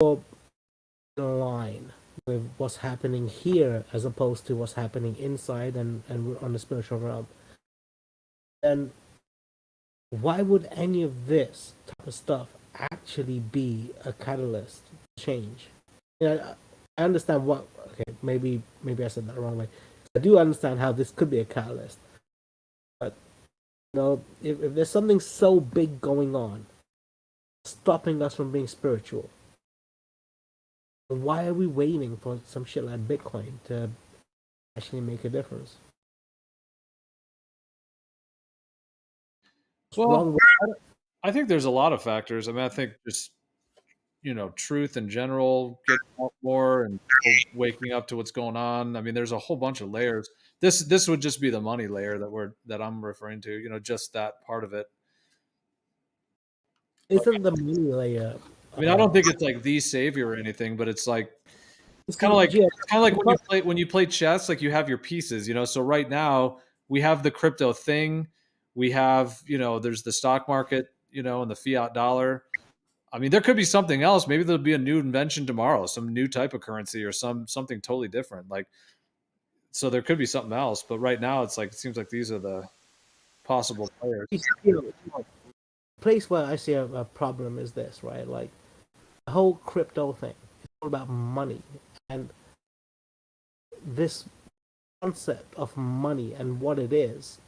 more in line with what's happening here as opposed to what's happening inside and on the spiritual realm, then why would any of this type of stuff actually be a catalyst to change? Yeah, I understand what. Okay, maybe I said that the wrong way. I do understand how this could be a catalyst, but if there's something so big going on, stopping us from being spiritual, why are we waiting for some shit like Bitcoin to actually make a difference? Well, I think there's a lot of factors. I mean, I think just truth in general getting out more and people waking up to what's going on. I mean, there's a whole bunch of layers. This would just be the money layer that I'm referring to. Just that part of it. Isn't the money layer? I mean, I don't think it's like the savior or anything, but it's like it's kind of like when you play chess, like you have your pieces. So right now we have the crypto thing, we have there's the stock market, and the fiat dollar. I mean, there could be something else. Maybe there'll be a new invention tomorrow, some new type of currency or something totally different. Like, so there could be something else. But right now, it's like it seems like these are the possible players. Place where I see a problem is this, right? Like the whole crypto thing. It's all about money, and this concept of money and what it is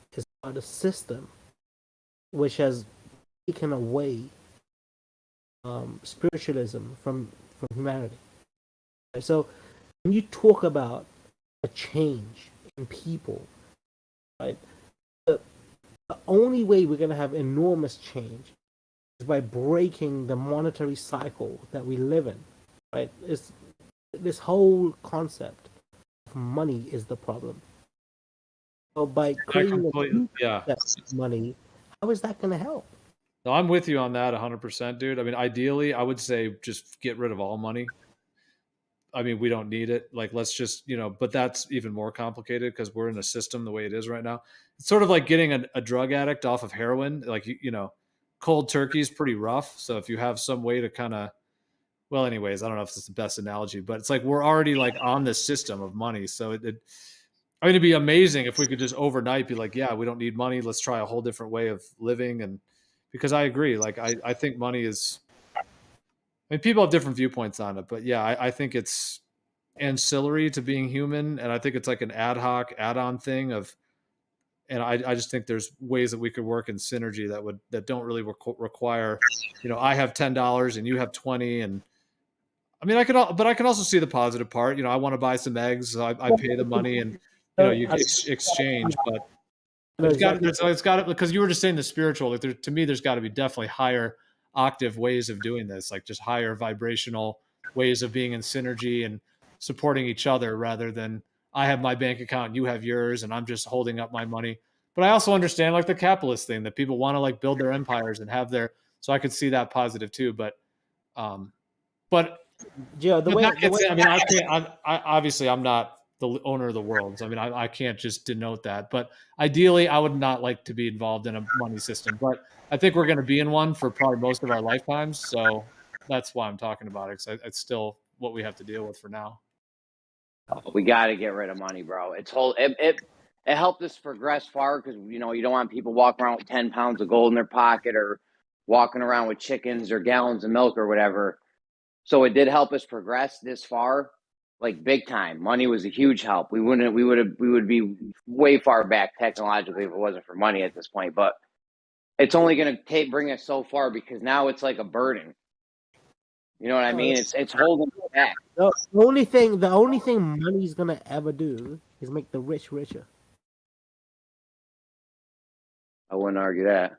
about a system which has taken away spiritualism from humanity. So when you talk about a change in people, right, the only way we're going to have enormous change is by breaking the monetary cycle that we live in, right? It's this whole concept of money is the problem. So by creating money, how is that going to help? No, I'm with you on that 100%, dude. I mean, ideally, I would say just get rid of all money. I mean, we don't need it. Like, let's just, but that's even more complicated because we're in a system the way it is right now. It's sort of like getting a drug addict off of heroin. Like, cold turkey is pretty rough. So if you have some way to kind of, well, anyways, I don't know if it's the best analogy, but it's like we're already like on this system of money. So I mean, it'd be amazing if we could just overnight be like, yeah, we don't need money. Let's try a whole different way of living. And because I agree, like, I think money is, I mean, people have different viewpoints on it, but yeah, I think it's ancillary to being human. And I think it's like an ad hoc add-on thing and I just think there's ways that we could work in synergy that don't really require, I have $10 and you have 20. And I mean, I can also see the positive part. I want to buy some eggs. So I pay the money and, you can exchange, but it's got to, because you were just saying the spiritual, like to me, there's got to be definitely higher octave ways of doing this, like just higher vibrational ways of being in synergy and supporting each other rather than I have my bank account, you have yours, and I'm just holding up my money. But I also understand like the capitalist thing that people want to like build their empires and have their, so I could see that positive too. But Joe, I mean, I can't, obviously I'm not the owner of the world. So, I mean, I can't just denote that, but ideally I would not like to be involved in a money system, but I think we're going to be in one for probably most of our lifetimes. So that's why I'm talking about it. It's still what we have to deal with for now. We got to get rid of money, bro. It helped us progress far because, you don't want people walking around with 10 pounds of gold in their pocket or walking around with chickens or gallons of milk or whatever. So it did help us progress this far, like big time. Money was a huge help. We would be way far back technologically if it wasn't for money at this point. But it's only going to bring us so far because now it's like a burden. You know what I mean? It's holding us back. The only thing money's gonna ever do is make the rich richer. I wouldn't argue that.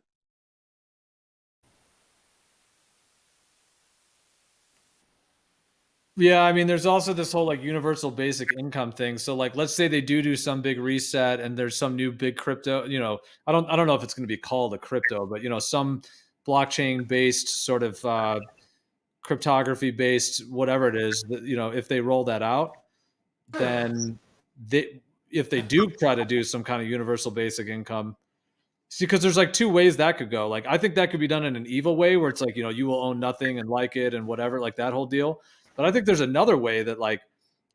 Yeah, I mean, there's also this whole like universal basic income thing. So like, let's say they do some big reset and there's some new big crypto, I don't know if it's going to be called a crypto, but some blockchain based sort of cryptography based, whatever it is, if they roll that out, then if they do try to do some kind of universal basic income, See, because there's like two ways that could go. Like, I think that could be done in an evil way where it's like, you know, you will own nothing and like it and whatever, like that whole deal. But I think there's another way that like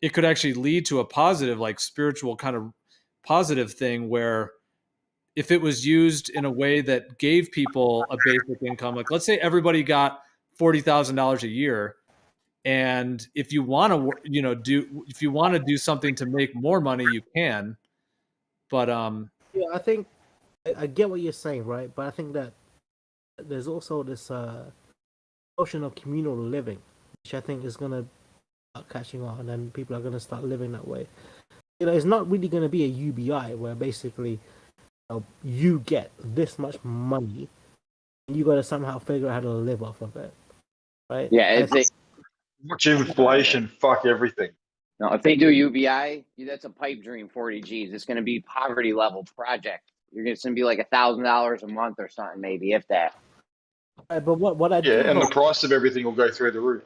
it could actually lead to a positive, like spiritual kind of positive thing where if it was used in a way that gave people a basic income, like let's say everybody got $40,000 a year. And if you want to, you know, if you want to do something to make more money, you can. But Yeah, I think I get what you're saying, right? But I think that there's also this notion of communal living, which I think is gonna start catching on, and people are gonna start living that way. You know, it's not really gonna be a UBI where basically, you get this much money, and you gotta somehow figure out how to live off of it, right? Yeah, if they Much inflation, fuck everything. no, if they do UBI, that's a pipe dream. 40 G's. It's going to be poverty level project. It's going to be like $1,000 a month or something, maybe if that. Right, but what I Yeah, do and the hope, price of everything will go through the roof.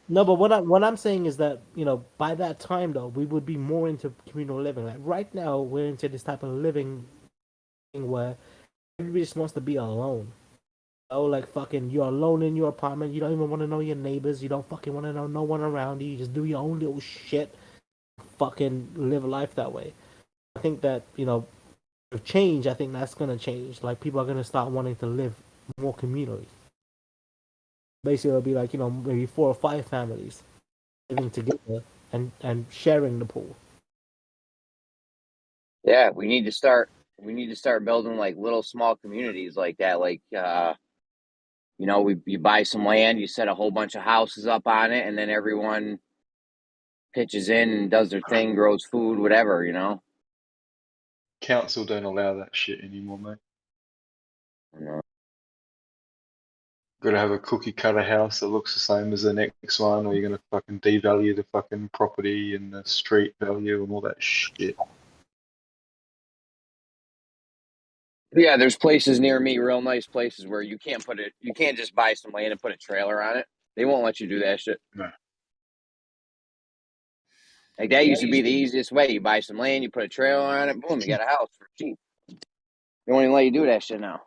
no, but what I'm saying is that, you know, by that time though, we would be more into communal living. Like right now, we're into this type of living thing where everybody just wants to be alone. Oh, like fucking, you're alone in your apartment. You don't even want to know your neighbors. You don't fucking want to know no one around you. You just do your own little shit. Fucking live life that way. I think that, you know, with change, I think that's gonna change. Like people are gonna start wanting to live more communally. Basically, it'll be like, you know, maybe 4 or 5 families living together and sharing the pool. Yeah, we need to start. We need to start building like little small communities like that. Like, you know, you buy some land, you set a whole bunch of houses up on it, and then everyone pitches in and does their thing, grows food, whatever. You know. Council don't allow that shit anymore, mate. You know? Got to have a cookie cutter house that looks the same as the next one, or you're gonna fucking devalue the fucking property and the street value and all that shit. Yeah, there's places near me, real nice places where you can't put it. You can't just buy some land and put a trailer on it. They won't let you do that shit. No. Like that used to be the easiest way. You buy some land, you put a trailer on it, boom, you got a house for cheap. They won't even let you do that shit now.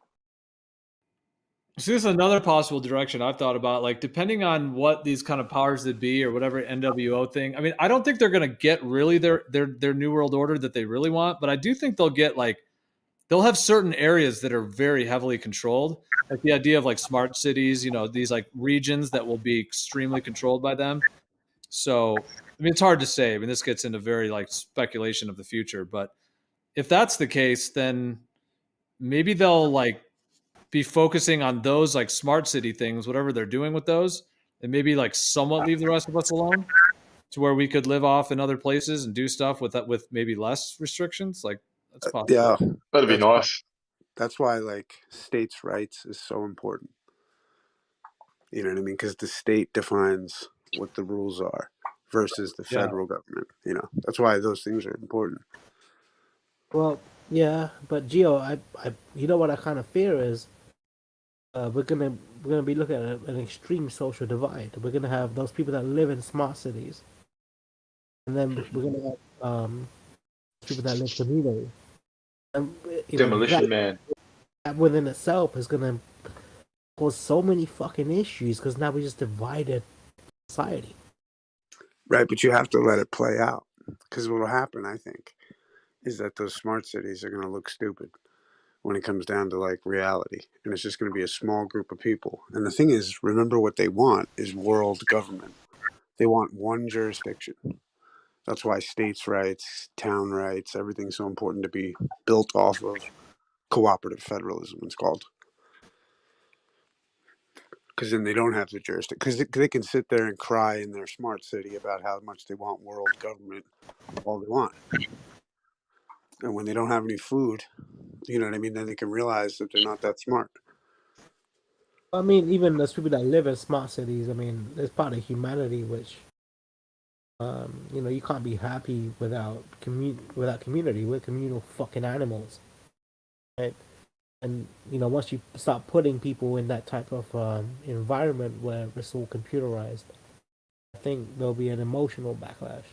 so this is another possible direction I've thought about. Like, depending on what these kind of powers that be or whatever NWO thing. I mean, I don't think they're going to get really their new world order that they really want, but I do think they'll get like they'll have certain areas that are very heavily controlled. Like the idea of like smart cities, you know, these like regions that will be extremely controlled by them. So, I mean, it's hard to say. I mean, this gets into very like speculation of the future, but if that's the case, then maybe they'll like be focusing on those like smart city things, whatever they're doing with those, and maybe like somewhat leave the rest of us alone to where we could live off in other places and do stuff with that with maybe less restrictions. Like that's possible. Yeah, That'd be nice. that's why like states' rights is so important. You know what I mean? Because the state defines what the rules are versus the federal government. You know, that's why those things are important. Well, yeah, but Gio, you know what I kind of fear is, we're gonna be looking at an extreme social divide. We're gonna have those people that live in smart cities, and then we're gonna have people that live communally. And you know, Demolition Man. that within itself is gonna cause so many fucking issues because now we just divided society. Right, but you have to let it play out. Because what will happen, I think, is that those smart cities are going to look stupid when it comes down to like reality. And it's just going to be a small group of people. And the thing is, remember what they want is world government. They want one jurisdiction. That's why states' rights, town rights, everything's so important to be built off of cooperative federalism, it's called. Because then they don't have the jurisdiction. Because they can sit there and cry in their smart city about how much they want world government all they want. And when they don't have any food, you know what I mean, then they can realize that they're not that smart. I mean, even those people that live in smart cities, I mean, it's part of humanity, which, you know, you can't be happy without community. We're communal fucking animals, right? And you know, once you start putting people in that type of environment where it's all computerized, I think there'll be an emotional backlash.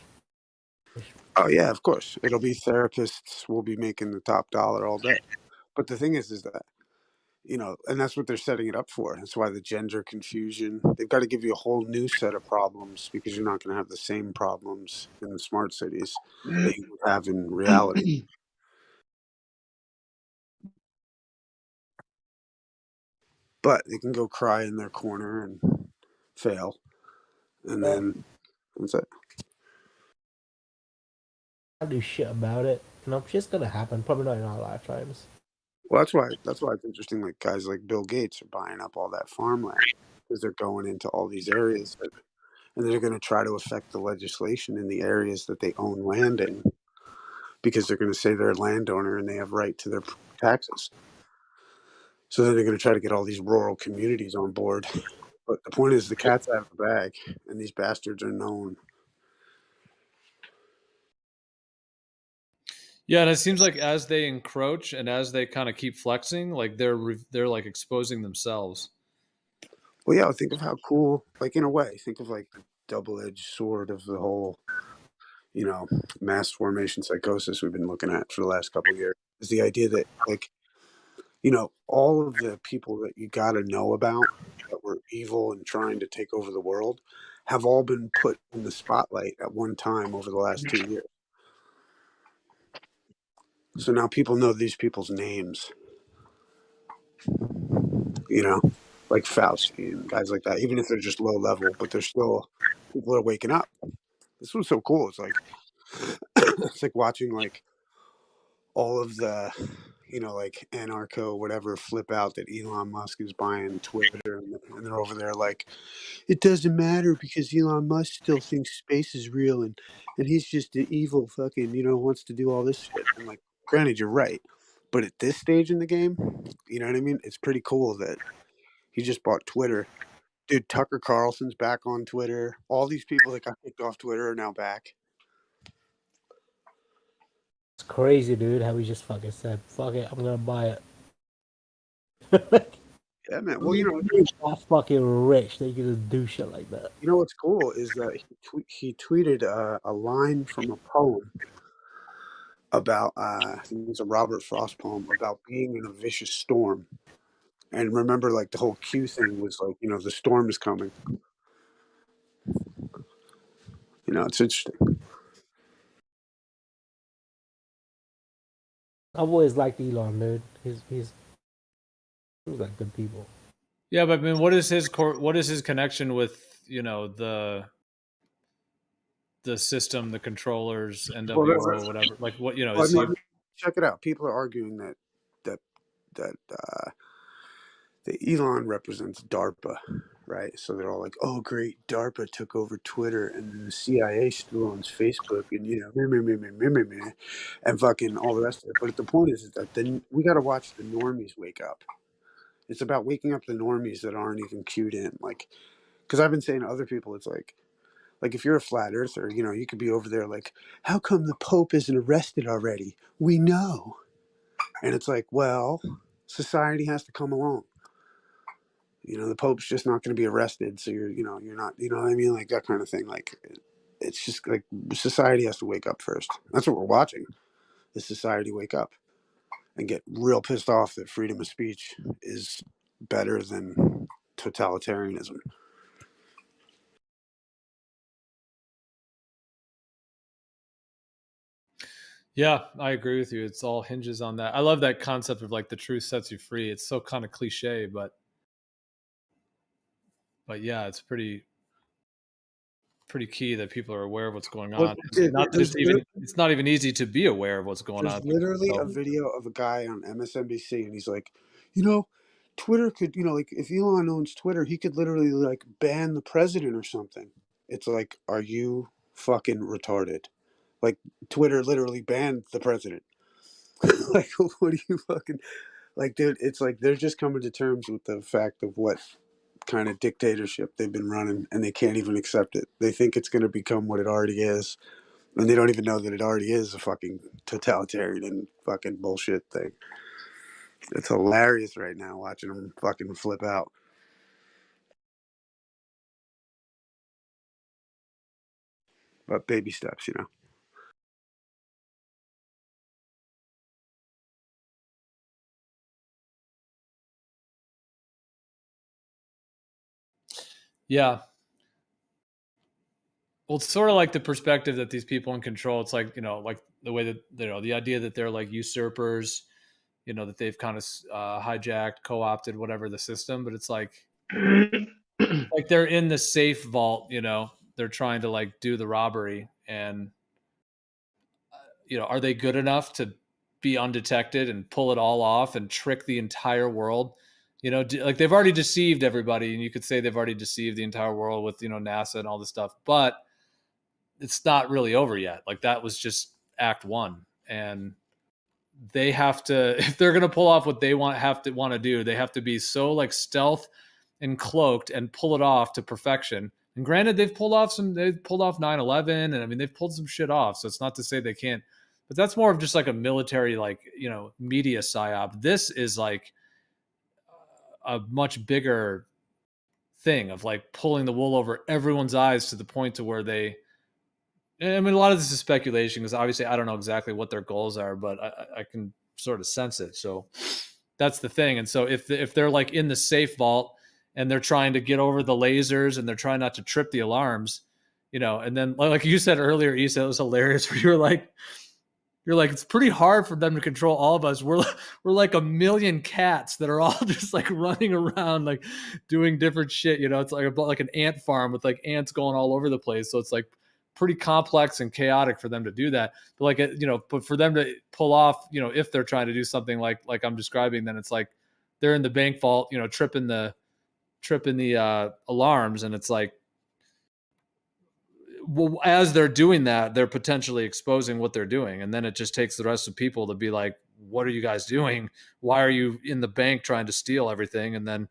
Oh, yeah, of course. It'll be therapists will be making the top dollar all day. But the thing is that, you know, and that's what they're setting it up for. That's why the gender confusion, they've got to give you a whole new set of problems because you're not going to have the same problems in the smart cities that you would have in reality. But they can go cry in their corner and fail. And then that's it. I'll do shit about it. You know, shit's gonna happen. Probably not in our lifetimes. Well, that's why it's interesting. Like guys like Bill Gates are buying up all that farmland because they're going into all these areas and they're going to try to affect the legislation in the areas that they own land in because they're going to say they're a landowner and they have right to their taxes. So then they're going to try to get all these rural communities on board. But the point is, the cat's out of the bag, and these bastards are known. Yeah, and it seems like as they encroach and as they kind of keep flexing, like they're like exposing themselves. Well, yeah, think of how cool, like in a way, think of like the double-edged sword of the whole, you know, mass formation psychosis we've been looking at for the last couple of years. Is the idea that, like, you know, all of the people that you got to know about that were evil and trying to take over the world have all been put in the spotlight at one time over the last 2 years. So now people know these people's names, you know, like Fauci and guys like that, even if they're just low level, but they're still, people are waking up. This was so cool. It's like, it's like watching like all of the, you know, like anarcho whatever flip out that Elon Musk is buying Twitter, and they're over there like, it doesn't matter because Elon Musk still thinks space is real, and he's just the evil fucking, you know, wants to do all this shit. And like, granted, you're right, but at this stage in the game, you know what I mean? It's pretty cool that he just bought Twitter. Dude, Tucker Carlson's back on Twitter. All these people that got kicked off Twitter are now back. It's crazy, dude. How he just fucking said, "Fuck it, I'm gonna buy it." Yeah, man. Well, you know, He's that fucking rich that you can just do shit like that. you know what's cool is that he tweeted a line from a poem about I think it's a Robert Frost poem about being in a vicious storm. And remember, like the whole Q thing was like, you know, the storm is coming. You know, it's interesting. I've always liked Elon, dude. He's like good people. Yeah, but I mean, what is his connection with, you know, the system, the controllers, Well, NWO, whatever? Like, what, you know, I is he? mean, check it out. People are arguing that that Elon represents DARPA, right? So they're all like, "Oh, great, DARPA took over Twitter, and then the CIA still owns Facebook, and you know, and fucking all the rest of it." But the point is that then we got to watch the normies wake up. It's about waking up the normies that aren't even cued in, like, because I've been saying to other people, it's like if you're a flat earther, you know, you could be over there like, "How come the Pope isn't arrested already? We know," and it's like, well, society has to come along. You know, the Pope's just not going to be arrested, so you're not, you know what I mean, like that kind of thing. Like, it's just like society has to wake up first. That's what we're watching. Is society wake up and get real pissed off that freedom of speech is better than totalitarianism. Yeah, I agree with you. It's all hinges on that. I love that concept of like the truth sets you free. It's so kind of cliche, but yeah, it's pretty key that people are aware of what's going Well, on. dude, It's not even easy to be aware of what's going there's on. literally a So, video of a guy on MSNBC, and he's like, you know, Twitter could, you know, like if Elon owns Twitter, he could literally like ban the president or something. It's like, are you fucking retarded? Like Twitter literally banned the president. Like, what do you fucking like, dude? It's like they're just coming to terms with the fact of what kind of dictatorship they've been running, and they can't even accept it. They think it's going to become what it already is, and they don't even know that it already is a fucking totalitarian and fucking bullshit thing. It's hilarious right now watching them fucking flip out. But baby steps, you know. Yeah. Well, it's sort of like the perspective that these people in control, it's like, like the way that, the idea that they're like usurpers, that they've kind of hijacked, co-opted, whatever the system, but it's like they're in the safe vault, they're trying to like do the robbery, and are they good enough to be undetected and pull it all off and trick the entire world? Like they've already deceived everybody, and you could say they've already deceived the entire world with, NASA and all this stuff, but it's not really over yet. Like that was just act one, and they have to, if they're going to pull off what they want to do, they have to be so like stealth and cloaked and pull it off to perfection. And granted, they've pulled off 9/11, and I mean, they've pulled some shit off. So it's not to say they can't, but that's more of just like a military, like, media psyop. This is like a much bigger thing of like pulling the wool over everyone's eyes to the point to where I mean, a lot of this is speculation because obviously I don't know exactly what their goals are, but I can sort of sense it. So that's the thing. And so if they're like in the safe vault and they're trying to get over the lasers and they're trying not to trip the alarms, and then like you said earlier, Issa, it was hilarious where you're like, it's pretty hard for them to control all of us. We're like a million cats that are all just like running around, like doing different shit. It's like an ant farm with like ants going all over the place. So it's like pretty complex and chaotic for them to do that. But like, but for them to pull off, if they're trying to do something like I'm describing, then it's like they're in the bank vault, tripping the alarms, and it's like, well, as they're doing that, they're potentially exposing what they're doing. And then it just takes the rest of people to be like, what are you guys doing? Why are you in the bank trying to steal everything? And then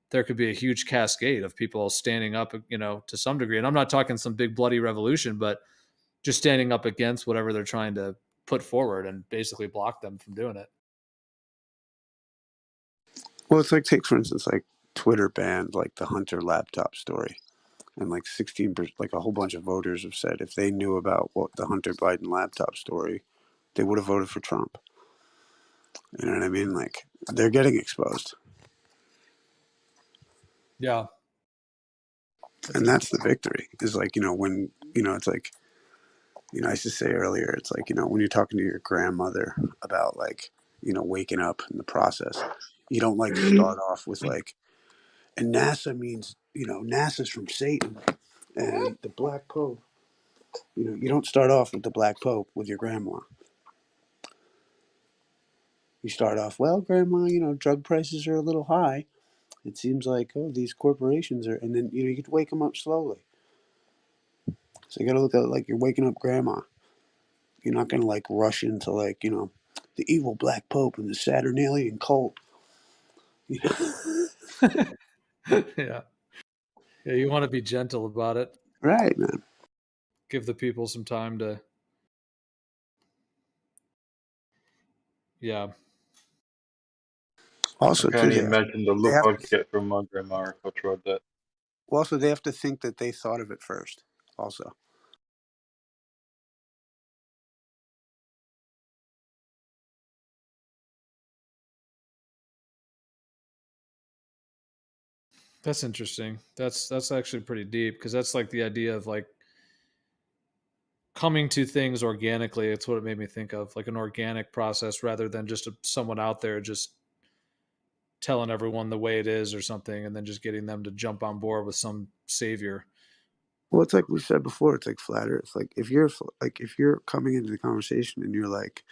there could be a huge cascade of people standing up, to some degree. And I'm not talking some big bloody revolution, but just standing up against whatever they're trying to put forward and basically block them from doing it. Well, it's like, take for instance, like Twitter banned like the Hunter laptop story. And like 16%, like a whole bunch of voters have said if they knew about what the Hunter Biden laptop story, they would have voted for Trump. You know what I mean? Like they're getting exposed. Yeah. And that's the victory. Is like, when, it's like, I used to say earlier, it's like, when you're talking to your grandmother about like, waking up in the process, you don't like start off with like, and NASA means, NASA's from Satan and the Black Pope. You don't start off with the Black Pope with your grandma. You start off, well, Grandma, drug prices are a little high. It seems like, oh, these corporations are, and then, you could wake them up slowly. So you got to look at it like you're waking up Grandma. You're not going to like rush into like, the evil Black Pope and the Saturnalian cult. Yeah. Yeah. You want to be gentle about it. Right, man. Give the people some time to, yeah. Also, I can too, only imagine the look I'd to, get from my grandma if I tried that. also, they have to think that they thought of it first, also. That's interesting. That's actually pretty deep, because that's like the idea of like coming to things organically. It's what it made me think of, like an organic process rather than just someone out there just telling everyone the way it is or something, and then just getting them to jump on board with some savior. Well, it's like we said before. It's like flat Earth. Like if you're coming into the conversation and you're like,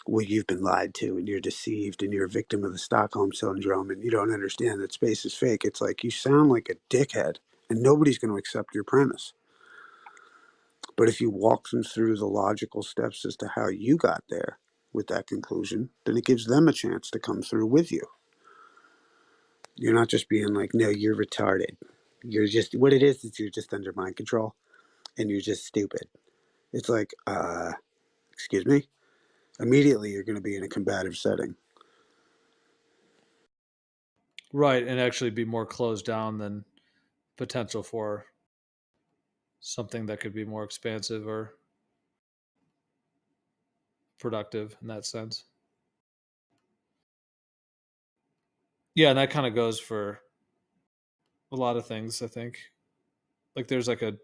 well, you've been lied to and you're deceived and you're a victim of the Stockholm syndrome and you don't understand that space is fake. It's like you sound like a dickhead and nobody's going to accept your premise. But if you walk them through the logical steps as to how you got there with that conclusion, then it gives them a chance to come through with you. You're not just being like, no, you're retarded. You're just, what it is you're just under mind control and you're just stupid. It's like, excuse me? Immediately you're going to be in a combative setting. Right, and actually be more closed down than potential for something that could be more expansive or productive in that sense. Yeah, and that kind of goes for a lot of things. I think like there's like a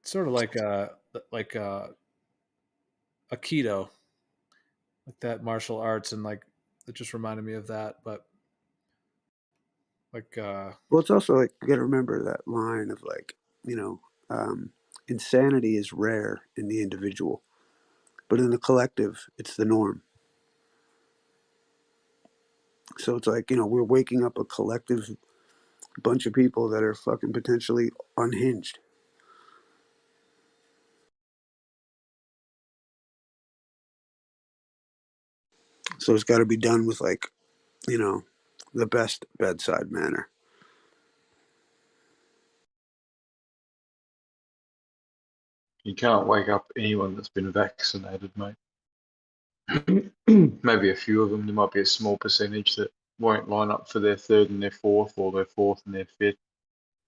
sort of like a Aikido, like that martial arts, and like it just reminded me of that. But like Well, it's also like you got to remember that line of like, you know, insanity is rare in the individual, but in the collective, it's the norm. So it's like, you know, we're waking up a collective bunch of people that are fucking potentially unhinged. So it's got to be done with like, you know, the best bedside manner. You can't wake up anyone that's been vaccinated, mate. Maybe a few of them. There might be a small percentage that won't line up for their third and their fourth, or their fourth and their fifth,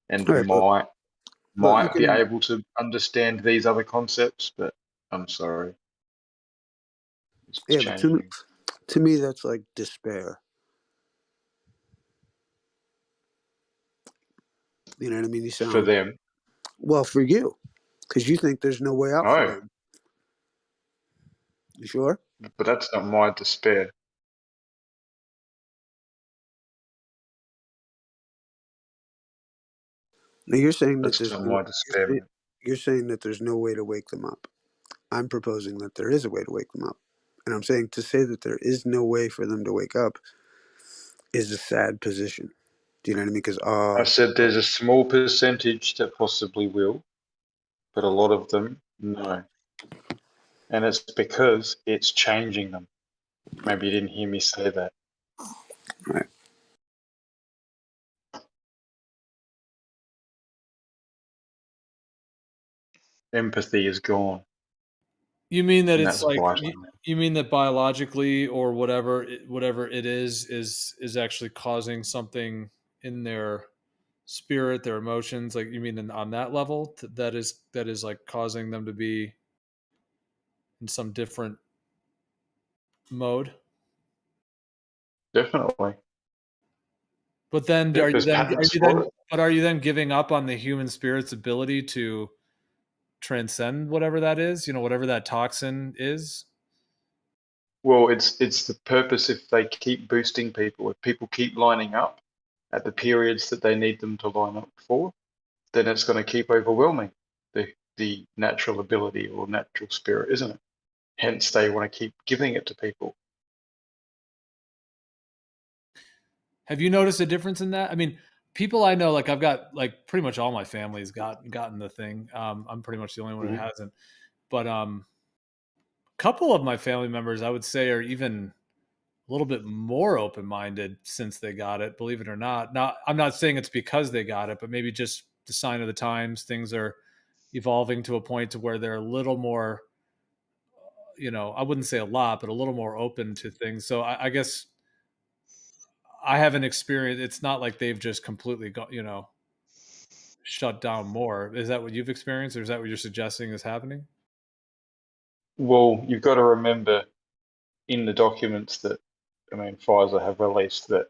and All right, but you might be can, able to understand these other concepts. But I'm sorry, it's yeah, but changing to me, that's like despair. You know what I mean? You for sound, them. well, for you, because you think there's no way out for Oh, them. You sure? but that's not my despair. Now you're saying that That's there's not no, my despair, mate. you're saying that there's no way to wake them up. I'm proposing that there is a way to wake them up. And I'm saying to say that there is no way for them to wake up is a sad position. Do you know what I mean? Because, I said there's a small percentage that possibly will, but a lot of them, no. And it's because it's changing them. Maybe you didn't hear me say that. right. Empathy is gone, you mean that and it's that's like vital. you mean that biologically or whatever it is actually causing something in their spirit, their emotions, like you mean on that level that is like causing them to be in some different mode. Definitely. But then Yep, there's patents for it. are you then giving up on the human spirit's ability to transcend whatever that is, whatever that toxin is? Well, it's the purpose. If they keep boosting people, if people keep lining up at the periods that they need them to line up for, then it's going to keep overwhelming the natural ability or natural spirit, isn't it? Hence, they want to keep giving it to people. Have you noticed a difference in that? I mean, people I know, like I've got like pretty much all my family's gotten the thing. I'm pretty much the only one who hasn't. But a couple of my family members, I would say, are even a little bit more open-minded since they got it, believe it or not. Now, I'm not saying it's because they got it, but maybe just the sign of the times. Things are evolving to a point to where they're a little more, I wouldn't say a lot, but a little more open to things. So I guess I haven't experienced. It's not like they've just completely shut down more. Is that what you've experienced, or is that what you're suggesting is happening? Well, you've got to remember in the documents that, Pfizer have released that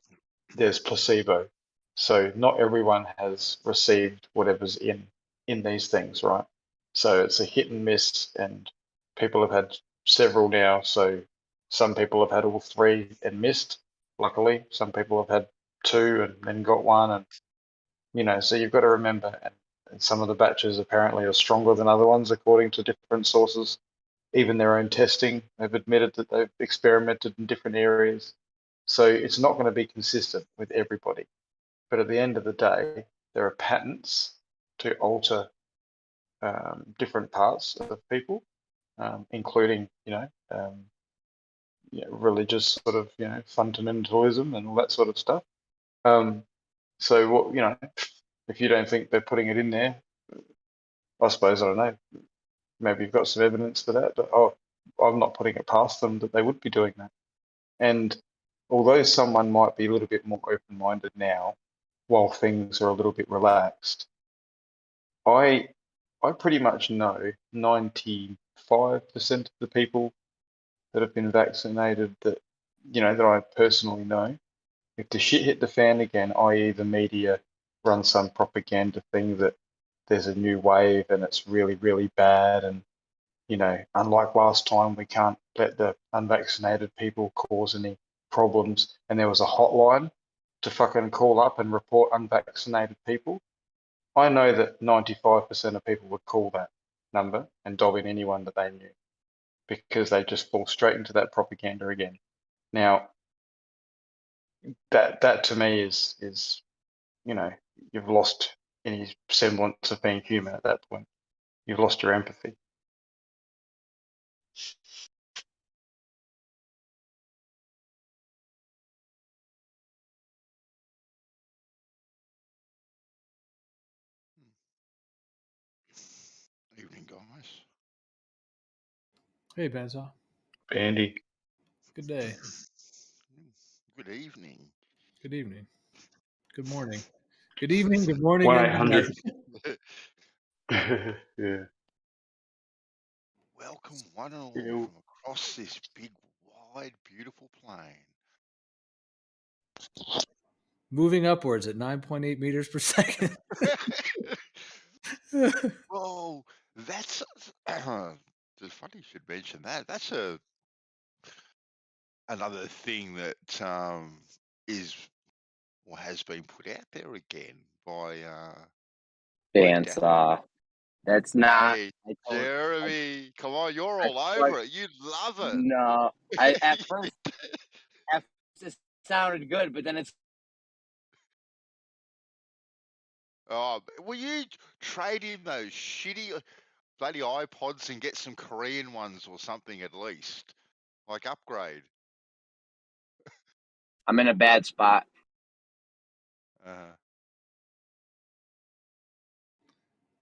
there's placebo. So not everyone has received whatever's in these things, right? So it's a hit and miss, and people have had several now. So some people have had all three and missed, luckily. Some people have had two and then got one, and so you've got to remember, and some of the batches apparently are stronger than other ones according to different sources. Even their own testing, they've admitted that they've experimented in different areas. So it's not going to be consistent with everybody. But at the end of the day, there are patents to alter different parts of people, including, religious sort of, fundamentalism and all that sort of stuff. So what, if you don't think they're putting it in there, I suppose, I don't know, maybe you've got some evidence for that, but I'm not putting it past them that they would be doing that. And although someone might be a little bit more open-minded now, while things are a little bit relaxed, I pretty much know 95% of the people that have been vaccinated that I personally know If the shit hit the fan again, i.e. the media runs some propaganda thing that there's a new wave and it's really, really bad, and unlike last time, we can't let the unvaccinated people cause any problems, and there was a hotline to fucking call up and report unvaccinated people, I know that 95% of people would call that number and dob in anyone that they knew, because they just fall straight into that propaganda again. Now, that to me is you've lost any semblance of being human at that point. You've lost your empathy. Evening, guys. Hey, Bansaw. Andy. Good day. Good evening. Good evening. Good morning. Good evening. Good morning. 1-800. Yeah. Welcome, one and all, Yeah. from across this big, wide, beautiful plain. Moving upwards at 9.8 meters per second. Whoa, that's it's funny you should mention that. That's another thing that is or has been put out there again by Bandsaw. That's not. Hey, I told. Jeremy, come on, you're I all like, over it. You love it. no. At first it sounded good, but then it's. Oh, will you trade in those shitty bloody iPods and get some Korean ones or something at least? Like upgrade. I'm in a bad spot.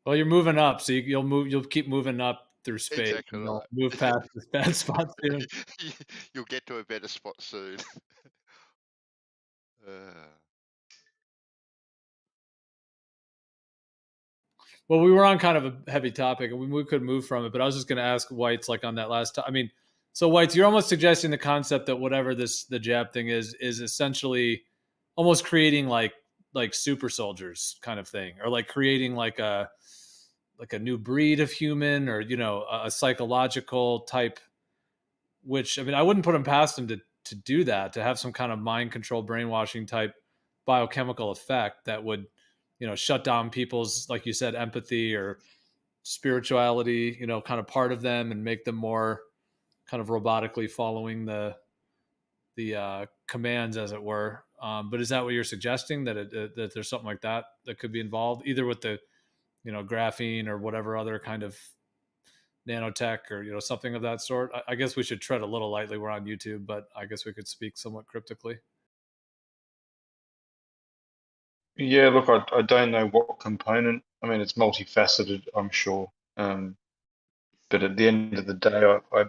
Well, you're moving up, so you'll keep moving up through space. Exactly And you'll right. move past this bad spot soon. You'll get to a better spot soon. Well, we were on kind of a heavy topic, and we could move from it. But I was just going to ask Whites, like on that last time. I mean, so Whites, you're almost suggesting the concept that whatever the jab thing is essentially almost creating like super soldiers kind of thing, or like creating like a new breed of human, or a psychological type. Which, I mean, I wouldn't put them past them to do that, to have some kind of mind control, brainwashing type biochemical effect that would shut down people's, like you said, empathy or spirituality, kind of part of them, and make them more kind of robotically following the commands, as it were. But is that what you're suggesting, that there's something like that could be involved, either with the graphene or whatever other kind of nanotech, or something of that sort? I guess we should tread a little lightly. We're on YouTube, but I guess we could speak somewhat cryptically. Yeah, look, I don't know what component. I mean, it's multifaceted, I'm sure. But at the end of the day, I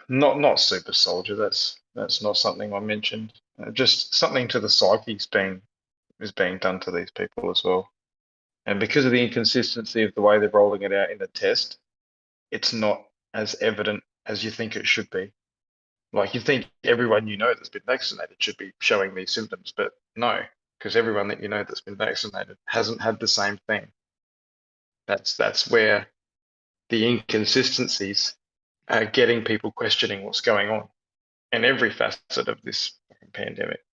not super soldier. That's not something I mentioned. Just something to the psyche is being done to these people as well. And because of the inconsistency of the way they're rolling it out in the test, it's not as evident as you think it should be. Like, you think everyone that's been vaccinated should be showing these symptoms, but no, because everyone that that's been vaccinated hasn't had the same thing. That's where the inconsistencies are getting people questioning what's going on in every facet of this pandemic.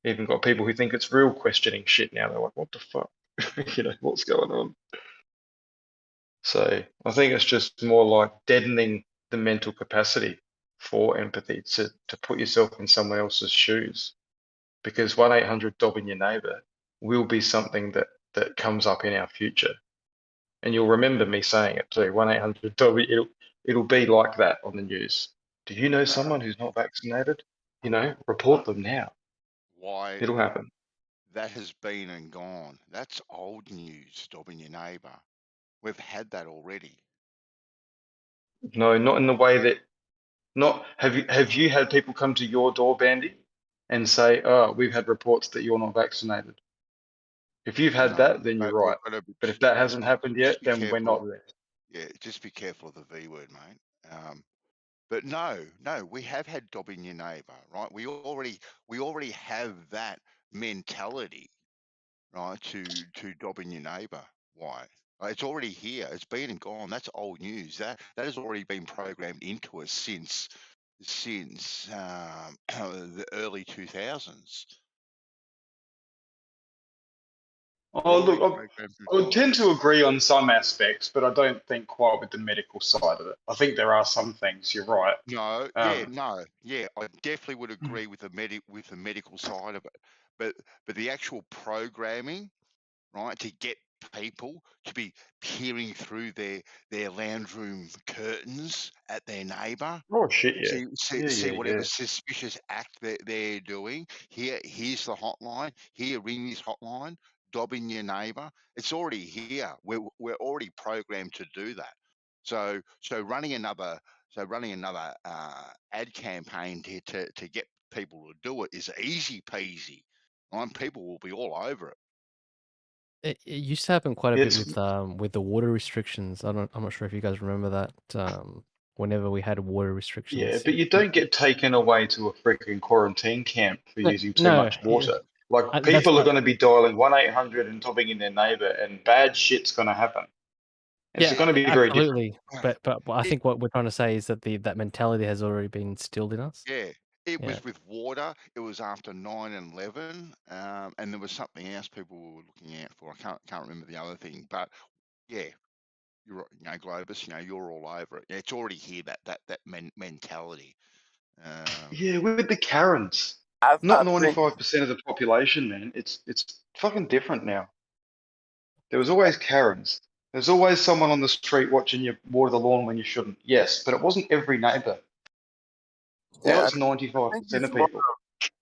Even got people who think it's real questioning shit now. They're like, what the fuck? What's going on? So I think it's just more like deadening the mental capacity for empathy, to put yourself in someone else's shoes. Because 1-800 dobbing your neighbor will be something that comes up in our future. And you'll remember me saying it too. 1-800 dobbing, it'll be like that on the news. Do you know someone who's not vaccinated? Report them now. Why? It'll happen. That has been and gone. That's old news, dobbing your neighbour. We've had that already. No, not in the way that. Not have you had people come to your door, Bandy, and say, "Oh, we've had reports that you're not vaccinated." If you've had No, that, then you're but we've right. got to But if that hasn't happened just yet, be then we're careful. not there. Yeah, just be careful of the V word, mate. But no, we have had dobbing your neighbour, right? We already have that mentality, right? To dobbing your neighbour. Why? It's already here. It's been and gone. That's old news. That has already been programmed into us since the early 2000s. Oh, look, Programmed I would tend to agree on some aspects, but I don't think quite with the medical side of it. I think there are some things. You're right. No, Um, I definitely would agree with the medical side of it, but the actual programming, right, to get people to be peering through their lounge room curtains at their neighbour, oh shit, yeah, see yeah, whatever yeah. suspicious act they're doing. Here's the hotline. Here, ring this hotline. Dobbing your neighbour. It's already here. We're already programmed to do that. So running another ad campaign to get people to do it is easy peasy. And people will be all over it. It used to happen quite a bit It's with the water restrictions. I'm not sure if you guys remember that. Whenever we had water yeah, restrictions, but you don't get taken away to a freaking quarantine camp for using too no, much water. Like that's people are going to be dialing 1-800 and topping in their neighbour, and bad shit's going to happen. It's going to be very different. absolutely. But I think what we're trying to say is that that mentality has already been instilled in us. Yeah, it Yeah. was with water. It was after 9/11, and there was something else people were looking out for. I can't remember the other thing, but yeah, you're right, Globus. You're all over it. Yeah, it's already here. That mentality. Yeah, with the Karens. I Not think 95% of the population, man. It's fucking different now. There was always Karens. There's always someone on the street watching you water the lawn when you shouldn't. Yes, but it wasn't every neighbour. Now yeah, it's I think 95% it's of more. people.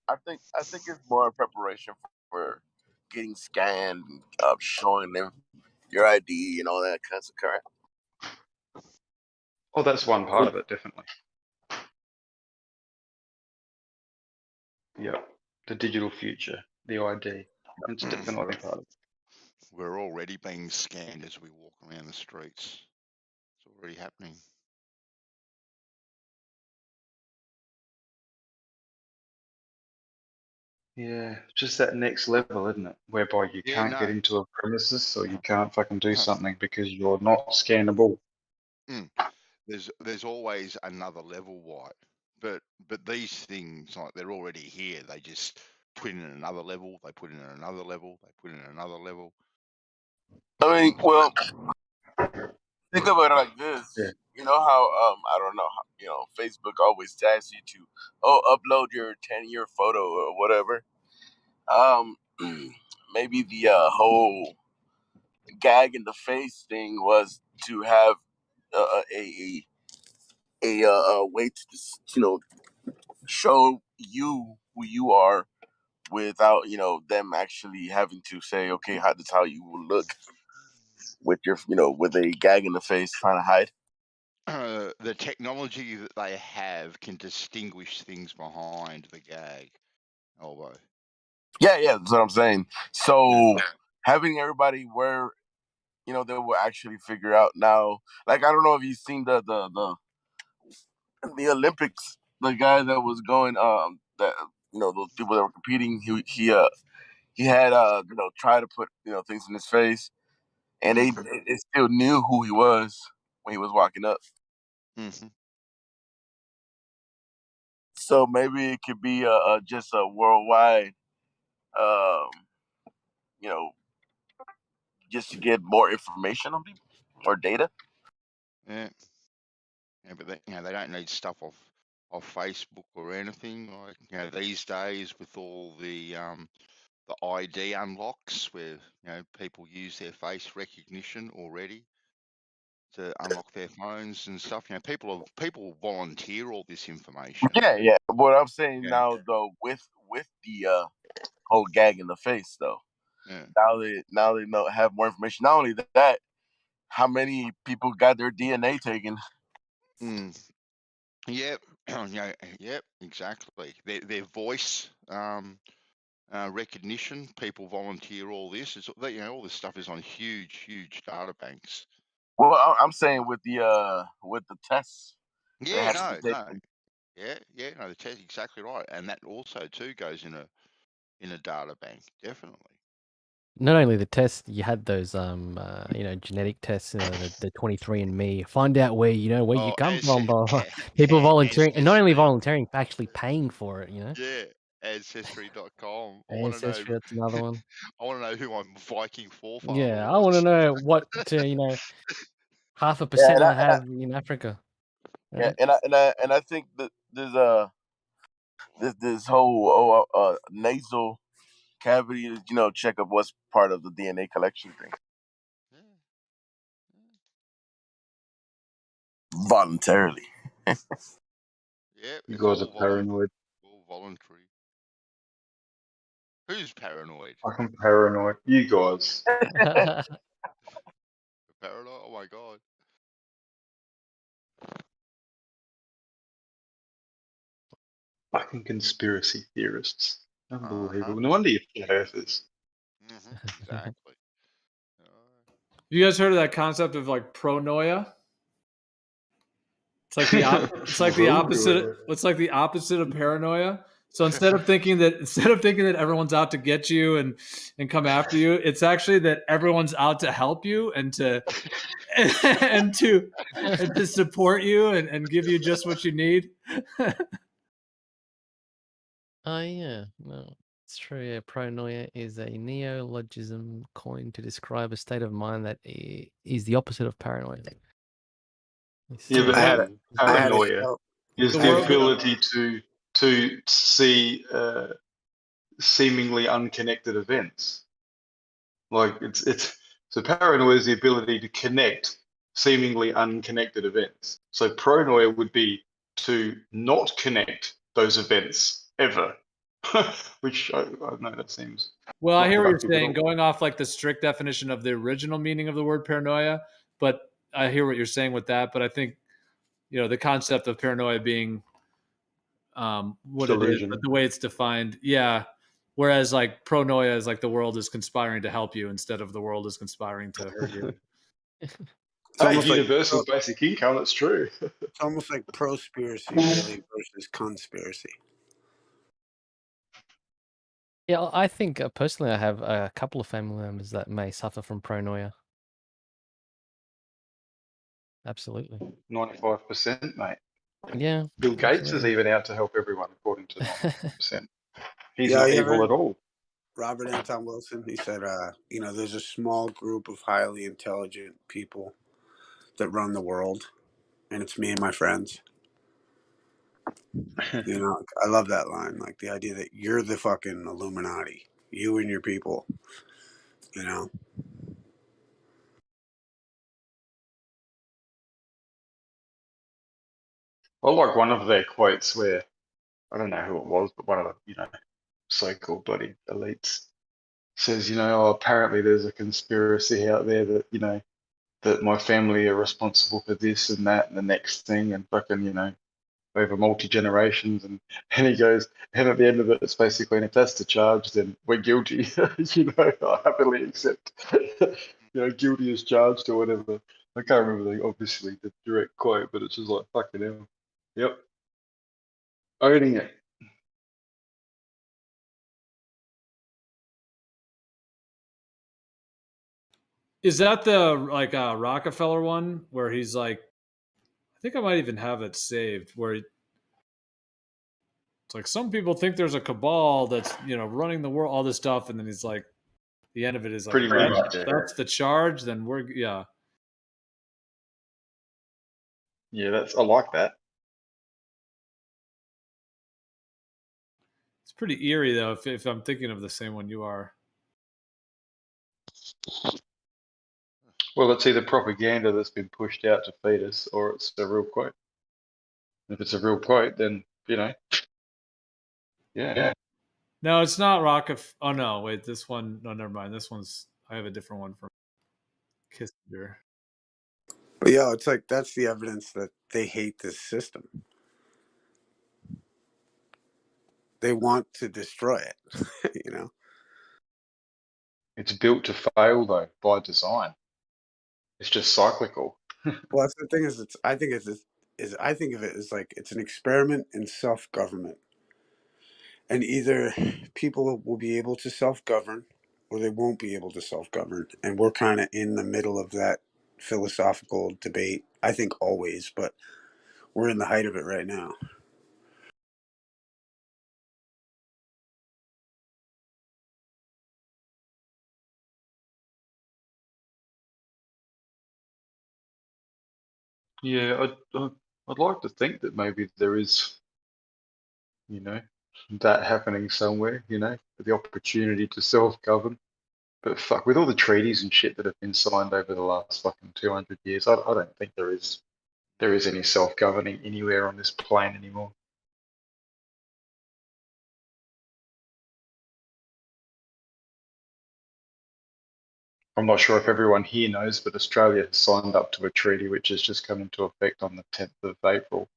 I think it's more in preparation for getting scanned, showing them your ID and all that kinds of crap. Oh, that's one part of it, definitely. Yeah, the digital future, the ID. It's definitely part of it. We're already being scanned as we walk around the streets. It's already happening. Yeah, just that next level, isn't it? Whereby you Yeah, can't get no. into a premises or you can't fucking do something because you're not scannable. There's always another level, White. But these things, like, they're already here. They just put in another level. They put in another level. They put in another level. I mean, well, think about it like this. Yeah. You know how I don't know how, Facebook always asks you to upload your 10-year photo or whatever. Maybe the whole gag in the face thing was to have a way to just, show you who you are without them actually having to say, okay, that's how you will look with your with a gag in the face trying to hide. The technology that they have can distinguish things behind the gag. Elbow. Yeah, that's what I'm saying. So having everybody where they will actually figure out now. Like, I don't know if you've seen the Olympics, the guy that was going that those people that were competing, he had try to put things in his face, and it still knew who he was when he was walking up. Mm-hmm. So maybe it could be just a worldwide, just to get more information on people or data. Yeah, but they don't need stuff off Facebook or anything. Like, these days with all the ID unlocks, where people use their face recognition already to unlock their phones and stuff. People volunteer all this information. Yeah. What I'm saying Yeah. now, though, with the whole gag in the face, though, now they know have more information. Not only that, how many people got their DNA taken? Yep. Yep. Exactly. Their voice recognition. People volunteer all this. It's all this stuff is on huge data banks. Well, I'm saying with the tests, Yeah, has to be no. taken. Yeah, no, that's exactly right. And that also too goes in a data bank, definitely. Not only the test, you had those genetic tests, the 23andMe, find out where where you Oh, come from, blah, blah. People volunteering, and not only volunteering, actually paying for it. Yeah, ancestry.com. I want to know. Ancestry, that's another one. I want to know who my Viking forefather Yeah, I want to was. know what 0.5% I have in Africa. Yeah, Right? and I think that there's this whole nasal cavity, checkup was part of the DNA collection thing. Yeah. Voluntarily. Yeah, You it's guys are all paranoid. voluntary. Who's paranoid? I'm paranoid. You guys. Paranoid? Oh my god. Fucking conspiracy theorists. Unbelievable. Uh-huh. No wonder you're flat earthers. Exactly. You guys heard of that concept of like pronoia? It's like the it's like the opposite. It's like the opposite of paranoia. So instead of thinking that everyone's out to get you and come after you, it's actually that everyone's out to help you and to and to support you and give you just what you need. Oh yeah, no, it's true. Yeah, pronoia is a neologism coined to describe a state of mind that is the opposite of paranoia. Yeah, but I had how a, I had a paranoia show. is The the world. ability to see seemingly unconnected events. Like it's so paranoia is the ability to connect seemingly unconnected events. So pronoia would be to not connect those events ever, which I don't know, that seems Well, I not hear what you're productive at saying, all. going off like the strict definition of the original meaning of the word paranoia, but I hear what you're saying with that. But I think, the concept of paranoia being what it is, but Delusion. the way it's defined, yeah. Whereas like pronoia is like the world is conspiring to help you instead of the world is conspiring to hurt you. It's Hey, almost like universal basic income, that's true. it's almost like prospiracy really versus conspiracy. Yeah, I think personally, I have a couple of family members that may suffer from pronoia. Absolutely. 95%, mate. Yeah. Bill Gates is absolutely. even out to help everyone, according to 95%. He's Yeah, not you evil ever at all. Robert Anton Wilson? He said, there's a small group of highly intelligent people that run the world, and it's me and my friends. I love that line. Like the idea that you're the fucking Illuminati, you and your people. I like one of their quotes where, I don't know who it was, but one of the, so-called bloody elites says, apparently there's a conspiracy out there that, that my family are responsible for this and that and the next thing and fucking, over multi-generations and he goes, and at the end of it, it's basically, and if that's the charge, then we're guilty. I happily accept, guilty as charged or whatever. I can't remember obviously the direct quote, but it's just like, fucking hell. Yep. Owning it. Is that the like Rockefeller one where he's like, I think I might even have it saved where it's like some people think there's a cabal that's running the world, all this stuff, and then he's like, the end of it is like, Pretty much. that's the charge. Then we're Yeah, I like that. It's pretty eerie though if I'm thinking of the same one you are. Well, it's either propaganda that's been pushed out to feed us, or it's a real quote. If it's a real quote, then yeah. No, it's not Rockefeller. Oh no, wait, this one. No, never mind. This one's. I have a different one from Kissinger. But yeah, it's like that's the evidence that they hate this system. They want to destroy it. It's built to fail though by design. It's just cyclical. Well, that's the thing is, I think it's is I think of it as like it's an experiment in self-government. And either people will be able to self-govern or they won't be able to self-govern. And we're kind of in the middle of that philosophical debate, I think always, but we're in the height of it right now. Yeah, I'd like to think that maybe there is, you know, that happening somewhere, you know, the opportunity to self-govern. But fuck, with all the treaties and shit that have been signed over the last fucking 200 years, I don't think there is any self-governing anywhere on this plane anymore. I'm not sure if everyone here knows, but Australia has signed up to a treaty which has just come into effect on the 10th of April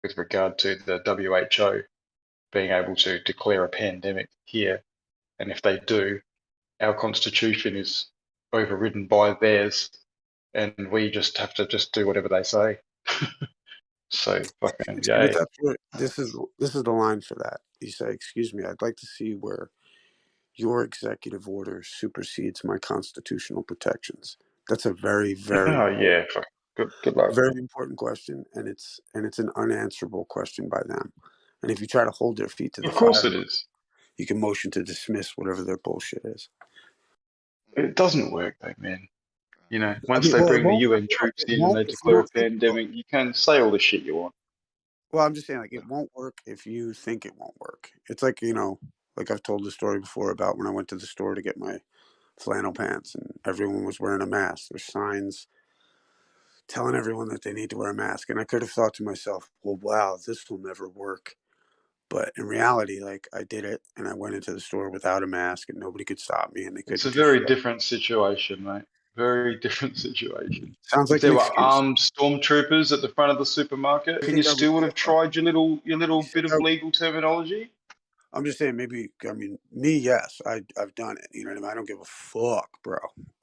with regard to the WHO being able to declare a pandemic here. And if they do, our constitution is overridden by theirs, and we just have to just do whatever they say. So fucking See, but yay. that's where this is the line for that. You say, "Excuse me, I'd like to see where your executive order supersedes my constitutional protections." That's a very, very, Oh yeah, fuck. Good luck. very important question, and it's an unanswerable question by them. And if you try to hold their feet to the Of course fire, it is. you can motion to dismiss whatever their bullshit is. It doesn't work though, man. You know, I once mean, they well, it bring the won't. UN troops It in and won't they if you declare a don't think it will. pandemic, you can say all the shit you want. Well, I'm just saying, like, it won't work if you think it won't work. It's like, like I've told the story before about when I went to the store to get my flannel pants and everyone was wearing a mask. There's signs telling everyone that they need to wear a mask. And I could have thought to myself, well, wow, this will never work. But in reality, like, I did it and I went into the store without a mask and nobody could stop me and they It's a couldn't do very shit. different situation, mate. Very different situation. Sounds If like an there were excuse. armed stormtroopers at the front of the supermarket, You and you think I would still would care, have though? tried your little You bit think of legal terminology. I'm just saying, maybe, I mean, me, yes, I've done it. You know what I mean? I don't give a fuck, bro.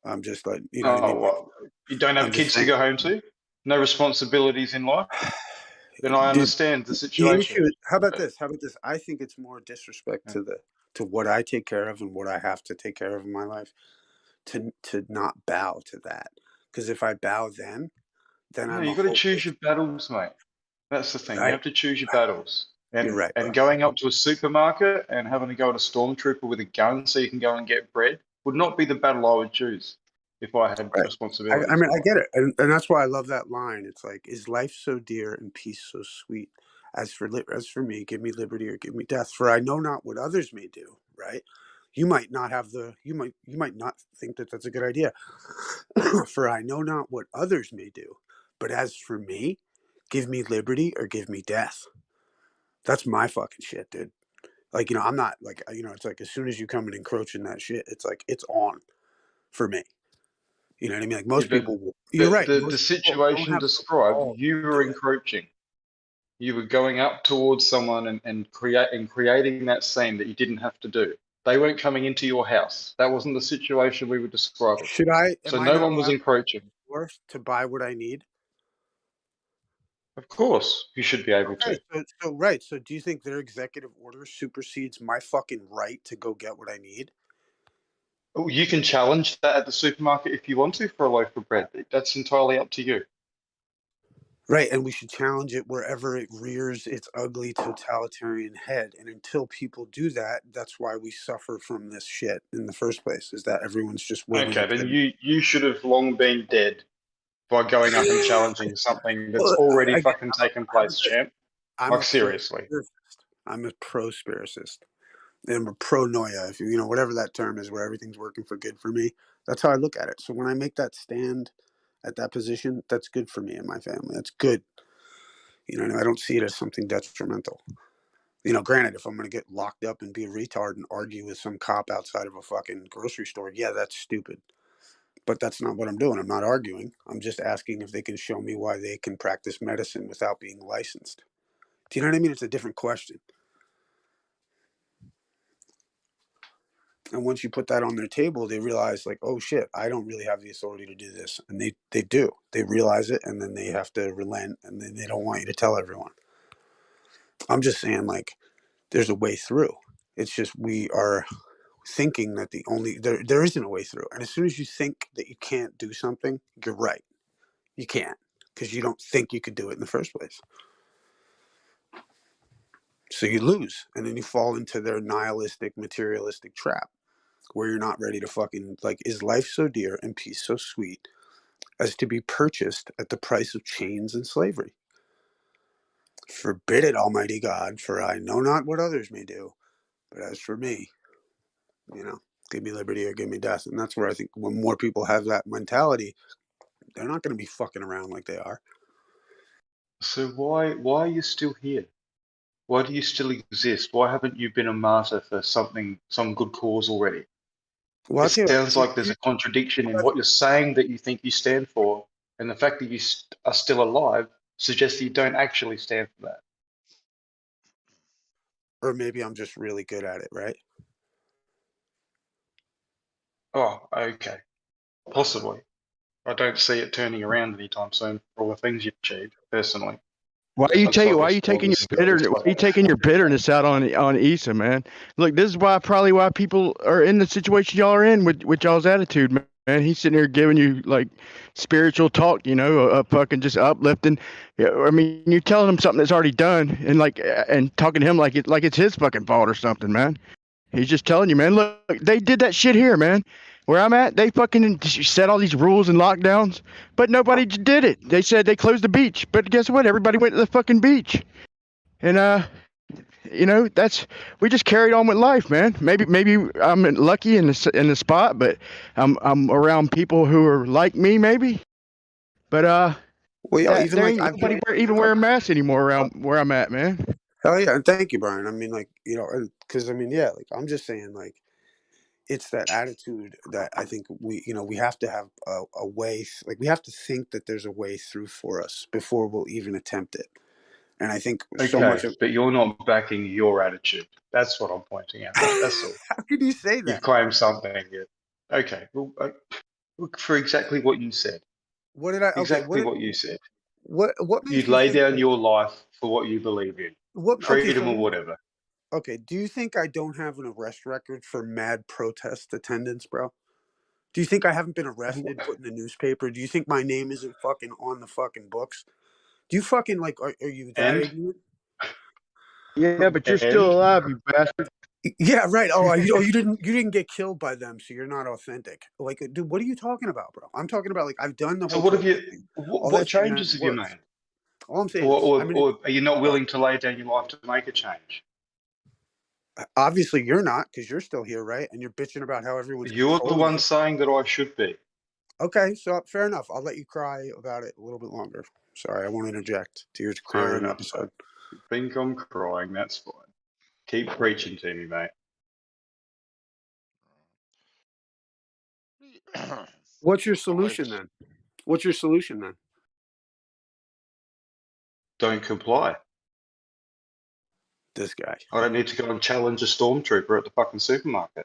I'm just like, you know what I Oh, mean? Like, what? You don't I'm have just kids to saying. go home to? No responsibilities in life? Then I Dude, understand the the situation. issue is, how about But this? How about this? I think it's more disrespect yeah. to what I take care of and what I have to take care of in my life to not bow to that. Because if I bow then No, I'm a you got to choose hopeless. your battles, mate. That's the thing. You Right. have to choose your battles. You're right, bro. And going up to a supermarket and having to go at a stormtrooper with a gun so you can go and get bread would not be the battle I would choose if I had Right. I responsibilities mean, in I life. get it, and that's why I love that line. It's like, "Is life so dear and peace so sweet? As for me, give me liberty or give me death. For I know not what others may do." Right? You might not have you might not think that that's a good idea. For I know not what others may do, but as for me, give me liberty or give me death. That's my fucking shit, dude. Like, I'm not like, it's like as soon as you come and encroach in that shit, it's like it's on for me. You know what I mean? Like Yeah, most but people, you're right. the Most people don't situation have the described, balls you to were do it. encroaching. You were going up towards someone and creating that scene that you didn't have to do. They weren't coming into your house. That wasn't the situation we were describing. So Am I no not one was allowed encroaching. to buy what I need? Of course, you should be able Okay. to. So right. So do you think their executive order supersedes my fucking right to go get what I need? Oh, you can challenge that at the supermarket if you want to for a loaf of bread. That's entirely up to you. Right. And we should challenge it wherever it rears its ugly totalitarian head. And until people do that, that's why we suffer from this shit in the first place, is that everyone's just willing Okay, then to. you should have long been dead by going up and challenging something that's Well, already again, fucking taken place, champ. I'm Like a seriously. pro-spiricist. I'm a pro-spiricist. I'm a pro-noia, if whatever that term is, where everything's working for good for me. That's how I look at it. So when I make that stand at that position, that's good for me and my family. That's good. I don't see it as something detrimental. Granted, if I'm going to get locked up and be a retard and argue with some cop outside of a fucking grocery store, yeah, that's stupid. But that's not what I'm doing. I'm not arguing. I'm just asking if they can show me why they can practice medicine without being licensed. Do you know what I mean? It's a different question. And once you put that on their table, they realize like, oh shit, I don't really have the authority to do this. And they do. They realize it, and then they have to relent, and then they don't want you to tell everyone. I'm just saying, like, there's a way through. It's just we are thinking that there isn't a way through. And as soon as you think that you can't do something, you're right. You can't, because you don't think you could do it in the first place. So you lose, and then you fall into their nihilistic, materialistic trap, where you're not ready to fucking, like, is life so dear and peace so sweet as to be purchased at the price of chains and slavery? Forbid it, Almighty God, for I know not what others may do, but as for me, give me liberty or give me death. And that's where I think when more people have that mentality, they're not going to be fucking around like they are. So why are you still here? Why do you still exist? Why haven't you been a martyr for some good cause already? Well, It sounds like there's a contradiction in what you're saying that you think you stand for, and the fact that you are still alive suggests that you don't actually stand for that. Or maybe I'm just really good at it, right? Oh, okay. Possibly. I don't see it turning around anytime soon for all the things you've achieved, personally. Why are you taking your bitterness out on Issa, man? Look, this is why people are in the situation y'all are in with y'all's attitude, man. He's sitting here giving you like spiritual talk, fucking just uplifting. Yeah, I mean, you're telling him something that's already done, and talking to him like it's his fucking fault or something, man. He's just telling you, man. Look, they did that shit here, man. Where I'm at, they fucking set all these rules and lockdowns, but nobody did it. They said they closed the beach, but guess what? Everybody went to the fucking beach, and we just carried on with life, man. Maybe I'm lucky in the spot, but I'm around people who are like me, maybe. But well, yeah, there ain't nobody wearing masks anymore around where I'm at, man. Hell yeah, and thank you, Brian. I mean, like, because like, I'm just saying, like, it's that attitude that I think we have to have a way, like, we have to think that there's a way through for us before we'll even attempt it. And I think so much of, but you're not backing your attitude. That's what I'm pointing out. That's all. How can you say that? You've claimed something yet. Okay, well, for exactly what you said. What did I? Okay, exactly what you said. What makes You'd you lay think down that, your life for what you believe in, freedom or whatever. Okay, do you think I don't have an arrest record for mad protest attendance, bro? Do you think I haven't been arrested, put in the newspaper? Do you think my name isn't fucking on the fucking books? Do you fucking, like, are you that ignorant? Yeah, but you're still alive, you bastard. Yeah, right. Oh, you didn't get killed by them, so you're not authentic. Like, dude, what are you talking about, bro? I'm talking about, like, I've done the whole. So what have you? What changes have you made? All I'm saying or is, are you not willing to lay down your life to make a change? Obviously, you're not, because you're still here, right? And you're bitching about how everyone's. You're the one saying that I should be. Okay, so fair enough. I'll let you cry about it a little bit longer. Sorry, I won't interject to your crying episode. You think I'm crying? That's fine. Keep preaching to me, mate. What's your solution then? What's your solution then? Don't comply. This guy. I don't need to go and challenge a stormtrooper at the fucking supermarket.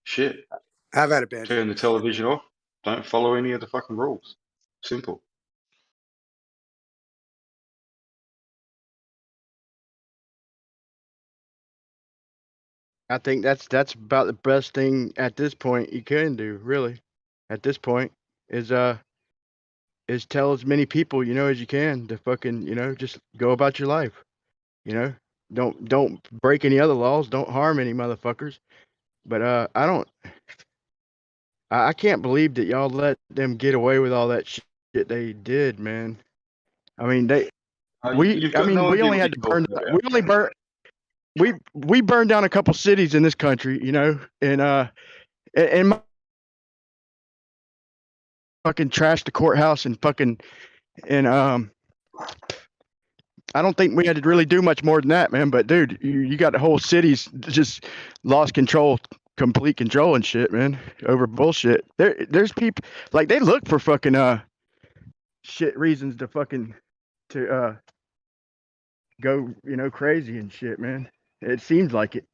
Shit. Have at it, Ben. Turn the television off. Don't follow any of the fucking rules. Simple. I think that's about the best thing at this point you can do, really. At this point, is tell as many people as you can to fucking just go about your life. Don't break any other laws. Don't harm any motherfuckers. But I can't believe that y'all let them get away with all that shit they did, man. I mean we only had to burn. We burned down a couple cities in this country, and fucking trashed the courthouse and I don't think we had to really do much more than that, man. But dude, you got the whole cities just lost control, complete control and shit, man, over bullshit. There's people like they look for fucking shit reasons to go, crazy and shit, man. It seems like it.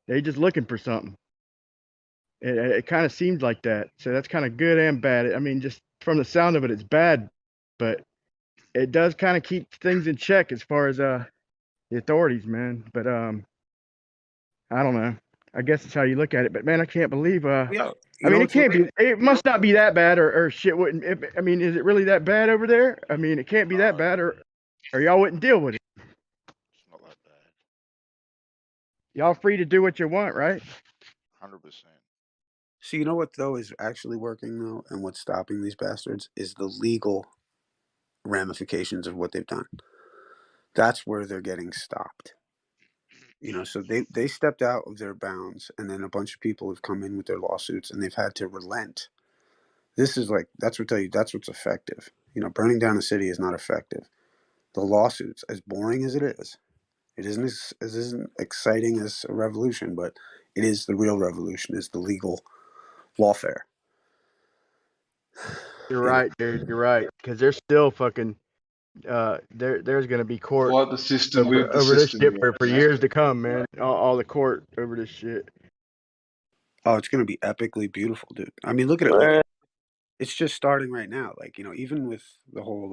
They just looking for something. It kind of seems like that. So that's kind of good and bad. I mean, just from the sound of it, it's bad, but it does kind of keep things in check as far as the authorities, man. But I don't know. I guess it's how you look at it. But man, I can't believe Yeah, I mean, it can't be. It must not be that bad, or shit wouldn't. I mean, is it really that bad over there? I mean, it can't be that bad, or y'all wouldn't deal with it. It's not that bad. Y'all free to do what you want, right? 100%. So you know what though is actually working though, and what's stopping these bastards is the legal ramifications of what they've done. That's where they're getting stopped. So they stepped out of their bounds, and then a bunch of people have come in with their lawsuits, and they've had to relent. That's what's effective. Burning down a city is not effective. The lawsuits, as boring as it isn't exciting as a revolution, but it is the real revolution. Is the legal lawfare. You're right, dude. You're right. Because there's still fucking there's gonna be court Fight the system with the over this system. shit for years to come, man. All the court over this shit. Oh, it's gonna be epically beautiful, dude. I mean, look at it. Like, it's just starting right now. Like, even with the whole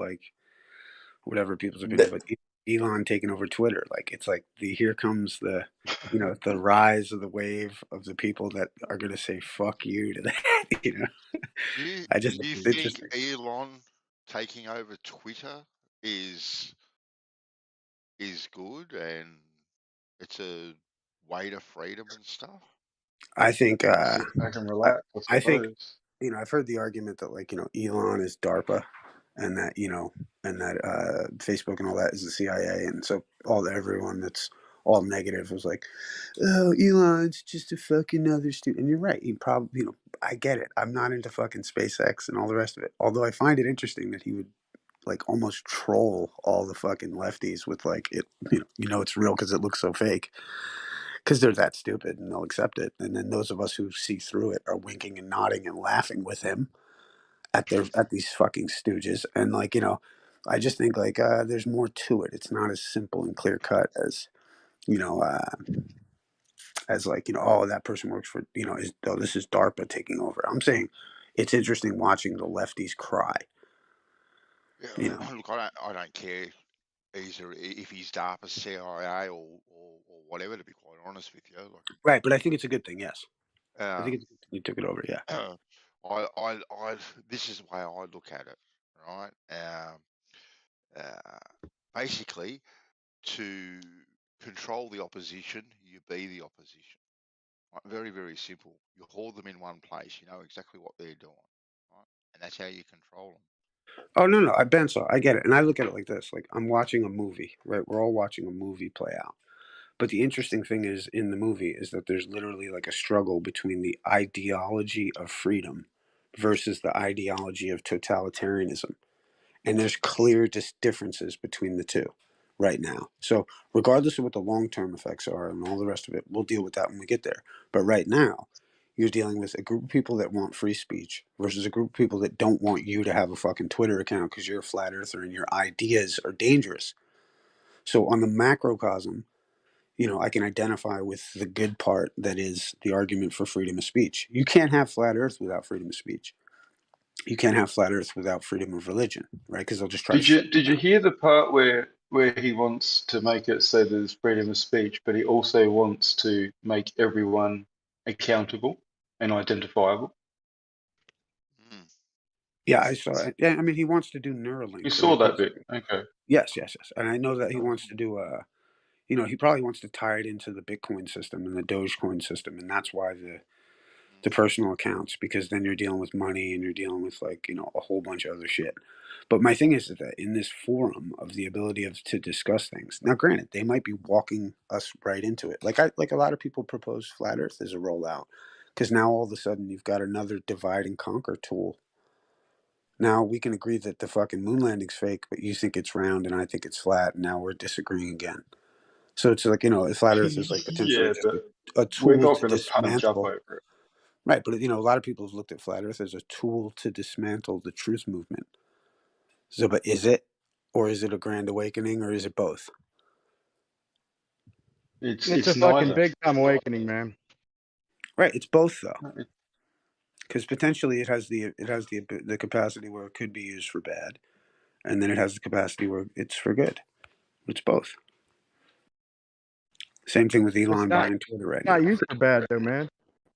whatever people's opinion, but Elon taking over Twitter, it's like here comes the the rise of the wave of the people that are gonna say fuck you to that. Do you It's think interesting. Elon taking over Twitter is good and it's a way to freedom and stuff? I think I can relax. I think I've heard the argument that Elon is DARPA, and that Facebook and all that is the CIA, and so everyone that's all negative was like, oh, Elon's just a fucking other student. And you're right. He probably, I get it. I'm not into fucking SpaceX and all the rest of it. Although I find it interesting that he would almost troll all the fucking lefties with it. It's real because it looks so fake. Because they're that stupid and they'll accept it. And then those of us who see through it are winking and nodding and laughing with him at these fucking stooges. And I just think there's more to it. It's not as simple and clear cut as oh, that person works for this is DARPA taking over. I'm saying it's interesting watching the lefties cry. Yeah, look, I don't care either if he's DARPA, CIA, or whatever. To be quite honest with you, Right, but I think it's a good thing. Yes, I think um, it's a good thing he took it over. Yeah. I this is the way I look at it, right? Basically, to control the opposition, you be the opposition. Right? Very, very simple. You hold them in one place. You know exactly what they're doing, right? And that's how you control them. Oh no, I get it, and I look at it like this: I'm watching a movie, right? We're all watching a movie play out. But the interesting thing is in the movie is that there's literally a struggle between the ideology of freedom versus the ideology of totalitarianism. And there's clear differences between the two right now. So regardless of what the long-term effects are and all the rest of it, we'll deal with that when we get there. But right now, you're dealing with a group of people that want free speech versus a group of people that don't want you to have a fucking Twitter account because you're a flat earther and your ideas are dangerous. So on the macrocosm, I can identify with the good part that is the argument for freedom of speech. You can't have flat earth without freedom of speech. You can't have flat earth without freedom of religion, right? Because they'll just try Did you hear the part where he wants to make it so there's freedom of speech, but he also wants to make everyone accountable and identifiable? Yeah, I saw it. Yeah, I mean, he wants to do Neuralink. You saw that bit, okay? Yes, and I know that he wants to do he probably wants to tie it into the Bitcoin system and the Dogecoin system, and that's why the personal accounts, because then you're dealing with money and you're dealing with a whole bunch of other shit. But my thing is that in this forum of the ability to discuss things, now granted, they might be walking us right into it. Like a lot of people propose flat Earth as a rollout, because now all of a sudden you've got another divide and conquer tool. Now we can agree that the fucking moon landing's fake, but you think it's round and I think it's flat, and now we're disagreeing again. So it's flat Earth is potentially just a tool we're not to going to punch up dismantle. over it. Right, but a lot of people have looked at flat Earth as a tool to dismantle the truth movement. So, but is it, or is it a grand awakening, or is it both? It's It's a it's fucking neither. big time awakening, man. Right. It's both though, because potentially it has the capacity where it could be used for bad, and then it has the capacity where it's for good. It's both. Same thing with It's Elon not buying Twitter right not now. used for bad though, man.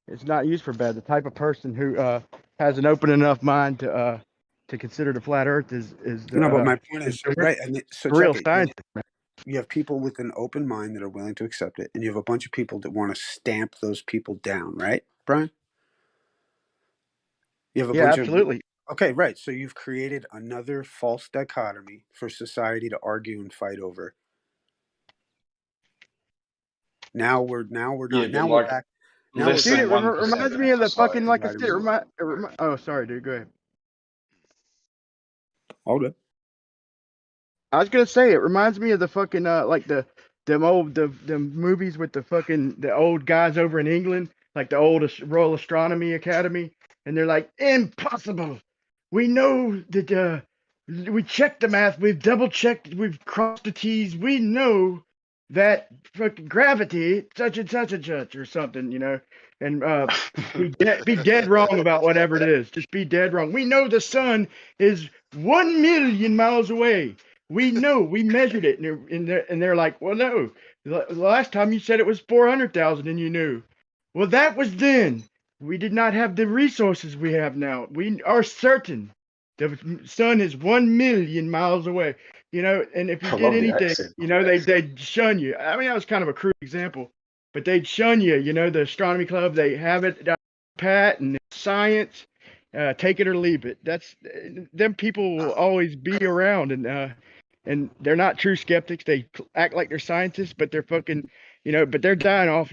It's not used for bad. The type of person who has an open enough mind to consider the flat Earth is the No, but my point is the right. And so real check it. scientist, man. You have people with an open mind that are willing to accept it, and you have a bunch of people that want to stamp those people down. Right, Brian? You have a Yeah, bunch of absolutely. okay, right. So you've created another false dichotomy for society to argue and fight over. Now we're Yeah, not but now we're like back. Now we're less Dude, back. it than 1% reminds of me of the fucking, society. like I Right, said, oh, sorry, dude, go ahead. all good. I was gonna say it reminds me of the fucking like them movies with the old guys over in England, like the old Royal Astronomy Academy, and they're like, impossible. We know that we checked the math, we've double checked, we've crossed the T's, we know that fucking gravity such and such and such or something, and be dead wrong about whatever it is. Just be dead wrong. We know the sun is 1 million miles away. We know, we measured it, and they're like, well, no, the last time you said it was 400,000 and you knew. Well, that was then. We did not have the resources we have now. We are certain the sun is 1 million miles away, and if you I did love the anything, accent. they'd shun you. I mean, that was kind of a crude example, but they'd shun you, the astronomy club, they have it pat and it's science, take it or leave it. That's them people will always be around, and they're not true skeptics. They act like they're scientists, but they're fucking, but they're dying off,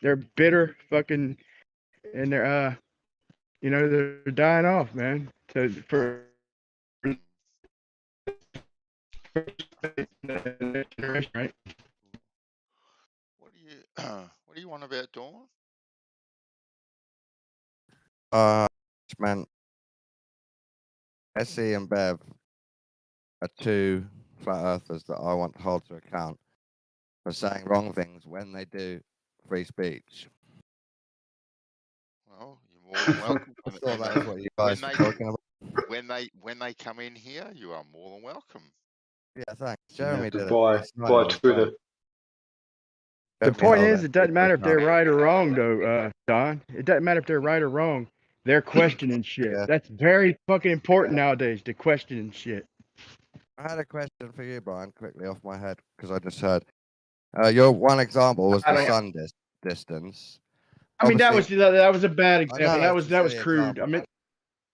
they're bitter fucking, and they're dying off, man. So for generation, right? What do you what do you want about Dawn? Man, Essie and Bev are two flat earthers that I want to hold to account for saying wrong things when they do free speech. Well, you're more than welcome. I thought that was what you guys were talking about. When they come in here, you are more than welcome. Yeah, thanks. You Jeremy have to did it buy last night. It was Twitter. great. The Let me point hold is, it. it doesn't matter if they're right or wrong, though, Don. It doesn't matter if they're right or wrong. They're questioning shit. Yeah. That's very fucking important nowadays, to question shit. I had a question for you, Brian, quickly off my head, because I just heard. Your one example was the sun distance. I mean, Obviously, that was a bad I example. know, That was silly crude. example, I mean,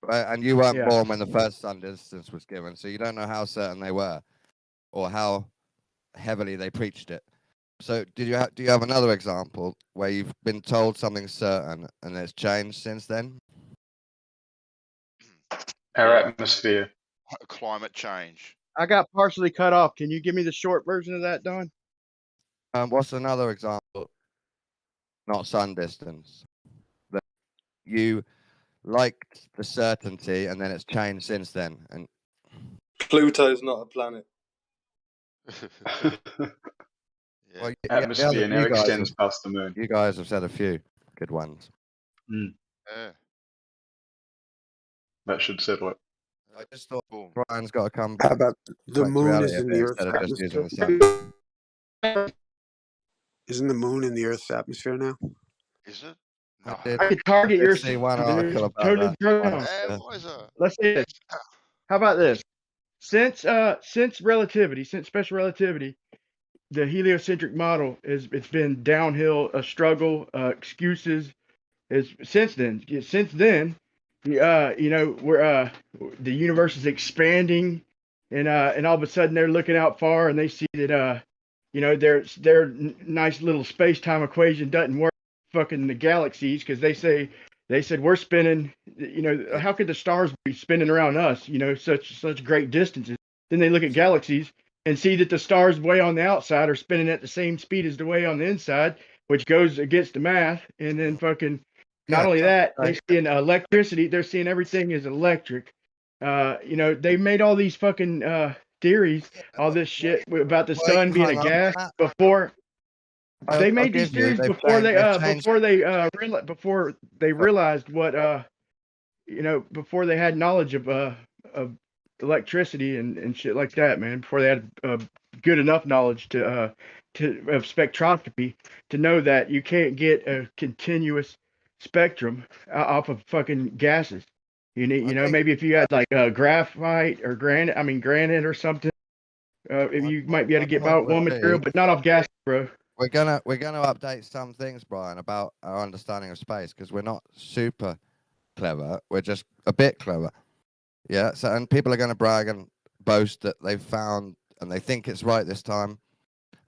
right? And you weren't yeah. born when the first sun distance was given, so you don't know how certain they were, or how heavily they preached it. So, do you have another example where you've been told something certain and it's changed since then? Our atmosphere. Climate change. I got partially cut off. Can you give me the short version of that, Don? What's another example? Not sun distance. That you liked the certainty and then it's changed since then. And Pluto's not a planet. Yeah. well, Atmosphere now extends past the moon. You guys have said a few good ones. Yeah. That should settle it. I just thought Brian's got to come How back about the to moon reality is a in bit the Earth's instead of just using atmosphere? the sun. Isn't the moon in the Earth's atmosphere now? Is it? I No. did, I could target did your see one dude. article about Totally that. wrong. Why is it? Let's say this. How about this? Since relativity, since special relativity, the heliocentric model it's been downhill, a struggle, excuses. Since then, we're the universe is expanding, and all of a sudden they're looking out far and they see that their nice little space time equation doesn't work fucking the galaxies, because they said we're spinning, how could the stars be spinning around us, such great distances. Then they look at galaxies and see that the stars way on the outside are spinning at the same speed as the way on the inside, which goes against the math. And then fucking not only that, they see electricity, they're seeing everything is electric. They made all these fucking theories, all this shit about the sun being a gas before. They made these theories before they realized what before they had knowledge of electricity and shit like that, man. Before they had good enough knowledge of spectroscopy to know that you can't get a continuous spectrum off of fucking gases. You need, maybe if you had like graphite or granite or something, you might be able to get by with one material, but not off gas, bro. We're gonna update some things, Brian, about our understanding of space, because we're not super clever. We're just a bit clever. Yeah. So, and people are gonna brag and boast that they've found and they think it's right this time.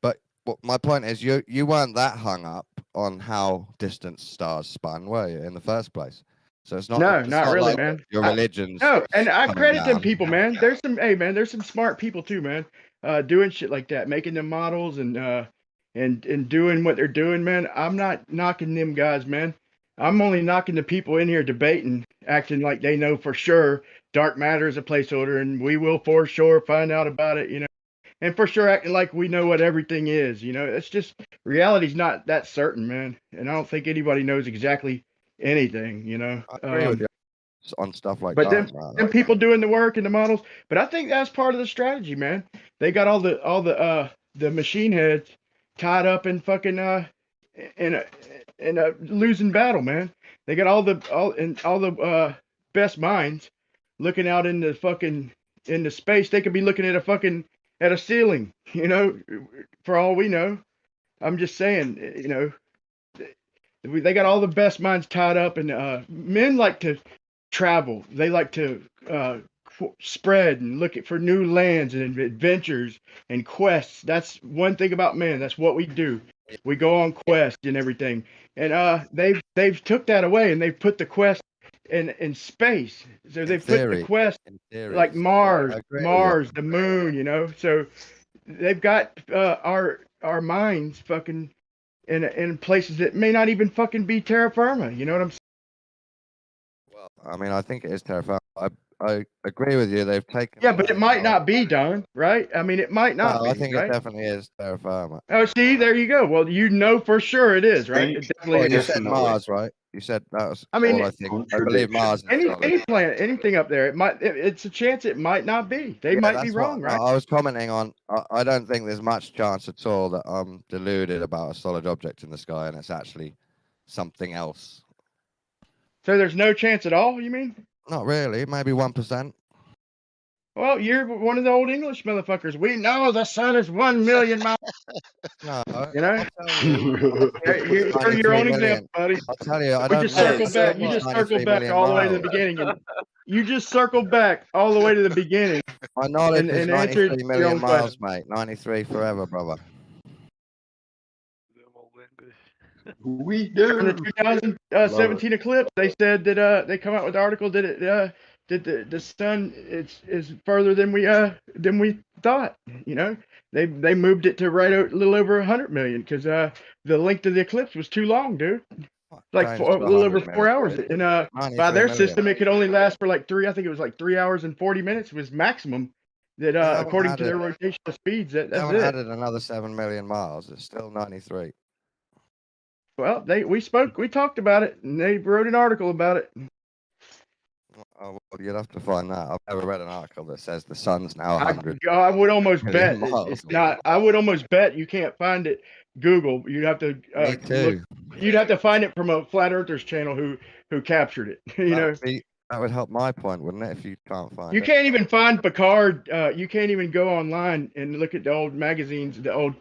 But my point is, you weren't that hung up on how distant stars spun, were you, in the first place? So it's not. No, it's not really, like man. Your religion's no, and I coming credit them down. people, man. There's some smart people too, man. Doing shit like that, making them models and doing what they're doing, man. I'm not knocking them guys, man. I'm only knocking the people in here debating, acting like they know for sure dark matter is a placeholder, and we will for sure find out about it, and for sure acting like we know what everything is, It's just reality's not that certain, man. And I don't think anybody knows exactly anything, I agree with you on stuff like But that. them people doing the work and the models. But I think that's part of the strategy, man. They got all the machine heads tied up in fucking in a losing battle, man. They got all the best minds looking out in the space. They could be looking at a ceiling, for all we know. I'm just saying, they got all the best minds tied up, and men like to travel. They like to spread and look for new lands and adventures and quests. That's one thing about men. That's what we do. We go on quests and everything. And they've took that away, and they've put the quest in space. So they've put the quest like Mars, the moon. So they've got our minds fucking in places that may not even fucking be terra firma. You know what I'm saying? Well, I mean, I think it is terrifying. I agree with you. They've taken. Yeah, but it might not be done, right? I mean, it might not be. I think right? it definitely is terrifying. Oh, see, there you go. Well, for sure it is, right? It definitely you is. said Mars, right? You said that was. I mean, all I think. I believe Mars. Any planet, anything up there, it's a chance it might not be. They might be wrong, right? I was commenting on. I don't think there's much chance at all that I'm deluded about a solid object in the sky and it's actually something else. So there's no chance at all, you mean? Not really. Maybe 1%. Well, you're one of the old English motherfuckers. We know the sun is 1 million miles. No, you're your own example, buddy. I'll tell you. You just circled back all the way to the beginning. And you just circled back all the way to the beginning. My knowledge is 93 million miles, mate. 93 forever, brother. We do. In the 2017 eclipse, they said that they come out with an article that the sun is further than we thought. They moved it to right a little over 100 million because the length of the eclipse was too long, dude. Like a little over 4 hours. And by their system, it could only last for like 3 hours and 40 minutes was maximum. That according to their rotational speeds, that's it. Added another 7 million miles. It's still 93. Well, we talked about it, and they wrote an article about it. Oh, well, you'd have to find that. I've never read an article that says the sun's now 100. I would almost bet it's not. I would almost bet you can't find it. Google. You'd have to. Me too. You'd have to find it from a flat earthers channel who captured it. That would help my point, wouldn't it? If you can't find. You can't even find Picard. You can't even go online and look at the old magazines, the old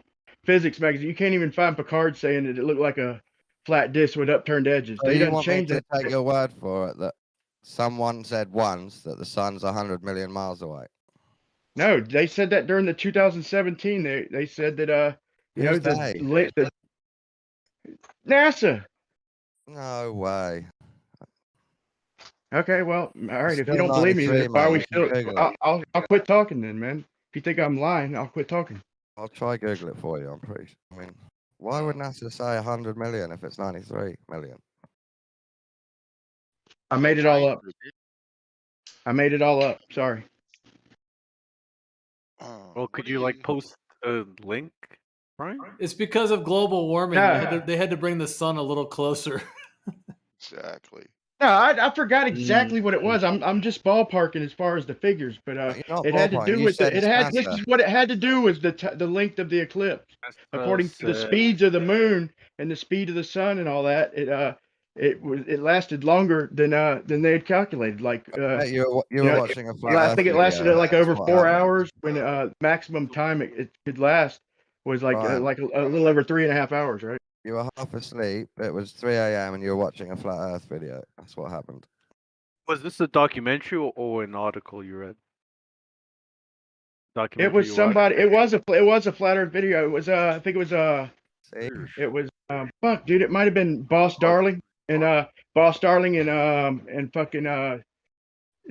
physics magazine. You can't even find Picard saying that it looked like a flat disc with upturned edges. So you want me to take your word for it that someone said once that the sun's 100 million miles away? No, they said that during the 2017. They said that the NASA. No way. Okay, well, all right. If you don't believe me, then why are we still? I'll quit talking then, man. If you think I'm lying, I'll quit talking. I'll try Google it for you. I'm pretty sure. I mean, why would NASA say 100 million if it's 93 million? I made it all up. Sorry. Well, could you like post a link Right? It's because of global warming. They had to bring the sun a little closer. Exactly. No, I forgot exactly what it was. I'm just ballparking as far as the figures, but it had to do with this is what it had to do was the length of the eclipse. According to the speeds of the moon and the speed of the sun and all that, it lasted longer than they had calculated. Like you were watching a flat I think it lasted like over 4 happened. hours when maximum time it could last was like a little over 3.5 hours, right? You were half asleep. It was 3 a.m. and you were watching a flat Earth video. That's what happened. Was this a documentary or an article you read? It was somebody. It was a flat Earth video. It was I think it was it was fuck, dude. It might have been Boss Darling and fucking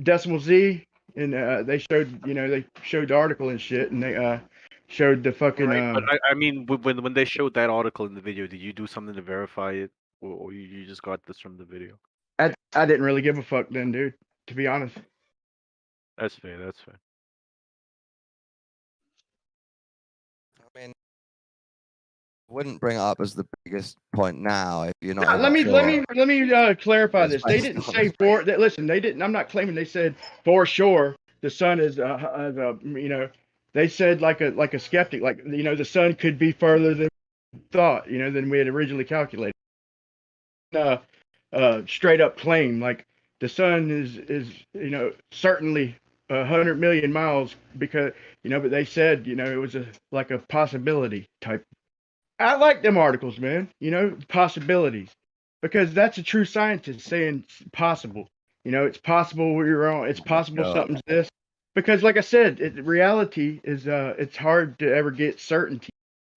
Decimal Z, and they showed the article and shit, and they showed the fucking. Right, but I mean, when they showed that article in the video, did you do something to verify it, or you just got this from the video? I didn't really give a fuck then, dude. To be honest. That's fair. That's fair. I mean, I wouldn't bring it up as the biggest point now if you're not. Let me clarify this. They didn't say for that. Listen, they didn't. I'm not claiming they said for sure the sun is They said like a skeptic, like the sun could be further than thought, than we had originally calculated. Straight up claim like the sun is certainly 100 million miles because but they said it was like a possibility type. I like them articles, man. Possibilities, because that's a true scientist saying it's possible. It's possible we're wrong. It's possible something's this. Because, like I said, reality is it's hard to ever get certainty.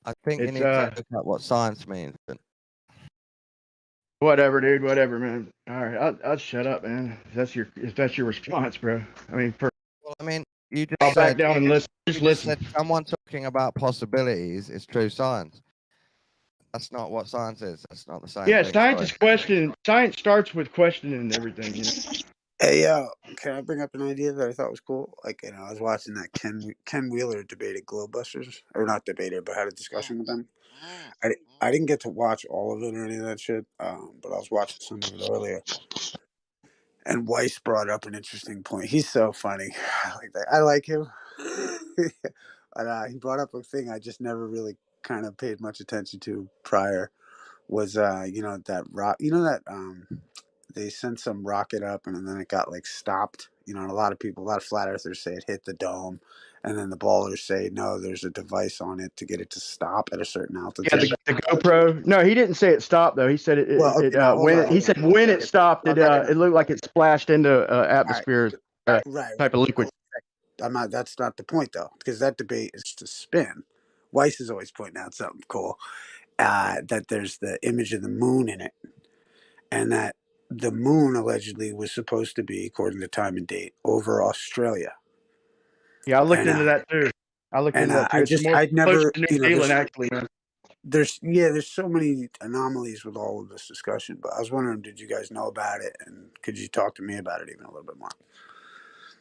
I think you need to look at what science means. Whatever, dude. Whatever, man. All right, I'll shut up, man. If that's your response, bro. I mean, you just I'll said, back down and listen. Just listen. Someone talking about possibilities is true science. That's not what science is. That's not the science. Yeah, science is questioning. Science starts with questioning everything. Hey, can I bring up an idea that I thought was cool? Like, I was watching that Ken Wheeler debated Globebusters, or not debated, but had a discussion with them. I didn't get to watch all of it or any of that shit, but I was watching some of it earlier. And Weiss brought up an interesting point. He's so funny. I like that. I like him. And, he brought up a thing I just never really kind of paid much attention to prior. Was that rock? They sent some rocket up and then it got like stopped. And a lot of flat earthers say it hit the dome, and then the ballers say no, there's a device on it to get it to stop at a certain altitude. Yeah, the GoPro. No, he didn't say it stopped though. He said when it stopped, it looked like it splashed into atmosphere type of liquid. That's not the point though, because that debate is to spin. Weiss is always pointing out something cool, that there's the image of the moon in it, and that the moon allegedly was supposed to be, according to time and date, over Australia. Yeah, I looked into that too. I'd never, New Zealand actually. There's so many anomalies with all of this discussion, but I was wondering, did you guys know about it, and could you talk to me about it even a little bit more?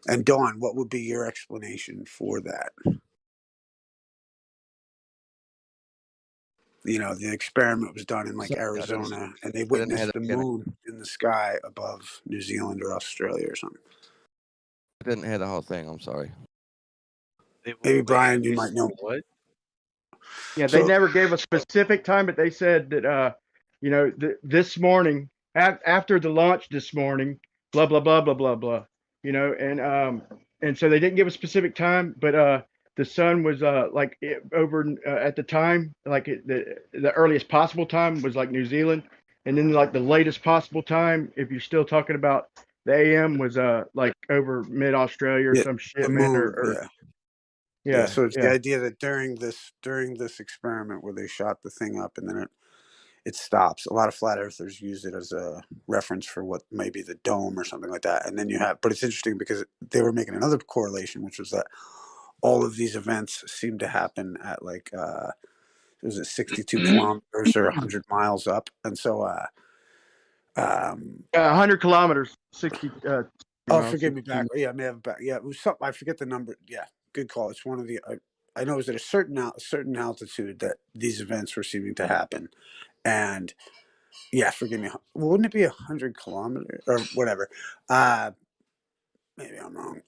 And Dawn, what would be your explanation for that? The experiment was done in like Arizona, and they witnessed the moon in the sky above New Zealand or Australia or something. I didn't hear the whole thing. I'm sorry. Maybe Brian, you might know. What? Yeah, they never gave a specific time, but they said that this morning after the launch this morning, blah blah blah blah blah blah. And so they didn't give a specific time, but the sun was over at the time, like the earliest possible time was like New Zealand, and then like the latest possible time, if you're still talking about the AM, was like over mid Australia or some shit, man. Yeah. So it's the idea that during this experiment where they shot the thing up and then it stops. A lot of flat earthers use it as a reference for what may be the dome or something like that. And then but it's interesting because they were making another correlation, which was that all of these events seem to happen at like, was it 62 kilometers or 100 miles up? And so, 100 kilometers, 60. Forgive me back. Yeah, I may have back. Yeah, it was something. I forget the number. Yeah, good call. It's one of the. I know it was at a certain altitude that these events were seeming to happen, and yeah, forgive me. Well, wouldn't it be 100 kilometers or whatever? Maybe I'm wrong.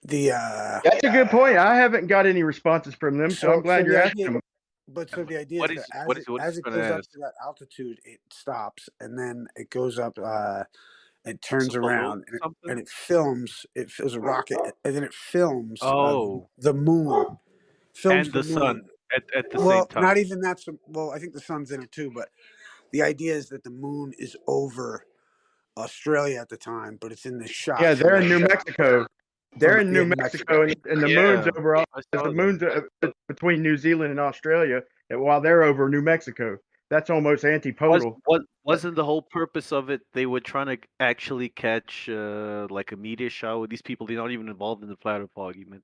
That's a good point. I haven't got any responses from them, so I'm glad the you're idea, asking them. but so the idea What is is that what as is it gonna goes up ask? to that altitude, it stops, and then it goes up. It turns It's a balloon around or something? and it films. It fills a rocket, and then it films Oh, the moon. Films and the the sun moon. at the same Well, time. not even that. Well, I think the sun's in it too, but the idea is that the moon is over Australia at the time, but it's in the shot. Yeah, from they're in New the- Mexico. They're in New New Mexico, and the moon's Yeah, over. I The saw moon's that. between New Zealand and Australia, and while they're over New Mexico. That's almost antipodal. Wasn't the whole purpose of it they were trying to actually catch like a meteor shower? These people, they're not even involved in the flat Earth argument.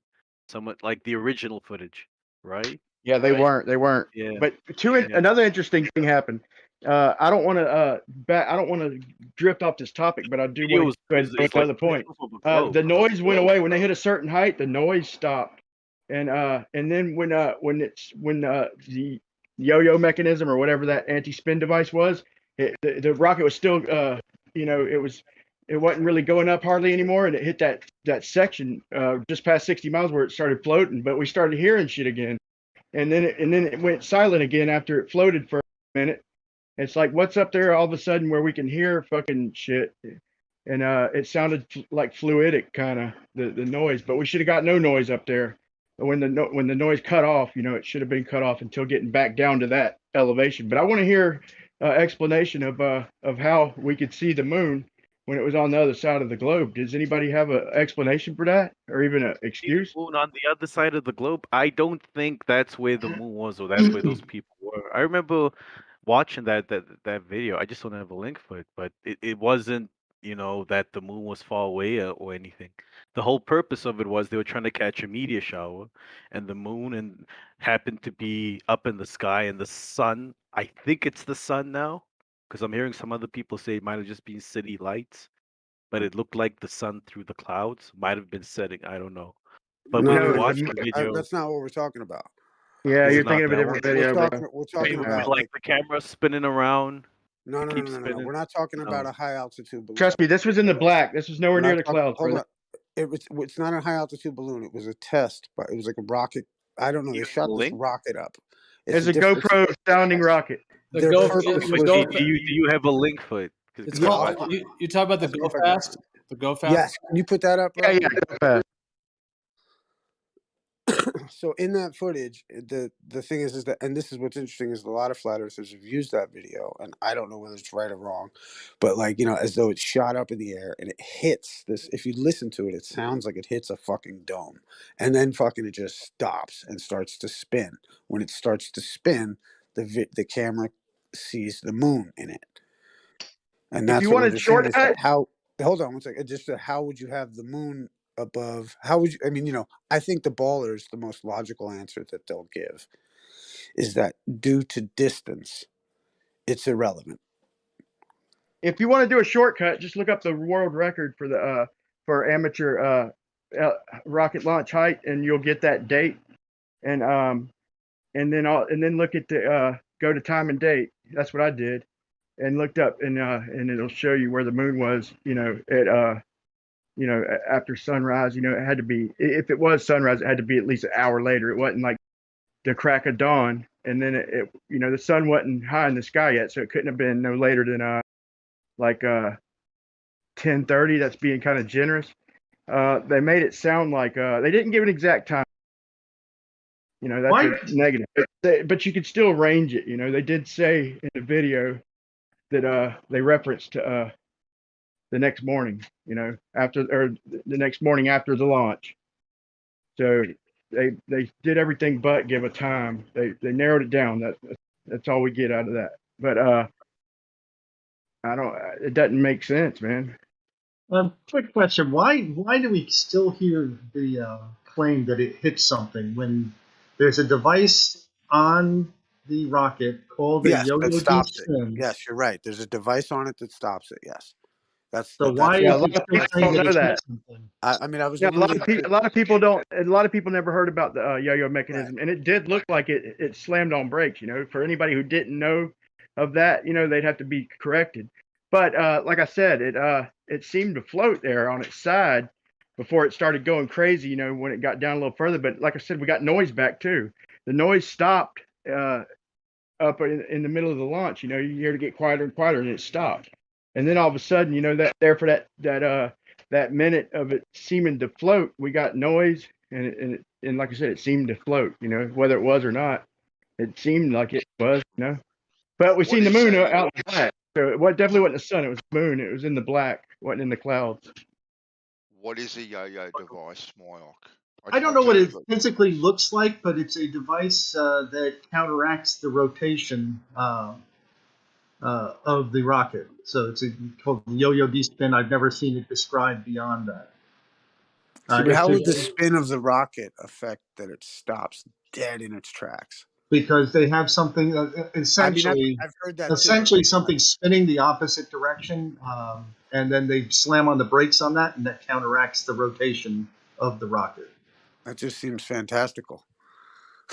Somewhat like the original footage, right? Yeah, they weren't. They weren't. Yeah. But Yeah. another interesting thing happened. I don't want to I don't want to drift off this topic, but I do Video want to go ahead and make like another point. proof of a globe. The noise went away when they hit a certain height. The noise stopped, and then when the yo-yo mechanism or whatever that anti-spin device was, the rocket was still it wasn't really going up hardly anymore, and it hit that section just past 60 miles where it started floating. But we started hearing shit again. And then it went silent again after it floated for a minute. It's like, what's up there all of a sudden where we can hear fucking shit? And it sounded like fluidic kind of the noise, but we should have got no noise up there. When the noise cut off, it should have been cut off until getting back down to that elevation. But I want to hear explanation of how we could see the moon when it was on the other side of the globe. Does anybody have an explanation for that, or even an excuse? Moon on the other side of the globe. I don't think that's where the moon was, or that's where those people were. I remember watching that video. I just don't have a link for it, but it wasn't that the moon was far away or anything. The whole purpose of it was they were trying to catch a meteor shower, and the moon and happened to be up in the sky, and the sun. I think it's the sun now, because I'm hearing some other people say it might have just been city lights, but it looked like the sun through the clouds. Might have been setting. I don't know. But when you watch the video, that's not what we're talking about. Yeah, Is you're it not thinking of a that different one? video, bro. We're talking with about like the camera spinning around. no. Spinning. We're not talking about No. a high altitude balloon. Trust me, this was in the black. This was nowhere near the clouds, Hold brother. on. It's not a high altitude balloon. It was a test, but it was like a rocket. I don't know. They shot this rocket up. It's a GoPro sounding rocket. The Their Go, purpose the was Go, Do you have a link for it? it's called, you talk about the Go Fast? The Go Fast? Yes. Can you put that up, bro? Yeah, go fast. So in that footage, the thing is that, and this is what's interesting, is a lot of flat earthers have used that video, and I don't know whether it's right or wrong, but like, as though it's shot up in the air and it hits this. If you listen to it, it sounds like it hits a fucking dome, and then fucking it just stops and starts to spin. When it starts to spin, the camera sees the moon in it, and that's If you what want we're a just saying is that shortcut, how. Hold on one second. Just how would you have the moon above? How would you? I mean, I think the ballers, the most logical answer that they'll give is that due to distance, it's irrelevant. if you want to do a shortcut, just look up the world record for the for amateur rocket launch height, and you'll get that date. And then look at the go to time and date. That's what I did, and looked up, and it'll show you where the moon was. After sunrise. It had to be, if it was sunrise, it had to be at least an hour later. It wasn't like the crack of dawn. And then the sun wasn't high in the sky yet, so it couldn't have been no later than 10:30. That's being kind of generous. They made it sound like they didn't give an exact time. That's a negative. But you could still range it. They did say in the video that they referenced the next morning. After the next morning after the launch. So they did everything but give a time. They narrowed it down. That's all we get out of that. But it doesn't make sense, man. Quick question: Why do we still hear the claim that it hit something when there's a device on the rocket called a yo-yo that stops descent? Yes, you're right. There's a device on it that stops it. Yes. That's So that's why Yeah, a is lot it of still people saying don't that know it's that. something? I mean, I was Yeah, alluding to. a lot of people don't. A lot of people never heard about the yo-yo mechanism, and it did look like it slammed on brakes. For anybody who didn't know of that, they'd have to be corrected. But like I said, it seemed to float there on its side before it started going crazy. When it got down a little further. But like I said, we got noise back too. The noise stopped up in the middle of the launch. You hear it get quieter and quieter, and it stopped. And then all of a sudden, that there for that minute of it seeming to float, we got noise, and like I said, it seemed to float. Whether it was or not, it seemed like it was. But we seen the moon out in black, so it definitely wasn't the sun. It was the moon. It was in the black, wasn't in the clouds. What is a yo-yo device, Myok? I don't know what it physically looks like, but it's a device that counteracts the rotation of the rocket. So it's called the yo-yo D-spin. I've never seen it described beyond that. See, but how would the spin of the rocket affect that it stops dead in its tracks? Because they have something essentially. I've heard that essentially too. Something spinning the opposite direction, and then they slam on the brakes on that, and that counteracts the rotation of the rocket. That just seems fantastical.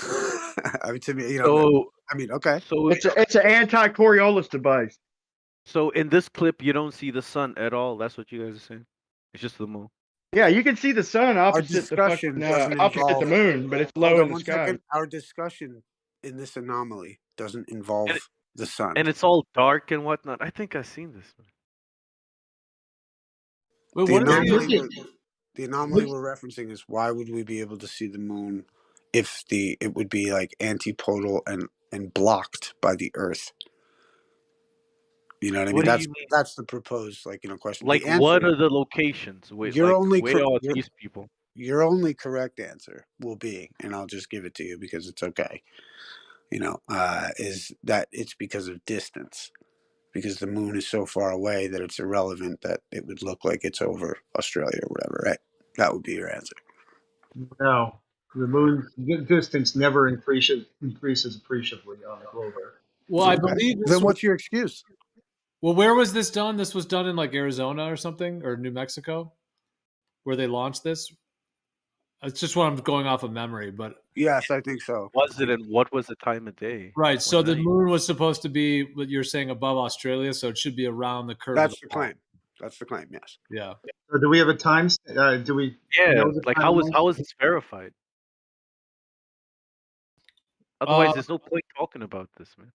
I mean, to me, So, okay. So It's an anti-Coriolis device. So in this clip, you don't see the sun at all. That's what you guys are saying. It's just the moon. Yeah, you can see the sun opposite the discussion doesn't opposite the moon, but it's low in the sky. Second. Our discussion in this anomaly doesn't involve the sun, and it's all dark and whatnot. I think I've seen this. Wait, the anomaly we're referencing is, why would we be able to see the moon if it would be like antipodal and blocked by the Earth? You know what I mean? That's the proposed question. Like, what are the locations? Where are these people? Your only correct answer will be, and I'll just give it to you because it's okay, is that it's because of distance. Because the moon is so far away that it's irrelevant that it would look like it's over Australia or whatever, right? That would be your answer. No, the moon's distance never increases appreciably on the globe. Well, I believe. Then what's your excuse? Well, where was this done? This was done in like Arizona or something, or New Mexico, where they launched this. It's just what I'm going off of memory, but yes, I think so. Was it, and what was the time of day? Right. So the moon was supposed to be what you're saying above Australia, so it should be around the curve. That's the claim. That's the claim. Yes. Yeah. So do we have a time? Do we? Yeah. Like, how is this verified? Otherwise, there's no point talking about this, man.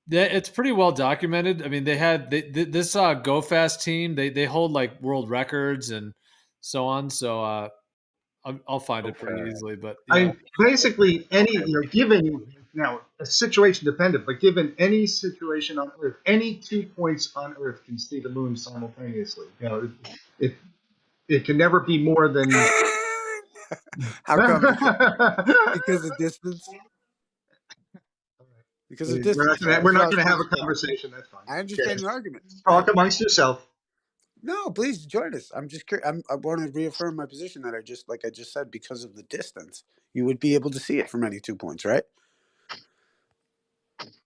Yeah, it's pretty well documented. I mean, this Go Fast team. They hold like world records and so on. So I'll find it pretty easily. But basically any given now a situation dependent, but given any situation on Earth, any 2 points on Earth can see the moon simultaneously. It can never be more than. How come? Because of distance. Because of distance. We're not going to have a conversation. That's fine. I understand your argument. Talk amongst yourself. No, please join us. I'm just curious. I want to reaffirm my position that I just said, because of the distance, you would be able to see it from any 2 points, right?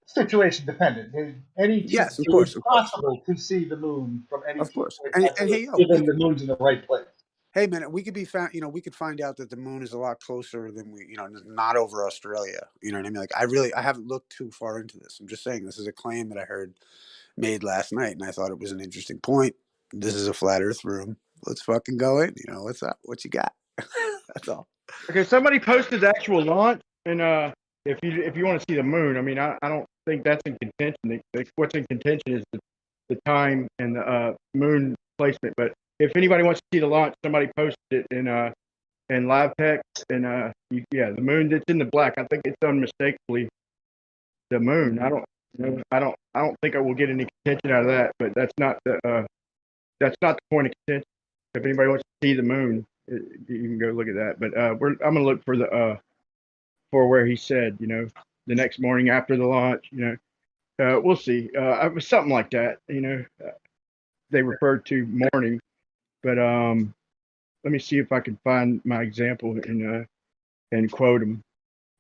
Situation dependent. Yes, of course. It's possible to see the moon from any. Of course. And hey, given the moon's in the right place. Hey man, we could be found. We could find out that the moon is a lot closer than we. Not over Australia. You know what I mean? Like I haven't looked too far into this. I'm just saying this is a claim that I heard made last night, and I thought it was an interesting point. This is a flat Earth room. Let's fucking go in. What's up? What you got? That's all. Okay, somebody posted the actual launch, and if you want to see the moon, I mean, I don't think that's in contention. What's in contention is the time and the moon placement. But if anybody wants to see the launch, somebody posted it in live text, and the moon that's in the black. I think it's unmistakably the moon. I don't think I will get any contention out of that. But that's not the point of contention. If anybody wants to see the moon, you can go look at that. But I'm gonna look for for where he said, the next morning after the launch. We'll see. It was something like that. They referred to morning. But let me see if I can find my example and quote him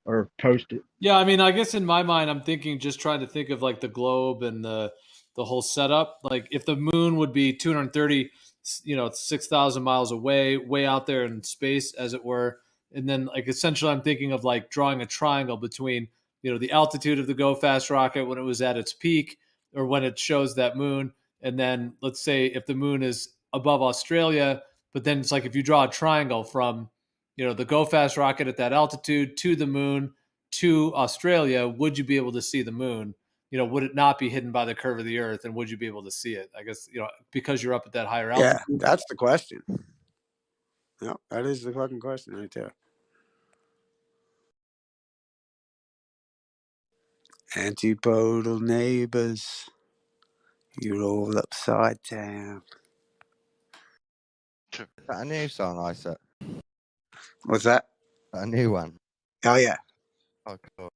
or post it. Yeah, I mean, I guess in my mind, I'm trying to think of like the globe and the the whole setup. Like if the moon would be 230, 6,000 miles away, way out there in space, as it were. And then like essentially I'm thinking of like drawing a triangle between, the altitude of the Go Fast rocket when it was at its peak or when it shows that moon. And then let's say if the moon is above Australia, but then it's like if you draw a triangle from, the Go Fast rocket at that altitude to the moon to Australia, would you be able to see the moon? Would it not be hidden by the curve of the earth, and would you be able to see it? I guess, because you're up at that higher altitude. Yeah, that's the question. No, that is the fucking question right there. Antipodal neighbors, you're all upside down. A new song, Isaac. What's that? A new one. Oh yeah. Oh, cool.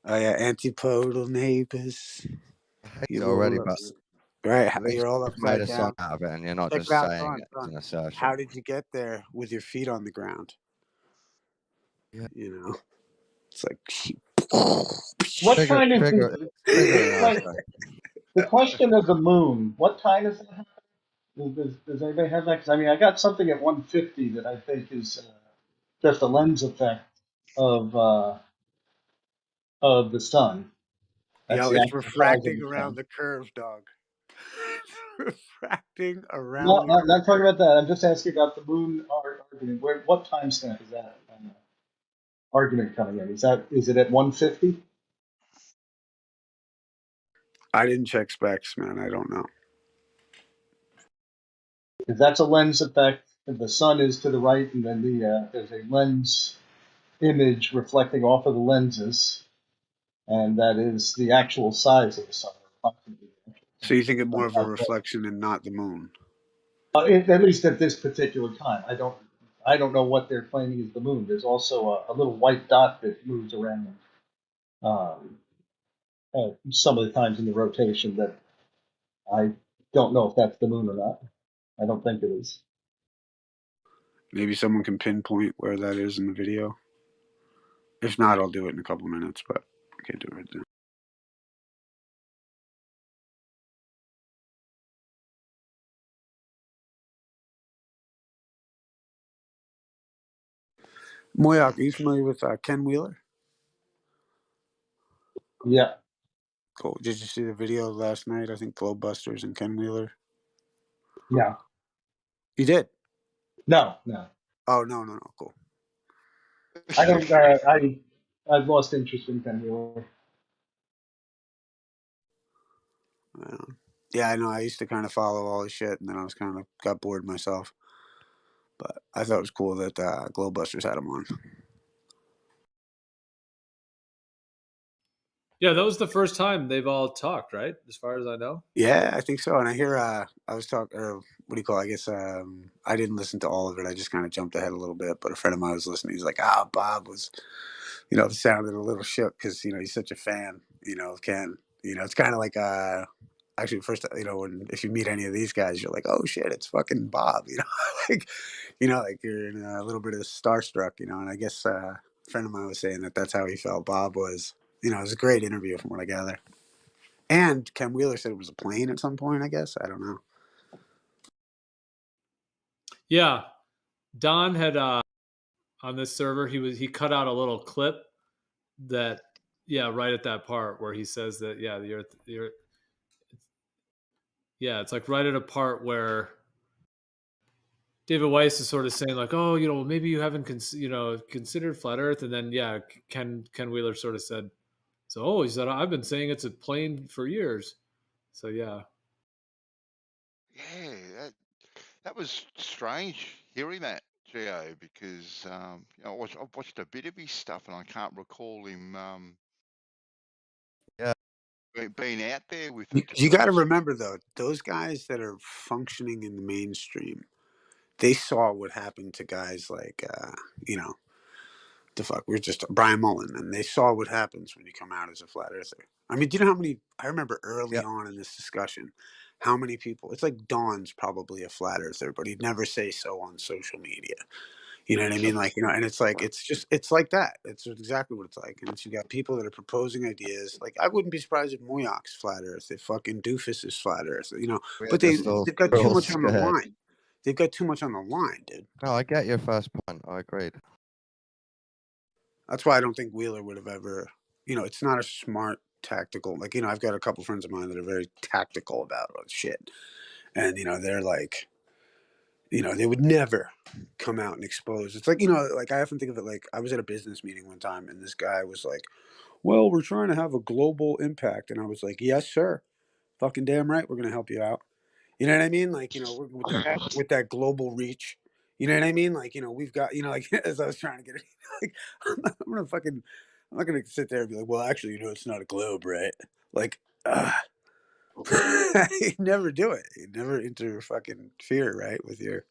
Oh yeah, antipodal neighbors. You're already, but right, at least you're all you've upside made a down. song out of it, and you're not Check just it out, saying Don, it as an assertion. How did you get there with your feet on the ground? Yeah. It's like what kind is the question of the moon? What time is it? Does anybody have that? Because I mean, I got something at 150 that I think is just a lens effect of the sun. That's it's refracting around the curve, dog. Refracting around. No, I'm not talking about that. I'm just asking about the moon argument. What timestamp is that argument coming in? Is it at 150? I didn't check specs, man. I don't know. Because that's a lens effect. And the sun is to the right, and then there's a lens image reflecting off of the lenses, and that is the actual size of the sun. So you think it's more of a reflection and not the moon? At least at this particular time, I don't know what they're claiming is the moon. There's also a little white dot that moves around some of the times in the rotation that I don't know if that's the moon or not. I don't think it is. Maybe someone can pinpoint where that is in the video. If not, I'll do it in a couple minutes, but I can't do it right now. Moyak, are you familiar with Ken Wheeler? Yeah. Cool. Did you see the video last night? I think Globebusters and Ken Wheeler. Yeah. You did? No. Oh no. Cool. I don't. I've lost interest in Ken Wheeler. Yeah, I know. I used to kind of follow all his shit, and then I was kind of got bored myself. But I thought it was cool that Globebusters had him on. Yeah, that was the first time they've all talked, right? As far as I know. Yeah, I think so. And I hear I was talking, or what do you call it? I guess I didn't listen to all of it. I just kind of jumped ahead a little bit. But a friend of mine was listening. He's like, Bob was, sounded a little shook because, he's such a fan, of Ken. It's kind of like, actually, first, if you meet any of these guys, you're like, oh shit, it's fucking Bob, like you're in a little bit of starstruck, and I guess a friend of mine was saying that's how he felt Bob was. It was a great interview from what I gather. And Ken Wheeler said it was a plane at some point, I guess. I don't know. Yeah. Don had on this server, he cut out a little clip that, right at that part where he says that, the earth, it's like right at a part where David Weiss is sort of saying like, oh, maybe you haven't considered flat earth. And then, Ken Wheeler sort of said, he said, I've been saying it's a plane for years. So, yeah. Yeah, that was strange hearing that, Gio, because I've watched a bit of his stuff and I can't recall him being out there with it. You got to remember, though, those guys that are functioning in the mainstream, they saw what happened to guys like, the fuck, we're just Brian Mullen, and they saw what happens when you come out as a flat earther. I mean, do you know how many, I remember early on in this discussion, how many people, it's like Don's probably a flat earther, but he'd never say so on social media. You know what I mean? Like, you know, and it's like, it's like that. It's exactly what it's like. And it's, you got people that are proposing ideas. Like, I wouldn't be surprised if Moyok's flat earth, if fucking Doofus is flat earth, you know, We're but just all they've got too much on the scared. line. They've got too much on the line, dude. No, I get your first point. I agreed. That's why I don't think Wheeler would have ever, you know, it's not a smart tactical, like, you know, I've got a couple friends of mine that are very tactical about shit. And, you know, they're like, you know, they would never come out and expose. It's like, you know, like I often think of it like I was at a business meeting one time and this guy was like, well, we're trying to have a global impact. And I was like, yes, sir. Fucking damn right. We're going to help you out. You know what I mean? Like, you know, with that global reach, you know what I mean? Like, you know, we've got, you know, like as I was trying to get it, like, I'm not going to sit there and be like, well, actually, you know, it's not a globe, right? Like, you never do it. You never interfere, right? With your,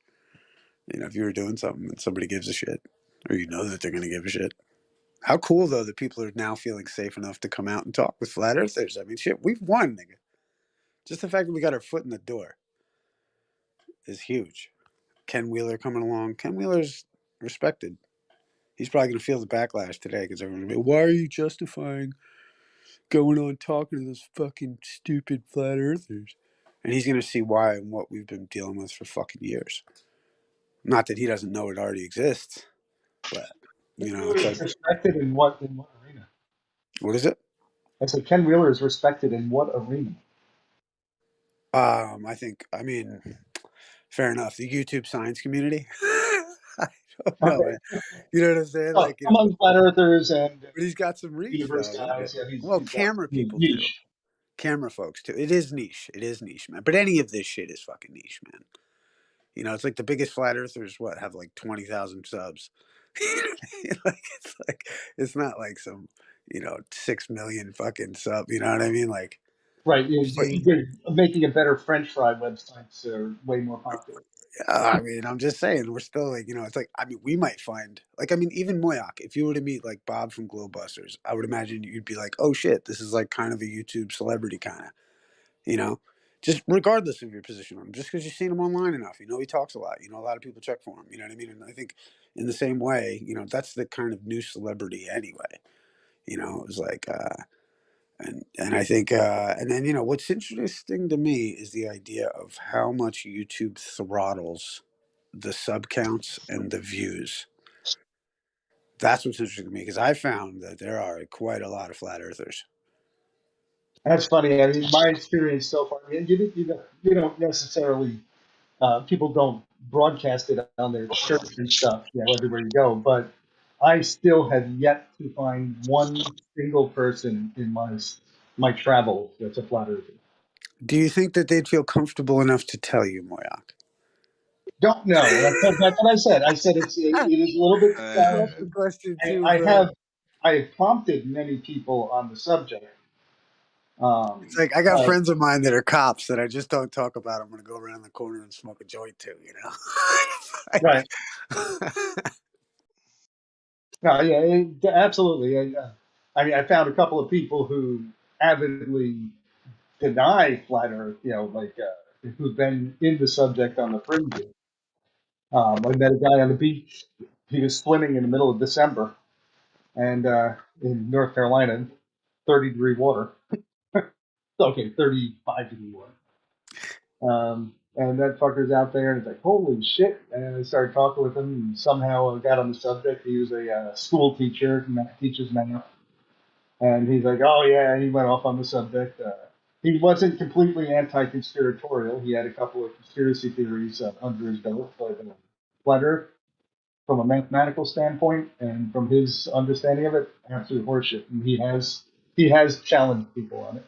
you know, if you were doing something and somebody gives a shit, or you know that they're going to give a shit. How cool, though, that people are now feeling safe enough to come out and talk with flat earthers. I mean, shit, we've won, nigga. Just the fact that we got our foot in the door is huge. Ken Wheeler coming along. Ken Wheeler's respected. He's probably going to feel the backlash today because everyone's going to be, why are you justifying going on talking to those fucking stupid flat earthers? And he's going to see why and what we've been dealing with for fucking years. Not that he doesn't know it already exists, but, you know, it's like, respected in what arena? what is it? I said Ken Wheeler is respected in what arena? I think, I mean, fair enough. The YouTube science community. I don't know, man. You know what I'm saying? Oh, Like, you among know, flat earthers and but he's got some reach, universe though. guys, yeah, Well, he's got camera people too. niche. Camera folks too. It is niche. It is niche, man. But any of this shit is fucking niche, man. You know, it's like the biggest flat earthers. What, have like 20,000 subs? It's not like some, you know, 6 million fucking sub. You know what I mean? Like, Right, but, making a better French fry websites are way more popular. I mean, I'm just saying, we're still like, you know, it's like, I mean, we might find, like, I mean, even Moyak, if you were to meet like Bob from Glowbusters, I would imagine you'd be like, oh shit, this is like kind of a YouTube celebrity kind of, you know, just regardless of your position on him, just because you've seen him online enough, you know, he talks a lot, you know, a lot of people check for him, you know what I mean? And I think in the same way, you know, that's the kind of new celebrity anyway, you know, it was like, and I think, and then, you know, what's interesting to me is the idea of how much YouTube throttles the sub counts and the views. That's what's interesting to me because I found that there are quite a lot of flat earthers. That's funny. I mean, my experience so far, I mean, you don't necessarily, people don't broadcast it on their shirts and stuff, you know, everywhere you go, but I still have yet to find one single person in my travels that's a flat earther. Do you think that they'd feel comfortable enough to tell you, Moyak? Don't know. That's what I said. I said it is a little bit. That's the question too, I bro. have prompted many people on the subject. It's like I got friends of mine that are cops that I just don't talk about. I'm going to go around the corner and smoke a joint too, you know? Right. No, yeah, absolutely. I mean, I found a couple of people who avidly deny flat Earth, you know, like who've been in the subject on the fringes. I met a guy on the beach. He was swimming in the middle of December, and in North Carolina, 30-degree water. Okay, 35-degree water. And that fucker's out there, and it's like, holy shit! And I started talking with him, and somehow I got on the subject. He was a school teacher, teaches math, and he's like, oh yeah, he went off on the subject. He wasn't completely anti-conspiratorial. He had a couple of conspiracy theories under his belt, but flat Earth, from a mathematical standpoint and from his understanding of it, absolute horseshit. And he has challenged people on it.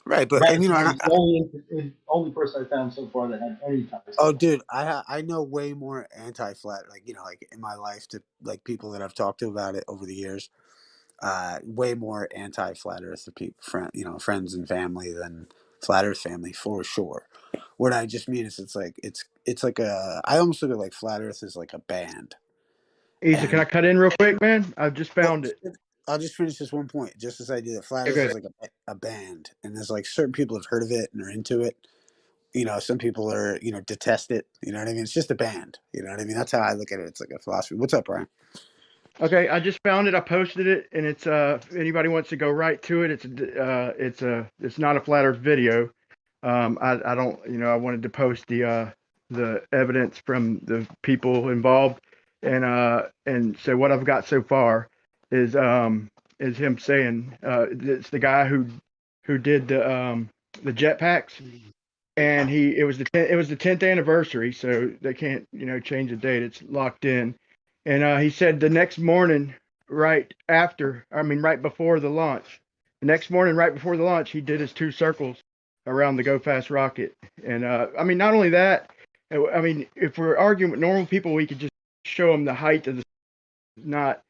Right, but and you know, he's the only person I found so far that had any ties. Oh, dude, I know way more anti-flat, like, you know, like in my life, to like people that I've talked to about it over the years. Way more anti-flat Earth people, friends and family than flat Earth family for sure. What I just mean is, it's like I almost look at like flat Earth as like a band. Isa, can I cut in real quick, man? I've just found it. I'll just finish this one point. Just this idea that flat Earth is like a band, and there's like certain people have heard of it and are into it, you know, some people are, you know, detest it. You know what I mean? It's just a band. You know what I mean? That's how I look at it. It's like a philosophy. What's up, Brian? Okay, I just found it. I posted it, and it's if anybody wants to go right to it, it's not a flat Earth video. I don't, you know, I wanted to post the evidence from the people involved, and so what I've got so far is him saying it's the guy who did the jetpacks, and it was the 10th anniversary, so they can't, you know, change the date. It's locked in, and he said the next morning, right before the launch, he did his 2 circles around the Go Fast rocket, and I mean, not only that, I mean, if we're arguing with normal people, we could just show them the height of the, not,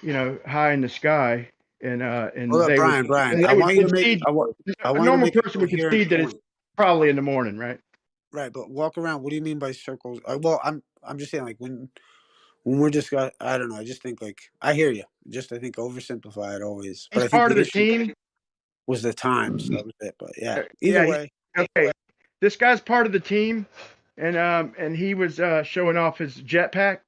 you know, high in the sky, and Hold up, they would, Brian. and I they would want you to make. concede. I want A you to normal make a person would coherent concede that it's point. probably in the morning, right? Right, but walk around. What do you mean by circles? Well, I'm just saying, like, when we're discussing, I don't know. I just think, like, I hear you. Just I think oversimplify it always. But He's I think part of the the issue team. was the times. That was it. But yeah, Yeah, either way. okay. This guy's part of the team, and he was showing off his jetpack,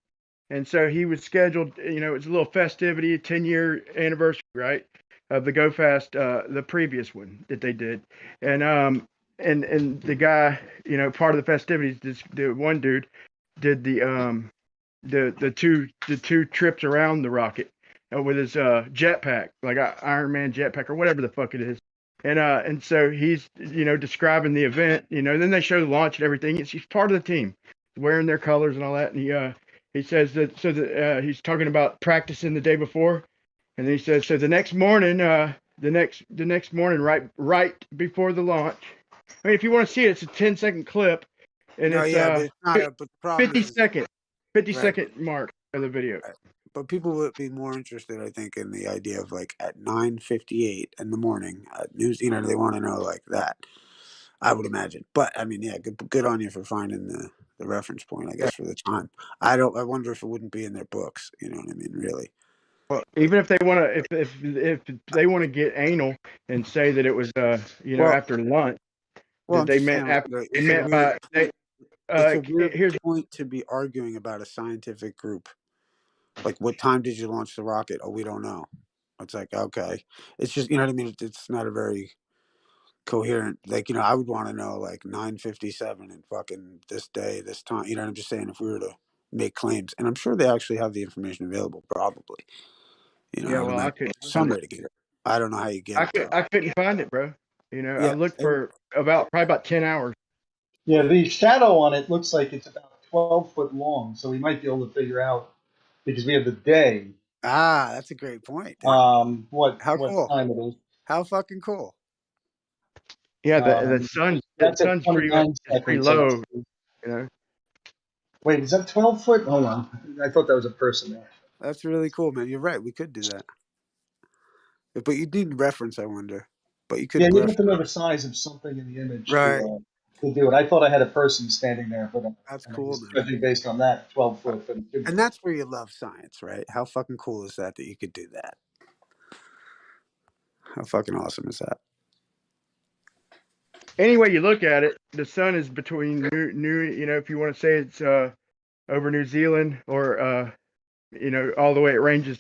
and so he was scheduled. You know, it was a little festivity, 10-year anniversary, right, of the Go Fast, the previous one that they did, and the guy, you know, part of the festivities, the one dude did the two trips around the rocket with his jetpack, like a Iron Man jetpack or whatever the fuck it is. And so he's, you know, describing the event, you know, then they show the launch and everything. He's part of the team, wearing their colors and all that. And he says that he's talking about practicing the day before, and then he says, so the next morning, the next morning, right before the launch. I mean, if you want to see it, it's a 10-second clip, and No, it's yeah, but it's not. But the problem 50 is, second right. mark of the video. Right. But people would be more interested, I think, in the idea of like at 9:58 in the morning news. You know, they want to know like that. I would imagine. But I mean, yeah, good on you for finding the reference point. I guess for the time. I wonder if it wouldn't be in their books. You know what I mean? Really. Well, even if they want to, if they want to get anal and say that it was, you know, Well, after lunch, well, that I'm they just meant saying, like, after, they it's a meant weird by they. it's a weird Here's point to be arguing about a scientific group. Like, what time did you launch the rocket? Oh, we don't know. It's like, okay, it's just, you know what I mean. It's not a very coherent. Like, you know, I would want to know like 9:57 and fucking this day, this time. You know what I'm just saying? If we were to make claims, and I'm sure they actually have the information available, probably. You know, I yeah. would Well, I imagine couldn't find some it. way to get it. I don't know how you get it though. I couldn't find it, bro. You know, I Yeah, looked and for probably about 10 hours. Yeah, the shadow on it looks like it's about 12 foot long, so we might be able to figure out because we have the day. that's a great point, dude. What How cool? time it is? How fucking cool? Yeah, the That's at sun's pretty 29 seconds. low. You know. Wait, is that 12 foot? Hold on, I thought that was a person there. That's really cool, man. You're right. We could do that, but you need reference. I wonder. But you Yeah, could you have reference. to know the size of something in the image Right. to do it. I thought I had a person standing there, but That's and I cool, was man. judging based on that 12 foot. But And that's where you love science, right? How fucking cool is that you could do that? How fucking awesome is that? Any way you look at it, the sun is between New, you know, if you want to say it's over New Zealand or you know, all the way it ranges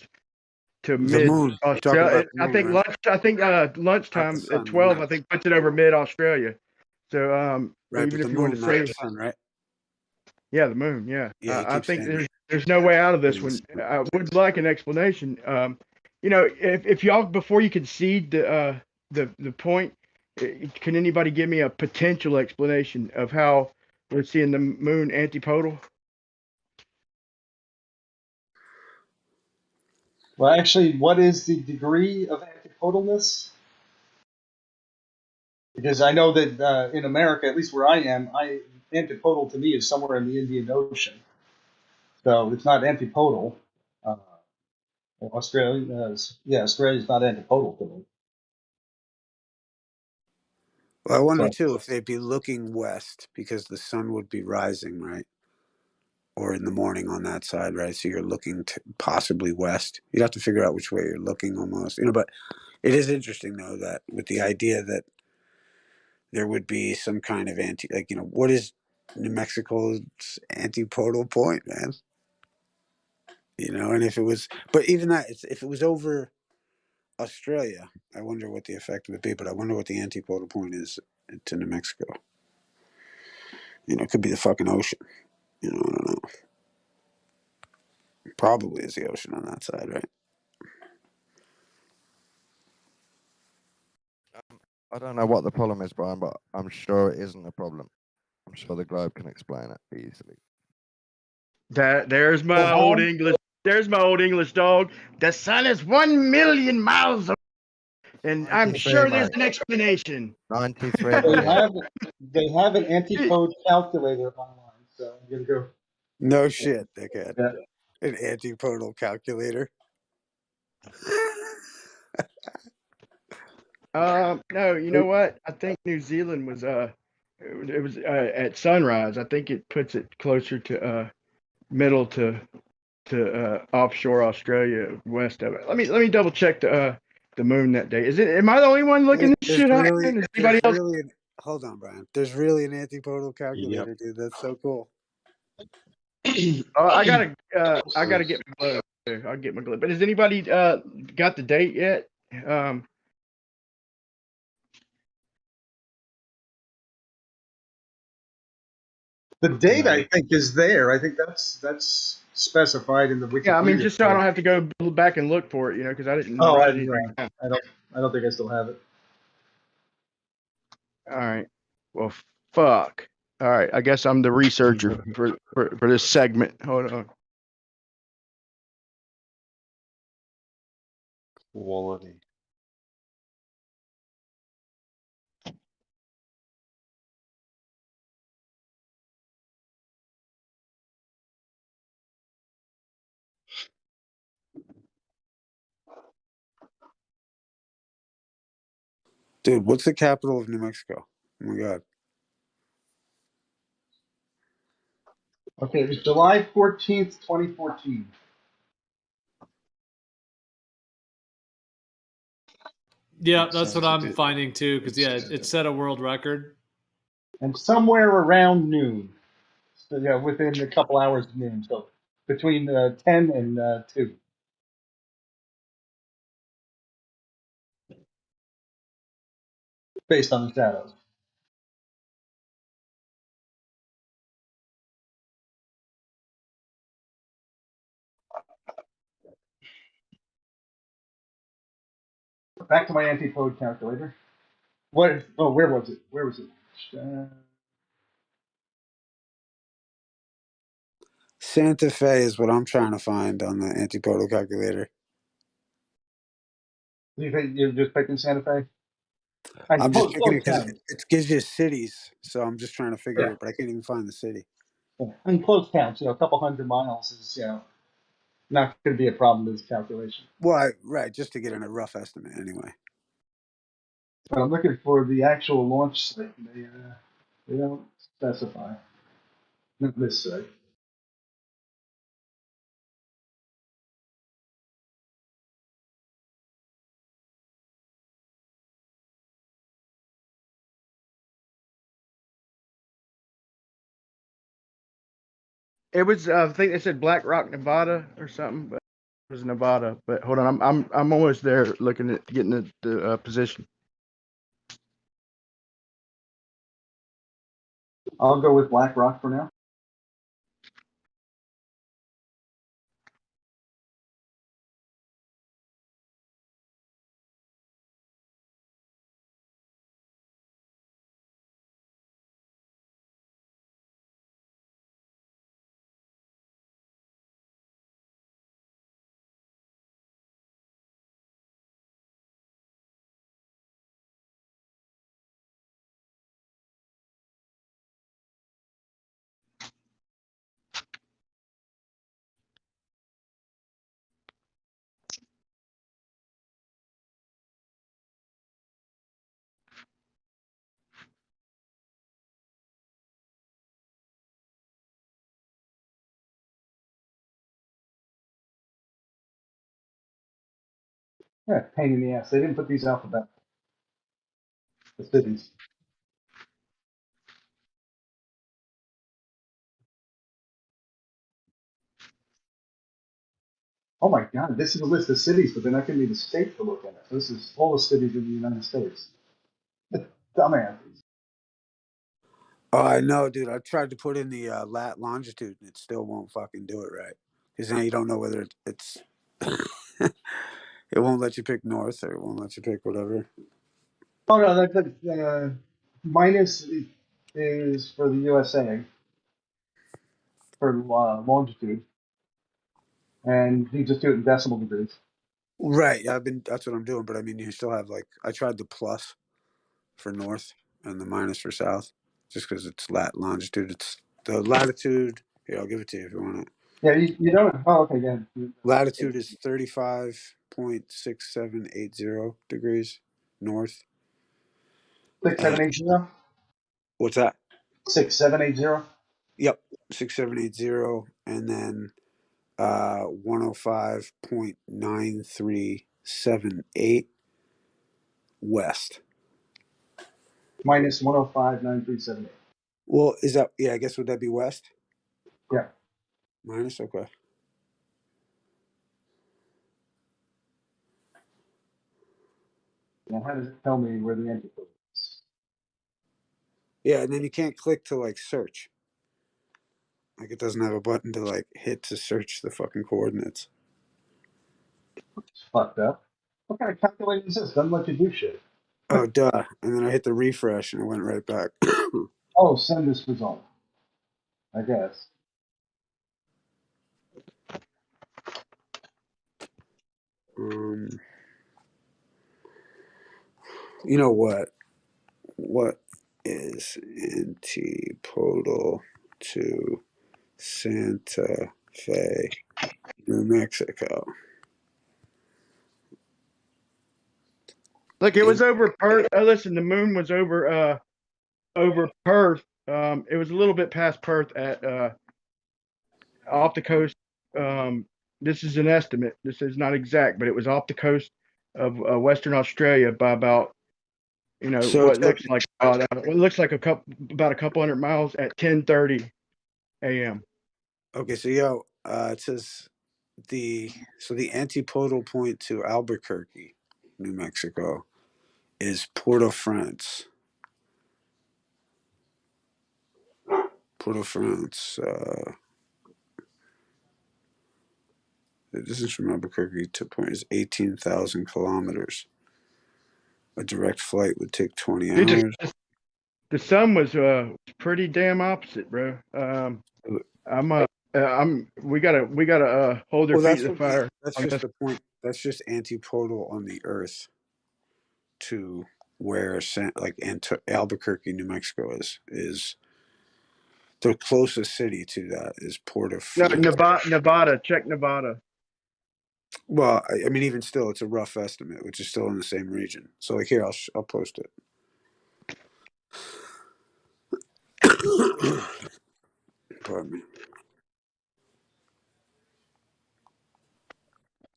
to The mid moon. You're talking Australia. about the moon, right? I think Not the lunchtime at sun. The 12, moon. I think puts it over mid Australia. So Right, even but the if you want moon, to not say, the sun, right? yeah, the moon, yeah. Yeah, you I keep think saying there's no way out of this one. that. I would like an explanation. You know, if y'all, before you concede the point, can anybody give me a potential explanation of how we're seeing the moon antipodal? well, actually, what is the degree of antipodalness? Because I know that in America, at least where I am, antipodal to me is somewhere in the Indian Ocean. So it's not antipodal. Uh, Australia is not antipodal to me. Well, I wonder So, too if they'd be looking west because the sun would be rising, right? Or in the morning on that side, right? So you're looking to possibly west. You'd have to figure out which way you're looking almost, you know. But it is interesting though that with the idea that there would be some kind of what is New Mexico's antipodal point, man? And if it was, but even that, if it was over Australia, I wonder what the effect would be. But I wonder what the antipodal point is to New Mexico. It could be the fucking ocean. I don't know. Probably is the ocean on that side, right? I don't know what the problem is, Brian, but I'm sure it isn't a problem. I'm sure the globe can explain it easily. There's my old English. There's my old English dog. The sun is 1 million miles away, and I'm 93, sure there's mate. an explanation. 93 They have an antipode calculator online, so I'm gonna go. No shit, dickhead. Yeah. An antipodal calculator. No, you know what? I think New Zealand was it was at sunrise. I think it puts it closer to middle to offshore Australia, west of it. Let me double check the moon that day. Am I the only one looking this shit up? Is anybody else? Hold on, Brian. There's really an antipodal calculator, Yep. dude. That's so cool. I gotta get my glove. I'll get my glove. But has anybody got the date yet? The date I think is there. I think that's specified in the Wikipedia. Yeah, I mean, just so I don't have to go back and look for it, because I didn't. Oh, I don't think I still have it. All right. Well, fuck. All right. I guess I'm the researcher for this segment. Hold on. Quality. Dude, what's the capital of New Mexico? Oh my god. Okay, it was July 14th, 2014. Yeah, that's what I'm finding too. Because it set a world record. And somewhere around noon. So, yeah, within a couple hours of noon. So between 10 and 2. Based on the shadows. Back to my antipode calculator. What? Oh, where was it? Where was it? Santa Fe is what I'm trying to find on the antipodal calculator. You just picked in Santa Fe? I'm just picking it because it gives you cities, so I'm just trying to figure it, but I can't even find the city. In close counts, a couple hundred miles is not going to be a problem with this calculation. Well, right, just to get in a rough estimate, anyway. But I'm looking for the actual launch site. They don't specify. Not this site. It was. I think they said Black Rock, Nevada, or something, but it was Nevada. But hold on, I'm almost there, looking at getting the position. I'll go with Black Rock for now. Yeah, pain in the ass. They didn't put these alphabet. The cities. Oh my God, this is a list of cities, but they're not giving me the state to look at. This is all the cities in the United States. Dumbass. Oh, I know, dude. I tried to put in the lat longitude, and it still won't fucking do it right. Because now you don't know whether it's. It won't let you pick north, or it won't let you pick whatever. Oh no, that's minus is for the USA for longitude, and you just do it in decimal degrees. Right. That's what I'm doing. But I mean, you still have like. I tried the plus for north and the minus for south, just because it's lat longitude. It's the latitude. Here, I'll give it to you if you want it. Yeah, you don't. Oh, okay, yeah. Latitude is 35.6780 degrees north. 6780. What's that? 6780. Yep, 6780, and then 105.9378 west. Minus 105.9378. Well, is that, yeah, I guess, would that be west? Yeah. Minus, okay. Now, how does it tell me where the antipode is? Yeah, and then you can't click to like search. Like it doesn't have a button to like hit to search the fucking coordinates. It's fucked up. What kind of calculator is this? Doesn't let you do shit. Oh, duh. And then I hit the refresh and it went right back. Oh, send this result. I guess. You know what? What is antipodal to Santa Fe, New Mexico? Look, it was over Perth. Oh, listen, the moon was over Perth. It was a little bit past Perth at off the coast. This is an estimate. This is not exact, but it was off the coast of Western Australia by about, So what looks like about a couple hundred miles at 10:30 a.m. Okay, so it says the antipodal point to Albuquerque, New Mexico, is Port-au-France. Port-au-France. The distance from Albuquerque to point is 18,000 kilometers. A direct flight would take 20 hours. The sun was pretty damn opposite, bro. We gotta hold their feet to the fire. That's just the point. That's just antipodal on the Earth to where Albuquerque, New Mexico is. The closest city to that is Port-au-France. Nevada. Check Nevada. Well, I mean, even still, it's a rough estimate, which is still in the same region. So, like, here, I'll post it. Pardon me.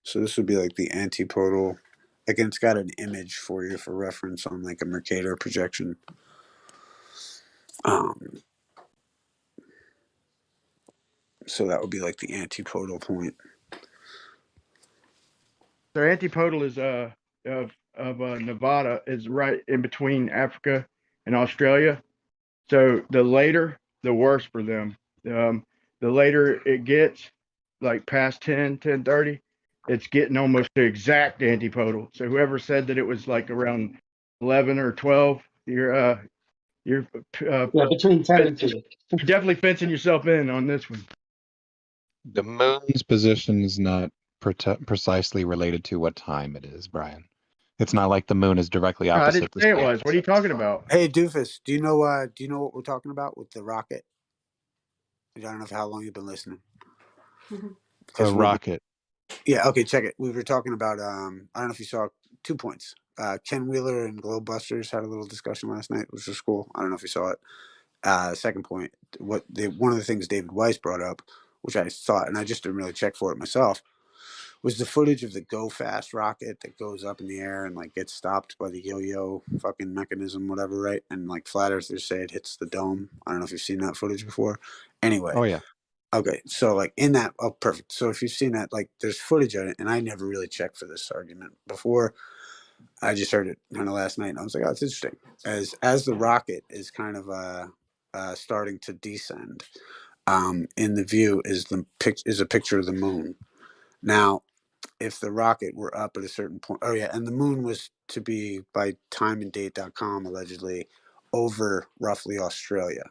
So this would be like the antipodal. Again, it's got an image for you for reference on like a Mercator projection. So that would be like the antipodal point. So antipodal is of Nevada is right in between Africa and Australia. So the later, the worse for them. The later it gets, like past 10:30, it's getting almost to exact antipodal. So whoever said that it was like around 11 or 12, you're between 10 and 2. You're definitely fencing yourself in on this one. The moon's position is not precisely related to what time it is, Brian. It's not like the moon is directly opposite. I didn't say it was. What are you talking about? Hey, Doofus, do you know what we're talking about with the rocket? I don't know how long you've been listening. A rocket. Yeah, okay, check it. We were talking about, I don't know if you saw 2 points. Ken Wheeler and Globebusters had a little discussion last night, which was cool. I don't know if you saw it. Second point, one of the things David Weiss brought up, which I thought, and I just didn't really check for it myself, was the footage of the Go Fast rocket that goes up in the air and like gets stopped by the yo-yo fucking mechanism, whatever, right? And like flat earthers say it hits the dome. I don't know if you've seen that footage before. Anyway. Oh yeah. Okay, so like in that, oh, perfect. So if you've seen that, like there's footage of it, and I never really checked for this argument before. I just heard it kind of last night, and I was like, oh, it's interesting. As the rocket is kind of starting to descend, in the view is a picture of the moon. Now, if the rocket were up at a certain point, oh yeah, and the moon was to be by timeanddate.com allegedly over roughly Australia.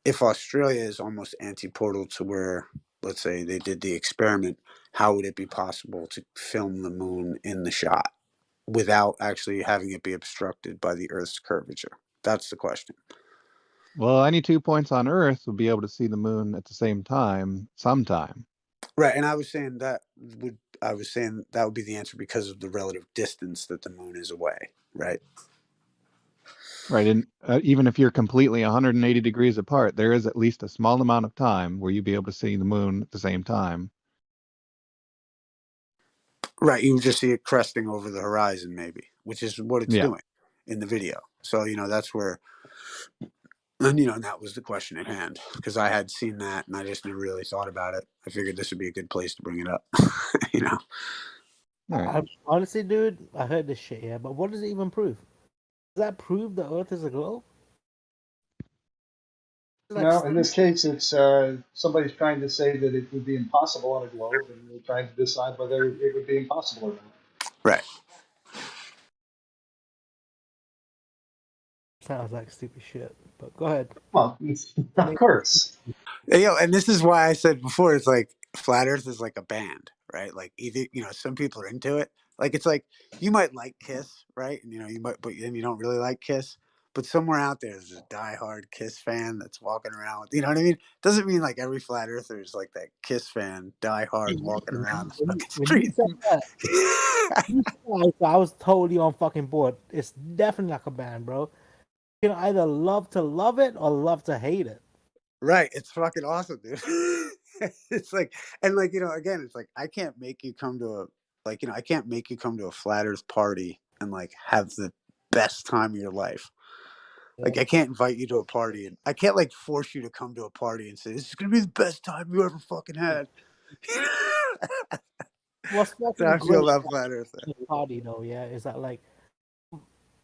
If Australia is almost antiportal to where, let's say, they did the experiment, how would it be possible to film the moon in the shot without actually having it be obstructed by the Earth's curvature? That's the question. Well, any 2 points on Earth would be able to see the moon at the same time, sometime. Right, and I was saying that would be the answer because of the relative distance that the moon is away, right? Right, and even if you're completely 180 degrees apart, there is at least a small amount of time where you'd be able to see the moon at the same time. Right, you just see it cresting over the horizon, maybe, which is what it's Yeah. doing in the video. So that's where, and that was the question at hand, because I had seen that and I just never really thought about it. I figured this would be a good place to bring it up. All right. Honestly, dude, I heard this shit, yeah, but what does it even prove? Does that prove the Earth is a globe? No, in this case, it's somebody's trying to say that it would be impossible on a globe, and we're trying to decide whether it would be impossible or not. Right. Sounds like stupid shit, but go ahead. Well, of course. And this is why I said before, it's like flat Earth is like a band, right? Like either some people are into it. Like it's like you might like Kiss, right? And you might, but then you don't really like Kiss. But somewhere out there's a diehard Kiss fan that's walking around with, you know what I mean? Doesn't mean like every flat earther is like that Kiss fan, diehard, walking around the fucking street. I was totally on fucking board. It's definitely like a band, bro. You can either love to love it or love to hate it. Right, it's fucking awesome, dude. It's like, and like again, it's like I can't make you come to a flat Earth party and like have the best time of your life. Like I can't invite you to a party, and I can't like force you to come to a party and say this is gonna be the best time you ever fucking had. What's fucking I feel great that flat Earth party though, yeah, is that like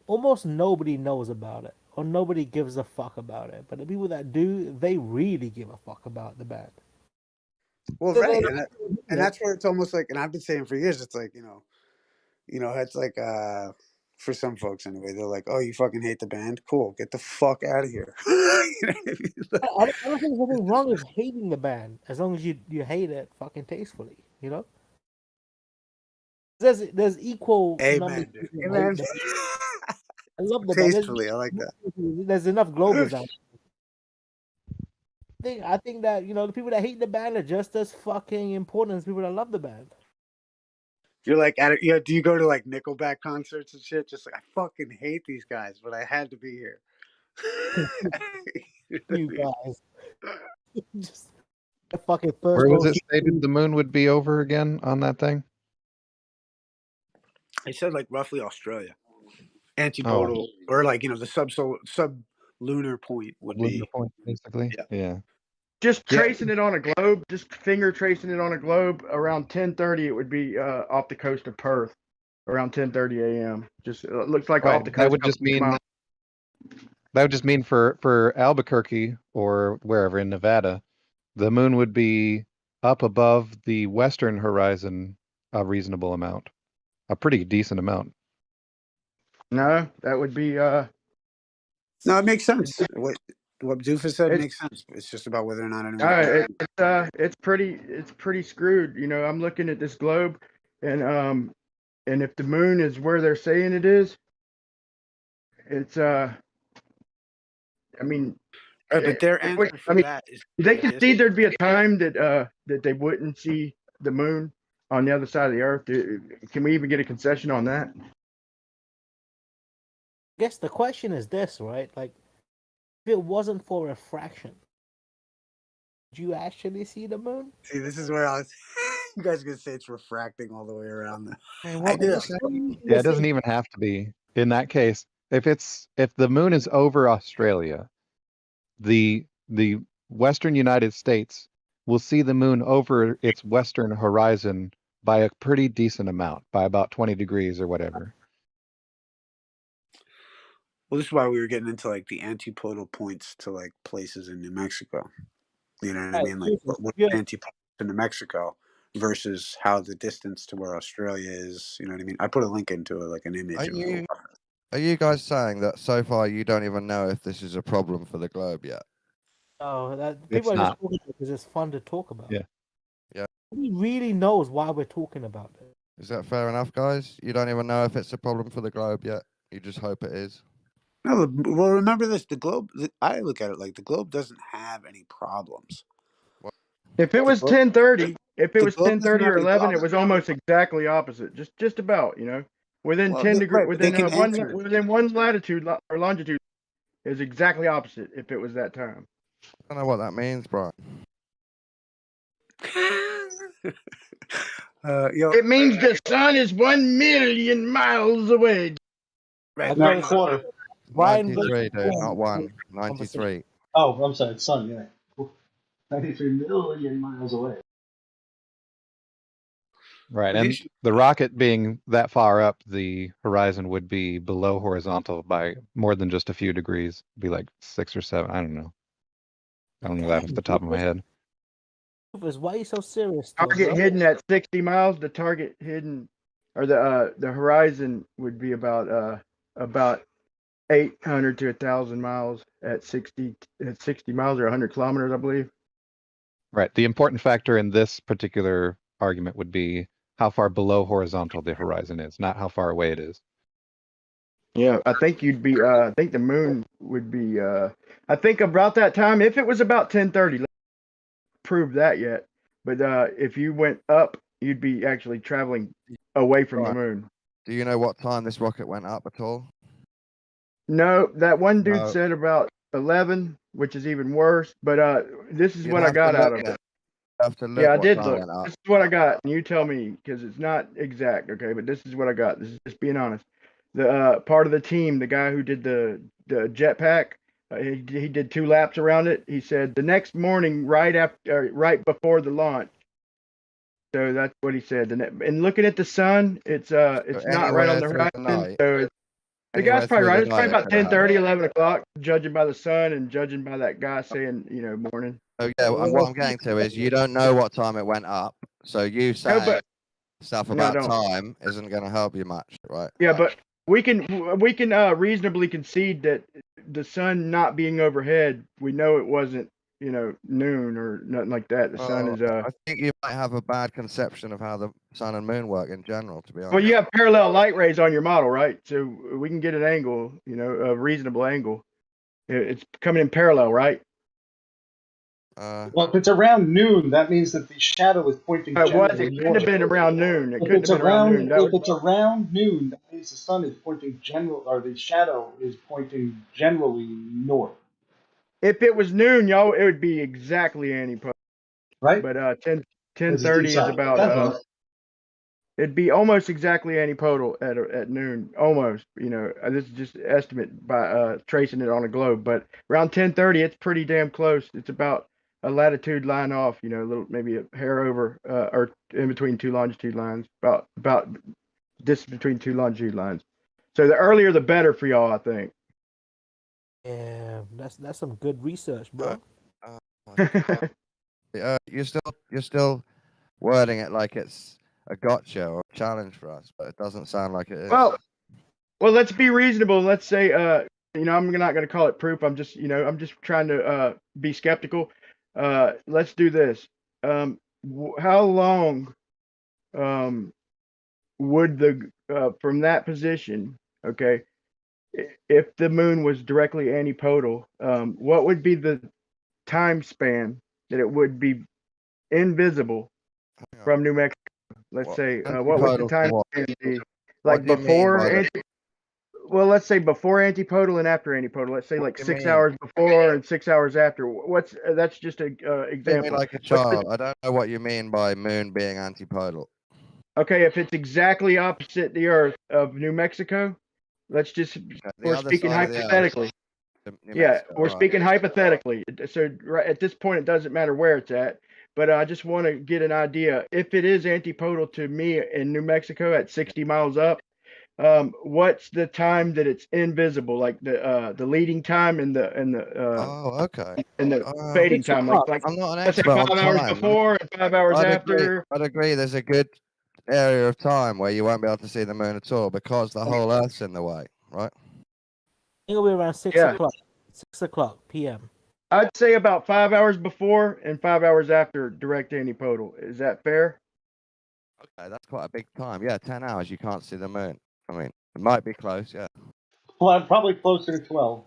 almost nobody knows about it or nobody gives a fuck about it, but the people that do, they really give a fuck about the band. Well, right, and that's where it's almost like, and I've been saying for years, it's like it's like for some folks anyway, they're like, oh, you fucking hate the band? Cool, get the fuck out of here. I don't think there's anything wrong with hating the band as long as you hate it fucking tastefully, There's equal numbers. Amen. I love the tastefully. band. I like that. There's enough Globers out there. I think that the people that hate the band are just as fucking important as people that love the band. You're like, do you go to like Nickelback concerts and shit? Just like, I fucking hate these guys, but I had to be here. You guys. Just a fucking first. Where was it stated the moon would be over again on that thing? I said like roughly Australia. Antipodal, or like, the sub-lunar point would be. Point, basically. Yeah. Just tracing it on a globe, just finger tracing it on a globe, around 10:30 it would be off the coast of Perth, around 10:30 a.m. Just it looks like off the coast. That would just mean for Albuquerque or wherever in Nevada, the moon would be up above the western horizon a reasonable amount, a pretty decent amount. No, that would be. No, it makes sense. What Doofus said makes sense. It's just about whether or not anyone. It's pretty screwed. I'm looking at this globe, and if the moon is where they're saying it is, it's I mean. But their answer for that is. They could see there'd be a time that they wouldn't see the moon on the other side of the Earth. Can we even get a concession on that? I guess the question is this, right? Like, if it wasn't for refraction, did you actually see the moon? See, this is where you guys are gonna say it's refracting all the way around. Yeah, it doesn't even have to be. In that case, if the moon is over Australia, the western United States we'll see the moon over its western horizon by a pretty decent amount, by about 20 degrees or whatever. Well, this is why we were getting into like the antipodal points to like places in New Mexico. You know what I mean? Like what antipodal to New Mexico versus how the distance to where Australia is. You know what I mean? I put a link into it, like an image. Are you guys saying that so far you don't even know if this is a problem for the globe yet? No, It's people are just not. talking about it because it's fun to talk about. Yeah. Yeah. Nobody really knows why we're talking about it. Is that fair enough, guys? You don't even know if it's a problem for the globe yet. You just hope it is. No, well, remember this: the globe. I look at it like the globe doesn't have any problems. If it was 10:30, if it was 10:30 or 11, it was almost exactly opposite. Just about, you know, within 10 degrees, within one latitude or longitude is exactly opposite. If it was that time. I don't know what that means, Brian. It means the sun is 1 million miles away. Right, 9.25. 93, dude, not 1. 93. Oh, I'm sorry, it's sun, yeah. 93 million miles away. Right, and the rocket being that far up, the horizon would be below horizontal by more than just a few degrees. It'd be like 6 or 7. I don't know. I don't know that off the top of my head. Why are you so serious? Target hidden at 60 miles. The target hidden, or the horizon would be about 800 to 1,000 miles at 60 miles or 100 kilometers, I believe. Right. The important factor in this particular argument would be how far below horizontal the horizon is, not how far away it is. Yeah, I think you'd be. I think the moon would be. I think about that time, if it was about 10:30. Let's prove that yet. But if you went up, you'd be actually traveling away from the moon. Do you know what time this rocket went up at all? No, that one dude said about 11, which is even worse. But this is what I got out of it. Yeah, I did look. This is what I got, and you tell me because it's not exact, okay? But this is what I got. This is just being honest. The part of the team, the guy who did the jetpack, he did 2 laps around it. He said the next morning, right before the launch. So that's what he said. And looking at the sun, it's not right on the horizon. So the guy's probably right. It's probably about 10:30, 11 o'clock, judging by the sun and judging by that guy saying, morning. Oh yeah, what I'm getting to is you don't know what time it went up, so you saying stuff about time isn't going to help you much, right? Yeah, but we can reasonably concede that the sun not being overhead, we know it wasn't, noon or nothing like that. The sun is. I think you might have a bad conception of how the sun and moon work in general, to be honest. Well, you have parallel light rays on your model, right? So we can get an angle, a reasonable angle. It's coming in parallel, right? Well, if it's around noon, that means that the shadow is pointing. It couldn't have been around noon. It couldn't have been around noon. If it's around noon, that means the sun is pointing the shadow is pointing generally north. If it was noon, y'all, it would be exactly antipodal. Right. But 10:30 is about. It'd be almost exactly antipodal at noon, almost. This is just an estimate by tracing it on a globe. But around 10:30, it's pretty damn close. It's about a latitude line off, a little, maybe a hair over, or in between 2 longitude lines, about distance between 2 longitude lines. So the earlier the better for y'all, I think. Yeah, that's some good research, bro. You're still wording it like it's a gotcha or a challenge for us, but it doesn't sound like it is. Well, let's be reasonable. Let's say, I'm not going to call it proof. I'm just trying to be skeptical. Let's do this. How long would from that position, okay, if the moon was directly antipodal, what would be the time span that it would be invisible from New Mexico? Let's say, what would the time span be? Like before well, let's say before antipodal and after antipodal. Let's say like 6 hours before and 6 hours after. That's just an example. Like a child. I don't know what you mean by moon being antipodal. Okay, if it's exactly opposite the Earth of New Mexico, let's just we're speaking hypothetically. Yeah, we're speaking hypothetically. So right at this point, it doesn't matter where it's at. but I just want to get an idea. If it is antipodal to me in New Mexico at 60 miles up, what's the time that it's invisible? Like the leading time and the Oh, okay. fading 6 time. o'clock. I'm not an Let's say expert 5 on hours time. before and 5 hours after. I'd agree. There's a good area of time where you won't be able to see the moon at all because the whole Earth's in the way, right? It'll be around 6 Yeah. o'clock. 6 o'clock p.m. I'd say about 5 hours before and 5 hours after direct antipodal. Is that fair? Okay, that's quite a big time. Yeah, 10 hours you can't see the moon. I mean, it might be close, yeah. Well, probably closer to 12.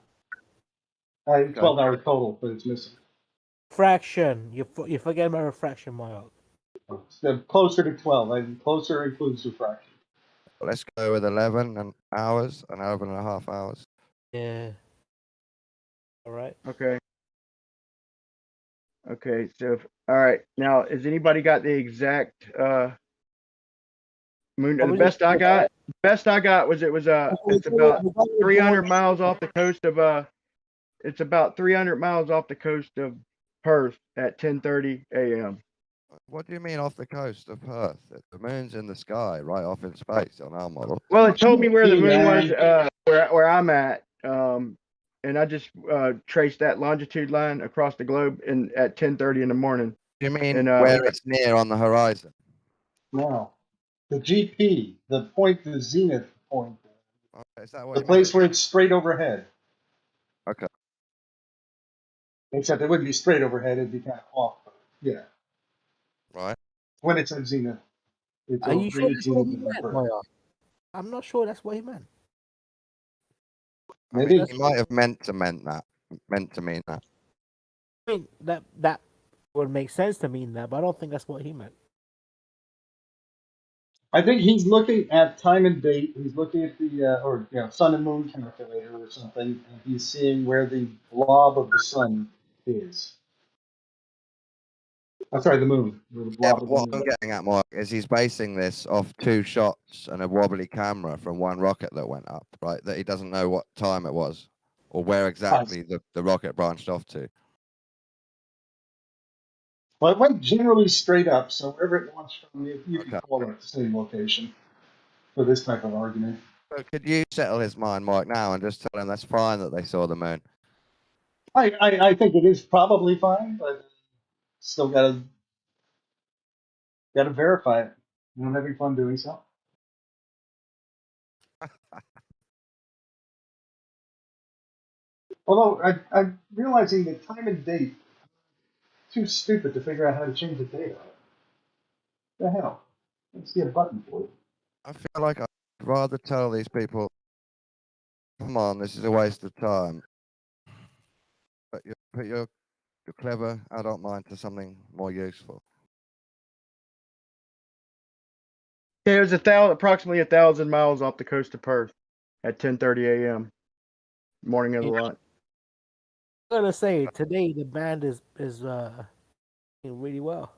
12 hours total, but it's missing. Fraction. You forget about refraction, Mario. So closer to 12. Closer includes refraction. Let's go with 11 hours, 11 and a half hours. Yeah. All right. Okay. Okay, so all right. Now, has anybody got the exact moon? The best I got was it's about 300 miles off the coast of it's about 300 miles off the coast of Perth at 10:30 a.m. What do you mean off the coast of Perth? The moon's in the sky, right off in space on our model. Well, it told me where the moon was, where I'm at, and I just traced that longitude line across the globe at 10:30 in the morning. Do you mean where it's near on the horizon? No. The GP, the point, the zenith point. Okay, is that what The you place mean? where it's straight overhead. Okay. Except it wouldn't be straight overhead, it'd be kind of off. Yeah. Right. When it's at zenith. Are you sure that's what he meant, Mario? I'm not sure that's what he meant. I mean, he might have meant to mean that. I mean, that would make sense to mean that, but I don't think that's what he meant. I think he's looking at time and date. He's looking at the sun and moon calculator or something, and he's seeing where the blob of the sun is. I'm sorry, the moon. Where the blob of the What moon. I'm getting at, Mark, is he's basing this off 2 shots and a wobbly camera from one rocket that went up, right? That he doesn't know what time it was or where exactly the rocket branched off to. Well, it went generally straight up, so wherever it launched from, you can call it the same location for this type of argument. So could you settle his mind, Mike, now and just tell him that's fine that they saw the moon? I think it is probably fine, but still gotta verify it. I'm having fun doing so. Although I'm realizing that time and date too stupid to figure out how to change the date on it. The hell? Let's get a button for it. I feel like I'd rather tell these people, come on, this is a waste of time. But you put your clever adult mind to something more useful. Yeah, it was approximately 1,000 miles off the coast of Perth at 10:30 a.m. morning of the launch. I'm gonna say today the band is doing really well.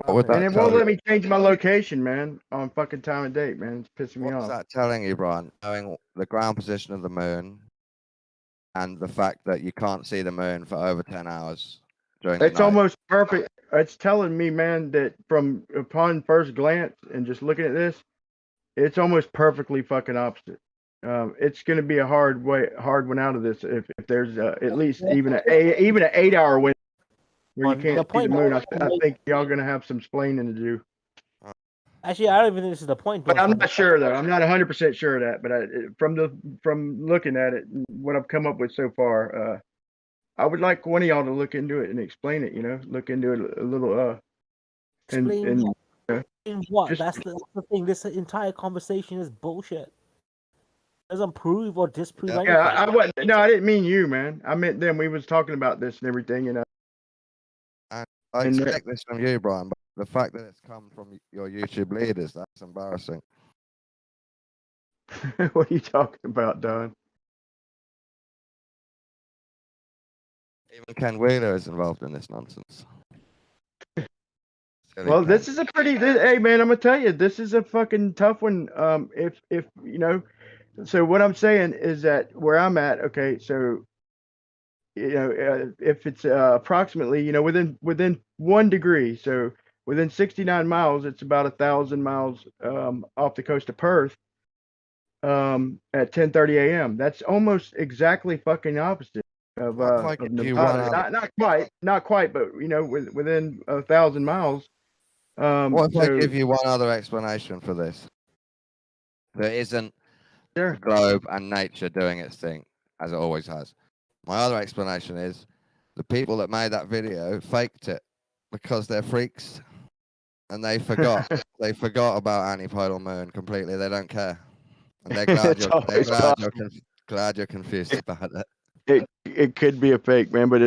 And it won't let me change my location, man, on fucking time and date, man. It's pissing me What's off. that telling you, Brian? Knowing the ground position of the moon and the fact that you can't see the moon for over 10 hours during the It's night. almost perfect. It's telling me, man, that from upon first glance and just looking at this, it's almost perfectly fucking opposite. It's going to be a hard one out of this if there's at least even an 8-hour window where you can't see the moon. I think y'all going to have some splaining to do. Actually, I don't even think this is the point. But I'm not sure though. I'm not 100% sure of that. But from looking at it, what I've come up with so far, I would like one of y'all to look into it and explain it. Look into it a little. Explain what? That's the thing. This entire conversation is bullshit. Doesn't prove or disprove anything. Yeah, I wasn't. No, I didn't mean you, man. I meant them. We was talking about this and everything, I expect this from you, Brian, but the fact that it's come from your YouTube leaders, that's embarrassing. What are you talking about, Don? Even Ken Wheeler is involved in this nonsense. Well, this is a pretty. Hey, man, I'm gonna tell you, this is a fucking tough one. If so what I'm saying is that where I'm at, okay, so if it's approximately, within 1 degree, so within 69 miles, it's about 1,000 miles off the coast of Perth at 10:30 a.m. That's almost exactly fucking opposite of What if I give you Nevada. one other? Not quite, but within 1,000 miles. What if I So give you one other explanation for this? There isn't sure. the globe and nature doing its thing, as it always has. My other explanation is the people that made that video faked it because they're freaks and they forgot. They forgot about antipodal moon completely. They don't care, and they're glad It's always possible. glad you're confused about it. It could be a fake, man, but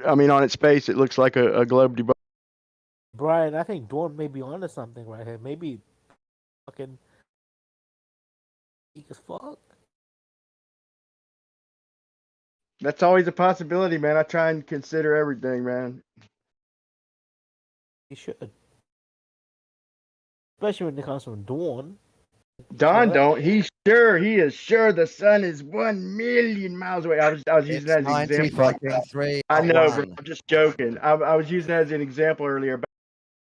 I mean, on its face, it looks like a globe debug. Brian, I think Dawn may be onto something right here. Maybe fucking weak as fuck. That's always a possibility, man. I try and consider everything, man. You should, especially when it comes from Dawn. Don don't. He is sure the sun is 1 million miles away. I was using that as an example. I know, bro. I'm just joking. I was using that as an example earlier about.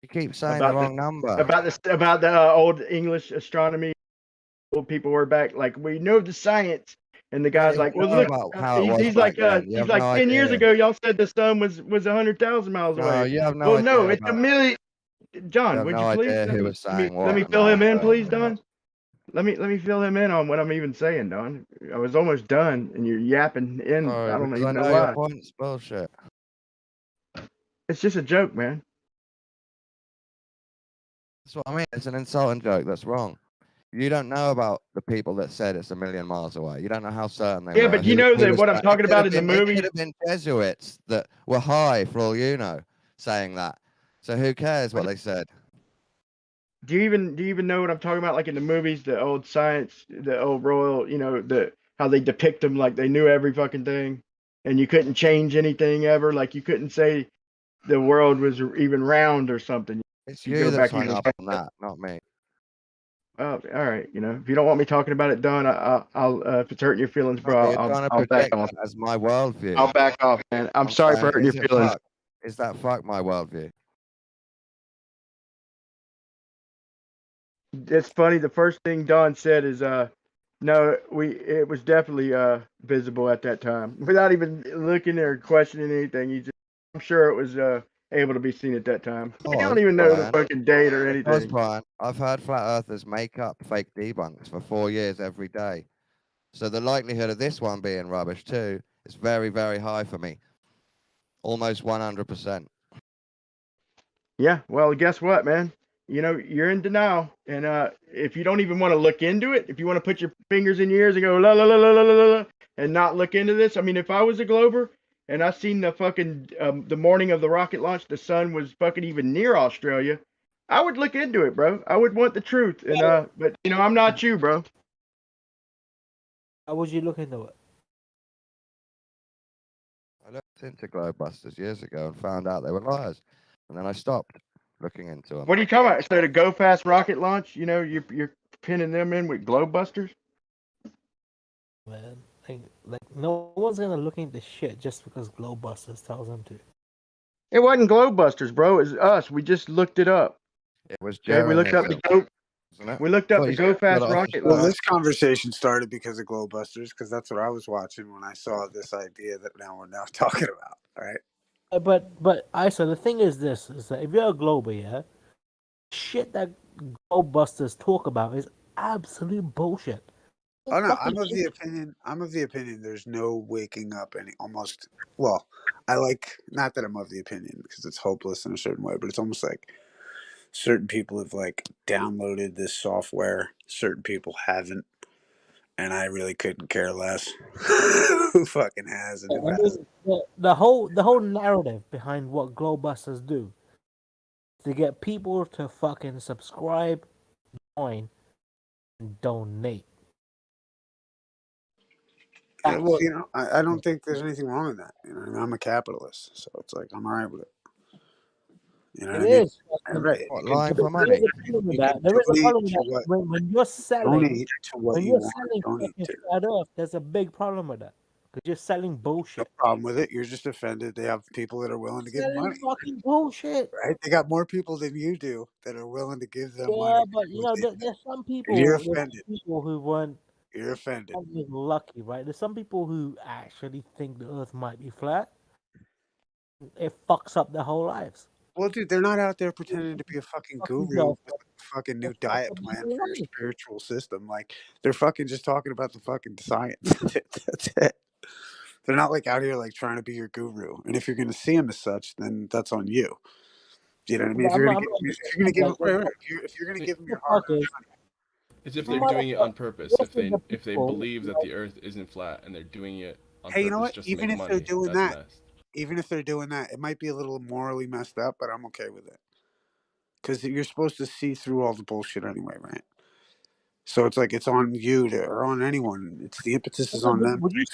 You keep saying the wrong number. About the old English astronomy. Old people were back like, we know the science, and the guy's like, well, look, he's like 10 years ago, y'all said the sun was 100,000 miles away. No, you have no idea. No, it's a million. John, would you please let me fill him in, please, Don? Let me fill him in on what I'm even saying, Don. I was almost done, and you're yapping in. I don't even know why. Your point's bullshit. It's just a joke, man. That's what I mean. It's an insulting joke. That's wrong. You don't know about the people that said it's 1 million miles away. You don't know how certain they were. Yeah, but you know that what I'm talking about in the movie. It could have been Jesuits that were high, for all you know, saying that. So who cares what they said? Do you even know what I'm talking about? Like in the movies, the old science, the old royal, how they depict them like they knew every fucking thing, and you couldn't change anything ever. Like you couldn't say the world was even round or something. It's you that's hung up on that, not me. Oh, all right. If you don't want me talking about it, Don, I'll if it's hurting your feelings, bro, I'll back off. As my worldview. I'll back off, man. I'm sorry for hurting your feelings. Is that fuck my worldview? It's funny. The first thing Don said is, no, it was definitely visible at that time, without even looking or questioning anything. I'm sure it was able to be seen at that time. I don't even know the fucking date or anything. Brian, I've heard flat earthers make up fake debunks for 4 years every day. So the likelihood of this one being rubbish too is very, very high for me. Almost 100%. Yeah, well, guess what, man? You're in denial. And if you don't even want to look into it, if you want to put your fingers in your ears and go la la la la la la la and not look into this, I mean, if I was a Glober and I seen the fucking the morning of the rocket launch, the sun was fucking even near Australia, I would look into it, bro. I would want the truth. And but I'm not you, bro. How would you look into it? I looked into Globebusters years ago and found out they were liars, and then I stopped looking into them. What are you talking about? So to go fast rocket launch, you're pinning them in with Globebusters? Man, like no one's gonna look into shit just because Globebusters tells them to. It wasn't Globebusters, bro. It was us. We just looked it up. It was Jerry. We looked up the Go. We looked up the Go Fast rocket launch. Well, this conversation started because of Globebusters, because that's what I was watching when I saw this idea that we're now talking about. All right. But Isa, the thing is this: is that if you're a Glober, yeah, shit that Globebusters talk about is absolute bullshit. Oh no, I'm of the opinion. There's no waking up almost. Well, not that I'm of the opinion because it's hopeless in a certain way, but it's almost like certain people have downloaded this software, certain people haven't, and I really couldn't care less who fucking has and who hasn't. The whole narrative behind what Globebusters do is to get people to fucking subscribe, join, and donate. Yeah, well, I don't think there's anything wrong with that. I'm a capitalist, so it's like I'm all right with it. It is right. Lying for money. There is a problem with that. When you're selling, flat Earth, there's a big problem with that. Because you're selling No bullshit. problem with it. You're just offended. They have people that are willing to give Selling money, fucking bullshit. right? They got more people than you do that are willing to give them Yeah, money. but you know, there's some And people. you're There's some offended. people who weren't You're offended. lucky, right? There's some people who actually think the Earth might be flat. It fucks up their whole lives. Well, dude, they're not out there pretending to be a fucking Fucking guru does. with a fucking new It fucks diet up their plan whole for your life. spiritual system. Like, they're fucking just talking about the fucking science. That's it. They're not like out here like trying to be your guru. And if you're going to see them as such, then that's on you. You know what I mean? If you're going to give them, if you're going to give them your hard-earned money, It's if they're doing it on purpose. If they believe that the Earth isn't flat and they're doing it on hey, you know purpose what? just to Even make if money, they're doing that's that, messed. even if they're doing that, it might be a little morally messed up, but I'm okay with it. Because you're supposed to see through all the bullshit anyway, right? So it's like it's on you to, or on anyone. It's the impetus is on them. Would you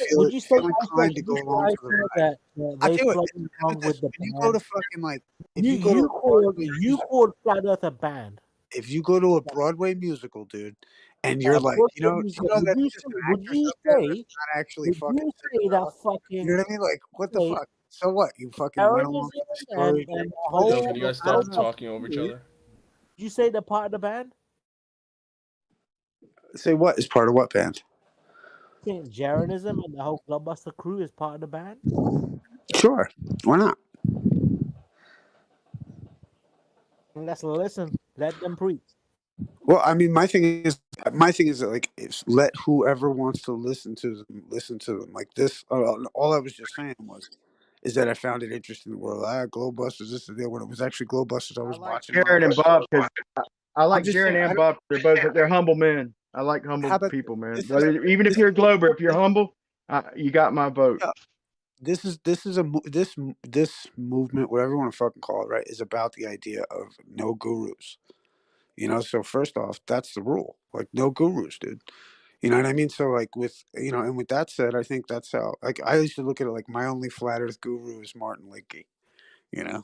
Feel inclined to go along for the ride. that I they tell you what, flooding along with the if you go to band? fucking like, if you go to a You called Flat Earth a band. if you go to a Broadway musical, dude, and you're like, you know that it's just an actress up there that's not actually fucking. Would you say that fucking? You know what I mean? Like, what the fuck? So what? You fucking went along for the story. And Yo, can you guys stop talking over each other? Did you say the part of the band? Say what is part of what band? Think Jeranism and the whole Clubbuster crew is part of the band? Sure, why not? Let's listen. Let them preach. Well, I mean, my thing is that like, let whoever wants to listen to them listen to them. Like this, all I was just saying is that I found it interesting. The world, Glowbusters, this is the when it was actually Glowbusters. I was watching Jared and Bob, because I like Jared and Bob. They're humble men. I like humble people, man. Even if you're a Glober, if you're humble, you got my vote. This movement, whatever you want to fucking call it, right, is about the idea of no gurus. You know, so first off, that's the rule. Like, no gurus, dude. You know what I mean? So, like, with, you know, and with that said, I think that's how, like, I used to look at it like my only flat earth guru is Martin Linkey. You know,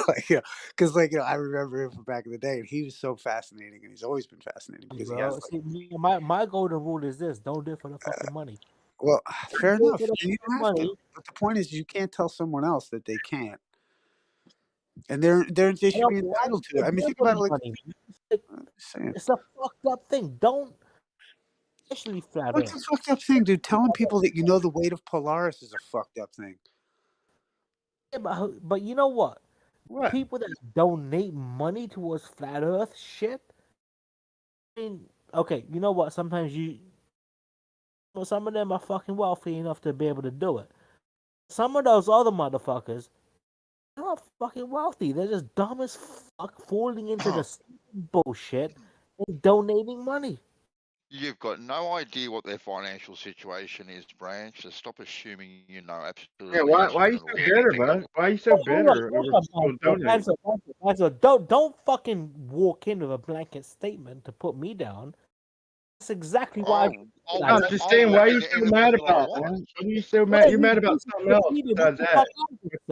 like, you know, because, like, you know, I remember him from back in the day, and he was so fascinating, and he's always been fascinating because he has, like, see, my golden rule is this: don't do it for the fucking money. Well, fair enough. You don't have to. But the point is, you can't tell someone else that they can't, and they should be entitled to it. I mean, think about it. Like, it's a fucked up thing. Don't, especially flat What's a fucked up thing, dude? Telling people that you know the weight of Polaris is a fucked up thing. Yeah, but you know what? What? People that donate money towards flat Earth shit. I mean, okay, you know what? Sometimes some of them are fucking wealthy enough to be able to do it. Some of those other motherfuckers, they're not fucking wealthy. They're just dumb as fuck, falling into the same bullshit and donating money. You've got no idea what their financial situation is, Branch. So stop assuming you know absolutely. Yeah, why are you so bitter, bud? Why are you so bitter? Don't fucking walk in with a blanket statement to put me down. That's exactly why. I'm just saying, why are you so mad about it, man? What are you so mad? You're mad about something else besides that.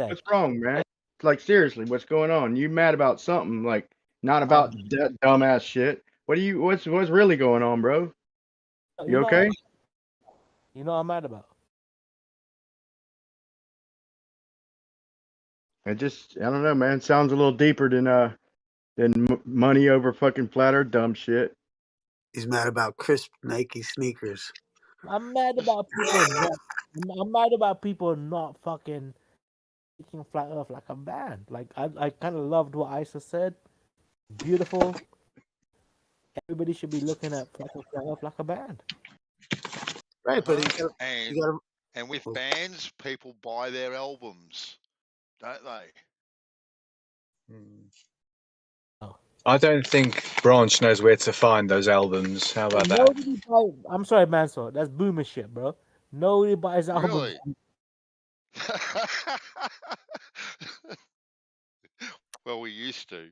What's wrong, man? Like, seriously, what's going on? You mad about something, like, not about that dumbass shit. What's really going on, bro? You okay? You know what I'm mad about? I don't know, man. Sounds a little deeper than money over fucking flat earth dumb shit. He's mad about crisp Nike sneakers. I'm mad about people not. I'm mad about people not fucking taking flat Earth like a band. Like I kind of loved what Isa said. Beautiful. Everybody should be looking at flat Earth like a band. Right, but and with bands, people buy their albums, don't they? I don't think Branch knows where to find those albums. How about that? I'm sorry, Mansour. That's boomer shit, bro. Nobody buys albums. Really? Well, we used to.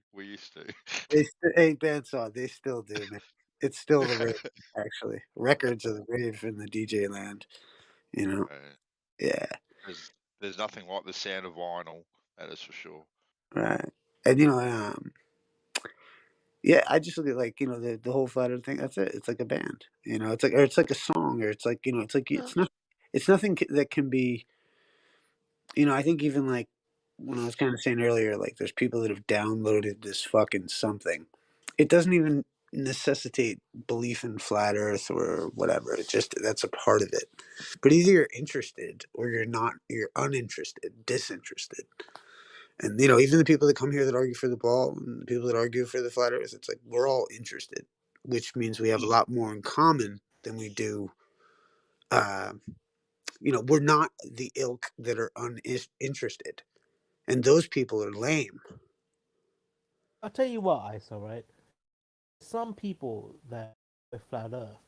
Hey, Mansour, they still do, man. It's still the rave, actually. Records are the rave in the DJ land, you know. Yeah. There's nothing like the sound of vinyl. That is for sure. Right, and you know, yeah, I just look at, like, you know, the whole flat earth thing. That's it. It's like a band, you know. It's like a song, or it's like, you know, it's like it's not. It's nothing that can be, you know, I think even like when I was kind of saying earlier, like there's people that have downloaded this fucking something. It doesn't even necessitate belief in flat earth or whatever. It just, that's a part of it. But either you're interested or you're not, you're uninterested, disinterested. And, you know, even the people that come here that argue for the ball and the people that argue for the flat earth, it's like we're all interested, which means we have a lot more in common than we do. You know, we're not the ilk that are uninterested. And those people are lame. I'll tell you what, ISO, right? Some people that are flat earth,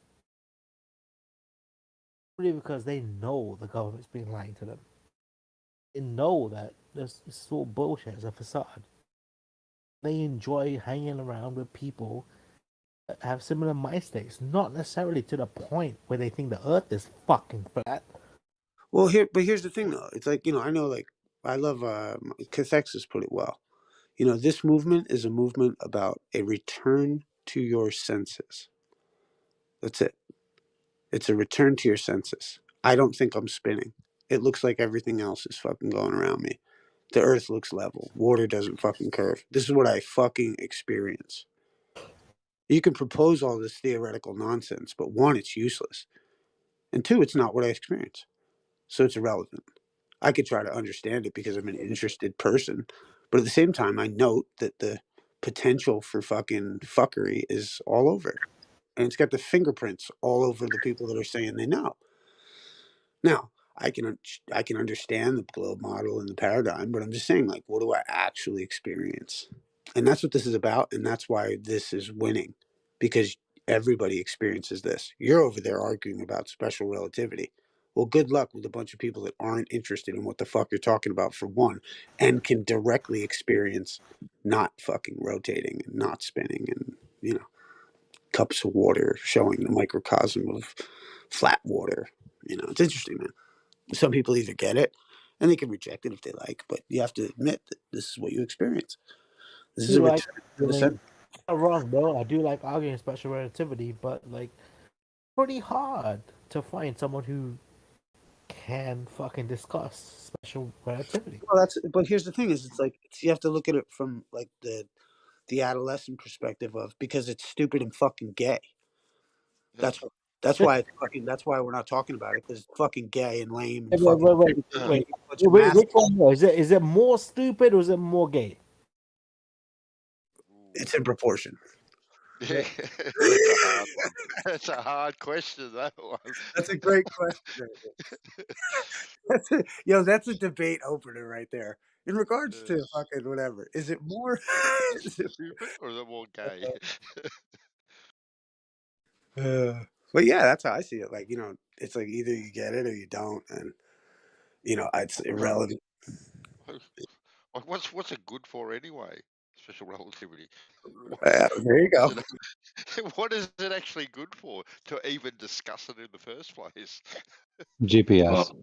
really because they know the government's been lying to them. They know that this is all bullshit, it's a facade. They enjoy hanging around with people that have similar mind states, not necessarily to the point where they think the earth is fucking flat. Well, here's the thing, though. It's like, you know, I know, like, I love, Cathexis put it well. You know, this movement is a movement about a return to your senses. That's it. It's a return to your senses. I don't think I'm spinning. It looks like everything else is fucking going around me. The earth looks level. Water doesn't fucking curve. This is what I fucking experience. You can propose all this theoretical nonsense, but one, it's useless. And two, it's not what I experience. So it's irrelevant. I could try to understand it because I'm an interested person. But at the same time, I note that the potential for fucking fuckery is all over. And it's got the fingerprints all over the people that are saying they know. Now, I can understand the globe model and the paradigm, but I'm just saying, like, what do I actually experience? And that's what this is about, and that's why this is winning, because everybody experiences this. You're over there arguing about special relativity. Well, good luck with a bunch of people that aren't interested in what the fuck you're talking about, for one, and can directly experience not fucking rotating and not spinning and, you know, cups of water showing the microcosm of flat water. You know, it's interesting, man. Some people either get it and they can reject it if they like, but you have to admit that this is what you experience. This is a return to the center. Not wrong, bro. I do like arguing special relativity, but like pretty hard to find someone who can fucking discuss special relativity. Well, but here's the thing: is it's like you have to look at it from like the adolescent perspective of, because it's stupid and fucking gay. That's why it's fucking. That's why we're not talking about it, because it's fucking gay and lame and fucking. Wait. Which one more? Is it more stupid or is it more gay? It's in proportion. That's a hard one. That's a hard question, that one. That's a great question. That's a debate opener right there. In regards to fucking whatever, is it more stupid or is it more gay? But yeah, that's how I see it. Like, you know, it's like either you get it or you don't, and you know, it's irrelevant. Like, what's it good for anyway? Special relativity. There you go. What is it actually good for to even discuss it in the first place? GPS. Well,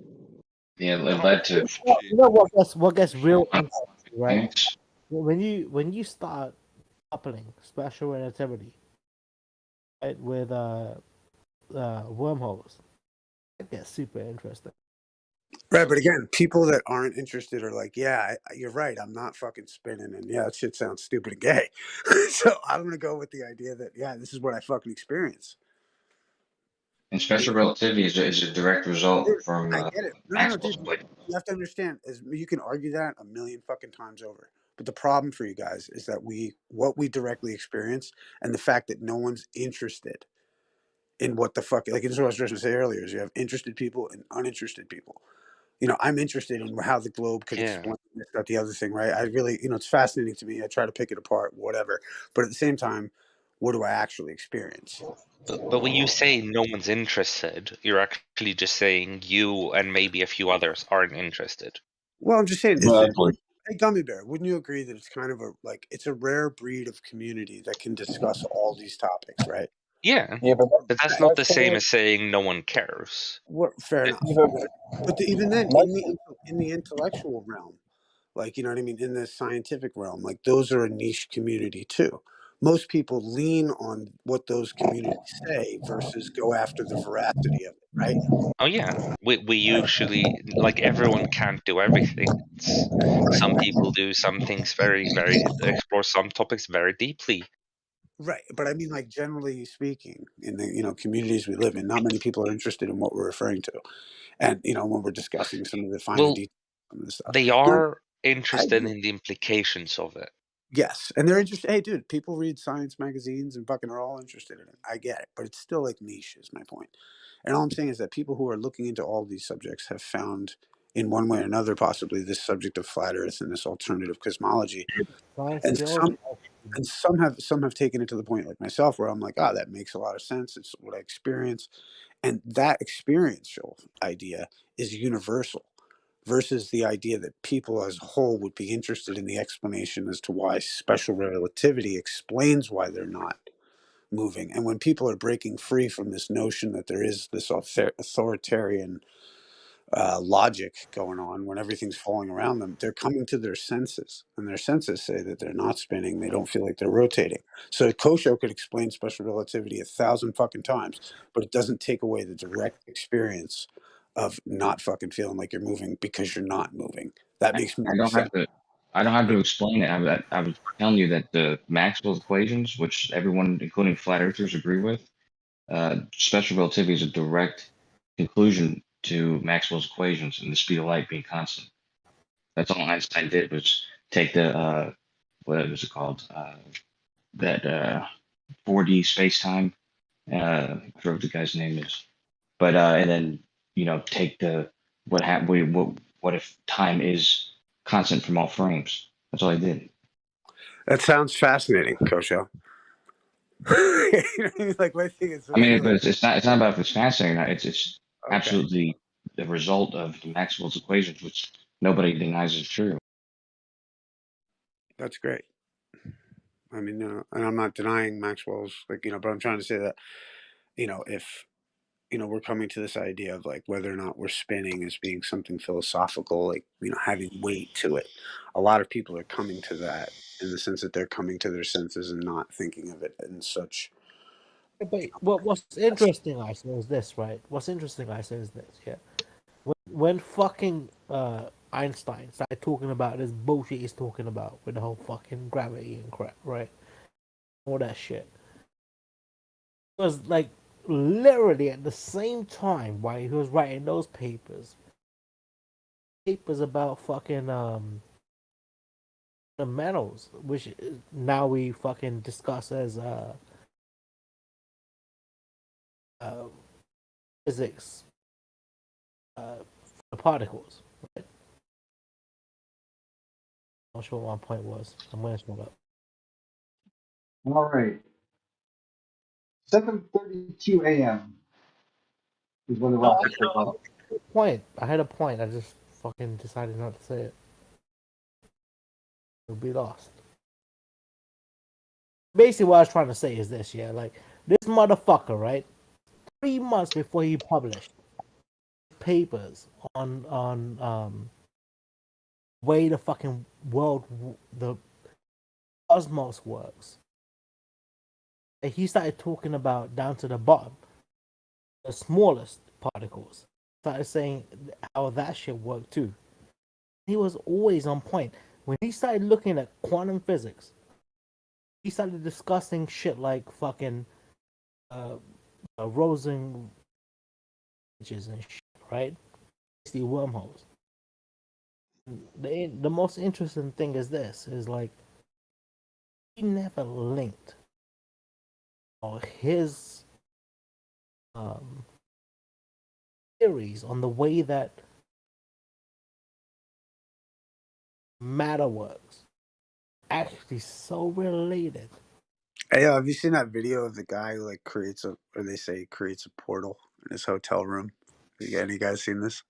yeah, it led to. You know what gets real interesting, right? When you start coupling special relativity, right, with wormholes, it gets super interesting. Right, but again, people that aren't interested are like, yeah, you're right. I'm not fucking spinning, and yeah, that shit sounds stupid and gay. So I'm gonna go with the idea that this is what I fucking experience. And special relativity is a direct result from I get it. No, Maxwell's dude, equation. you have to understand. You can argue that a million fucking times over, but the problem for you guys is that what we directly experience, and the fact that no one's interested in what the fuck. Like, this is what I was trying to say earlier: is you have interested people and uninterested people. You know, I'm interested in how the globe could explain this, that, the other thing, right? I really, you know, it's fascinating to me. I try to pick it apart, whatever. But at the same time, what do I actually experience? But when you say no one's interested, you're actually just saying you and maybe a few others aren't interested. Well, I'm just saying, hey, Gummy Bear, wouldn't you agree that it's kind of it's a rare breed of community that can discuss all these topics, right? Yeah, but that's not the same as saying no one cares. Fair enough. But even then, in the intellectual realm, like, you know what I mean, in the scientific realm, like, those are a niche community too. most people lean on what those communities say versus go after the veracity of it, right? Oh yeah, we usually, like, everyone can't do everything. Some people do some things very explore some topics very deeply. Right, but I mean, like, generally speaking, in the communities we live in, not many people are interested in what we're referring to, and when we're discussing some of the finer Well, details, some of the stuff. they Now, are I interested agree. in the implications of it. Yes, and they're interested. Hey, dude, people read science magazines and fucking are all interested in it. I get it, but it's still like niche, is my point. And all I'm saying is that people who are looking into all these subjects have found, in one way or another, possibly this subject of flat Earth and this alternative cosmology, Science and skills. some have taken it to the point, like myself, where I'm like, ah, that makes a lot of sense. It's what I experience, and that experiential idea is universal versus the idea that people as a whole would be interested in the explanation as to why special relativity explains why they're not moving. And when people are breaking free from this notion that there is this authoritarian logic going on when everything's falling around them, they're coming to their senses, and their senses say that they're not spinning. They don't feel like they're rotating. So Kosho could explain special relativity 1,000 fucking times, but it doesn't take away the direct experience of not fucking feeling like you're moving because you're not moving. That makes I more don't sense. have to explain it. I was telling you that the Maxwell's equations, which everyone, including flat earthers, agree with, special relativity is a direct conclusion to Maxwell's equations and the speed of light being constant. That's all Einstein did was take the what was it called? That 4D space time. I forget what the guy's name is, but and then take the what if time is constant from all frames? That's all I did. That sounds fascinating, Kosho. You know what I mean? Like, my thing is, I mean, like, but it's not about if it's fascinating or not. It's okay, absolutely the result of Maxwell's equations, which nobody denies is true. that's great. I mean, and I'm not denying Maxwell's, like, but I'm trying to say that, if we're coming to this idea of like whether or not we're spinning as being something philosophical, like having weight to it. A lot of people are coming to that in the sense that they're coming to their senses and not thinking of it in such. But what's interesting, I say, is this, right? What's interesting, I say, is this, yeah. When fucking Einstein started talking about this bullshit he's talking about with the whole fucking gravity and crap, right? All that shit. It was like literally at the same time while he was writing those papers about fucking the metals, which now we fucking discuss as physics for particles. Right? I'm not sure what my point was. I'm gonna scroll up. All right. 7:32 a.m. is when the No, rockets take off. I had a point. I just fucking decided not to say it. It'll be lost. Basically, what I was trying to say is this, yeah, like this motherfucker, right? 3 months before he published papers on way the fucking world, the cosmos works, and he started talking about down to the bottom, the smallest particles. Started saying how that shit worked too. He was always on point. When he started looking at quantum physics, he started discussing shit like fucking Rosen and shit, right? The wormholes. The most interesting thing is this: is like he never linked his theories on the way that matter works actually so related. Hey, have you seen that video of the guy who like creates creates a portal in his hotel room? Any guys seen this?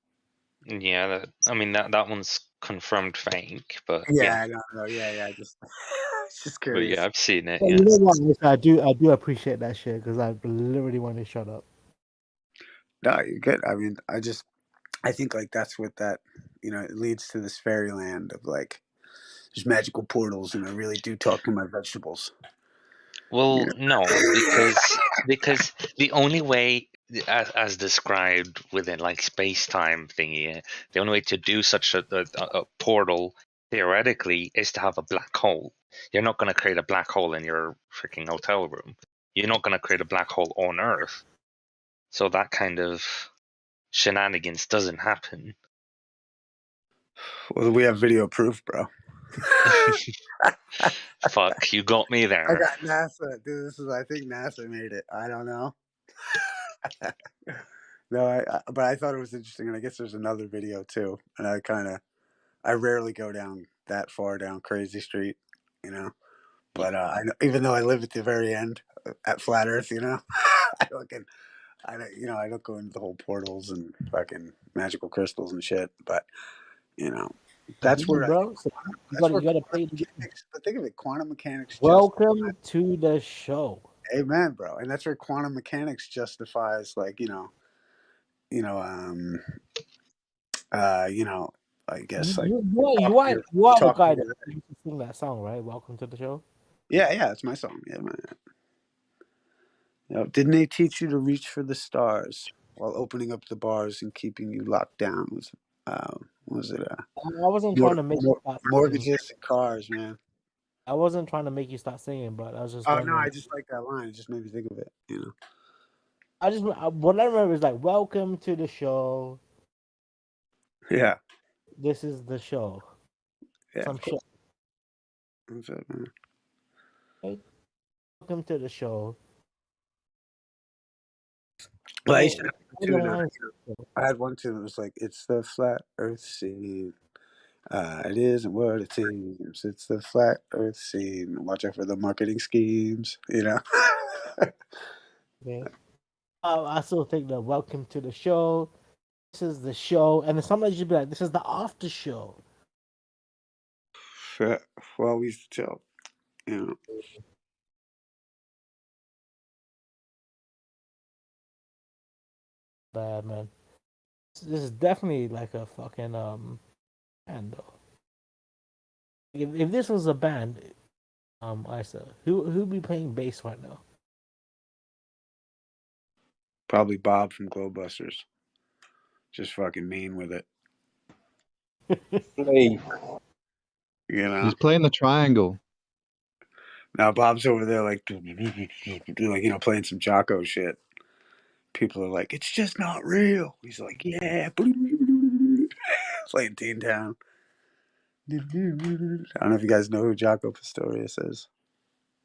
Yeah, that one's confirmed fake, but Yeah, no, yeah. Just but yeah, curious. I've seen it. But Yeah. you know what? I do appreciate that shit because I literally want to shut up. No, you're good. I mean, I think like that's what that it leads to this fairyland of like there's magical portals, and I really do talk to my vegetables. Well, no, because the only way, as described within like space-time thingy, the only way to do such a portal theoretically is to have a black hole. You're not going to create a black hole in your freaking hotel room. You're not going to create a black hole on Earth. So that kind of shenanigans doesn't happen. Well, we have video proof, bro. Fuck, you got me I there. got NASA. Dude, I think NASA made it. I don't know. No, but I thought it was interesting, and I guess there's another video too. And I rarely go down that far down Crazy Street, you know. But I know, even though I live at the very end at Flat Earth, you know, I don't go into the whole portals and fucking magical crystals and shit. But you know, that's where bro. So you gotta play the game. But think of it, quantum mechanics. Welcome to the show. Amen, bro. And that's where quantum mechanics justifies, like, I guess like you are the guy that used to sing that song, right? Welcome to the show. Yeah, it's my song. Yeah, man. Didn't they teach you to reach for the stars while opening up the bars and keeping you locked down? Was it? I wasn't trying to make you start mortgages and cars, man. I wasn't trying to make you start singing, but I was just. Oh no, I just like that line. It just made me think of it. You know. What I remember is like, "Welcome to the show." Yeah. This is the show. Yeah. Some shit. What's up, man? Okay. Welcome to the show. Well, I had one too that was like, "It's the flat Earth scene. It isn't what it seems. It's the flat Earth scene. Watch out for the marketing schemes." You know. Okay. I still think that "Welcome to the show." This is the show, and then somebody should be like, "This is the after show." Well, we used to chill. You know. Bad man. This is definitely like a fucking band though. If this was a band, Isa, who'd be playing bass right now? Probably Bob from Glowbusters. Just fucking mean with it. You know. He's playing the triangle. Now Bob's over there like playing some Jocko shit. People are like, "It's just not real." He's like, "Yeah." Playing Teen Town. I don't know if you guys know who Jaco Pastorius is.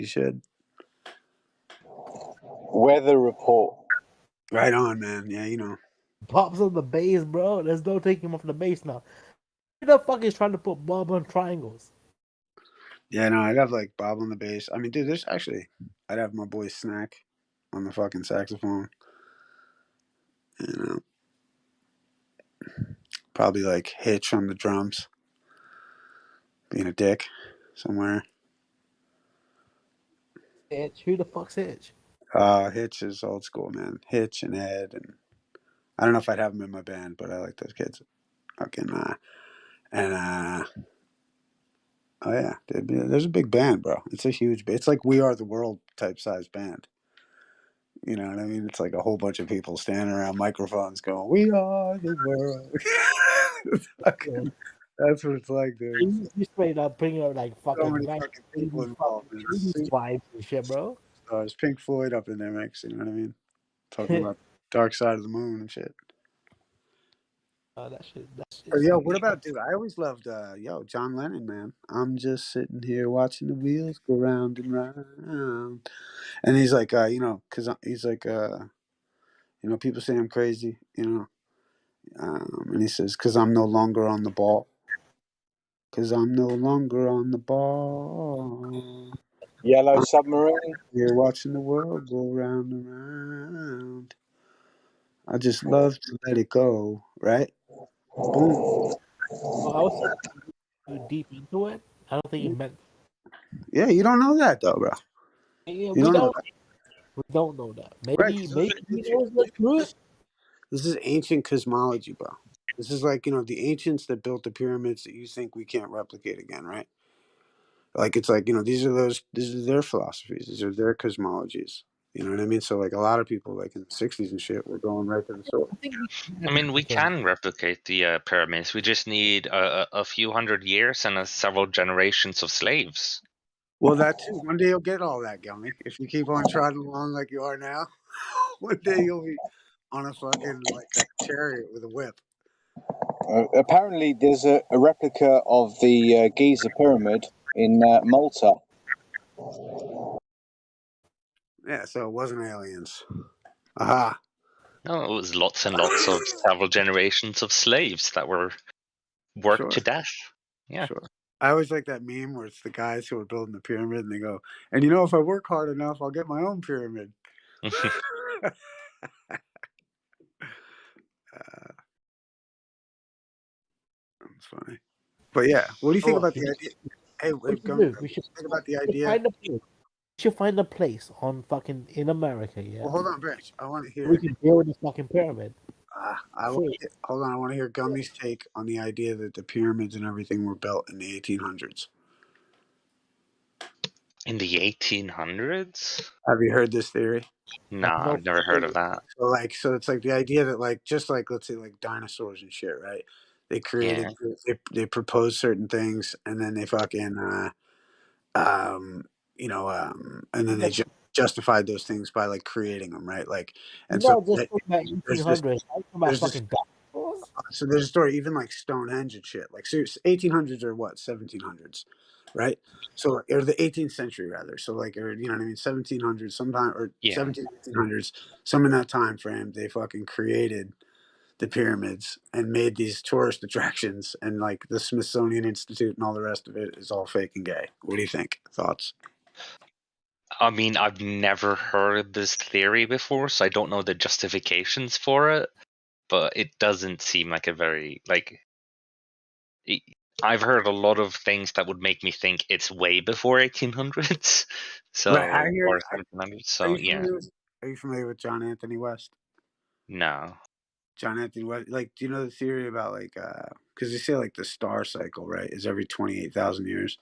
You should. Weather report. Right on, man. Yeah, you know. Bob's on the bass, bro. There's no taking him off the bass now. Who the fuck is trying to put Bob on triangles? Yeah, no, I'd have like Bob on the bass. I mean, dude, I'd have my boy Snack on the fucking saxophone. You know. Probably like Hitch on the drums. Being a dick somewhere. Hitch? Who the fuck's Hitch? Hitch is old school, man. Hitch and Ed, and I don't know if I'd have them in my band, but I like those kids. Fucking oh yeah, there's a big band, bro. It's a huge band. It's like We Are the World type size band. You know what I mean? It's like a whole bunch of people standing around microphones going, "We are the world." That's what it's like, dude. You straight up bringing up like fucking, so many fucking people involved. Vibes and shit, bro. There's Pink Floyd up in their mix. You know what I mean? Talking about Dark Side of the Moon and shit. That shit. Yo, what about, dude? I always loved, John Lennon, man. I'm just sitting here watching the wheels go round and round. And he's like, because he's like, people say I'm crazy, and he says, because I'm no longer on the ball. Because I'm no longer on the ball. Yellow Submarine. You're watching the world go round and round. I just love to let it go, right? Boom. Well, I was too deep into it. I don't think he meant. Yeah, you don't know that though, bro. Yeah, we don't know that. Maybe he knows the truth. This is ancient cosmology, bro. This is like, the ancients that built the pyramids that you think we can't replicate again, right? Like it's like, you know, these are their philosophies, these are their cosmologies. You know what I mean? So like a lot of people like in the 60s and shit were going right to the source. I mean, we can replicate the pyramids. We just need a few hundred years and several generations of slaves. Well, that too. One day you'll get all that, Gummy. If you keep on trotting along like you are now, one day you'll be on a fucking like a chariot with a whip. Apparently, there's a replica of the Giza pyramid in Malta. Yeah, so it wasn't aliens. Aha. No, it was lots and lots of several generations of slaves that were worked to death. Yeah. Sure. I always like that meme where it's the guys who are building the pyramid and they go, and you know, if I work hard enough, I'll get my own pyramid. That's funny. But yeah, what do you think about the idea? Hey, Gummy, we should think about the idea. We should find a place on fucking in America, yeah. Well, hold on, Branch. I want to hear. We can build this fucking pyramid. Hold on. I want to hear Gummy's take on the idea that the pyramids and everything were built in the 1800s. In the 1800s? Have you heard this theory? No, I've never heard of that. So it's like the idea that like just like let's say like dinosaurs and shit, right? They created, they proposed certain things, and then they fucking, and then they justified those things by like creating them, right? Like, and so just about 1800s. So there's a story, even like Stonehenge and shit. Like, so 1800s or what? 1700s, right? So, or the 18th century rather. So, like, or you know what I mean? 1700s, sometime, or 1800s, some in that time frame, they fucking created the pyramids and made these tourist attractions, and like the Smithsonian Institute and all the rest of it is all fake and gay. What do you think? Thoughts? I mean, I've never heard this theory before, so I don't know the justifications for it. But it doesn't seem like a very I've heard a lot of things that would make me think it's way before 1800s. So right, or 1700s. So yeah. Are you familiar with John Anthony West? No. John Anthony West, like, do you know the theory about like, because they say like the star cycle, right, is every 28,000 years.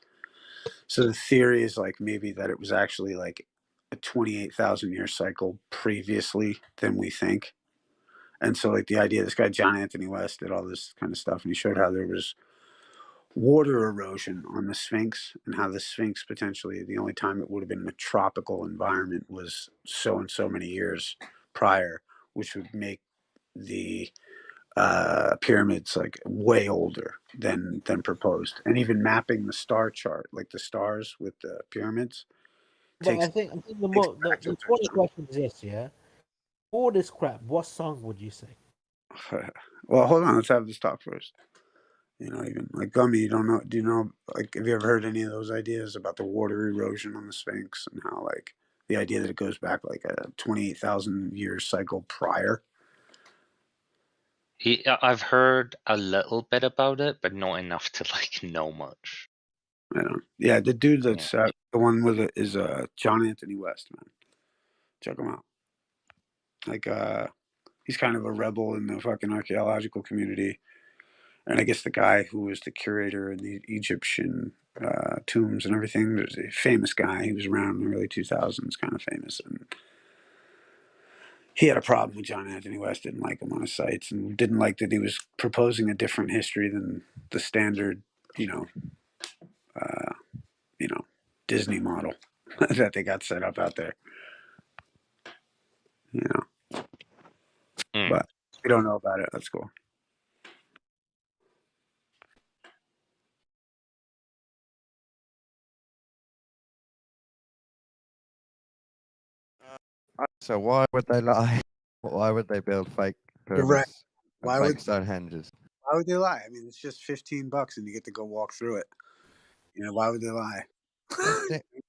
So the theory is like maybe that it was actually like a 28,000 year cycle previously than we think. And so like the idea, this guy John Anthony West did all this kind of stuff, and he showed how there was water erosion on the Sphinx, and how the Sphinx potentially the only time it would have been in a tropical environment was so and so many years prior, which would make the pyramids like way older than proposed. And even mapping the star chart, like the stars with the pyramids. But I think the important question is this, yeah. For this crap, what song would you sing? Well, hold on, let's have this talk first. You know, even like Gummy, you don't know? Do you know? Like, have you ever heard any of those ideas about the water erosion on the Sphinx and how like the idea that it goes back like a 28,000 year cycle prior? I've heard a little bit about it, but not enough to like know much. I don't. Yeah, the dude that's the one with it is John Anthony West, man. Check him out. Like he's kind of a rebel in the fucking archaeological community, and I guess the guy who was the curator in the Egyptian tombs and everything, there's a famous guy. He was around in the early 2000s, kind of famous, and he had a problem with John Anthony West. Didn't like him on his sites, and didn't like that he was proposing a different history than the standard, Disney model that they got set up out there. But we don't know about it. That's cool. So why would they lie? Why would they build fake pyramids You're right. and Why fake would Stonehenges? Why would they lie? I mean, it's just $15 and you get to go walk through it. Why would they lie?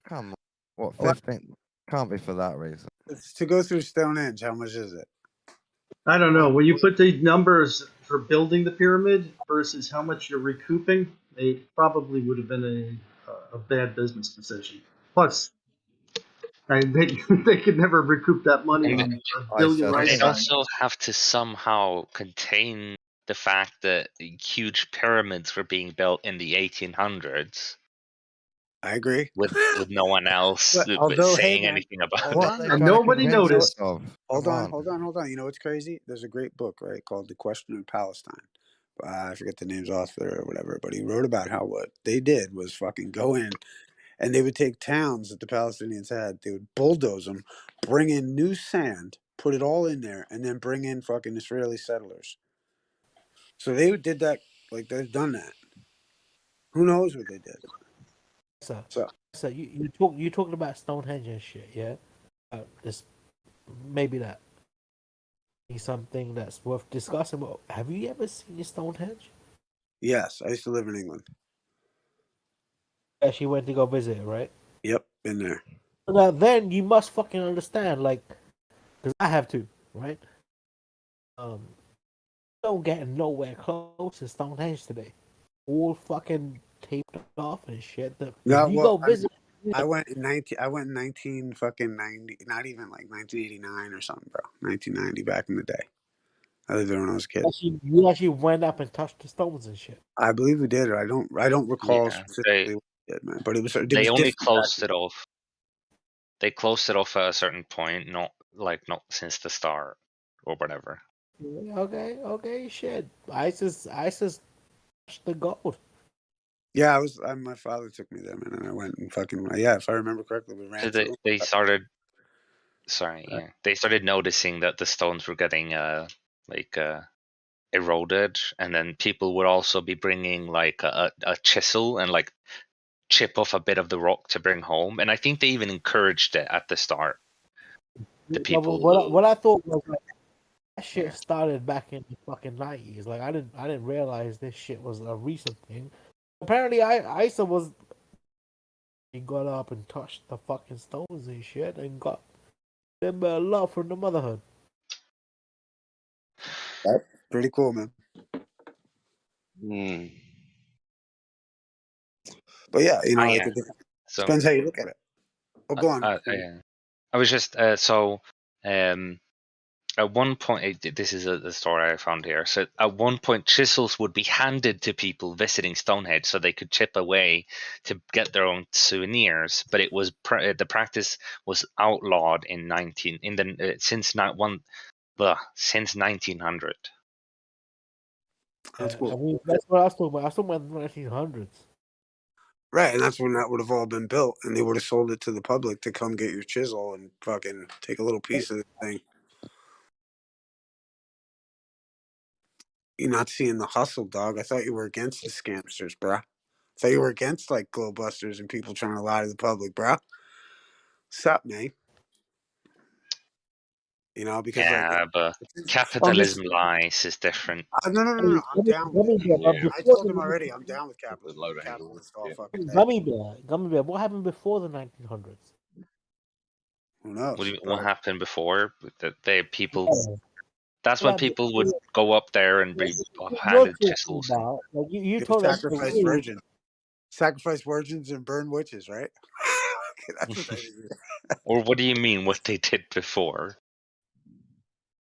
Come on. What, 15? Can't be for that reason. It's to go through Stonehenge, how much is it? I don't know. When you put the numbers for building the pyramid versus how much you're recouping, it probably would have been a bad business decision. Plus, they could never recoup that money on a billion They lifetimes. also have to somehow contain the fact that huge pyramids were being built in the 1800s. I agree. with no one else But although, hey saying man, anything about hold What it. they on. And trying to nobody convince us noticed. of? Hold Come on, on. hold on. You know what's crazy? There's a great book, right, called The Question in Palestine. I forget the name's author or whatever, but he wrote about how what they did was fucking go in and they would take towns that the Palestinians had, they would bulldoze them, bring in new sand, put it all in there, and then bring in fucking Israeli settlers. So they did that, like they've done that. Who knows what they did? So you talking about Stonehenge and shit, yeah? This maybe that be something that's worth discussing. But have you ever seen Stonehenge? yes, I used to live in England. Yeah, she went to go visit, right? Yep, been there. Now then, you must fucking understand, like, because I have to, right? Don't get nowhere close to Stonehenge today. All fucking taped off and shit. If No, you well, go visit, I went in 19 fucking 90, not even like 1989 or something, bro. 1990 back in the day. I lived there when I was a kid. you actually went up and touched the stones and shit. I believe we did. I don't recall Yeah, specifically what we did, man. But it was they only different back closed then. it off. They closed it off at a certain point, not since the start or whatever. Okay, shit. ISIS touched the gold. Yeah, my father took me there, man, and I went and fucking yeah. If I remember correctly, we ran So through. they started. Sorry, yeah, they started noticing that the stones were getting like eroded, and then people would also be bringing like a chisel and like chip off a bit of the rock to bring home. And I think they even encouraged it at the start. The people. What I thought was like that shit Yeah. started back in the fucking 90s. Like I didn't realize this shit was a recent thing. Apparently, Isa was. He got up and touched the fucking stones and shit, and got them love from the motherhood. That's pretty cool, man. But yeah, you know, Yeah. So depends how you look at it. Oh, go on. I was just at one point, this is the story I found here. So at one point, chisels would be handed to people visiting Stonehenge so they could chip away to get their own souvenirs. But it was the practice was outlawed since 1900. That's cool. I mean, that's what I was talking about. I was talking about the 1900s. Right, and that's when that would have all been built, and they would have sold it to the public to come get your chisel and fucking take a little piece of the thing. You're not seeing the hustle, dog. I thought you were against the scamsters, bruh. I thought you were against like glowbusters and people trying to lie to the public, bruh. What's up, man? You know, because But capitalism lies is different. No. I'm down with it. I told him already. I'm down with capitalism. Capitalist all fucking day. Gummy bear. What happened before the 1900s? Who knows? What happened before? People. Oh. That's when people would go up there and be handed chisels. About, like you They told us. sacrifice virgins. Sacrifice virgins and burn witches, right? That's what they do. Or what do you mean? What they did before?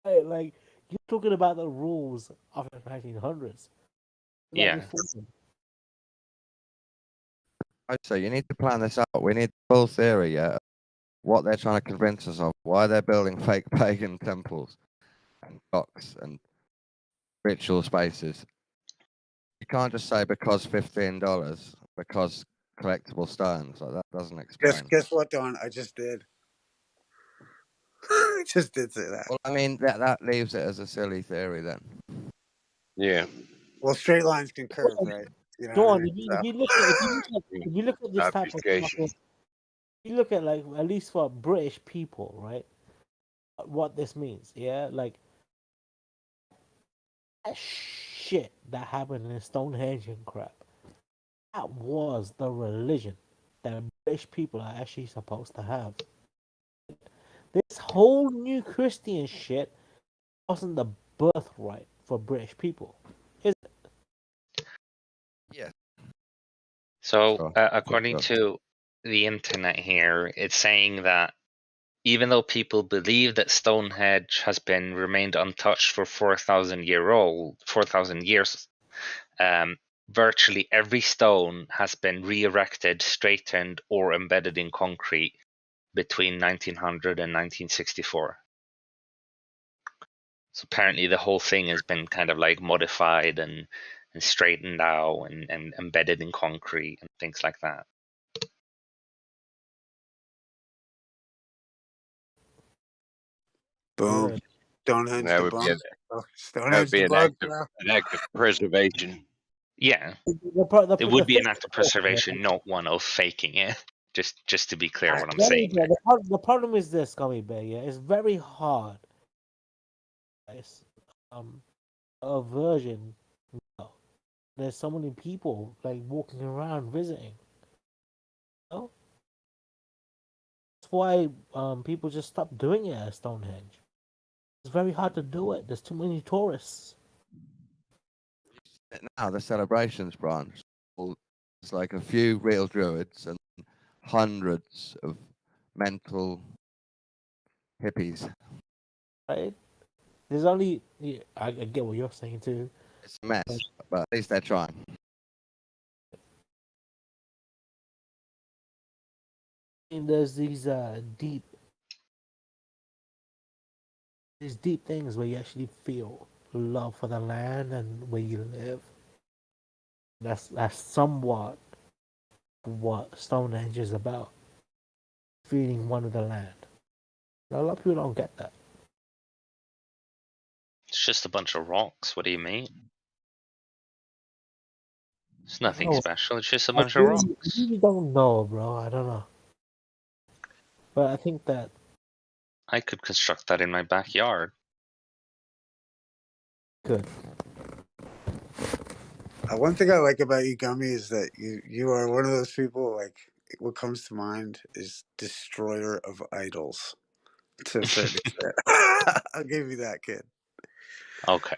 Like you're talking about the rules of the 1900s. Yeah. I'd say you need to plan this out. We need the full theory, yeah. What they're trying to convince us of, why they're building fake pagan temples and docks and ritual spaces. You can't just say because $15, because collectible stones. Like that doesn't explain. Guess what, Don? I just did. I just did say that. Well, I mean that leaves it as a silly theory then. Yeah. Well, straight lines can curve, right? You know Dawn, what I mean? if you look at this type of fucking, you look at like at least for British people, right? What this means, yeah, like that shit that happened in Stonehenge and crap. That was the religion that British people are actually supposed to have. This whole new Christian shit wasn't the birthright for British people, is it? Yeah. So, according to the internet here, it's saying that even though people believe that Stonehenge has remained untouched for 4,000 years, virtually every stone has been re-erected, straightened, or embedded in concrete between 1900 and 1964. So apparently the whole thing has been kind of like modified and straightened out and embedded in concrete and things like that. Boom. Word. Stonehenge That the would be bug. that Stonehenge would be the an bug, act of bro. preservation. Yeah, The it would be an thing act of is, preservation, not one of faking it. Just to be clear what I'm Gummy saying. Bear, the problem is this, Gummy Bear, yeah, it's very hard. Guys, a version. No. There's so many people like walking around visiting. No? That's why people just stop doing it at Stonehenge. It's very hard to do it. There's too many tourists. Now the celebrations branch, it's like a few real druids and hundreds of mental hippies. Right? There's only I get what you're saying too. It's a mess, but at least they're trying. And there's these deep things where you actually feel love for the land and where you live. That's somewhat what Stonehenge is about. Feeling one with the land. A lot of people don't get that. It's just a bunch of rocks. What do you mean? It's nothing Oh, special. It's just a I bunch of rocks. really don't know, bro. I don't know. But I think that I could construct that in my backyard. good. One thing I like about you, Gummy, is that you are one of those people. Like, what comes to mind is destroyer of idols. To a certain extent, I'll give you that, kid. Okay.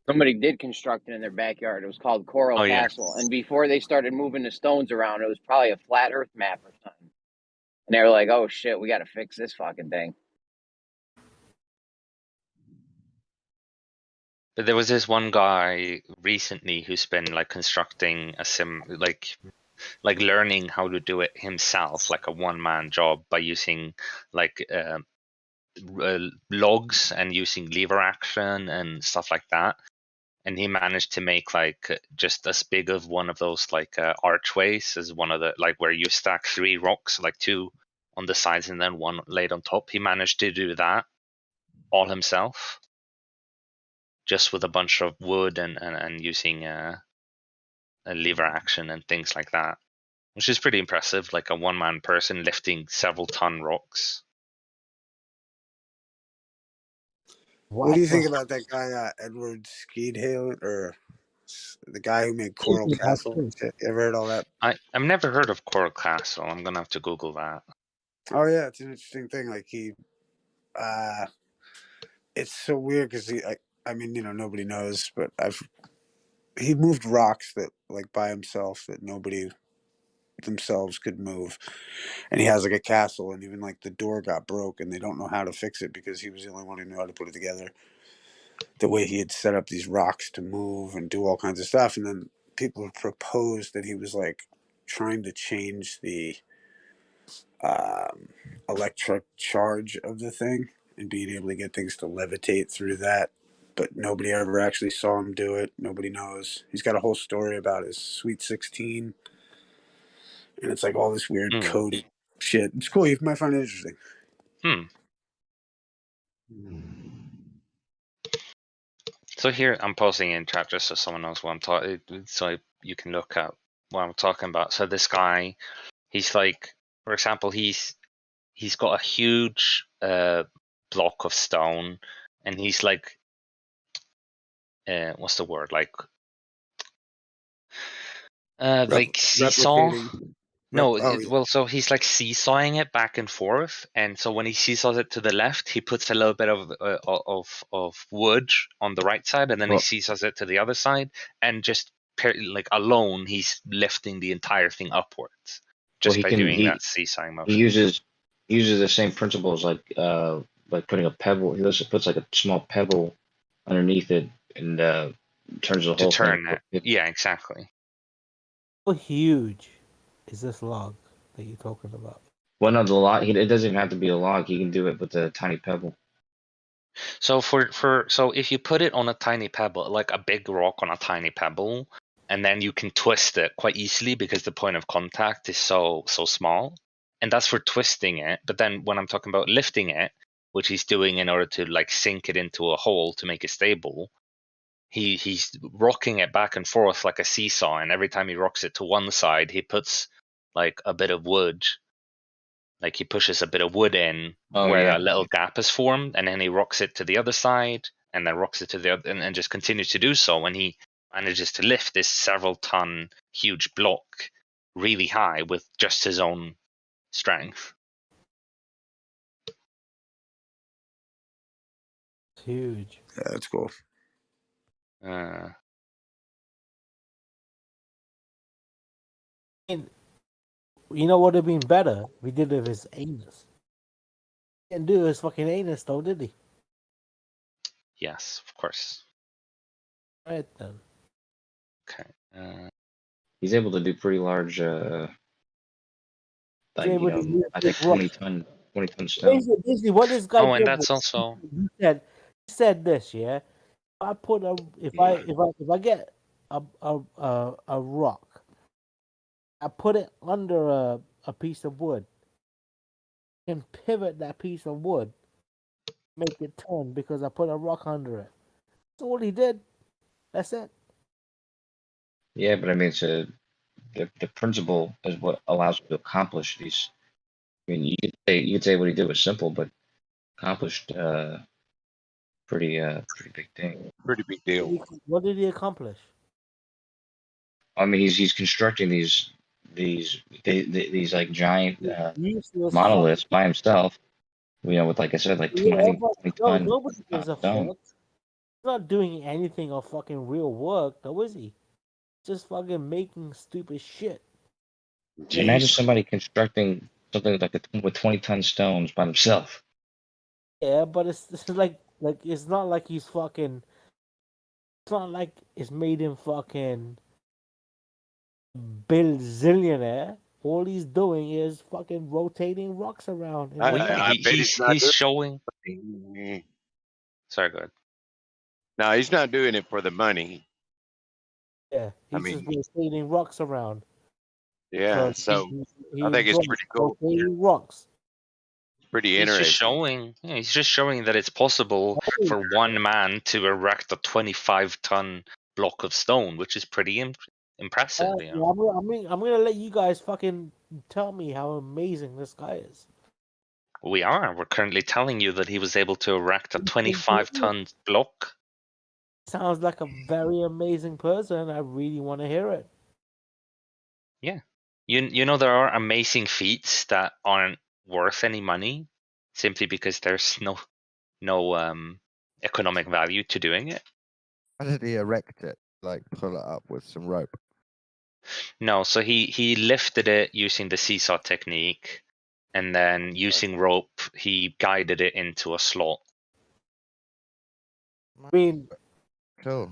Somebody did construct it in their backyard. It was called Coral Oh yeah. Castle. And before they started moving the stones around, it was probably a flat earth map or something. And they were like, oh shit, we got to fix this fucking thing. But there was this one guy recently who's been like constructing a like learning how to do it himself, like a one-man job by using like logs and using lever action and stuff like that. And he managed to make like just as big of one of those like archways as one of the like where you stack 3 rocks, like 2 on the sides and then 1 laid on top. He managed to do that all himself, just with a bunch of wood and using a lever action and things like that, which is pretty impressive. Like a one-man person lifting several ton rocks. What do you think about that guy, Edward Skeedhale, or the guy who made Coral Castle? You ever heard all that? I've never heard of Coral Castle. I'm gonna have to Google that. Oh yeah, it's an interesting thing. Like it's so weird because I mean, nobody knows, but he moved rocks that like by himself that nobody themselves could move, and he has like a castle, and even like the door got broke, and they don't know how to fix it because he was the only one who knew how to put it together. The way he had set up these rocks to move and do all kinds of stuff, and then people have proposed that he was like trying to change the electric charge of the thing and being able to get things to levitate through that, but nobody ever actually saw him do it. Nobody knows. He's got a whole story about his Sweet 16, and it's like all this weird coding shit. It's cool. You might find it interesting. So here I'm posting in chat just so someone knows what I'm talking, so you can look at what I'm talking about. So this guy, he's like, for example, he's got a huge block of stone, and he's like, what's the word, like seesaw. No, well, so he's like seesawing it back and forth, and so when he seesaws it to the left, he puts a little bit of wood on the right side, and then he seesaws it to the other side, and just like alone, he's lifting the entire thing upwards just by doing that seesawing motion. He uses the same principles like putting a pebble. He also puts like a small pebble underneath it, and turns the to whole turn thing. it. Yeah, exactly. How huge is this log that you're talking about? Well, no, the log. It doesn't even have to be a log. He can do it with a tiny pebble. So so if you put it on a tiny pebble, like a big rock on a tiny pebble, and then you can twist it quite easily because the point of contact is so small, and that's for twisting it. But then when I'm talking about lifting it, which he's doing in order to like sink it into a hole to make it stable, he's rocking it back and forth like a seesaw, and every time he rocks it to one side, he puts like a bit of wood. Like he pushes a bit of wood in where a little gap is formed, and then he rocks it to the other side, and then rocks it to the other, and just continues to do so. And he manages to lift this several ton huge block really high with just his own strength. It's huge. Yeah, that's cool. And you know what would have been better? We did it with his anus. He didn't do his fucking anus though, did he? Yes, of course. Right then. Okay. He's able to do pretty large, like able to use I big think 20 rocks. ton stone. Basically, what this guy Oh, and did that's was also he said this, yeah. If I get a rock, I put it under a piece of wood, and pivot that piece of wood, make it turn because I put a rock under it. That's all he did. That's it. Yeah, but I mean, the principle is what allows him to accomplish these. I mean, you could say what he did was simple, but accomplished pretty big thing. Pretty big deal. What did he accomplish? I mean, he's constructing these like giant Useless monoliths fucking. by himself. With, like I said, like Yeah, 20 but ton nobody gives a stone. fuck. He's not doing anything of fucking real work, though, is he? Just fucking making stupid shit. Imagine somebody constructing something like with 20 ton stones by themselves. Yeah, but it's like it's not like he's fucking. It's not like it's made him fucking billionaire. All he's doing is fucking rotating rocks around. In well, the yeah, I bet he's not doing showing. it. Sorry, go ahead. No, he's not doing it for the money. Yeah, I he's just mean, rotating rocks around. yeah. Because So he I think it's enjoys pretty cool. rotating rocks. Pretty He's just interesting. showing. Yeah, he's just showing that it's possible for one man to erect a 25-ton block of stone, which is pretty impressive. You Yeah, know? I'm gonna let you guys fucking tell me how amazing this guy is. We are. We're currently telling you that he was able to erect a 25-ton block. Sounds like a very amazing person. I really want to hear it. Yeah. You know there are amazing feats that aren't worth any money simply because there's no economic value to doing it. How did he erect it? Like pull it up with some rope? No, so he lifted it using the seesaw technique, and then using rope, he guided it into a slot. I mean, Cool.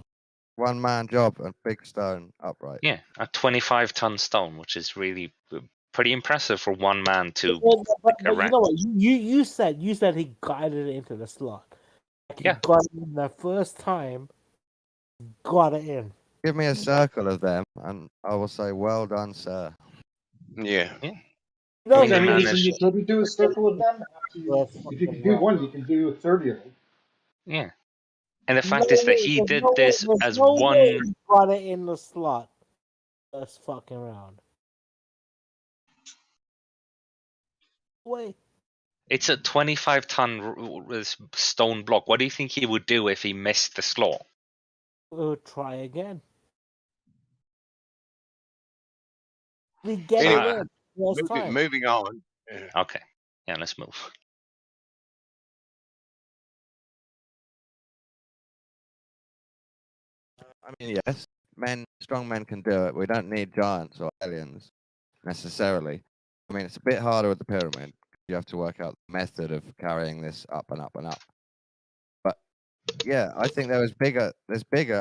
One man job and big stone upright. Yeah, a 25-ton stone, which is really pretty impressive for one man to but you erect. know what? You said he guided it into the slot. Like he got it in the first time. Got it in. Give me a circle of them, and I will say, "Well done, sir." Yeah. Yeah. No, I mean, you can do a circle of them. If you can do one, you can do 30 of them. Yeah. And the fact is that he did this as no one. way he got it in the slot. First fucking round. Wait. It's a 25-ton stone block. What do you think he would do if he missed the slot? We'll try again. We get Anyway, it in first time. moving on. Okay. Yeah, let's move. I mean, yes, strong men can do it. We don't need giants or aliens necessarily. I mean, it's a bit harder with the pyramid. You have to work out the method of carrying this up and up and up. But Yeah, I think there's bigger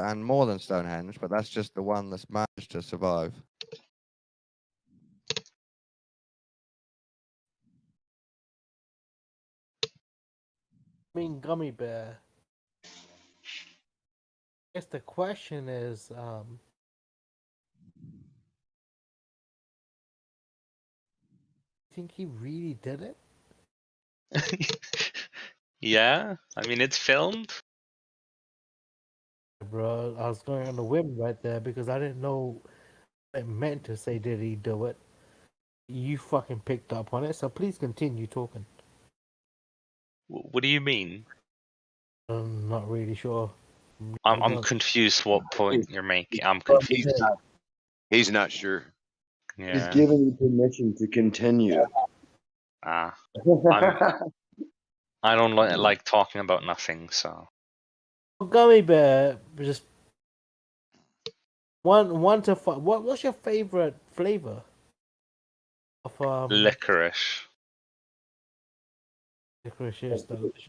and more than Stonehenge, but that's just the one that's managed to survive. I mean, Gummy Bear. I guess the question is, think he really did it? Yeah, I mean it's filmed. Bro, I was going on the whim right there because I didn't know what it meant to say did he do it. You fucking picked up on it, so please continue talking. What do you mean? I'm not really sure. I'm confused. What point you're making? I'm confused. He's not sure. Yeah. He's giving you permission to continue. I don't like talking about nothing. So Gummy Bear, just one to five. What's your favorite flavor of licorice. Licorice is delicious.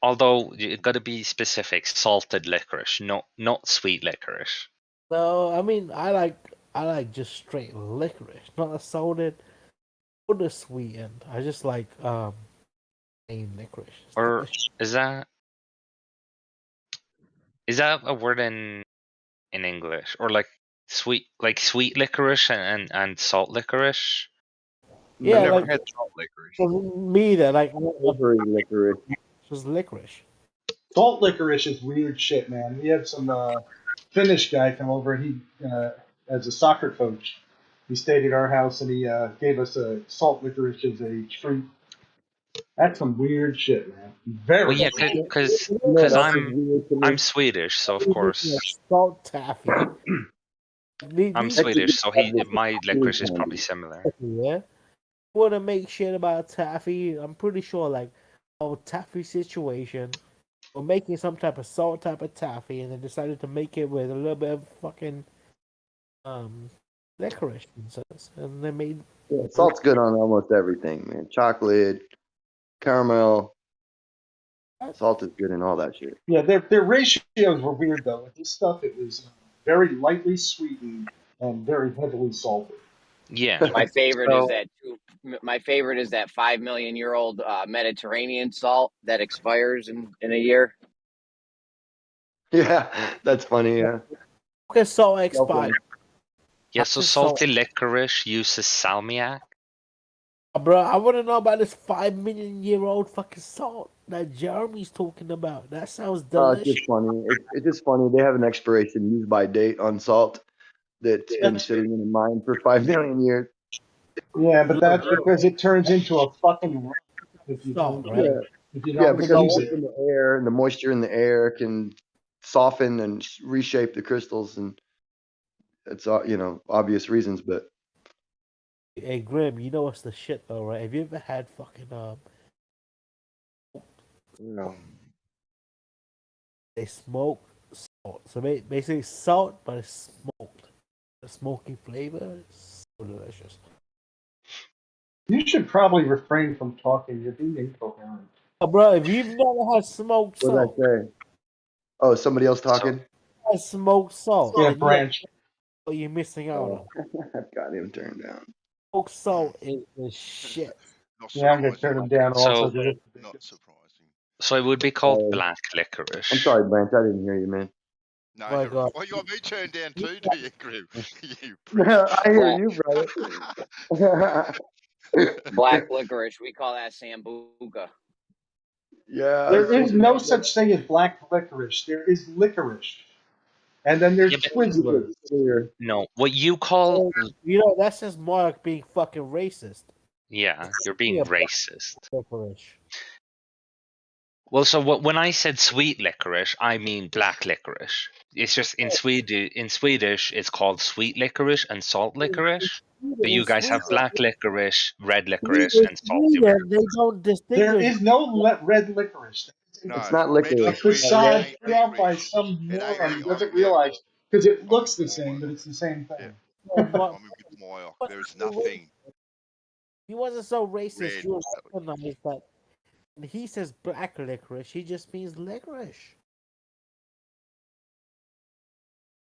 Although you got to be specific. Salted licorice, not sweet licorice. No, I mean I like just straight licorice, not a salted or the sweetened. I just like plain licorice. It's Or delicious. is that a word in English? Or like sweet licorice and salt licorice? Yeah, I've never like had salt licorice. me that like Savory licorice. just licorice. Salt licorice is weird shit, man. We had some Finnish guy come over. He, as a soccer coach, he stayed at our house and he gave us a salt licorice as a treat. That's some weird shit, man. Very. Well, yeah, because I'm Swedish, so of course Salt taffy. I'm Swedish, so my licorice is probably similar. Yeah. Want to make shit about taffy? I'm pretty sure like taffy situation. We're making some type of salt type of taffy, and they decided to make it with a little bit of fucking licorice, and they made. Yeah, salt's good on almost everything, man. Chocolate, caramel. Salt is good in all that shit. Yeah, their ratios were weird though. With this stuff, it was very lightly sweetened and very heavily salted. Yeah. My favorite is that. My favorite is that 5 million year old Mediterranean salt that expires in a year. Yeah, that's funny. Yeah. Okay, salt expired. Yeah, so salty licorice uses salmiak. Bro, I want to know about this 5 million year old fucking salt that Jeremy's talking about. That sounds delicious. It's just funny. It's just funny. They have an expiration use by date on salt that's been sitting in the mine for 5 million years. Yeah, but that's because it turns into a fucking rock if you don't, right? If you Yeah, don't because use it's in the air and the moisture in the air can soften and reshape the crystals, and it's obvious reasons. But Hey Grim, you know what's the shit though, right? Have you ever had fucking no. They smoke salt. So basically salt, but it's smoked. The smoky flavor is so delicious. You should probably refrain from talking. You're being incoherent. Oh, bro, if you've never had smoked What salt, did I say? Oh, somebody else talking? had smoked salt. Yeah, then Branch. you're missing out on. I've got him turned down. Smoked salt is the shit. Yeah, I'm gonna turn him down also. Not surprising. So it would be called black licorice. I'm sorry, Branch. I didn't hear you, man. No, My God. well, you got me turned down too, do you, Grim? You I hear you, brother. Black licorice, we call that sambuca. Yeah. There is no such thing as black licorice. There is licorice, and then there's Twizzlers. No, what you call That's just Mark being fucking racist. yeah, you're being racist. Licorice. Well, so when I said sweet licorice, I mean black licorice. It's just in Swedish, it's called sweet licorice and salt licorice. But you guys have black licorice, red licorice, and salty licorice. They don't distinguish. There is no red licorice. No, it's not licorice. Facade put out by some moron who doesn't realize because it looks the same, but it's the same thing. I'm with Moya. There is nothing. He wasn't so racist. Red. You recognize that When he says black licorice, he just means licorice.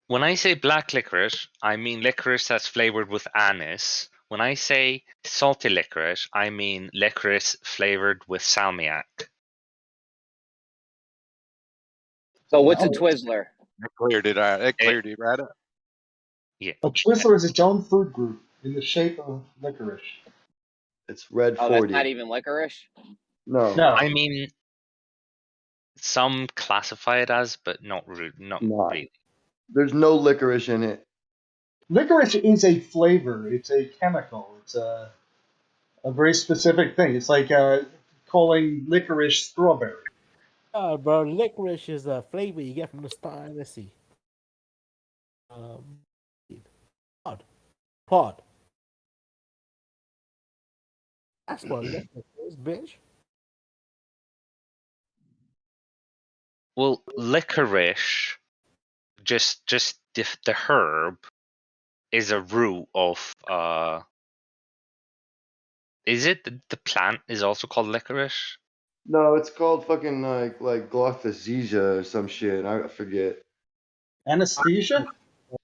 When I say black licorice, I mean licorice that's flavored with anise. When I say salty licorice, I mean licorice flavored with salmiak. So what's a Twizzler? That cleared it out. That cleared it right up. Yeah. A Twizzler is its own food group in the shape of licorice. It's red Oh, 40. that's not even licorice? No. No. I mean, some classify it as, but not Not. really. There's no licorice in it. Licorice is a flavor. It's a chemical. It's a very specific thing. It's like calling licorice strawberry. Bro, licorice is a flavor you get from the Star Anise. Pod. That's what licorice is, bitch. Well, licorice, just the herb, is a root of Is it the plant is also called licorice? No, it's called fucking like glyphosate or some shit. I forget. Anesthesia?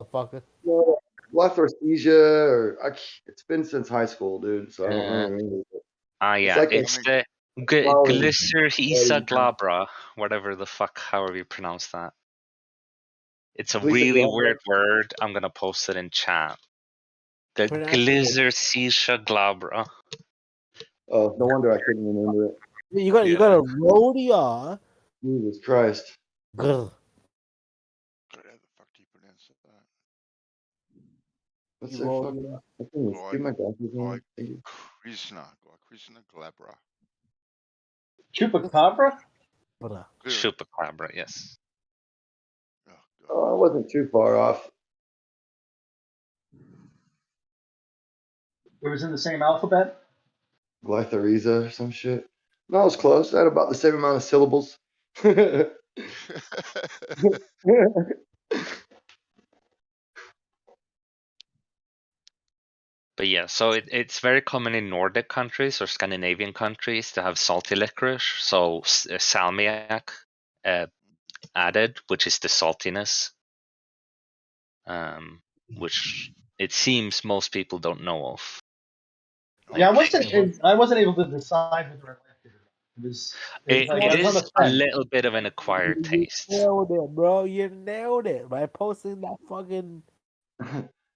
Motherfucker. No, glyphosate or it's been since high school, dude. So I don't remember. Yeah, like it's the Glycyrrhiza glabra, whatever the fuck, however you pronounce that. It's a really weird word. I'm gonna post it in chat. The Glycyrrhiza glabra. Oh, no wonder I couldn't remember it. You got a roll the R. Jesus Christ. Grr. What's that fucking? Give my glasses on. Thank you. Krishna glabra. Chupacabra? Chupacabra, yes. Oh, I wasn't too far off. It was in the same alphabet? Glythariza or some shit. No, I was close. I had about the same amount of syllables. But yeah, so it's very common in Nordic countries or Scandinavian countries to have salty licorice. So salmiak added, which is the saltiness, which it seems most people don't know of. Yeah, I wasn't able to decide whether I liked it or not. It is a little bit of an acquired taste. You nailed it, bro. You nailed it by posting that fucking.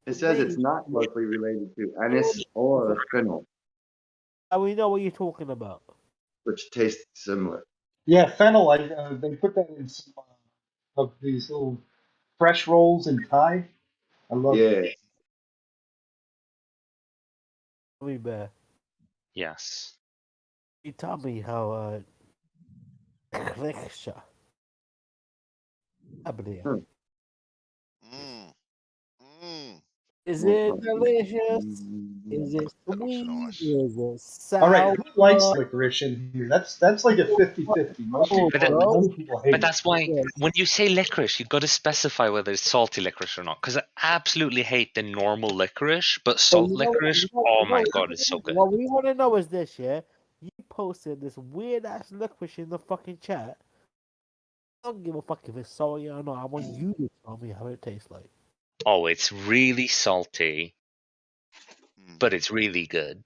It says it's not closely related to anise or fennel, And we know what you're talking about. which taste similar. Yeah, fennel. They put that in some of these little fresh rolls in Thai. I love it. Be bad. Yes. You taught me how lecture. Is it delicious? Is it sweet? Is it sour? All right, who likes licorice in here? That's like a 50-50. Most people hate But that's why it. when you say licorice, you've got to specify whether it's salty licorice or not. Because I absolutely hate the normal licorice, but salt licorice, oh my god, it's so good. What we want to know is this, yeah? You posted this weird ass licorice in the fucking chat. I don't give a fuck if it's salty or not. I want you to tell me how it tastes like. Oh, it's really salty, but it's really good.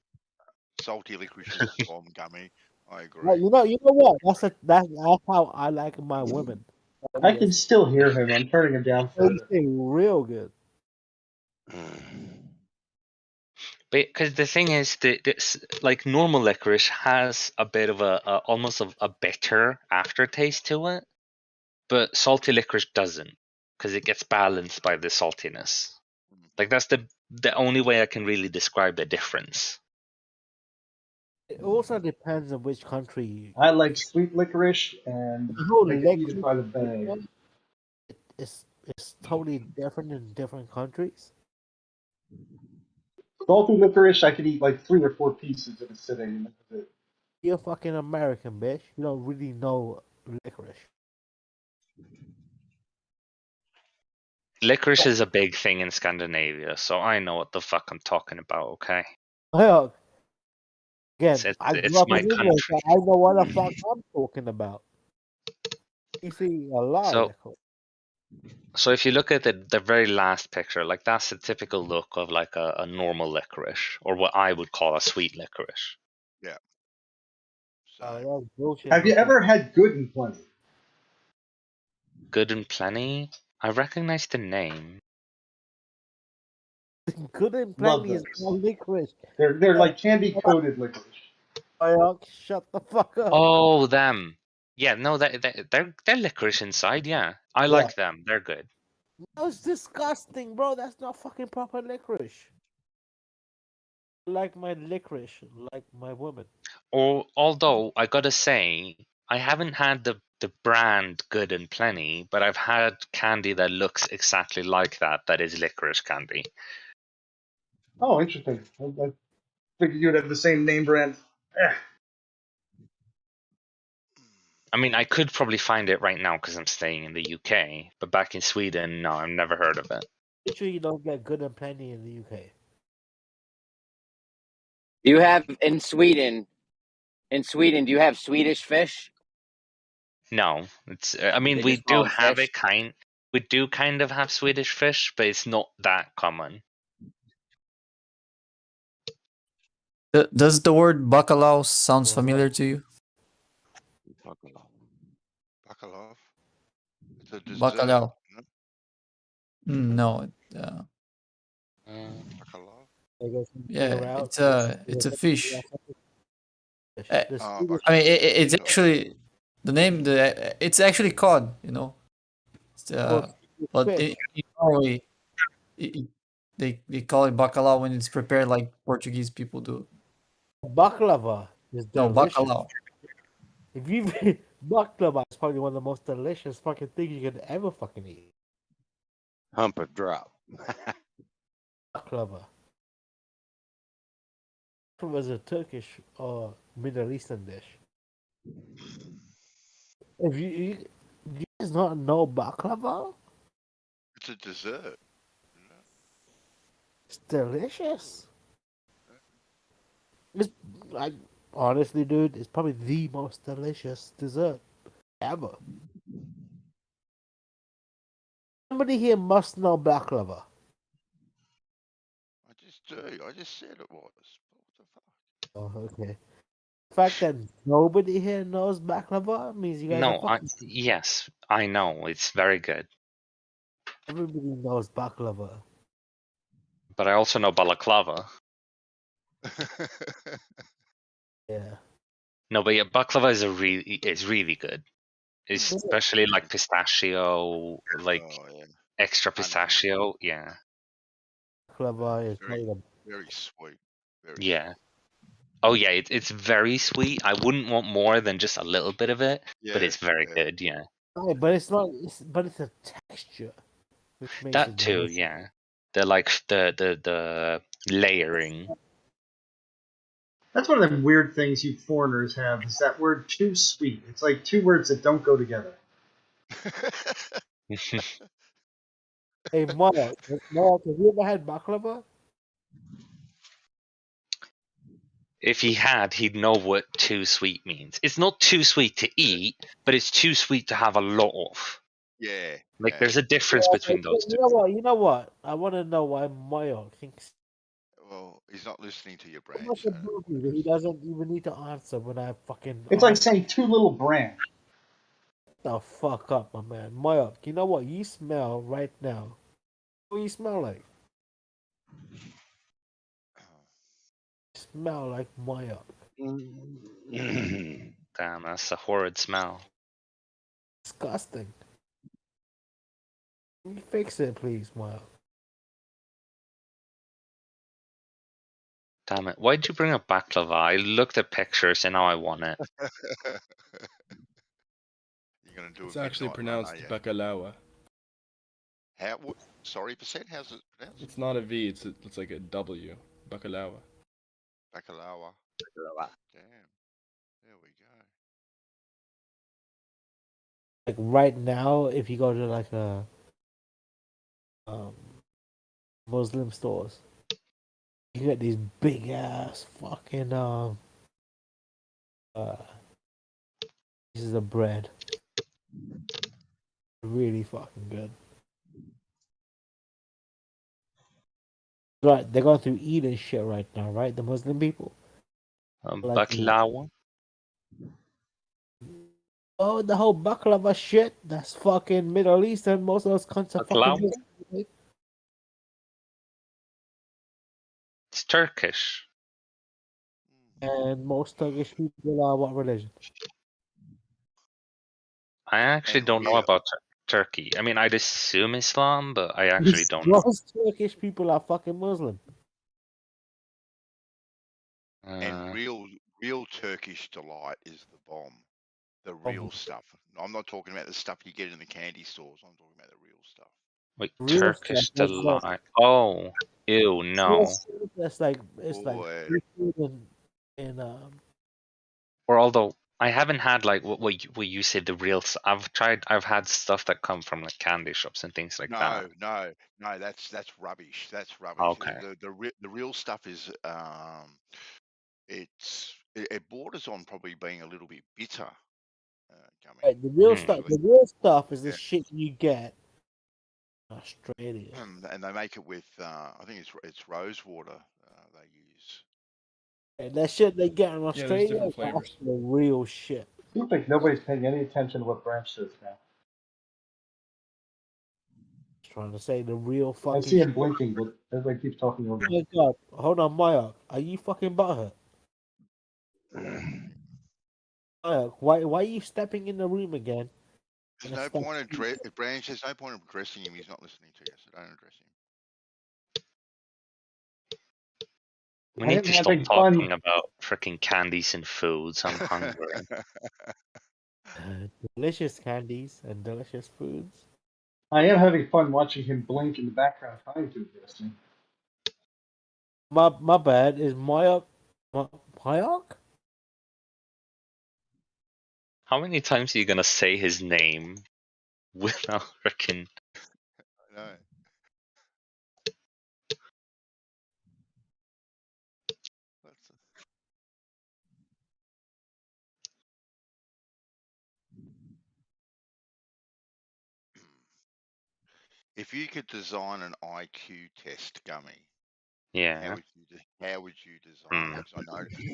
Salty licorice is bomb gummy. I agree. Well, you know what? That's how I like my women. I can still hear him. I'm turning him down further. Real good. Because the thing is that like normal licorice has a bit of almost a bitter aftertaste to it, but salty licorice doesn't, because it gets balanced by the saltiness. Like that's the only way I can really describe the difference. It also depends on which country. I like sweet licorice, and I can eat it by the bag. It's totally different in different countries. Salty licorice, I could eat like 3 or 4 pieces in a sitting. And that's it. You're fucking American, bitch. You don't really know licorice. Licorice is a big thing in Scandinavia, so I know what the fuck I'm talking about, okay? Well, Again, It's I grew it's up my in England, so country. I know what the fuck I'm talking about. You see a lot of So liquor. so if you look at the very last picture, like that's a typical look of like a normal licorice, or what I would call a sweet licorice. Yeah. Oh, that's bullshit. Have you ever had good and plenty? Good and Plenty. I recognize the name. Good and Love plenty is those. not licorice. They're like candy coated licorice. Shut the fuck up. Oh, them. Yeah, no, they're licorice inside. Yeah, I Yeah. like them. They're good. That's disgusting, bro. That's not fucking proper licorice. Like my licorice, like my woman. Or although I gotta say, I haven't had the brand Good and Plenty, but I've had candy that looks exactly like that. That is licorice candy. Oh, interesting. I figured you'd have the same name brand. Eh. I mean, I could probably find it right now because I'm staying in the UK, but back in Sweden, no, I've never heard of it. Make sure you don't get good and plenty in the UK. You have in Sweden. In Sweden, do you have Swedish fish? No, it's. I mean, They we just call do them have fish. it kind. We do kind of have Swedish fish, but it's not that common. Does the word bacalao sounds familiar to you? Bacalao. It's a dessert. Bacalao. No? No. Bacalao. Yeah, it's a fish. Oh, I mean, it's actually the name. It's actually cod. You know, it's, but in Norway, they call it bacalao when it's prepared like Portuguese people do. Baklava is No, delicious. bacalao. If you baklava is probably one of the most delicious fucking things you could ever fucking eat. Hump a drop. Baklava. Baklava is a Turkish or Middle Eastern dish. If you do you guys not know baklava? It's a dessert. It's delicious. It's like honestly, dude, it's probably the most delicious dessert ever. Somebody here must know baklava. I just do. I just said it was. Oh, okay. The fact that nobody here knows baklava means you guys are No, fucking. yes, I know it's very good, Everybody knows baklava. but I also know balaclava. Yeah. No, but yeah, baklava is really good, especially like pistachio, like extra pistachio. Yeah, Baklava is Very, probably the very sweet. Very yeah. Oh yeah, it's very sweet. I wouldn't want more than just a little bit of it, but Yeah, it's very yeah. good. Yeah, right, but it's not. But it's a texture which makes that it too. delicious. Yeah, the layering. That's one of the weird things you foreigners have is that word too sweet. It's like two words that don't go together. Hey, Mark, have you ever had baklava? If he had, he'd know what too sweet means. It's not too sweet to eat, but it's too sweet to have a lot of. Yeah. Like there's a difference Yeah, between those you two. know what? You know what? I want to know why Mayo thinks Well, he's not listening to your so brain. much So. about me that he doesn't even need to answer when I fucking. It's like saying too little brand. The fuck up, my man. Mayo, you know what? You smell right now. What do you smell like? You smell like Mayo. Damn, that's a horrid smell. Disgusting. Can you fix it, please, Mayo? Damn it. Why'd you bring up baklava? I looked at pictures and now I want it. You're gonna do It's a actually midnight run, pronounced are you? bacalawa. How? Sorry, percent. How's it pronounced? It's not a V. It's like a W. Bacalawa. Bacalawa. Damn. There we go. Like right now, if you go to like a Muslim stores, you get these big ass fucking pieces of bread. Really fucking good. Right, they're going through Eid and shit right now, right? The Muslim people. Like, Baklawa. oh, the whole baklava shit. That's fucking Middle Eastern. Most of those cunts are fucking Baklawa. Muslim. It's Turkish. And most Turkish people are what religion? I actually And don't know real about Turkey. I mean, I'd assume Islam, but I actually don't know. Most Turkish people are fucking Muslim. and real Turkish delight is the bomb. The real stuff. I'm not talking about the stuff you get in the candy stores. I'm talking about the real stuff. Wait, Real Turkish stuff, like, delight. Oh, ew, no. That's like it's Boy. like seafood and Or although I haven't had like what you said the real. I've had stuff that come from like candy shops and things like that. No. That's rubbish. That's rubbish. Okay. The real stuff is it borders on probably being a little bit bitter. Gummy. right, the real stuff. The real stuff is the Yeah. shit you get in Australia. And they make it with I think it's rose water they use. And that shit they get in Yeah, there's Australia, different that's flavors. the real shit. I feel like nobody's paying any attention to what Branch says now. Trying to say the real I fucking. see him blinking, but everybody keeps talking over Oh him. my god! Hold on, Maya. Are you fucking butthurt? Maya, why are you stepping in the room again? There's no point in Branch. There's no point in addressing him. He's not listening to you, so don't address him. We I need am to stop having talking fun. about freaking candies and foods. I'm hungry. Delicious candies and delicious foods. I am having fun watching him blink in the background, trying to address me. My bad. Is Maya Mayak? How many times are you gonna say his name without freaking? I know. If you could design an IQ test, Gummy, Yeah. how would you design it? 'Cause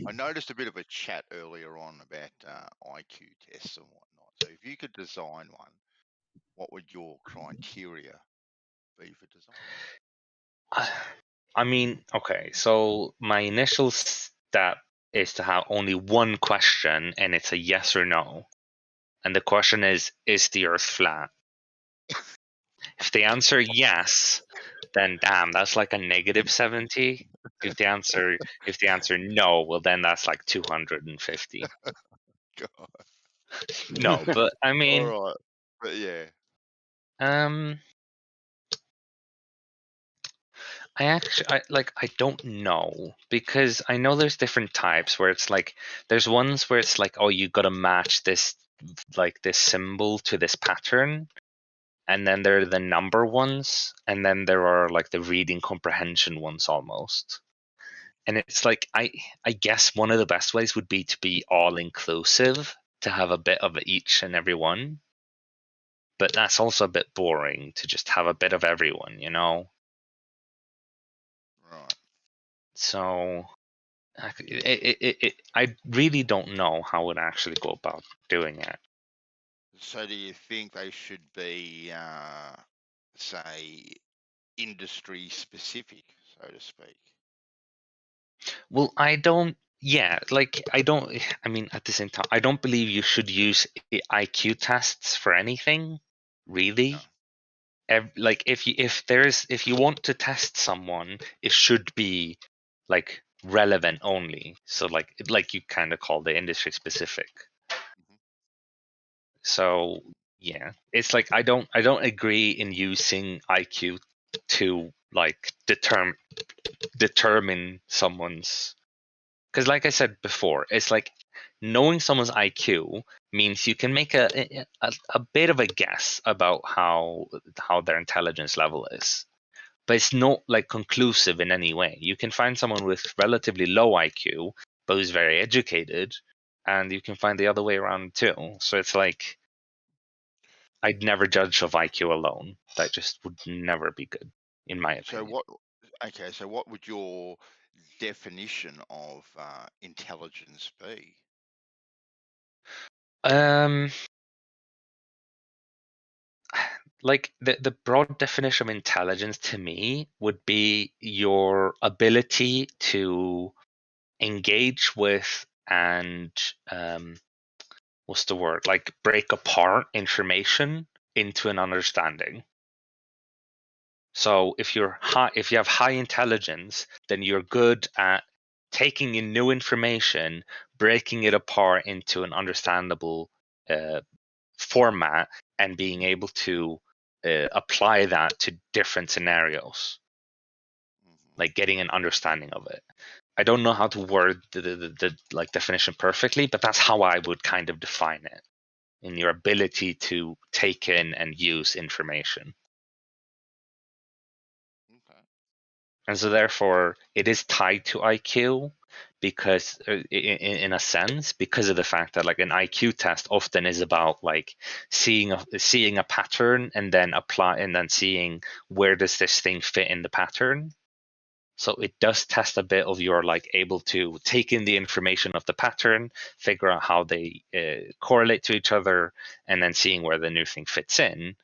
I noticed a bit of a chat earlier on about IQ tests and whatnot. So if you could design one, what would your criteria be for design? I mean, okay. So my initial step is to have only one question, and it's a yes or no. And the question is the Earth flat? If the answer yes, then damn, that's like a -70. If the answer no, well then that's like 250. God. No, but I mean, all right, but yeah. I don't know, because I know there's different types where it's like there's ones where it's like, oh, you got to match this symbol to this pattern, and then there are the number ones, and then there are like the reading comprehension ones almost. And it's like I guess one of the best ways would be to be all inclusive, to have a bit of each and every one. But that's also a bit boring to just have a bit of everyone, you know? Right. So I really don't know how I would actually go about doing it. So do you think they should be, say, industry specific, so to speak? Well, I don't. Yeah, like I don't. I mean, at the same time, I don't believe you should use IQ tests for anything, really. No. Like if you want to test someone, it should be like relevant only. So like you kind of call the industry specific. Mm-hmm. So yeah, it's like I don't agree in using IQ to like determine someone's. Because like I said before, it's like knowing someone's IQ means you can make a bit of a guess about how their intelligence level is. But it's not like conclusive in any way. You can find someone with relatively low IQ, but who's very educated, and you can find the other way around too. So it's like I'd never judge of IQ alone. That just would never be good, in my So opinion. what? Okay, so what would your definition of intelligence be? Like the broad definition of intelligence to me would be your ability to engage with and what's the word? Like break apart information into an understanding. So if you have high intelligence, then you're good at taking in new information, breaking it apart into an understandable format, and being able to apply that to different scenarios, like getting an understanding of it. I don't know how to word the like definition perfectly, but that's how I would kind of define it, in your ability to take in and use information. And so therefore it is tied to IQ, because in a sense, because of the fact that like an IQ test often is about like seeing a pattern and then seeing where does this thing fit in the pattern. So it does test a bit of your like able to take in the information of the pattern, figure out how they correlate to each other, and then seeing where the new thing fits in.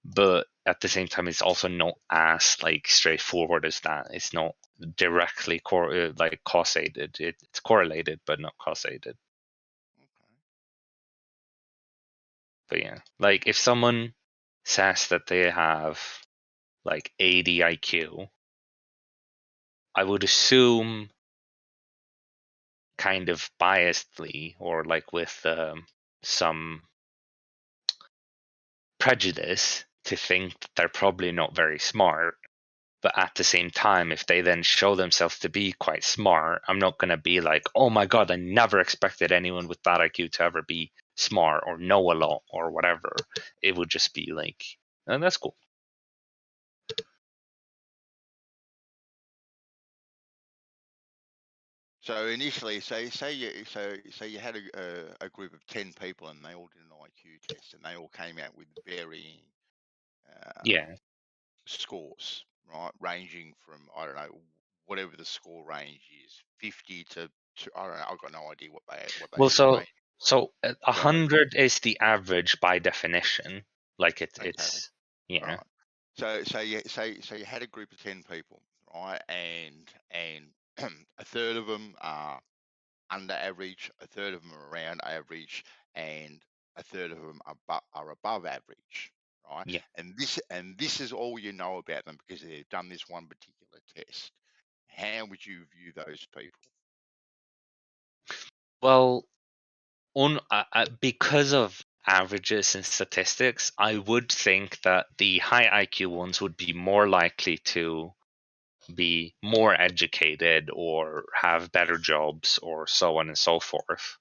But at the same time, it's also not as like straightforward as that. It's not directly like causated. It's correlated, but not causated. But yeah, like if someone says that they have like 80 IQ, I would assume, kind of biasedly or like with some prejudice, to think that they're probably not very smart. But at the same time, if they then show themselves to be quite smart, I'm not going to be like, oh my God, I never expected anyone with that IQ to ever be smart or know a lot or whatever. It would just be like, oh, that's cool. So initially, say you had a group of 10 people and they all did an IQ test and they all came out with varying scores, right? Ranging from, I don't know, whatever the score range is, 50 to I don't know. I've got no idea what they Well, range. so 100 is the average by definition. Like it's yeah. Right. So you had a group of 10 people, right? And a third of them are under average, a third of them are around average, and a third of them are above average, right? Yeah. And this is all you know about them because they've done this one particular test. How would you view those people? Well, because of averages and statistics, I would think that the high IQ ones would be more likely to be more educated or have better jobs or so on and so forth,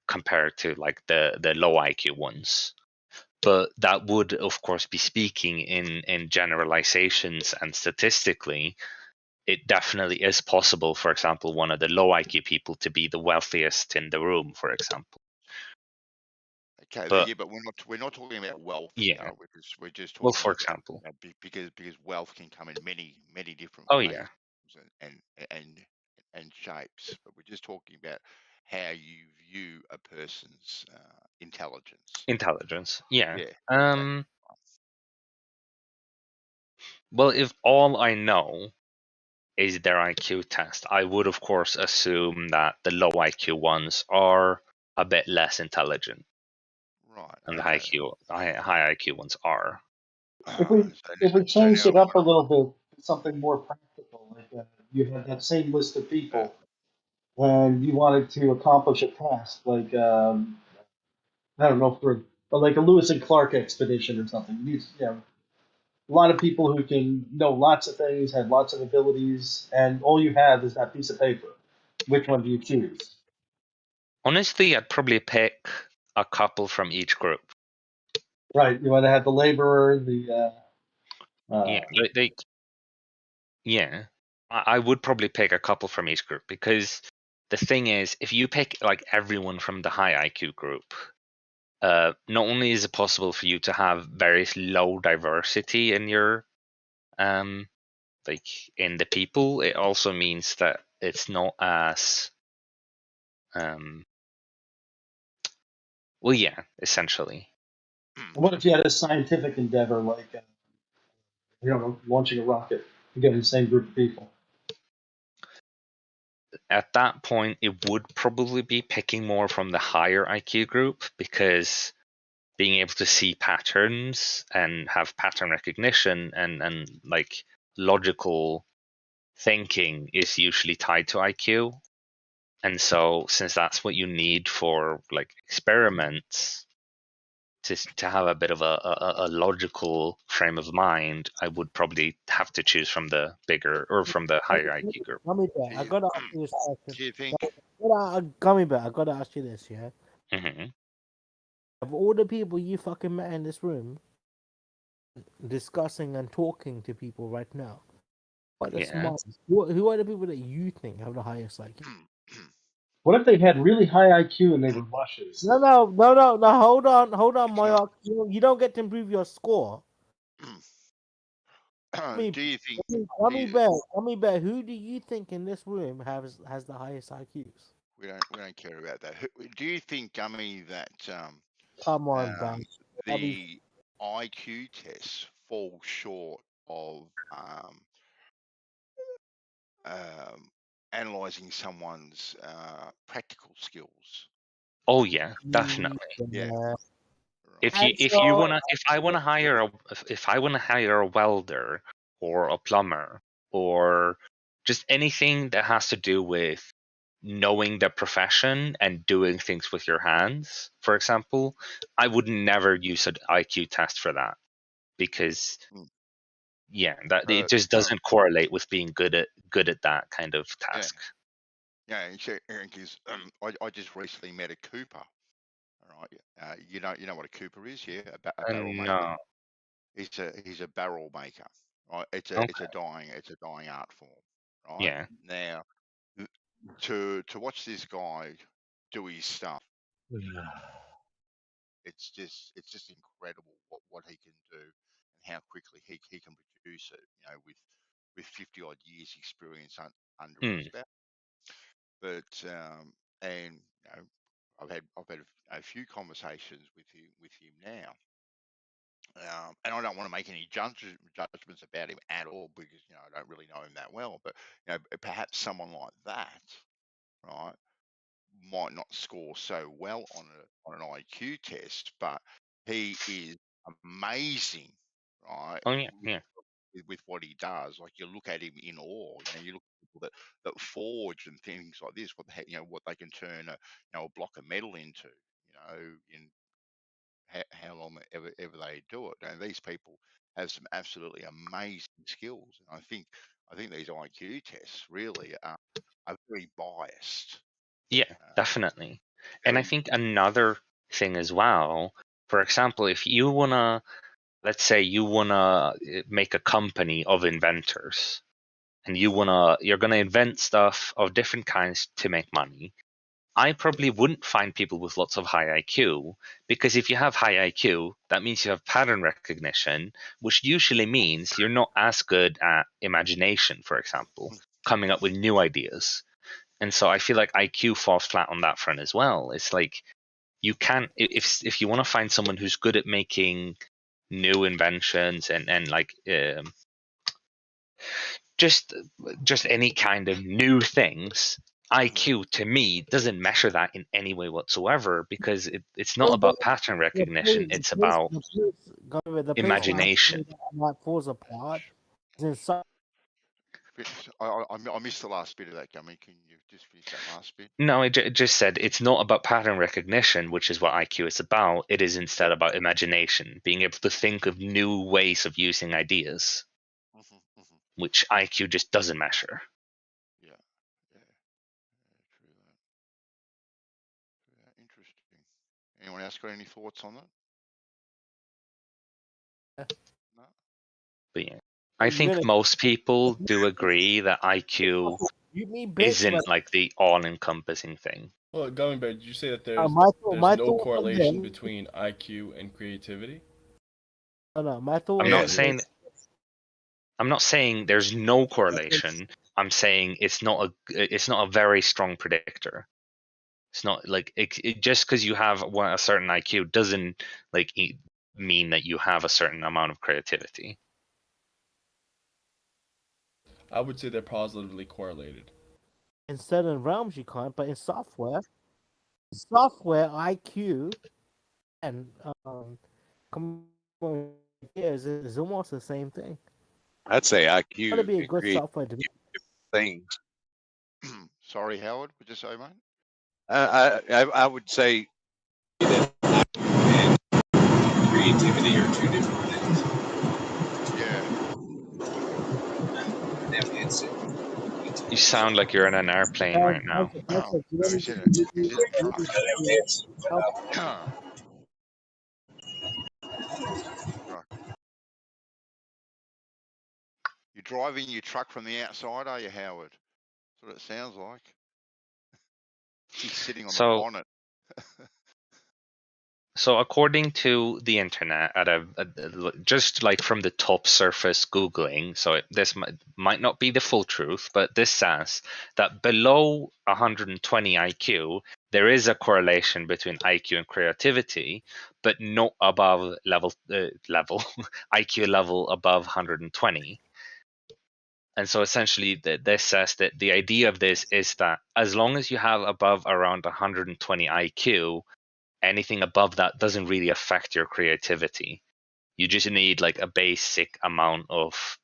compared to like the low IQ ones. But that would, of course, be speaking in generalizations, and statistically, it definitely is possible, for example, one of the low IQ people to be the wealthiest in the room, for example. Okay, But yeah, but we're not talking about wealth. Yeah. We're just Well, talking for about, example. because wealth can come in many different Oh, ways yeah. and shapes. But we're just talking about how you view a person's intelligence. Intelligence. Yeah. Exactly. Well, if all I know is their IQ test, I would, of course, assume that the low IQ ones are a bit less intelligent. Right. And the high IQ ones are. If we changed it up a little bit, something more practical, like you had that same list of people, and you wanted to accomplish a task, like I don't know, for like a Lewis and Clark expedition or something. You need, a lot of people who can know lots of things, have lots of abilities, and all you have is that piece of paper. Which one do you choose? Honestly, I'd probably pick a couple from each group. Right, you want to have the laborer, the Yeah, I would probably pick a couple from each group, because the thing is, if you pick like everyone from the high IQ group, not only is it possible for you to have very low diversity in your like in the people, it also means that it's not as well, yeah, essentially. What if you had a scientific endeavor like, launching a rocket to get the same group of people? At that point, it would probably be picking more from the higher IQ group, because being able to see patterns and have pattern recognition and like logical thinking is usually tied to IQ. And so since that's what you need for like experiments, to have a bit of a logical frame of mind, I would probably have to choose from the bigger or from the higher IQ group. Gummy Bear, I gotta ask you this question. Do you think? Gummy Bear, I gotta ask you this, yeah? Mm-hmm. Of all the people you fucking met in this room, discussing and talking to people right now, what are the smartest? Who are the people that you think have the highest IQ? What if they had really high IQ and they were lushes? No, hold on, Moyoc. You don't get to improve your score. Do you think? Gummy Bear, who do you think in this room has the highest IQs? We don't care about that. Do you think, Gummy, that Come on, Bam. the IQ tests fall short of analyzing someone's practical skills? Oh yeah, definitely. Yeah. If I wanna hire a welder or a plumber or just anything that has to do with knowing the profession and doing things with your hands, for example, I would never use an IQ test for that, because that it just doesn't correlate with being good at that kind of task. Yeah, so Eric is. I just recently met a Cooper. All right, you know what a Cooper is, yeah, a barrel maker. No. He's a barrel maker, right? It's a dying art form, right? Yeah. Now, to watch this guy do his stuff, it's just incredible what he can do and how quickly he can produce it. With 50 odd years experience under his belt. But and I've had a few conversations with him now. And I don't want to make any judgments about him at all, because I don't really know him that well. But perhaps someone like that, right, might not score so well on an IQ test, but he is amazing, right? Oh yeah. With what he does, like you look at him in awe. You look at people that forge and things like this. What the heck, what they can turn a block of metal into, in how long ever they do it. And these people have some absolutely amazing skills. And I think these IQ tests really are very biased. Yeah, definitely. And I think another thing as well, for example, if you wanna, let's say you wanna make a company of inventors, and you're gonna invent stuff of different kinds to make money, I probably wouldn't find people with lots of high IQ, because if you have high IQ, that means you have pattern recognition, which usually means you're not as good at imagination, for example, coming up with new ideas. And so I feel like IQ falls flat on that front as well. It's like you can't, if you want to find someone who's good at making new inventions and like just any kind of new things, IQ to me doesn't measure that in any way whatsoever, because it's not about pattern recognition. It's about imagination. That falls apart. I missed the last bit of that, Gummy. Can you just finish that last bit? No, it just said it's not about pattern recognition, which is what IQ is about. It is instead about imagination, being able to think of new ways of using ideas, which IQ just doesn't measure. Yeah, true that. Interesting. Anyone else got any thoughts on that? No. But yeah, I think most people do agree that IQ You mean isn't like the all-encompassing thing. Well, Gummy Bear, did you say that there's my no thought correlation again, between IQ and creativity? no, my thought. I'm not saying there's no correlation. I'm saying it's not a very strong predictor. It's not like just because you have a certain IQ doesn't like mean that you have a certain amount of creativity. I would say they're positively correlated. In certain realms you can't, but in software IQ and is almost the same thing. I'd say IQ Gotta be a and good create software to things. Sorry, Howard. What'd you say, mate? I would say that IQ and creativity are two different things. Yeah. You sound like you're in an airplane right now. He's in a truck. You're driving your truck from the outside, are you, Howard? That's what it sounds like. He's sitting on the bonnet. So according to the internet, just like from the top surface Googling, so this might not be the full truth, but this says that below 120 IQ, there is a correlation between IQ and creativity, but not above level IQ level above 120. And so essentially, this says that the idea of this is that as long as you have above around 120 IQ, anything above that doesn't really affect your creativity. You just need like a basic amount of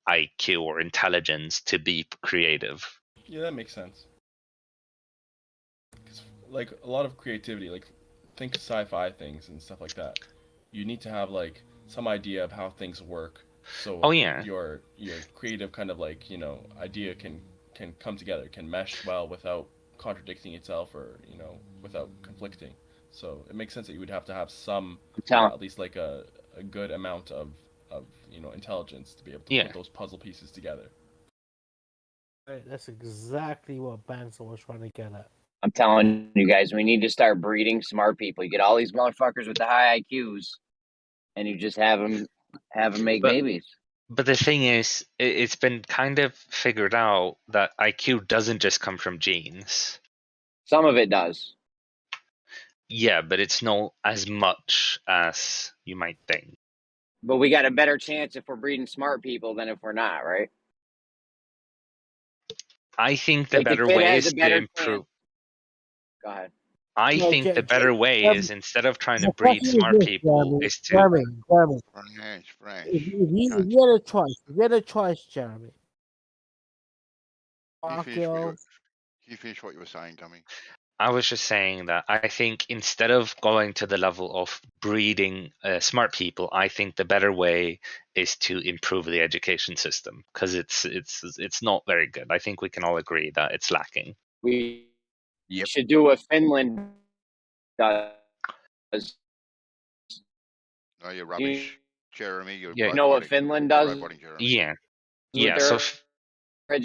IQ or intelligence to be creative. Yeah, that makes sense. Like a lot of creativity, like think sci-fi things and stuff like that. You need to have like some idea of how things work. So your creative kind of like, idea can come together, can mesh well without contradicting itself or, without conflicting. So it makes sense that you would have to have some, at least like a good amount of intelligence to be able to put those puzzle pieces together. Right, that's exactly what Bansal was trying to get at. I'm telling you guys, we need to start breeding smart people. You get all these motherfuckers with the high IQs, and you just have them make babies. But the thing is, it's been kind of figured out that IQ doesn't just come from genes. Some of it does. Yeah, but it's not as much as you might think. But we got a better chance if we're breeding smart people than if we're not, right? I think the Like better kid way has is a to better improve. chance. Go ahead. I think the better way is, instead of trying to breed smart people, is to... Jeremy. Fresh. If you had a choice, Jeremy. Can you finish what you were saying, Gummy? I was just saying that I think instead of going to the level of breeding smart people, I think the better way is to improve the education system, because it's not very good. I think we can all agree that it's lacking. We should do what Finland does. No, you're rubbish, Jeremy. You're you know what Finland does? Yeah. With their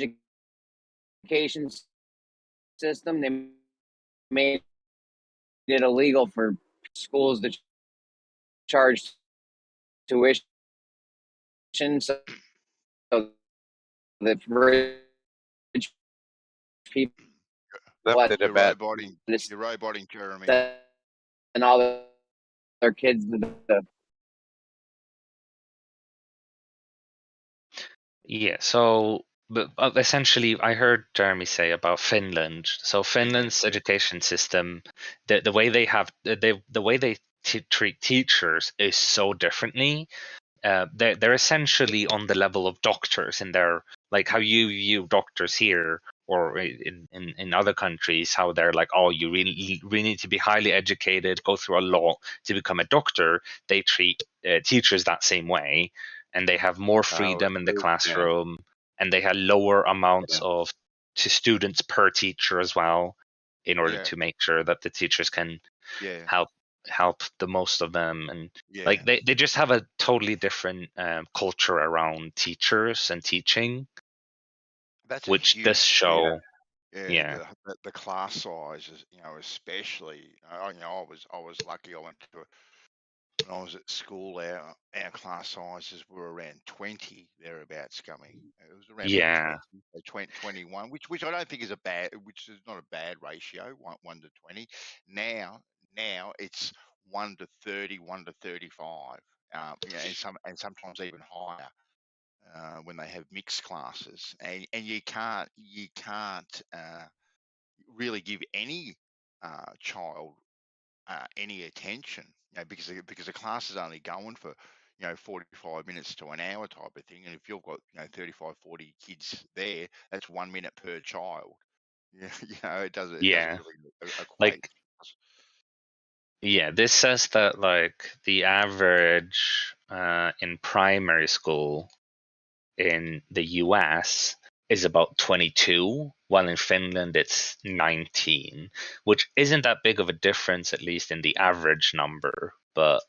education system, they made it illegal for schools to charge tuition, so that rich people you're roboting, Jeremy. And all their kids Yeah, so but essentially, I heard Jeremy say about Finland. So Finland's education system, the way they have the way they treat teachers is so differently. They're essentially on the level of doctors in their, like how you view doctors here or in other countries, how they're like, oh, you really need to be highly educated, go through a lot to become a doctor. They treat teachers that same way, and they have more freedom in the classroom, and they have lower amounts of students per teacher as well, in order to make sure that the teachers can help the most of them. And like they just have a totally different culture around teachers and teaching. That's a which huge this show, yeah, the class size is, especially, I was lucky. I went to when I was at school, our class sizes were around 20 thereabouts coming. It was around about yeah, 21, which I don't think is which is not a bad ratio, 1 to 20. Now it's 1 to 30, 1 to 35, and sometimes even higher. When they have mixed classes, and you can't really give any child any attention, because the class is only going for 45 minutes to an hour type of thing, and if you've got 35, 40 kids there, that's 1 minute per child. It doesn't yeah. really equate. Like, yeah, this says that like the average in primary school in the US is about 22, while in Finland it's 19, which isn't that big of a difference, at least in the average number, but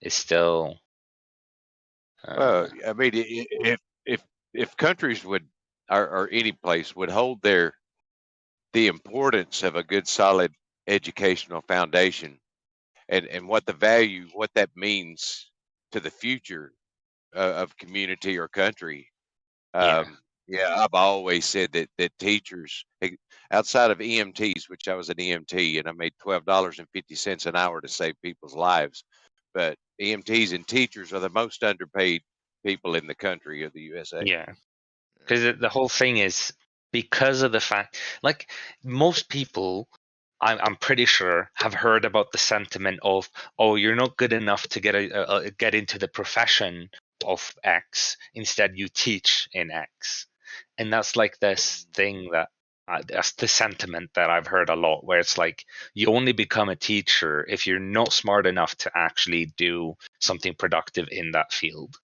it's still. Well, I mean, if countries would, or any place would hold the importance of a good solid educational foundation, and what that means to the future of community or country. Yeah, I've always said that teachers, outside of EMTs, which I was an EMT and I made $12.50 an hour to save people's lives, but EMTs and teachers are the most underpaid people in the country of the USA. Yeah, because the whole thing is because of the fact, like most people, I'm pretty sure have heard about the sentiment of, oh, you're not good enough to get into the profession of X. Instead, you teach in X, and that's like this thing that that's the sentiment that I've heard a lot, where it's like you only become a teacher if you're not smart enough to actually do something productive in that field.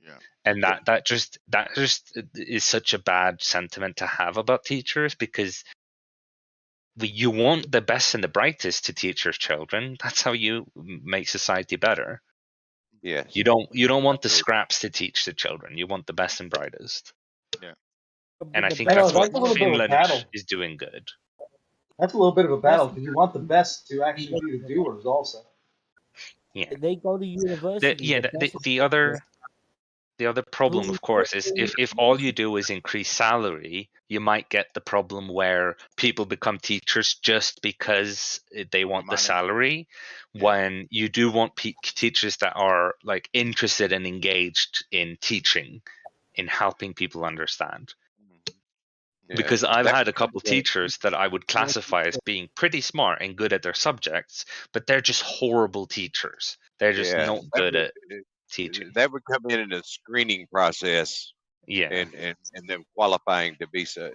Yeah. And that just is such a bad sentiment to have about teachers, because you want the best and the brightest to teach your children. That's how you make society better. Yes. You don't want the scraps to teach the children. You want the best and brightest. Yeah. And I think I know, that's what that's a little bit of a Finland battle. is doing good. That's a little bit of a battle because you want the best to actually be the doers also. Yeah. They go to university. The other problem, of course, is if all you do is increase salary, you might get the problem where people become teachers just because they want the salary, when you do want teachers that are like interested and engaged in teaching, in helping people understand. Yeah. Because I've had a couple teachers that I would classify as being pretty smart and good at their subjects, but they're just horrible teachers. They're just not good at teaching. That would come in a screening process. Yeah. And then qualifying to be so.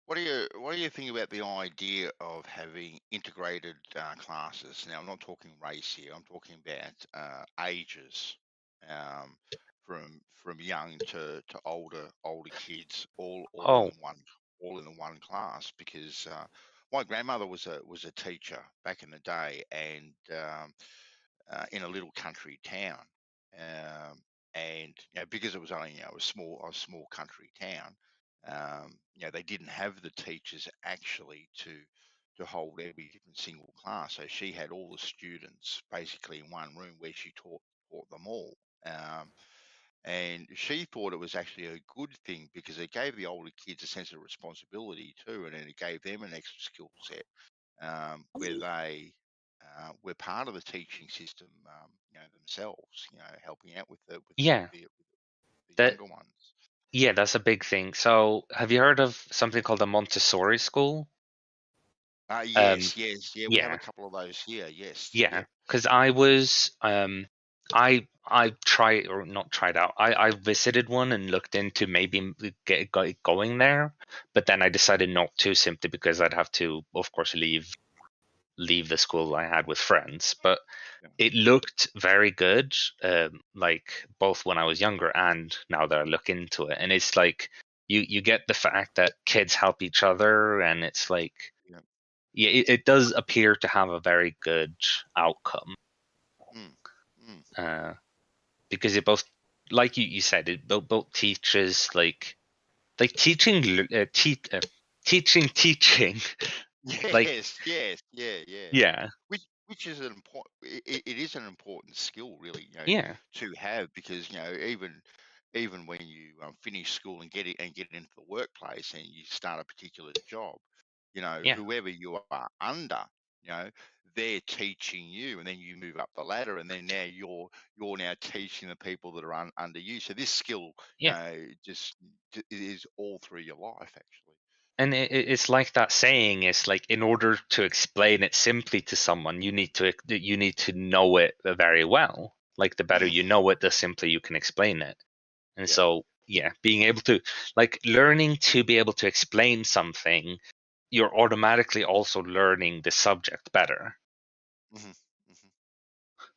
What do you think about the idea of having integrated classes? Now, I'm not talking race here. I'm talking about ages, from young to older kids, all in the one class. Because my grandmother was a teacher back in the day, and in a little country town. And because it was only a small country town, they didn't have the teachers actually to hold every different single class. So she had all the students basically in one room where she taught them all. And she thought it was actually a good thing because it gave the older kids a sense of responsibility too, and then it gave them an extra skill set where they were part of the teaching system, themselves, helping out with the younger ones. Yeah, that's a big thing. So, have you heard of something called a Montessori school? Yes. We have a couple of those here. Yes. Yeah, because I was I tried, or not tried out. I visited one and looked into maybe get going there, but then I decided not to, simply because I'd have to, of course, leave the school I had with friends. But it looked very good, like both when I was younger and now that I look into it. And it's like you get the fact that kids help each other, and it's like it does appear to have a very good outcome. Because like you said, it both teaches like teaching teaching. Like, Yes, yeah, which is an important. It is an important skill, really, yeah, to have, because even when you finish school and get into the workplace and you start a particular job, yeah. whoever you are under, they're teaching you, and then you move up the ladder, and then now you're now teaching the people that are under you. So this skill, just it is all through your life, actually. And it's like that saying is like, in order to explain it simply to someone, you need to know it very well. Like, the better you know it, the simpler you can explain it. And so, being able to, like, learning to be able to explain something, you're automatically also learning the subject better.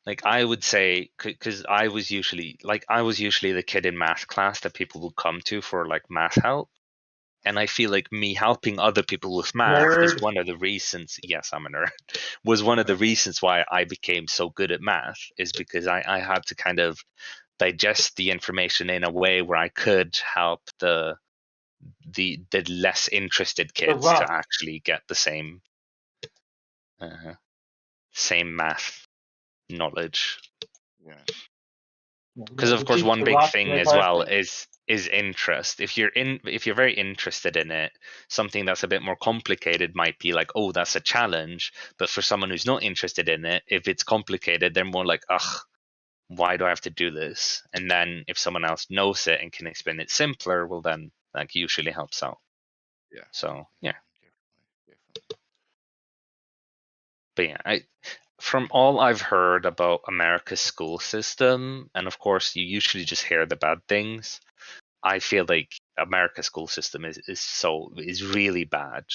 Like, I would say, because I was usually the kid in math class that people would come to for like math help. And I feel like me helping other people with math is Nerd. one of the reasons. Yes, I'm a nerd. Was one of the reasons why I became so good at math, is because I had to kind of digest the information in a way where I could help the less interested kids to rock. actually get the same math knowledge. Yeah. Because of course, Teach one the big rock thing red as well hard. is interest. If you're very interested in it, something that's a bit more complicated might be like, oh, that's a challenge. But for someone who's not interested in it, if it's complicated, they're more like, ugh, why do I have to do this? And then if someone else knows it and can explain it simpler, well, then that usually helps out. Yeah. So yeah. Definitely. But yeah, from all I've heard about America's school system, and of course you usually just hear the bad things, I feel like America's school system is really bad.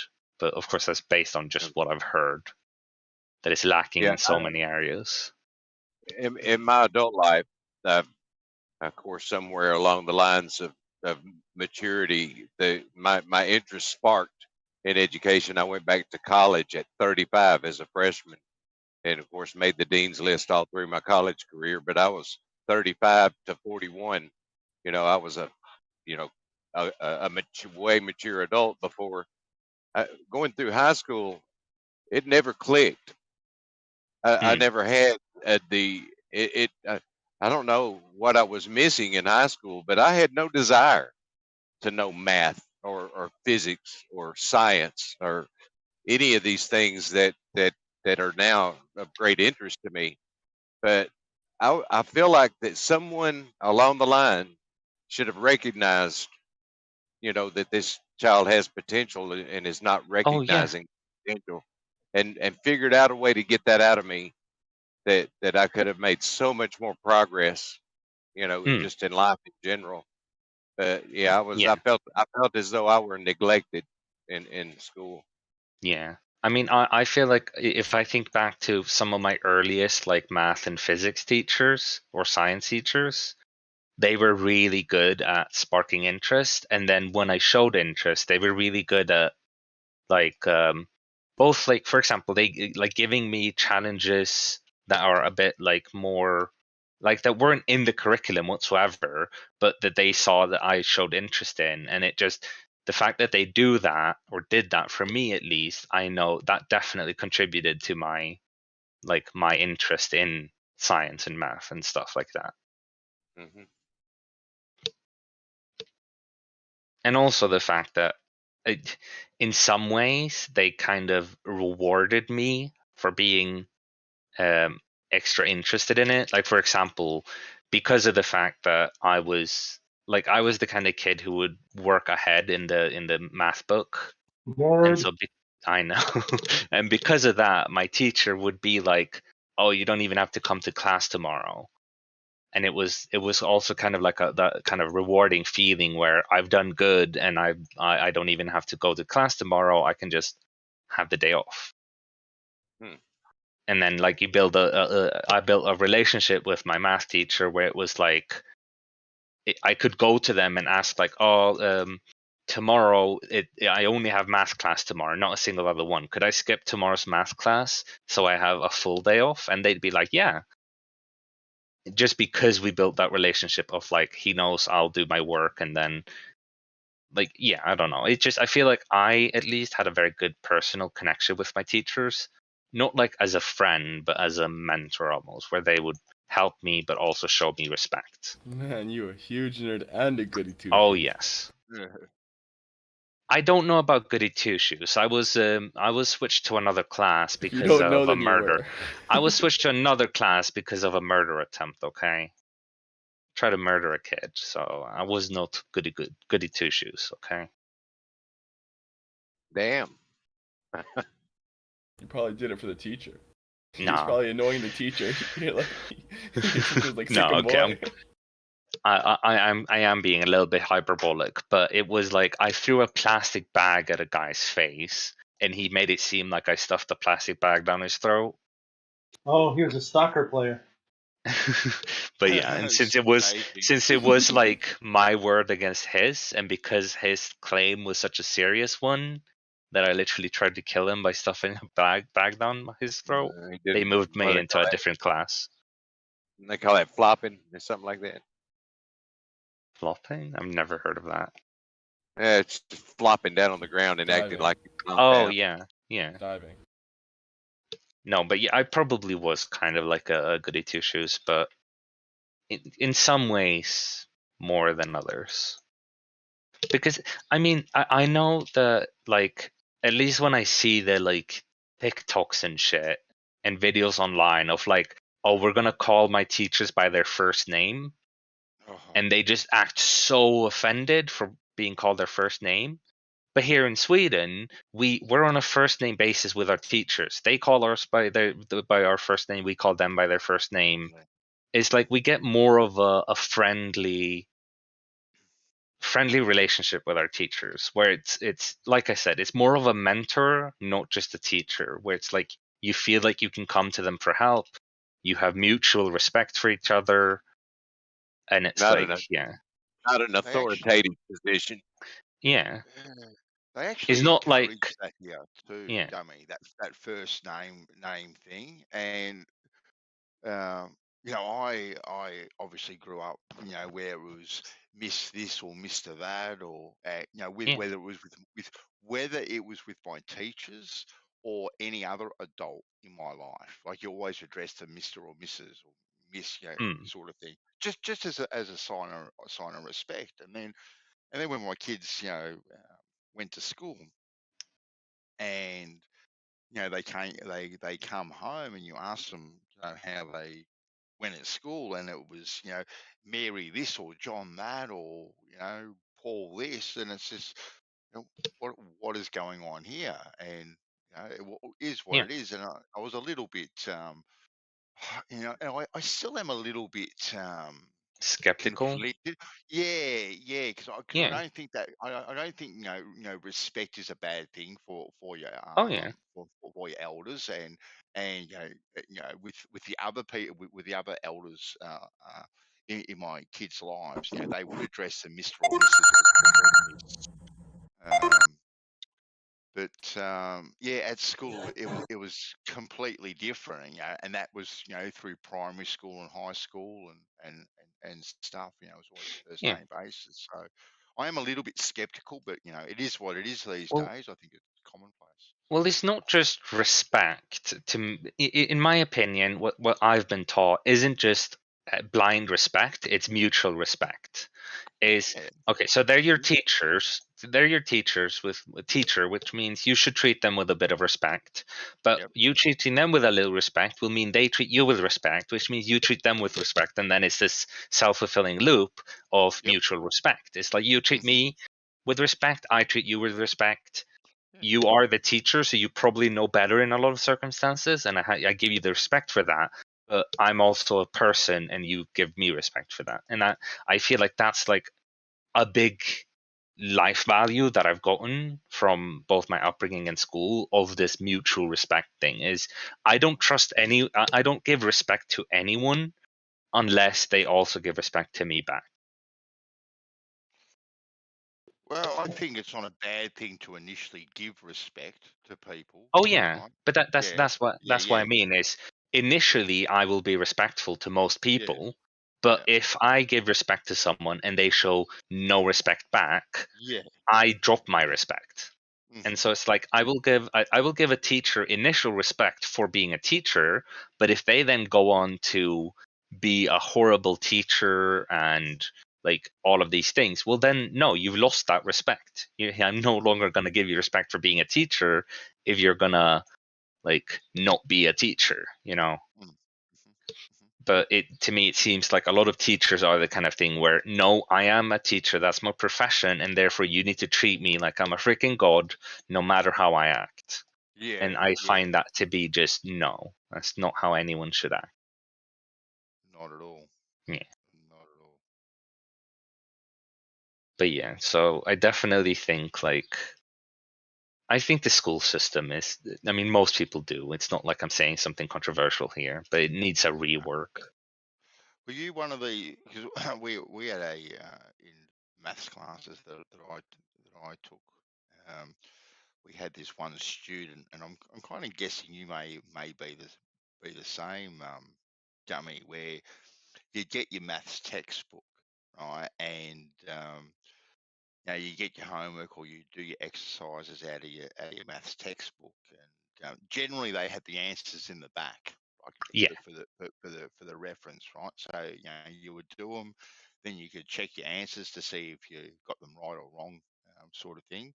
But of course that's based on just what I've heard, that it's lacking Yeah, in so many areas. in my adult life, of course, somewhere along the lines of maturity, my interest sparked in education. I went back to college at 35 as a freshman, and of course made the dean's list all through my college career. But I was 35 to 41. I was a way mature adult before going through high school. It never clicked. I never had I don't know what I was missing in high school, but I had no desire to know math or physics or science or any of these things that are now of great interest to me. But I feel like that someone along the line should have recognized, that this child has potential and is not Oh yeah. recognizing potential, and figured out a way to get that out of me, that I could have made so much more progress, just in life in general. But yeah, I felt as though I were neglected in school. Yeah. I mean, I feel like if I think back to some of my earliest like math and physics teachers or science teachers, they were really good at sparking interest. And then when I showed interest, they were really good at like both, like, for example, they like giving me challenges that are a bit like more like that weren't in the curriculum whatsoever, but that they saw that I showed interest in. And it just, the fact that they do that, or did that for me at least, I know that definitely contributed to my interest in science and math and stuff like that. Mm-hmm. And also the fact that in some ways they kind of rewarded me for being extra interested in it. Like, for example, because of the fact that I was the kind of kid who would work ahead in the math book. Nerd. And so I know. And because of that, my teacher would be like, oh, you don't even have to come to class tomorrow. And it was also kind of like that kind of rewarding feeling where I've done good and I don't even have to go to class tomorrow. I can just have the day off. And then like you build I built a relationship with my math teacher where it was like I could go to them and ask like, oh, tomorrow I only have math class tomorrow, not a single other one. Could I skip tomorrow's math class so I have a full day off? And they'd be like, yeah. just because we built that relationship of like he knows I'll do my work, and then like yeah, I don't know. It just I feel like I at least had a very good personal connection with my teachers, not like as a friend, but as a mentor almost, where they would help me but also show me respect. Man, you a huge nerd and a goody two. Oh yes. I don't know about goody two shoes. I was switched to another class If you because don't know, of a then you murder. were. I was switched to another class because of a murder attempt. Okay, try to murder a kid. So I was not goody two shoes. Okay. Damn. You probably did it for the teacher. He was Nah. probably annoying the teacher. You're like, your teacher was like, No, sick okay. boy. I am being a little bit hyperbolic, but it was like I threw a plastic bag at a guy's face, and he made it seem like I stuffed a plastic bag down his throat. Oh, he was a soccer player. But yeah, and since it was like my word against his, and because his claim was such a serious one, that I literally tried to kill him by stuffing a bag down his throat, they moved me into a different class. They call that flopping or something like that. Flopping? I've never heard of that. Yeah, it's just flopping down on the ground and acting like it's Oh down. yeah. Diving. No, but yeah, I probably was kind of like a goody two shoes, but in some ways more than others. Because I mean, I know that like at least when I see the like TikToks and shit and videos online of like, oh, we're gonna call my teachers by their first name, and they just act so offended for being called their first name. But here in Sweden, we're on a first name basis with our teachers. They call us by our first name. We call them by their first name. It's like we get more of a friendly relationship with our teachers, where it's like I said, it's more of a mentor, not just a teacher. Where it's like you feel like you can come to them for help. You have mutual respect for each other, and it's Not an authoritative position. Yeah. They actually It's not encourage like that here too, yeah. dummy. That first name thing, and you know, I obviously grew up, you know, where it was Miss this or Mister that, or you know, whether it was with my teachers or any other adult in my life. Like you always addressed to Mister or Mrs. or Miss, you know, sort of thing. Just as a sign of respect. And then when my kids, you know, went to school, and you know they come home, and you ask them, you know, how they went at school, and it was, you know, Mary this or John that, or you know, Paul this, and it's just, you know, what is going on here? And you know, it is what it is. And I was a little bit you know, and I still am a little bit skeptical. conflicted. Yeah, because I don't think that I don't think, you know, respect is a bad thing for your for your elders, and you know, with the other people, with the other elders in my kids' lives, you know, they would address them Mr. or Mrs. or Miss. But yeah, at school it was completely different, you know, and that was, you know, through primary school and high school and stuff. You know, it was always first name basis. So I am a little bit skeptical, but you know, it is what it is these days. I think it's commonplace. Well, it's not just respect. In my opinion, what I've been taught isn't just blind respect; it's mutual respect. Okay, so they're your teachers. They're your teachers with a teacher, which means you should treat them with a bit of respect. But you treating them with a little respect will mean they treat you with respect, which means you treat them with respect, and then it's this self-fulfilling loop of mutual respect. It's like you treat me with respect, I treat you with respect. You are the teacher, so you probably know better in a lot of circumstances, and I give you the respect for that. But I'm also a person, and you give me respect for that. And I feel like that's like a big life value that I've gotten from both my upbringing and school of this mutual respect thing. Is I don't give respect to anyone unless they also give respect to me back. Well, I think it's not a bad thing to initially give respect to people. Oh yeah, right? but that's what I mean is initially I will be respectful to most people, but if I give respect to someone and they show no respect back, I drop my respect. And so it's like I will give a teacher initial respect for being a teacher, but if they then go on to be a horrible teacher and like all of these things, well then no, you've lost that respect. I'm no longer going to give you respect for being a teacher if you're gonna like not be a teacher, you know. But to me it seems like a lot of teachers are the kind of thing where no, I am a teacher, that's my profession, and therefore you need to treat me like I'm a freaking god no matter how I act. And I find that to be just no, that's not how anyone should act. Not at all. Yeah. Not at all. But yeah, so I definitely think I think the school system is, I mean, most people do. It's not like I'm saying something controversial here, but it needs a rework. Were you one of the? Because we had a in maths classes that I took. We had this one student, and I'm kind of guessing you may be the same, dummy, where you get your maths textbook, right, and you get your homework or you do your exercises out of your maths textbook, and generally they had the answers in the back, like for the reference, right? So you would do them, then you could check your answers to see if you got them right or wrong, sort of thing.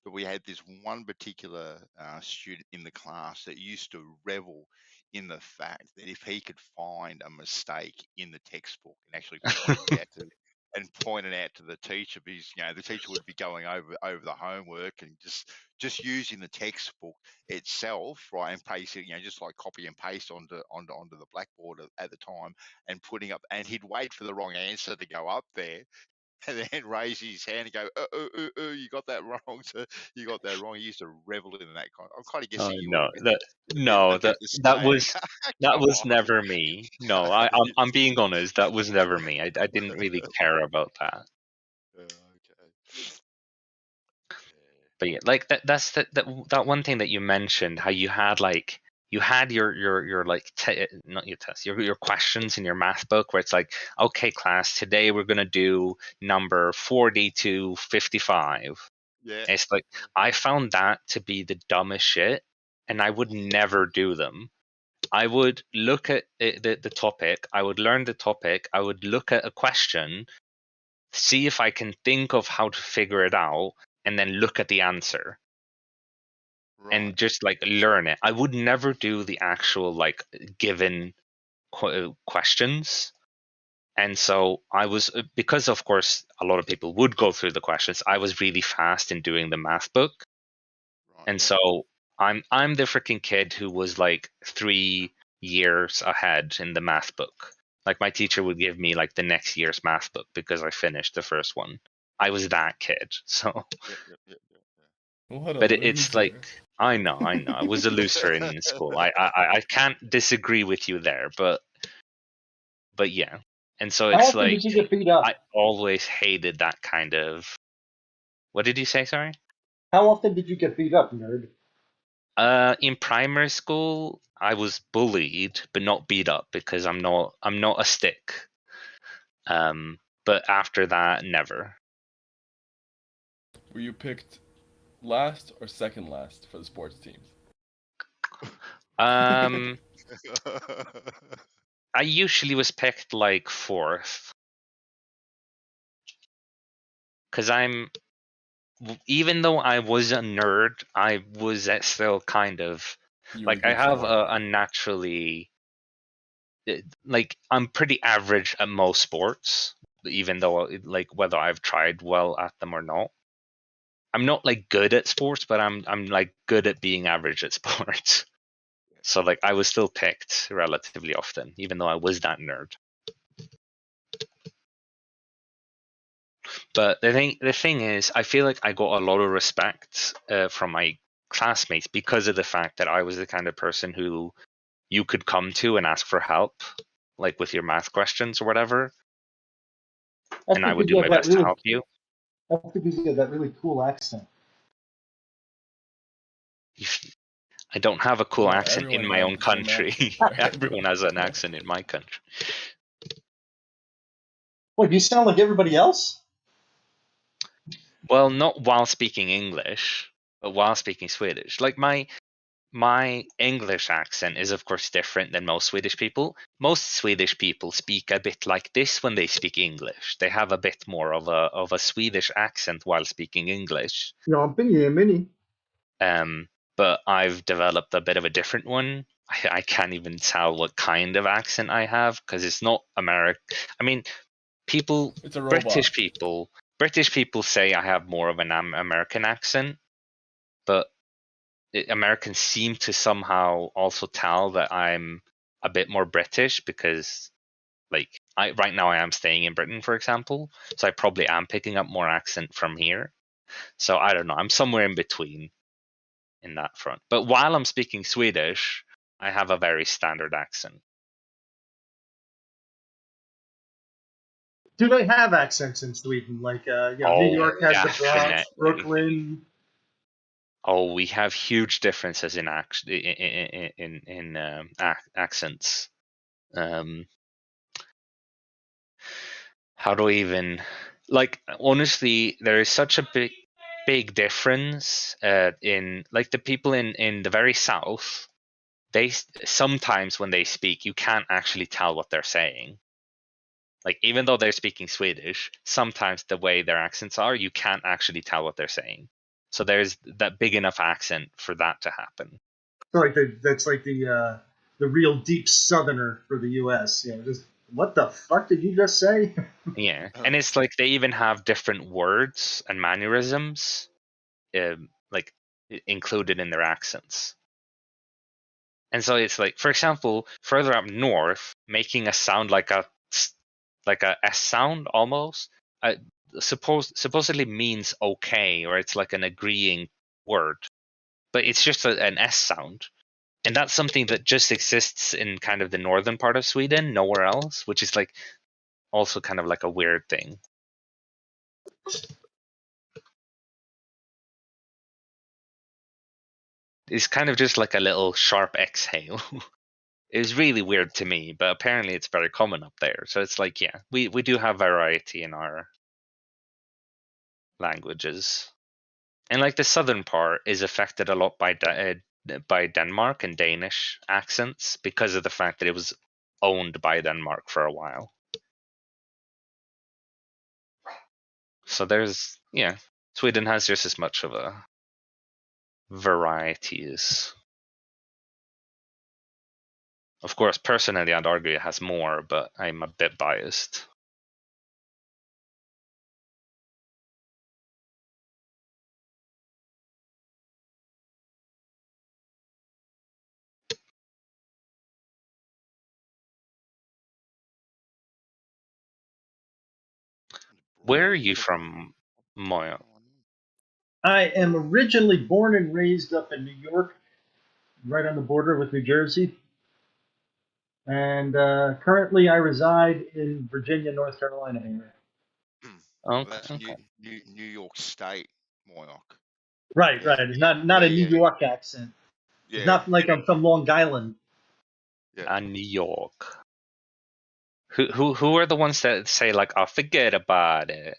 But we had this one particular student in the class that used to revel in the fact that if he could find a mistake in the textbook and actually point it out to the teacher, because the teacher would be going over the homework and just using the textbook itself, right, and pasting, just like copy and paste onto the blackboard at the time, and putting up, and he'd wait for the wrong answer to go up there, and then raise his hand and go, you got that wrong. So you got that wrong. He used to revel in that kind. I'm kind of guessing you were a bit the same. That was never me. No, I'm being honest. That was never me. I didn't really care about that. But yeah, like that's that one thing that you mentioned, how you had your like not your test, your questions in your math book, where it's like, okay class, today we're gonna do number 40 to 55. Yeah. It's like I found that to be the dumbest shit, and I would never do them. I would look at the topic, I would learn the topic, I would look at a question, see if I can think of how to figure it out, and then look at the answer. Right. And just like learn it. I would never do the actual like given questions. And so I was, because of course a lot of people would go through the questions, I was really fast in doing the math book. Right. And so I'm the freaking kid who was like 3 years ahead in the math book. Like my teacher would give me like the next year's math book because I finished the first one. I was that kid. So What a but loser. It's like I know I was a loser in school. I can't disagree with you there, but yeah. And so How it's often like did you get beat up? I always hated that kind of. What did you say? Sorry. How often did you get beat up, nerd? In primary school, I was bullied, but not beat up because I'm not a stick. But after that, never. Were you picked last or second last for the sports teams? I usually was picked like 4th. Because even though I was a nerd, I was still kind of like I have a naturally like I'm pretty average at most sports, even though like whether I've tried well at them or not. I'm not like good at sports, but I'm like good at being average at sports. So like I was still picked relatively often, even though I was that nerd. But the thing is, I feel like I got a lot of respect from my classmates because of the fact that I was the kind of person who you could come to and ask for help, like with your math questions or whatever, and I would do my best to help you. That's because you have that really cool accent. I don't have a cool No, accent in everyone my has own the same country. accent there. Everyone has an accent in my country. Wait, you sound like everybody else? Well, not while speaking English, but while speaking Swedish. Like my English accent is of course different than most Swedish people. Most Swedish people speak a bit like this when they speak English. They have a bit more of a Swedish accent while speaking English. Ja, mini. But I've developed a bit of a different one. I can't even tell what kind of accent I have because it's not American. I mean, people, It's a robot. British people say I have more of an American accent, but Americans seem to somehow also tell that I'm a bit more British because, like, right now I am staying in Britain, for example, so I probably am picking up more accent from here. So I don't know. I'm somewhere in between in that front. But while I'm speaking Swedish, I have a very standard accent. Do they have accents in Sweden? Like, New York has the Bronx, Definitely. Brooklyn. Oh, we have huge differences in accents. How do I even honestly? There is such a big difference in like the people in the very south. They sometimes when they speak, you can't actually tell what they're saying. Like even though they're speaking Swedish, sometimes the way their accents are, you can't actually tell what they're saying. So there's that big enough accent for that to happen. So that's like the real deep Southerner for the U.S. Just what the fuck did you just say? Yeah, and it's like they even have different words and mannerisms, like included in their accents. And so it's like, for example, further up north, making a sound like a S sound almost, supposedly means okay, or it's like an agreeing word, but it's just an S sound. And that's something that just exists in kind of the northern part of Sweden, nowhere else, which is like also kind of like a weird thing. It's kind of just like a little sharp exhale. It's really weird to me, but apparently it's very common up there. So it's like, yeah, we do have variety in our languages. And like the southern part is affected a lot by Denmark and Danish accents because of the fact that it was owned by Denmark for a while. So there's, yeah, Sweden has just as much of a varieties. Of course, personally, I'd argue it has more, but I'm a bit biased. Where are you from, Moya? I am originally born and raised up in New York, right on the border with New Jersey. And currently I reside in Virginia, North Carolina area. Well, that's New York State, Moyoc. Right. It's not a New York accent. Yeah. It's not like I'm from Long Island. Yeah. New York. Who are the ones that say like, "Oh, forget about it"?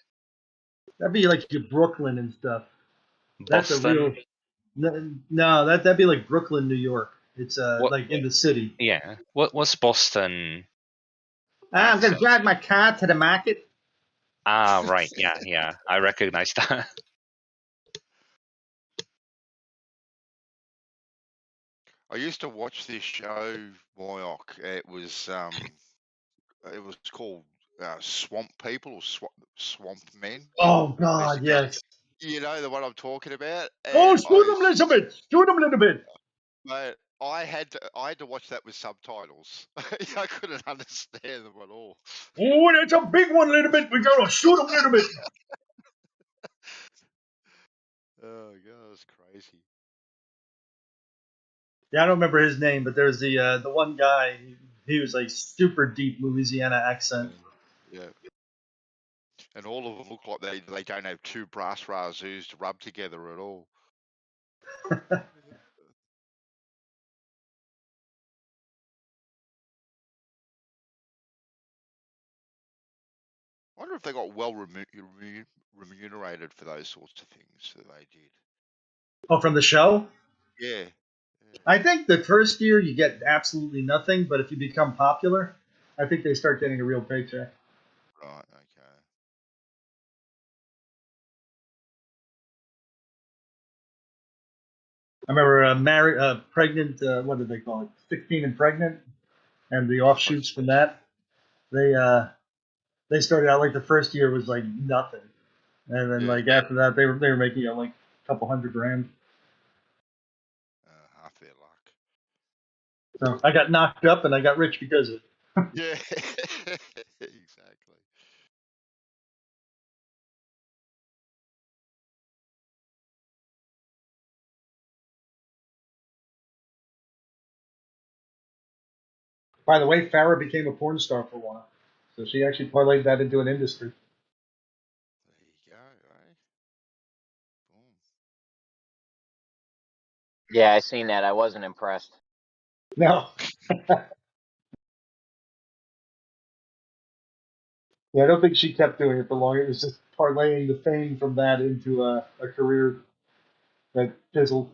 That'd be like your Brooklyn and stuff. That's a Boston? real. No, that'd be like Brooklyn, New York. It's like in the city. Yeah. What's Boston? I'm gonna drive my car to the market. Ah, right. Yeah. I recognize that. I used to watch this show, Moyoc. It was called Swamp People or Swamp Men. Oh God, yes. You know the one I'm talking about. Oh, shoot him a little bit. Shoot him a little bit. Mate, I had to watch that with subtitles. I couldn't understand them at all. Oh, that's a big one, a little bit. We gotta shoot him a little bit. Oh God, that's crazy. Yeah, I don't remember his name, but there's the one guy. He was like super deep Louisiana accent. Yeah. And all of them look like they don't have two brass razzoos to rub together at all. wonder if they got well remunerated for those sorts of things that they did. Oh, from the show? Yeah. I think the first year you get absolutely nothing, but if you become popular, I think they start getting a real paycheck. Right. Okay. I remember pregnant. What did they call it? 16 and pregnant, and the offshoots from that. They started out like the first year was like nothing, and then like after that they were making like a couple $100,000. Half their luck. So I got knocked up and I got rich because of it. Yeah. Exactly. By the way, Farrah became a porn star for a while, so she actually parlayed that into an industry. There you go, right? Boom. Yeah, I seen that. I wasn't impressed. No. Yeah, I don't think she kept doing it for long. It was just parlaying the fame from that into a career that fizzled.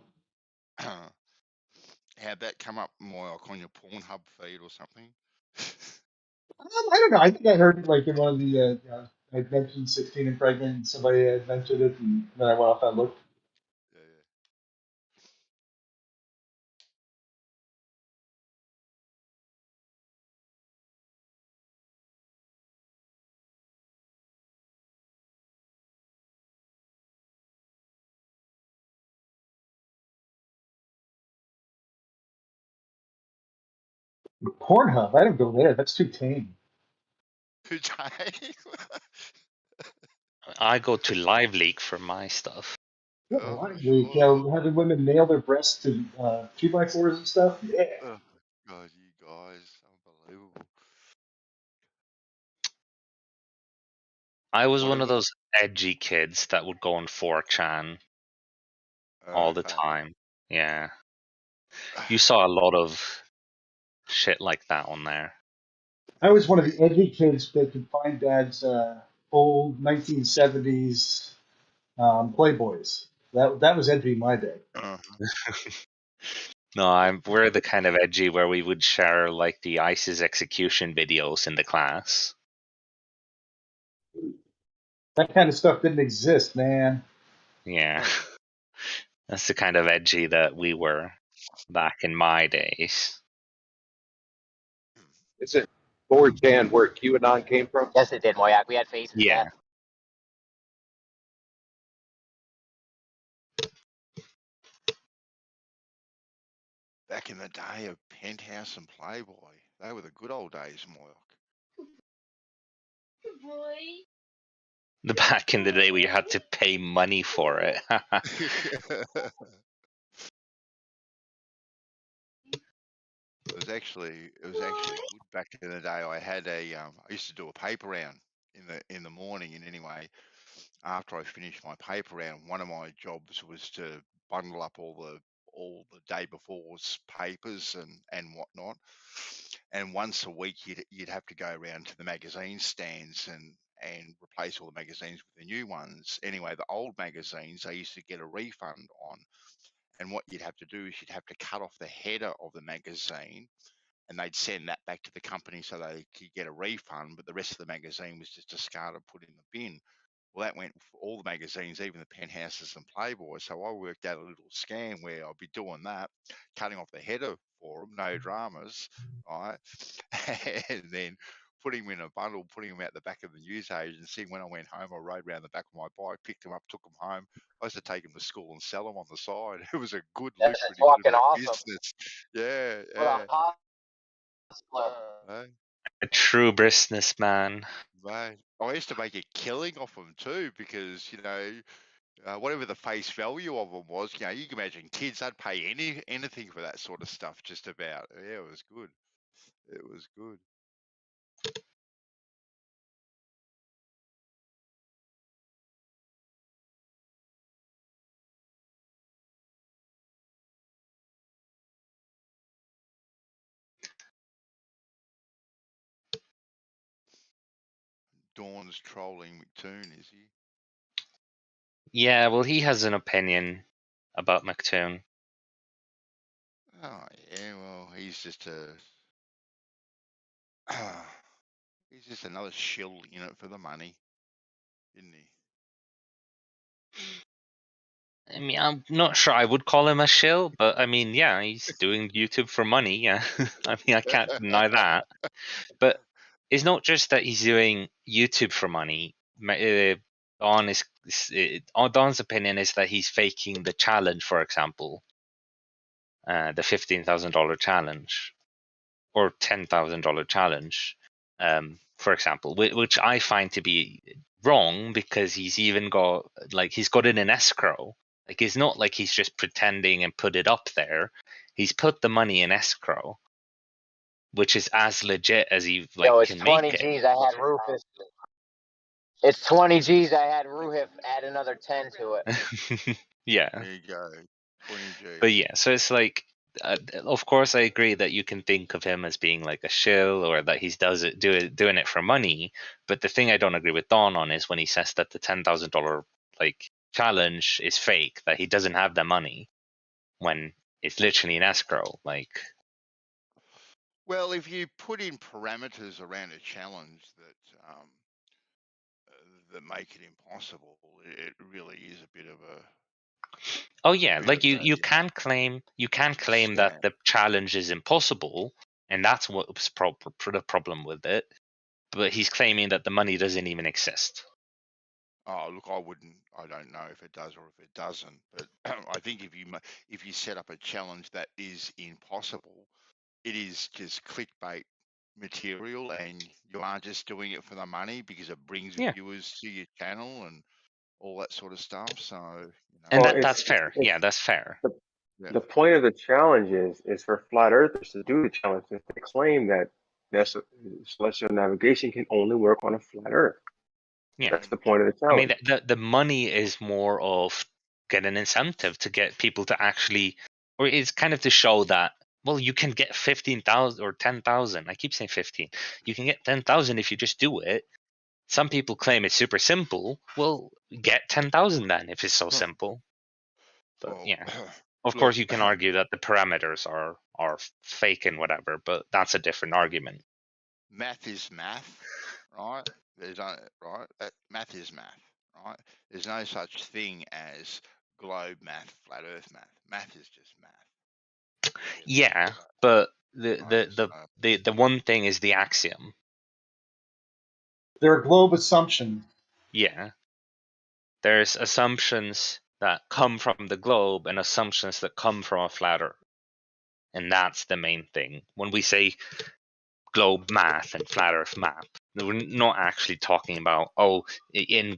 How'd that come up more like on your Pornhub feed or something? I don't know. I think I heard it like in one of the. I mentioned 16 and pregnant, and somebody had mentioned it, and then I went off and looked. Pornhub, I don't go there. That's too tame. I go to Live Leak for my stuff. Having women nail their breasts to 2x4s and stuff. Yeah. Oh, God, you guys, unbelievable. I was one of those edgy kids that would go on 4chan all the time. Yeah. You saw a lot of shit like that on there. I was one of the edgy kids that could find Dad's old 1970s Playboys. That was edgy in my day. No, we're the kind of edgy where we would share like the ISIS execution videos in the class. That kind of stuff didn't exist, man. Yeah. That's the kind of edgy that we were back in my days. Is it 4chan where QAnon came from? Yes, it did, Moyak. We had faces. Yeah. Back in the day of Penthouse and Playboy, they were the good old days, Moyak. The back in the day where you had to pay money for it. It was actually good back in the day. I had I used to do a paper round in the morning, and anyway, after I finished my paper round, one of my jobs was to bundle up all the day before's papers and whatnot. And once a week, you'd have to go around to the magazine stands and replace all the magazines with the new ones. Anyway, the old magazines I used to get a refund on. And what you'd have to do is you'd have to cut off the header of the magazine, and they'd send that back to the company so they could get a refund, but the rest of the magazine was just discarded, put in the bin. Well, that went for all the magazines, even the Penthouses and Playboy. So I worked out a little scam where I'd be doing that, cutting off the header for them, no dramas, right? And then putting them in a bundle, putting them out the back of the news agency. When I went home, I rode around the back of my bike, picked them up, took them home. I used to take them to school and sell them on the side. It was a good, That's lucrative fucking little awesome. business. Yeah, What yeah. A true businessman. Right. I used to make a killing off them too, because whatever the face value of them was, you can imagine kids, they'd pay anything for that sort of stuff. Just about. Yeah, it was good. It was good. Dawn's trolling McToon, is he? Yeah, well, he has an opinion about McToon. Oh yeah, well he's just he's just another shill in it for the money, isn't he? I mean, I'm not sure I would call him a shill, but I mean, yeah, he's doing YouTube for money. Yeah, I mean, I can't deny that. But it's not just that he's doing YouTube for money. Don's opinion is that he's faking the challenge, for example, the $15,000 challenge or $10,000 challenge, for example, which I find to be wrong because he's even got he's got it in escrow. Like it's not like he's just pretending and put it up there. He's put the money in escrow, which is as legit as he Yo, it's can 20 make it. G's. I had Rufus. It's 20 G's. I had Ruhif add another 10 to it. Yeah. There you go, 20 G. But yeah, so it's like, of course, I agree that you can think of him as being like a shill or that he's doing it for money. But the thing I don't agree with Don on is when he says that the $10,000 challenge is fake, that he doesn't have the money when it's literally an escrow. Well, if you put in parameters around a challenge that make it impossible, it really is a bit of a. Oh yeah, you can claim that the challenge is impossible, and that's what's the problem with it. But he's claiming that the money doesn't even exist. Oh look, I don't know if it does or if it doesn't, but I think if you set up a challenge that is impossible, it is just clickbait material, and you are just doing it for the money because it brings viewers to your channel and all that sort of stuff. So, and that's fair. Yeah, that's fair. The point of the challenge is for flat earthers to do the challenge. If they claim that celestial navigation can only work on a flat earth. Yeah, that's the point of the challenge. I mean, the money is more of get an incentive to get people to actually, or it's kind of to show that, well, you can get 15,000 or 10,000. I keep saying 15. You can get 10,000 if you just do it. Some people claim it's super simple. Well, get 10,000 then if it's so simple. But yeah, of course you can argue that the parameters are fake and whatever, but that's a different argument. Math is math, right? Math is math, right? There's no such thing as globe math, flat Earth math. Math is just math. Yeah, but the one thing is the axiom. They're a globe assumption. Yeah. There's assumptions that come from the globe and assumptions that come from a flat Earth. And that's the main thing. When we say globe math and flat Earth map, we're not actually talking about, in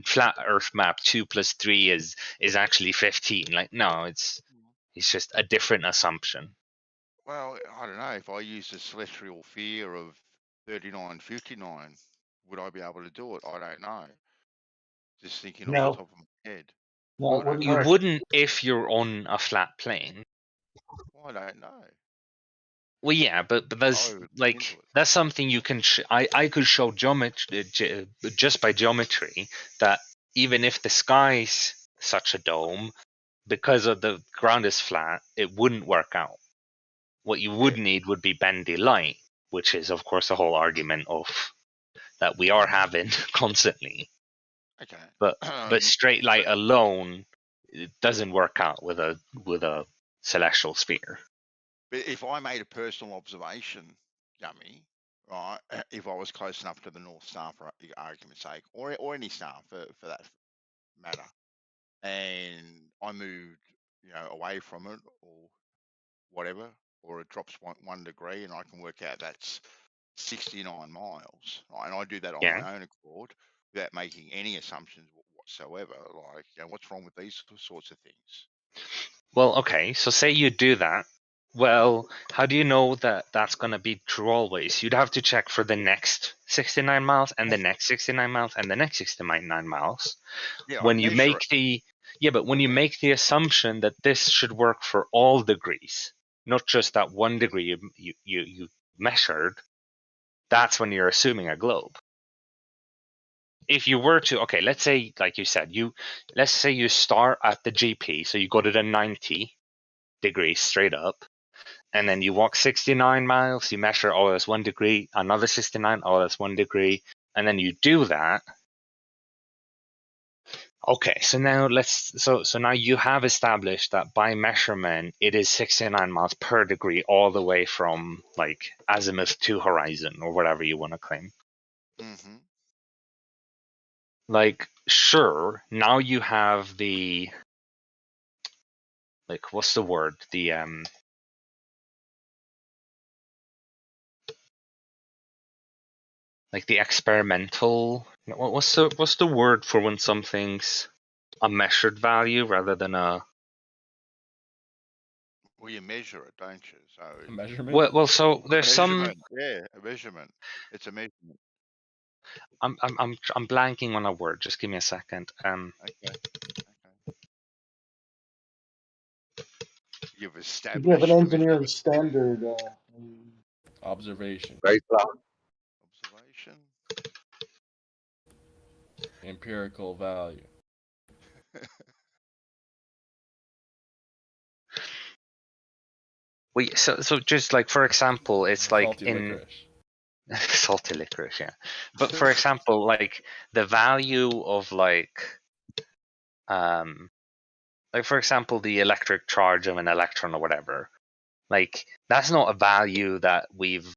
flat Earth map 2 + 3 is actually 15. No, it's just a different assumption. Well, I don't know. If I use the celestial fear of 3959, would I be able to do it? I don't know. Just thinking off the top of my head. No, you wouldn't if you're on a flat plane. Well, I don't know. Well, yeah, but there's that's something you can. I could show geometry just by geometry that even if the sky's such a dome, because of the ground is flat, it wouldn't work out. What you would need would be bendy light, which is of course the whole argument of that we are having constantly. Okay. But straight light alone, it doesn't work out with a celestial sphere. But if I made a personal observation, Yummy, right, if I was close enough to the North Star for argument's sake, or any star for that matter, and I moved, away from it or whatever, or it drops 1 degree, and I can work out that's 69 miles, right? And I do that on my own accord without making any assumptions whatsoever. What's wrong with these sorts of things? Well, okay, so say you do that. Well, how do you know that that's going to be true always? You'd have to check for the next 69 miles and the next 69 miles and the next 69 miles. Yeah, when you make but when you make the assumption that this should work for all degrees, not just that 1 degree you measured, that's when you're assuming a globe. if you were to, okay, let's say, like you said, let's say you start at the GP, so you go to the 90 degrees straight up, and then you walk 69 miles, you measure, oh, that's 1 degree, another 69, oh, that's 1 degree, and then you do that. Okay, so now so now you have established that by measurement, it is 69 miles per degree all the way from like azimuth to horizon or whatever you want to claim. Mm-hmm. Like, sure, now you have the, like, what's the word? The like the experimental, what's the word for when something's a measured value rather than a, Well, you measure it, don't you? So A measurement. well, so there's some, yeah, a measurement. It's a measurement. I'm blanking on a word. Just give me a second. Okay. You've You established have an the engineering standard. Observation. observation. Empirical value. So just like, for example, it's like Salty licorice. Salty licorice, yeah. But for example, like the value of like for example, the electric charge of an electron or whatever, like that's not a value that we've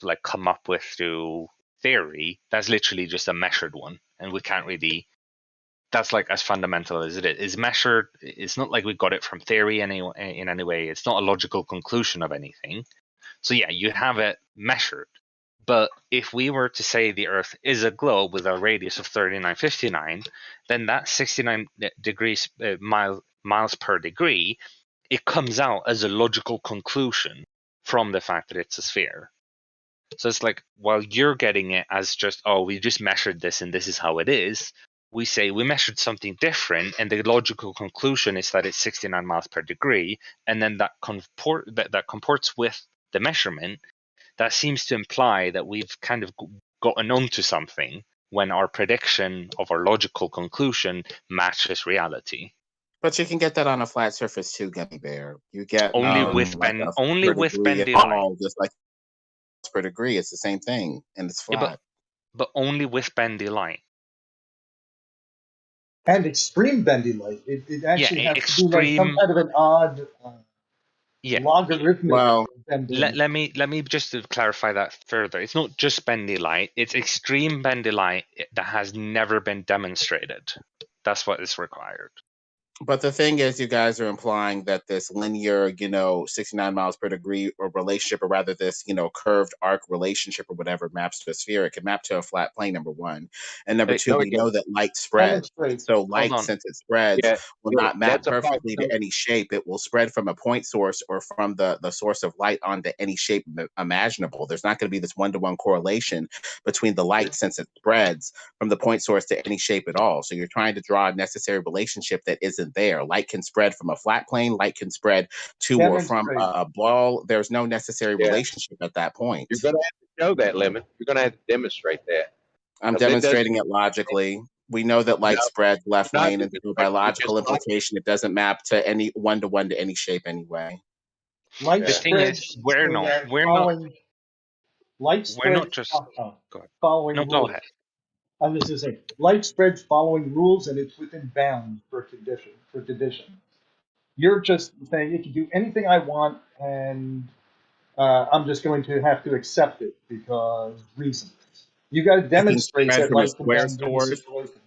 like come up with through theory. That's literally just a measured one, and we can't really. That's like as fundamental as it is measured. It's not like we got it from theory in any way. It's not a logical conclusion of anything. So yeah, you have it measured. But if we were to say the Earth is a globe with a radius of 3959, then that 69 degrees miles per degree, it comes out as a logical conclusion from the fact that it's a sphere. So it's like, while you're getting it as just, oh, we just measured this and this is how it is, we say we measured something different, and the logical conclusion is that it's 69 miles per degree, and then that comports with the measurement. That seems to imply that we've kind of gotten onto something when our prediction of our logical conclusion matches reality. But you can get that on a flat surface too, Gummy Bear. You get only with bendy light. Just like per degree, it's the same thing, and it's flat. Yeah, but only with bendy light. And extreme bendy light. It actually has to be like some kind of an odd logarithmic bending. Let me just clarify that further. It's not just bendy light. It's extreme bendy light that has never been demonstrated. That's what is required. But the thing is, you guys are implying that this linear, 69 miles per degree or relationship, or rather this, curved arc relationship or whatever maps to a sphere. It can map to a flat plane, number one. And number two, we know that light spreads. So light, since it spreads, will not map perfectly to any shape. It will spread from a point source or from the source of light onto any shape imaginable. There's not going to be this one-to-one correlation between the light, since it spreads from the point source to any shape at all. So you're trying to draw a necessary relationship that isn't there. Light can spread from a flat plane, light can spread to or from a ball. There's no necessary relationship at that point. You're going to have to show that, Lemon. You're going to have to demonstrate that. I'm demonstrating it logically. We know that light spreads left lane, and by logical implication, it doesn't map to any one-to-one to any shape anyway. Light spreads. We're not just following rules. Go ahead. I was going to say, light spreads following rules, and it's within bounds for condition. You're just saying it can do anything I want, and I'm just going to have to accept it because reasons. You guys demonstrate that light can bend in situations.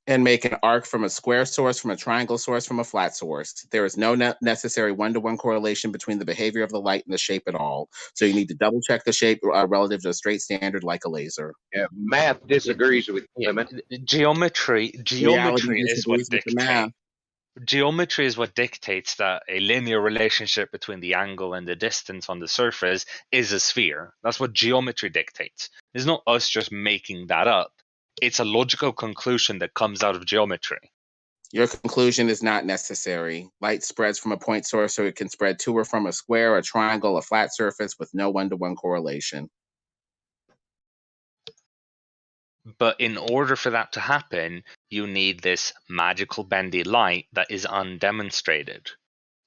And make an arc from a square source, from a triangle source, from a flat source. There is no necessary one-to-one correlation between the behavior of the light and the shape at all. So you need to double check the shape relative to a straight standard like a laser. Yeah, math disagrees with Lemon. Geometry is what dictates. Geometry is what dictates that a linear relationship between the angle and the distance on the surface is a sphere. That's what geometry dictates. It's not us just making that up. It's a logical conclusion that comes out of geometry. Your conclusion is not necessary. Light spreads from a point source, so it can spread to or from a square, a triangle, a flat surface with no one-to-one correlation. But in order for that to happen, you need this magical bendy light that is undemonstrated.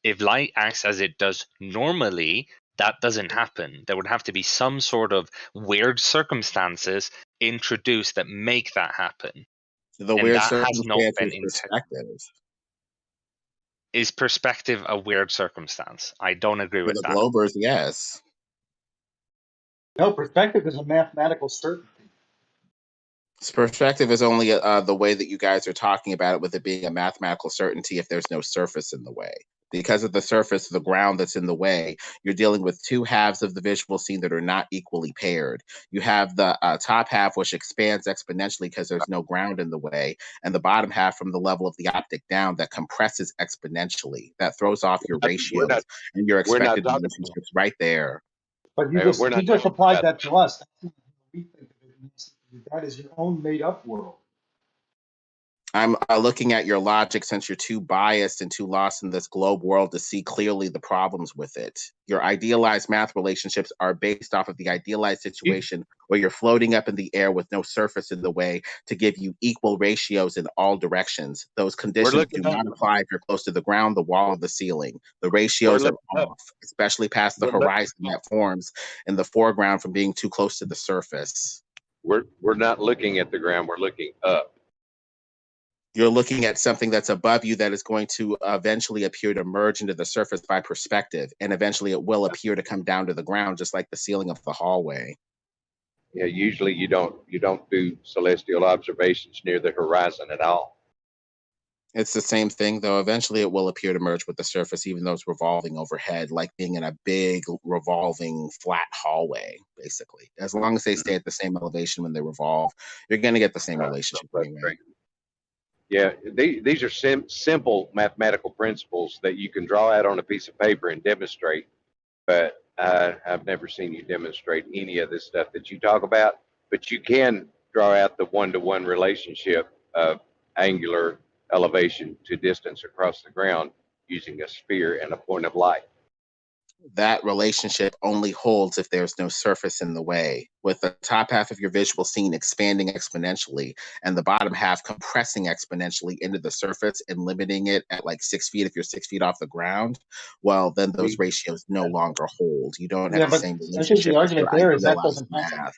If light acts as it does normally, that doesn't happen. There would have to be some sort of weird circumstances introduced that make that happen. The And weird that has not circumstance been is perspective. Is perspective a weird circumstance? I don't agree For with the that. Globers, yes. No, perspective is a mathematical certainty. Perspective is only the way that you guys are talking about it, with it being a mathematical certainty if there's no surface in the way. Because of the surface of the ground that's in the way, you're dealing with two halves of the visual scene that are not equally paired. You have the top half, which expands exponentially because there's no ground in the way, and the bottom half from the level of the optic down that compresses exponentially. That throws off your ratios and your we're not expected talking relationships right there. But you we're not just talking applied about that to us. We think of it. That is your own made up world. I'm looking at your logic, since you're too biased and too lost in this globe world to see clearly the problems with it. Your idealized math relationships are based off of the idealized situation where you're floating up in the air with no surface in the way to give you equal ratios in all directions. Those conditions do not apply if you're close to the ground, the wall, or the ceiling. The ratios are off, especially past the horizon that forms in the foreground from being too close to the surface. We're not looking at the ground, we're looking up. You're looking at something that's above you that is going to eventually appear to merge into the surface by perspective, and eventually it will appear to come down to the ground, just like the ceiling of the hallway. Yeah, usually you don't do celestial observations near the horizon at all. It's the same thing, though. Eventually it will appear to merge with the surface, even though it's revolving overhead, like being in a big revolving flat hallway, basically. As long as they stay at the same elevation when they revolve, you're going to get the same relationship anyway. Yeah, these are simple mathematical principles that you can draw out on a piece of paper and demonstrate, but I've never seen you demonstrate any of this stuff that you talk about. But you can draw out the one-to-one relationship of angular elevation to distance across the ground using a sphere and a point of light. That relationship only holds if there's no surface in the way, with the top half of your visual scene expanding exponentially and the bottom half compressing exponentially into the surface and limiting it at like 6 feet if you're 6 feet off the ground. Well, then those ratios no longer hold. You don't have the same I think the relationship as argument your there is that idealized doesn't happen. math.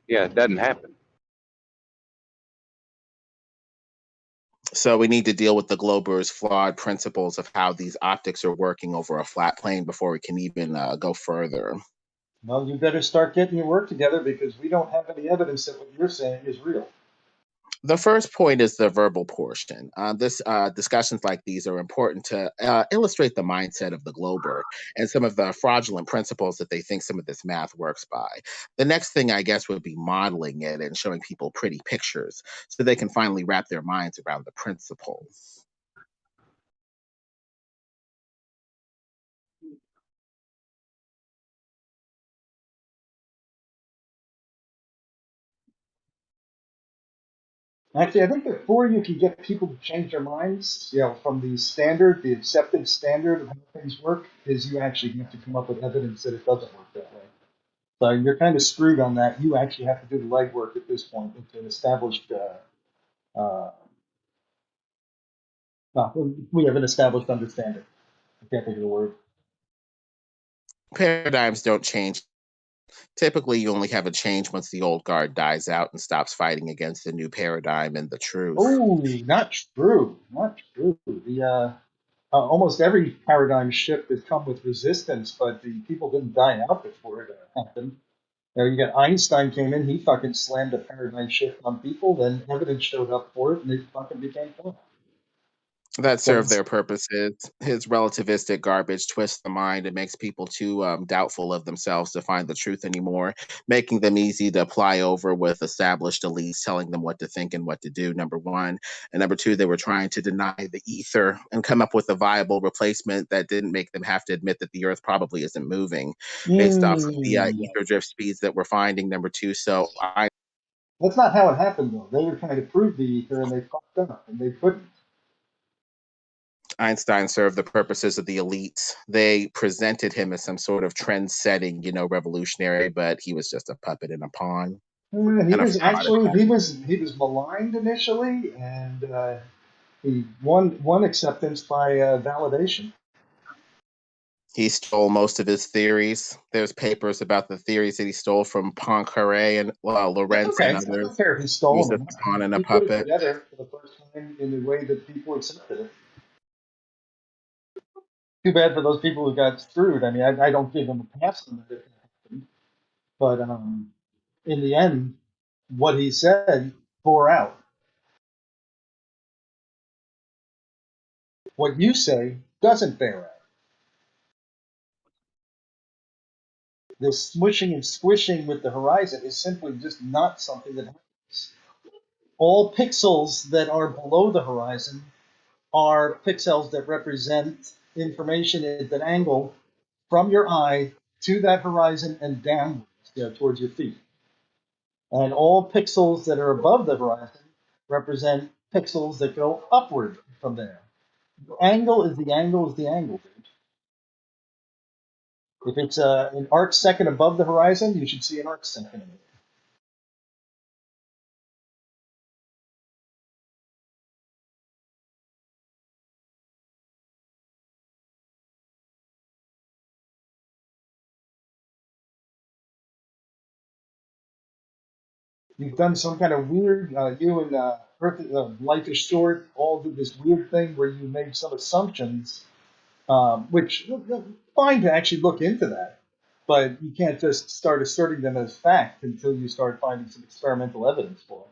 Yeah, it doesn't happen. So we need to deal with the Glober's flawed principles of how these optics are working over a flat plane before we can even go further. Well, you better start getting your work together, because we don't have any evidence that what you're saying is real. The first point is the verbal portion. Discussions like these are important to illustrate the mindset of the Glober and some of the fraudulent principles that they think some of this math works by. The next thing, I guess, would be modeling it and showing people pretty pictures so they can finally wrap their minds around the principles. Actually, I think before you can get people to change their minds, from the accepted standard of how things work, is you actually have to come up with evidence that it doesn't work that way. So you're kind of screwed on that. You actually have to do the legwork at this point into an established. We have an established understanding. I can't think of the word. Paradigms don't change. Typically, you only have a change once the old guard dies out and stops fighting against the new paradigm and the truth. Oh, not true. Not true. Almost every paradigm shift has come with resistance, but the people didn't die out before it happened. You got Einstein came in, he fucking slammed a paradigm shift on people, then evidence showed up for it, and it fucking became fun. That serve their purposes. His relativistic garbage twists the mind and makes people too doubtful of themselves to find the truth anymore, making them easy to apply over with established elites telling them what to think and what to do, number one. And number two, they were trying to deny the ether and come up with a viable replacement that didn't make them have to admit that the earth probably isn't moving based off of the ether drift speeds that we're finding, number two. So that's not how it happened, though. They were trying to prove the ether, and they fucked up, and they couldn't. Einstein served the purposes of the elites. They presented him as some sort of trend-setting, revolutionary, but he was just a puppet and a pawn. He And a was fraud actually attachment. he was maligned initially, and he won acceptance by validation. He stole most of his theories. There's papers about the theories that he stole from Poincaré and That's Lorenz okay. and I others. don't care if he He stole was a them. pawn and a He put it puppet. together for the first time in a way that people accepted it. Too bad for those people who got screwed. I mean, I don't give them a pass on that if it happened. But in the end, what he said bore out. What you say doesn't bear out. This smushing and squishing with the horizon is simply just not something that happens. All pixels that are below the horizon are pixels that represent information at an angle from your eye to that horizon and downwards, towards your feet. And all pixels that are above the horizon represent pixels that go upward from there. The angle is the angle is the angle, dude. If it's an arc second above the horizon, you should see an arc second in it. You've done some kind of weird, you and Earth, Life is Short all did this weird thing where you made some assumptions, which fine to actually look into that, but you can't just start asserting them as fact until you start finding some experimental evidence for them.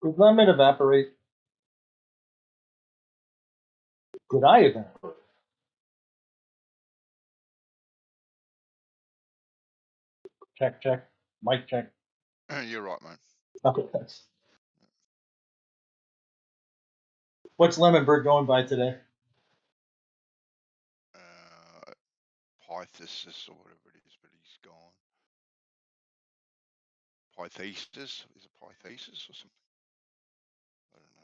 Could lemon evaporate? Could I evaporate? Check, check. Mic check. You're right, mate. Okay, thanks. What's Lemon Bird going by today? Pythesis or whatever it is, but he's gone. Pythesis? Is it Pythesis or something? I don't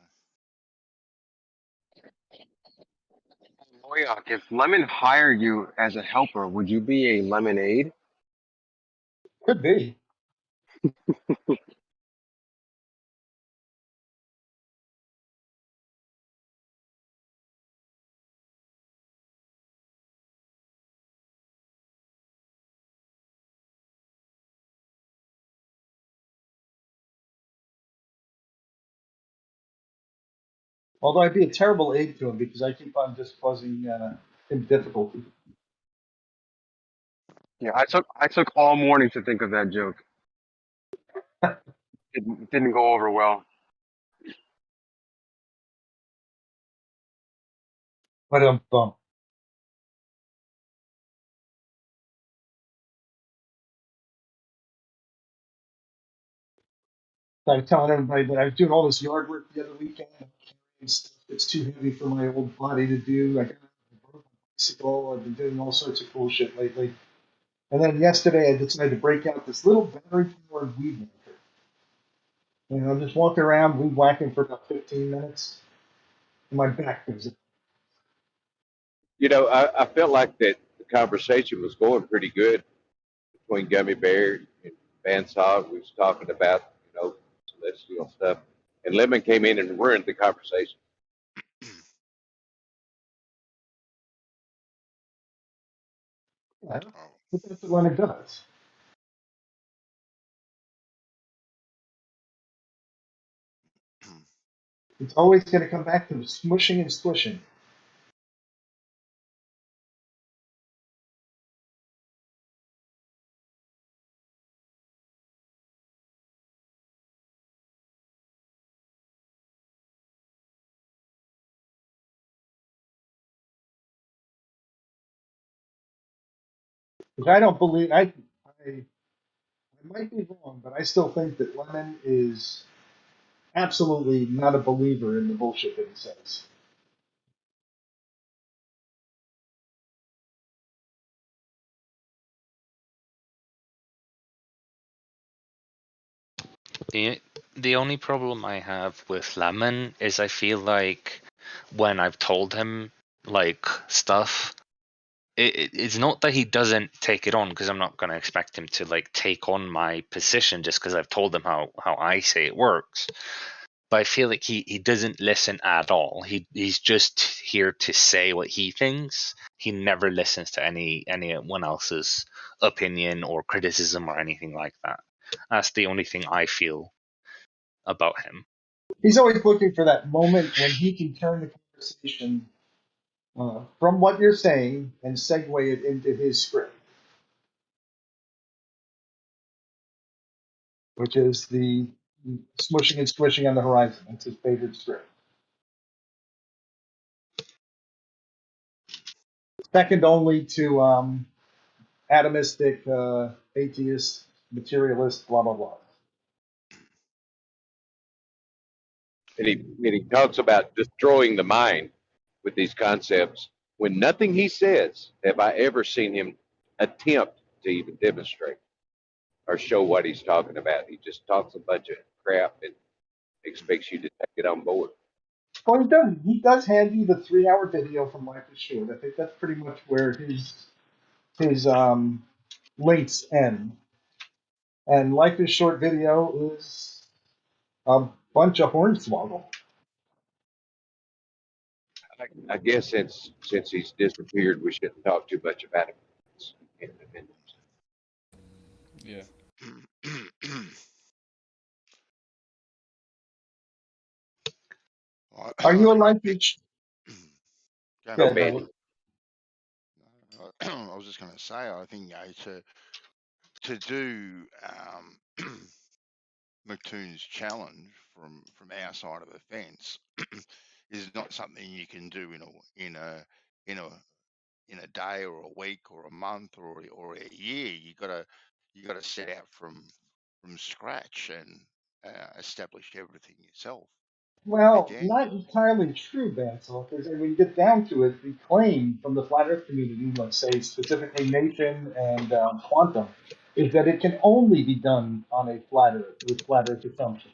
know. Moyak, if Lemon hired you as a helper, would you be a lemonade? Could be. Although I'd be a terrible aide to him because I keep on just causing him difficulty. Yeah, I took all morning to think of that joke. It didn't go over well. But I was telling everybody that I was doing all this yard work the other weekend. I'm carrying stuff that's too heavy for my old body to do. I got a bicycle. I've been doing all sorts of cool shit lately. And then yesterday I decided to break out this little battery-powered weed whacker. I'm just walking around weed whacking for about 15 minutes, and my back goes. You know, I felt like that the conversation was going pretty good between Gummy Bear and Bandsaw. We was talking about, celestial stuff. And Lemon came in and ruined the conversation. Yeah, but that's what Leonard does. It's always going to come back to smushing and squishing. Which I don't believe. I might be wrong, but I still think that Lemon is absolutely not a believer in the bullshit that he says. The only problem I have with Lemon is I feel like when I've told him like stuff, it's not that he doesn't take it on, because I'm not going to expect him to like take on my position just because I've told him how I say it works. But I feel like he doesn't listen at all. He's just here to say what he thinks. He never listens to anyone else's opinion or criticism or anything like that. That's the only thing I feel about him. He's always looking for that moment when he can turn the conversation from what you're saying and segue it into his script, which is the smushing and squishing on the horizon. That's his favorite script. Second only to atomistic, atheist, materialist, blah, blah, blah. And he talks about destroying the mind with these concepts when nothing he says have I ever seen him attempt to even demonstrate or show what he's talking about. He just talks a bunch of crap and expects you to take it on board. Well, he does. He does hand you the 3-hour video from Life is Short. I think that's pretty much where his links end. And Life is Short video is a bunch of hornswoggle. I guess since he's disappeared, we shouldn't talk too much about him. Yeah. Are you a Life is Short? Go ahead. I was just going to say, I think to do McToon's challenge from our side of the fence is not something you can do in a day or a week or a month or a year. You gotta set out from scratch and establish everything yourself. Well, not entirely true, Bancel, because when you get down to it, the claim from the Flat Earth community, let's say specifically Nathan and Quantum, is that it can only be done on a flat Earth with flat Earth assumptions.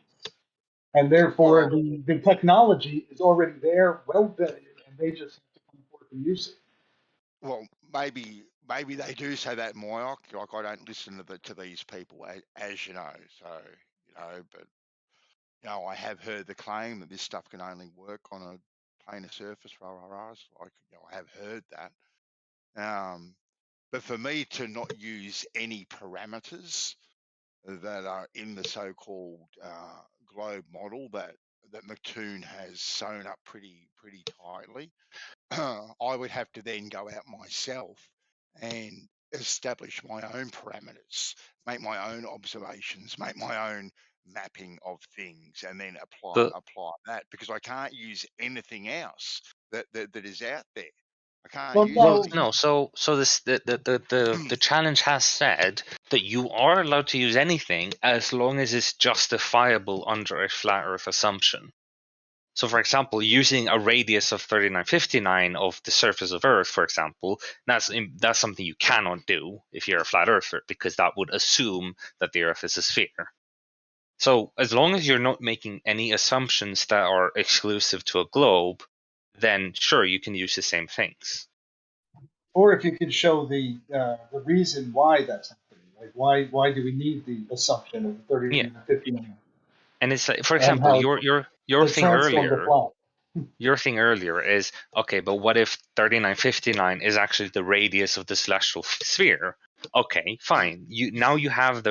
And therefore, the technology is already there, well vetted, and they just have to come forth and use it. Well, maybe they do say that, Moyoc. Like, I don't listen to these people, as you know. So, but I have heard the claim that this stuff can only work on a planar surface. Like, I have heard that. But for me to not use any parameters that are in the so-called globe model that McToon has sewn up pretty tightly, I would have to then go out myself and establish my own parameters, make my own observations, make my own mapping of things, and then apply that, because I can't use anything else that is out there. I can't use anything. No. So this the challenge has said that you are allowed to use anything as long as it's justifiable under a flat Earth assumption. So, for example, using a radius of 3959 of the surface of Earth, for example, that's something you cannot do if you're a flat Earther, because that would assume that the Earth is a sphere. So, as long as you're not making any assumptions that are exclusive to a globe, then sure, you can use the same things. Or if you could show the reason why that's happening, like why do we need the assumption of 3959? And it's like, for example, your thing earlier. Your thing earlier is, okay, but what if 3959 is actually the radius of the celestial sphere? Okay, fine. Now you have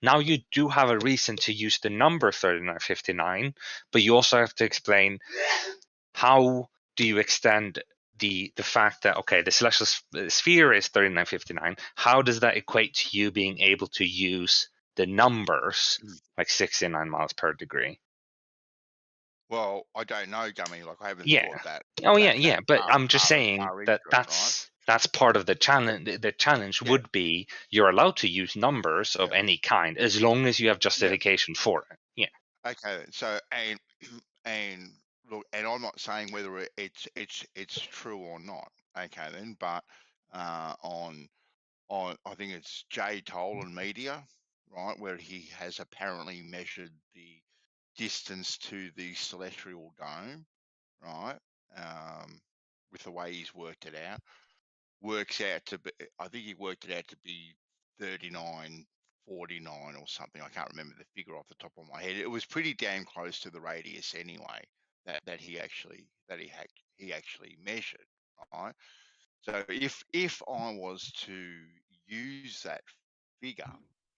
now you do have a reason to use the number 3959, but you also have to explain how do you extend the fact that, okay, the celestial sphere is 3959. How does that equate to you being able to use the numbers like 69 miles per degree? Well, I don't know, Gummy. Like, I haven't thought that. Oh, yeah. But I'm just saying that that's part of the challenge. The challenge would be you're allowed to use numbers of any kind as long as you have justification for it. Yeah. Okay. So and look, and I'm not saying whether it's true or not. Okay, then, but on I think it's Jay Toll and Media. right, where he has apparently measured the distance to the celestial dome, right, with the way he's worked it out, works out to be, I think he worked it out to be 39.49 or something. I can't remember the figure off the top of my head. It was pretty damn close to the radius anyway that he actually measured, right? So if I was to use that figure,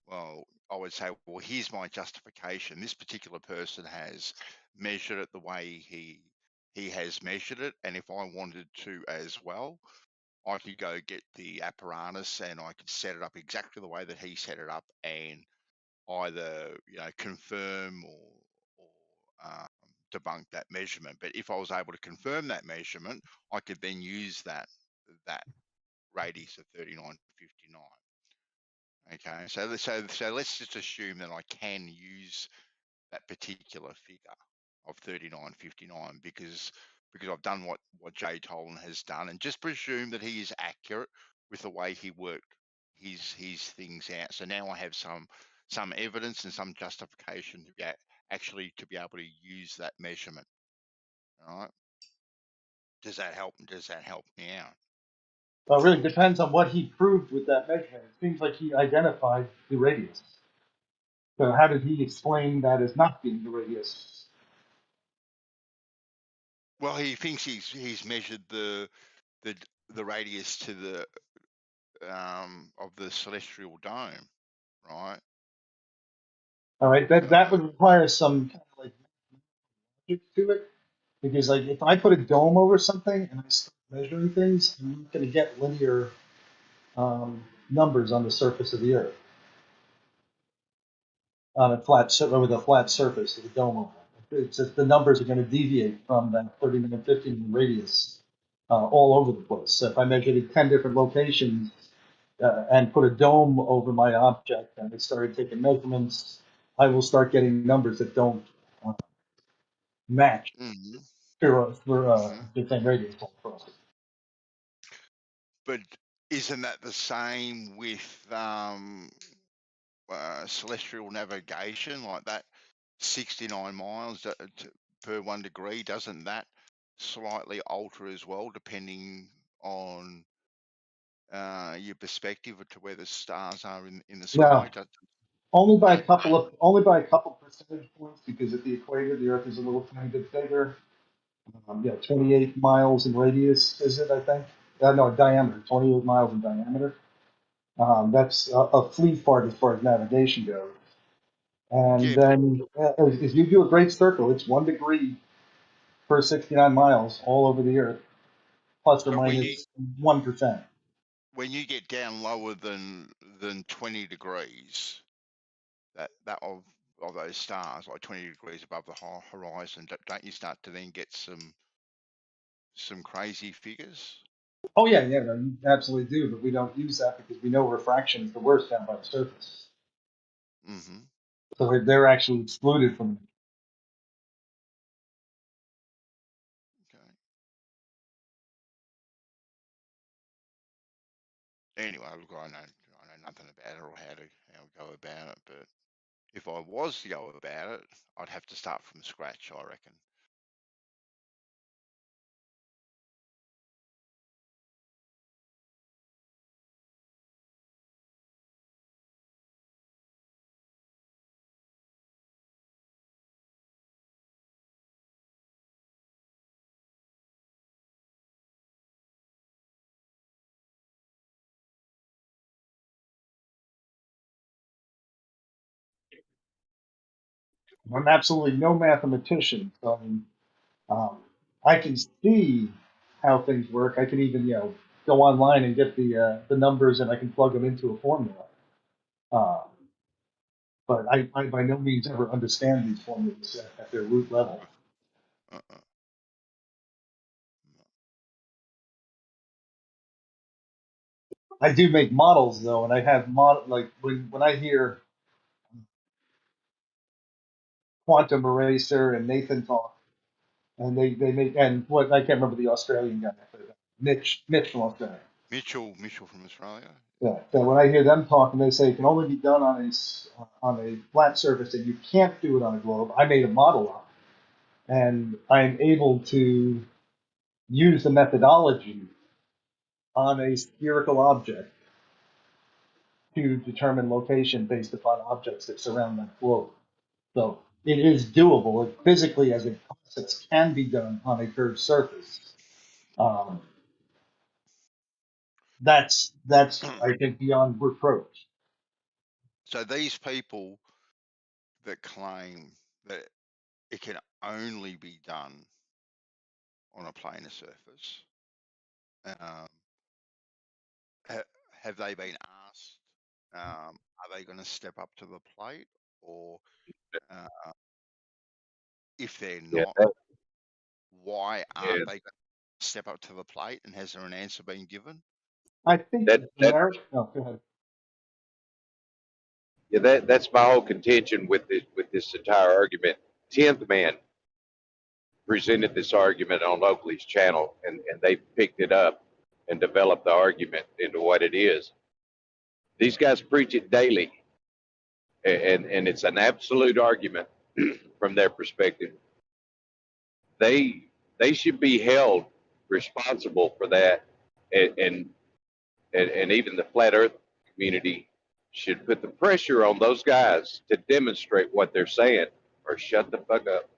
well, I would say, well, here's my justification. This particular person has measured it the way he has measured it, and if I wanted to as well, I could go get the apparatus and I could set it up exactly the way that he set it up, and either confirm or debunk that measurement. But if I was able to confirm that measurement, I could then use that radius of 39.59. Okay, so let's just assume that I can use that particular figure of 39.59 because I've done what Jay Tolan has done, and just presume that he is accurate with the way he worked his things out. So now I have some evidence and some justification to be able to use that measurement. All right. Does that help me out? Well, it really depends on what he proved with that measurement. It seems like he identified the radius. So how did he explain that as not being the radius? Well, he thinks he's measured the radius to the of the celestial dome, right? All right, that would require some kind of like logic to it, because like if I put a dome over something and I start measuring things, I'm not going to get linear numbers on the surface of the Earth on a with a flat surface of the dome over it. It's just the numbers are going to deviate from that 39, 15 radius all over the place. So if I measured at 10 different locations and put a dome over my object and I started taking measurements, I will start getting numbers that don't match for the same radius across it. But isn't that the same with celestial navigation? Like that 69 miles per 1 degree, doesn't that slightly alter as well, depending on your perspective to where the stars are in the sky? No, only by a couple percentage points, because at the equator the Earth is a little tiny bit bigger. 28 miles in radius, is it? I think. No, diameter. 28 miles in diameter. That's a flea fart as far as navigation goes. And then, if you do a great circle, it's 1 degree per 69 miles all over the Earth, plus or minus 1%. When you get down lower than 20 degrees, that of those stars, like 20 degrees above the horizon, don't you start to then get some crazy figures? Oh yeah, you absolutely do, but we don't use that because we know refraction is the worst down by the surface. Mm-hmm. So they're actually excluded from it. Anyway, look, I know nothing about it or how to go about it, but if I was to go about it, I'd have to start from scratch, I reckon. I'm absolutely no mathematician, so I can see how things work. I can even go online and get the numbers, and I can plug them into a formula. But I by no means ever understand these formulas at their root level. I do make models though, and I have like when I hear Quantum Eraser and Nathan talk, and they make, and what I can't remember the Australian guy, Mitch from Australia. Mitchell from Australia. Yeah, so when I hear them talking, they say it can only be done on a flat surface, and you can't do it on a globe. I made a model of it, and I'm able to use the methodology on a spherical object to determine location based upon objects that surround that globe. So it is doable. It physically, as a process, can be done on a curved surface. That's I think beyond reproach. So these people that claim that it can only be done on a planar surface, have they been asked? Are they going to step up to the plate, or if they're not, why aren't they going to step up to the plate? And has there an answer been given? I think that go ahead. Yeah, that's my whole contention with this entire argument. 10th Man presented this argument on Oakley's channel, and they picked it up and developed the argument into what it is. These guys preach it daily, and it's an absolute argument from their perspective. They should be held responsible for that, and even the flat Earth community should put the pressure on those guys to demonstrate what they're saying, or shut the fuck up.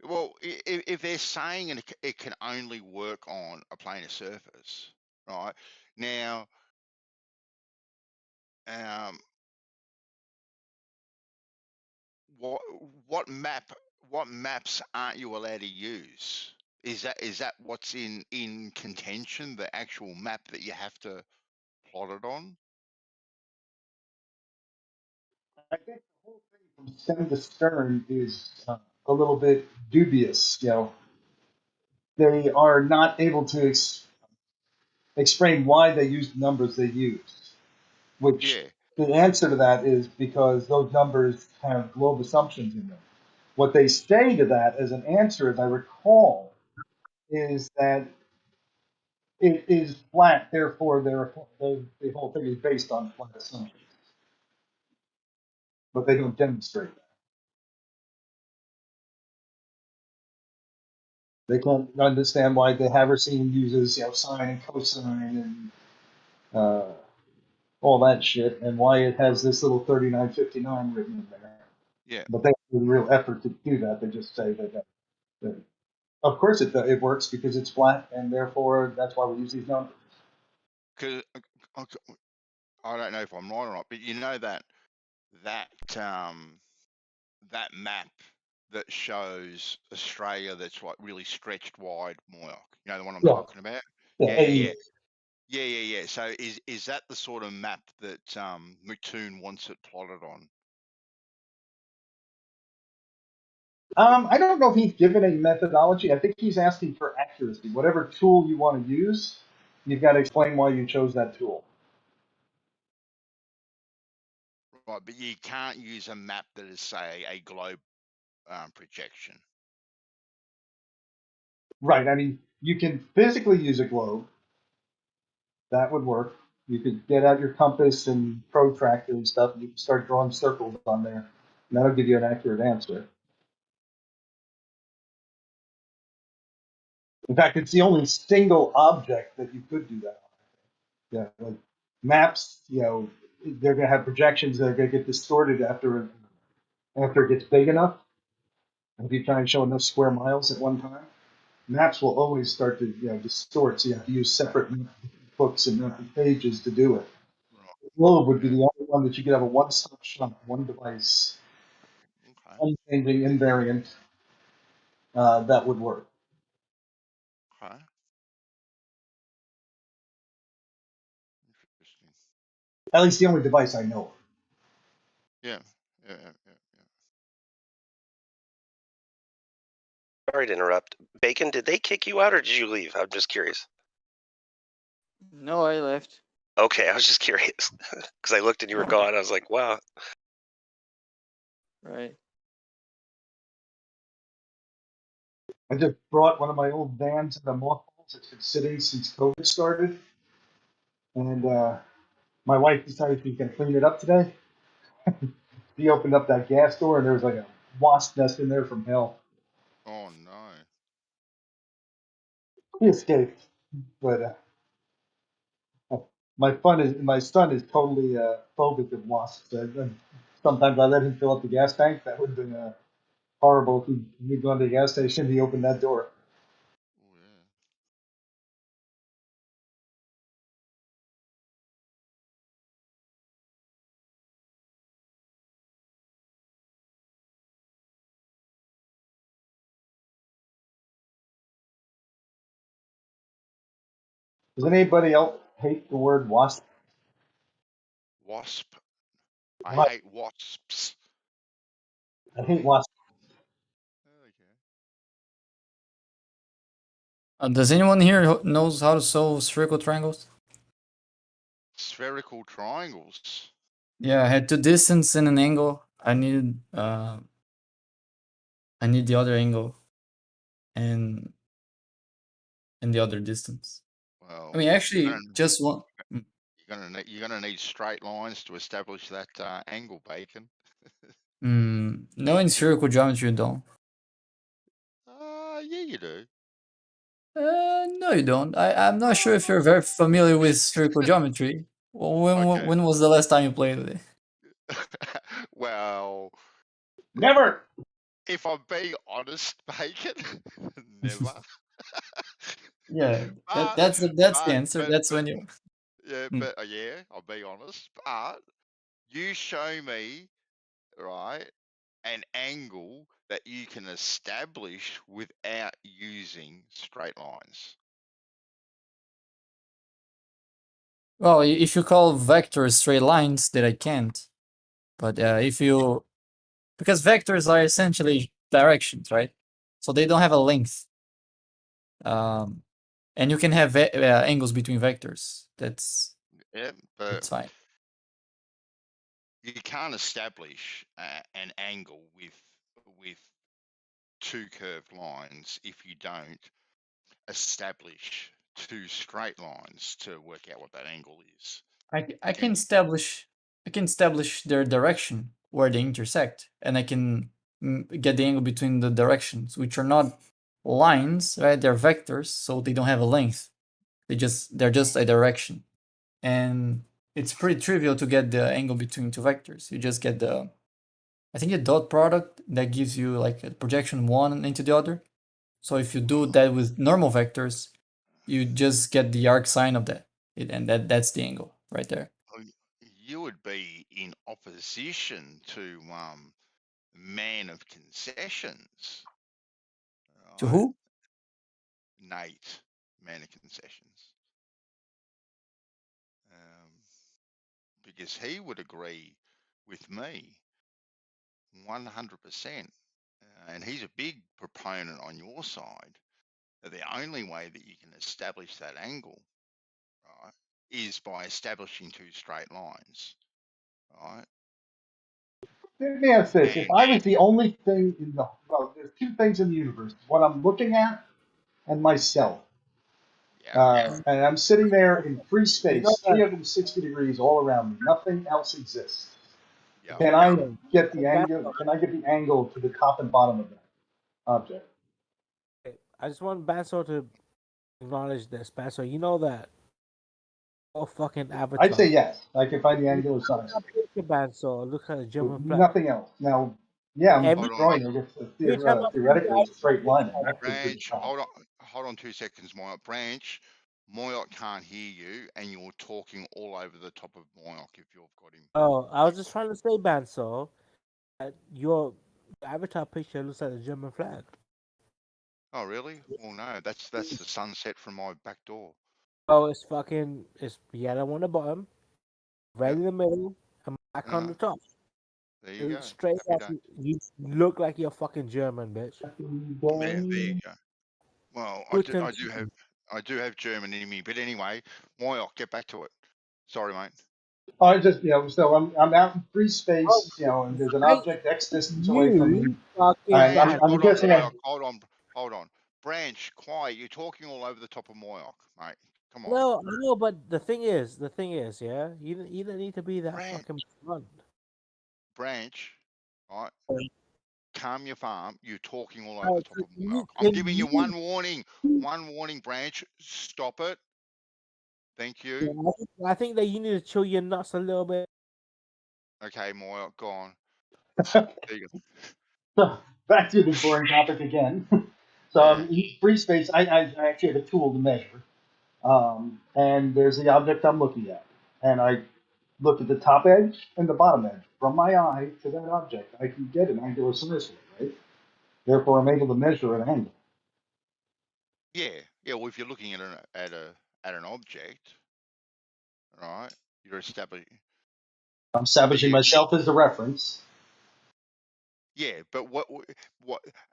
Well, if they're saying it can only work on a planar surface, right? Now, what maps aren't you allowed to use? Is that what's in contention? The actual map that you have to plot it on? I think the whole thing from stem to stern is a little bit dubious. They are not able to explain why they use the numbers they use. Which the answer to that is because those numbers have globe assumptions in them. What they say to that as an answer, as I recall, is that it is flat, therefore the whole thing is based on flat assumptions. But they don't demonstrate that. They can't understand why the Haversine uses sine and cosine and all that shit, and why it has this little 3959 written in there. Yeah. But they have a real effort to do that. They just say that of course it works because it's flat, and therefore that's why we use these numbers. Because I don't know if I'm right or not, but you know that map that shows Australia that's like really stretched wide, Moyock. You know the one I'm talking about? Yeah. So is that the sort of map that Mutoon wants it plotted on? I don't know if he's given a methodology. I think he's asking for accuracy. Whatever tool you want to use, you've got to explain why you chose that tool. Right, but you can't use a map that is, say, a globe projection. Right. I mean, you can physically use a globe. That would work. You could get out your compass and protractor and stuff, and you can start drawing circles on there, and that'll give you an accurate answer. In fact, it's the only single object that you could do that on. Yeah, like maps, they're going to have projections that are going to get distorted after it gets big enough. And if you try and show enough square miles at one time, maps will always start to distort. So you have to use separate books and pages to do it. The globe would be the only one that you could have a one-stop shop, one device, unchanging, invariant, that would work. Okay. At least the only device I know of. Yeah. Sorry to interrupt. Bacon, did they kick you out or did you leave? I'm just curious. No, I left. Okay, I was just curious because I looked and you were gone. I was like, wow. Right. I just brought one of my old vans in the mothballs. It's been sitting since COVID started. And my wife decided she can clean it up today. He opened up that gas door, and there was like a wasp nest in there from hell. Oh no. He escaped, but my son is totally phobic of wasps. Sometimes I let him fill up the gas tank. That would have been horrible if we'd gone to the gas station and he opened that door. Oh yeah. Does anybody else hate the word wasp? Wasp. I What? hate wasps. I hate wasps. Okay. Does anyone here knows how to solve spherical triangles? Spherical triangles. Yeah, I had two distance and an angle. I need the other angle and the other distance. Well, I mean, actually, just one. you're gonna need straight lines to establish that angle, Bacon. No, in spherical geometry you don't. Yeah, you do. No, you don't. I'm not sure if you're very familiar with spherical geometry. Okay. When was the last time you played with it? Well, Never. if I'm being honest, Bacon, never. Yeah, But, that's the answer. That's when you. Yeah, but yeah, I'll be honest. But you show me, right, an angle that you can establish without using straight lines. Well, if you call vectors straight lines, then I can't. But if you, because vectors are essentially directions, right? So they don't have a length. And you can have angles between vectors. That's fine. You can't establish an angle with two curved lines if you don't establish two straight lines to work out what that angle is. I can establish their direction where they intersect, and I can get the angle between the directions, which are not lines, right? They're vectors, so they don't have a length. They're just a direction, and it's pretty trivial to get the angle between two vectors. You just get I think the dot product that gives you like a projection one into the other. So if you do that with normal vectors, you just get the arc sine of that, and that's the angle right there. You would be in opposition to man of concessions. Right? To who? Nate, man of concessions. Because he would agree with me 100%. And he's a big proponent on your side that the only way that you can establish that angle, right, is by establishing two straight lines, right? Let me ask this: if I was the only thing in the there's two things in the universe: what I'm looking at and myself. And I'm sitting there in free space, 360 degrees all around me. Nothing else exists. Can I get the angle? Can I get the angle to the top and bottom of that object? I just want Banso to acknowledge this. Banso, you know that fucking avatar. I'd say yes. I can find the angular size. Banso, look at the German flag. Nothing else. Now, yeah, I'm drawing. I guess theoretically, it's a straight line. Branch, hold on 2 seconds, Moyoc. Branch, Moyoc can't hear you, and you're talking all over the top of Moyoc if you've got him. Oh, I was just trying to say, Banso, that your avatar picture looks like the German flag. Oh, really? Well, no, that's the sunset from my back door. Oh, it's yellow on the bottom, red in the middle, and black on the top. There you go. Straight up, you look like you're fucking German, bitch. There you go. Well, I do have German in me, but anyway, Moyoc, get back to it. Sorry, mate. I just, so I'm out in free space, and there's an object X distance away from me. I'm guessing. Hold on. Branch, quiet. You're talking all over the top of Moyoc, mate. Come on. No, I know, but the thing is, yeah, you don't need to be that Branch, fucking blunt. branch, right? Calm your farm. You're talking all over Oh, the top of Moyoc. I'm can giving you you? one warning. One warning, branch. Stop it. Thank Yeah, you. I think that you need to chill your nuts a little bit. Okay, Moyoc, go on. There you go. So back to the boring topic again. So free space. I actually have a tool to measure, and there's the object I'm looking at, and I look at the top edge and the bottom edge. From my eye to that object, I can get an angular symmetry, right? Therefore, I'm able to measure an angle. Yeah. Well, if you're looking at an object, right? You're establishing. I'm establishing myself as the reference. Yeah, but what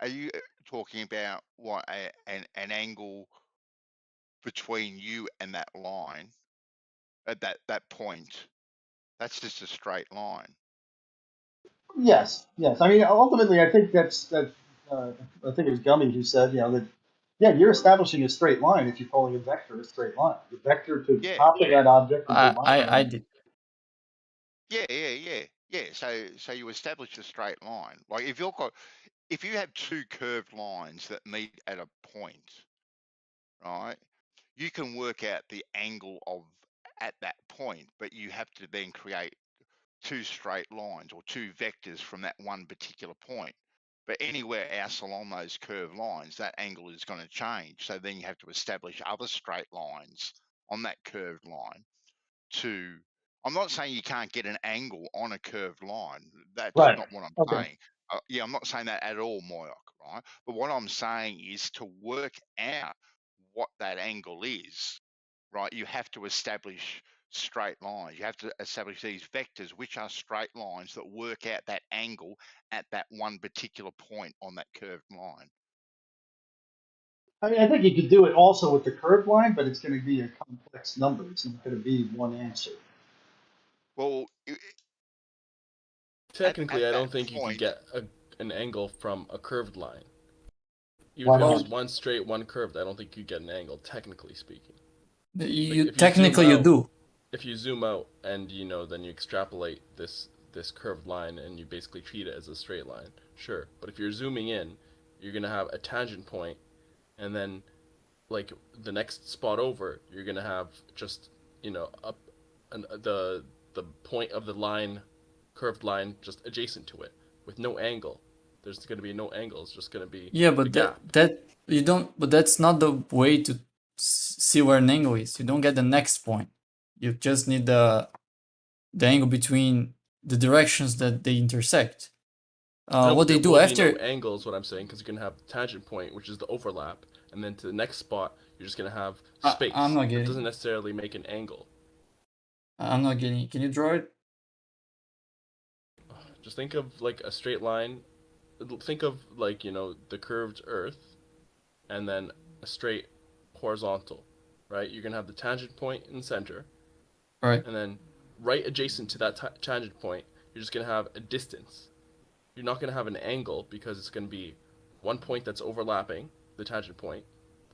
are you talking about? What an angle between you and that line at that point? That's just a straight line. Yes. I mean, ultimately, I think that's that. I think it was Gummy who said, that. Yeah, you're establishing a straight line if you're calling a vector a straight line. The vector to the top of that object and to the bottom. I did. Yeah. So you establish a straight line. Like if you have two curved lines that meet at a point, right? You can work out the angle at that point, but you have to then create two straight lines or two vectors from that one particular point. But anywhere else along those curved lines, that angle is going to change. So then you have to establish other straight lines on that curved line I'm not saying you can't get an angle on a curved line. That's right. not what I'm Okay. saying. I'm not saying that at all, Moyoc, right? But what I'm saying is to work out what that angle is, right? You have to establish straight lines. You have to establish these vectors, which are straight lines that work out that angle at that one particular point on that curved line. I mean, I think you could do it also with the curved line, but it's going to be a complex number. It's not going to be one answer. Well, technically, I don't think you can get an angle from a curved line. Even if it was one straight, one curved, I don't think you get an angle, technically speaking. You do. If you zoom out and then you extrapolate this curved line and you basically treat it as a straight line, sure. But if you're zooming in, you're gonna have a tangent point, and then like the next spot over, you're gonna have just the point of the line, curved line, just adjacent to it with no angle. There's gonna be no angle. It's just gonna be but that you don't. But that's not the way to see where an angle is. You don't get the next point. You just need the angle between the directions that they intersect. What they do after no angle is what I'm saying, because you're gonna have the tangent point, which is the overlap, and then to the next spot you're just gonna have space. I'm not getting. It doesn't necessarily make an angle. I'm not getting. Can you draw it? Just think of like a straight line. Think of like the curved Earth, and then a straight horizontal, right? You're gonna have the tangent point in the center, right? And then right adjacent to that tangent point, you're just gonna have a distance. You're not gonna have an angle because it's gonna be one point that's overlapping the tangent point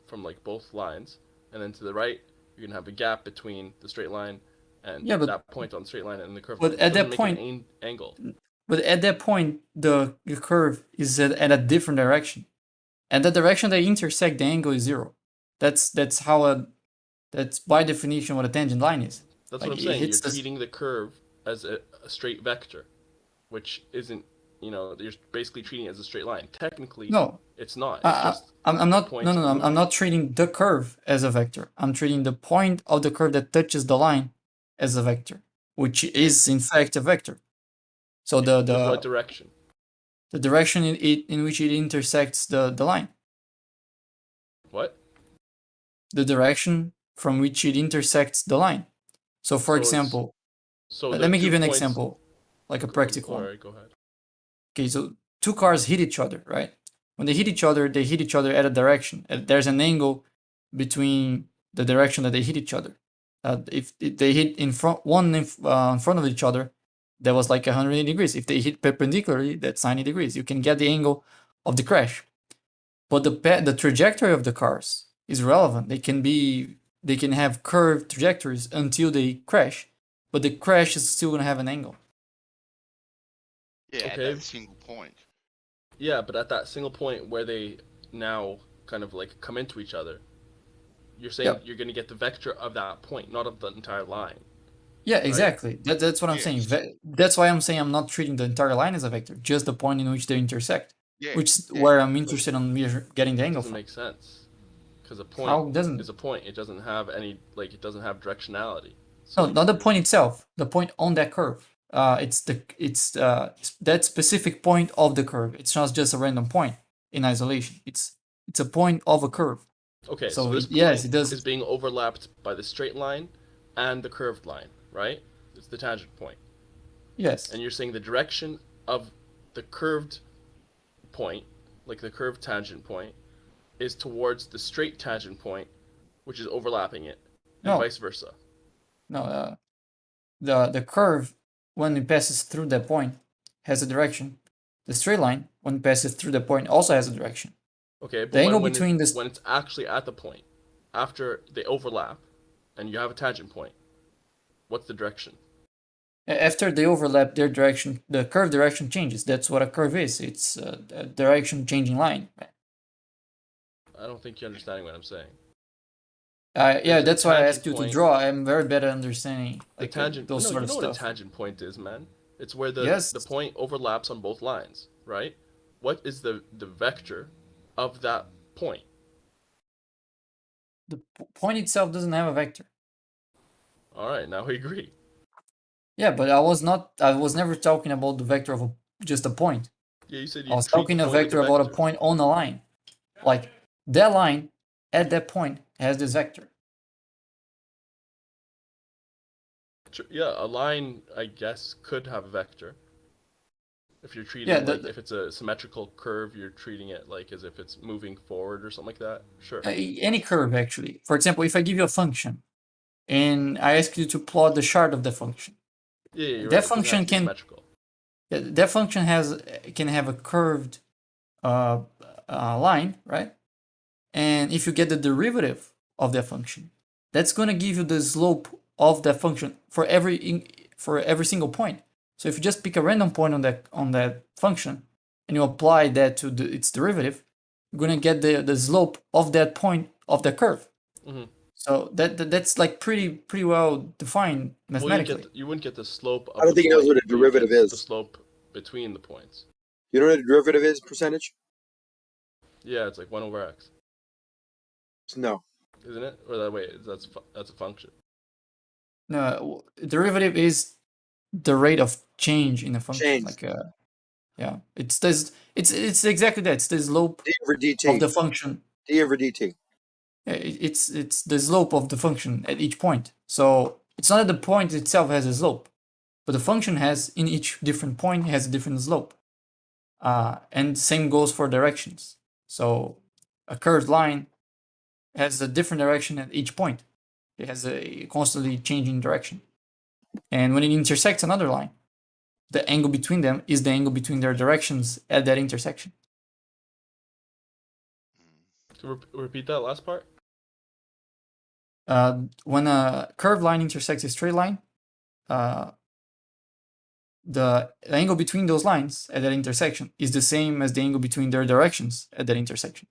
from like both lines, and then to the right you're gonna have a gap between the straight line and that point on the straight line and the curve. But at that point, angle. But at that point, the curve is at a different direction, and the direction they intersect, the angle is 0. That's by definition what a tangent line is. That's like what I'm saying. You're treating the curve as a straight vector, which isn't. You're basically treating it as a straight line. Technically, no, it's not. It's just I'm not. No. I'm not treating the curve as a vector. I'm treating the point of the curve that touches the line as a vector, which is in fact a vector. So the what direction? The direction in which it intersects the line. What? The direction from which it intersects the line. So for example, let me give you an example, like a practical one. Alright, go ahead. Okay, so two cars hit each other, right? When they hit each other at a direction. There's an angle between the direction that they hit each other. If they hit in front of each other, that was like 180 degrees. If they hit perpendicularly, that's 90 degrees. You can get the angle of the crash. But the trajectory of the cars is relevant. They can be they can have curved trajectories until they crash, but the crash is still gonna have an angle. Yeah, at Okay. that single point. Yeah, but at that single point where they now kind of like come into each other, you're saying you're going to get the vector of that point, not of the entire line. Yeah, exactly. That's what I'm saying. That's why I'm saying I'm not treating the entire line as a vector, just the point in which they intersect, which is where I'm interested in getting the angle Doesn't from. make sense, because a How point doesn't is a point. It doesn't have any it doesn't have directionality. No, not the point itself. The point on that curve. It's that specific point of the curve. It's not just a random point in isolation. It's a point of a curve. Okay, so this yes, point it does. is being overlapped by the straight line and the curved line, right? It's the tangent point. Yes. And you're saying the direction of the curved point, like the curved tangent point, is towards the straight tangent point, which is overlapping it, and vice versa. No, the curve, when it passes through that point, has a direction. The straight line, when it passes through the point, also has a direction. Okay, but the angle between this, when it's actually at the point, after they overlap, and you have a tangent point, what's the direction? After they overlap, their direction, the curve direction changes. That's what a curve is. It's a direction changing line. I don't think you're understanding what I'm saying. Yeah, that's why I asked you to draw. I'm very bad at understanding the tangent. those sort of know stuff. what a tangent point is, man. It's where the point overlaps on both lines, right? What is the vector of that point? The point itself doesn't have a vector. All right, now we agree. Yeah, but I was never talking about the vector of just a point. Yeah, you said I was talking a vector about a point on a line. Like that line at that point has this vector. Yeah, a line, I guess, could have a vector. If you're treating it if it's a symmetrical curve, you're treating it like as if it's moving forward or something like that. Sure. Any curve, actually. For example, if I give you a function and I ask you to plot the chart of the function. Yeah, that function can. Yeah, that function can have a curved line, right? And if you get the derivative of that function, that's going to give you the slope of that function for every single point. So if you just pick a random point on that function and you apply that to its derivative, you're going to get the slope of that point of the curve. Mm-hmm. So that's like pretty well defined mathematically. Well, you wouldn't get the slope of I don't think he knows what a derivative is. The slope between the points. You know what a derivative is, percentage? Yeah, it's like 1 over x. No. Isn't it? Or that way, that's a function. No, derivative is the rate of change in a function. Like yeah, it's exactly that. It's the slope d over dt of the function. D over dt. It's the slope of the function at each point. So it's not that the point itself has a slope, but the function has in each different point has a different slope. And same goes for directions. So a curved line has a different direction at each point. It has a constantly changing direction. And when it intersects another line, the angle between them is the angle between their directions at that intersection. Repeat that last part? When a curved line intersects a straight line, the angle between those lines at that intersection is the same as the angle between their directions at that intersection,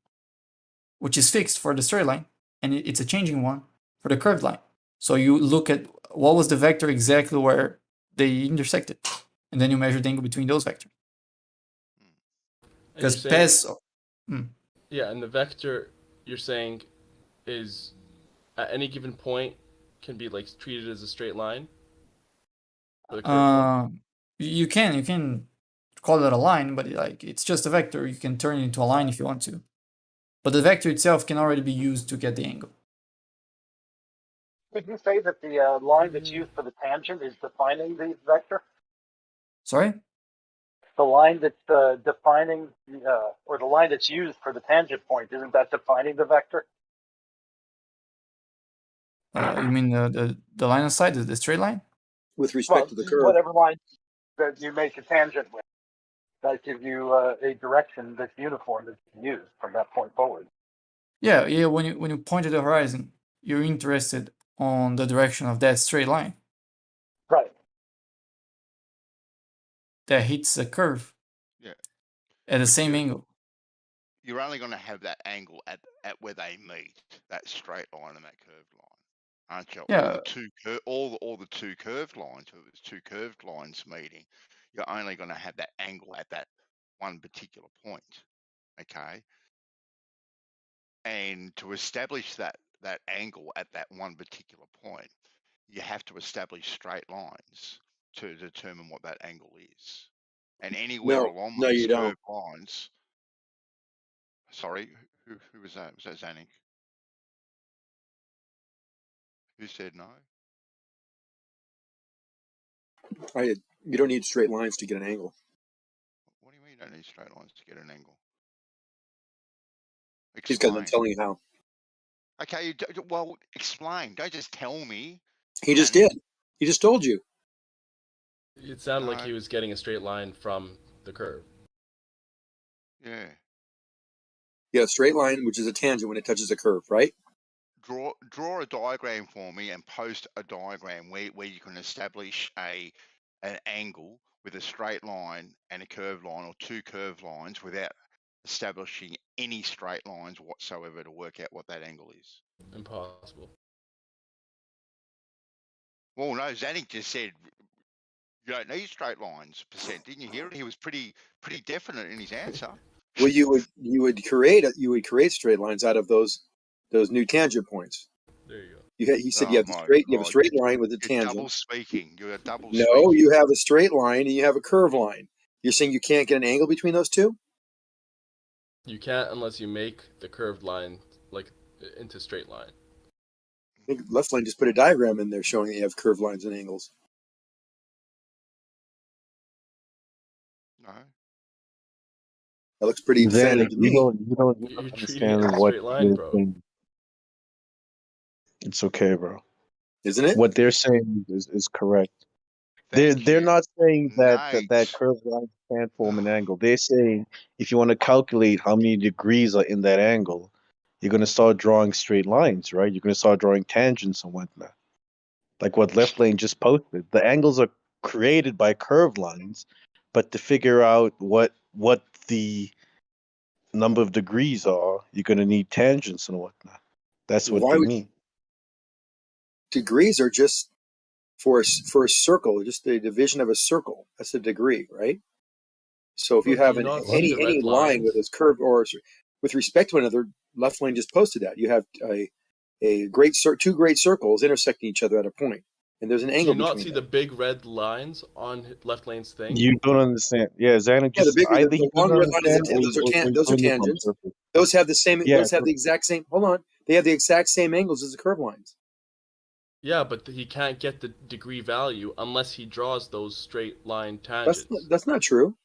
which is fixed for the straight line, and it's a changing one for the curved line. So you look at what was the vector exactly where they intersected, and then you measure the angle between those vectors. Because yeah, and the vector you're saying is at any given point can be like treated as a straight line. You can call it a line, but like it's just a vector. You can turn it into a line if you want to, but the vector itself can already be used to get the angle. Did you say that the line that's used for the tangent is defining the vector? Sorry? The line that's defining, or the line that's used for the tangent point, isn't that defining the vector? You mean the line of sight, the straight line? With respect to the curve. Whatever line that you make a tangent with, that gives you a direction that's uniform that you can use from that point forward. Yeah. When you point at the horizon, you're interested on the direction of that straight line. Right. That hits the curve. Yeah. At the But same angle. You're only going to have that angle at where they meet, that straight line and that curved line, aren't you? Yeah. All the two curved lines. If it's two curved lines meeting, you're only going to have that angle at that one particular point. Okay. And to establish that angle at that one particular point, you have to establish straight lines to determine what that angle is. And anywhere along No, these you don't. curved lines. Sorry, who was that? Was that Zanik? Who said no? You don't need straight lines to get an angle. What do you mean you don't need straight lines to get an angle? He's got Explain. I'm telling you how. Okay, well, explain. Don't just tell me. He just did. He just told you. It sounded like he was getting a straight line from the curve. Yeah. Yeah, a straight line, which is a tangent when it touches a curve, right? Draw a diagram for me and post a diagram where you can establish an angle with a straight line and a curved line, or two curved lines, without establishing any straight lines whatsoever to work out what that angle is. Impossible. Well, no, Zanik just said you don't need straight lines percent. Didn't you hear it? He was pretty definite in his answer. Well, you would create straight lines out of those new tangent points. There you go. He said you have a straight line with a tangent. Double speaking. You're double No, speaking. you have a straight line and you have a curved line. You're saying you can't get an angle between those two? You can't unless you make the curved line like into straight line. I think Left Lane just put a diagram in there showing that you have curved lines and angles. No. That looks pretty definitive to me. You don't understand what you're saying. It's okay, bro. Isn't it? What they're saying is correct. They're not saying that curved lines can't form an angle. They're saying if you want to calculate how many degrees are in that angle, you're going to start drawing straight lines, right? You're going to start drawing tangents and whatnot. Like what Left Lane just posted. The angles are created by curved lines, but to figure out what the number of degrees are, you're going to need tangents and whatnot. That's what they mean. Degrees are just for a circle, just the division of a circle. That's a degree, right? So if you have any line with its curve or with respect to another, Left Lane just posted that. You have two great circles intersecting each other at a point, and there's an angle between them. Do you not see the big red lines on Left Lane's thing? You don't understand. Yeah, Zanik just the long red lines, those are tangents. Those have the same. Those have the exact same. Hold on, they have the exact same angles as the curved lines. Yeah, but he can't get the degree value unless he draws those straight line tangents. That's not true.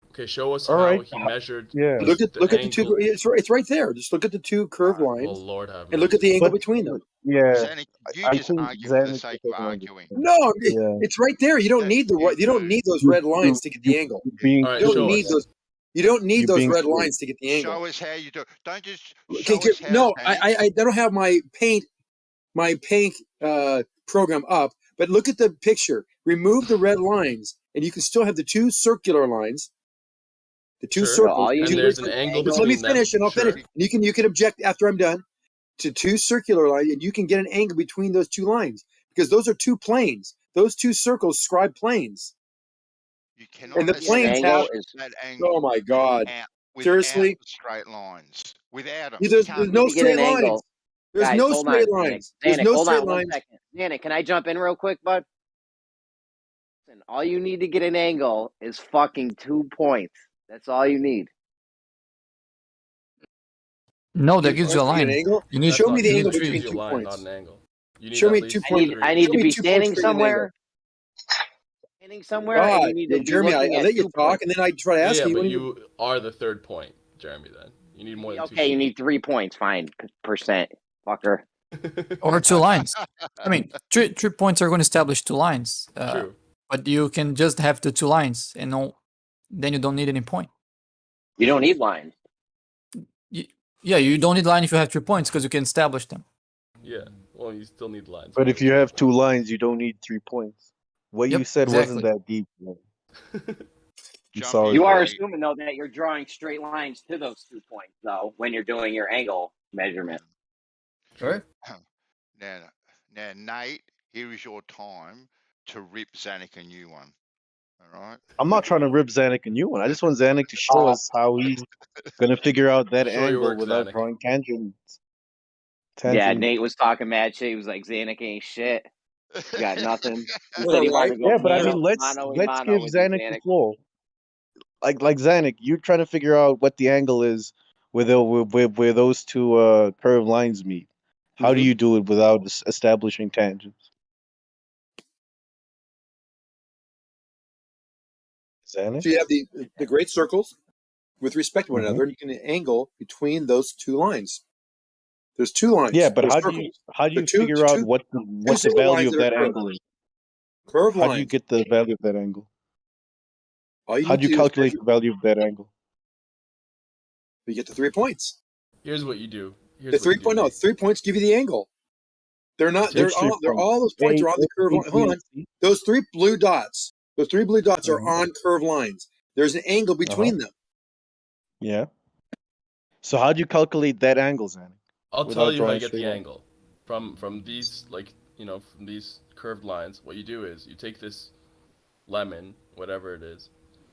Okay, show us how he measured. Yeah. Look at the two. It's right there. Just look at the two curved lines. Oh Lord, have and look at the angle between them. Yeah. Zanik, you just argue for the sake of arguing. No, it's right there. You don't need those red lines to get the angle. You don't need those red lines to get the angle. Show us how you do it. Don't just I don't have my paint program up, but look at the picture. Remove the red lines, and you can still have the two circular lines. The two circles. And there's an angle between them. Let me finish, and I'll finish. You can object after I'm done to two circular lines, and you can get an angle between those two lines because those are two planes. Those two circles describe planes. You cannot. And the planes have. Oh my God! Seriously? Straight lines. Without them. There's no straight lines. There's no straight lines. There's no straight lines. Zanik, can I jump in real quick, bud? Listen, all you need to get an angle is fucking 2 points. That's all you need. No, that gives you a line. You need show me the angle between 2 points. Not an angle. Show me 2 points. I need to be standing somewhere. Standing somewhere. God, and you need to Jeremy, I let you talk, and then I try to ask you. But you are the third point, Jeremy. Then you need more than 2 Okay, you need 3 points. Fine, percent, fucker. Or 2 lines. I mean, 3 points are going to establish 2 lines. True. But you can just have the 2 lines, and then you don't need any point. You don't need lines. Yeah, you don't need line if you have 3 points because you can establish them. Yeah. Well, you still need lines. But if you have 2 lines, you don't need 3 points. What you said wasn't that deep. Man. I'm sorry. You are assuming though that you're drawing straight lines to those 2 points though when you're doing your angle measurement. Sure. Now, Nate, here is your time to rip Zanuck a new one. All right. I'm not trying to rip Zanuck a new one. I just want Zanuck to show us how he's gonna figure out that Show your angle work, without Zanuck. drawing tangents. Yeah, Nate was talking mad shit. He was like, Zanuck ain't shit. You got nothing. He All said he right. wanted to go Yeah, but I mean, mano a let's mano give with you, Zanuck the Zanuck. floor. Like Zanuck, you're trying to figure out what the angle is where those 2 curved lines meet. How do you do it without establishing tangents? Zanuck? So you have the great circles with respect to one another, and you can angle between those 2 lines. There's 2 lines. Yeah, but There's how circles. do you Two figure out what the single value lines of that that are angle is? curved How do you lines. get the value of that angle? All you How need do you to do is calculate the value of that angle? you get the 3 points. Here's what you do. The 3 point, no, 3 points give you the angle. They're not. They're Which 3 all those points A, are on the curved line. Hold on. Those 3 blue dots. Those 3 blue dots are on curved lines. There's an angle between them. Yeah. So how do you calculate that angle, Zanuck? I'll without tell you how drawing you get the straight line? angle. From these, like, you know, from these curved lines, what you do is you take this lemon, whatever it is,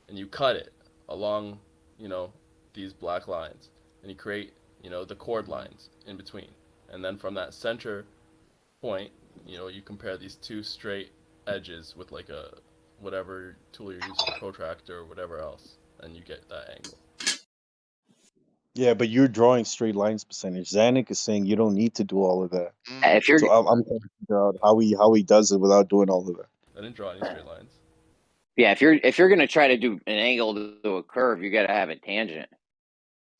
and you cut it along, you know, these black lines, and you create, you know, the chord lines in between. And then from that center point, you know, you compare these 2 straight edges with like a whatever tool you're using, protractor or whatever else, and you get that angle. Yeah, but you're drawing straight lines percentage. Zanuck is saying you don't need to do all of that. If you're So I'm trying to figure out how he does it without doing all of that. I didn't draw any straight lines. Yeah, if you're gonna try to do an angle to a curve, you got to have a tangent.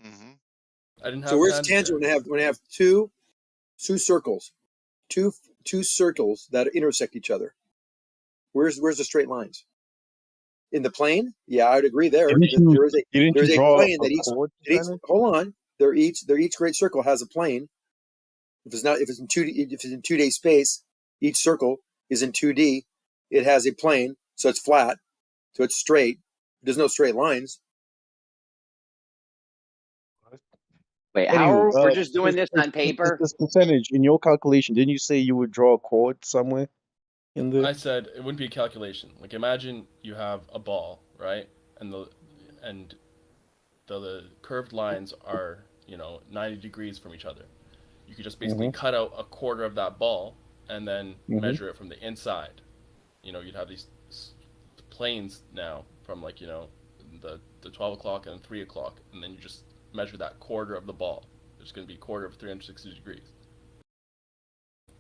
I didn't have. So where's the tangent when I have two circles, two circles that intersect each other? Where's the straight lines? In the plane? Yeah, I'd agree there. There is a plane that each hold on. They're each great circle has a plane. If it's in 2D space, each circle is in 2D. It has a plane, so it's flat, so it's straight. There's no straight lines. Wait, how we're just doing this on paper? This percentage in your calculation, didn't you say you would draw a chord somewhere in there? I said it wouldn't be a calculation. Like, imagine you have a ball, right? And the curved lines are, you know, 90 degrees from each other. You could just basically cut out a quarter of that ball and then measure it from the inside. You know, you'd have these planes now from, like, you know, the 12 o'clock and 3 o'clock, and then you just measure that quarter of the ball. It's going to be a quarter of 360 degrees.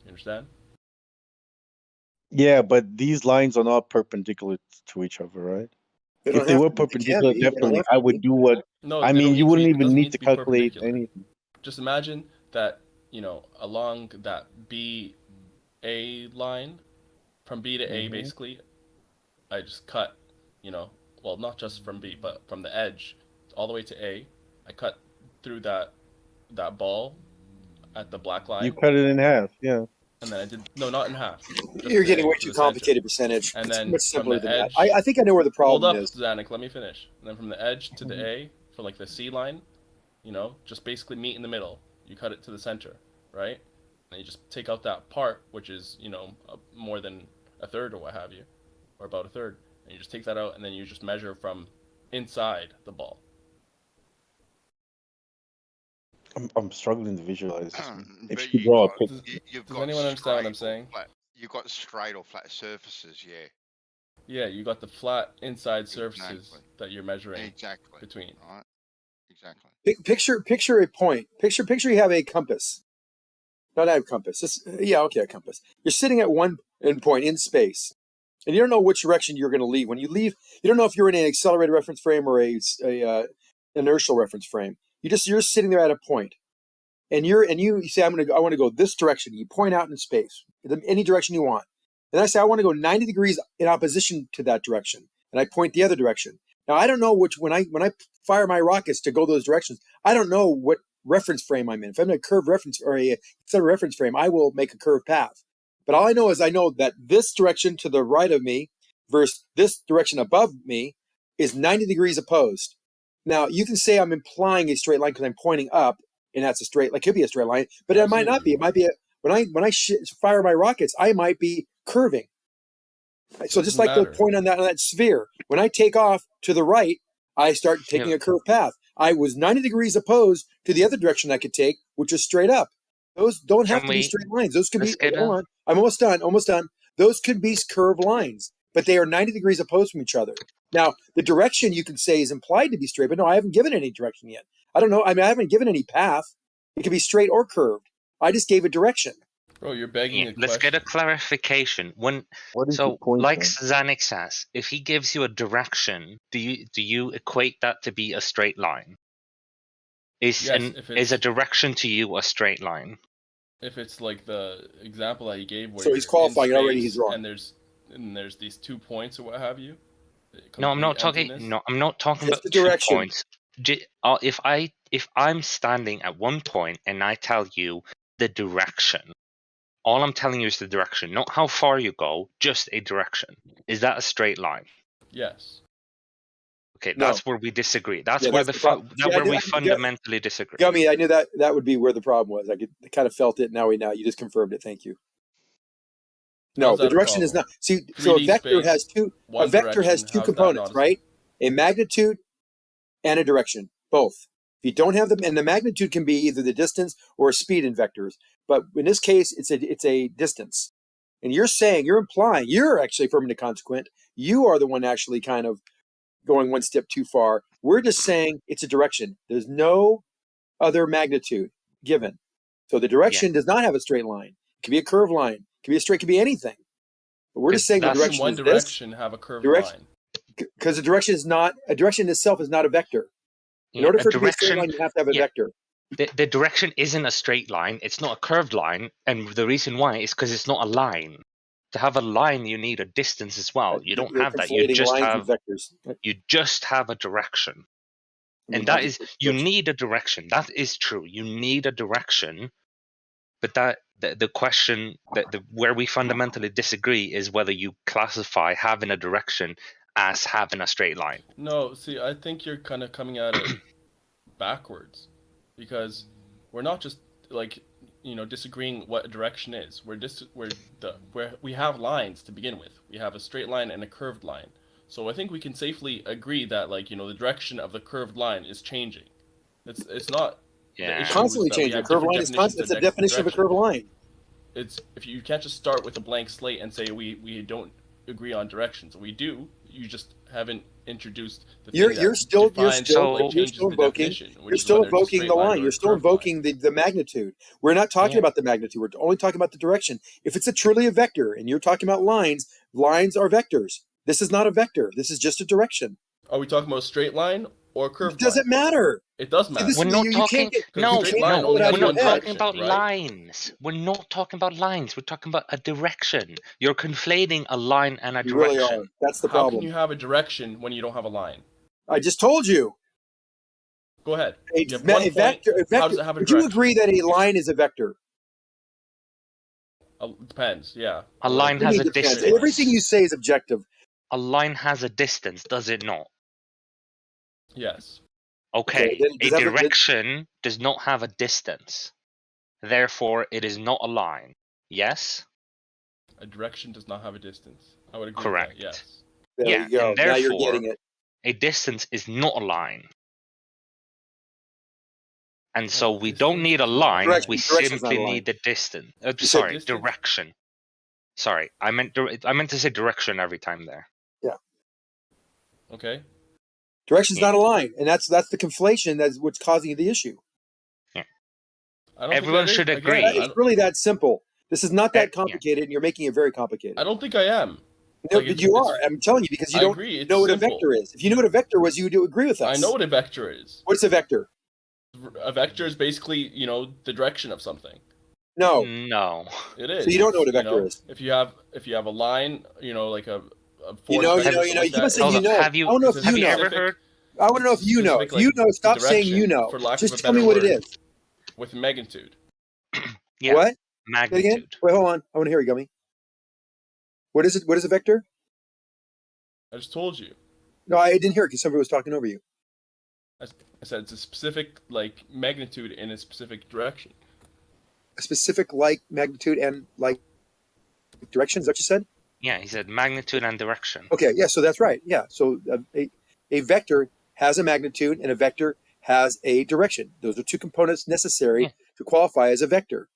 You understand? Yeah, but these lines are not perpendicular to each other, right? If they were perpendicular, definitely I would do what. No, I mean, you wouldn't even need to be calculate perpendicular. anything. Just imagine that, you know, along that BA line, from B to A, basically, I just cut, you know, well, not just from B, but from the edge all the way to A. I cut through that ball at the black line. You cut it in half, yeah. And then I did, no, not in half. You're getting way too complicated percentage. And it's then much simpler from the than edge, that. I think I know where the problem is. Hold up, Zanuck, let me finish. And then from the edge to the A, for like the C line, you know, just basically meet in the middle. You cut it to the center, right? And you just take out that part, which is, you know, more than a third or what have you, or about a third. And you just take that out, and then you just measure from inside the ball. I'm struggling to visualize this. If you draw a picture. Does anyone understand what I'm saying? You've got straight or flat surfaces, yeah. Yeah, you got the flat inside surfaces that you're measuring between. Right. Exactly. Picture a point. Picture you have a compass. Not a compass. A compass. You're sitting at one point in space, and you don't know which direction you're going to leave. When you leave, you don't know if you're in an accelerated reference frame or a inertial reference frame. You're sitting there at a point, and you say I want to go this direction. You point out in space, any direction you want, and I say I want to go 90 degrees in opposition to that direction, and I point the other direction. Now I don't know when I fire my rockets to go those directions. I don't know reference frame I'm in. If I'm in a curved reference or a set of reference frame, I will make a curved path. But all I know is I know that this direction to the right of me versus this direction above me is 90 degrees opposed. Now, you can say I'm implying a straight line because I'm pointing up, and that's a straight line. It could be a straight line, but it might not be. It might be when I fire my rockets, I might be curving. So just like the point on that sphere, when I take off to the right, I start taking a curved path. I was 90 degrees opposed to the other direction I could take, which is straight up. Those don't have to be straight lines. Those could be, hold on, I'm almost done. Those could be curved lines, but they are 90 degrees opposed from each other. Now, the direction you can say is implied to be straight, but no, I haven't given any direction yet. I don't know. I mean, I haven't given any path. It could be straight or curved. I just gave a direction. Bro, you're begging. Let's get a clarification. Like Zanik says, if he gives you a direction, do you equate that to be a straight line? Is a direction to you a straight line? If it's like the example that he gave, where so he's qualifying already. He's wrong. And there's these 2 points or what have you. No, I'm not talking. No, I'm not talking about 2 points. If I'm standing at one point and I tell you the direction, all I'm telling you is the direction, not how far you go, just a direction. Is that a straight line? Yes. Okay, that's where we disagree. That's where we fundamentally disagree. I mean, I knew that would be where the problem was. I kind of felt it. Now you just confirmed it. Thank you. No, the direction is not. See, so a vector has two. A vector has two components, right? A magnitude and a direction, both. If you don't have them, and the magnitude can be either the distance or speed in vectors. But in this case, it's a distance. And you're implying, you're actually affirming the consequent. You are the one actually kind of going one step too far. We're just saying it's a direction. There's no other magnitude given. So the direction does not have a straight line. It can be a curved line. It can be a straight, it can be anything. But we're just saying the direction one is direction this. Have a curved line. Because the direction is not, a direction itself is not a vector. In order for it to be a straight line, you have to have a vector. The direction isn't a straight line. It's not a curved line. And the reason why is because it's not a line. To have a line, you need a distance as well. You don't have that. You just have a direction. And that is, you need a direction. That is true. You need a direction. But the question where we fundamentally disagree is whether you classify having a direction as having a straight line. No, see, I think you're kind of coming at it backwards, because we're not just like disagreeing what a direction is. We have lines to begin with. We have a straight line and a curved line. So I think we can safely agree that the direction of the curved line is changing. It's not. Yeah. Constantly changing. A curved line is constant. It's a definition of a curved line. It's if you can't just start with a blank slate and say we don't agree on directions. We do. You just haven't introduced the thing you're still invoking the line. You're still invoking the magnitude. We're not talking about the magnitude. We're only talking about the direction. If it's truly a vector and you're talking about lines are vectors. This is not a vector. This is just a direction. Are we talking about a straight line or a curved line? It doesn't matter. It does matter. We're not talking. We're not talking about right? lines. We're not talking about lines. We're talking about a direction. You're conflating a line and a You direction. really are. That's the problem. How can you have a direction when you don't have a line? I just told you. Go ahead. A vector. How does it have a Would direction? you agree that a line is a vector? Depends. Yeah. A line has a distance. Everything you say is objective. A line has a distance, does it not? Yes. Okay, a direction does not have a distance. Therefore, it is not a line. Yes? A direction does not have a distance. I would agree Correct. with that, yes. There you go. And therefore, now you're getting it. A distance is not a line. And so we don't need a line, we simply need the distance. Direction. Sorry, I meant to say direction every time there. Yeah. Okay. Direction's not a line, and that's the conflation that's what's causing the issue. Yeah. Everyone should agree. It's really that simple. This is not that complicated, and you're making it very complicated. I don't think I am. No, but you are. I'm telling you because you don't know what a vector is. If you knew what a vector was, you would agree with us. I know what a vector is. What's a vector? A vector is basically, the direction of something. No. It is. So you don't know what a vector is. If you have a line, like a you keep on saying Have you ever heard? I want to know if you know. If you know, stop saying you know. Just tell me what it is. with magnitude. Yeah. What? Say it Magnitude. again? Wait, hold on. I want to hear you, Gummy. What is it? What is a vector? I just told you. No, I didn't hear it because somebody was talking over you. I said it's a specific like magnitude in a specific direction. A specific like magnitude and like direction. Is that what you said? Yeah, he said magnitude and direction. Okay, yeah, so that's right. Yeah, so a vector has a magnitude and a vector has a direction. Those are two components necessary to qualify as a vector.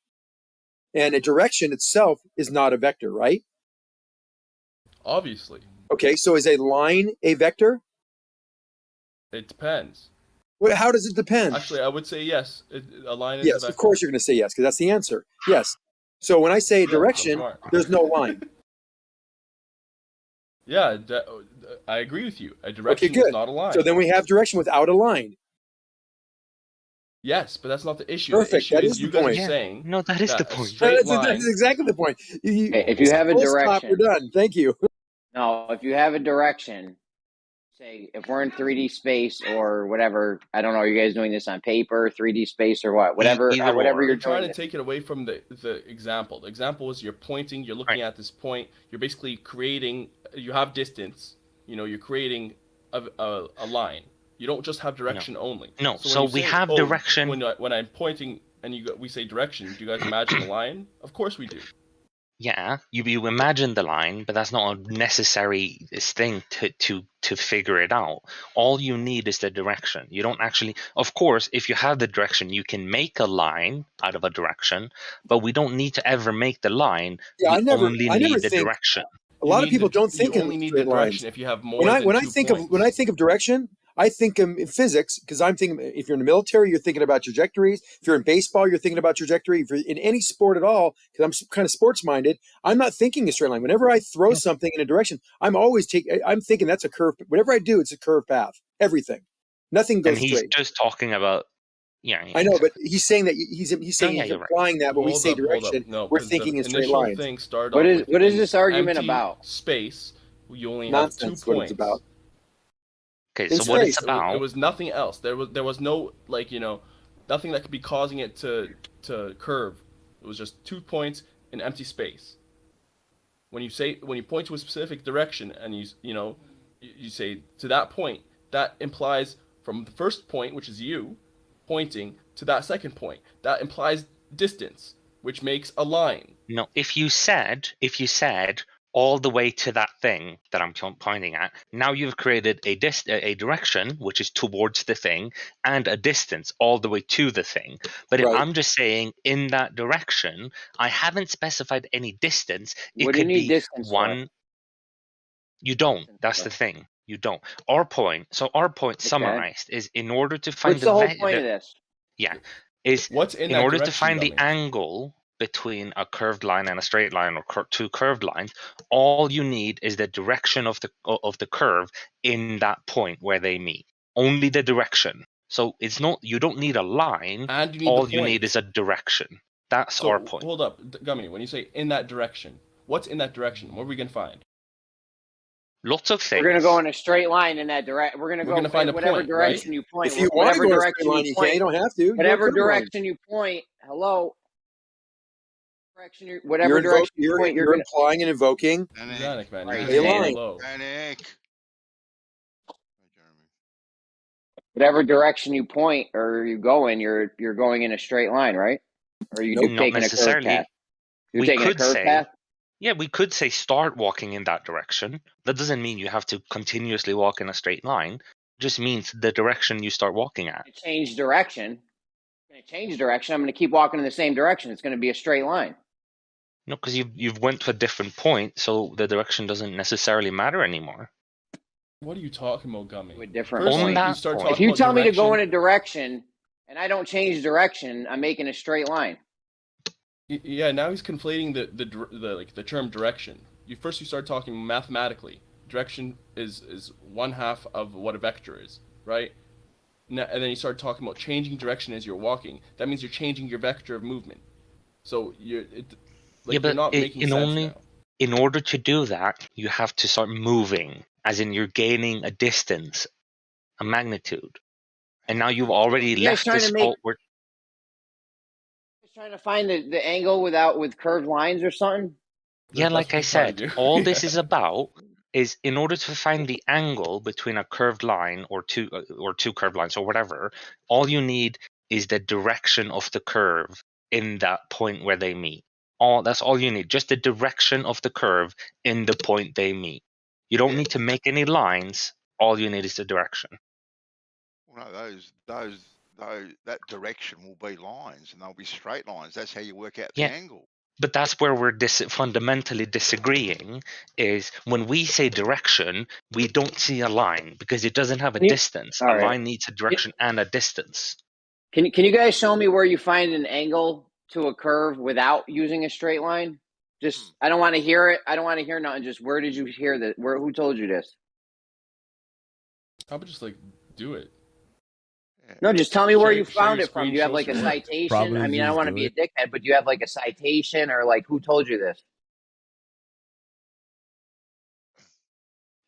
And a direction itself is not a vector, right? Obviously. Okay, so is a line a vector? It depends. Well, how does it depend? Actually, I would say yes. A line is a Yes, vector. of course you're going to say yes, because that's the answer. Yes. So when I say direction, smart. there's no line. Yeah, I agree with you. A direction Okay, good. is not a line. So then we have direction without a line. Yes, but that's not the issue. Perfect. The issue that is is you the guys point. are saying No, that is the a point. straight line. That's exactly the point. If you have a full stop, direction, we're done. Thank you. no, if you have a direction, say if we're in 3D space or whatever, I don't know, are you guys doing this on paper, 3D space or what? Whatever, Either whatever or. you're You're trying doing. to take it away from the example. The example is you're pointing, you're looking at this point, you're basically creating, you have distance, you're creating a line. You don't just have direction only. No, So, when we you say, have direction. When I'm pointing and we say direction, do you guys imagine a line? Of course we do. Yeah, you imagine the line, but that's not a necessary thing to figure it out. All you need is the direction. You don't actually, of course, if you have the direction, you can make a line out of a direction, but we don't need to ever make the line. Yeah, we I never only need the think direction. a lot of people don't think you in only need straight the direction lines. if you have more When than I 2 think points. of when I think of direction, I think in physics, because I'm thinking if you're in the military, you're thinking about trajectories. If you're in baseball, you're thinking about trajectory. If you're in any sport at all, because I'm kind of sports minded, I'm not thinking a straight line. Whenever I throw something in a direction, I'm thinking that's a curve. Whatever I do, it's a curved path. Everything, nothing goes And he's straight. just talking about, I know, but he's saying that he's saying he's you're right. implying that when we Hold say up, hold up. direction, No, we're 'cause thinking the in straight initial lines. thing started What off is with what is this argument empty about? space. You only have 2 Nonsense. What points. it's about. Okay, In so what it's space. about? It was nothing else. There was no nothing that could be causing it to curve. It was just 2 points in empty space. When you point to a specific direction and you say to that point, that implies from the first point, which is you, pointing to that second point. That implies distance, which makes a line. No, if you said all the way to that thing that I'm pointing at, now you've created a direction which is towards the thing and a distance all the way to the thing. But if I'm just saying in that direction, I haven't specified any distance. It What do you could need be distance one. for? You don't. That's the thing. You don't. Our point summarized is in order to find What's the whole point of this? Yeah, is what's in in that order to direction, find the Gummy? angle between a curved line and a straight line, or two curved lines. All you need is the direction of the curve in that point where they meet. Only the direction. So it's not. You don't need a line. And you need all the you point. need is a direction. That's So our point. hold up, Gummy. When you say in that direction, what's in that direction? What are we gonna find? Lots of things. We're gonna go in a straight line in that direction. We're gonna find a whatever point, direction right? you point. If you want to whatever go in a straight direction line, you you point. can. You don't have to. Whatever Go curved line. direction you point. Hello. Whatever direction you point, you're implying and invoking Panic, man. Right. You're a line. low. Panic. Whatever direction you point or you go in, you're going in a straight line, right? Or you Not taking necessarily. a curved path? You're We taking a could curved say, path? yeah, we could say start walking in that direction. That doesn't mean you have to continuously walk in a straight line. It just means the direction you start walking at. Change direction. I'm going to change direction. I'm going to keep walking in the same direction. It's going to be a straight line. No, because you've went to a different point, so the direction doesn't necessarily matter anymore. What are you talking about, Gummy? A different First, point. you start If talking you about tell me to go in direction. a direction and I don't change direction, I'm making a straight line. Yeah, now he's conflating the term direction. You start talking mathematically. Direction is one half of what a vector is, right? And then you start talking about changing direction as you're walking. That means you're changing your vector of movement. So you're not making sense now. In order to do that, you have to start moving, as in you're gaining a distance, a magnitude. And now you've already left the spot where trying to find the angle with curved lines or something? Yeah, like I said, all this is about is in order to find the angle between a curved line or two curved lines or whatever, all you need is the direction of the curve in that point where they meet. That's all you need, just the direction of the curve in the point they meet. You don't need to make any lines. All you need is the direction. Well, no, that direction will be lines, and they'll be straight lines. That's how you work out the angle. But that's where we're fundamentally disagreeing, is when we say direction, we don't see a line because it doesn't have a distance. A line needs a direction and a distance. Can you guys show me where you find an angle to a curve without using a straight line? Just, I don't want to hear it. I don't want to hear nothing. Just where did you hear that? Who told you this? How about just like do it? No, just tell me where you found it from. Do you have like a citation? I mean, I don't want to be a dickhead, but do you have like a citation or like who told you this?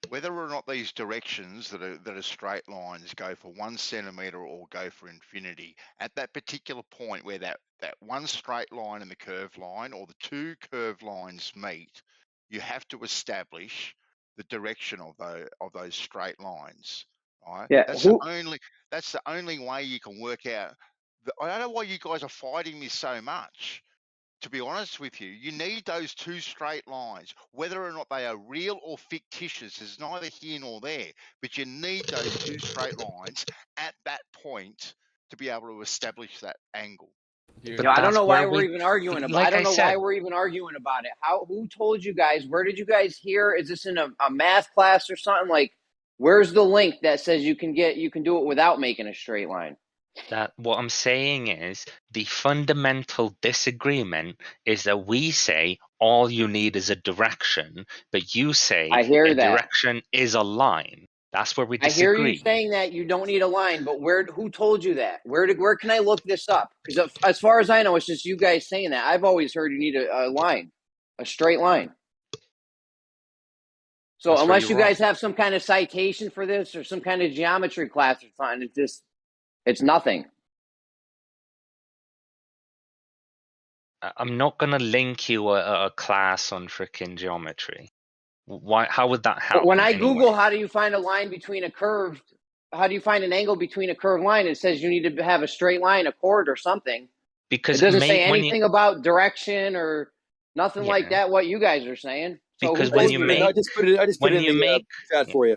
Whether or not these directions that are straight lines go for 1 centimeter or go for infinity, at that particular point where that one straight line and the curved line or the two curved lines meet, you have to establish the direction of those straight lines. Right? Yeah. That's the only way you can work out. I don't know why you guys are fighting this so much. To be honest with you, you need those two straight lines, whether or not they are real or fictitious is neither here nor there. But you need those two straight lines at that point to be able to establish that angle. I don't know why we're even arguing about. I don't know why we're even arguing about it. Who told you guys? Where did you guys hear? Is this in a math class or something? Like, where's the link that says you can do it without making a straight line? What I'm saying is the fundamental disagreement is that we say all you need is a direction, but you say a direction is a line. That's where we disagree. I hear you saying that you don't need a line, but who told you that? Where can I look this up? Because as far as I know, it's just you guys saying that. I've always heard you need a line, a straight line. So unless you guys have some kind of citation for this or some kind of geometry class or something, it's nothing. I'm not going to link you a class on freaking geometry. Why? How would that help? But when I Google how do you find a line between how do you find an angle between a curved line? It says you need to have a straight line, a chord or something. Because it doesn't say anything about direction or nothing like that, what you guys are saying. So because when you make, I just put it in the chat for you.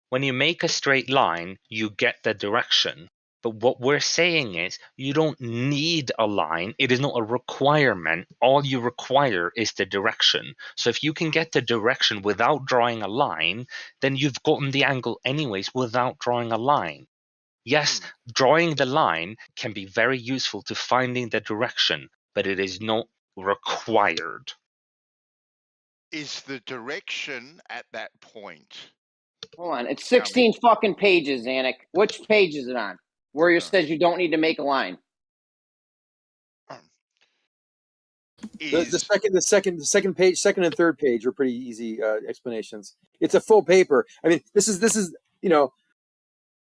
When you make a straight line, you get the direction. But what we're saying is you don't need a line. It is not a requirement. All you require is the direction. So if you can get the direction without drawing a line, then you've gotten the angle anyways without drawing a line. Yes, drawing the line can be very useful to finding the direction, but it is not required. Is the direction at that point? Hold on. It's 16 fucking pages, Zanuck. Which page is it on? Where it says you don't need to make a line. The second page, second and third page are pretty easy explanations. It's a full paper. I mean, this is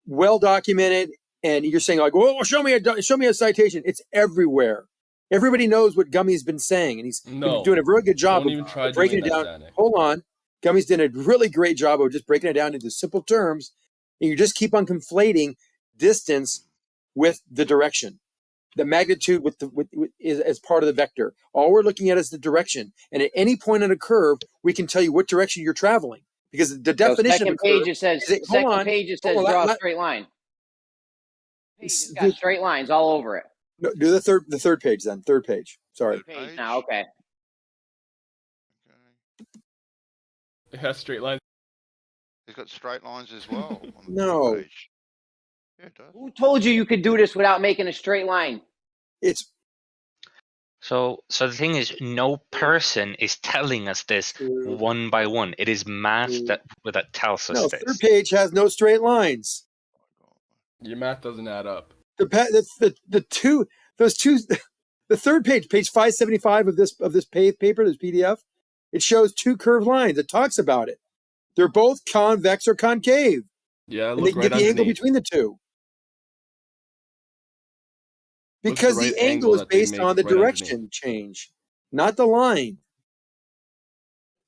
well documented, and you're saying like, "Well, show me a citation." It's everywhere. Everybody knows what Gummy's been saying, and he's been doing a very good job of breaking it down. Zanuck. Hold on, Gummy's done a really great job of just breaking it down into simple terms, and you just keep on conflating distance with the direction. The magnitude is as part of the vector. All we're looking at is the direction, and at any point on a curve, we can tell you what direction you're traveling because the definition of a curve. Second page it says draw a straight line. It's got straight lines all over it. No, do the third page then. Third page. Sorry. Third page now. Okay. It has straight lines. It's got straight lines as well. On the page. Yeah, it does. Who told you could do this without making a straight line? So the thing is, no person is telling us this one by one. It is math that tells us this. Third page has no straight lines. Your math doesn't add up. The third page, page 575 of this paper, this PDF, it shows two curved lines. It talks about it. They're both convex or concave. Yeah, and they can get the angle between the two. Because the angle is based on the direction change, not the line.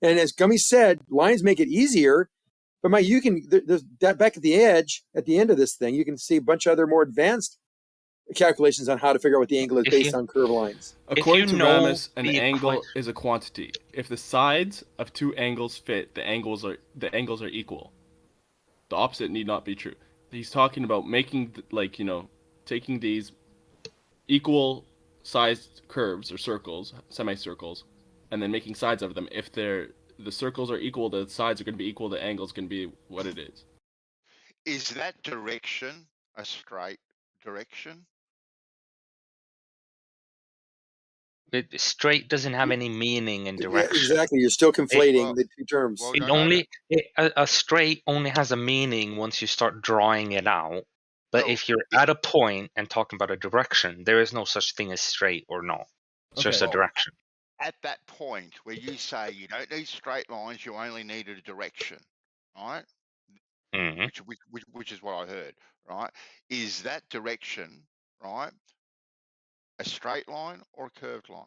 And as Gummy said, lines make it easier. But you can, there's that back at the edge, at the end of this thing, you can see a bunch of other more advanced calculations on how to figure out what the angle is based on curved lines. According to Ramus, an angle is a quantity. If the sides of two angles fit, the angles are equal. The opposite need not be true. He's talking about making, like, you know, taking these equal sized curves or circles, semicircles, and then making sides of them. If the circles are equal, the sides are going to be equal, the angle is going to be what it is. Is that direction a straight direction? Straight doesn't have any meaning in direction. Yeah, exactly. You're still conflating the two terms. A straight only has a meaning once you start drawing it out. But if you're at a point and talking about a direction, there is no such thing as straight or no. It's just a direction. At that point where you say you don't need straight lines, you only need a direction, right? Mm-hmm. Which is what I heard, right? Is that direction, right, a straight line or a curved line?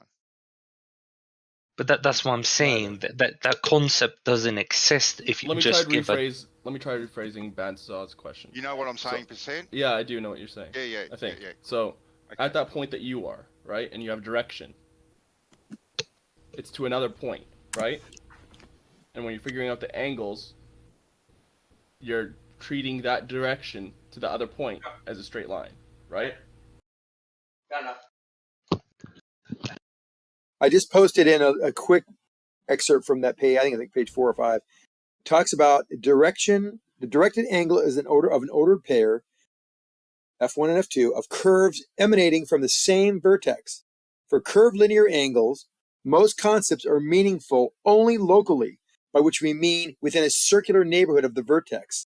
But that's what I'm saying. That concept doesn't exist if you just give Let me try rephrasing Bansaw's question. You know what I'm saying, percent? Yeah, I do know what you're saying. Yeah. I think. Yeah. So, at that point that you are, right, and you have direction, it's to another point, right? And when you're figuring out the angles, you're treating that direction to the other point as a straight line, right? Got enough. I just posted in a quick excerpt from that page. I think page 4 or 5 talks about direction. The directed angle is an ordered pair, F1 and F2, of curves emanating from the same vertex. For curved linear angles, most concepts are meaningful only locally, by which we mean within a circular neighborhood of the vertex.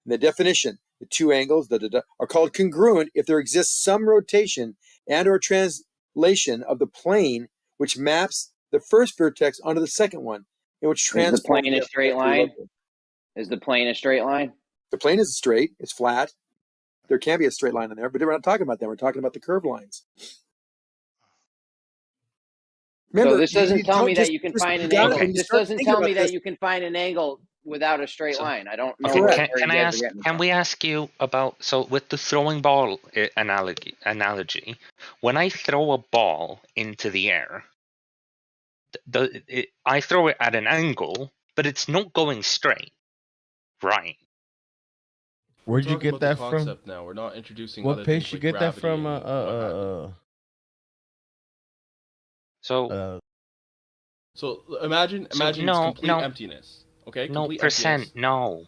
In the definition, the two angles are called congruent if there exists some rotation and or translation of the plane which maps the first vertex onto the second one, in which transforms. Is the plane a straight line? Is the plane a straight line? The plane is straight. It's flat. There can be a straight line in there, but we're not talking about that. We're talking about the curved lines. Remember, so this doesn't tell me that you can find an angle. This doesn't tell me that you can find an angle without a straight line. I don't know. Can we ask you about, so with the throwing ball analogy, when I throw a ball into the air, I throw it at an angle, but it's not going straight, right? Where'd you get that from? Now we're not introducing. What page you get that from? So imagine it's complete emptiness. Okay. Complete emptiness. No.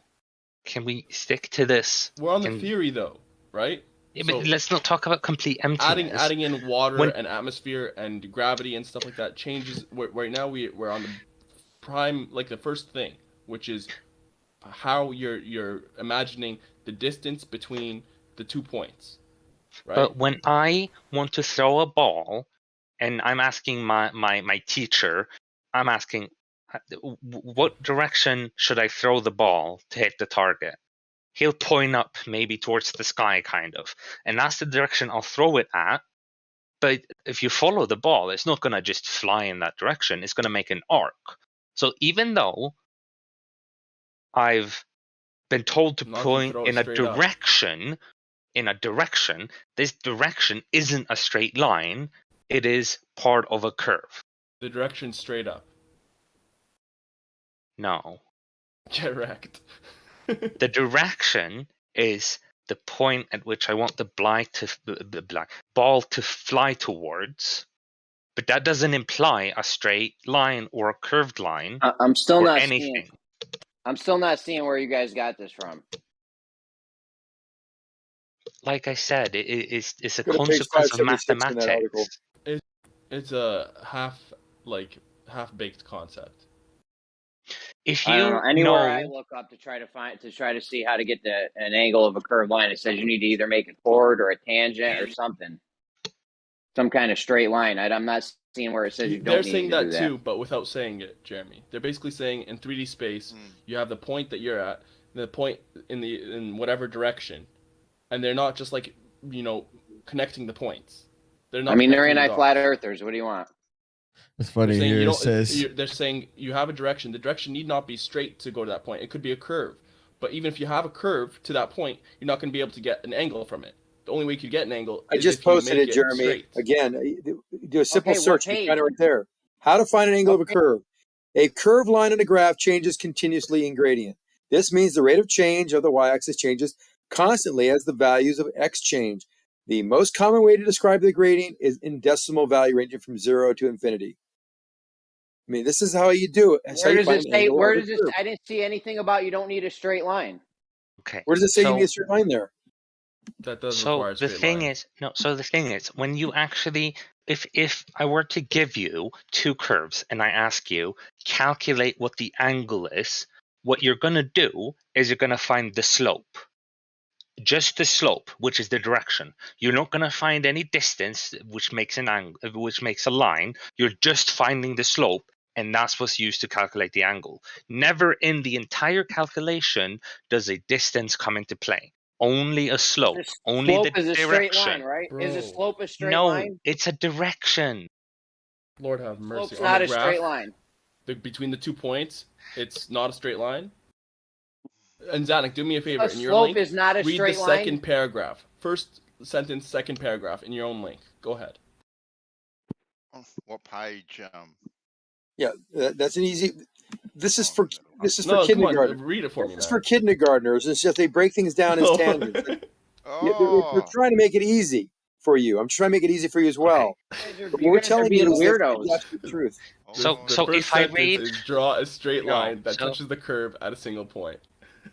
Can we stick to this? We're on the theory though, right? Yeah, but let's not talk about complete emptiness. Adding in water and atmosphere and gravity and stuff like that changes. Right now we're on the prime, like the first thing, which is how you're imagining the distance between the 2 points. Right? But when I want to throw a ball, and I'm asking my teacher, I'm asking, what direction should I throw the ball to hit the target? He'll point up maybe towards the sky, kind of. And that's the direction I'll throw it at. But if you follow the ball, it's not going to just fly in that direction. It's going to make an arc. So even though I've been told to point in a direction, this direction isn't a straight line. It is part of a curve. The direction's straight up. No. Get wrecked. The direction is the point at which I want the ball to fly towards, but that doesn't imply a straight line or a curved line. I'm still not anything. I'm still not seeing where you guys got this from. Like I said, it's a consequence of mathematics. It's a half-baked concept. If you anywhere I look up to try to see how to get an angle of a curved line, it says you need to either make a chord or a tangent or something, some kind of straight line. I'm not seeing where it says you don't. They're saying that too, but without saying it, Jeremy. They're basically saying in 3D space, you have the point that you're at, the point in whatever direction, and they're not just connecting the points. They're not. I mean, they're connecting the anti-flat dots. earthers. What do you want? It's funny They're saying here. you It don't. says They're saying you have a direction. The direction need not be straight to go to that point. It could be a curve. But even if you have a curve to that point, you're not going to be able to get an angle from it. The only way you could get an angle I is just if you posted make it, Jeremy. straight. Again, do a simple Okay, what search. You page? find it right there. How to find an angle of a Okay. curve. A curved line on a graph changes continuously in gradient. This means the rate of change of the y-axis changes constantly as the values of x change. The most common way to describe the gradient is in decimal value ranging from 0 to infinity. I mean, this is how you do it. That's how Where you does find it an say? angle Where of a does it? curve. I didn't see anything about you don't need a straight line. Okay. Where does it say you So need a straight line there? That does so require a the straight thing line. is no. So the thing is, when you actually, if I were to give you two curves and I ask you calculate what the angle is, what you're gonna do is you're gonna find the slope. Just the slope, which is the direction. You're not going to find any distance, which makes an angle, which makes a line. You're just finding the slope, and that's what's used to calculate the angle. Never in the entire calculation does a distance come into play. Only a slope. The Only slope the is a straight line, direction. right? Bro. Is a slope a straight No, line? it's a direction. Lord have mercy. Slope's On not the a graph, straight line. between the 2 points, it's not a straight line. And Zanuck, do me a favor. A In your slope link, is not a read the straight second line. paragraph. First sentence, second paragraph in your own link. Go ahead. What page? Yeah, that's an easy. This is for No, come on, kindergarten. read it for me, This is man. for kindergartners. It's just they break things down as tangents. They're trying to make it easy for you. I'm trying to make it easy for you as well. But what You we're guys are telling you being is weirdos. the absolute truth. So The so first if I sentence read, is draw a straight no, line that so touches the curve at a single point.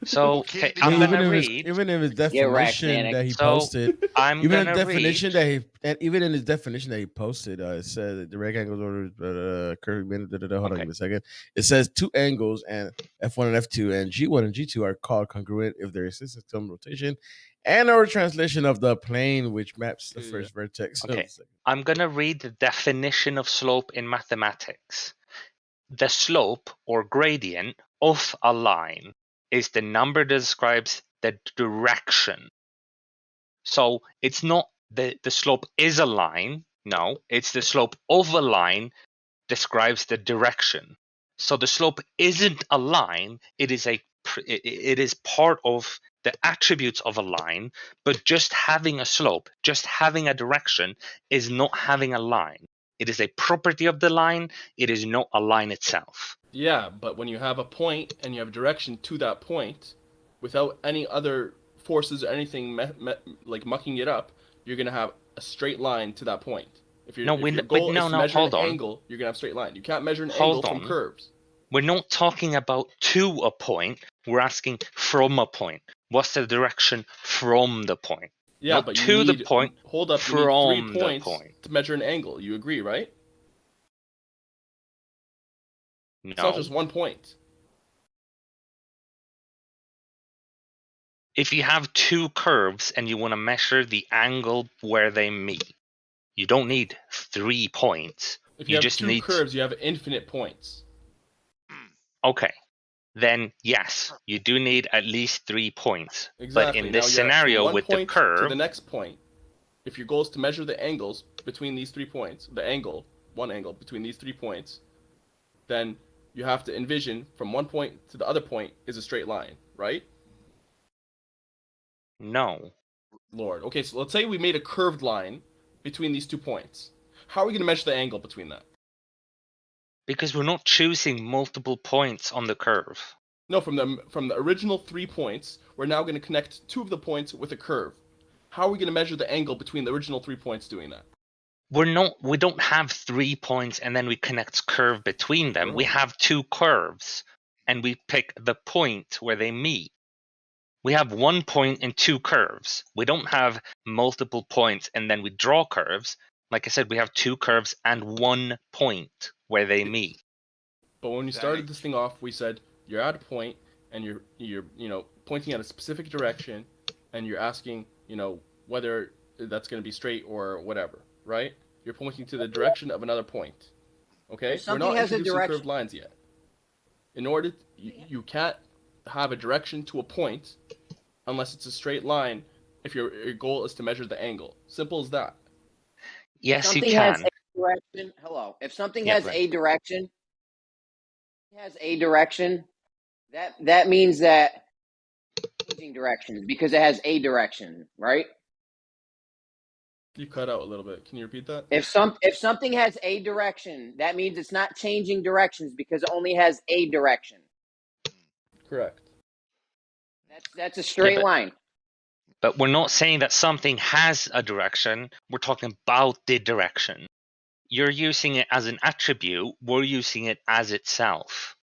so okay, I'm even gonna in read. his Get wrecked, definition Danik. that he So posted, I'm even in gonna the definition read. that he, and even in his definition that he posted, it said that the rectangles order curve. Hold on, give me a second. It says two angles and F1 and F2 and G1 and G2 are called congruent if there is a system rotation and or translation of the plane which maps the first vertex. of the Okay, second. I'm gonna read the definition of slope in mathematics. The slope or gradient of a line is the number that describes the direction. So it's not the slope is a line. No, it's the slope of a line describes the direction. So the slope isn't a line. It is part of the attributes of a line, but just having a slope, just having a direction is not having a line. It is a property of the line. It is not a line itself. Yeah, but when you have a point and you have direction to that point, without any other forces or anything like mucking it up, you're gonna have a straight line to that point. If your goal is to measure an angle, you're gonna have a straight line. You can't measure an angle from curves. We're not talking about to a point. We're asking from a point. What's the direction from the point? Yeah, not but to you need, the point. hold up, from you need 3 the points point. to measure an angle. You agree, right? No. It's not just 1 point. If you have two curves and you want to measure the angle where they meet, you don't need 3 points. If you have just two need curves, you have infinite points. Okay. Then yes, you do need at least 3 points. Exactly. But in Now this you're at scenario one with the point curve, to the next point, if your goal is to measure the angles between these 3 points, one angle between these 3 points, then you have to envision from one point to the other point is a straight line, right? No. Lord. Okay, so let's say we made a curved line between these 2 points. How are we going to measure the angle between that? Because we're not choosing multiple points on the curve. No, from the original 3 points, we're now going to connect 2 of the points with a curve. How are we going to measure the angle between the original 3 points doing that? We don't have 3 points and then we connect curve between them. We have 2 curves and we pick the point where they meet. We have 1 point and 2 curves. We don't have multiple points and then we draw curves. Like I said, we have 2 curves and 1 point where they meet. But when we started this thing off, we said you're at a point and you're pointing at a specific direction and you're asking, whether that's going to be straight or whatever, right? You're pointing to the direction of another point. Okay? We're not introducing curved lines yet. In order, you can't have a direction to a point unless it's a straight line if your goal is to measure the angle. Simple as that. Yes, you something has can. a direction, hello. If something Yeah, has right. a direction, that means that changing directions because it has a direction, right? You cut out a little bit. Can you repeat that? If something has a direction, that means it's not changing directions because it only has a direction. Correct. That's a straight line. But we're not saying that something has a direction. We're talking about the direction. You're using it as an attribute. We're using it as itself.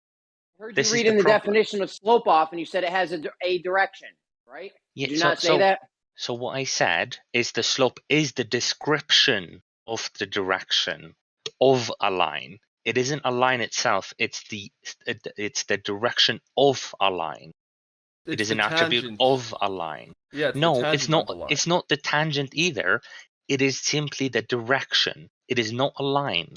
I heard This you is read the in the problem. definition of slope off, and you said it has a direction, right? Yeah, Did you not say that? So what I said is the slope is the description of the direction of a line. It isn't a line itself. It's the direction of a line. It is an attribute of a line. Yeah, it's no, the it's tangent not. of the line. It's not the tangent either. It is simply the direction. It is not a line.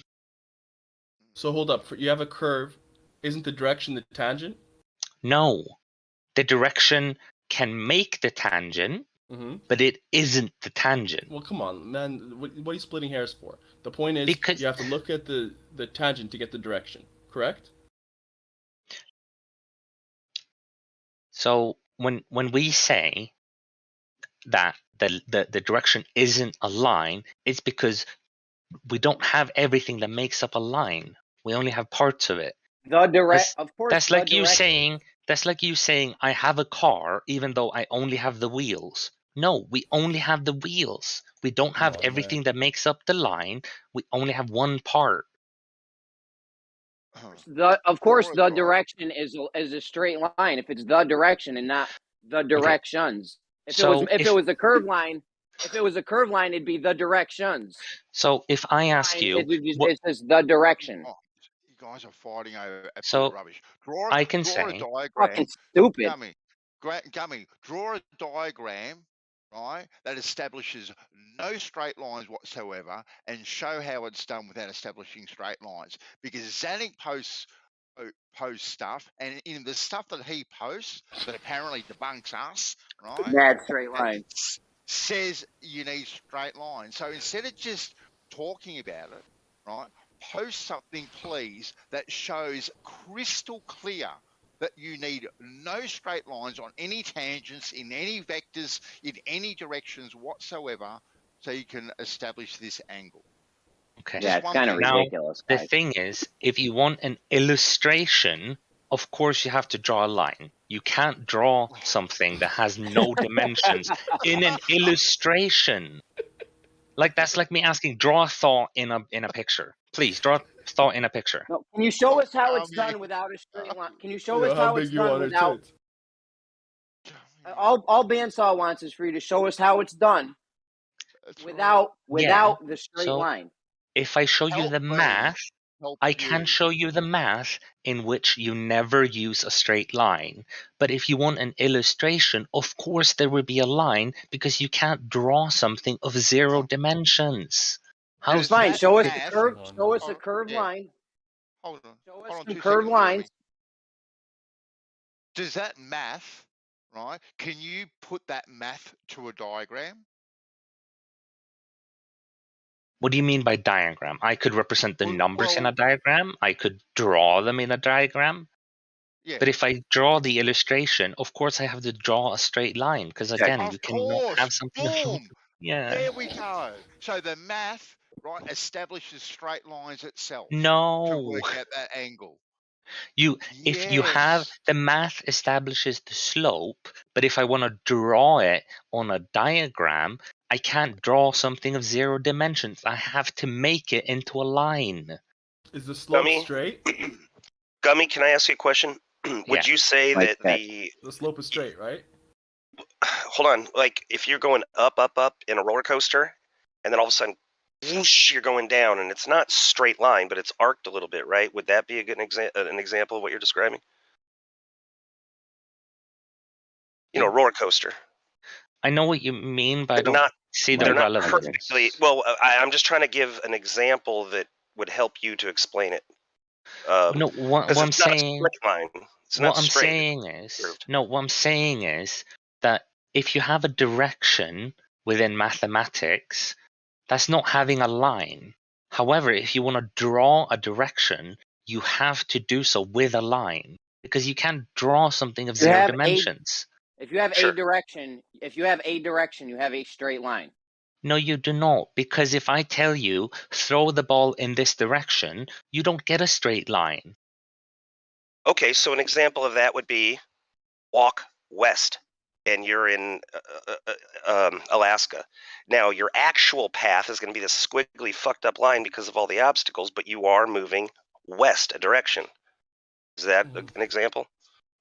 So hold up. You have a curve. Isn't the direction the tangent? No, the direction can make the tangent, but it isn't the tangent. Well, come on, man. What are you splitting hairs for? The point is, you have to look at the tangent to get the direction. Correct? So when we say that the direction isn't a line, it's because we don't have everything that makes up a line. We only have parts of it. Of course. That's like you saying. That's like you saying I have a car even though I only have the wheels. No, we only have the wheels. We don't have everything that makes up the line. We only have one part. Of course, the direction is a straight line. If it's the direction and not the directions. If it was a curved line, it'd be the directions. So if I ask you, it says the direction. Oh, you guys are fighting over So rubbish. I can draw say, a diagram. Fucking stupid. Gummy, draw a diagram, right, that establishes no straight lines whatsoever, and show how it's done without establishing straight lines. Because Zanuck posts stuff, and in the stuff that he posts that apparently debunks us, right? Mad straight line. Says you need straight lines. So instead of just talking about it, right, post something, please, that shows crystal clear that you need no straight lines on any tangents, in any vectors, in any directions whatsoever, so you can establish this angle. Okay. Yeah, it's kind of ridiculous. The thing is, if you want an illustration, of course you have to draw a line. You can't draw something that has no dimensions in an illustration. Like that's like me asking, draw a thought in a picture. Please draw a thought in a picture. No, can you show us how it's done without a straight line? Can you show us how it's done without? All Bandsaw wants is for you to show us how it's done without the straight line. If I show you the math, I can show you the math in which you never use a straight line. But if you want an illustration, of course there will be a line because you can't draw something of 0 dimensions. How's fine? Show us a curve. Show us a curved line. Hold on. Show us some curved lines. Does that math, right? Can you put that math to a diagram? What do you mean by diagram? I could represent the numbers in a diagram. I could draw them in a diagram. Yeah. But if I draw the illustration, of course I have to draw a straight line because again, you cannot have something. Boom. Yeah. There we go. So the math, right, establishes straight lines itself. No. To work at that angle. If you have the math establishes the slope, but if I want to draw it on a diagram, I can't draw something of 0 dimensions. I have to make it into a line. Is the slope straight? Gummy, can I ask you a question? Would you say that the slope is straight, right? Hold on. Like if you're going up in a roller coaster, and then all of a sudden, whoosh, you're going down, and it's not straight line, but it's arced a little bit, right? Would that be a good an example of what you're describing? You know, roller coaster. I know what you mean, but I don't see the relevance. Perfectly. Well, I'm just trying to give an example that would help you to explain it. No, what I'm saying. What I'm saying is that if you have a direction within mathematics, That's not having a line. However, if you want to draw a direction, you have to do so with a line, because you can't draw something of You 0 have dimensions. If you have Sure. a direction, you have a straight line. No, you do not, because if I tell you, throw the ball in this direction, you don't get a straight line. Okay, so an example of that would be walk west, and you're in Alaska. Now, your actual path is going to be this squiggly, fucked up line because of all the obstacles, but you are moving west a direction. Is that an example?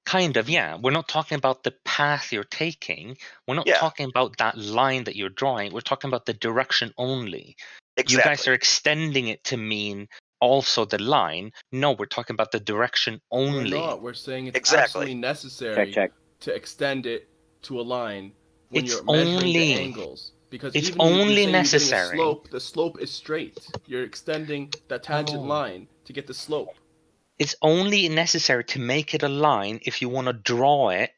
Kind of, yeah. We're not talking about the path you're taking. We're not talking about that line that you're drawing. We're talking about the direction only. Exactly. You guys are extending it to mean also the line. No, we're talking about the direction only. We're not. We're saying it's absolutely necessary to extend it to a line when you're measuring the angles. Because it's even only you're necessary. The slope is straight. You're extending that tangent line to get the slope. It's only necessary to make it a line if you want to draw it.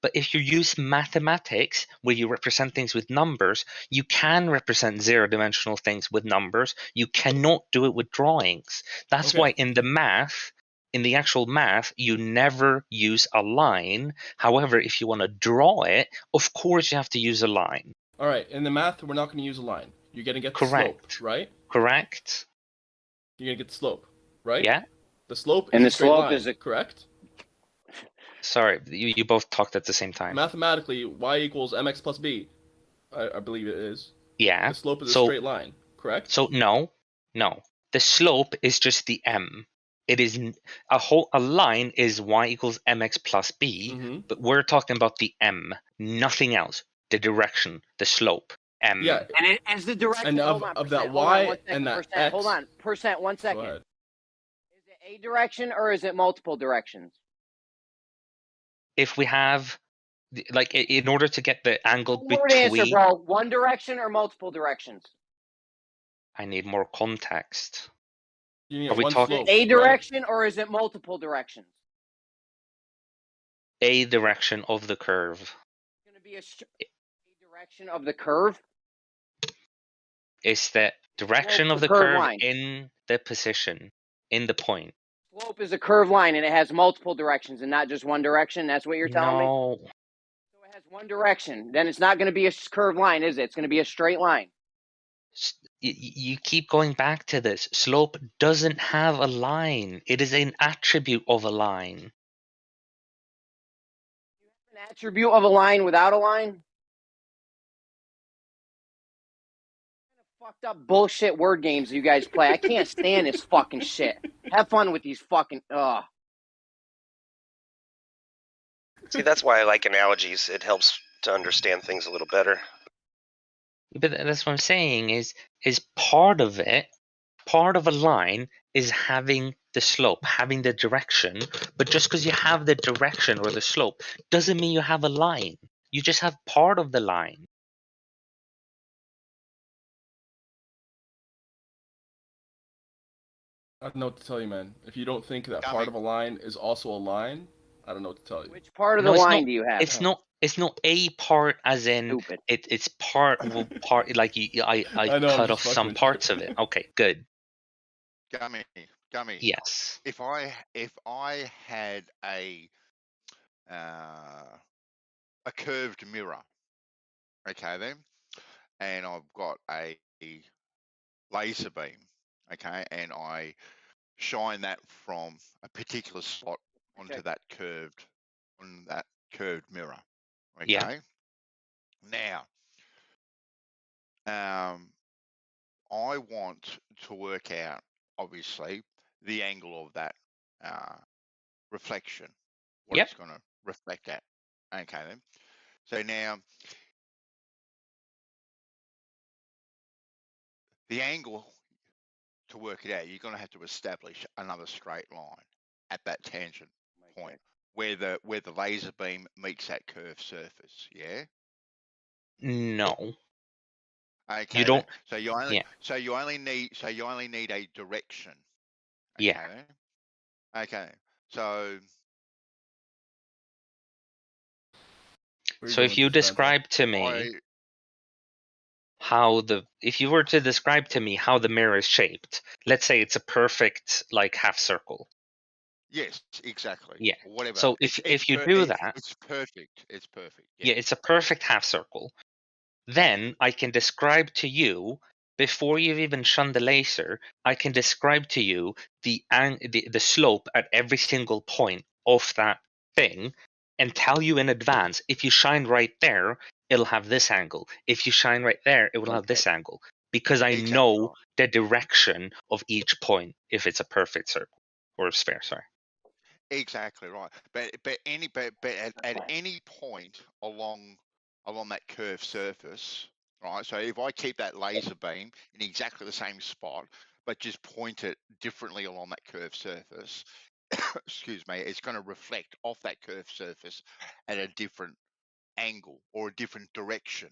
But if you use mathematics, where you represent things with numbers, you can represent 0-dimensional things with numbers. You cannot do it with drawings. That's why in the actual math, you never use a line. However, if you want to draw it, of course you have to use a line. All right, in the math, we're not going to use a line. You're going to get the Correct. slope, right? Correct. You're going to get the slope, right? Yeah. The slope and is the a straight slope line, is correct? Sorry, you both talked at the same time. Mathematically, y equals mx plus b, I believe it is. Yeah. The slope is a straight line, correct? So no. The slope is just the m. It is a line is y equals mx plus b, but we're talking about the m, nothing else. The direction, the slope, m. Yeah. And it is the direction. And of that y and that x. Hold on, 1 second. Is it a direction or is it multiple directions? If we have, like, in order to get the angle Word answer, between, bro. One direction or multiple directions? I need more context. Are we talking a direction or is it multiple directions? A direction of the curve. It's going to be a direction of the curve. It's the direction of the curve line. in the position, in the point. Slope is a curved line and it has multiple directions and not just one direction. That's what you're telling me? No. So it has one direction. Then it's not going to be a curved line, is it? It's going to be a straight line. You keep going back to this. Slope doesn't have a line. It is an attribute of a line. An attribute of a line without a line? Fucked up bullshit word games you guys play. I can't stand this fucking shit. Have fun with these fucking See, that's why I like analogies. It helps to understand things a little better. But that's what I'm saying is part of it, part of a line is having the slope, having the direction. But just because you have the direction or the slope doesn't mean you have a line. You just have part of the line. I don't know what to tell you, man. If you don't think that part of a line is also a line, I don't know what to tell you. Which part of the line do you have? It's not a part as in it's part like I cut off some parts of it. Okay, good. Gummy. Yes. If I had a curved mirror, okay then, and I've got a laser beam, okay, and I shine that from a particular spot onto that curved mirror, okay. Yeah. Now, I want to work out, obviously, the angle of that reflection, what it's going to reflect at. Okay, then. So now, the angle, to work it out, you're going to have to establish another straight line at that tangent point where the laser beam meets that curved surface. Yeah. No. Okay. You don't. Then. So you only need a direction. Okay, yeah. Then. Okay. So. So if you describe to me, if you were to describe to me how the mirror is shaped, let's say it's a perfect like half circle. Yes, exactly. Yeah. Or whatever. So if you do that, it's perfect. It's perfect. yeah, it's a perfect half circle. Then I can describe to you, before you've even shunned the laser, I can describe to you the slope at every single point of that thing and tell you in advance, if you shine right there, it'll have this angle. If you shine right there, it will have this angle. Because I know the direction of each point if it's a perfect circle or a sphere, sorry. Exactly right. But at any point along that curved surface, right? So if I keep that laser beam in exactly the same spot, but just point it differently along that curved surface, excuse me, it's going to reflect off that curved surface at a different angle or a different direction.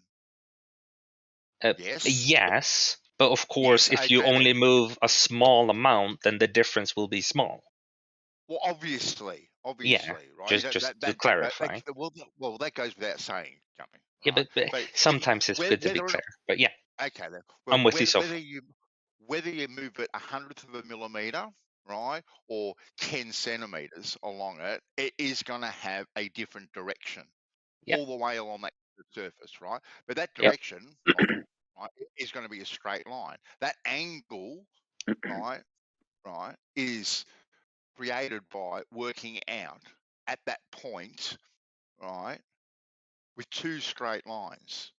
Yes, but of course, if you only move a small amount, then the difference will be small. Well, obviously, Yeah, right? just to clarify. Well, that goes without saying, Jumping. Yeah, but sometimes it's good to be clear. But yeah, okay, then. I'm with you so far. Whether you move it 1/100 of a millimeter, right, or 10 centimeters along it, it is going to have a different direction all the way along that surface, right? But that direction, right, is going to be a straight line. That angle, right, is created by working out at that point, right, with two straight lines.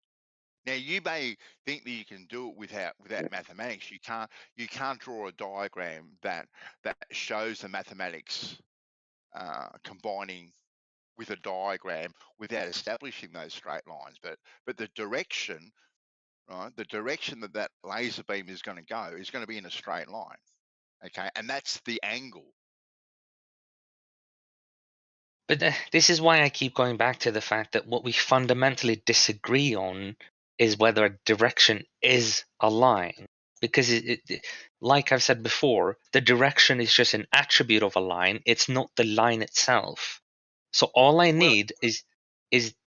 Now you may think that you can do it without mathematics. You can't draw a diagram that shows the mathematics combining with a diagram without establishing those straight lines. But the direction, right, the direction that laser beam is going to go is going to be in a straight line. Okay, and that's the angle. But this is why I keep going back to the fact that what we fundamentally disagree on is whether a direction is a line. Because, like I've said before, the direction is just an attribute of a line. It's not the line itself. So all I need is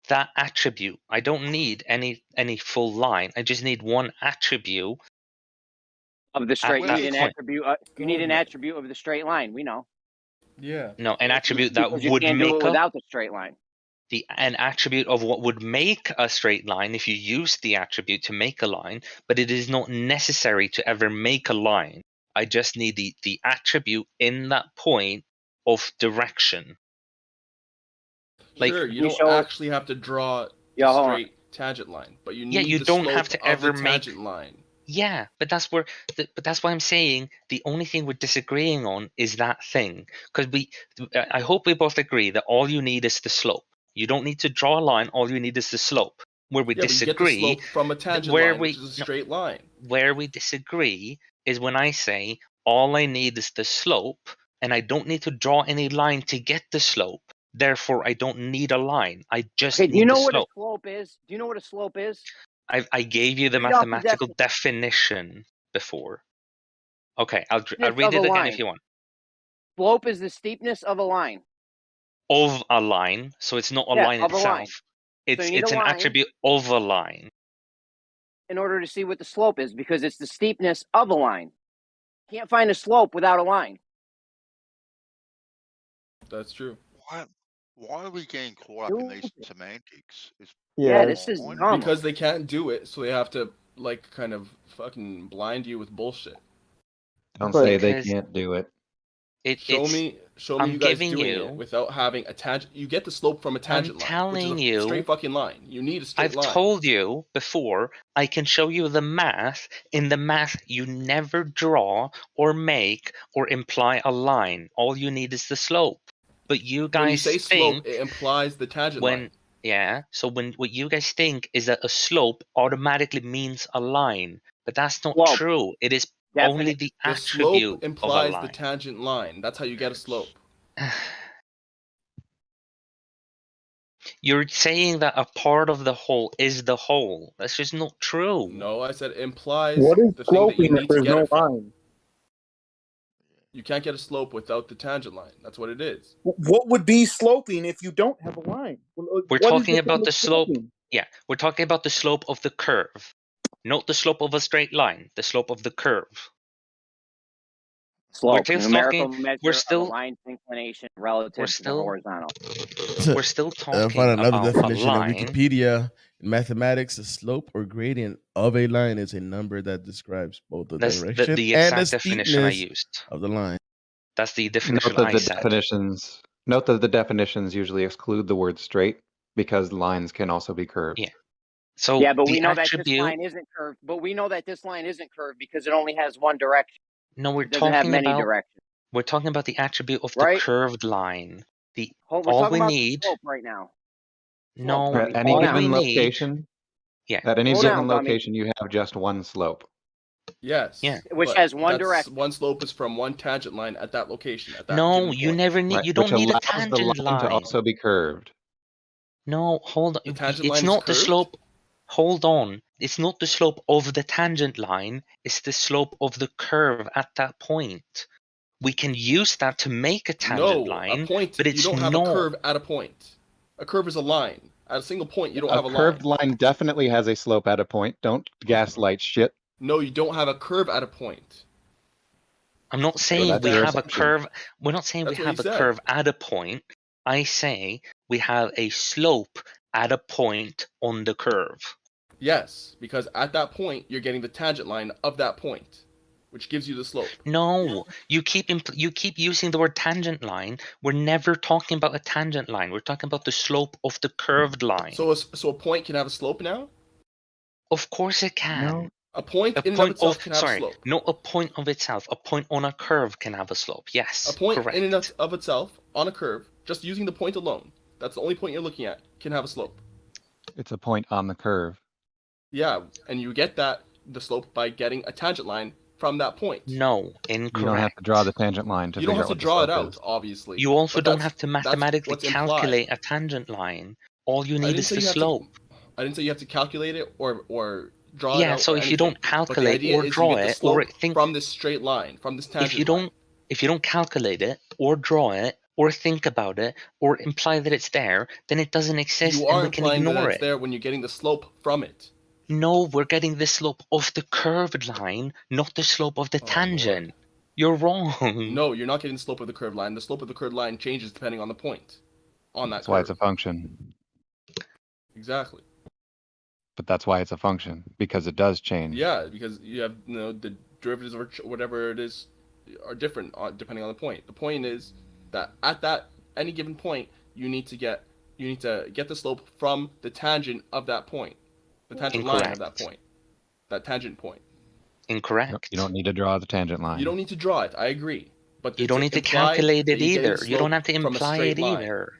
that attribute. I don't need any full line. I just need one attribute of the straight. You need an point. attribute. You need an attribute of the straight line. We know. Yeah. No, an attribute that because you would can't make do it without the straight line. An attribute of what would make a straight line if you use the attribute to make a line, but it is not necessary to ever make a line. I just need the attribute in that point of direction. Sure, you don't actually have to draw a straight tangent line, but you need the don't slope have to ever of the tangent line. Yeah, but that's why I'm saying the only thing we're disagreeing on is that thing. Because I hope we both agree that all you need is the slope. You don't need to draw a line. All you need is the slope. Where we disagree, you get the slope from a tangent line, which is a straight line. Where we disagree is when I say all I need is the slope, and I don't need to draw any line to get the slope. Therefore, I don't need a line. I just need the slope. Do you know what a slope is? Do you know what a slope is? I gave you the mathematical definition before. Okay, I'll read it again if you want. Slope is the steepness of a line. Of a line, so it's not a line itself. It's an attribute of a line. In order to see what the slope is, because it's the steepness of a line. Can't find a slope without a line. That's true. Why are we getting caught up in these semantics? This is dumb. Because they can't do it, so they have to kind of fucking blind you with bullshit. Don't say they can't do it. Show me you guys doing it without having a tangent. You get the slope from a tangent line, which is a straight fucking line. You need a straight line. I've told you before, I can show you the math. In the math, you never draw or make or imply a line. All you need is the slope. But you guys when you say slope, it implies the tangent line. Yeah, so what you guys think is that a slope automatically means a line, but that's not true. It is only the attribute slope implies the tangent line. That's how you get a slope. You're saying that a part of the whole is the whole. That's just not true. No, I said it implies what is the thing that you need to get no it from. line? You can't get a slope without the tangent line. That's what it is. What would be sloping if you don't have a line? We're talking about the slope. Yeah, we're talking about the slope of the curve. Not the slope of a straight line, the slope of the curve. Slope, We're numerical talking. measure We're of a still. line's inclination relative We're to the still. horizontal. We're still Find talking another about a definition in line. Wikipedia. In mathematics, the slope or gradient of a line is a number that describes both the That's direction the and the exact definition I steepness used. of the line. That's the Note definition that I the said. definitions. Note that the definitions usually exclude the word straight because lines can also be curved. Yeah. So Yeah, but the we know that this attribute. line isn't curved. But we know that this line isn't curved because it only has one direction. No, we're It doesn't have talking many about. directions. We're talking about the attribute of the Right? curved line. We're all talking we about need. the slope right now. Slope, No, dummy. At any all given we location, need. Yeah. at any Slow given down, dummy. location, you have just one slope. Yes. Yeah. Which but has one that's direction. one slope is from one tangent line at that location. At that No, given you point. never need. Right, You don't which need a allows the tangent line to line. also be curved. No, hold on. The tangent It's line is not the curved? slope. Hold on. It's not the slope of the tangent line. It's the slope of the curve at that point. We can use that to make a tangent No, line, a point. but You it's don't have not. a curve at a point. A curve is a line. At a single point, you don't have a curved line. line definitely has a slope at a point. Don't gaslight shit. No, you don't have a curve at a point. I'm not saying that's we your have a assumption. curve. We're not saying That's we what have he a said. curve at a point. I say we have a slope at a point on the curve. Yes, because at that point, you're getting the tangent line of that point, which gives you the slope. No, you keep using the word tangent line. We're never talking about a tangent line. We're talking about the slope of the curved line. So a point can have a slope now? Of course it can. No. A point in and of itself can have a slope. Not a point of itself. A point on a curve can have a slope. Yes, A point correct. in and of itself on a curve, just using the point alone, that's the only point you're looking at, can have a slope. It's a point on the curve. Yeah, and you get the slope by getting a tangent line from that point. No, incorrect. You don't have to draw the tangent line to You figure don't have out to what the draw it slope out, is. obviously. You also but don't have to mathematically what's implied. calculate a tangent line. All you need is the slope. I didn't say you have to calculate it or draw it out. Yeah, so if you don't calculate or draw it or think from this straight line, from this tangent if you don't calculate it or draw it or think about it or imply that it's there, then it doesn't exist you and are we can implying ignore that it's it. there when you're getting the slope from it. No, we're getting the slope of the curved line, not the slope of the tangent. Lord. You're wrong. No, you're not getting the slope of the curved line. The slope of the curved line changes depending on the point on that That's curve. why it's a function. Exactly. But that's why it's a function, because it does change. Yeah, because you have the derivatives or whatever it is are different depending on the point. The point is that at any given point you need to get the slope from the tangent of that point, the tangent line of that point, that tangent point. Incorrect. You don't need to draw the tangent line. You don't need to draw it. I agree, but you don't need to calculate it either. You don't have to imply it either.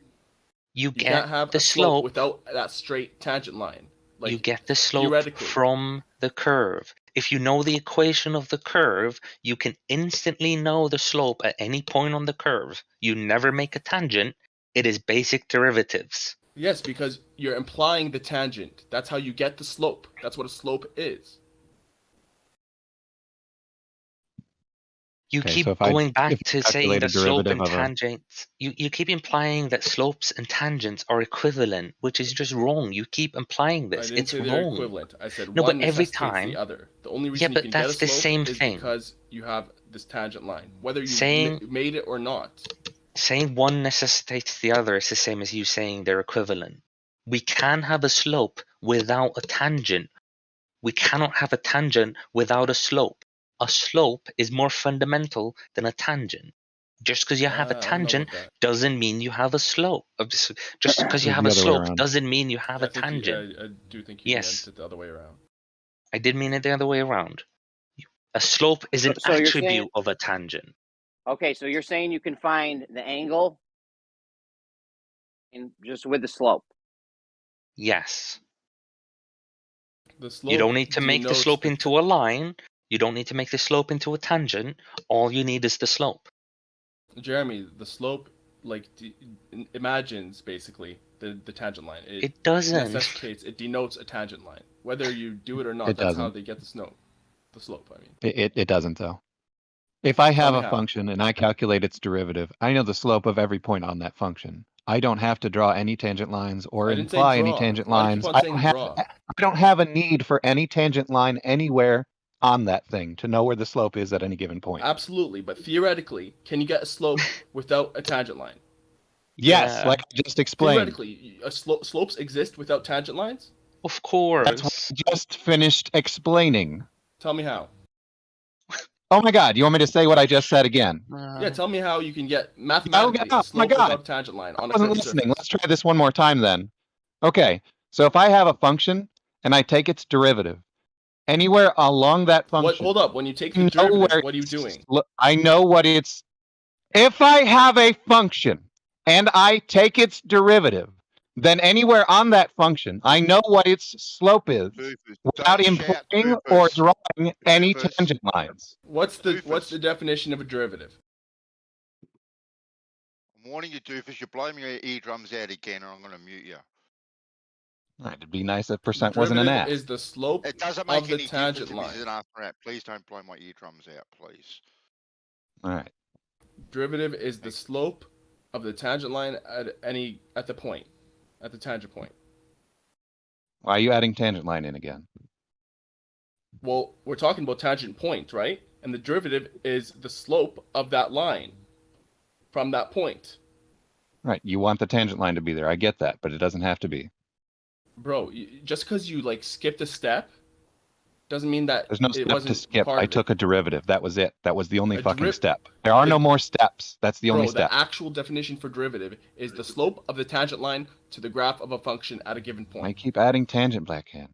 You can't have the slope without that straight tangent line. Like, you get the slope from the curve. If you know the equation of the curve, you can instantly know the slope at any point on the curve. You never make a tangent. It is basic derivatives. Yes, because you're implying the tangent. That's how you get the slope. That's what a slope is. You keep going back to saying that slope and tangents. You keep implying that slopes and tangents are equivalent, which is just wrong. You keep implying this. I didn't say they're equivalent. I said no, one but every time the other. The only reason you can get a slope the same is thing. because you have this tangent line, whether you made it or not. Saying one necessitates the other is the same as you saying they're equivalent. We can have a slope without a tangent. We cannot have a tangent without a slope. A slope is more fundamental than a tangent. Just because you have a tangent doesn't mean you have a slope. Just because you have a slope doesn't mean you have a tangent. I do think you meant it the other way around. I did mean it the other way around. A slope is an attribute of a tangent. Okay, so you're saying you can find the angle just with the slope? Yes. The slope you don't need to make the slope into a line. You don't need to make the slope into a tangent. All you need is the slope. Jeremy, the slope imagines basically the tangent line. It doesn't. It denotes a tangent line. Whether you do it or not, that's how they get the slope. I mean, it doesn't though. If I have a function and I calculate its derivative, I know the slope of every point on that function. I don't have to draw any tangent lines or imply any tangent lines. I don't have a need for any tangent line anywhere on that thing to know where the slope is at any given point. Absolutely, but theoretically, can you get a slope without a tangent line? Yes, like I just explained. Theoretically, slopes exist without tangent lines? Of course. That's what I just finished explaining. Tell me how. Oh my god, you want me to say what I just said again? Yeah, tell me how you can get mathematically a slope without a tangent line on a I wasn't curved listening. surface. Let's try this one more time then. Okay, so if I have a function and I take its derivative, anywhere along that function. Hold up, when you take the derivative, what are you doing? I know what it's. If I have a function and I take its derivative, then anywhere on that function, I know what its slope is without importing or drawing any tangent lines. What's the definition of a derivative? I'm warning you, Doofus, you're blowing your eardrums out again, or I'm going to mute you. It'd be nice if percent wasn't an ass. Is the slope It doesn't make of the any tangent difference if line. it's an after app. Please don't blow my eardrums out, please. All right. Derivative is the slope of the tangent line at the point, at the tangent point. Why are you adding tangent line in again? Well, we're talking about tangent point, right? And the derivative is the slope of that line from that point. Right. You want the tangent line to be there. I get that, but it doesn't have to be. Bro, just because you like skipped a step doesn't mean that There's no it step wasn't to skip. part I of it. took a derivative. That was it. That was the only fucking step. There are no more steps. That's the only step. The actual definition for derivative is the slope of the tangent line to the graph of a function at a given point. I keep adding tangent, Blackhand.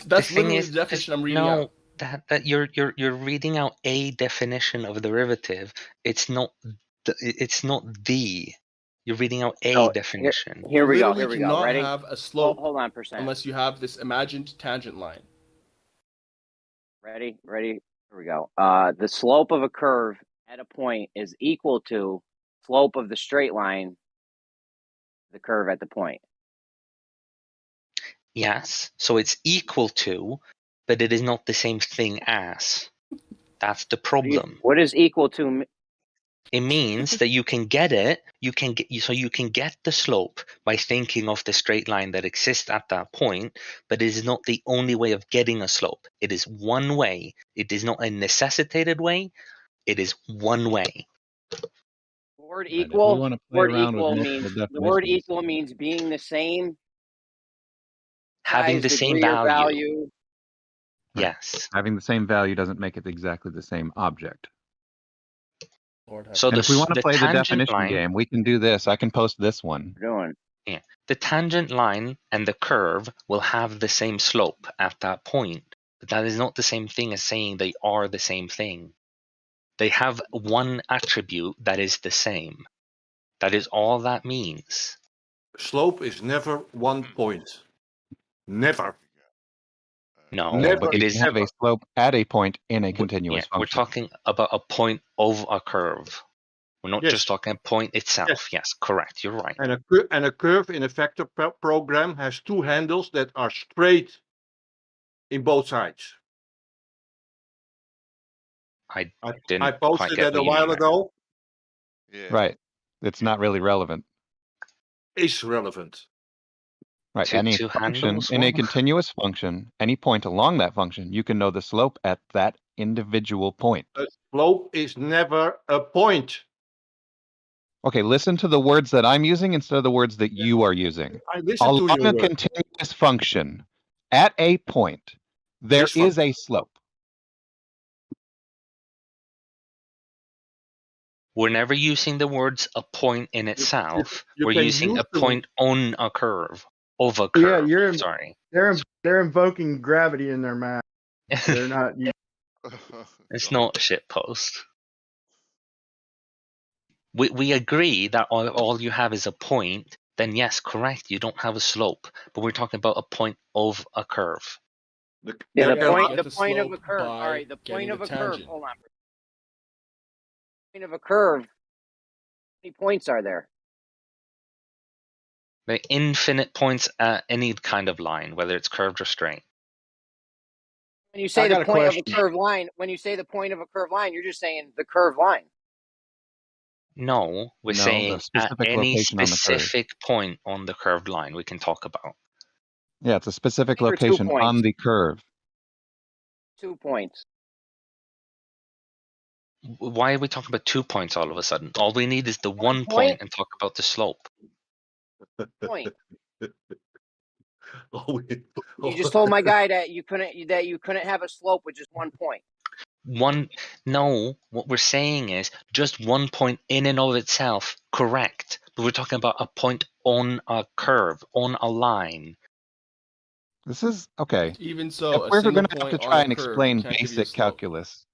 That's literally the definition I'm reading out. That you're reading out a definition of a derivative. It's not the. You're reading out a definition. Here we go. You literally cannot have a slope hold on, percent. unless you have this imagined tangent line. Ready? Here we go. The slope of a curve at a point is equal to slope of the straight line, the curve at the point. Yes, so it's equal to, but it is not the same thing as. That's the problem. What is equal to? It means that you can get it. You can get the slope by thinking of the straight line that exists at that point, but it is not the only way of getting a slope. It is one way. It is not a necessitated way. It is one way. Word equal. The word equal means being the same. Having the same value. Yes. Having the same value doesn't make it exactly the same object. So if we want to play the definition game, we can do this. I can post this one. Yeah. The tangent line and the curve will have the same slope at that point, but that is not the same thing as saying they are the same thing. They have one attribute that is the same. That is all that means. Slope is never one point. Never. No, but it you is can have a slope at a point in a continuous function. We're talking about a point of a curve. We're not just talking a point itself. Yes, correct. You're right. And a curve in a vector program has two handles that are straight in both sides. I posted that a while ago. Yeah. Right. It's not really relevant. It's relevant. Right. Any function in a continuous function, any point along that function, you can know the slope at that individual point. A slope is never a point. Okay, listen to the words that I'm using instead of the words that you are using. I listen along to your a continuous function, at a point, there is a slope. We're never using the words a point in itself. We're using a point on a curve. Of a curve. Yeah, sorry. They're invoking gravity in their math. They're not. It's not a shit post. We agree that all you have is a point. Then yes, correct. You don't have a slope, but we're talking about a point of a curve. The point of a curve. All right, the point of a curve. Hold on. The point of a curve. How many points are there? The infinite points at any kind of line, whether it's curved or straight. When you say the point of a curved line, you're just saying the curved line. No, we're saying at any specific point on the curved line we can talk about. Yeah, it's a specific For 2 location points. on the curve. 2 points. Why are we talking about 2 points all of a sudden? All we need is the 1 point and talk about the slope. Point. You just told my guy that you couldn't have a slope with just 1 point. No, what we're saying is just 1 point in and of itself, correct. But we're talking about a point on a curve, on a line. This is okay. Even If so, a we're single going to have to point on try a and curve explain can't give you a basic slope. calculus,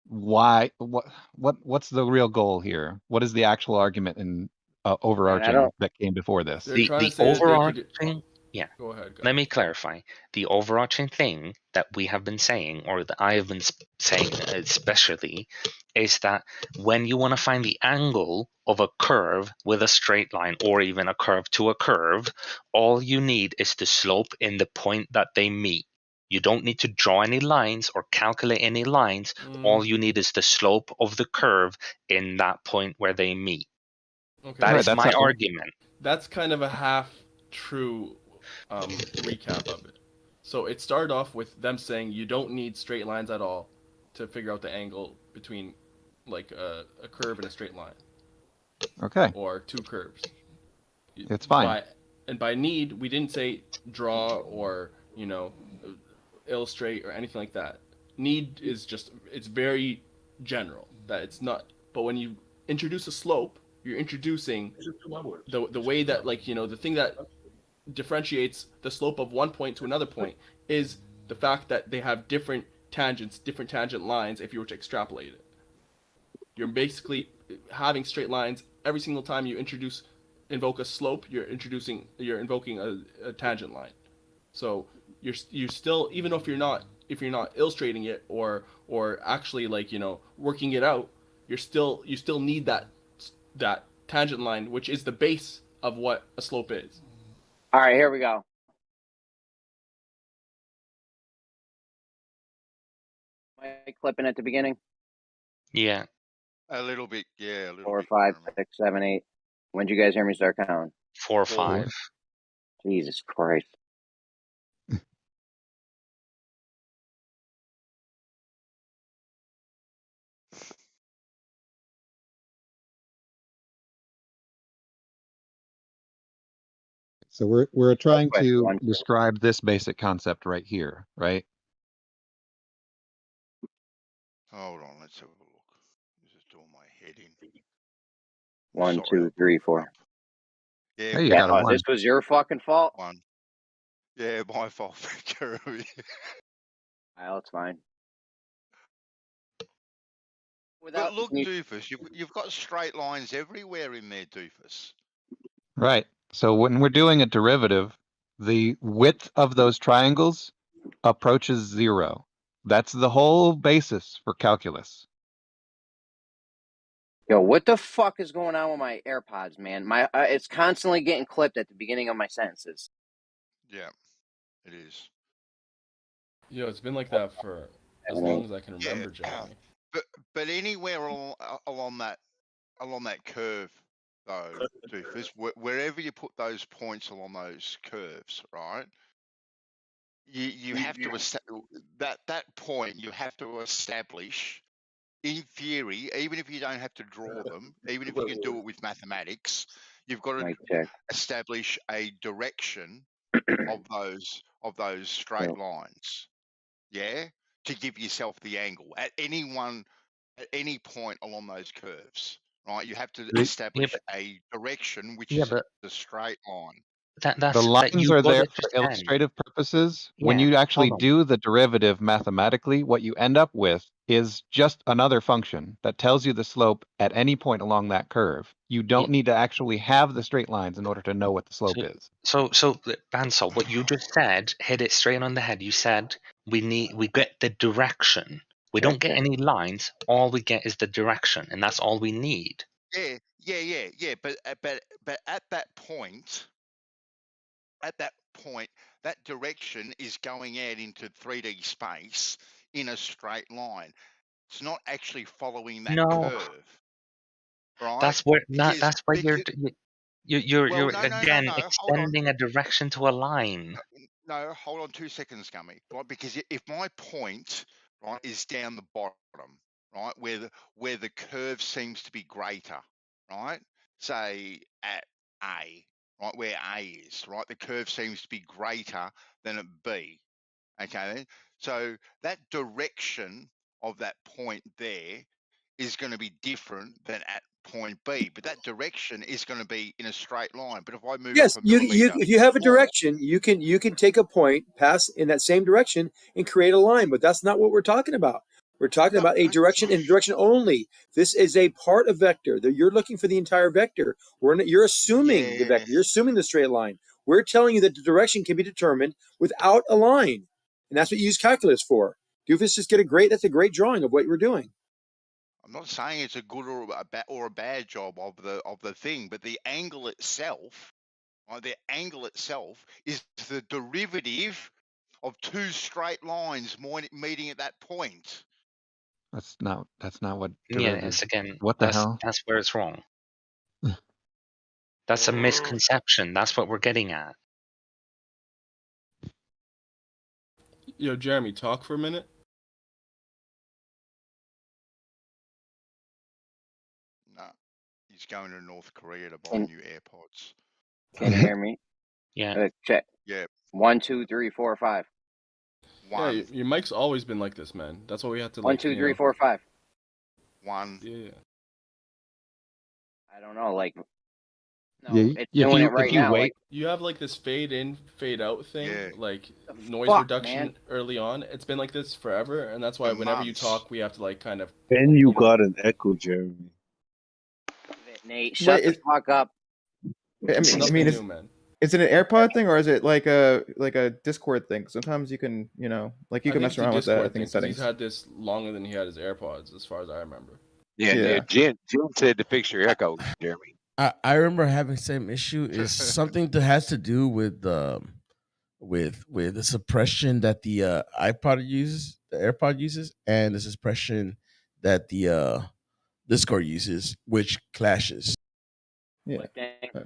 what's the real goal here? What is the actual argument in overarching that came before this? The overarching, yeah. Go ahead. Let me clarify. The overarching thing that we have been saying, or that I have been saying especially, is that when you want to find the angle of a curve with a straight line, or even a curve to a curve, all you need is the slope in the point that they meet. You don't need to draw any lines or calculate any lines. All you need is the slope of the curve in that point where they meet. Okay. That is my argument. That's kind of a half-true recap of it. So it started off with them saying you don't need straight lines at all to figure out the angle between like a curve and a straight line. Okay. Or two curves. It's fine. By need, we didn't say draw or, illustrate or anything like that. Need is just, it's very general that it's not. But when you introduce a slope, you're introducing the way that, the thing that differentiates the slope of one point to another point is the fact that they have different tangents, different tangent lines if you were to extrapolate it. You're basically having straight lines every single time you invoke a slope, you're invoking a tangent line. So you're still, even if you're not illustrating it or actually working it out, you still need that tangent line, which is the base of what a slope is. All right, here we go. Am I clipping at the beginning? Yeah. A little bit, yeah. A little 4, bit, 5, 6, 7, 8. When did you guys hear me start counting? 4, 5. Jesus Christ. So we're trying to describe this basic concept right here, right? Hold on, let's have a look. This is doing my head in. 1, 2, 3, 4. Yeah, hey, you got a 1. This was your fucking fault. 1. Yeah, my fault, Jeremy. Well, it's fine. But look, Doofus, you've got straight lines everywhere in there, Doofus. Right. So when we're doing a derivative, the width of those triangles approaches 0. That's the whole basis for calculus. Yo, what the fuck is going on with my AirPods, man? It's constantly getting clipped at the beginning of my sentences. Yeah, it is. Yo, it's been like that for as long as I can remember, Jeremy. But anywhere along that curve, though, Doofus, wherever you put those points along those curves, right? You have to that point. You have to establish, in theory, even if you don't have to draw them, even if you can do it with mathematics, you've got to establish a direction of those straight lines. Yeah, to give yourself the angle at any point along those curves, right? You have to establish a direction which is the straight line. The lines are there for illustrative purposes. When you actually do the derivative mathematically, what you end up with is just another function that tells you the slope at any point along that curve. You don't need to actually have the straight lines in order to know what the slope is. So Bansal, what you just said hit it straight on the head. You said we get the direction. We don't get any lines. All we get is the direction, and that's all we need. Yeah. But at that point, that direction is going out into 3D space in a straight line. It's not actually following that curve, right? That's where you're again extending a direction to a line. No, hold on 2 seconds, Gummy. Right, because if my point, right, is down the bottom, right, where the curve seems to be greater, right, say at A, right, where A is, right, the curve seems to be greater than at B. Okay, then, so that direction of that point there is going to be different than at point B, but that direction is going to be in a straight line. But if I move Yes, up a millimeter, if you have a more, direction, you can take a point, pass in that same direction, and create a line. But that's not what we're talking about. We're talking about a direction and direction only. This is a part of vector. You're looking for the entire vector. You're assuming the vector. You're assuming the straight line. We're telling you that the direction can be determined without a line, and that's what you use calculus for. Doofus just that's a great drawing of what we're doing. I'm not saying it's a good or a bad job of the thing, but the angle itself, right, the angle itself is the derivative of two straight lines meeting at that point. That's not what Yeah, derivative. it's again. What the hell? That's where it's wrong. That's a misconception. That's what we're getting at. Yo, Jeremy, talk for a minute. No, he's going to North Korea to buy new AirPods. Can you hear me? Yeah. Check. Yeah. 1, 2, 3, 4, 5. Yeah, your mic's always been like this, man. That's why we have to. 1, 2, 3, 4, 5. 1. Yeah. I don't know, like. No, Yeah, it's doing it right now. Like, you have like this fade in, fade out thing, like noise fuck, reduction man? early on. It's been like this forever, and that's why whenever you talk, we have to like kind of. And you got an echo, Jeremy. Nate, shut the fuck up. I mean, is it an AirPod thing or is it like a Discord thing? Sometimes you can, like you can mess around with that. I think settings. He's had this longer than he had his AirPods, as far as I remember. Yeah. Jen said to fix your echo, Jeremy. I remember having the same issue. Is something that has to do with the suppression that the iPod uses, the AirPod uses, and the suppression that the Discord uses, which clashes. Yeah,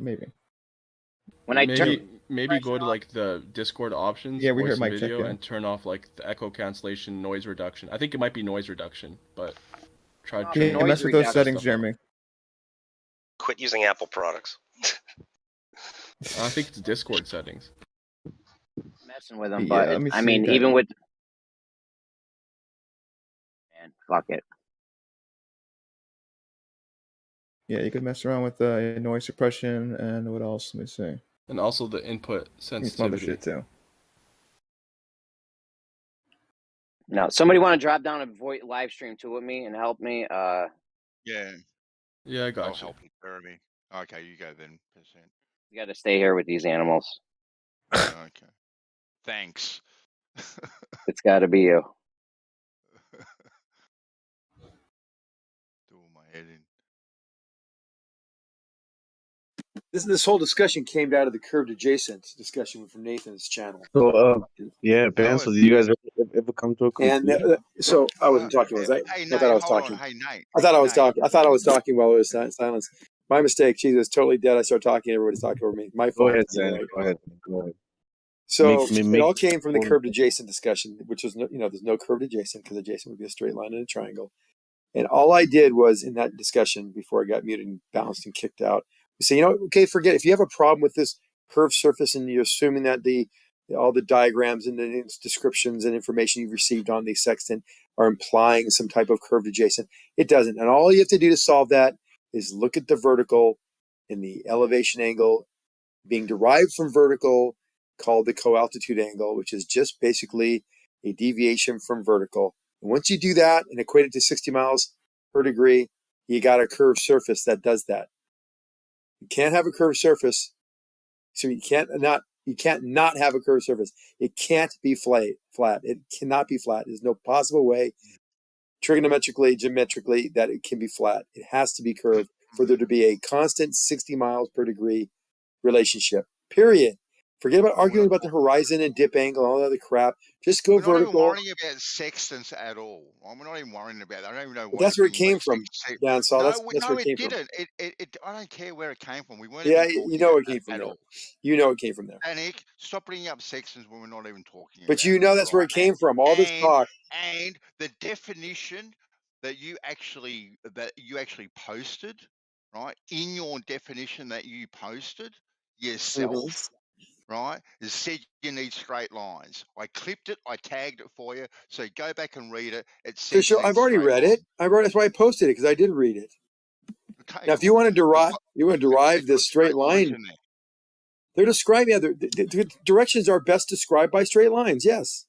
maybe. When I maybe go to like the Discord options, yeah, we heard voice Mike video, check, and turn off like the echo cancellation, noise reduction. I think it might be noise reduction, but try to mess with those settings, Jeremy. Quit using Apple products. I think it's Discord settings. Messing with them, but I mean, even with. Man, fuck it. Yeah, you could mess around with the noise suppression and what else? Let me see. And also the input sensitivity. Some other shit too. No, somebody want to drop down a live stream too with me and help me? Yeah. Yeah, I got I'll you. help you, Jeremy. Okay, you go then, percent. You got to stay here with these animals. Okay. Thanks. It's got to be you. Doing my head in. This whole discussion came out of the curved adjacent discussion from Nathan's channel. So, yeah, Ben, so did you guys ever come to a conclusion? And so I wasn't talking. Was I? Hey, I thought I was talking. Hey, Nate. I thought I was talking. I thought I was talking while it was silence. My mistake. Jesus, totally dead. I started talking. Everybody's talking over me. My fault. Go ahead, Zan. Go ahead. So it all came from the curved adjacent discussion, which was there's no curved adjacent because adjacent would be a straight line and a triangle. And all I did was in that discussion before I got muted and bounced and kicked out, say, okay, forget it. If you have a problem with this curved surface and you're assuming that all the diagrams and the descriptions and information you've received on the sextant are implying some type of curved adjacent, it doesn't. And all you have to do to solve that is look at the vertical and the elevation angle being derived from vertical, called the co-altitude angle, which is just basically a deviation from vertical. And once you do that and equate it to 60 miles per degree, you got a curved surface that does that. You can't have a curved surface, so you can't not have a curved surface. It can't be flat. It cannot be flat. There's no possible way, trigonometrically, geometrically, that it can be flat. It has to be curved for there to be a constant 60 miles per degree relationship. Period. Forget about arguing about the horizon and dip angle and all that other crap. Just go We're not even vertical. worrying about sextants at all. We're not even worrying about that. I don't even know But why that's where it you're bringing came up from, sex. Dan Saw. No, That's no, where it it came from. didn't. I don't care where it came from. We weren't Yeah, even talking you know about it came that from at there. all. You know it came from there. Danik, stop bringing up sextants when we're not even talking But about you it. know that's where it came from. All this talk. And the definition that you actually posted, right? In your definition that you posted yourself, right? It said you need straight lines. I clipped it, I tagged it for you, so go back and read it. It says you need I've already read it. That's why I posted it, because I did read it. Okay, Now, if you want to derive, it's the got straight lines line. in there. They're describing, the directions are best described by straight lines. Yes.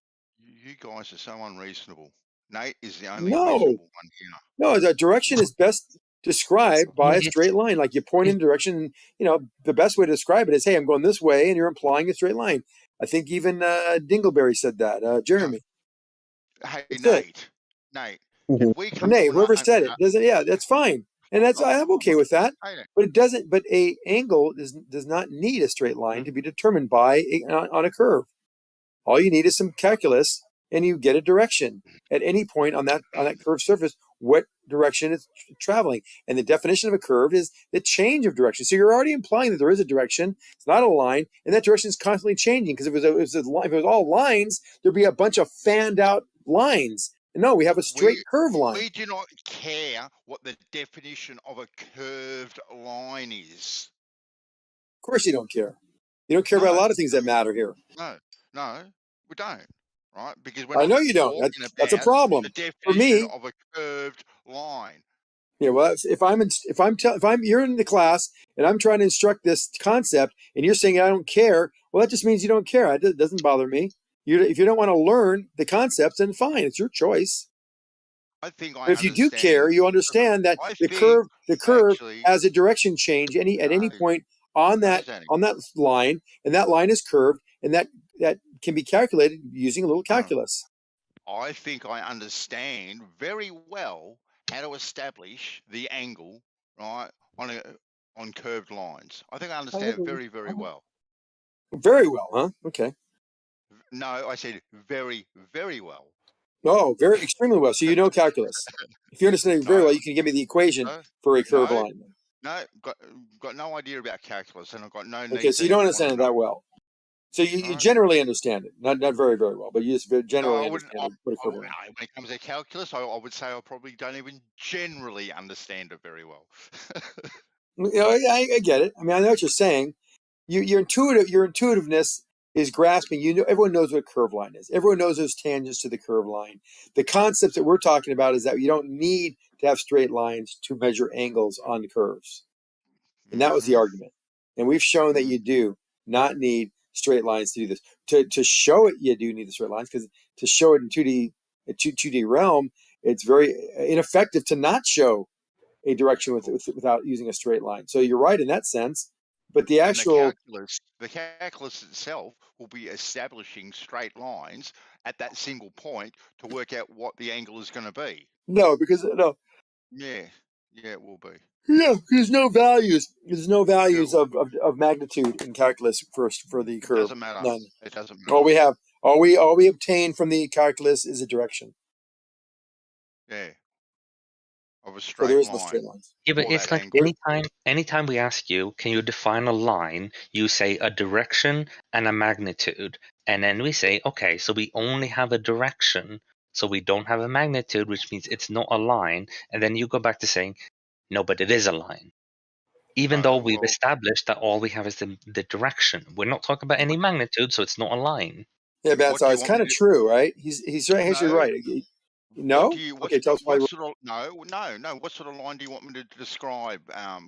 You guys are so unreasonable. Nate is the only No. reasonable one here. No, the direction is best described by a straight line. Like you point in a direction, the best way to describe it is, hey, I'm going this way, and you're implying a straight line. I think even Dingleberry said that. Jeremy. Hey, That's Nate, it. if we come Nate, to whoever said it doesn't. Yeah, that's fine, and I'm okay with that. But it doesn't. But a angle does not need a straight line to be determined by on a curve. All you need is some calculus, and you get a direction at any point on that curved surface, what direction it's traveling. And the definition of a curve is the change of direction. So you're already implying that there is a direction. It's not a line, and that direction is constantly changing. Because if it was all lines, there'd be a bunch of fanned out lines. And no, we have a straight curve line. We do not care what the definition of a curved line is. Of course you don't care. You don't care about a lot of things that matter here. No, we don't. Right? Because we're I not know you don't. That's a problem. the definition For me, of a curved line. Yeah, well, you're in the class and I'm trying to instruct this concept, and you're saying I don't care. Well, that just means you don't care. It doesn't bother me. If you don't want to learn the concepts, then fine, it's your choice. I think But if you do care, you understand that the curve has a direction change at any point on that line, and that line is curved, and that can be calculated using a little calculus. I think I understand very well how to establish the angle, right, on curved lines. I think I understand it very, very well. Very well, huh? Okay. No, I said very, very well. Oh, very extremely well. So you know calculus. If you understand it very well, you can give me the equation for a curved line. No, got no idea about calculus, and I've got no need. Okay, so you don't understand it that well. So you generally understand it, not very, very well, but you just generally understand what a curved line. When it comes to calculus, I would say I probably don't even generally understand it very well. I get it. I mean, I know what you're saying. Your intuitiveness is grasping. Everyone knows what a curved line is. Everyone knows those tangents to the curved line. The concepts that we're talking about is that you don't need to have straight lines to measure angles on the curves, and that was the argument. And we've shown that you do not need straight lines to do this. To show it, you do need the straight lines, because to show it in 2D realm, it's very ineffective to not show a direction without using a straight line. So you're right in that sense. But the calculus itself will be establishing straight lines at that single point to work out what the angle is going to be. No. Yeah, it will be. Yeah, there's no values. There's no values of magnitude in calculus for the curve. It doesn't matter. None. It doesn't matter. All we obtain from the calculus is a direction. Yeah. Of a straight line. No straight lines. Yeah, but it's like anytime we ask you, can you define a line? You say a direction and a magnitude, and then we say, okay, so we only have a direction, so we don't have a magnitude, which means it's not a line. And then you go back to saying, no, but it is a line. Even though we've established that all we have is the direction. We're not talking about any magnitude, so it's not a line. Yeah, but it's kind of true, right? He's right. You're right. No. Okay, tell us why. No. What sort of line do you want me to describe,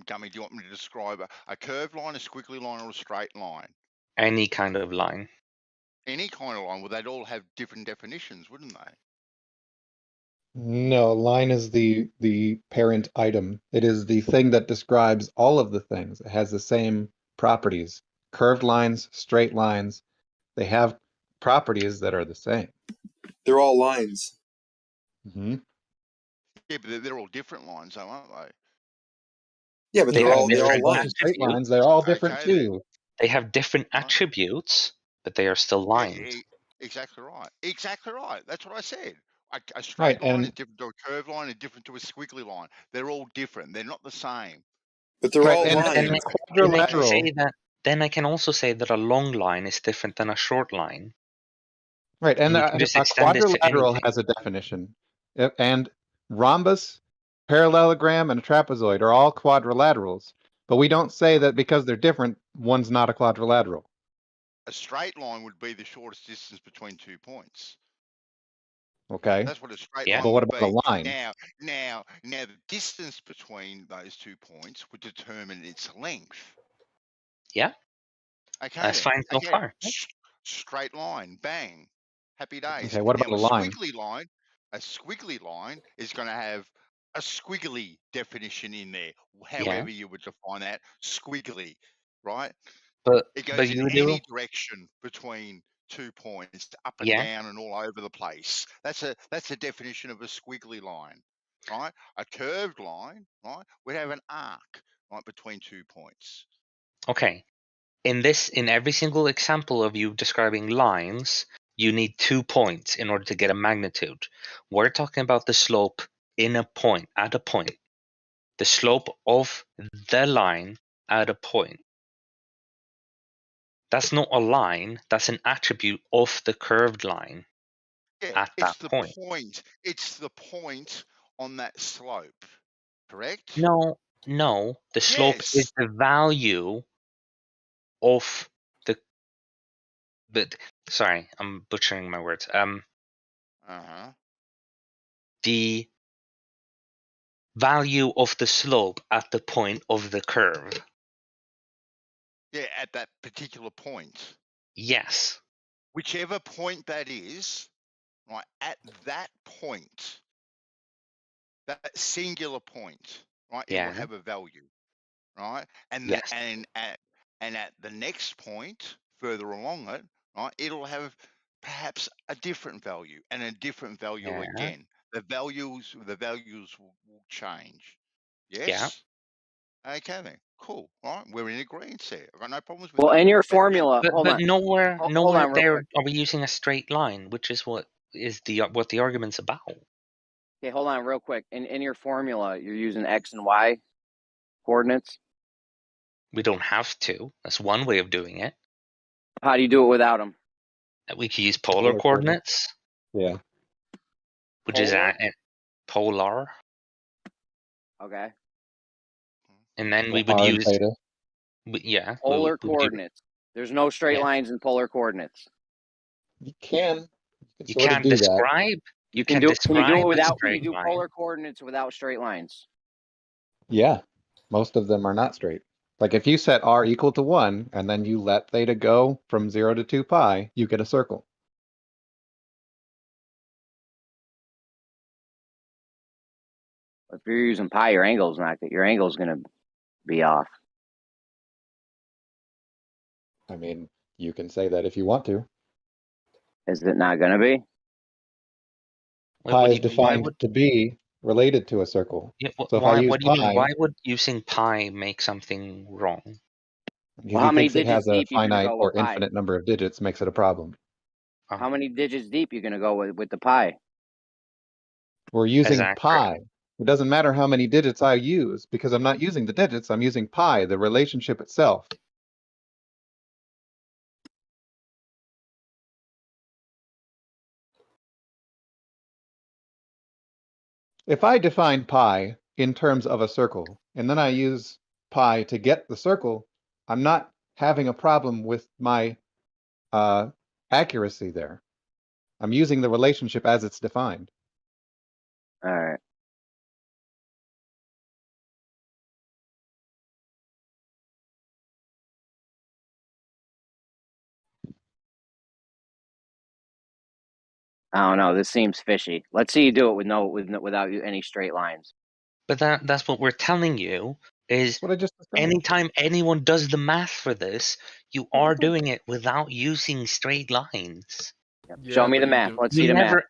Gummy? Do you want me to describe a curved line, a squiggly line, or a straight line? Any kind of line. Any kind of line. Well, they'd all have different definitions, wouldn't they? No, line is the parent item. It is the thing that describes all of the things. It has the same properties. Curved lines, straight lines, they have properties that are the same. They're all lines. Mm-hmm. Yeah, but they're all different lines, though, aren't they? Yeah, but they're all lines. Straight lines. They're all different too. They have different attributes, but they are still lines. Exactly right. Exactly right. That's what I said. A straight Right, line and is different to a curved line, is different to a squiggly line. They're all different. They're not the same. But they're right, all and Then lines. then I can quadrilateral. say that. Then I can also say that a long line is different than a short line. Right, and And you can just a extend this to quadrilateral anything. has a definition, and rhombus, parallelogram, and a trapezoid are all quadrilaterals. But we don't say that because they're different, one's not a quadrilateral. A straight line would be the shortest distance between 2 points. Okay. That's what a straight Yeah. line But what would about be. a line? Now, the distance between those 2 points would determine its length. Yeah. Okay, That's then. fine so Okay, far. straight line, bang, happy days. Okay, what Now about a line? a squiggly line is going to have a squiggly definition in there. Yeah. However you would define that, squiggly, right? But It goes in you any do. direction between 2 points, up and Yeah. down and all over the place. That's a definition of a squiggly line, right? A curved line, right, would have an arc, right, between 2 points. Okay. In every single example of you describing lines, you need 2 points in order to get a magnitude. We're talking about the slope at a point. The slope of the line at a point. That's not a line, that's an attribute of the curved line at that It's the point. point. It's the point on that slope, correct? No, the slope is Yes. the value of the sorry, I'm butchering my words. The value of the slope at the point of the curve. Yeah, at that particular point. Yes. Whichever point that is, right, at that point, that singular point, right, it will Yeah. have a value, right? And Yes. at the next point, further along it, right, it'll have perhaps a different value and a different value Yeah. again. The values will change. Yeah. Yes? Okay then. Cool. All right. We're in agreement there. I've got no problems with Well, that. in your formula, hold But on. nowhere Hold on real there quick. are we using a straight line, which is what the argument's about. Okay, hold on real quick. In your formula, you're using X and Y coordinates. We don't have to. That's one way of doing it. How do you do it without them? We can use polar coordinates. Yeah. Which is polar. Okay. And then we would R and use theta. yeah. Polar coordinates. There's no straight lines in polar coordinates. You can. You sort of can't do that. describe. You can Can you describe do it a without? Can you straight do line. polar coordinates without straight lines? Yeah. Most of them are not straight. Like if you set r equal to 1 and then you let theta go from 0 to 2 pi, you get a circle. If you're using pi, your angle's going to be off. I mean, you can say that if you want to. Is it not going to be? Pi is defined to be related to a circle. Yeah, So if I use what do you mean? pi, Why would using pi make something wrong? because how he many thinks it digits has a deep you gonna finite go or with pi? infinite number of digits makes it a problem. How many digits deep you going to go with the pi? We're using Exactly. pi. It doesn't matter how many digits I use because I'm not using the digits. I'm using pi, the relationship itself. If I define pi in terms of a circle, and then I use pi to get the circle, I'm not having a problem with my accuracy there. I'm using the relationship as it's defined. All right. I don't know. This seems fishy. Let's see you do it without any straight lines. But that's what we're telling you is what I just anytime anyone does the math for this, you are doing it without using straight lines. Yep. Yeah, show me the math. Let's see the math.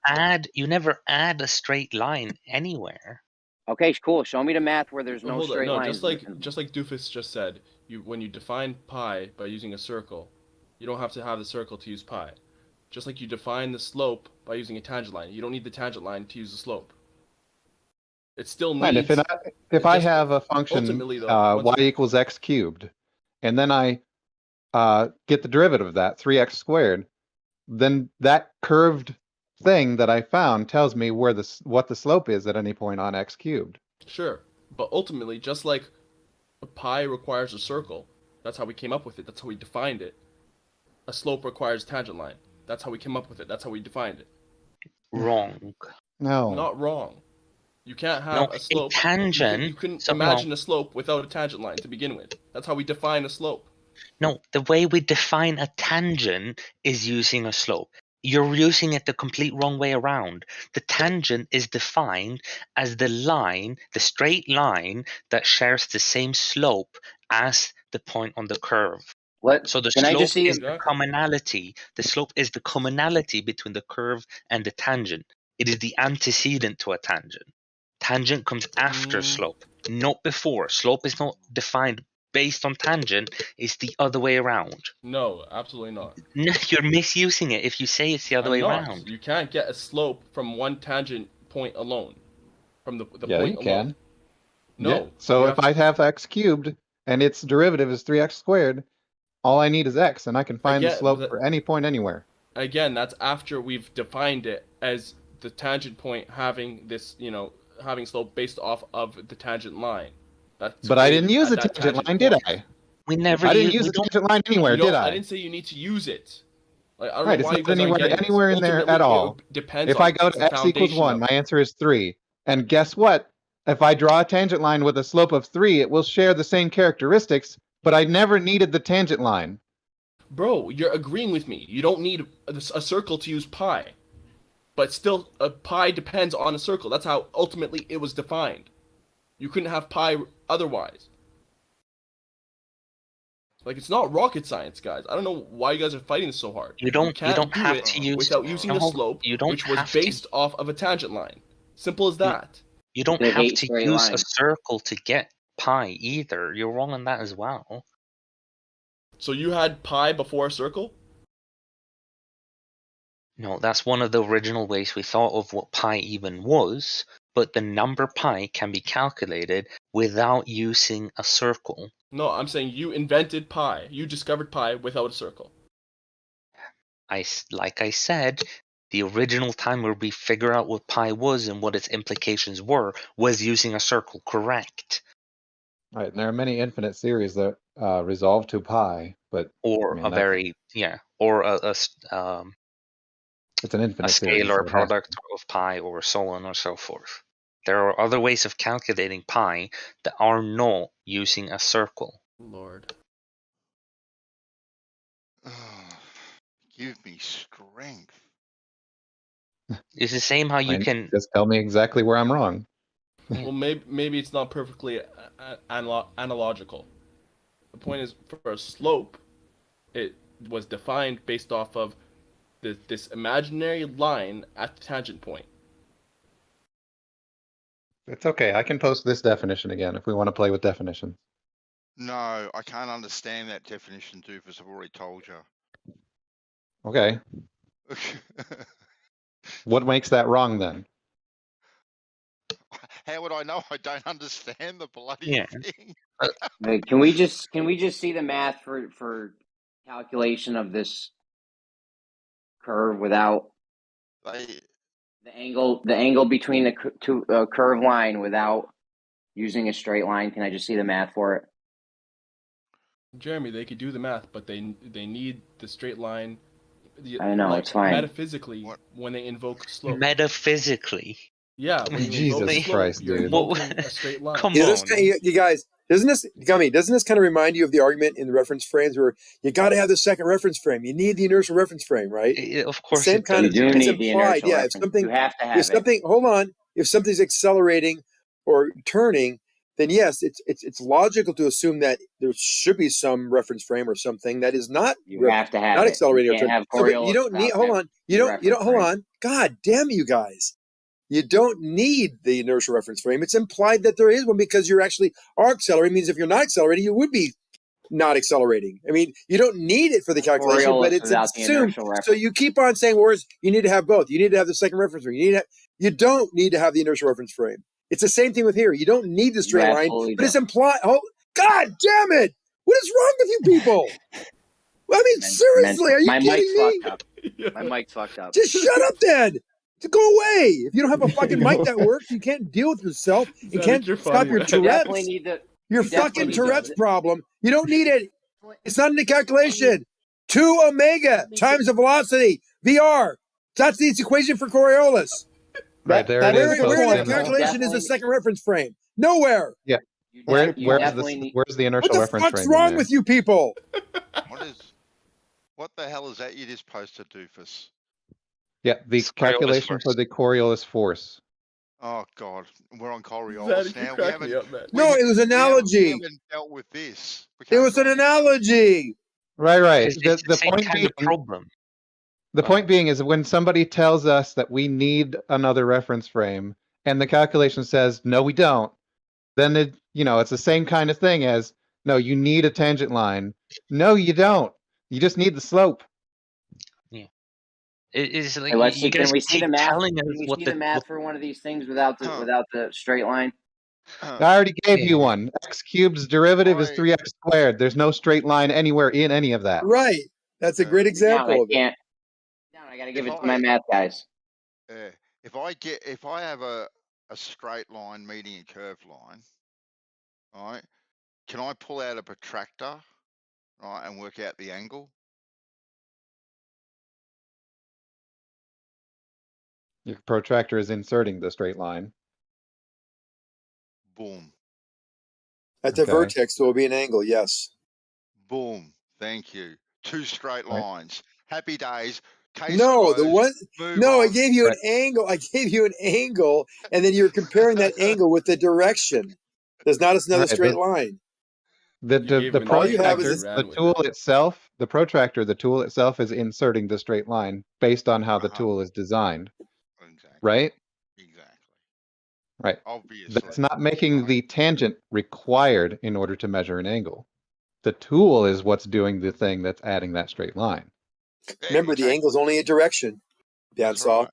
You never add a straight line anywhere. Okay, cool. Show me the math where there's no Hold on, straight no, lines. just like Doofus just said, when you define pi by using a circle, you don't have to have the circle to use pi. Just like you define the slope by using a tangent line, you don't need the tangent line to use the slope. It still needs. And if I have a function ultimately, though, y equals x cubed, and then I get the derivative of that, 3x squared, then that curved thing that I found tells me what the slope is at any point on x cubed. Sure, but ultimately, just like pi requires a circle, that's how we came up with it. That's how we defined it. A slope requires a tangent line. That's how we came up with it. That's how we defined it. Wrong. No. Not wrong. You can't have a slope. A tangent. You couldn't imagine a slope without a tangent line to begin with. That's how we define a slope. No, the way we define a tangent is using a slope. You're using it the complete wrong way around. The tangent is defined as the line, the straight line that shares the same slope as the point on the curve. So the slope is the commonality. The slope is the commonality between the curve and the tangent. It is the antecedent to a tangent. Tangent comes after slope, not before. Slope is not defined based on tangent. It's the other way around. No, absolutely not. No, you're misusing it if you say it's the other way around. You can't get a slope from one tangent point alone. From the yeah, point you alone. Can. No. Yeah. So if I have x cubed and its derivative is 3x squared, all I need is x, and I can find the slope for any point anywhere. Again, that's after we've defined it as the tangent point having this, having slope based off of the tangent line. But I didn't use a tangent line, did I? We never. I didn't use a tangent line anywhere, did I? I didn't say you need to use it. Like, I don't Right, know why it's you guys not aren't anywhere in there at all. If I go to x equals 1, my answer is 3. And guess what? If I draw a tangent line with a slope of 3, it will share the same characteristics, but I never needed the tangent line. Bro, you're agreeing with me. You don't need a circle to use pi. But still, a pi depends on a circle. That's how ultimately it was defined. You couldn't have pi otherwise. Like, it's not rocket science, guys. I don't know why you guys are fighting this so hard. You don't have to use without using the slope, which was based off of a tangent line. Simple as that. You don't have to use a circle to get pi either. You're wrong on that as well. So you had pi before a circle? No, that's one of the original ways we thought of what pi even was, but the number pi can be calculated without using a circle. No, I'm saying you invented pi. You discovered pi without a circle. Like I said, the original time where we figure out what pi was and what its implications were was using a circle, correct? Right, and there are many infinite series that resolve to pi, but or it's an infinite scalar product of pi, or so on or so forth. There are other ways of calculating pi that are not using a circle. Lord. Give me strength. It's the same how you can just tell me exactly where I'm wrong. Well, maybe it's not perfectly analogical. The point is, for a slope, it was defined based off of this imaginary line at the tangent point. It's okay. I can post this definition again if we want to play with definitions. No, I can't understand that definition, Doofus. I've already told you. Okay. What makes that wrong then? How would I know? I don't understand the bloody thing. Wait, can we just see the math for calculation of this curve without the angle between the two curve line without using a straight line? Can I just see the math for it? Jeremy, they could do the math, but they need the straight line. I know, it's fine. Metaphysically, when they invoke slope. Metaphysically. Yeah, when you Jesus Christ, you're dude. invoking a straight line. Come on. You guys, doesn't this kind of remind you of the argument in the reference frames where you got to have the second reference frame? You need the inertial reference frame, right? Of course, same kind of you it's need the implied. inertial Yeah, reference. if something You have to have something, hold on, if something's accelerating or turning, then yes, it's logical to assume that there should be some reference frame or something that is not have to have not it. accelerating You or can't turning. have So, but Coriolis you don't need. without Hold that on. You don't. Hold frame. on. God damn you guys. You don't need the inertial reference frame. It's implied that there is one because you're actually are accelerating. Means if you're not accelerating, you would be not accelerating. I mean, you don't need it for the calculation, but it's assumed. So you keep on saying, whereas you need to have both. You need to have the second reference frame. You don't need to have the inertial reference frame. It's the same thing with here. You don't need the straight line, but it's implied. Oh, God damn it! What is wrong with you people? I mean, seriously, are you kidding me? My mic's fucked up. Just shut up, then. To go away. If you don't have a fucking mic that works, you can't deal with yourself. You can't stop your Tourette's. Your fucking Tourette's problem. You don't need it. It's not in the calculation. 2 omega times the velocity. VR. That's the equation for Coriolis. Right there it is. Where in the calculation is the second reference frame? Nowhere. Yeah. Where's the inertial reference frame? What the fuck's wrong with you people? What the hell is that you just posted, Doofus? Yeah, the calculation for the Coriolis force. Oh God, we're on Coriolis now. We haven't. No, it was analogy. We haven't dealt with this. It was an analogy. Right. It's the same point kind being, of problem. the point being is when somebody tells us that we need another reference frame, and the calculation says no, we don't. Then it's the same kind of thing as no, you need a tangent line. No, you don't. You just need the slope. Yeah. It is like can we see the math? Can we see the math for one of these things without the straight line? I already gave you one. X cubed's derivative is 3x squared. There's no straight line anywhere in any of that. Right. That's a great example of it. I gotta give it to my math guys. If I have a straight line meeting a curved line, right? Can I pull out a protractor, right, and work out the angle? Your protractor is inserting the straight line. Boom. At the vertex, there will be an angle, yes. Boom. Thank you. 2 straight lines. Happy days. No, I gave you an angle. I gave you an angle, and then you're comparing that angle with the direction. There's not another straight line. The protractor, the tool itself, the tool itself is inserting the straight line based on how the tool is designed. Exactly. Right? Exactly. Right. Obviously. That's not making the tangent required in order to measure an angle. The tool is what's doing the thing that's adding that straight line. Remember, the angle's only a direction, Bandsaw.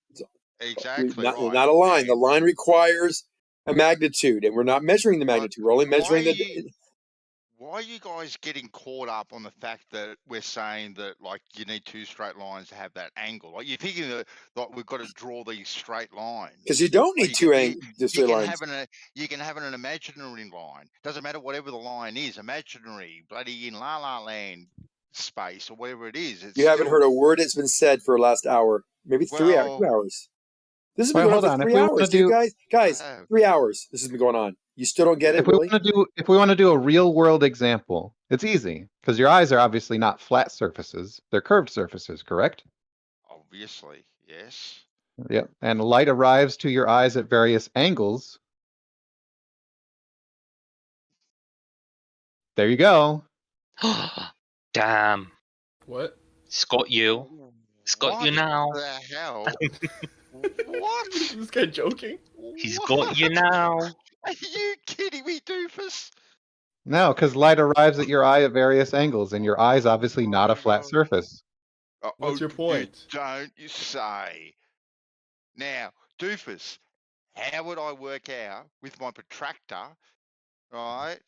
Exactly. Not a line. The line requires a magnitude, and we're not measuring the magnitude. We're only measuring the. Why are you guys getting caught up on the fact that we're saying that like you need 2 straight lines to have that angle? Like you're thinking that like we've got to draw these straight lines. Because you don't need straight lines. You can have an imaginary line. Doesn't matter whatever the line is. Imaginary, bloody in La La Land space or whatever it is. You haven't heard a word that's been said for the last hour, maybe 2 hours. This has been going on for 3 hours. Guys, 3 hours. This has been going on. You still don't get it, really? If we want to do a real world example, it's easy because your eyes are obviously not flat surfaces; they're curved surfaces, correct? Obviously, yes. Yep. And light arrives to your eyes at various angles. There you go. Damn. What? It's got you. It's got you now. What the hell? What? Is this guy joking? He's got you now. Are you kidding me, Doofus? No, because light arrives at your eye at various angles, and your eye is obviously not a flat surface. What's your point? Don't you say. Now, Doofus, how would I work out with my protractor, right,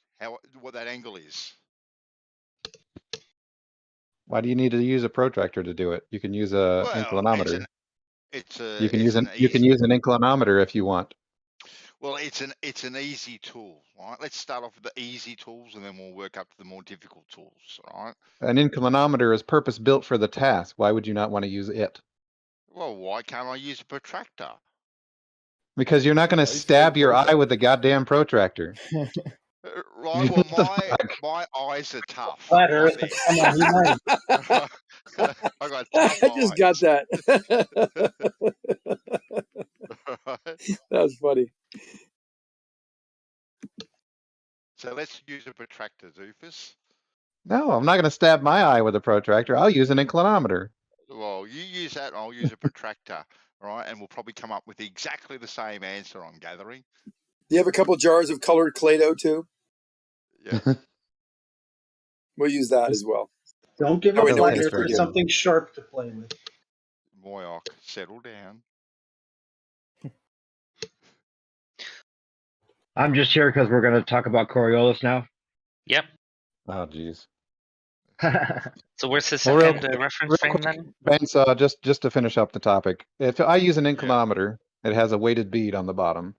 what that angle is? Why do you need to use a protractor to do it? You can use a inclinometer. You can use an inclinometer if you want. Well, it's an easy tool, right? Let's start off with the easy tools, and then we'll work up to the more difficult tools, right? An inclinometer is purpose built for the task. Why would you not want to use it? Well, why can't I use a protractor? Because you're not going to stab your eye with a goddamn protractor. Right. Well, my eyes are tough. Flat Earth. Come on, I got tough I just got that. That was funny. So let's use a protractor, Doofus. No, I'm not going to stab my eye with a protractor. I'll use an inclinometer. Well, you use that, and I'll use a protractor, right? And we'll probably come up with exactly the same answer, I'm gathering. Do you have a couple jars of colored Play-Doh too? Yeah. We'll use that as well. Don't give That a way no one flag gets for forgiven. something sharp to play with. Moyoc, settle down. I'm just here because we're going to talk about Coriolis now. Yep. Oh, jeez. So where's the Well, second reference frame then? Ben, just to finish up the topic, if I use an inclinometer, it has a weighted bead on the bottom,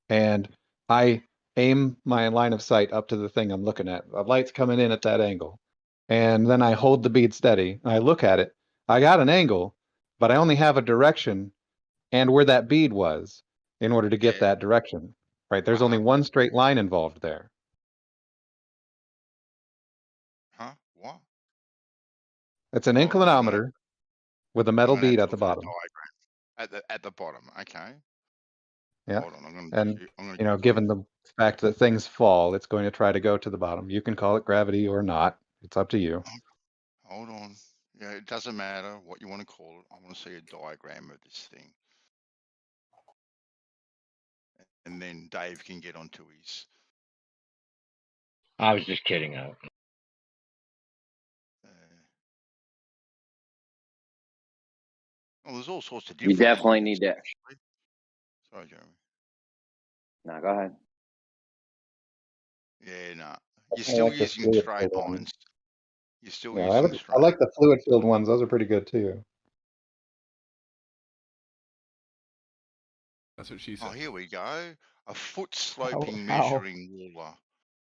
and I aim my line of sight up to the thing I'm looking at. The light's coming in at that angle, and then I hold the bead steady. I look at it. I got an angle, but I only have a direction and where that bead was in order to get that direction. Right? There's only one straight line involved there. Huh? What? It's an inclinometer with a metal bead at the bottom. At the bottom. Okay. Yeah. Hold on, And given the fact that things fall, it's going to try to go to the bottom. You can call it gravity or not. It's up to you. Hold on. Yeah, it doesn't matter what you want to call it. I want to see a diagram of this thing. And then Dave can get onto his. I was just kidding. Well, there's all sorts of You different. definitely lines, need to. actually. Sorry, Jeremy. No, go ahead. Yeah, no. You're I still like the using fluid straight filled ones. lines. You're still Yeah, using straight. I like the fluid filled ones. Those are pretty good too. That's what she said. Oh, here we go. A foot sloping How? measuring ruler.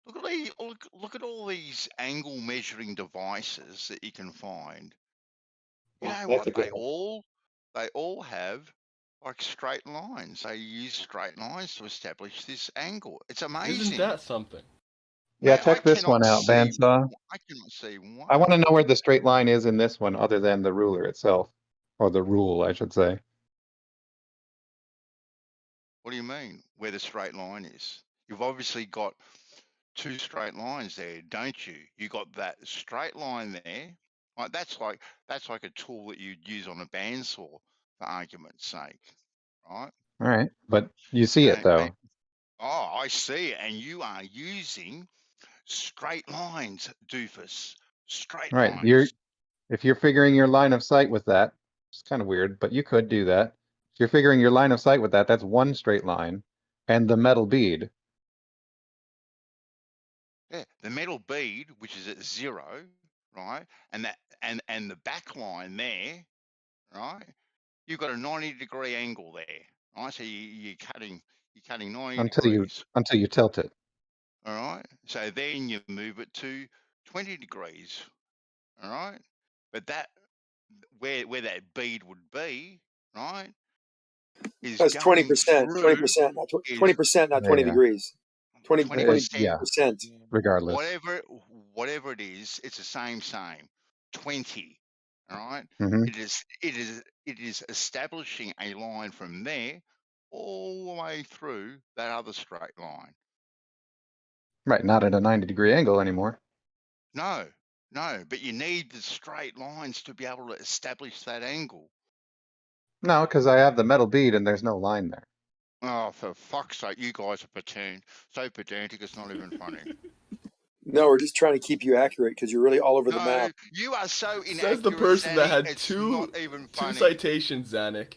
Look at all these angle measuring devices that you can find. You know That's what? a good one. They all have like straight lines. They use straight lines to establish this angle. It's amazing. Isn't that something? Yeah, I check this one cannot out, see. Bandsaw. I cannot see one. I want to know where the straight line is in this one other than the ruler itself. Or the rule, I should say. What do you mean? Where the straight line is? You've obviously got two straight lines there, don't you? You got that straight line there. Like that's like a tool that you'd use on a bandsaw, for argument's sake, right? All right. But you see it though. Oh, I see it. And you are using straight lines, doofus. Straight Right. lines. If you're figuring your line of sight with that, it's kind of weird, but you could do that. If you're figuring your line of sight with that, that's one straight line. And the metal bead. Yeah, the metal bead, which is at 0, right? And that and the back line there, right? You've got a 90-degree angle there, right? So you're cutting 90 degrees. Until you tilt it. All right. So then you move it to 20 degrees. All right. But that where that bead would be, right? Is That's 20%, 20%, not 20%, not 20 degrees. 20%. Yeah. Regardless. Whatever it is, it's the same. 20. All right. Mhm. It is establishing a line from there all the way through that other straight line. Right, not at a 90-degree angle anymore. No, but you need the straight lines to be able to establish that angle. No, because I have the metal bead and there's no line there. Oh, for fuck's sake, you guys are so pedantic, it's not even funny. No, we're just trying to keep you accurate because you're really all over the map. You are so inaccurate. Says the person that had it's two not even funny. citations, Zanuck,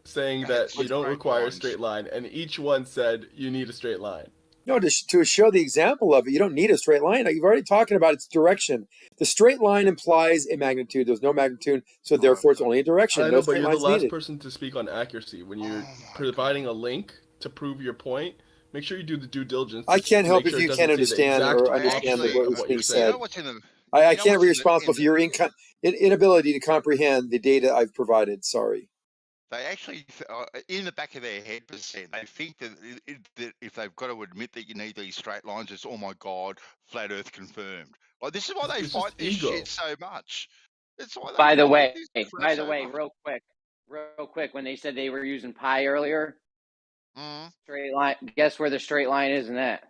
saying that you don't require a straight line, and each one said you need a straight line. No, to show the example of it, you don't need a straight line. You've already talking about its direction. The straight line implies a magnitude. There's no magnitude, so therefore it's only a direction. I know, No but straight you're the lines last needed. person to speak on accuracy. When you're providing a link to prove your point, make sure you do the due diligence. I can't to help make if sure you it can't doesn't say the understand exact or understand opposite what of was what being you're saying. said. You know what's in the, I can't be responsible for your inability to comprehend the data I've provided. Sorry. They actually, in the back of their head, they think that if they've got to admit that you need these straight lines, it's, oh my God, flat Earth confirmed. Like, this is why they fight this shit so much. It's why they By the fight way, this crap so much. real quick, when they said they were using pi earlier, straight line. Guess where the straight line is in that?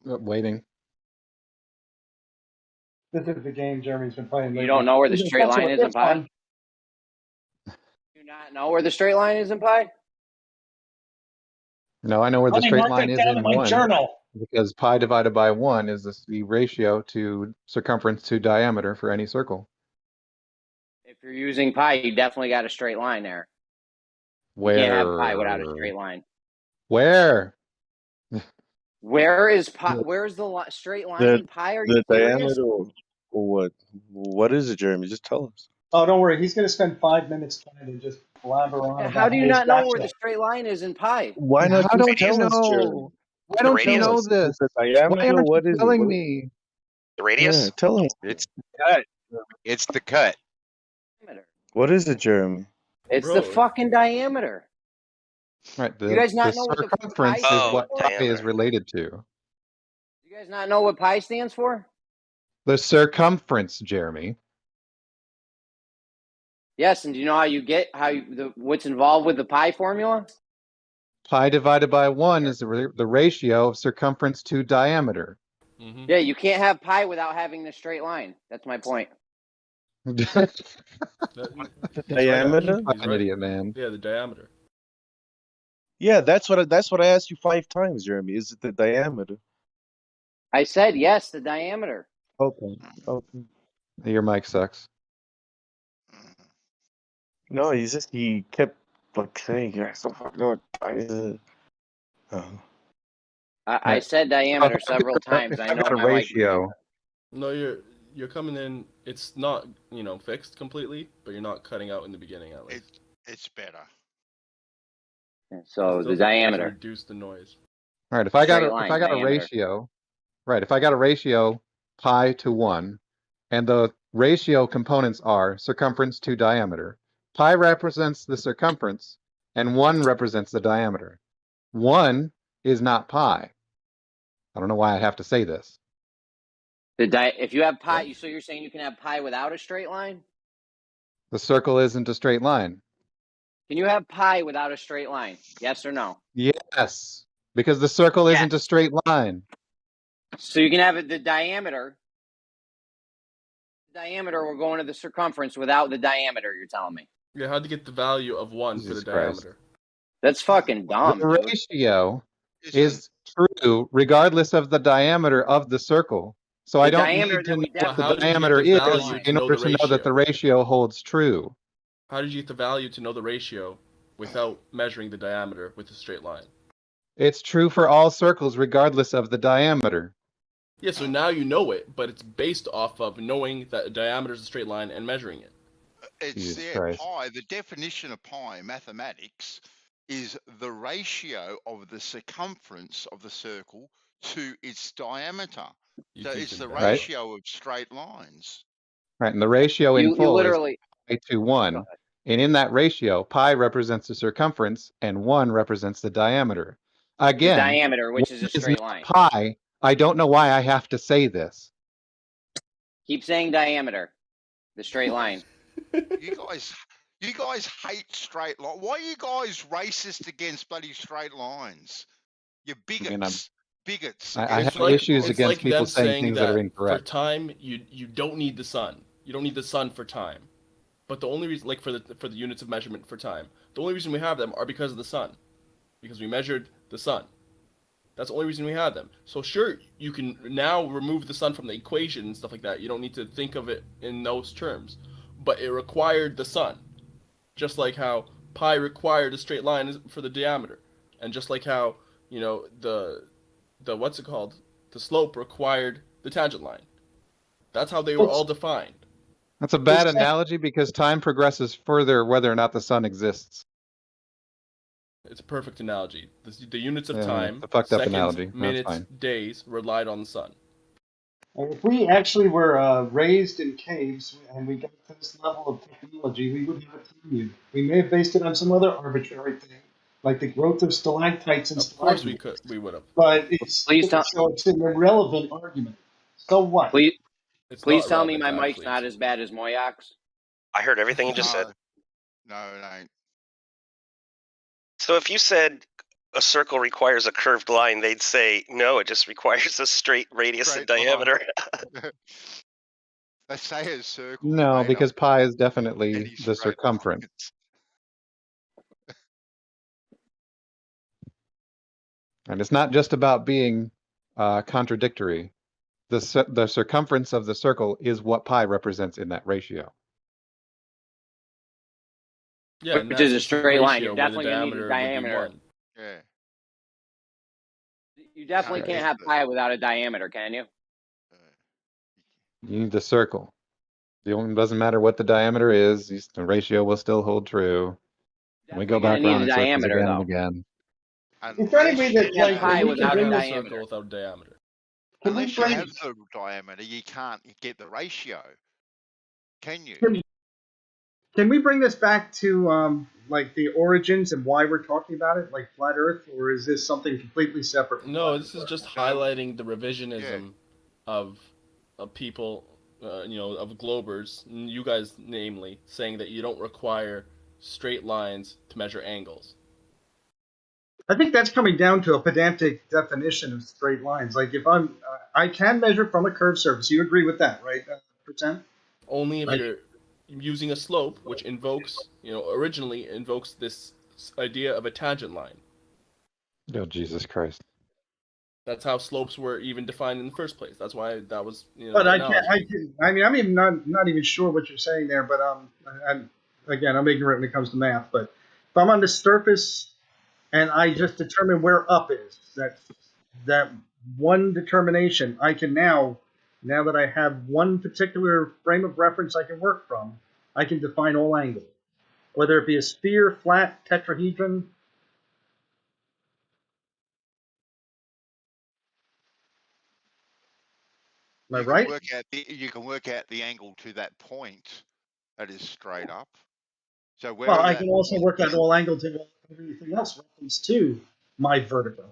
Waiting. This is the game Jeremy's been playing lately. You don't know where the straight line is in It's pi? fun. Do you not know where the straight line is in pi? No, I know where the Let me straight mark line that is down in in my 1, journal. because pi divided by 1 is the ratio to circumference to diameter for any circle. If you're using pi, you definitely got a straight line there. You can't have pi without a straight line. Where? Where is pi? Where's the straight line in pi? Are you The serious? diameter or what? What is it, Jeremy? Just tell us. Oh, don't worry. He's going to spend 5 minutes trying to just blabber on about How do you his not know where gotcha. the straight line is in pi? Why not How just don't you tell us, Jeremy? know? Why The don't you radius. know Is this? it the Why diameter? aren't What you is it? telling What me? The Yeah, radius. tell us. It's the cut. It's the cut. What is it, Jeremy? It's the fucking diameter. Right. You guys The not know what the fuck pi circumference is stands what for? pi is diameter. related to. You guys not know what pi stands for? The circumference, Jeremy. Yes, and do you know how you get what's involved with the pi formula? Pi divided by 1 is the ratio of circumference to diameter. Mm-hmm. Yeah, you can't have pi without having the straight line. That's my point. The diameter? I'm an idiot, man. Yeah, the diameter. Yeah, that's what I asked you 5 times, Jeremy. Is it the diameter? I said yes, the diameter. Okay. Okay. Your mic sucks. No, he kept like saying, "Yeah, so fuck no." I said diameter several times. I know got a my mic. ratio. No, you're coming in. It's not fixed completely, but you're not cutting out in the beginning at least. It's better. So the Those diameter. reduce the noise. All right, if I got Straight line, a diameter. ratio, right? If I got a ratio pi to 1, and the ratio components are circumference to diameter, pi represents the circumference, and 1 represents the diameter. 1 is not pi. I don't know why I have to say this. If you have pi, so you're saying you can have pi without a straight line? The circle isn't a straight line. Can you have pi without a straight line? Yes or no? Yes, because the circle isn't a straight line. So you can have the diameter. The diameter will go into the circumference without the diameter, you're telling me. Yeah, how'd you get the value of 1 for the diameter? That's fucking dumb. The ratio is true regardless of the diameter of the circle. So I don't need to know what the diameter is in order to know that the ratio holds true. How did you get the value to know the ratio without measuring the diameter with a straight line? It's true for all circles regardless of the diameter. Yeah, so now you know it, but it's based off of knowing that a diameter is a straight line and measuring it. It's pi. The definition of pi in mathematics is the ratio of the circumference of the circle to its diameter. So it's the ratio of straight lines. Right, and the ratio in full is pi to 1. And in that ratio, pi represents the circumference and 1 represents the diameter. Again, the diameter, which is a straight line. Pi. I don't know why I have to say this. Keep saying diameter, the straight line. You guys hate straight lines. Why are you guys racist against bloody straight lines? You're bigots. Bigots. I have issues against people saying things that are incorrect. For time, you don't need the sun. You don't need the sun for time. But the only reason, like for the units of measurement for time, the only reason we have them are because of the sun, because we measured the sun. That's the only reason we have them. So sure, you can now remove the sun from the equation and stuff like that. You don't need to think of it in those terms. But it required the sun. Just like how pi required a straight line for the diameter. And just like how, the what's it called? The slope required the tangent line. That's how they were all defined. That's a bad analogy because time progresses further whether or not the sun exists. It's a perfect analogy. The units of time, a fucked up seconds, analogy. minutes, days, relied on the sun. If we actually were raised in caves and we got to this level of technology, we would have a time unit. We may have based it on some other arbitrary thing, like the growth of stalactites and stalagmites. Of course we would have. But it's an irrelevant argument. So what? Please tell me my mic's not as bad as Moyak's. I heard everything you just said. No, it ain't. So if you said a circle requires a curved line, they'd say, no, it just requires a straight radius and diameter. Let's say a circle. No, because pi is definitely the circumference. And it's not just about being contradictory. The circumference of the circle is what pi represents in that ratio. Yeah, which is a straight line. You're definitely going to need a diameter. Yeah. You definitely can't have pi without a diameter, can you? You need the circle. The only doesn't matter what the diameter is. The ratio will still hold true. And we go back around in circles again and again. Is there any way that like pi we can bring this circle without diameter? Unless you have the diameter, you can't get the ratio. Can you? Can we bring this back to like the origins and why we're talking about it, like flat Earth, or is this something completely separate? No, this is just highlighting the revisionism of people, of Globers, you guys namely, saying that you don't require straight lines to measure angles. I think that's coming down to a pedantic definition of straight lines. Like if I can measure from a curved surface. You agree with that, right? Percent? Only if you're using a slope, which invokes, originally invokes this idea of a tangent line. Oh, Jesus Christ. That's how slopes were even defined in the first place. That's why that was, But I mean, I'm even not even sure what you're saying there. But I'm ignorant when it comes to math. But if I'm on the surface and I just determine where up is, that one determination, I can now that I have one particular frame of reference I can work from, I can define all angles, whether it be a sphere, flat, tetrahedron. Am I right? You can work out the angle to that point that is straight up. So Well, I can also work out all angles and everything else reference to my vertical.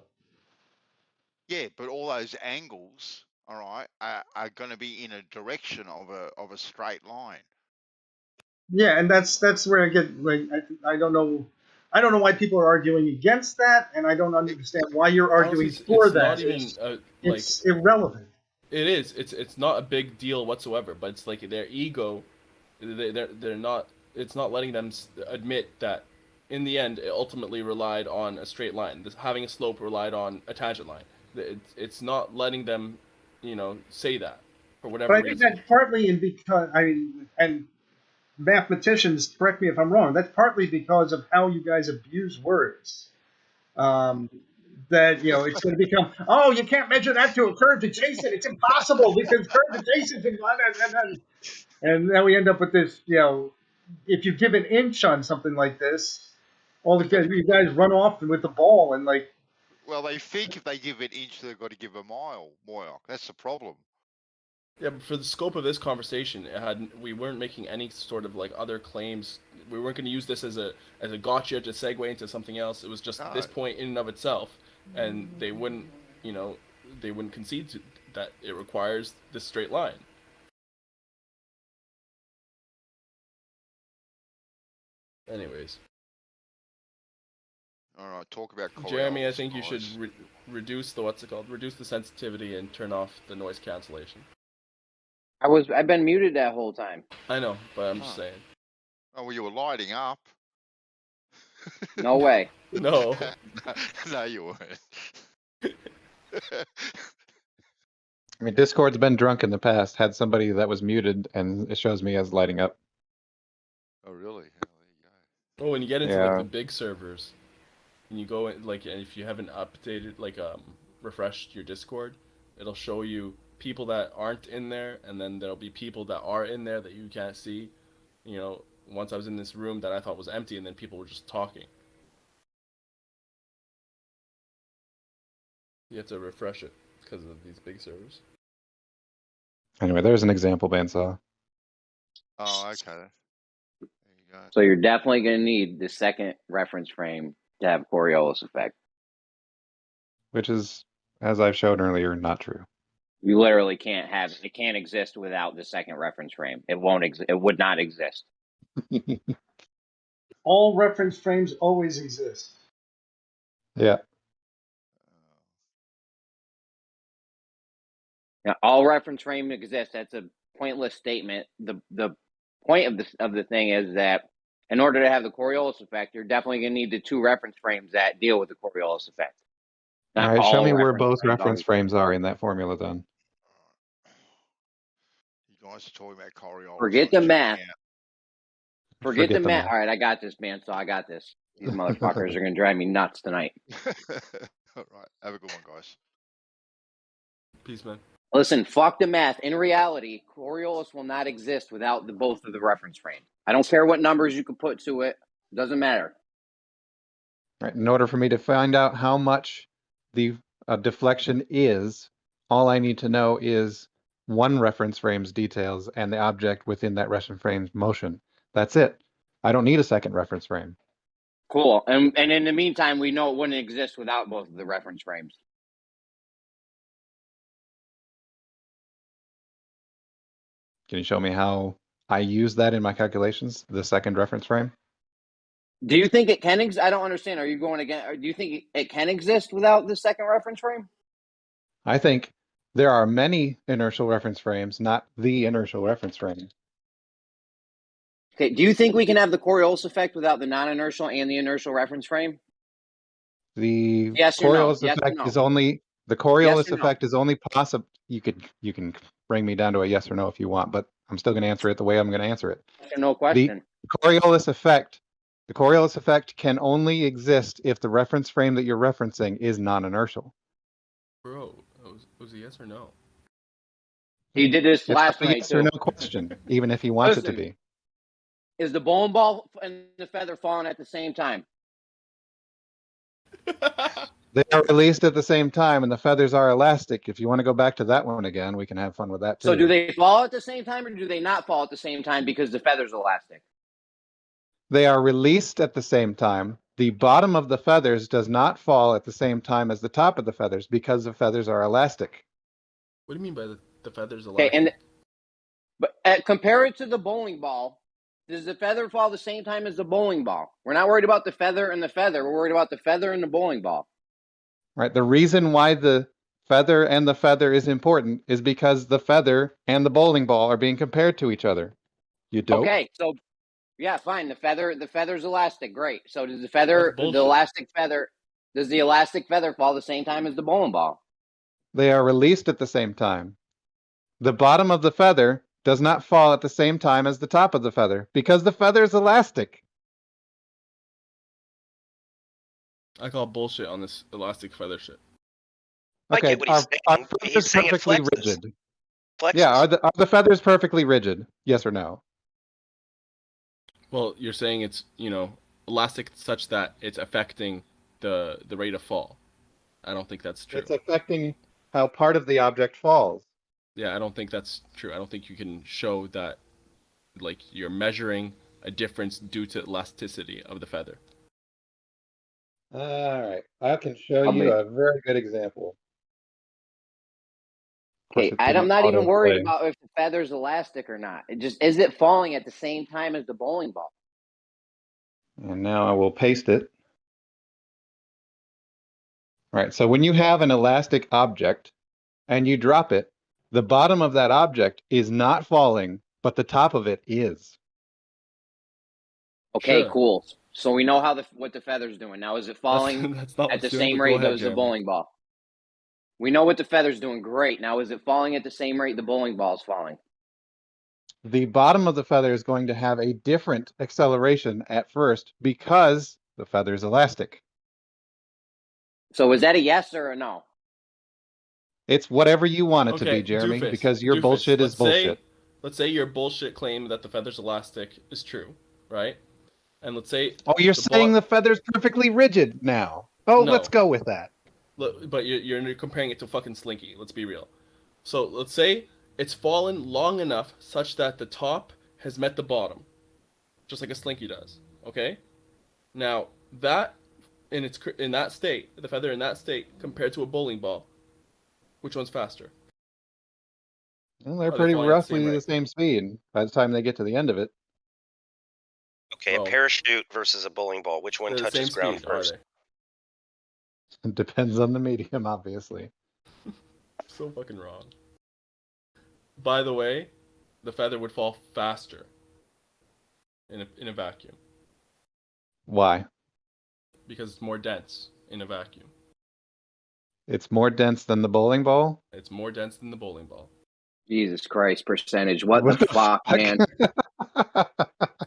Yeah, but all those angles, all right, are going to be in a direction of a straight line. Yeah, and that's where I get like I don't know why people are arguing against that, and I don't understand why you're arguing for that. Not even, it's irrelevant. It is. It's not a big deal whatsoever. But it's like their ego. They're not. It's not letting them admit that in the end it ultimately relied on a straight line. Having a slope relied on a tangent line. It's not letting them, say that for whatever reason. But I think that's partly because and mathematicians, correct me if I'm wrong. That's partly because of how you guys abuse words. That it's going to become, oh, you can't measure that to a curved adjacent. It's impossible because curved adjacent and now we end up with this. If you give an inch on something like this, all you guys run off with the ball and like. Well, they think if they give an inch, they've got to give a mile. That's the problem. Yeah, but for the scope of this conversation, we weren't making any sort of like other claims. We weren't going to use this as a gotcha to segue into something else. It was just this point in and of itself, and they wouldn't concede that it requires this straight line. Anyways. All right, talk about Coriolis. Jeremy, I think you should reduce the sensitivity and turn off the noise cancellation. I've been muted that whole time. I know, but I'm just saying. Oh, well, you were lighting up. No way. No. No, you weren't. I mean, Discord's been drunk in the past. Had somebody that was muted, and it shows me as lighting up. Oh, really? Oh, when you get into like the big servers, and you go in, like, and if you haven't updated, refreshed your Discord, it'll show you people that aren't in there, and then there'll be people that are in there that you can't see. Once I was in this room that I thought was empty, and then people were just talking. You have to refresh it because of these big servers. Anyway, there's an example, Bandsaw. Oh, okay. There you go. So you're definitely going to need the second reference frame to have Coriolis effect. Which is, as I've shown earlier, not true. You literally can't have it. It can't exist without the second reference frame. It won't. It would not exist. All reference frames always exist. Yeah. Now, all reference frame exists. That's a pointless statement. The point of the thing is that in order to have the Coriolis effect, you're definitely going to need the two reference frames that deal with the Coriolis effect. All right, show me where both reference frames are in that formula then. You guys are talking about Coriolis. Forget the math. Yeah. Forget the math. All right, I got this, man. So I got this. These motherfuckers are gonna drive me nuts tonight. All right. Have a good one, guys. Peace, man. Listen, fuck the math. In reality, Coriolis will not exist without both of the reference frame. I don't care what numbers you can put to it. It doesn't matter. Right. In order for me to find out how much the deflection is, all I need to know is one reference frame's details and the object within that reference frame's motion. That's it. I don't need a second reference frame. Cool. And in the meantime, we know it wouldn't exist without both of the reference frames. Can you show me how I use that in my calculations, the second reference frame? Do you think it can exist? I don't understand. Are you going again? Or do you think it can exist without the second reference frame? I think there are many inertial reference frames, not the inertial reference frame. Okay. Do you think we can have the Coriolis effect without the non-inertial and the inertial reference frame? The Yes or no? Coriolis Yes or effect no? is only the Coriolis Yes or no? effect is only possible. You can bring me down to a yes or no if you want, but I'm still going to answer it the way I'm going to answer it. Yes or no question. The Coriolis effect can only exist if the reference frame that you're referencing is non-inertial. Bro, was it yes or no? He did this It's last a night yes too. or no question, even if he wants it to Listen. be. Is the bowling ball and the feather falling at the same time? They are released at the same time, and the feathers are elastic. If you want to go back to that one again, we can have fun with that too. So do they fall at the same time or do they not fall at the same time because the feather's elastic? They are released at the same time. The bottom of the feathers does not fall at the same time as the top of the feathers because the feathers are elastic. What do you mean by the feathers Okay, elastic? but compare it to the bowling ball. Does the feather fall the same time as the bowling ball? We're not worried about the feather and the feather. We're worried about the feather and the bowling ball. Right. The reason why the feather and the feather is important is because the feather and the bowling ball are being compared to each other. You dope. Okay, so yeah, fine. The feather's elastic. Great. So does the elastic feather fall the same time as the bowling ball? They are released at the same time. The bottom of the feather does not fall at the same time as the top of the feather because the feather is elastic. I call bullshit on this elastic feather shit. Okay, are feathers perfectly rigid? Yeah, are the feathers perfectly rigid? Yes or no? Well, you're saying it's, elastic such that it's affecting the rate of fall. I don't think that's true. It's affecting how part of the object falls. Yeah, I don't think that's true. I don't think you can show that, like, you're measuring a difference due to elasticity of the feather. All right, I can show you a very good example. Okay, I'm not even worried about if the feather's elastic or not. Is it falling at the same time as the bowling ball? And now I will paste it. All right, so when you have an elastic object and you drop it, the bottom of that object is not falling, but the top of it is. Okay, cool. So we know what the feather's doing. Now, is it falling at the same rate as the bowling ball? We know what the feather's doing. Great. Now, is it falling at the same rate the bowling ball is falling? The bottom of the feather is going to have a different acceleration at first because the feather is elastic. So is that a yes or a no? It's whatever you want it to be, Jeremy, because your bullshit is bullshit. Let's say your bullshit claim that the feather's elastic is true, right? And let's say... Oh, you're saying the feather's perfectly rigid now. Oh, no. Let's go with that. Look, but you're comparing it to fucking Slinky. Let's be real. So let's say it's fallen long enough such that the top has met the bottom, just like a Slinky does. Okay. Now that in that state, the feather in that state compared to a bowling ball, which one's faster? Well, they're pretty roughly the same speed by the time they get to the end of it. Okay, a parachute versus a bowling ball. Which one touches ground first? It depends on the medium, obviously. So fucking wrong. By the way, the feather would fall faster in a vacuum. Why? Because it's more dense in a vacuum. It's more dense than the bowling ball? It's more dense than the bowling ball. Jesus Christ, percentage. What the fuck, man?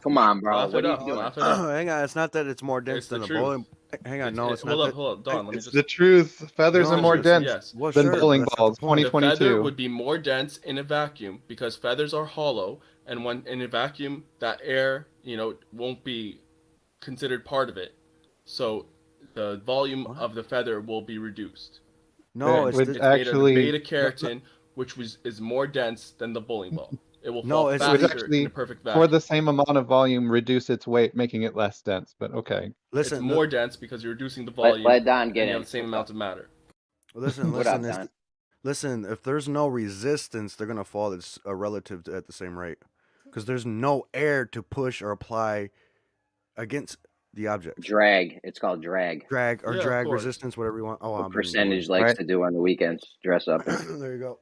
Come on, bro. Laugh What it are up. you doing? Laugh it up. Hang on, it's not that it's more dense It's the than a truth. bowling. Hang on, no, it's not. Hold on, Don. Let me It's just. the truth. Feathers No, are more Truth, dense yes. Well, than sure, bowling but that's not balls. the point. The feather 2022. would be more dense in a vacuum because feathers are hollow, and when in a vacuum, that air, won't be considered part of it. So the volume of the feather will be reduced. No, it's made actually- of beta keratin, which is more dense than the bowling ball. It will No, fall it's- It would faster actually, in a perfect for vacuum. the same amount of volume, reduce its weight, making it less dense. But okay. Listen, It's more dense because you're reducing the volume. Let Don get and you in. have the same amount of matter. Listen, What up, Don? listen. If there's no resistance, they're gonna fall relative at the same rate, because there's no air to push or apply against the object. Drag. It's called drag. Drag or Yeah, of drag course. resistance, whatever you want. Oh, What I'm percentage likes to do on the weekends. Dress up. There you go.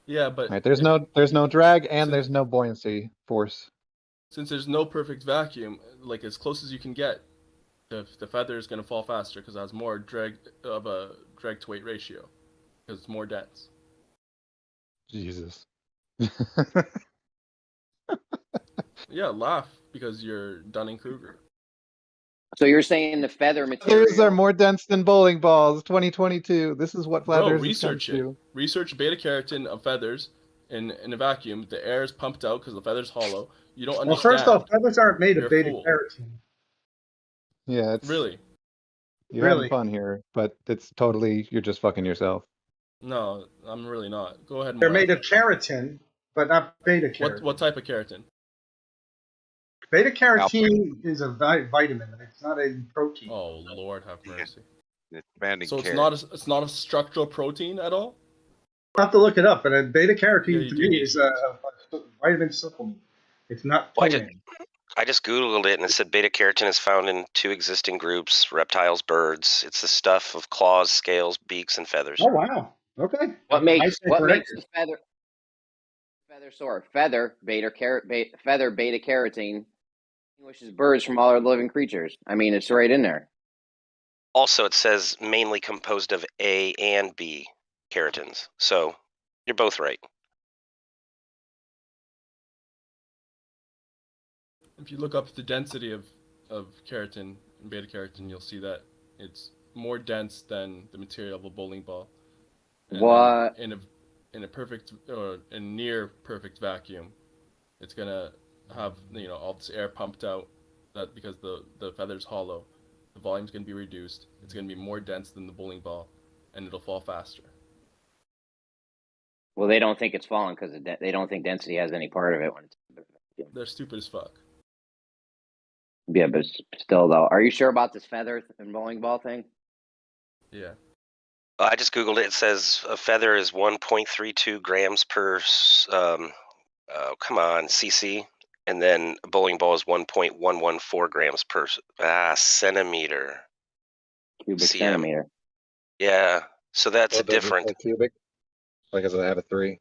Yeah, but Right, there's no drag and there's no buoyancy force. since there's no perfect vacuum, like as close as you can get, the feather is going to fall faster because it has more drag to weight ratio because it's more dense. Jesus. Yeah, laugh because you're Dunning-Kruger. So you're saying the feather material? Feathers are more dense than bowling balls. 2022. This is what flat Bro, earthers research tend to it. do. Research beta keratin of feathers in a vacuum. The air is pumped out because the feather's hollow. You don't Well, understand. first off, feathers aren't made You're of a beta fool. carotene. Yeah, it's Really? you're Really? having fun here, but it's totally you're just fucking yourself. No, I'm really not. Go ahead and They're laugh. made of keratin, but not beta carotene. What type of keratin? Beta carotene is a vitamin. It's not a protein. Oh Lord, have mercy. It's expanding So carrot. it's not a structural protein at all. I'll have to look it up, but a beta Yeah, carotene you to do me need is to. a vitamin supplement. It's not Well, toning. I just Googled it and it said beta keratin is found in 2 existing groups: reptiles, birds. It's the stuff of claws, scales, beaks, and feathers. Oh wow. Okay. What I makes stand corrected. the feather sore? Feather beta carotene distinguishes birds from all other living creatures. I mean, it's right in there. Also, it says mainly composed of A and B keratins. So you're both right. If you look up the density of keratin and beta keratin, you'll see that it's more dense than the material of a bowling ball. And What? In a perfect or a near perfect vacuum, it's gonna have all this air pumped out. That because the feather's hollow, the volume's gonna be reduced. It's gonna be more dense than the bowling ball, and it'll fall faster. Well, they don't think it's falling because they don't think density has any part of it when it's. They're stupid as fuck. Yeah, but still, though, are you sure about this feather and bowling ball thing? Yeah. I just Googled it. It says a feather is 1.32 grams per, cc. And then a bowling ball is 1.114 grams per centimeter. Cubic cm. centimeter. Yeah. So that's Oh, a does it different. say cubic? Like, does it have a 3?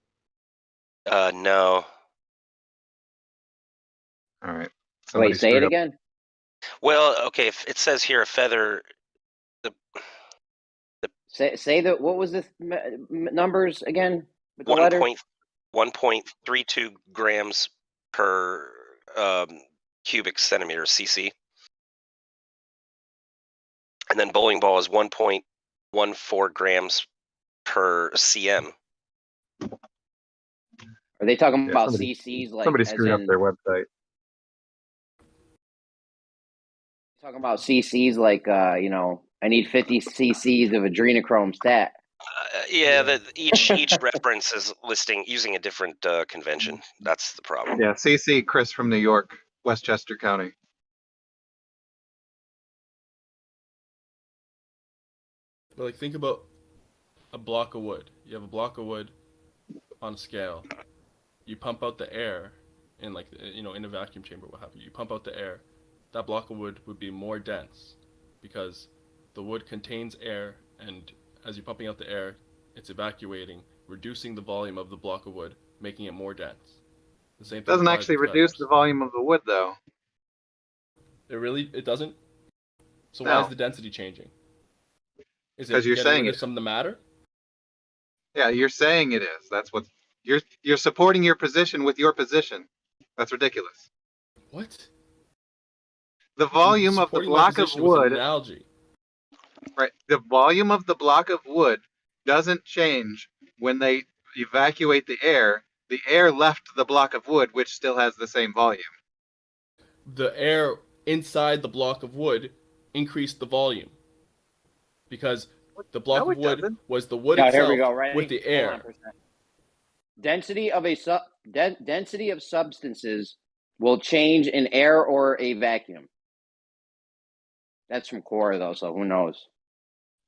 No. All right. Wait, say it again. Well, okay. If it says here a feather. Say that. What was the numbers again? With the letters? 1.32 grams per cubic centimeter, cc. And then bowling ball is 1.14 grams per cm. Are they talking about cc's? Like somebody as screwed up in- their website. Talking about cc's like I need 50 cc's of adrenochrome stat. Yeah, each reference is using a different convention. That's the problem. Yeah, CC Chris from New York, Westchester County. But like, think about a block of wood. You have a block of wood on a scale. You pump out the air in in a vacuum chamber, what have you. You pump out the air. That block of wood would be more dense because the wood contains air, and as you're pumping out the air, it's evacuating, reducing the volume of the block of wood, making it more dense. The same thing Doesn't applies actually to reduce feathers. the volume of the wood, though. It doesn't? So No. why is the density changing? Is it 'Cause you're getting saying rid of it. some of the matter? Yeah, you're saying it is. That's what you're supporting your position with your position. That's ridiculous. What? The volume of the Supporting my block of position with an wood, analogy. right? The volume of the block of wood doesn't change when they evacuate the air. The air left the block of wood, which still has the same volume. The air inside the block of wood increased the volume because the block of wood was the wood Yeah, itself here we go. Ready? with the Hold air. on for a second. Density of substances will change in air or a vacuum. That's from Quora though, so who knows?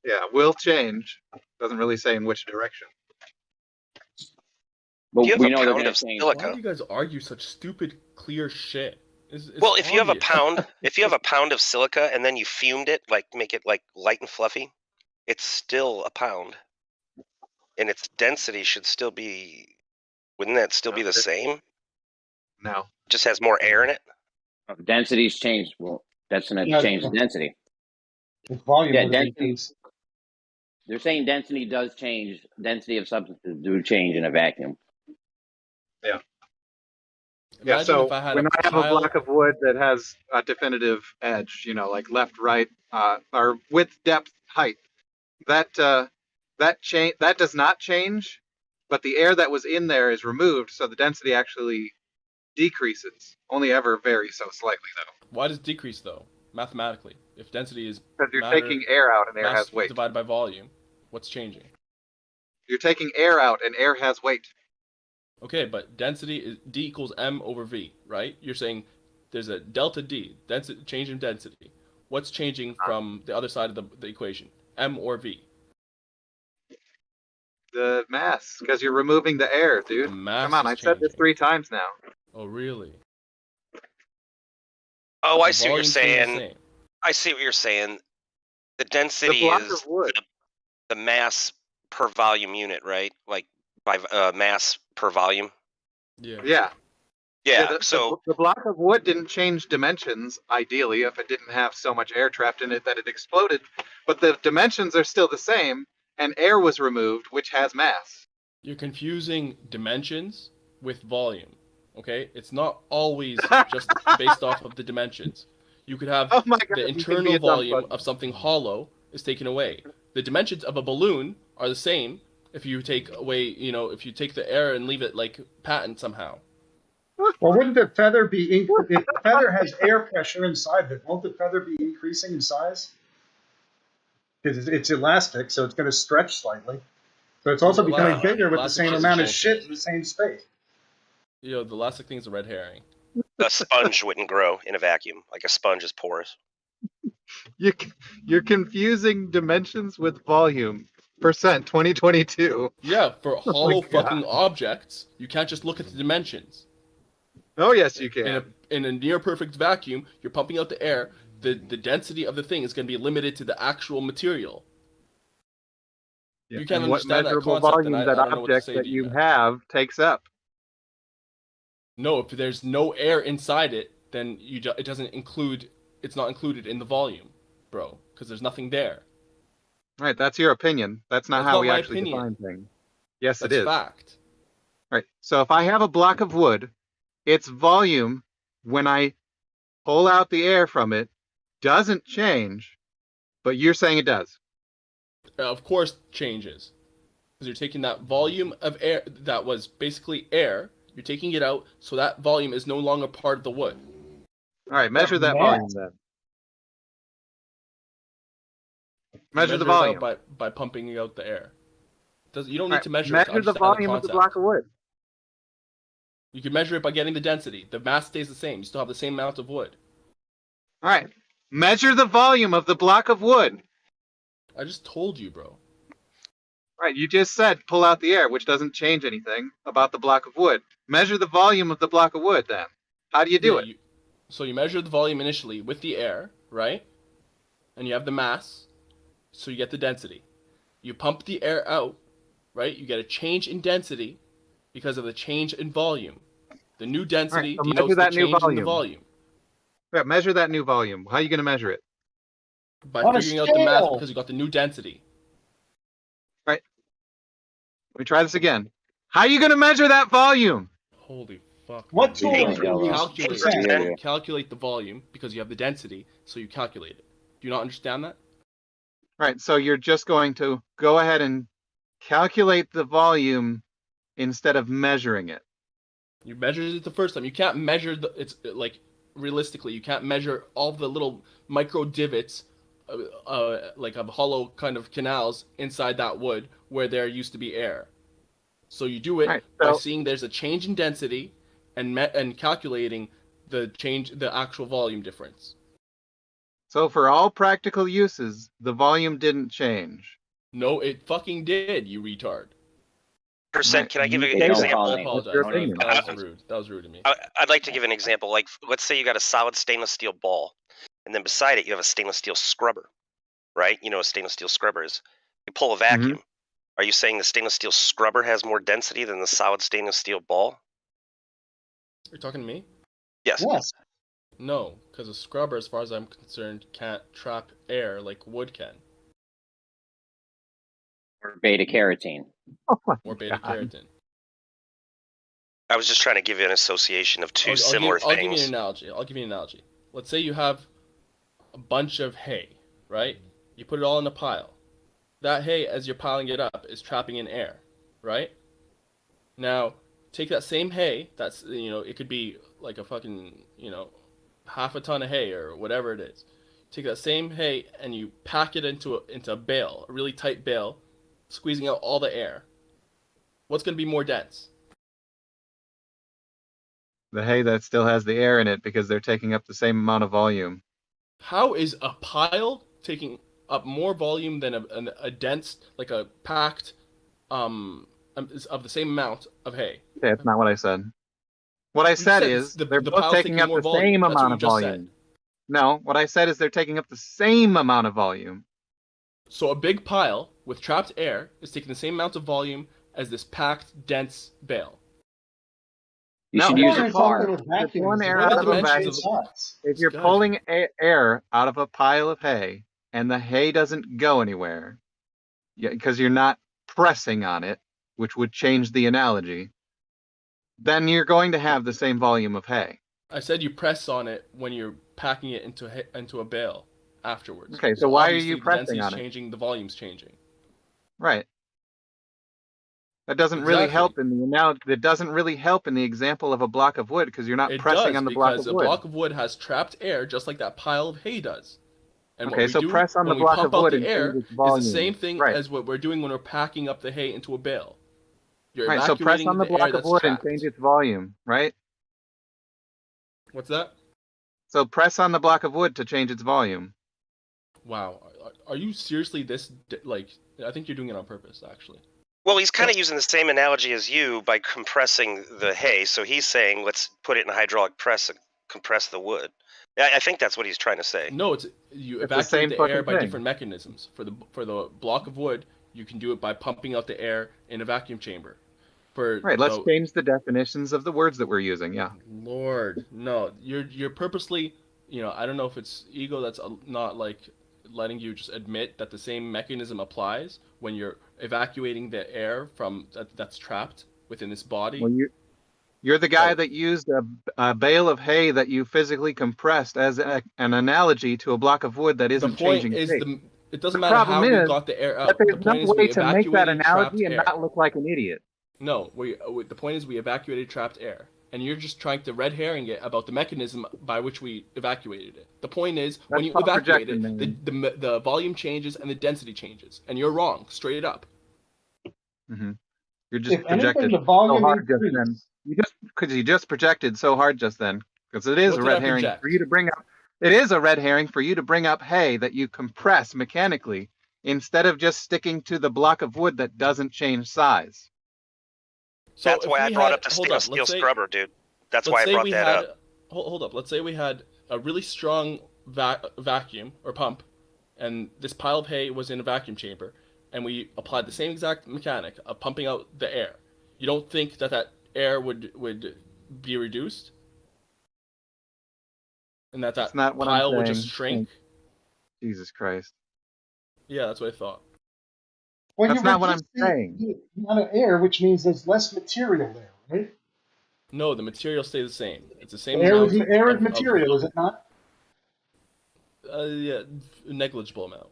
Yeah, will change. Doesn't really say in which direction. But you have we a know they're pound going of to change. Why silica. do you guys argue such stupid, clear shit? It's Well, if you have a obvious. pound, if you have a pound of silica and then you fumed it, like make it like light and fluffy, it's still a pound, and its density should still be. Wouldn't that still be the same? No. Just has more air in it. Density's changed. Well, that's going to Yeah, change the density. The volume Yeah, would density. increase. They're saying density does change. Density of substances do change in a vacuum. Yeah. Imagine yeah, so if I had when a I have pile... a block of wood that has a definitive edge, you know, like left, right, or width, depth, height, that does not change, but the air that was in there is removed, so the density actually decreases. Only ever very so slightly, though. Why does it decrease though? Mathematically, if density is because you're matter, taking air out and air mass has weight. divided by volume, what's changing? You're taking air out and air has weight. Okay, but density is D equals M over V, right? You're saying there's a delta D, density, change in density. What's changing from the other side of the equation? M or V? The mass, because you're removing the air, dude. The mass Come on, is I've said this 3 times now. Oh, really? Oh, I The see what you're volume stays the saying. same. I see what you're saying. The density block is of wood. the mass per volume unit, right? Like by mass per volume. Yeah. Yeah. Yeah. So the block of wood didn't change dimensions, ideally, if it didn't have so much air trapped in it that it exploded. But the dimensions are still the same, and air was removed, which has mass. You're confusing dimensions with volume. Okay, it's not always just based off of the dimensions. You could have Oh my God, the you can be internal a dumb volume fuck. of something hollow is taken away. The dimensions of a balloon are the same if you take away, you know, if you take the air and leave it like patent somehow. Well, wouldn't the feather be, if the feather has air pressure inside of it, won't the feather be increasing in size? Because it's elastic, so it's going to stretch slightly. So it's also becoming bigger with the same amount of shit in the same space. You know, the elastic thing's a red herring. A sponge wouldn't grow in a vacuum. Like a sponge is porous. You're confusing dimensions with volume. Percent 2022. Yeah, for hollow God. fucking objects, you can't just look at the dimensions. Oh yes, you can. In a near perfect vacuum, you're pumping out the air. The density of the thing is going to be limited to the actual material. Yeah. You can't and what understand that measurable concept, volume and I that don't know what to object say that to you, you man. have takes up. No, if there's no air inside it, then it doesn't include. It's not included in the volume, bro, because there's nothing there. Right, that's your opinion. That's not That's how not we my actually opinion. define things. Yes, That's it is. fact. Right. So if I have a block of wood, its volume when I pull out the air from it doesn't change, but you're saying it does. Of course, changes, because you're taking that volume of air that was basically air. You're taking it out, so that volume is no longer part of the wood. All right, measure that volume then. Measure the it out volume. by pumping out the air. You don't need to measure it. Measure To the understand volume of the concept. block of wood. You can measure it by getting the density. The mass stays the same. You still have the same amount of wood. All right. Measure the volume of the block of wood. I just told you, bro. Right, you just said pull out the air, which doesn't change anything about the block of wood. Measure the volume of the block of wood then. How do you do it? So you measure the volume initially with the air, right? And you have the mass, so you get the density. You pump the air out, right? You get a change in density because of the change in volume. The new density so denotes measure the that new change in the volume. volume. Yeah, measure that new volume. How are you going to measure it? By On a figuring out the mass scale. because you got the new density. Right. me try this again. How are you going to measure that volume? Holy fuck. What man. tool Hey, are you Yellow. using? Yeah. Calculate the volume because you have the density, so you calculate it. Do you not understand that? Right, so you're just going to go ahead and calculate the volume instead of measuring it. You measured it the first time. You can't measure it's like realistically. You can't measure all the little micro divots, like of hollow kind of canals inside that wood where there used to be air. So you do it by seeing there's a change in density, and calculating the actual volume difference. So for all practical uses, the volume didn't change. No, it fucking did, you retard. Percent. Can I give an say example? I apologize. That was rude. That was rude to me. I'd like to give an example. Like, let's say you got a solid stainless steel ball, and then beside it you have a stainless steel scrubber, right? You know what a stainless steel scrubber is. You pull a vacuum. Are you saying the stainless steel scrubber has more density than the solid stainless steel ball? You're talking to me? Yes. Yes. No, because a scrubber, as far as I'm concerned, can't trap air like wood can. Or beta carotene. Or beta carotene. I was just trying to give you an association of two similar things. I'll give you an analogy. Let's say you have a bunch of hay, right? You put it all in a pile. That hay, as you're piling it up, is trapping in air, right? Now, take that same hay, that's, it could be like a fucking, half a ton of hay or whatever it is. Take that same hay and you pack it into a bale, a really tight bale, squeezing out all the air. What's going to be more dense? The hay that still has the air in it because they're taking up the same amount of volume. How is a pile taking up more volume than a dense, like a packed, of the same amount of hay? Okay, that's not what I said. What I said is they're both taking up the same amount of volume. No, what I said is they're taking up the same amount of volume. So a big pile with trapped air is taking the same amount of volume as this packed, dense bale. You should use a car. If you're pulling air out of a pile of hay and the hay doesn't go anywhere, because you're not pressing on it, which would change the analogy, then you're going to have the same volume of hay. I said you press on it when you're packing it into a bale afterwards. Okay, so why are you pressing on it? The density's changing, the volume's changing. Right. That doesn't really help in the analogy. That doesn't really help in the example of a block of wood because you're not pressing on the block of wood. Because a block of wood has trapped air, just like that pile of hay does. And okay, so press on the block of wood and air change its volume. Is the same thing as what we're doing when we're packing up the hay into a bale. Right, so press on the block of wood and change its volume, right? What's that? So press on the block of wood to change its volume. Wow, are you seriously this like? I think you're doing it on purpose, actually. Well, he's kind of using the same analogy as you by compressing the hay. So he's saying, let's put it in a hydraulic press and compress the wood. I think that's what he's trying to say. No, you evacuate the air by different mechanisms. For the block of wood, you can do it by pumping out the air in a vacuum chamber. Right, let's change the definitions of the words that we're using, yeah. Lord, no, you're purposely, I don't know if it's ego that's not like letting you just admit that the same mechanism applies when you're evacuating the air from that's trapped within this body. Well, you're the guy that used a bale of hay that you physically compressed as an analogy to a block of wood that isn't changing shape. It doesn't matter how we got the air out. There's no way to make that analogy and not look like an idiot. No, the point is we evacuated trapped air, and you're just trying to red herring it about the mechanism by which we evacuated it. The point is when you evacuate it, the volume changes and the density changes, and you're wrong, straight up. Mm-hmm. You're just projected so hard just then. You just projected so hard just then, because it is a red herring for you to bring up. It is a red herring for you to bring up hay that you compress mechanically instead of just sticking to the block of wood that doesn't change size. So that's why I brought up the stainless steel scrubber, dude. That's why I brought that up. Hold up. Let's say we had a really strong vacuum or pump, and this pile of hay was in a vacuum chamber, and we applied the same exact mechanic of pumping out the air. You don't think that air would be reduced? And that pile would just shrink? Jesus Christ. Yeah, that's what I thought. Well, That's you not what I'm reduce saying. the amount of air, which means there's less material there, right? No, the material stays the same. It's the same Air amount is air of material, is it not? yeah, negligible amount.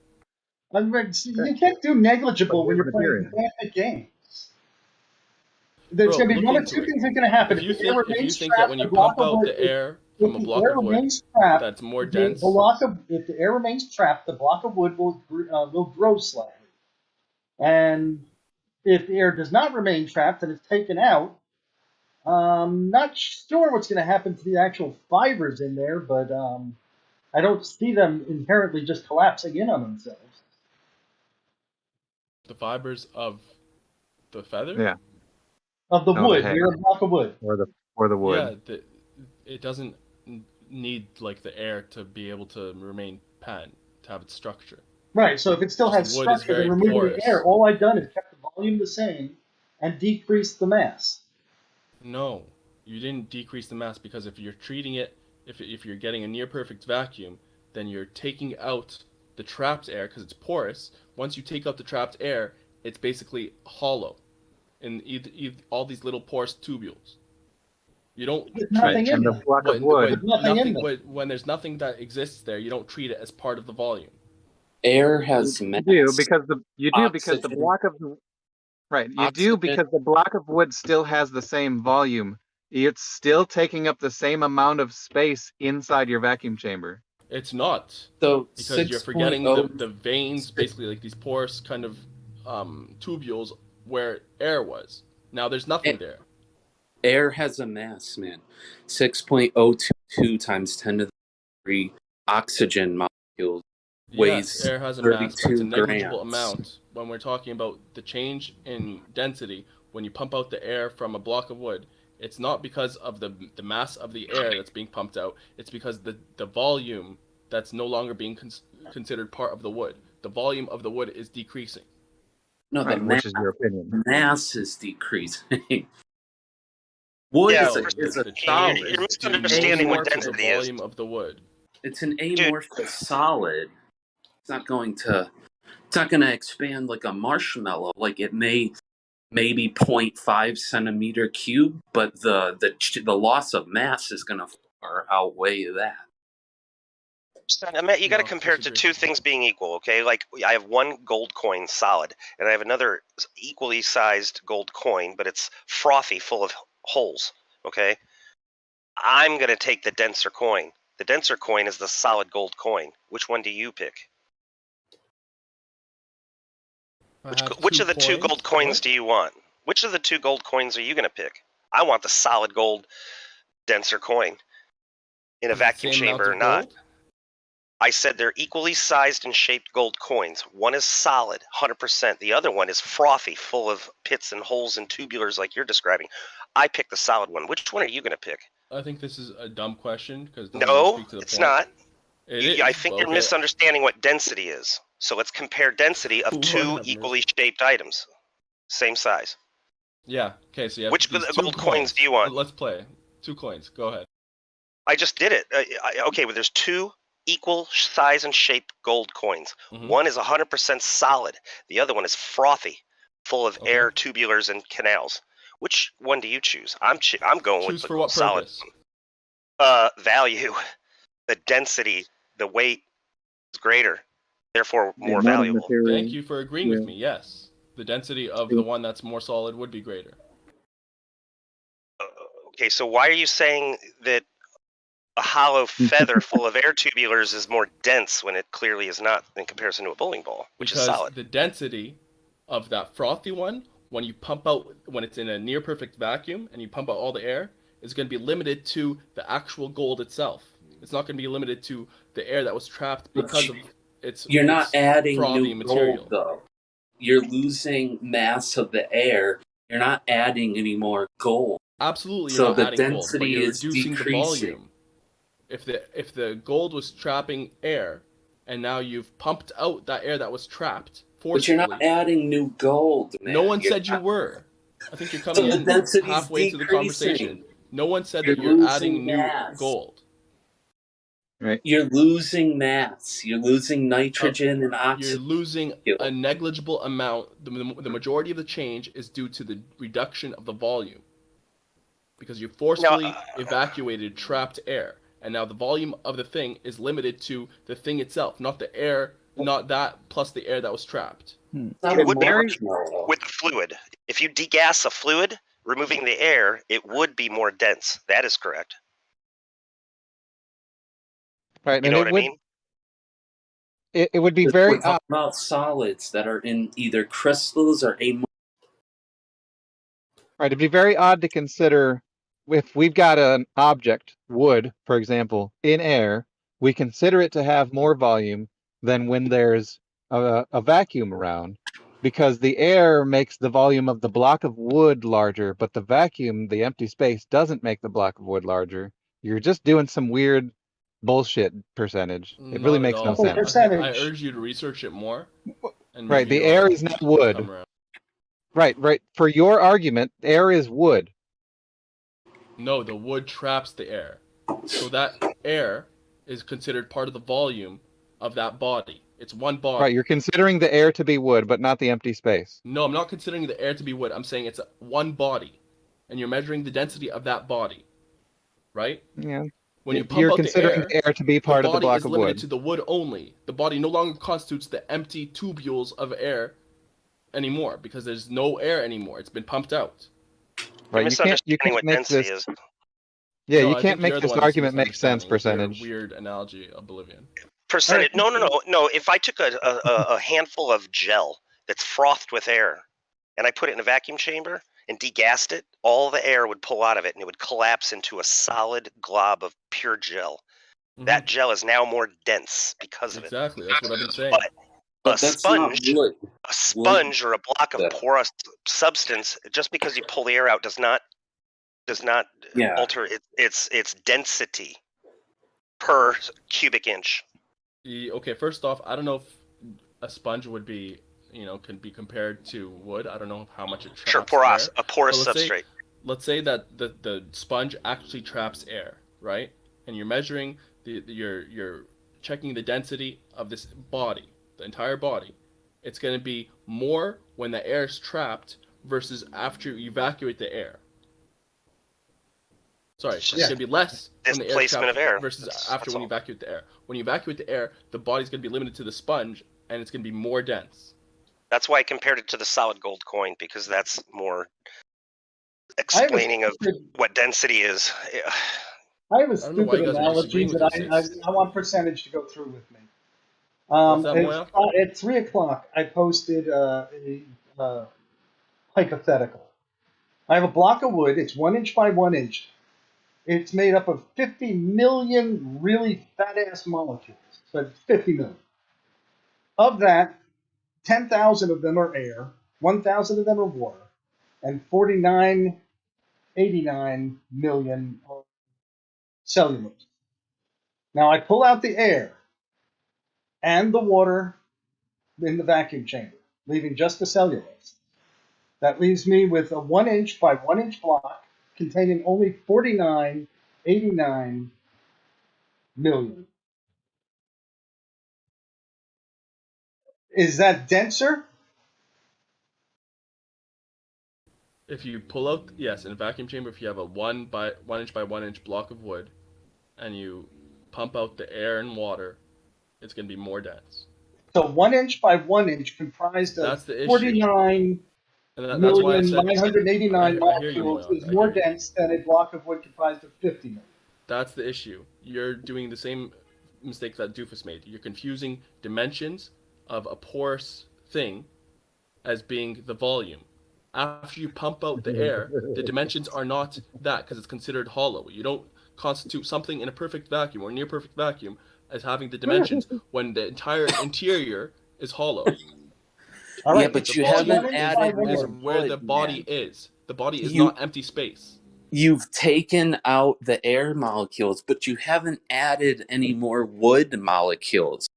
You can't do negligible when you're playing pedantic games. There's Bro, going to be look one of into two it. things that are going to happen. If you the air think remains that trapped, when you the block pump of out wood, the air from a if the block air of wood remains trapped, that's more if dense, if the air remains trapped, the block of wood will grow slightly. And if the air does not remain trapped and it's taken out, not sure what's going to happen to the actual fibers in there, but I don't see them inherently just collapsing in on themselves. the fibers of the feather? Yeah. Of the No, wood, the hay. you're a block of wood. Or the wood. Yeah, it doesn't need like the air to be able to remain patent, to have its structure. Right, so if it still has Wood is structure, very then removing porous. the air, all I've done is kept the volume the same and decreased the mass. No, you didn't decrease the mass, because if you're treating it, if you're getting a near perfect vacuum, then you're taking out the trapped air because it's porous. Once you take out the trapped air, it's basically hollow in all these little porous tubules. You don't There's nothing in the block of wood. when there's nothing that exists there, you don't treat it as part of the volume. Air has You mass. do because the Oxygen. block of the right. You Oxygen. do because the block of wood still has the same volume. It's still taking up the same amount of space inside your vacuum chamber. It's not. So because you're forgetting the veins, basically like these porous kind of tubules where air was. Now there's nothing there. Air has a mass, man. 6.022 times 10 to the 3 oxygen molecules weighs Yes, air has a mass, but it's a 32 negligible grams. amount when we're talking about the change in density. When you pump out the air from a block of wood, it's not because of the mass of the air that's being pumped out. It's because the volume that's no longer being considered part of the wood. The volume of the wood is decreasing. No, the Which is your opinion. mass is decreasing. Wood Yeah, is a you're solid. misunderstanding what density the is. volume of the wood. It's an amorphous solid. It's not going to expand like a marshmallow. Like it may maybe 0.5 centimeter cube, but the loss of mass is going to far outweigh that. Matt, you got to compare it to two things being equal, okay? Like I have one gold coin solid, and I have another equally sized gold coin, but it's frothy, full of holes, okay? I'm going to take the denser coin. The denser coin is the solid gold coin. Which one do you pick? Which of the two gold coins do you want? Which of the two gold coins are you going to pick? I want the solid gold denser coin in a vacuum chamber or not. I said they're equally sized and shaped gold coins. One is solid, 100%. The other one is frothy, full of pits and holes and tubulars like you're describing. I picked the solid one. Which one are you going to pick? I think this is a dumb question because no, it's not. I think Well, you're misunderstanding what density is. So let's compare density of two equally shaped items, same size. Yeah. Okay. So you have which these gold coins do you want? Let's play 2 coins. Go ahead. I just did it. Okay, well, there's two equal size and shape gold coins. One is 100% solid. The other one is frothy, full of air, tubulars, and canals. Which one do you choose? I'm going with the solid. Value, the density, the weight is greater, therefore more valuable. Thank you for agreeing with me. Yes, the density of the one that's more solid would be greater. Okay, so why are you saying that a hollow feather full of air tubulars is more dense when it clearly is not in comparison to a bowling ball, which is solid? The density of that frothy one, when you pump out, when it's in a near perfect vacuum and you pump out all the air, is going to be limited to the actual gold itself. It's not going to be limited to the air that was trapped because of its You're not adding frothy new material. gold, though. You're losing mass of the air. You're not adding any more gold. Absolutely, so you're not the adding gold, but density you're is reducing decreasing. the volume. If the gold was trapping air, and now you've pumped out that air that was trapped forcibly. But you're not adding new gold, man. No one said you were. I think you're coming in halfway to the conversation. No one said that you're adding new gold. Right. You're losing mass. You're losing nitrogen and oxygen. You're losing a negligible amount. The majority of the change is due to the reduction of the volume. Because you forcefully evacuated trapped air. And now the volume of the thing is limited to the thing itself, not the air, not that plus the air that was trapped. It would be with the fluid. If you degas a fluid, removing the air, it would be more dense. That is correct. Right. You know what I mean? It would be We're very talking about solids that are in either crystals or amorphous. right. It'd be very odd to consider if we've got an object, wood, for example, in air, we consider it to have more volume than when there's a vacuum around, because the air makes the volume of the block of wood larger, but the vacuum, the empty space, doesn't make the block of wood larger. You're just doing some weird bullshit percentage. It really makes no sense. I urge you to research it more. And Right, the maybe air you'll is not wood. come around. Right. For your argument, air is wood. No, the wood traps the air. So that air is considered part of the volume of that body. It's one body. Right, you're considering the air to be wood, but not the empty space. No, I'm not considering the air to be wood. I'm saying it's one body. And you're measuring the density of that body. Right? Yeah. When you pump You're out considering the air to be part of the block of body is limited wood. to the wood only. The body no longer constitutes the empty tubules of air anymore because there's no air anymore. It's been pumped out. Right, you can't make this. Yeah, No, you I can't think you're make the this one that's argument make sense. misunderstanding Percentage. your weird analogy, Oblivion. Percentage? No. If I took a handful of gel that's frothed with air, and I put it in a vacuum chamber and degassed it, all the air would pull out of it, and it would collapse into a solid glob of pure gel. That gel is now more dense because of it. Exactly, that's what I've been saying. But a sponge or a block of porous substance, just because you pull the air out, does not alter its density per cubic inch. Okay, first off, I don't know if a sponge would be, can be compared to wood. I don't know how much it traps. Sure, a porous substrate. Let's say that the sponge actually traps air, right? And you're measuring you're checking the density of this body, the entire body. It's going to be more when the air is trapped versus after you evacuate the air. Sorry, it's going to be less when the air is trapped versus after when you evacuate the air. When you evacuate the air, the body's going to be limited to the sponge, and it's going to be more dense. That's why I compared it to the solid gold coin, because that's more explaining of what density is. I have a stupid analogy that I want percentage to go through with me. At 3 o'clock, I posted a hypothetical. I have a block of wood. It's 1 inch by 1 inch. It's made up of 50 million really fat-ass molecules. So it's 50 million. Of that, 10,000 of them are air, 1,000 of them are water, and 89 million are cellulose. Now I pull out the air and the water in the vacuum chamber, leaving just the cellulose. That leaves me with a 1 inch by 1 inch block containing only 89 million. Is that denser? If you pull out, yes, in a vacuum chamber, if you have a 1 inch by 1 inch block of wood, and you pump out the air and water, it's going to be more dense. So 1 inch by 1 inch comprised of 49,989 molecules is more dense than a block of wood comprised of 50 million. That's the issue. You're doing the same mistake that Doofus made. You're confusing dimensions of a porous thing as being the volume. After you pump out the air, the dimensions are not that because it's considered hollow. You don't constitute something in a perfect vacuum or near perfect vacuum as having the dimensions when the entire interior is hollow. Right, yeah, but you haven't added where the body is. The body is not empty space. You've taken out the air molecules, but you haven't added any more wood molecules.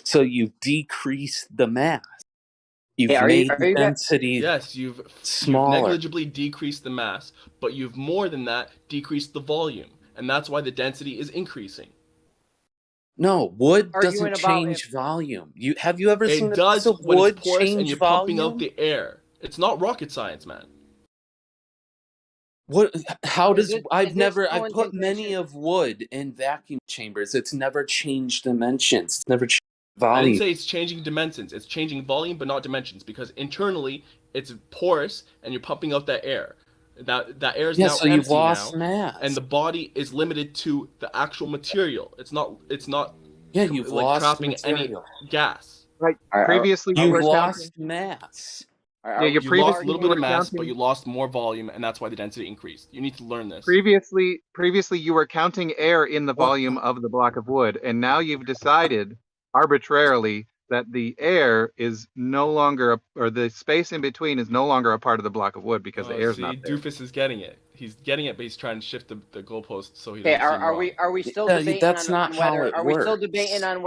So you've decreased the mass. You've made the density you've smaller. Negligibly decreased the mass, but you've more than that decreased the volume, and that's why the density is increasing. No, wood Arguing doesn't about change volume. Have you ever seen It a piece does of when wood it's porous and change you're pumping out volume? the air. It's not rocket science, man. What? How does I've still in put many contention? of wood in vacuum chambers. It's never changed dimensions. It's never changed I didn't volume. say it's changing dimensions. It's changing volume, but not dimensions, because internally it's porous and you're pumping out that air. That air is Yeah, now so you've empty lost now, mass. and the body is limited to the actual material. It's not. Yeah, you've like lost trapping material. any gas. Right. Previously, you You've were lost counting. mass. Yeah, you You lost a previously little you bit of were mass, but counting. you lost more volume, and that's why the density increased. You need to learn this. Previously, you were counting air in the volume of the block of wood, and now you've decided arbitrarily that the air is no longer, or the space in between is no longer a part of the block of wood because the air's See, not there. Doofus is getting it. He's getting it, but he's trying to shift the goalpost so he Okay, doesn't seem wrong. are we still Yeah, debating that's on not how whether it are we still works. debating on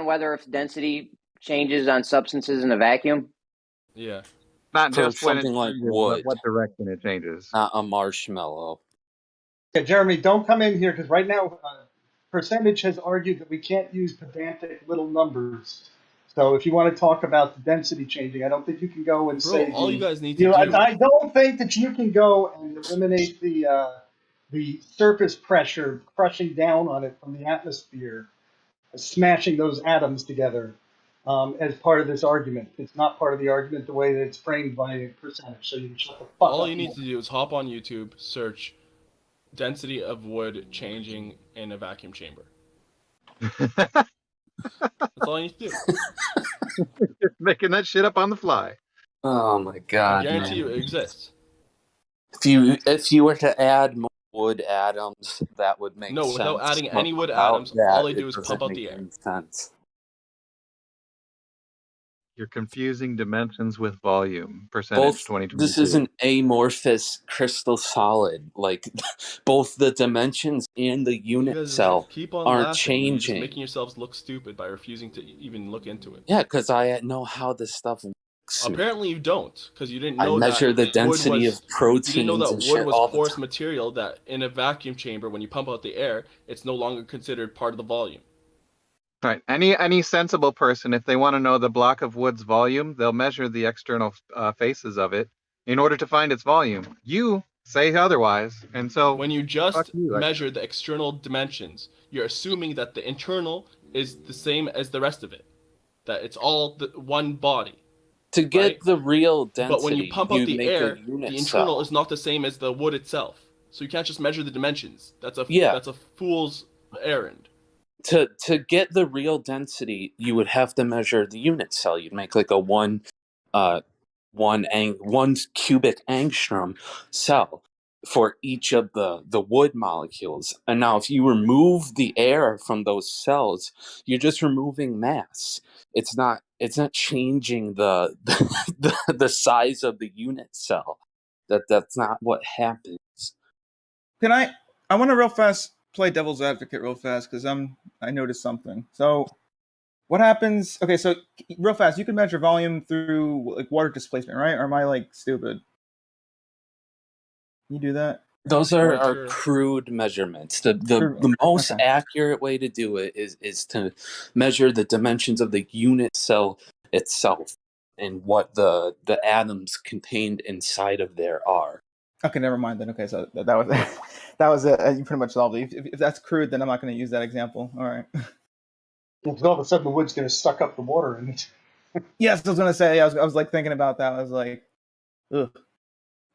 whether if density changes on substances in a vacuum? Yeah. Not For just when it something like changes, but wood, what direction it changes. not a marshmallow. Yeah, Jeremy, don't come in here because right now, Percentage has argued that we can't use pedantic little numbers. So if you want to talk about the density changing, I don't think you can go and say all you guys need to do. I don't think that you can go and eliminate the surface pressure crushing down on it from the atmosphere, smashing those atoms together as part of this argument. It's not part of the argument the way that it's framed by Percentage. So you can shut the fuck up. All you need to do is hop on YouTube, search density of wood changing in a vacuum chamber. That's all you need to do. Just making that shit up on the fly. Oh my god! I guarantee you man. it exists. If you were to add more wood atoms, that would make sense. No, without adding But any wood without atoms, that, all they do it is doesn't pump out make the air. any sense. You're confusing dimensions with volume. Percentage Both 2022. this is an amorphous crystal solid. Like both the dimensions and the You unit guys cell keep on aren't laughing. You're just changing. making yourselves look stupid by refusing to even look into it. Yeah, because I know how this stuff works. Apparently you don't, because you didn't I know measure the that density wood of was. You proteins didn't know that and wood shit was all the porous time. material that in a vacuum chamber, when you pump out the air, it's no longer considered part of the volume. Right. Any sensible person, if they want to know the block of wood's volume, they'll measure the external faces of it in order to find its volume. You say otherwise, and so when you just you, measure the external dimensions, you're assuming that the internal is the same as the rest of it, that it's all one body. To get right? the real density, But when you pump out the make air, a unit the internal cell. is not the same as the wood itself. So you can't just measure the dimensions. That's a fool's errand. To get the real density, you would have to measure the unit cell. You'd make like a one cubic angstrom cell for each of the wood molecules. And now if you remove the air from those cells, you're just removing mass. It's not changing the the size of the unit cell. That's not what happens. Can I want to real fast play devil's advocate real fast because I noticed something. So what happens? Okay, so real fast, you can measure volume through like water displacement, right? Or am I like stupid? Can you do that? Those are crude measurements. The most Okay. accurate way to do it is to measure the dimensions of the unit cell itself and what the atoms contained inside of there are. Okay, never mind then. Okay, so that was that was it. You pretty much solved it. If that's crude, then I'm not going to use that example. All right. Because all of a sudden the wood's going to suck up the water in it. Yes, I was going to say. I was like thinking about that. I was like, ugh.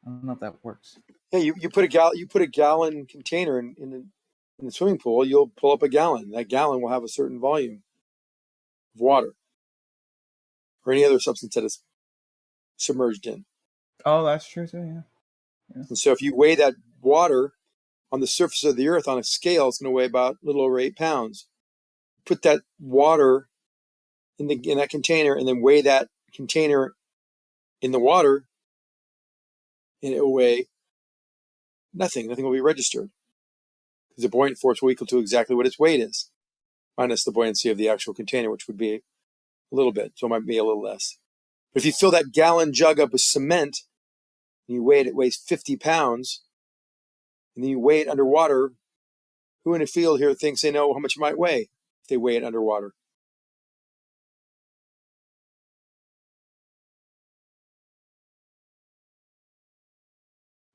I don't know if that works. Yeah, you put a gallon container in the swimming pool. You'll pull up a gallon. That gallon will have a certain volume of water or any other substance that is submerged in. Oh, that's true too. Yeah. And so if you weigh that water on the surface of the earth on a scale, it's going to weigh about a little over 8 pounds. Put that water in that container and then weigh that container in the water, and it will weigh nothing. Nothing will be registered. Because the buoyant force will equal to exactly what its weight is, minus the buoyancy of the actual container, which would be a little bit. So it might be a little less. But if you fill that gallon jug up with cement, and you weigh it weighs 50 pounds, and then you weigh it underwater, Who in the field here thinks they know how much it might weigh if they weigh it underwater?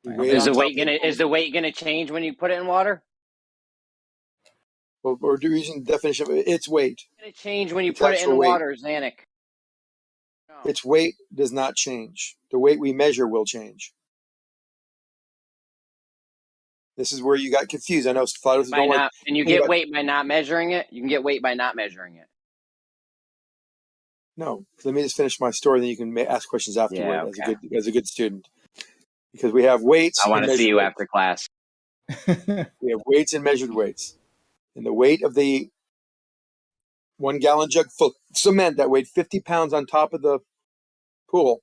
Is the weight gonna change when you put it in water? Well, we're using the definition of its weight. It's gonna change when you Its put it in actual weight. water, Zanuck. Its weight does not change. The weight we measure will change. This is where you got confused. I know flotters don't like. And you get weight by not measuring it. You can get weight by not measuring it. No, let me just finish my story. Then you can ask questions afterward. Yeah, okay. as a good student, because we have weights. I want to see you weights. after class. We have weights and measured weights, and the weight of the 1 gallon jug full of cement that weighed 50 pounds on top of the pool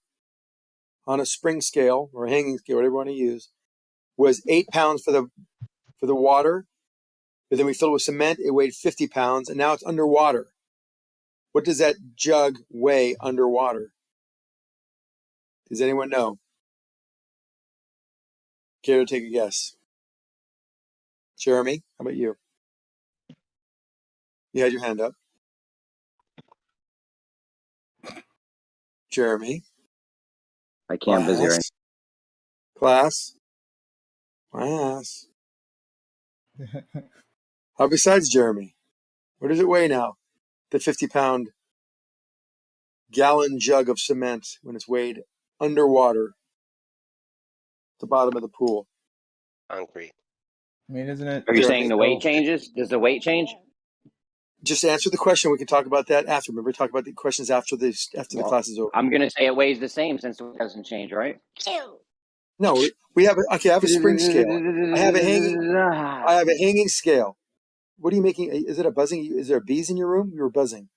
on a spring scale or a hanging scale, whatever you want to use, was 8 pounds for the water. But then we filled it with cement. It weighed 50 pounds, and now it's underwater. What does that jug weigh underwater? Does anyone know? Care to take a guess? Jeremy, how about you? You had your hand up. Jeremy. I can't busy right Class. How besides Jeremy? What does it weigh now? The 50-pound gallon jug of cement when it's weighed underwater at the bottom of the pool. Concrete. I mean, isn't it? Are you saying the weight changes? Does the weight change? Just answer the question. We can talk about that after. Remember, talk about the questions after the class is over. I'm gonna say it weighs the same since it doesn't change, right? No, we have I have a spring scale. I have a hanging scale. What are you making? Is it a buzzing? Is there bees in your room? You were buzzing.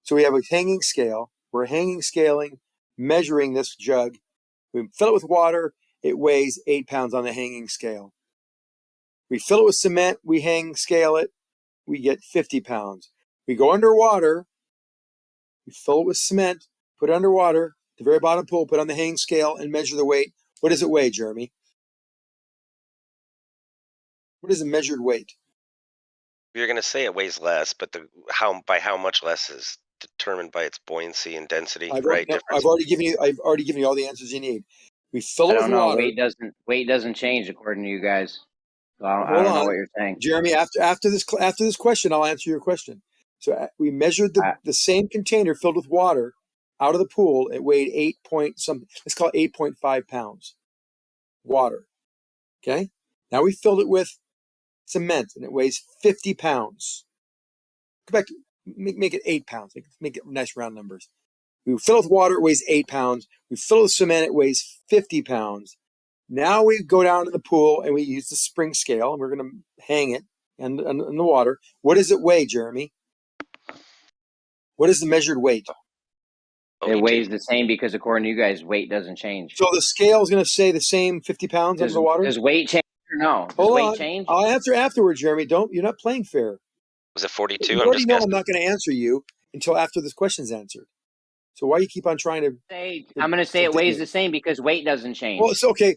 So we have a hanging scale. We're hanging scaling, measuring this jug. We fill it with water. It weighs 8 pounds on the hanging scale. We fill it with cement. We hang scale it. We get 50 pounds. We go underwater. We fill it with cement. Put it underwater. The very bottom pool. Put it on the hanging scale and measure the weight. What does it weigh, Jeremy? What is the measured weight? You're going to say it weighs less, but by how much less is determined by its buoyancy and density, right? I've already given you all the answers you need. We fill it with water. Weight doesn't change according to you guys. So I don't know what you're saying, Jeremy. After this question, I'll answer your question. So we measured the same container filled with water out of the pool. It weighed 8 point something. Let's call it 8.5 pounds. Water. Okay. Now we filled it with cement, and it weighs 50 pounds. Go back. Make it 8 pounds. Make it nice round numbers. We fill it with water. It weighs 8 pounds. We fill it with cement. It weighs 50 pounds. Now we go down to the pool and we use the spring scale, and we're going to hang it in the water. What does it weigh, Jeremy? What is the measured weight? It weighs the same because according to you guys, weight doesn't change. So the scale is going to say the same 50 pounds under the water? Does weight change or no? Does Hold weight on. change? I'll answer afterward, Jeremy. You're not playing fair. Was it 42? You already know I'm not going to answer you until after this question's answered. So why you keep on trying to? I'm going to say it weighs the same because weight doesn't change. Well, it's okay.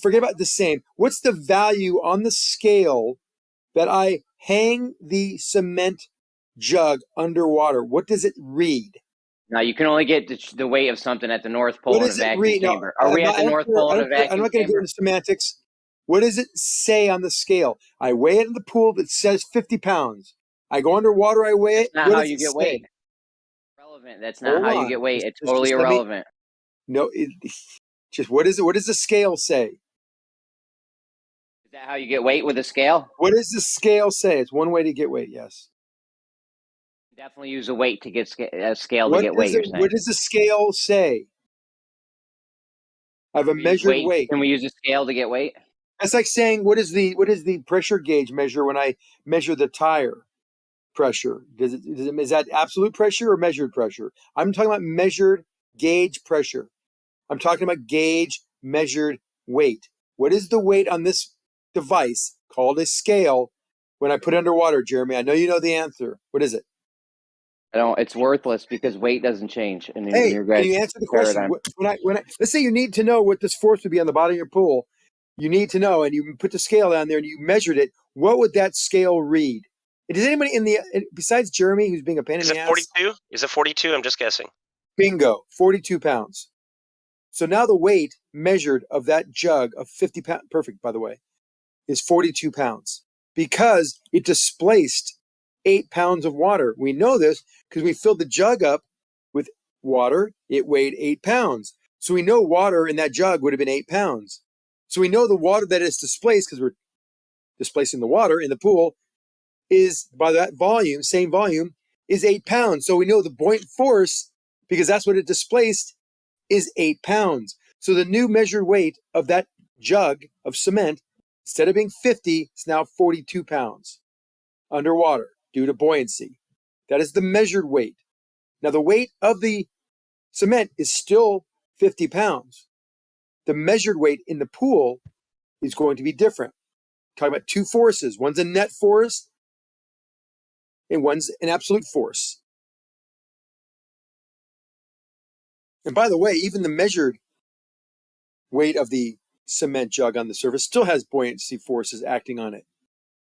Forget about the same. What's the value on the scale that I hang the cement jug underwater? What does it read? Now you can only get the weight of something at the North Pole in a vacuum chamber. Are we at the North Pole in a vacuum chamber? I'm not going to get into semantics. What does it say on the scale? I weigh it in the pool that says 50 pounds. I go underwater, I weigh it. That's not how you get weight. Irrelevant. That's not how you get weight. It's totally irrelevant. No, just what is it? What does the scale say? Is that how you get weight with a scale? What does the scale say? It's one way to get weight, yes. Definitely use a weight to get a scale to get weight. You're saying. What does the scale say? I have a measured weight. Can we use a scale to get weight? That's like saying what is the pressure gauge measure when I measure the tire pressure? Is that absolute pressure or measured pressure? I'm talking about measured gauge pressure. I'm talking about gauge measured weight. What is the weight on this device called a scale when I put it underwater, Jeremy? I know you know the answer. What is it? I don't. It's worthless because weight doesn't change. In Hey, your guys' can you answer the question? When I let's say you need to know what this force would be on the bottom of your pool. you need to know, and you put the scale down there and you measured it, what would that scale read? Does anybody besides Jeremy, who's being a pain in Is the it ass? 42? Is it 42? I'm just guessing. Bingo, 42 pounds. So now the weight measured of that jug of 50 pounds, perfect, by the way, is 42 pounds because it displaced 8 pounds of water. We know this because we filled the jug up with water. It weighed 8 pounds. So we know water in that jug would have been 8 pounds. So we know the water that is displaced, because we're displacing the water in the pool, is by that volume, same volume, is 8 pounds. So we know the buoyant force, because that's what it displaced, is 8 pounds. So the new measured weight of that jug of cement, instead of being 50, it's now 42 pounds underwater due to buoyancy. That is the measured weight. Now the weight of the cement is still 50 pounds. The measured weight in the pool is going to be different. Talking about two forces. One's a net force and one's an absolute force. And by the way, even the measured weight of the cement jug on the surface still has buoyancy forces acting on it.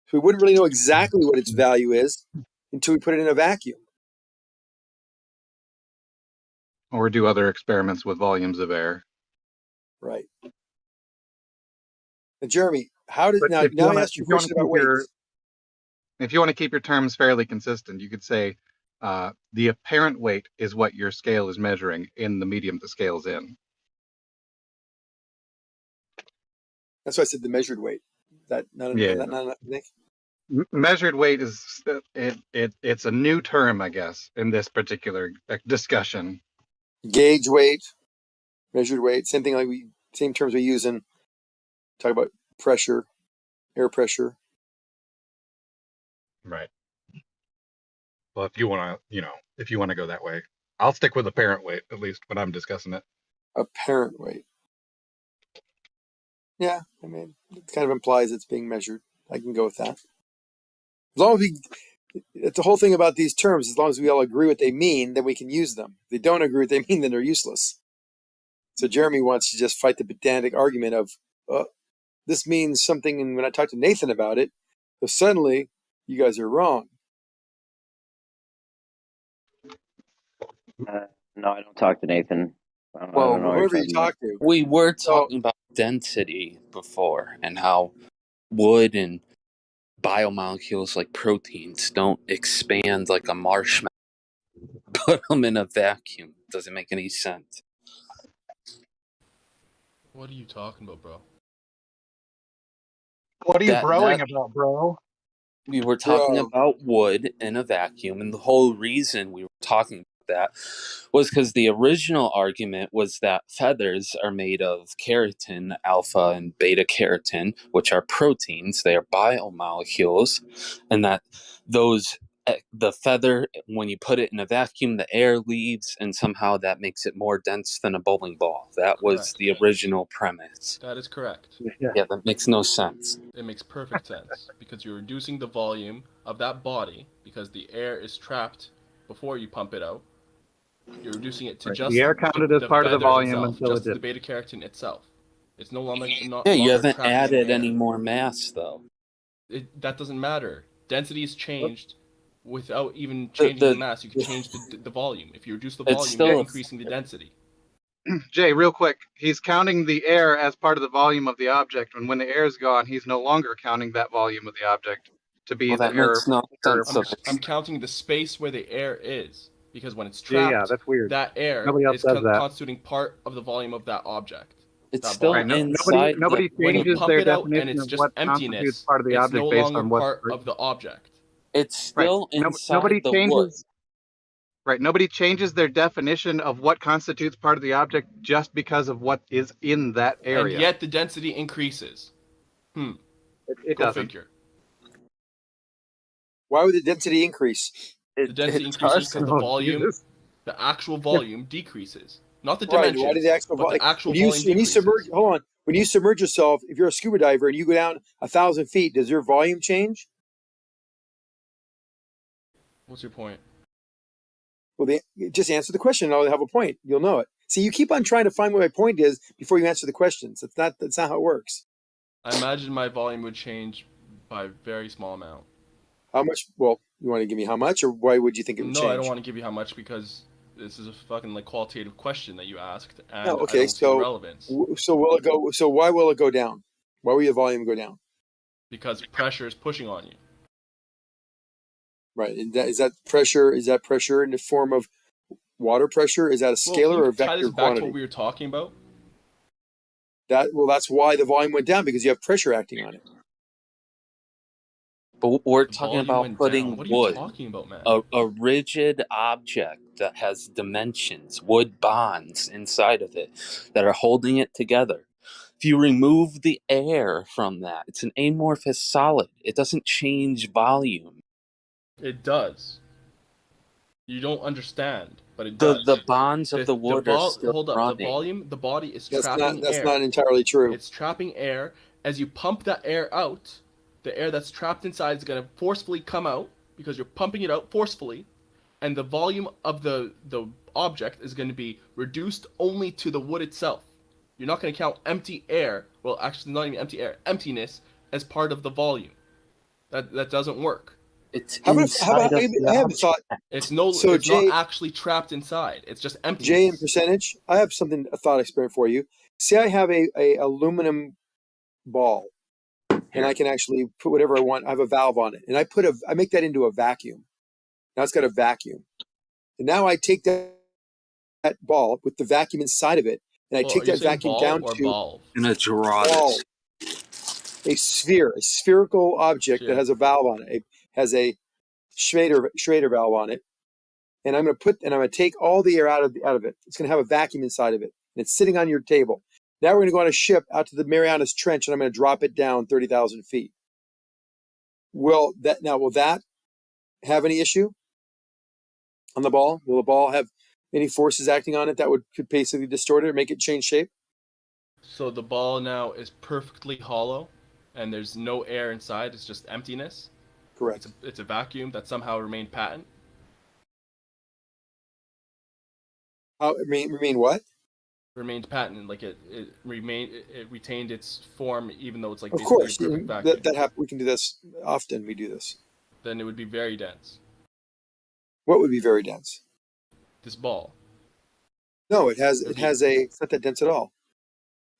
So we wouldn't really know exactly what its value is until we put it in a vacuum. Or do other experiments with volumes of air. Right. Now, Jeremy, how did now I asked you a question about weights. If you want to keep your terms fairly consistent, you could say the apparent weight is what your scale is measuring in the medium the scale's in. That's why I said the measured weight. Nick? Measured weight is it's a new term, I guess, in this particular discussion. Gauge weight, measured weight, same thing, same terms we use in talk about pressure, air pressure. Right. Well, if you want to go that way, I'll stick with apparent weight, at least when I'm discussing it. Apparent weight. Yeah, I mean, it kind of implies it's being measured. I can go with that. As long as it's the whole thing about these terms. As long as we all agree what they mean, then we can use them. If they don't agree what they mean, then they're useless. So Jeremy wants to just fight the pedantic argument of, this means something, and when I talk to Nathan about it, so suddenly you guys are wrong. No, I don't talk to Nathan. Well, whoever you talk to. We were talking about density before and how wood and biomolecules like proteins don't expand like a marshmallow. Put them in a vacuum. Doesn't make any sense. What are you talking about, bro? What are you broing about, bro? We were talking about wood in a vacuum, and the whole reason we were talking about that was because the original argument was that feathers are made of keratin, alpha and beta keratin, which are proteins. They are biomolecules, and that the feather, when you put it in a vacuum, the air leaves, and somehow that makes it more dense than a bowling ball. That was the original premise. That is correct. Yeah, that makes no sense. It makes perfect sense because you're reducing the volume of that body because the air is trapped before you pump it out. You're reducing it to just the air counted as part of the volume itself, until just it did. the beta keratin itself. It's no longer Yeah, you haven't added any more mass though. That doesn't matter. Density is changed without even changing the mass. You can change the volume. If you reduce the volume, you're increasing the density. Jay, real quick, he's counting the air as part of the volume of the object, and when the air is gone, he's no longer counting that volume of the object to be the air. I'm counting the space where the air is, because when it's trapped, that's weird. that air Nobody else is does that. constituting part of the volume of that object. It's still inside. Nobody changes their definition and it's of just what emptiness, constitutes part of the it's object no based longer on what. part of the object. It's still inside Nobody the changes. wood. Right. Nobody changes their definition of what constitutes part of the object just because of what is in that area. And yet the density increases. It Go doesn't. figure. Why would the density increase? The density increases because the volume, the actual volume decreases. Not the dimensions, Why did the actual but the actual when you volume submerge, hold on. When you submerge yourself, if you're a scuba diver and you go down 1,000 feet, does your volume change? What's your point? Well, just answer the question and I'll have a point. You'll know it. See, you keep on trying to find what my point is before you answer the questions. That's not how it works. I imagine my volume would change by a very small amount. How much? Well, you want to give me how much, or why would you think it would No, change? I don't want to give you how much because this is a fucking like qualitative question that you asked, and No, I okay, don't see the relevance. so will it go? So why will it go down? Why will your volume go down? Because pressure is pushing on you. Right. And is that pressure? Is that pressure in the form of water pressure? Is that a scalar or a tie this vector back quantity? to what we were talking about. That's why the volume went down, because you have pressure acting on it. But we're The talking volume about went putting down. What are you wood, talking about, man? a rigid object that has dimensions, wood bonds inside of it that are holding it together. If you remove the air from that, it's an amorphous solid. It doesn't change volume. It does. You don't understand, but it does. The bonds of the wood are still hold up. running. The volume, the body is That's trapping air. That's not entirely true. It's trapping air. As you pump that air out, the air that's trapped inside is going to forcefully come out because you're pumping it out forcefully, and the volume of the object is going to be reduced only to the wood itself. You're not going to count empty air. Well, actually, not even empty air. Emptiness as part of the volume. That doesn't work. It's I have a object. thought. It's Jay, not actually trapped inside. It's just empty. Jay, in percentage, I have a thought experiment for you. Say I have a aluminum ball, and I can actually put whatever I want. I have a valve on it, and I make that into a vacuum. Now it's got a vacuum, and now I take that ball with the vacuum inside of it, and I take that vacuum down to I'm gonna draw this. a spherical object that has a valve on it. It has a Schrader valve on it, and I'm going to take all the air out of it. It's going to have a vacuum inside of it, and it's sitting on your table. Now we're going to go on a ship out to the Marianas Trench, and I'm going to drop it down 30,000 feet. Will that have any issue on the ball? Will the ball have any forces acting on it that could basically distort it or make it change shape? So the ball now is perfectly hollow, and there's no air inside. It's just emptiness. Correct. It's a vacuum that somehow remained patent. Remain what? Remained patent, like it retained its form, even though it's like Of basically course, a perfect vacuum. that happens. We can do this often. We do this. Then it would be very dense. What would be very dense? This ball. No, it's not that dense at all.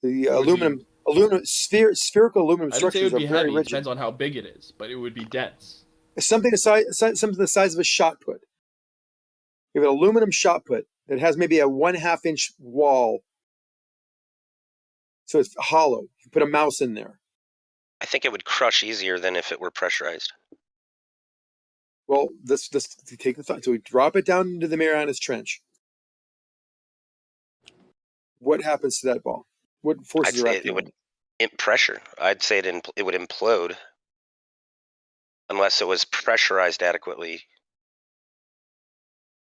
The spherical aluminum I didn't say it structures would be are very heavy. It rigid. depends on how big it is, but it would be dense. Something the size of a shot put. You have an aluminum shot put that has maybe a 1/2 inch wall, so it's hollow. You put a mouse in there. I think it would crush easier than if it were pressurized. Well, this take the thought. So we drop it down into the Marianas Trench. What happens to that ball? What forces are acting on it? Pressure. I'd say it would implode unless it was pressurized adequately.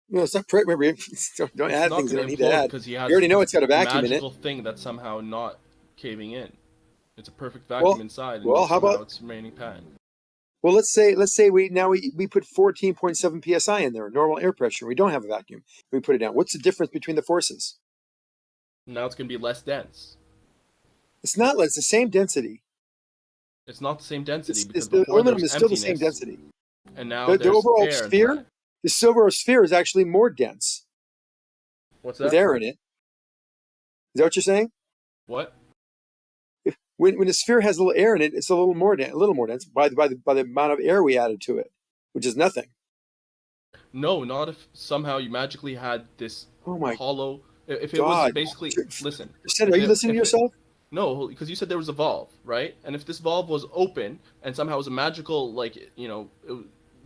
No, it's not. Don't add things you don't need to add. You has already know it's got a vacuum in it. Magical thing that's somehow not caving in. It's a perfect vacuum inside. And how about it's remaining patent? Well, let's say we put 14.7 psi in there, normal air pressure. We don't have a vacuum. We put it down. What's the difference between the forces? Now it's going to be less dense. It's not. It's the same density. It's not the same density because the aluminum is still the same density. And now the overall air sphere, inside. the silver sphere is actually more dense. What's that? With air in it. Is that what you're saying? What? When the sphere has a little air in it, it's a little more dense by the amount of air we added to it, which is nothing. No, not if somehow you magically had this hollow. If it God. was basically listen. Are you listening to yourself? No, because you said there was a valve, right? And if this valve was open and somehow it was a magical, vacuum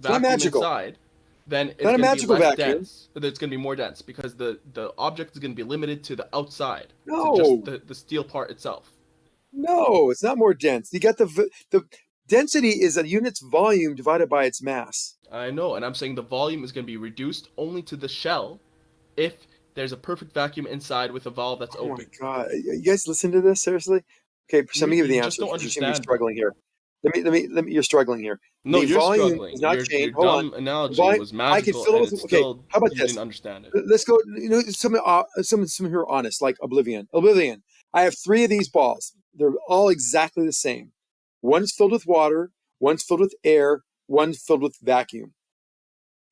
inside, then it's going to be less dense. It's going to be more dense because the object is going to be limited to the outside, to just the steel part itself. No, it's not more dense. You got the density is a unit's volume divided by its mass. I know, and I'm saying the volume is going to be reduced only to the shell if there's a perfect vacuum inside with a valve that's open. Oh my god! You guys listen to this seriously? Okay, let me give you the answer. Just don't understand. You're struggling here. Let me. You're struggling here. No, the you're volume struggling. Is not your changed. dumb Hold on. analogy was magical. I can fill it with. Okay, how about you this? Didn't understand it. Let's go. Some who are honest, like Oblivion. I have 3 of these balls. they're all exactly the same. One's filled with water, one's filled with air, one's filled with vacuum.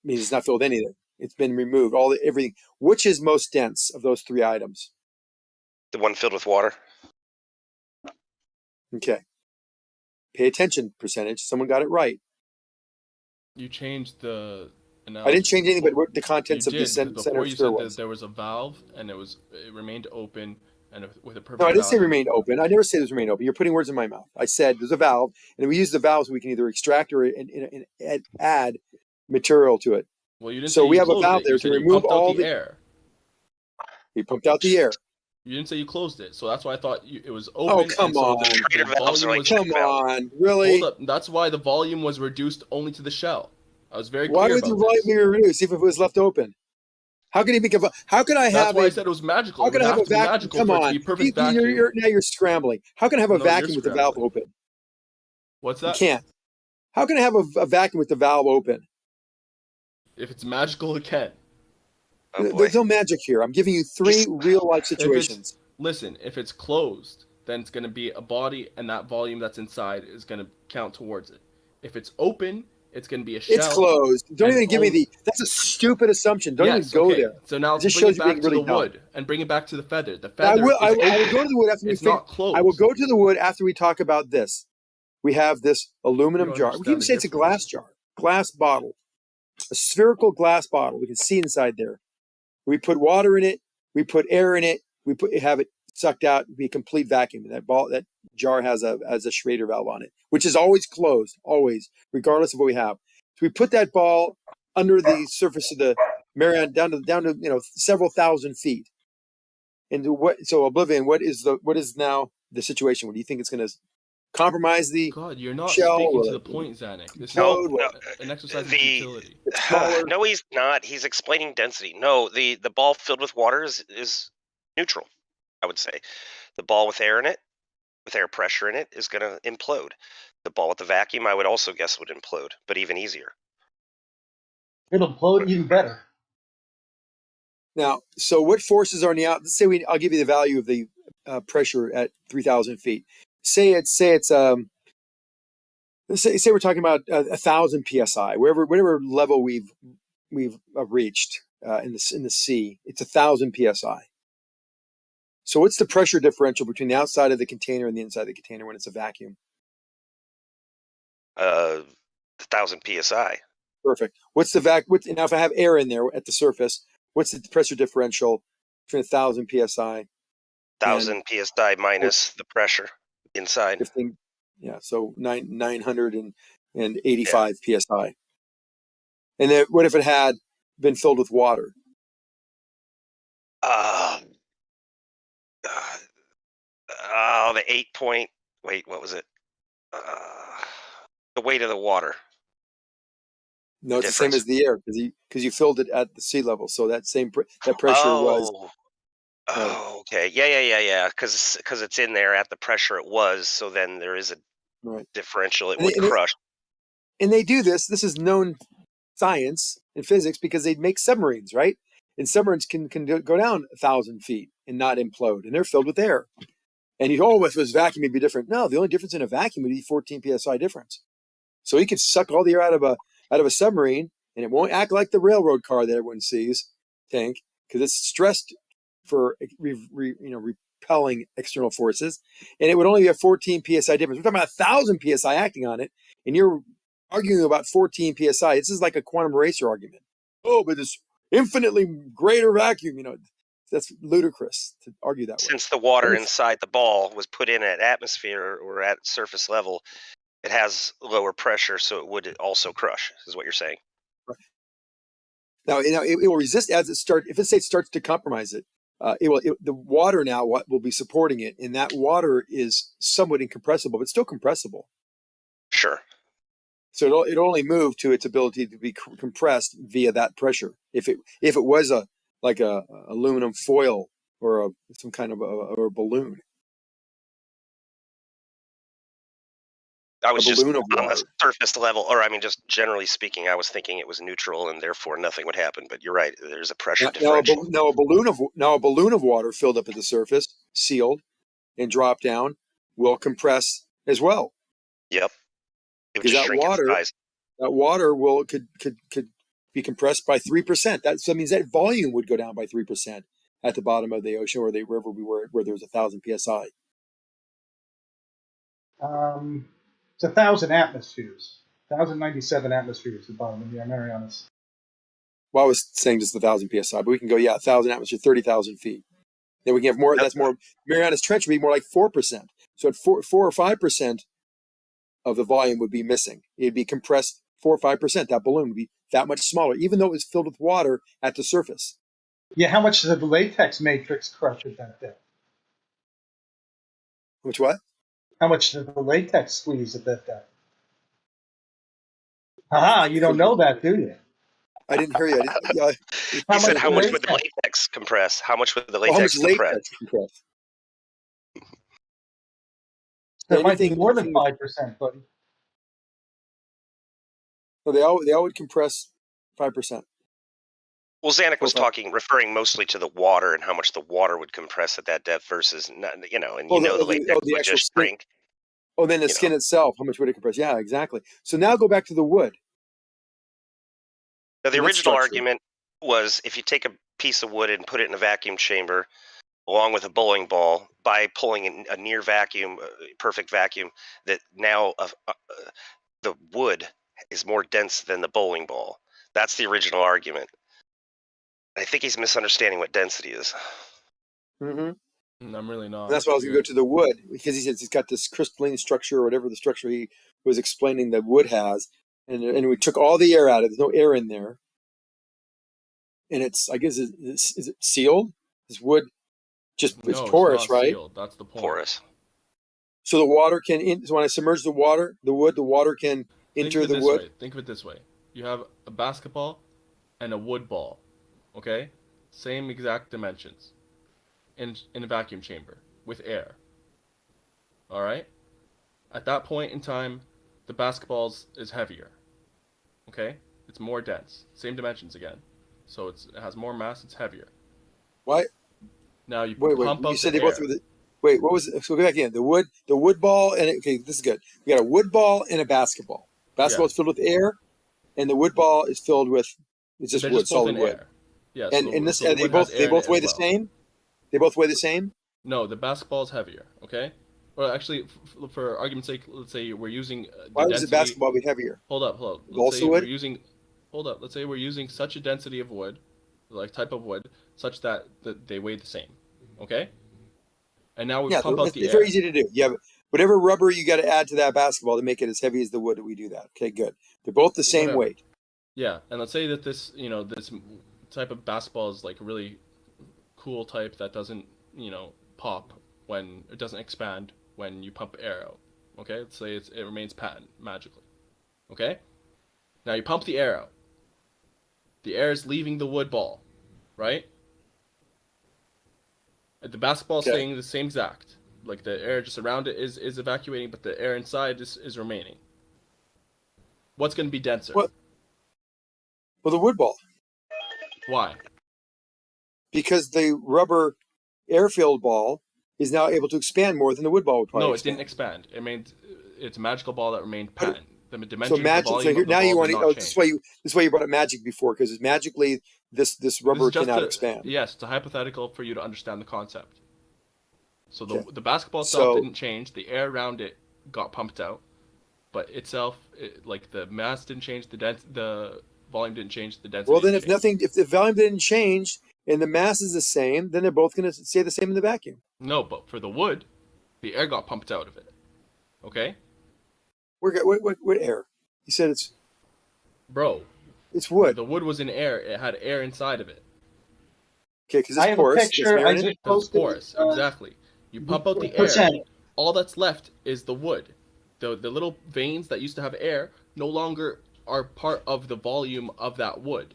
Means it's not filled with anything. It's been removed. Everything. Which is most dense of those three items? The one filled with water. Okay. Pay attention, percentage. Someone got it right. You changed the I didn't change anything, but what the contents you of the did, center before you sphere said was. that there was a valve and it remained open and with a perfect. No, I didn't say value. remained open. I never said it was remained open. You're putting words in my mouth. I said there's a valve, and we use the valve so we can either extract or and add material to it. Well, you didn't So say we you have a closed valve it. there You to said you remove pumped out all the the air. We pumped out the air. You didn't say you closed it, so that's why I thought it was Oh, open. come and so on. the volume was. Come on, really? Hold up. That's why the volume was reduced only to the shell. I was very Why clear would the about volume this. be reduced if it was left open? How can he make how can I That's have why I said it was magical. How It can would I have have a to be vacuum? magical Come for it to on. be perfect vacuum. Now you're scrambling. How can I have a No, you're vacuum with the valve scrambling. open? What's You that? can't. How can I have a vacuum with the valve open? If it's magical, it can. There's no magic here. I'm giving you three real life situations. Listen, if it's closed, then it's going to be a body, and that volume that's inside is going to count towards it. If it's open, it's going to be a shell. It's closed. Don't even give me that's a stupid assumption. Don't even go there. So now It just bring shows it you back being to really the dumb. wood and bring it back to the feather. The I feather will is go to the wood after it's not closed. I will go to the wood after we talk about this. We have this aluminum jar. We can even say it's a glass jar, glass bottle, a spherical glass bottle. We can see inside there. We put water in it. We put air in it. Have it sucked out. Be a complete vacuum. And that jar has a Schrader valve on it, which is always closed, always, regardless of what we have. So we put that ball under the surface of the Mariana down to several thousand feet. And so Oblivion, what is now the situation? What do you think it's going to compromise the God, you're not shell? speaking to the point, Zanuck. This is an exercise in futility. No, he's not. He's explaining density. No, the ball filled with water is neutral, I would say. The ball with air in it, with air pressure in it, is going to implode. The ball with the vacuum, I would also guess, would implode, but even easier. It'll implode even better. Now, so what forces are on the out? Let's say I'll give you the value of the pressure at 3,000 feet. Say we're talking about 1,000 psi, whatever level we've reached in the sea. It's 1,000 psi. So what's the pressure differential between the outside of the container and the inside of the container when it's a vacuum? 1,000 psi. Perfect. What's the now if I have air in there at the surface, what's the pressure differential between 1,000 psi? 1,000 psi minus the pressure inside. 15, yeah, so 985 psi. And then what if it had been filled with water? The 8 point. Wait, what was it? The weight of the water. No, it's the same as the air because you filled it at the sea level. So that pressure was. Oh, okay. Yeah. Because it's in there at the pressure it was. So then there is a differential. It would crush. And they do this. This is known science in physics because they make submarines, right? And submarines can go down 1,000 feet and not implode, and they're filled with air. And if it was vacuum, it'd be different. No, the only difference in a vacuum would be 14 psi difference. So you could suck all the air out of a submarine, and it won't act like the railroad car that everyone sees tank because it's stressed for repelling external forces, and it would only be a 14 psi difference. We're talking about 1,000 psi acting on it, and you're arguing about 14 psi. This is like a quantum eraser argument. Oh, but this infinitely greater vacuum, that's ludicrous to argue that way. Since the water inside the ball was put in at atmosphere or at surface level, it has lower pressure, so it would also crush, is what you're saying. Right. Now, it will resist as it starts. If it starts to compromise it, the water now will be supporting it, and that water is somewhat incompressible, but still compressible. Sure. So it'll only move to its ability to be compressed via that pressure. If it was a aluminum foil or some kind of a balloon. I was just on the surface level, or I mean, just generally speaking, I was thinking it was neutral and therefore nothing would happen. But you're right; there's a pressure differential. Now a balloon of water filled up at the surface, sealed, and dropped down. will compress as well. Yep. It would Because just that shrink in water, size. could be compressed by 3%. That means that volume would go down by 3% at the bottom of the ocean or the river we were, where there's 1,000 psi. It's 1,000 atmospheres. 1,097 atmospheres at the bottom of the Marianas. Well, I was saying just 1,000 psi, but we can go 1,000 atmosphere, 30,000 feet. Then we can have more. That's more. Marianas Trench would be more like 4%. So at 4 or 5% of the volume would be missing. It'd be compressed 4 or 5%. That balloon would be that much smaller, even though it was filled with water at the surface. Yeah, how much did the latex matrix crush at that depth? Which what? How much did the latex squeeze at that depth? Aha, you don't know that, do you? I didn't hear you. He said, how much would the latex compress? How much would the latex compress? That might be more than 5%, buddy. No, they all would compress 5%. Well, Zanuck was referring mostly to the water and how much the water would compress at that depth versus, the latex would just shrink. Oh, then the skin itself, how much would it compress? Yeah, exactly. So now go back to the wood. Now, the original argument was if you take a piece of wood and put it in a vacuum chamber along with a bowling ball, by pulling a near vacuum, perfect vacuum, that now the wood is more dense than the bowling ball. That's the original argument. I think he's misunderstanding what density is. Mm-hmm. I'm really not. And that's why I was going to go to the wood, because he says it's got this crystalline structure or whatever the structure he was explaining that wood has. And we took all the air out of it. There's no air in there. And it's, I guess, is it sealed? Is wood just, it's porous, it's not right? Sealed. That's the point. Porous. So the water so when I submerge the water, the water can enter the wood? Think of it this way. You have a basketball and a wood ball, okay? Same exact dimensions in a vacuum chamber with air. All right? At that point in time, the basketball is heavier, okay? It's more dense. Same dimensions again. So it has more mass, it's heavier. What? Now you pump up you said the they air. both were wait, what was it? So go back in. The wood ball, and okay, this is good. We got a wood ball and a basketball. Basketball is filled with air, and the wood ball is filled with just They're wood, just both solid in wood. air. Yeah. And So they both weigh the same? They both weigh the same? No, the basketball is heavier. Okay. Well, actually, for argument's sake, let's say we're using. Why does the basketball be heavier? Hold up. Let's say wood? Let's say we're using such a density of wood, like type of wood, such that they weigh the same. Okay. And now we pump out the air. It's very easy to do. You have whatever rubber you got to add to that basketball to make it as heavy as the wood that we do that. Okay, good. They're both the same weight. Yeah, and let's say that this type of basketball is like a really cool type that doesn't, pop when it doesn't expand when you pump air out. Okay, let's say it remains patent magically. Okay, now you pump the air out. The air is leaving the wood ball, right? The basketball is staying the same exact. Like the air just around it is evacuating, but the air inside is remaining. What's going to be denser? What? Well, the wood ball. Why? Because the rubber air-filled ball is now able to expand more than the wood ball would probably didn't expand. It's a magical ball that remained patent. The dimensions, so magic. The volume so now you want to. This is why you brought up magic before, because magically this rubber cannot expand. Yes, it's a hypothetical for you to understand the concept. So the basketball itself didn't change. The air around it got pumped out, but itself, like the mass didn't change. The volume didn't change. The density. Well, then if the volume didn't change and the mass is the same, then they're both going to stay the same in the vacuum. No, but for the wood, the air got pumped out of it. Okay. What air? You said it's. Bro. It's wood. The wood was in air. It had air inside of it. Okay, because it's porous. It's porous. Exactly. You pump out the air. All that's left is the wood. The little veins that used to have air no longer are part of the volume of that wood.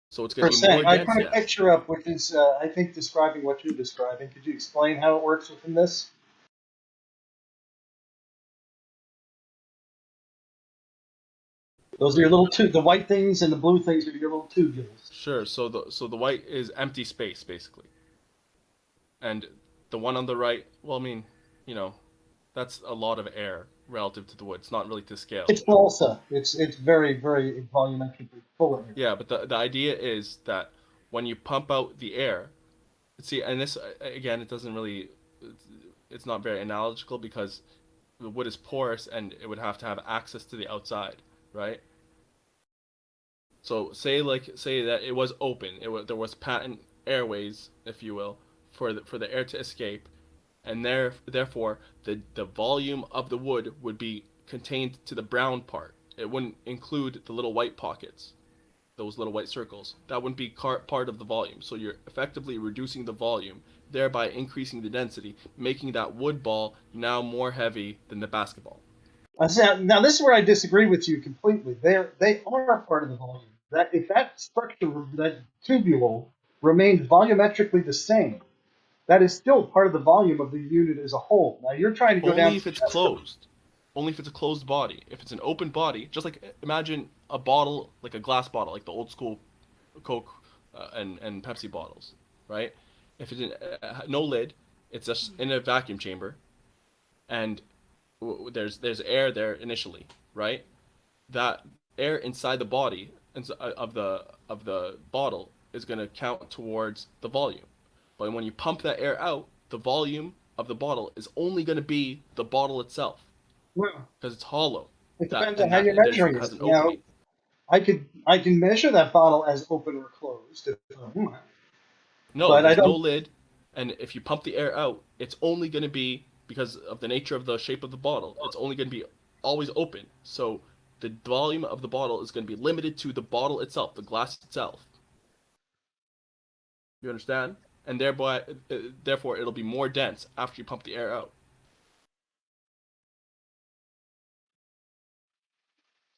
So it's going to be more dense. I put a picture up, which is, I think, describing what you're describing. Could you explain how it works within this? Those are your little the white things, and the blue things are your little tubules. Sure. So the white is empty space basically, and the one on the right. Well, That's a lot of air relative to the wood. It's not really to scale. It's balsa. It's very, very volumetrically full of air. Yeah, but the idea is that when you pump out the air, see, and this again, it doesn't really, it's not very analogical because the wood is porous and it would have to have access to the outside, right? So say that it was open, there was patent airways, if you will, for the air to escape, and therefore the volume of the wood would be contained to the brown part. It wouldn't include the little white pockets, those little white circles. That wouldn't be part of the volume. So you're effectively reducing the volume, thereby increasing the density, making that wood ball now more heavy than the basketball. Now this is where I disagree with you completely. They are part of the volume. That if that structure, that tubule, remains volumetrically the same, that is still part of the volume of the unit as a whole. Now you're trying to go down. Only if it's closed. Only if it's a closed body. If it's an open body, just like imagine a bottle, like a glass bottle, like the old school Coke and Pepsi bottles, right? If it's no lid, it's just in a vacuum chamber, and there's air there initially, right? That air inside the body of the bottle is going to count towards the volume. But when you pump that air out, the volume of the bottle is only going to be the bottle itself, because it's hollow. It depends on how you're measuring it. Now, I can measure that bottle as open or closed if I want. No, but there's no lid, and if you pump the air out, it's only going to be, because of the nature of the shape of the bottle, it's only going to be always open. So the volume of the bottle is going to be limited to the bottle itself, the glass itself. You understand? And therefore, it'll be more dense after you pump the air out.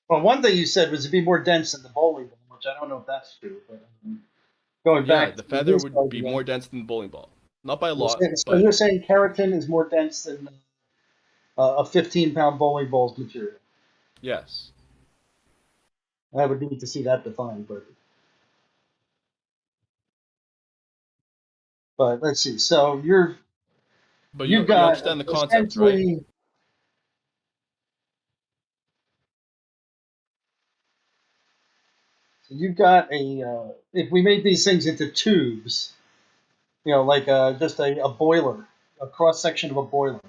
Well, one thing you said was it'd be more dense than the bowling ball, which I don't know if that's true. But going back, the feather would be more dense than the bowling ball. Not by a lot. So you're saying keratin is more dense than a 15-pound bowling ball's material? Yes. I would need to see that defined, but let's see. So you understand the concept, right? So you've got if we made these things into tubes, like just a boiler, a cross section of a boiler.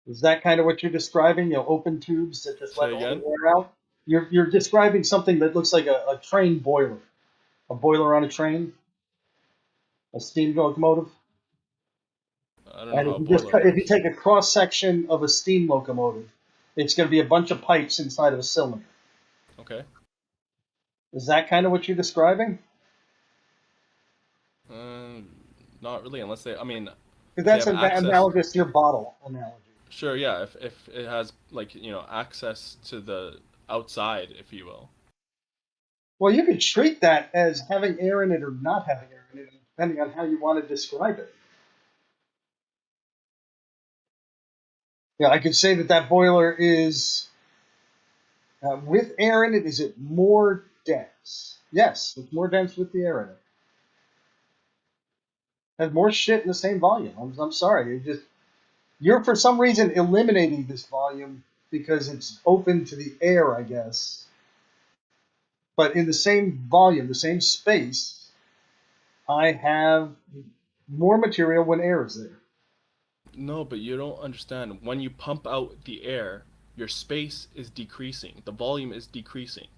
Is that kind of what you're describing? Open tubes that just let all the air out? You're describing something that looks like a train boiler, a boiler on a train, a steam locomotive. I don't know And if you take a cross section of a steam locomotive, it's going to be a bunch of pipes inside of a cylinder. Okay. Is that kind of what you're describing? Not really, unless they. I mean, because that's analogous to your bottle analogy. Sure, yeah. If it has access to the outside, if you will. Well, you could treat that as having air in it or not having air in it, depending on how you want to describe it. Yeah, I could say that boiler is with air in it. Is it more dense? Yes, it's more dense with the air in it. Has more shit in the same volume. I'm sorry, you're for some reason eliminating this volume because it's open to the air, I guess. But in the same volume, the same space, I have more material when air is there. No, but you don't understand. When you pump out the air, your space is decreasing. The volume is decreasing.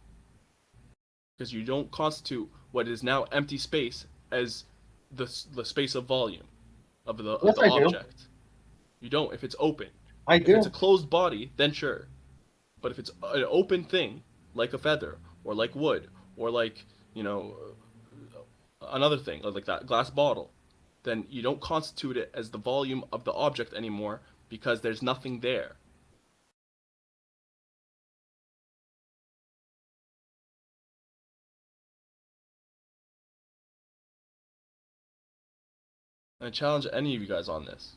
Because you don't constitute what is now empty space as the space of volume of the object. Do. You don't if it's open. I do. If it's a closed body, then sure. But if it's an open thing, like a feather, or like wood, or like, another thing, like that glass bottle, then you don't constitute it as the volume of the object anymore because there's nothing there. I challenge any of you guys on this.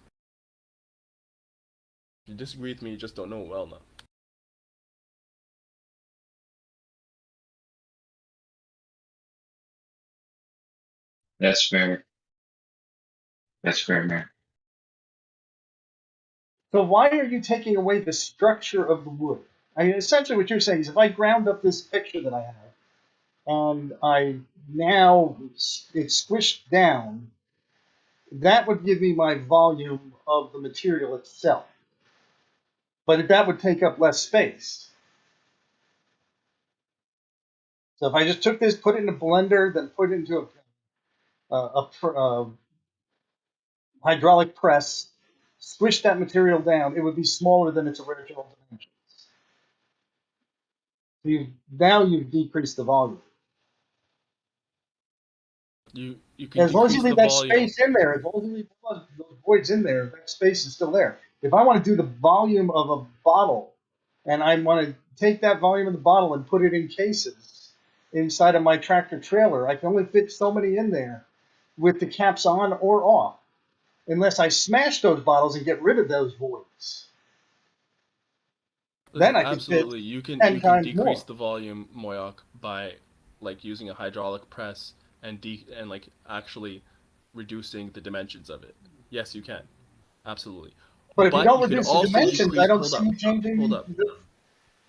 If you disagree with me, you just don't know it well enough. That's fair. That's fair, man. So why are you taking away the structure of the wood? I mean, essentially what you're saying is if I ground up this picture that I have, and I now it's squished down, that would give me my volume of the material itself. But that would take up less space. So if I just took this, put it in a blender, then put it into a hydraulic press, squish that material down, it would be smaller than its original dimensions. So now you've decreased the volume. You can As long as you decrease leave the that volume. space in there, as long as you leave those voids in there, that space is still there. If I want to do the volume of a bottle, and I want to take that volume of the bottle and put it in cases inside of my tractor trailer, I can only fit so many in there with the caps on or off, unless I smash those bottles and get rid of those voids. Then I can Absolutely, fit you can 10 times decrease more. the volume, Moyok, by like using a hydraulic press and like actually reducing the dimensions of it. Yes, you can, absolutely. But if you don't could reduce the also dimensions, decrease. I don't Hold see up. you changing. Hold up.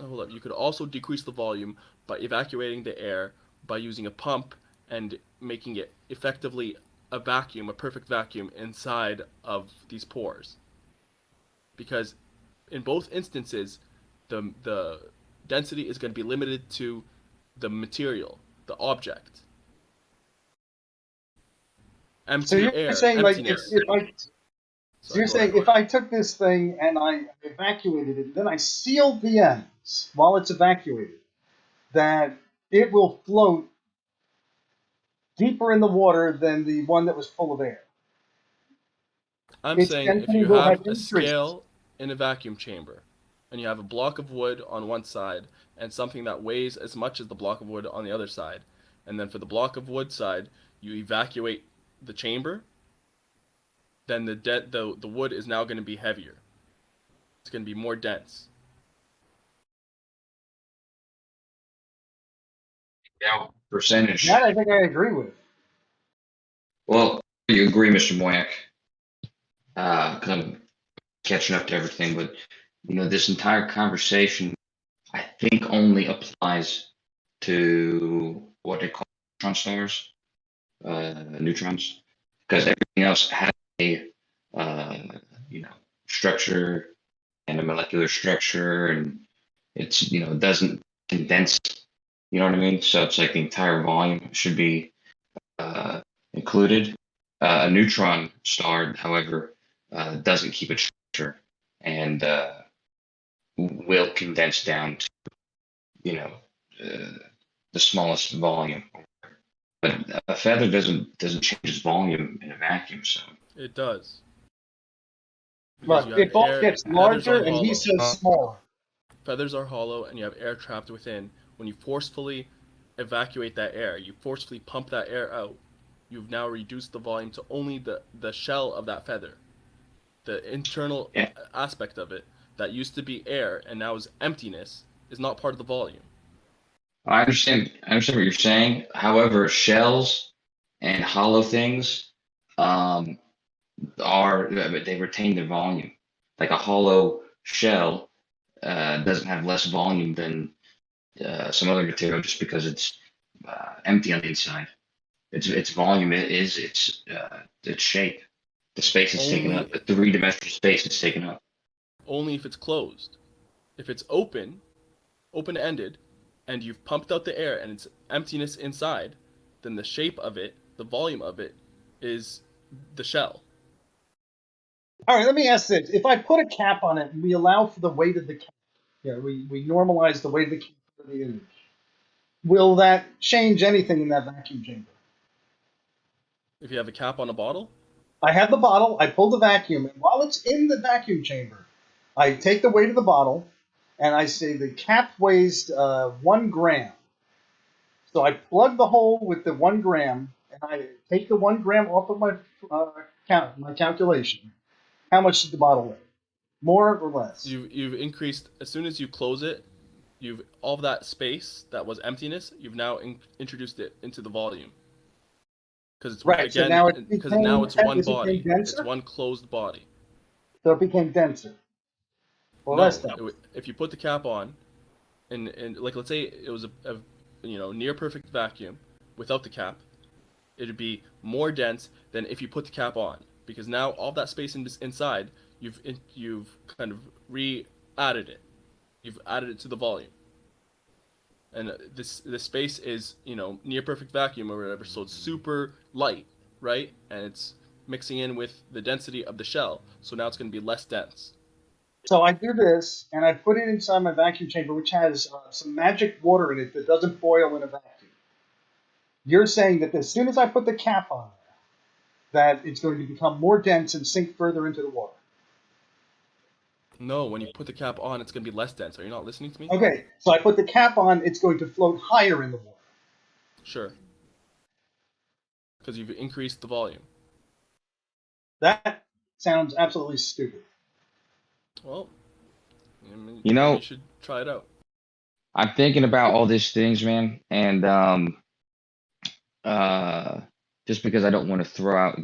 Hold up. You could also decrease the volume by evacuating the air by using a pump and making it effectively a vacuum, a perfect vacuum inside of these pores. Because in both instances, the density is going to be limited to the material, the object. Empty So you're air, saying like emptiness. so you're saying if I took this thing and I evacuated it, then I sealed the ends while it's evacuated, that it will float deeper in the water than the one that was full of air. I'm Its saying if density you will have a increased. scale in a vacuum chamber, and you have a block of wood on one side and something that weighs as much as the block of wood on the other side, and then for the block of wood side, you evacuate the chamber, then the wood is now going to be heavier. It's going to be more dense. Yeah, percentage. That I think I agree with. Well, you agree, Mr. Moyak. Because I'm catching up to everything, but this entire conversation, I think, only applies to what they call neutron stars, neutrons, because everything else has a structure and a molecular structure, and it's doesn't condense. You know what I mean? So it's like the entire volume should be included. A neutron star, however, doesn't keep its structure and will condense down to the smallest volume. But a feather doesn't change its volume in a vacuum. So it does. Right. It both gets larger and he says smaller. Feathers are hollow and you have air trapped within. When you forcefully evacuate that air, you forcefully pump that air out, you've now reduced the volume to only the shell of that feather. The internal aspect of it that used to be air and now is emptiness is not part of the volume. I understand what you're saying. However, shells and hollow things they retain their volume. Like a hollow shell doesn't have less volume than some other material just because it's empty on the inside. Its volume is its shape. The space it's taken up. The three-dimensional space it's taken up. Only if it's closed. If it's open-ended, and you've pumped out the air and it's emptiness inside, then the shape of it, the volume of it, is the shell. All right, let me ask this. If I put a cap on it and we allow for the weight of the cap, we normalize the weight of the cap for the image, will that change anything in that vacuum chamber? If you have a cap on a bottle? I have the bottle, I pull the vacuum, and while it's in the vacuum chamber, I take the weight of the bottle, and I say the cap weighs 1 gram. So I plug the hole with the 1 gram, and I take the 1 gram off of my calculation. How much does the bottle weigh? More or less? You've increased, as soon as you close it, all of that space that was emptiness, you've now introduced it into the volume. Because it's Right. So again, now it because became, now it's one it became body. It's denser. one closed body. So it became denser. Or No, less dense. if you put the cap on, and like let's say it was a near perfect vacuum without the cap, it'd be more dense than if you put the cap on, because now all that space inside you've kind of re-added it. You've added it to the volume. And this space is, near perfect vacuum or whatever, so it's super light, right? And it's mixing in with the density of the shell, so now it's going to be less dense. So I do this, and I put it inside my vacuum chamber, which has some magic water in it that doesn't boil in a vacuum. You're saying that as soon as I put the cap on there, that it's going to become more dense and sink further into the water. No, when you put the cap on, it's going to be less dense. Are you not listening to me? Okay, so I put the cap on, it's going to float higher in the water. Sure. Because you've increased the volume. That sounds absolutely stupid. Well, I mean, You know, you should try it out. I'm thinking about all these things, man, and just because I don't want to throw out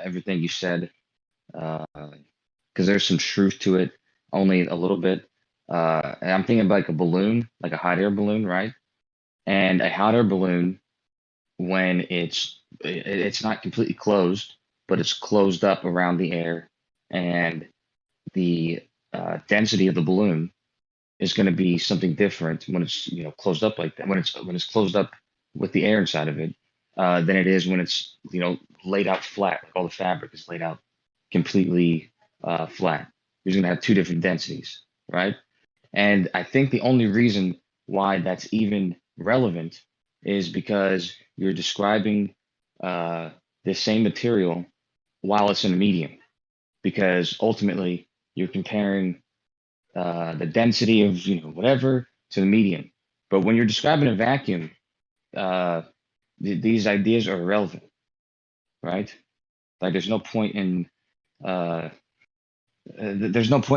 everything you said, because there's some truth to it, only a little bit. And I'm thinking about like a balloon, like a hot air balloon, right? And a hot air balloon, when it's not completely closed, but it's closed up around the air, and the density of the balloon is going to be something different when it's closed up like that. When it's closed up with the air inside of it, than it is when it's laid out flat. Like all the fabric is laid out completely flat. You're going to have two different densities, right? And I think the only reason why that's even relevant is because you're describing the same material while it's in a medium, because ultimately you're comparing the density of whatever to the medium. But when you're describing a vacuum, these ideas are irrelevant, right? Like there's no point in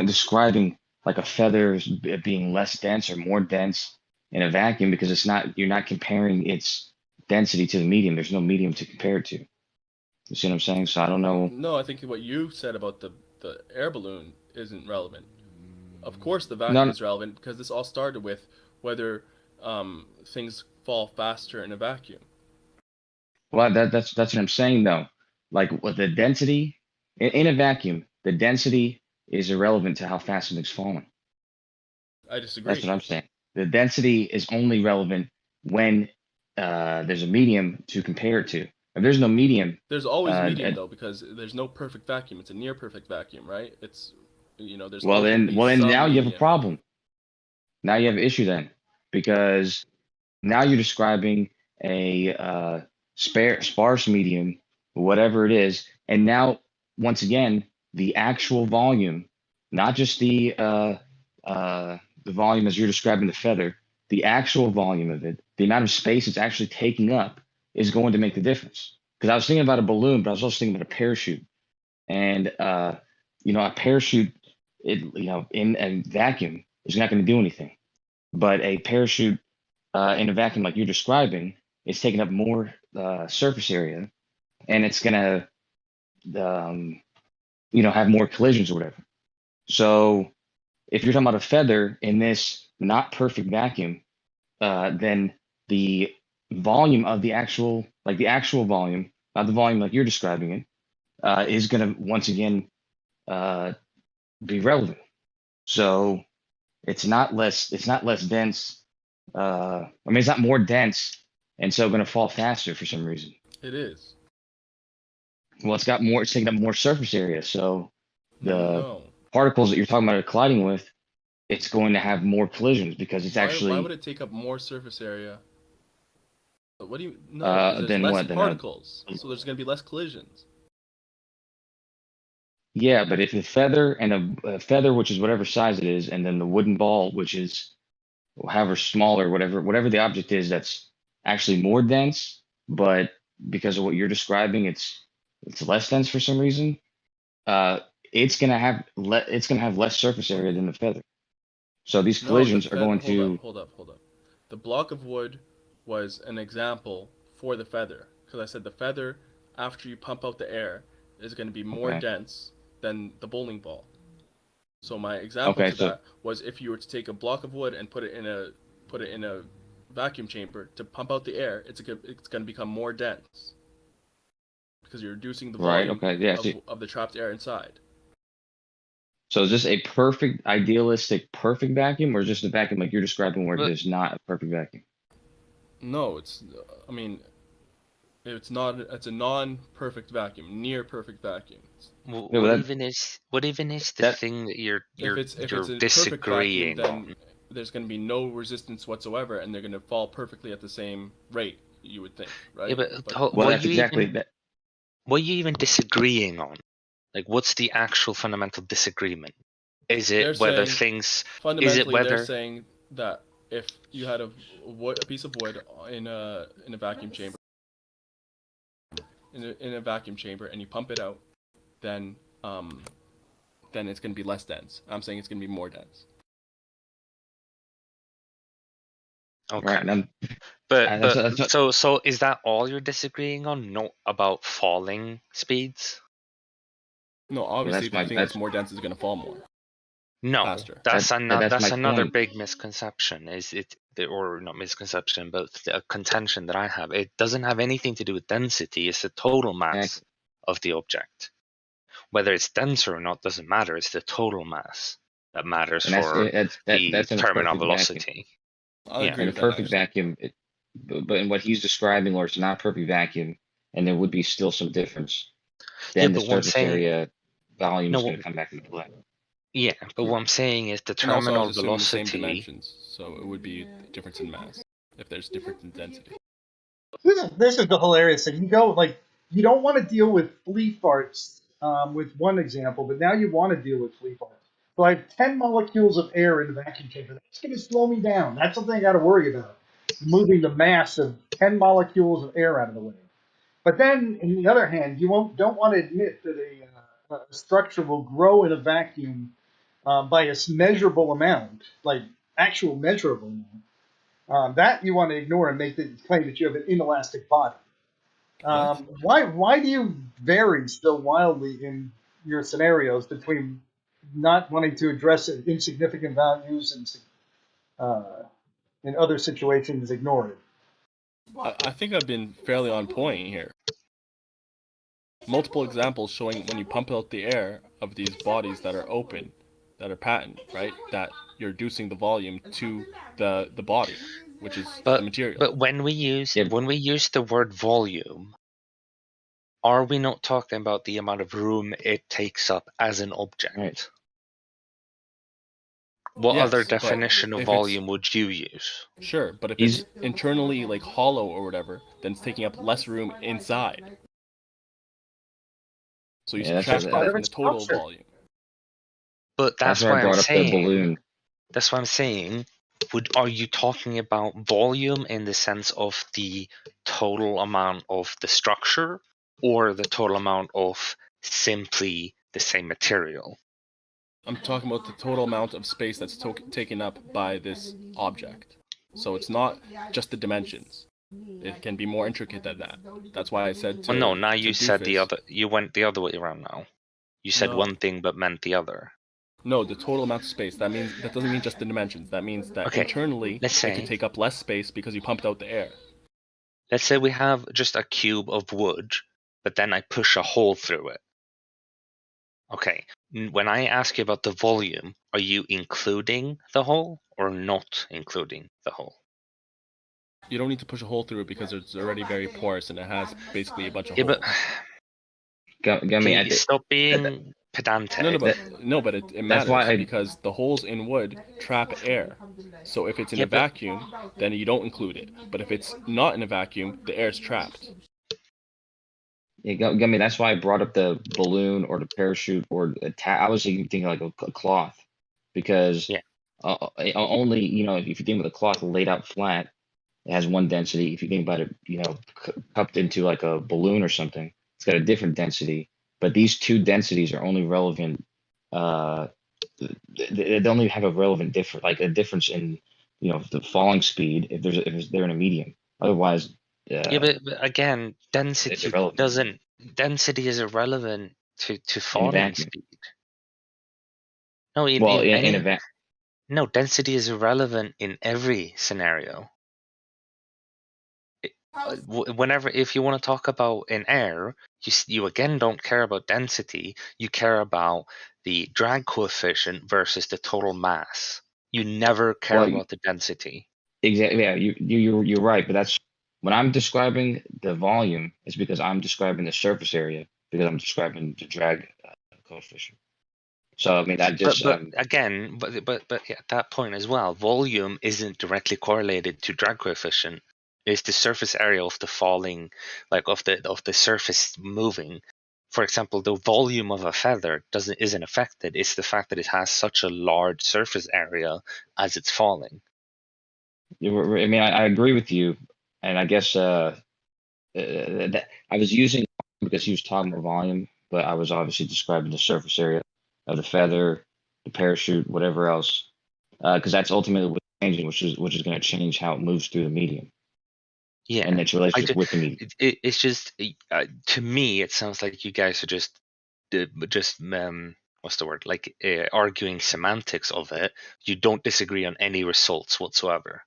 describing like a feather being less dense or more dense in a vacuum, because you're not comparing its density to the medium. There's no medium to compare it to. You see what I'm saying? So I don't know. No, I think what you said about the air balloon isn't relevant. Of course, the vacuum is relevant, because this all started with whether things fall faster in a vacuum. Well, that's what I'm saying though. Like with the density in a vacuum, the density is irrelevant to how fast something's falling. I disagree. That's what I'm saying. The density is only relevant when there's a medium to compare it to. If there's no medium, there's always medium though, because there's no perfect vacuum. It's a near perfect vacuum, right? It's there's then now you have a problem. Now you have an issue then, because now you're describing a sparse medium, whatever it is, and now once again the actual volume, not just the volume as you're describing the feather, the actual volume of it, the amount of space it's actually taking up is going to make the difference. Because I was thinking about a balloon, but I was also thinking about a parachute, and a parachute, in a vacuum is not going to do anything, but a parachute in a vacuum like you're describing is taking up more surface area, and it's going to have more collisions or whatever. So if you're talking about a feather in this not perfect vacuum, then the volume of the actual volume, not the volume like you're describing it, is going to once again be relevant. So it's not less dense. It's not more dense, and so going to fall faster for some reason. It is. Well, it's taking up more surface area. So the particles that you're talking about are colliding with, it's going to have more collisions, because it's Why would it take up more surface area? What do you? No, there's then less particles, so there's going to be less collisions. Yeah, but if a feather and a feather, which is whatever size it is, and then the wooden ball, which is however small or whatever the object is, that's actually more dense, but because of what you're describing, it's less dense for some reason. It's gonna have less surface area than the feather. So these collisions are going to hold up. The block of wood was an example for the feather, because I said the feather after you pump out the air is going to be more dense than the bowling ball. So my example to that was if you were to take a block of wood and put it in a vacuum chamber to pump out the air, it's going to become more dense because you're reducing the volume of the trapped air inside. So is this a perfect, idealistic, perfect vacuum, or just a vacuum like you're describing where there's not a perfect vacuum? No, it's not. It's a non-perfect vacuum, near perfect vacuum. What even is the thing that you're disagreeing on? Then there's going to be no resistance whatsoever, and they're going to fall perfectly at the same rate. You would think, right? Yeah, but what are you even disagreeing on? Like, what's the actual fundamental disagreement? Is it whether things? Is it whether they're saying that if you had a piece of wood in a vacuum chamber, in a vacuum chamber, and you pump it out, then it's going to be less dense. I'm saying it's going to be more dense. Okay. Right, but so is that all you're disagreeing on? Not about falling speeds? No, obviously the thing that's more dense is going to fall more. No, faster. That's another big misconception. Or not misconception, but a contention that I have. It doesn't have anything to do with density. It's the total mass of the object. Whether it's denser or not doesn't matter. It's the total mass that matters for the terminal velocity. In a perfect vacuum, but in what he's describing, where it's not a perfect vacuum, and there would be still some difference, then the surface area volume is going to come back into play. Yeah, but what I'm saying is the terminal velocity. The same dimensions, so it would be a difference in mass if there's difference in density. This is the hilarious thing. You don't want to deal with flea farts with one example, but now you want to deal with flea farts. So I have 10 molecules of air in the vacuum chamber. That's going to slow me down. That's something I got to worry about. Moving the mass of 10 molecules of air out of the way. But then, on the other hand, you don't want to admit that a structure will grow in a vacuum by a measurable amount, like actual measurable amount. That you want to ignore and make the claim that you have an inelastic body. Why do you vary so wildly in your scenarios between not wanting to address insignificant values and in other situations ignore it? I think I've been fairly on point here. Multiple examples showing when you pump out the air of these bodies that are open, that are patent, right? That you're reducing the volume to the body, which is the material. But when we use the word volume, are we not talking about the amount of room it takes up as an object? Right. What other definition of volume would you use? Sure, but if it's internally like hollow or whatever, then it's taking up less room inside. So you subtract that from the total volume. But that's why I'm saying. That's what I'm saying. Are you talking about volume in the sense of the total amount of the structure, or the total amount of simply the same material? I'm talking about the total amount of space that's taken up by this object. So it's not just the dimensions. It can be more intricate than that. That's why I said. Now you said the other. You went the other way around. Now, you said one thing but meant the other. No, the total amount of space. That doesn't mean just the dimensions. That means that internally it can take up less space because you pumped out the air. Let's say we have just a cube of wood, but then I push a hole through it. Okay. When I ask you about the volume, are you including the hole or not including the hole? You don't need to push a hole through it because it's already very porous and it has basically a bunch of holes. But stop being pedantic. No, but it matters because the holes in wood trap air. So if it's in a vacuum, then you don't include it. But if it's not in a vacuum, the air is trapped. Yeah, that's why I brought up the balloon or the parachute or I was thinking like a cloth, because only if you think of the cloth laid out flat, it has one density. If you think about it, cupped into like a balloon or something, it's got a different density. But these two densities are only relevant. They only have a relevant difference in the falling speed if they're in a medium. Otherwise. But again, density density is irrelevant to in a falling vacuum. speed. No, Well, in a vacuum. no, density is irrelevant in every scenario. Whenever, if you want to talk about in air, you again don't care about density. You care about the drag coefficient versus the total mass. You never care about the density. Exactly. Yeah, you're right. But that's when I'm describing the volume, it's because I'm describing the surface area because I'm describing the drag coefficient. So I mean, that just but again, but at that point as well, volume isn't directly correlated to drag coefficient. It's the surface area of the falling, like of the surface moving. For example, the volume of a feather isn't affected. It's the fact that it has such a large surface area as it's falling. I mean, I agree with you, and I guess I was using because he was talking about volume, but I was obviously describing the surface area of the feather, the parachute, whatever else, because that's ultimately what's changing, which is going to change how it moves through the medium. Yeah, and its relationship with the medium. It's just to me, it sounds like you guys are just what's the word? Like arguing semantics of it. You don't disagree on any results whatsoever.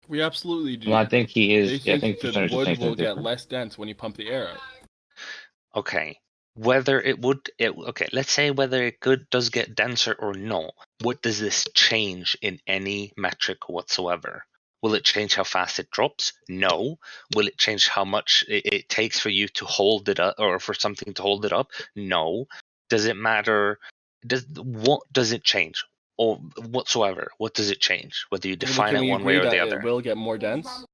We absolutely do. Well, I think he is. They I think think the percentage of wood things are will get different. less dense when you pump the air out. Okay, whether it would, okay, let's say whether it does get denser or no. What does this change in any metric whatsoever? Will it change how fast it drops? No. Will it change how much it takes for you to hold it up or for something to hold it up? No. Does it matter? What does it change or whatsoever? What does it change? Whether you define Can it we one way agree or that the other? it will get more dense?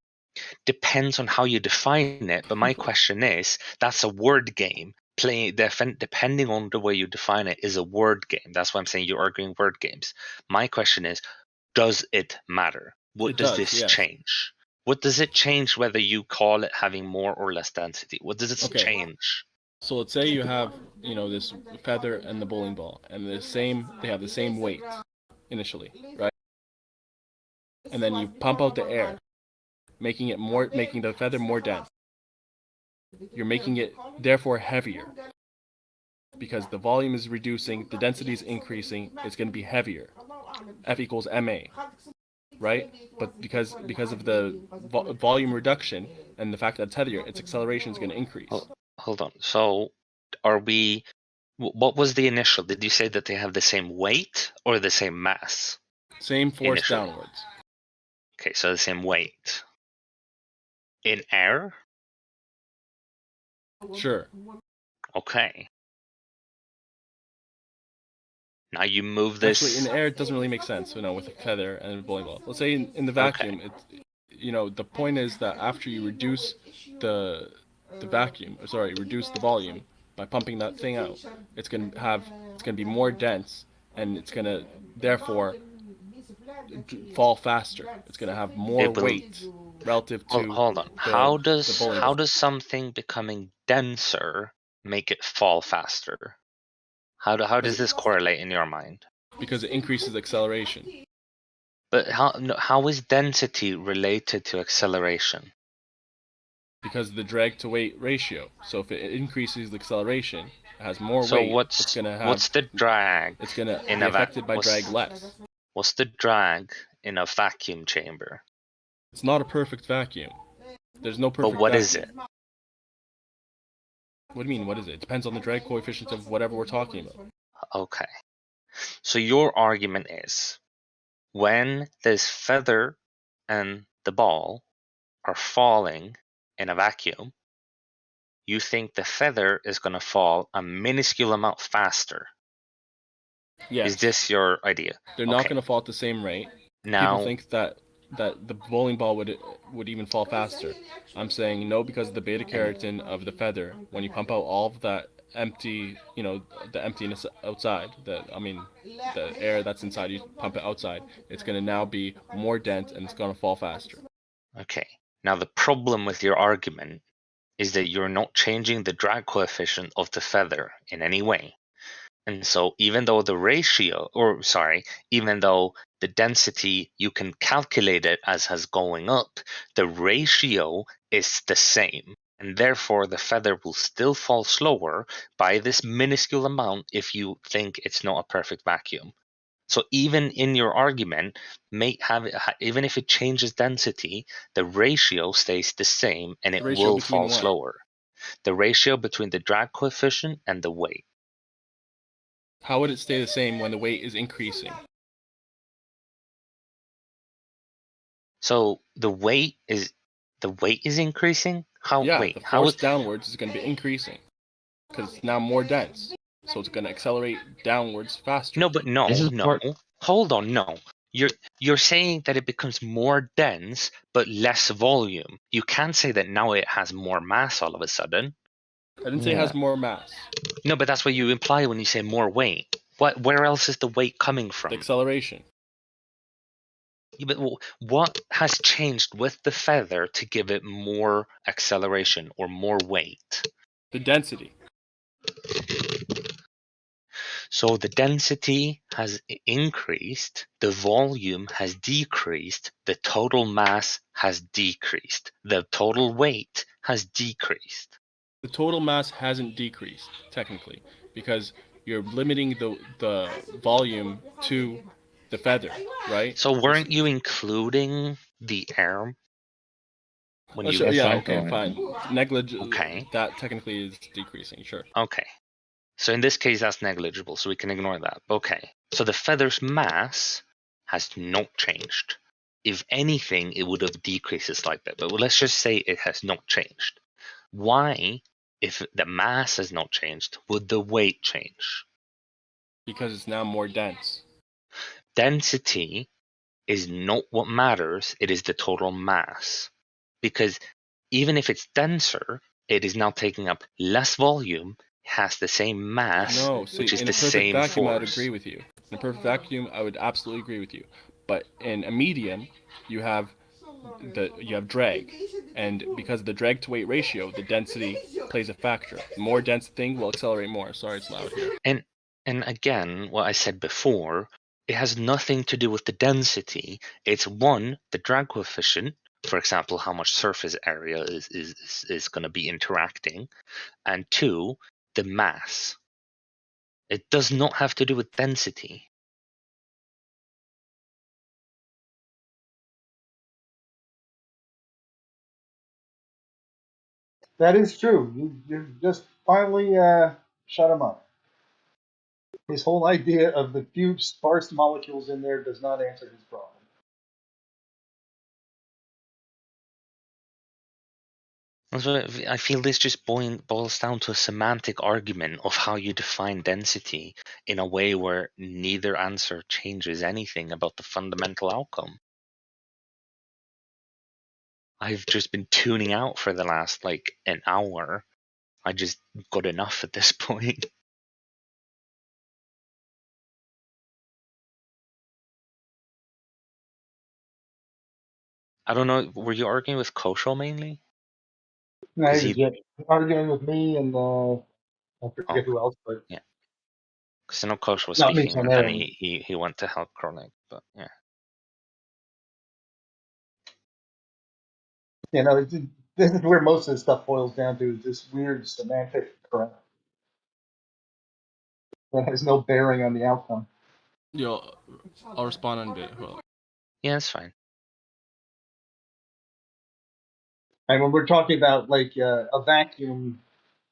Depends on how you define it. But my question is, that's a word game. Depending on the way you define it is a word game. That's why I'm saying you're arguing word games. My question is, does it matter? What does this change? What does it change whether you call it having more or less density? What does it change? So let's say you have, this feather and the bowling ball, and they have the same weight initially, right? And then you pump out the air, making the feather more dense. You're making it therefore heavier. Because the volume is reducing, the density is increasing, it's going to be heavier. F equals ma, right? But because of the volume reduction and the fact that it's heavier, its acceleration is going to increase. Hold on. So what was the initial? Did you say that they have the same weight or the same mass? Same force initially? Downwards. Okay, so the same weight. In air? Sure. Okay. Now you move this. Actually, in the air, it doesn't really make sense, with a feather and a bowling ball. Let's say in the vacuum, the point is that after you reduce the reduce the volume by pumping that thing out, it's gonna be more dense, and it's gonna therefore fall faster. It's gonna have more weight relative to. Hold on. How does something becoming denser make it fall faster? How does this correlate in your mind? Because it increases acceleration. But how is density related to acceleration? Because of the drag to weight ratio. So if it increases the acceleration, it has more weight. So what's the drag? It's gonna be affected by drag less. What's the drag in a vacuum chamber? It's not a perfect vacuum. There's no perfect. But what vacuum. is it? What do you mean? What is it? It depends on the drag coefficient of whatever we're talking about. Okay. So your argument is, when this feather and the ball are falling in a vacuum, you think the feather is going to fall a minuscule amount faster. Yes. Is this your idea? They're not going to fall at the same rate. Now, people think that the bowling ball would even fall faster. I'm saying no, because of the beta keratin of the feather. When you pump out all of that empty, the emptiness outside, the air that's inside, you pump it outside, it's going to now be more dense and it's going to fall faster. Okay. Now the problem with your argument is that you're not changing the drag coefficient of the feather in any way. And so even though even though the density, you can calculate it as going up, the ratio is the same. And therefore, the feather will still fall slower by this minuscule amount if you think it's not a perfect vacuum. So even in your argument, even if it changes density, the ratio stays the same and it will fall slower. The ratio between the drag coefficient and the weight. How would it stay the same when the weight is increasing? So the weight is increasing? The force downwards is going to be increasing because it's now more dense. So it's going to accelerate downwards faster. No, but no. Hold on, no. You're saying that it becomes more dense but less volume. You can't say that now it has more mass all of a sudden. I didn't say it has more mass. No, but that's what you imply when you say more weight. Where else is the weight coming from? The acceleration. Yeah, but what has changed with the feather to give it more acceleration or more weight? The density. So the density has increased, the volume has decreased, the total mass has decreased, the total weight has decreased. The total mass hasn't decreased, technically, because you're limiting the volume to the feather, right? So weren't you including the air? When you okay, fine. Okay. That technically is decreasing, sure. Okay. So in this case, that's negligible, so we can ignore that. Okay. So the feather's mass has not changed. If anything, it would have decreased a slight bit, but let's just say it has not changed. Why, if the mass has not changed, would the weight change? Because it's now more dense. Density is not what matters, it is the total mass. Because even if it's denser, it is now taking up less volume, has the same mass, which is the same vacuum, force. I would agree with you. In a perfect vacuum, I would absolutely agree with you. But in a medium, you have drag, and because of the drag to weight ratio, the density plays a factor. The more dense thing will accelerate more. Sorry, it's loud here. And again, what I said before, it has nothing to do with the density. It's one, the drag coefficient, for example, how much surface area is going to be interacting, and two, the mass. It does not have to do with density. That is true. You just finally shut him up. His whole idea of the few sparse molecules in there does not answer his problem. I feel this just boils down to a semantic argument of how you define density in a way where neither answer changes anything about the fundamental outcome. I've just been tuning out for the last an hour. I just got enough at this point. I don't know. Were you arguing with Kosho mainly? No, he was arguing with me and I forget who else, but yeah, because I know Kosho was not me, speaking, but then he went to help Kronik. But yeah. You know, this is where most of this stuff boils down to, is this weird semantic crap that has no bearing on the outcome. I'll respond on a bit. Yeah, that's fine. And when we're talking about a vacuum,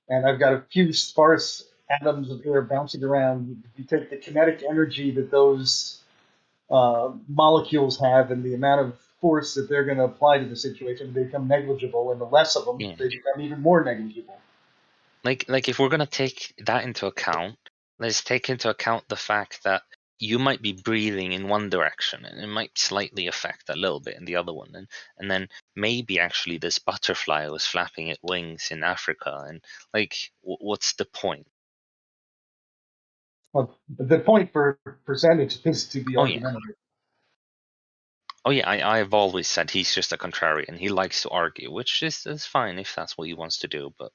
and I've got a few sparse atoms of air bouncing around, you take the kinetic energy that those molecules have and the amount of force that they're going to apply to the situation, they become negligible, and the less of them, they become even more negligible. Like if we're going to take that into account, let's take into account the fact that you might be breathing in one direction and it might slightly affect a little bit in the other one, and then maybe actually this butterfly was flapping its wings in Africa, and what's the point? Well, the point for percentage is to be argumentative. Oh yeah, I've always said he's just a contrarian. He likes to argue, which is fine if that's what he wants to do, but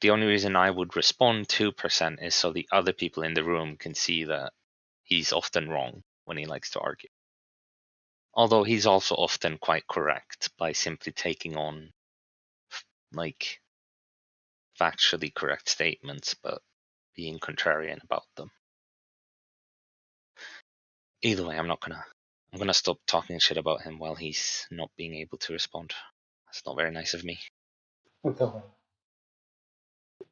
the only reason I would respond 2% is so the other people in the room can see that he's often wrong when he likes to argue. Although he's also often quite correct by simply taking on like factually correct statements, but being contrarian about them. Either way, I'm gonna stop talking shit about him while he's not being able to respond. That's not very nice of me. It's all right.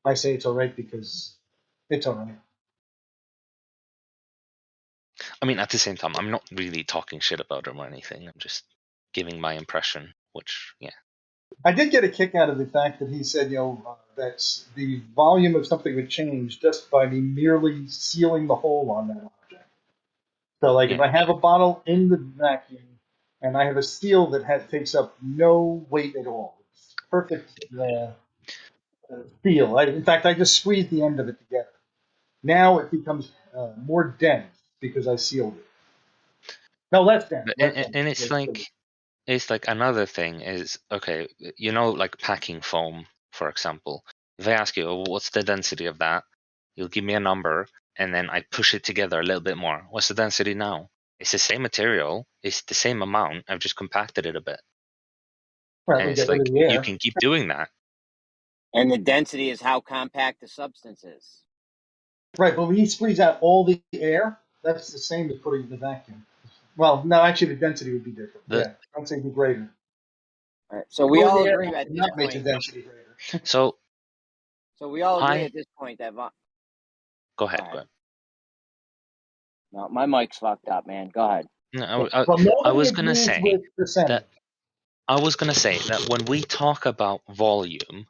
I say it's all right because it's all right. I mean, at the same time, I'm not really talking shit about him or anything. I'm just giving my impression, which, yeah. I did get a kick out of the fact that he said, that the volume of something would change just by me merely sealing the hole on that object. So, like, if I have a bottle in the vacuum and I have a seal that takes up no weight at all, it's perfect seal. In fact, I just squeezed the end of it together. Now it becomes more dense because I sealed it. No, less dense. And it's like another thing is, okay, like packing foam, for example. If I ask you, oh, what's the density of that? You'll give me a number, and then I push it together a little bit more. What's the density now? It's the same material. It's the same amount. I've just compacted it a bit. Right, and it's like, you can keep doing that. And the density is how compact the substance is. Right, but when you squeeze out all the air, that's the same as putting it in the vacuum. Well, no, actually, the density would be different. Yeah, I'd say be greater. All right, so we all agree at this Not make the point. density greater. So we all agree at this point that. Go ahead. Go ahead. No, my mic's fucked up, man. Go ahead. No, I was gonna say that. I was gonna say that when we talk about volume,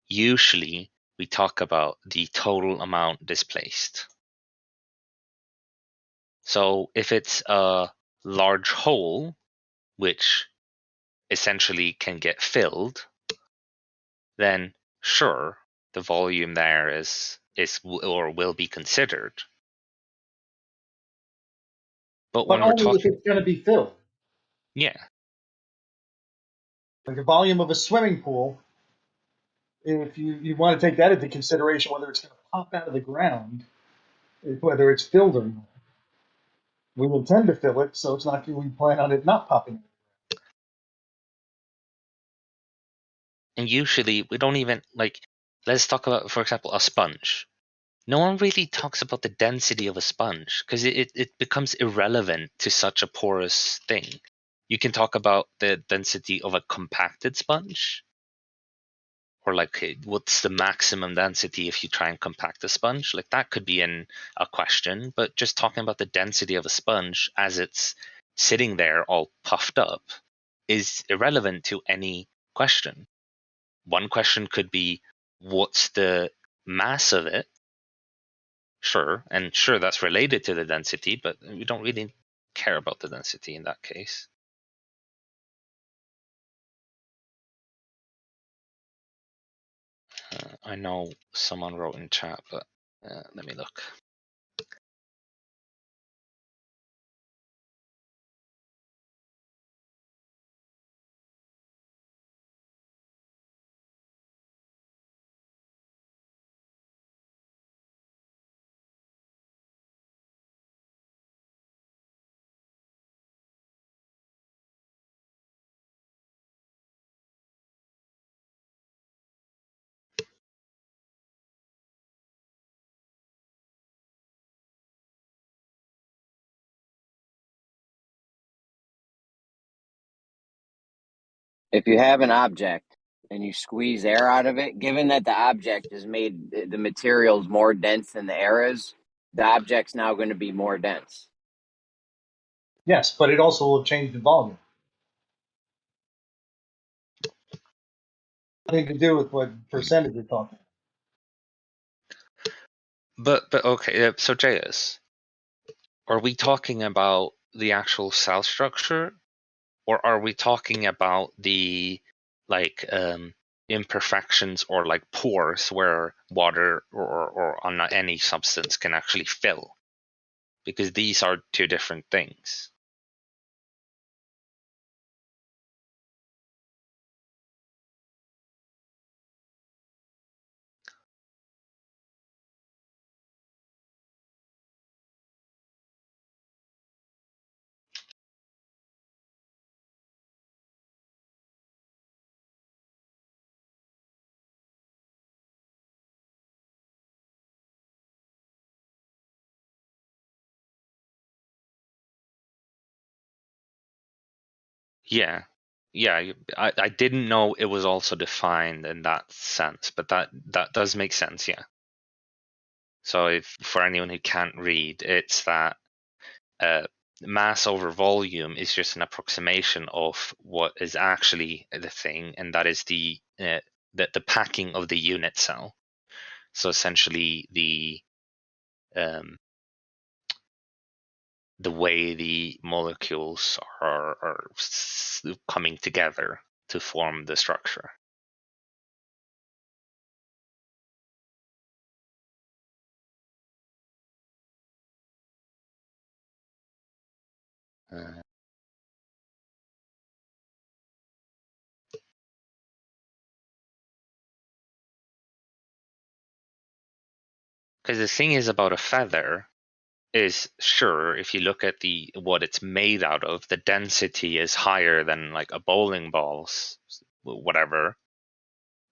usually we talk about the total amount displaced. So if it's a large hole, which essentially can get filled, then sure, the volume there is or will be considered. But when we're only talking, if it's going to be filled. Yeah. Like the volume of a swimming pool, if you want to take that into consideration, whether it's going to pop out of the ground, whether it's filled or not. We intend to fill it, so it's not. We plan on it not popping. And usually we don't even let's talk about, for example, a sponge. No one really talks about the density of a sponge because it becomes irrelevant to such a porous thing. You can talk about the density of a compacted sponge, or what's the maximum density if you try and compact a sponge. Like that could be a question, but just talking about the density of a sponge as it's sitting there all puffed up is irrelevant to any question. One question could be, what's the mass of it? Sure, and sure that's related to the density, but we don't really care about the density in that case. I know someone wrote in chat, but let me look. If you have an object and you squeeze air out of it, given that the object is made, the material is more dense than the air is, the object's now going to be more dense. Yes, but it also will change the volume. Nothing to do with what percentage you're talking. But okay, so JS, are we talking about the actual cell structure, or are we talking about the imperfections or pores where water or on any substance can actually fill? Because these are two different things. Yeah. I didn't know it was also defined in that sense, but that does make sense. Yeah. So if for anyone who can't read, it's that mass over volume is just an approximation of what is actually the thing, and that is the packing of the unit cell. So essentially, the way the molecules are coming together to form the structure. Because the thing is about a feather is, sure, if you look at what it's made out of, the density is higher than like a bowling ball's whatever.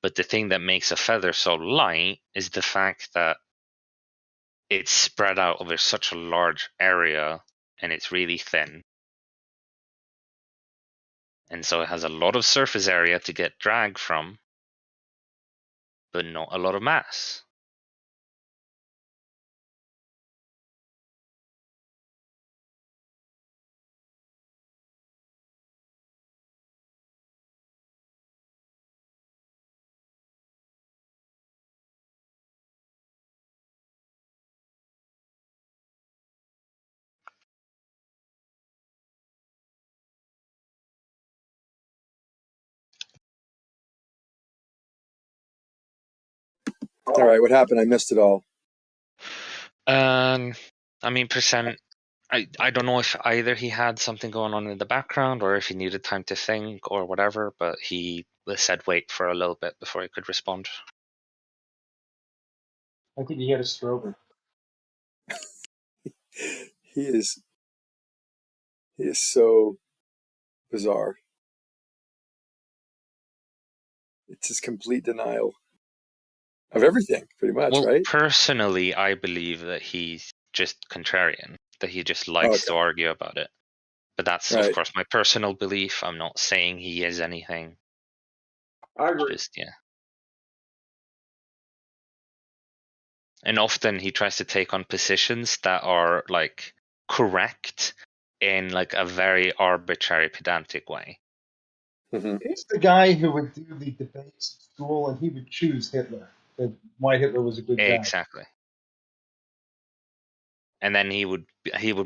But the thing that makes a feather so light is the fact that it's spread out over such a large area and it's really thin. And so it has a lot of surface area to get drag from, but not a lot of mass. All right, what happened? I missed it all. I mean, percent. I don't know if either he had something going on in the background or if he needed time to think or whatever, but he said wait for a little bit before he could respond. I think he had a stroke. He is so bizarre. It's his complete denial of everything, pretty much, Well, right? personally, I believe that he's just contrarian, that he just likes to argue about it. But that's, of course, my personal belief. I'm not saying he is anything. I agree. Just, yeah. And often he tries to take on positions that are like correct in like a very arbitrary, pedantic way. He's the guy who would do the debates at school, and he would choose Hitler. Why Hitler was a good guy. Exactly. And then he would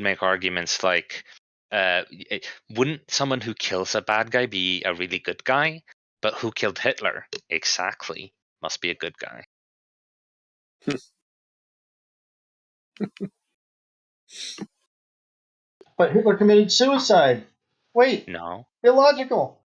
make arguments like, wouldn't someone who kills a bad guy be a really good guy? But who killed Hitler? Exactly. Must be a good guy. But Hitler committed suicide. Wait. No. Illogical.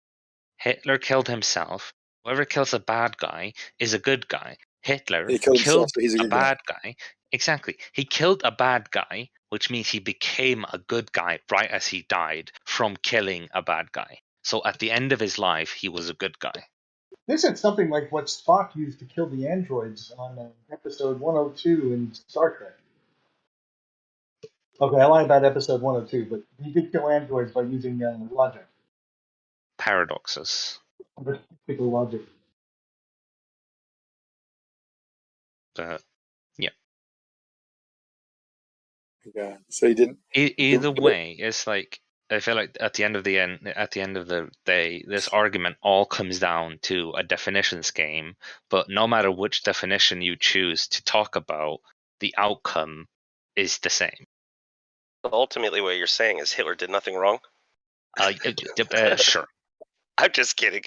Hitler killed himself. Whoever kills a bad guy is a good guy. Hitler He killed himself, killed so he's a a good bad guy. Exactly. He killed a bad guy, which means he became a good guy right as he died from killing a bad guy. So at the end of his life, he was a good guy. This is something like what Spock used to kill the androids on episode 102 in Star Trek. Okay, I lied about episode 102, but he did kill androids by using logic. Paradoxes. Particular logic. Yeah. Yeah. So he didn't. Either way, it's like I feel like at the end of the day, this argument all comes down to a definitions game. But no matter which definition you choose to talk about, the outcome is the same. Ultimately, what you're saying is Hitler did nothing wrong. Sure. I'm just kidding.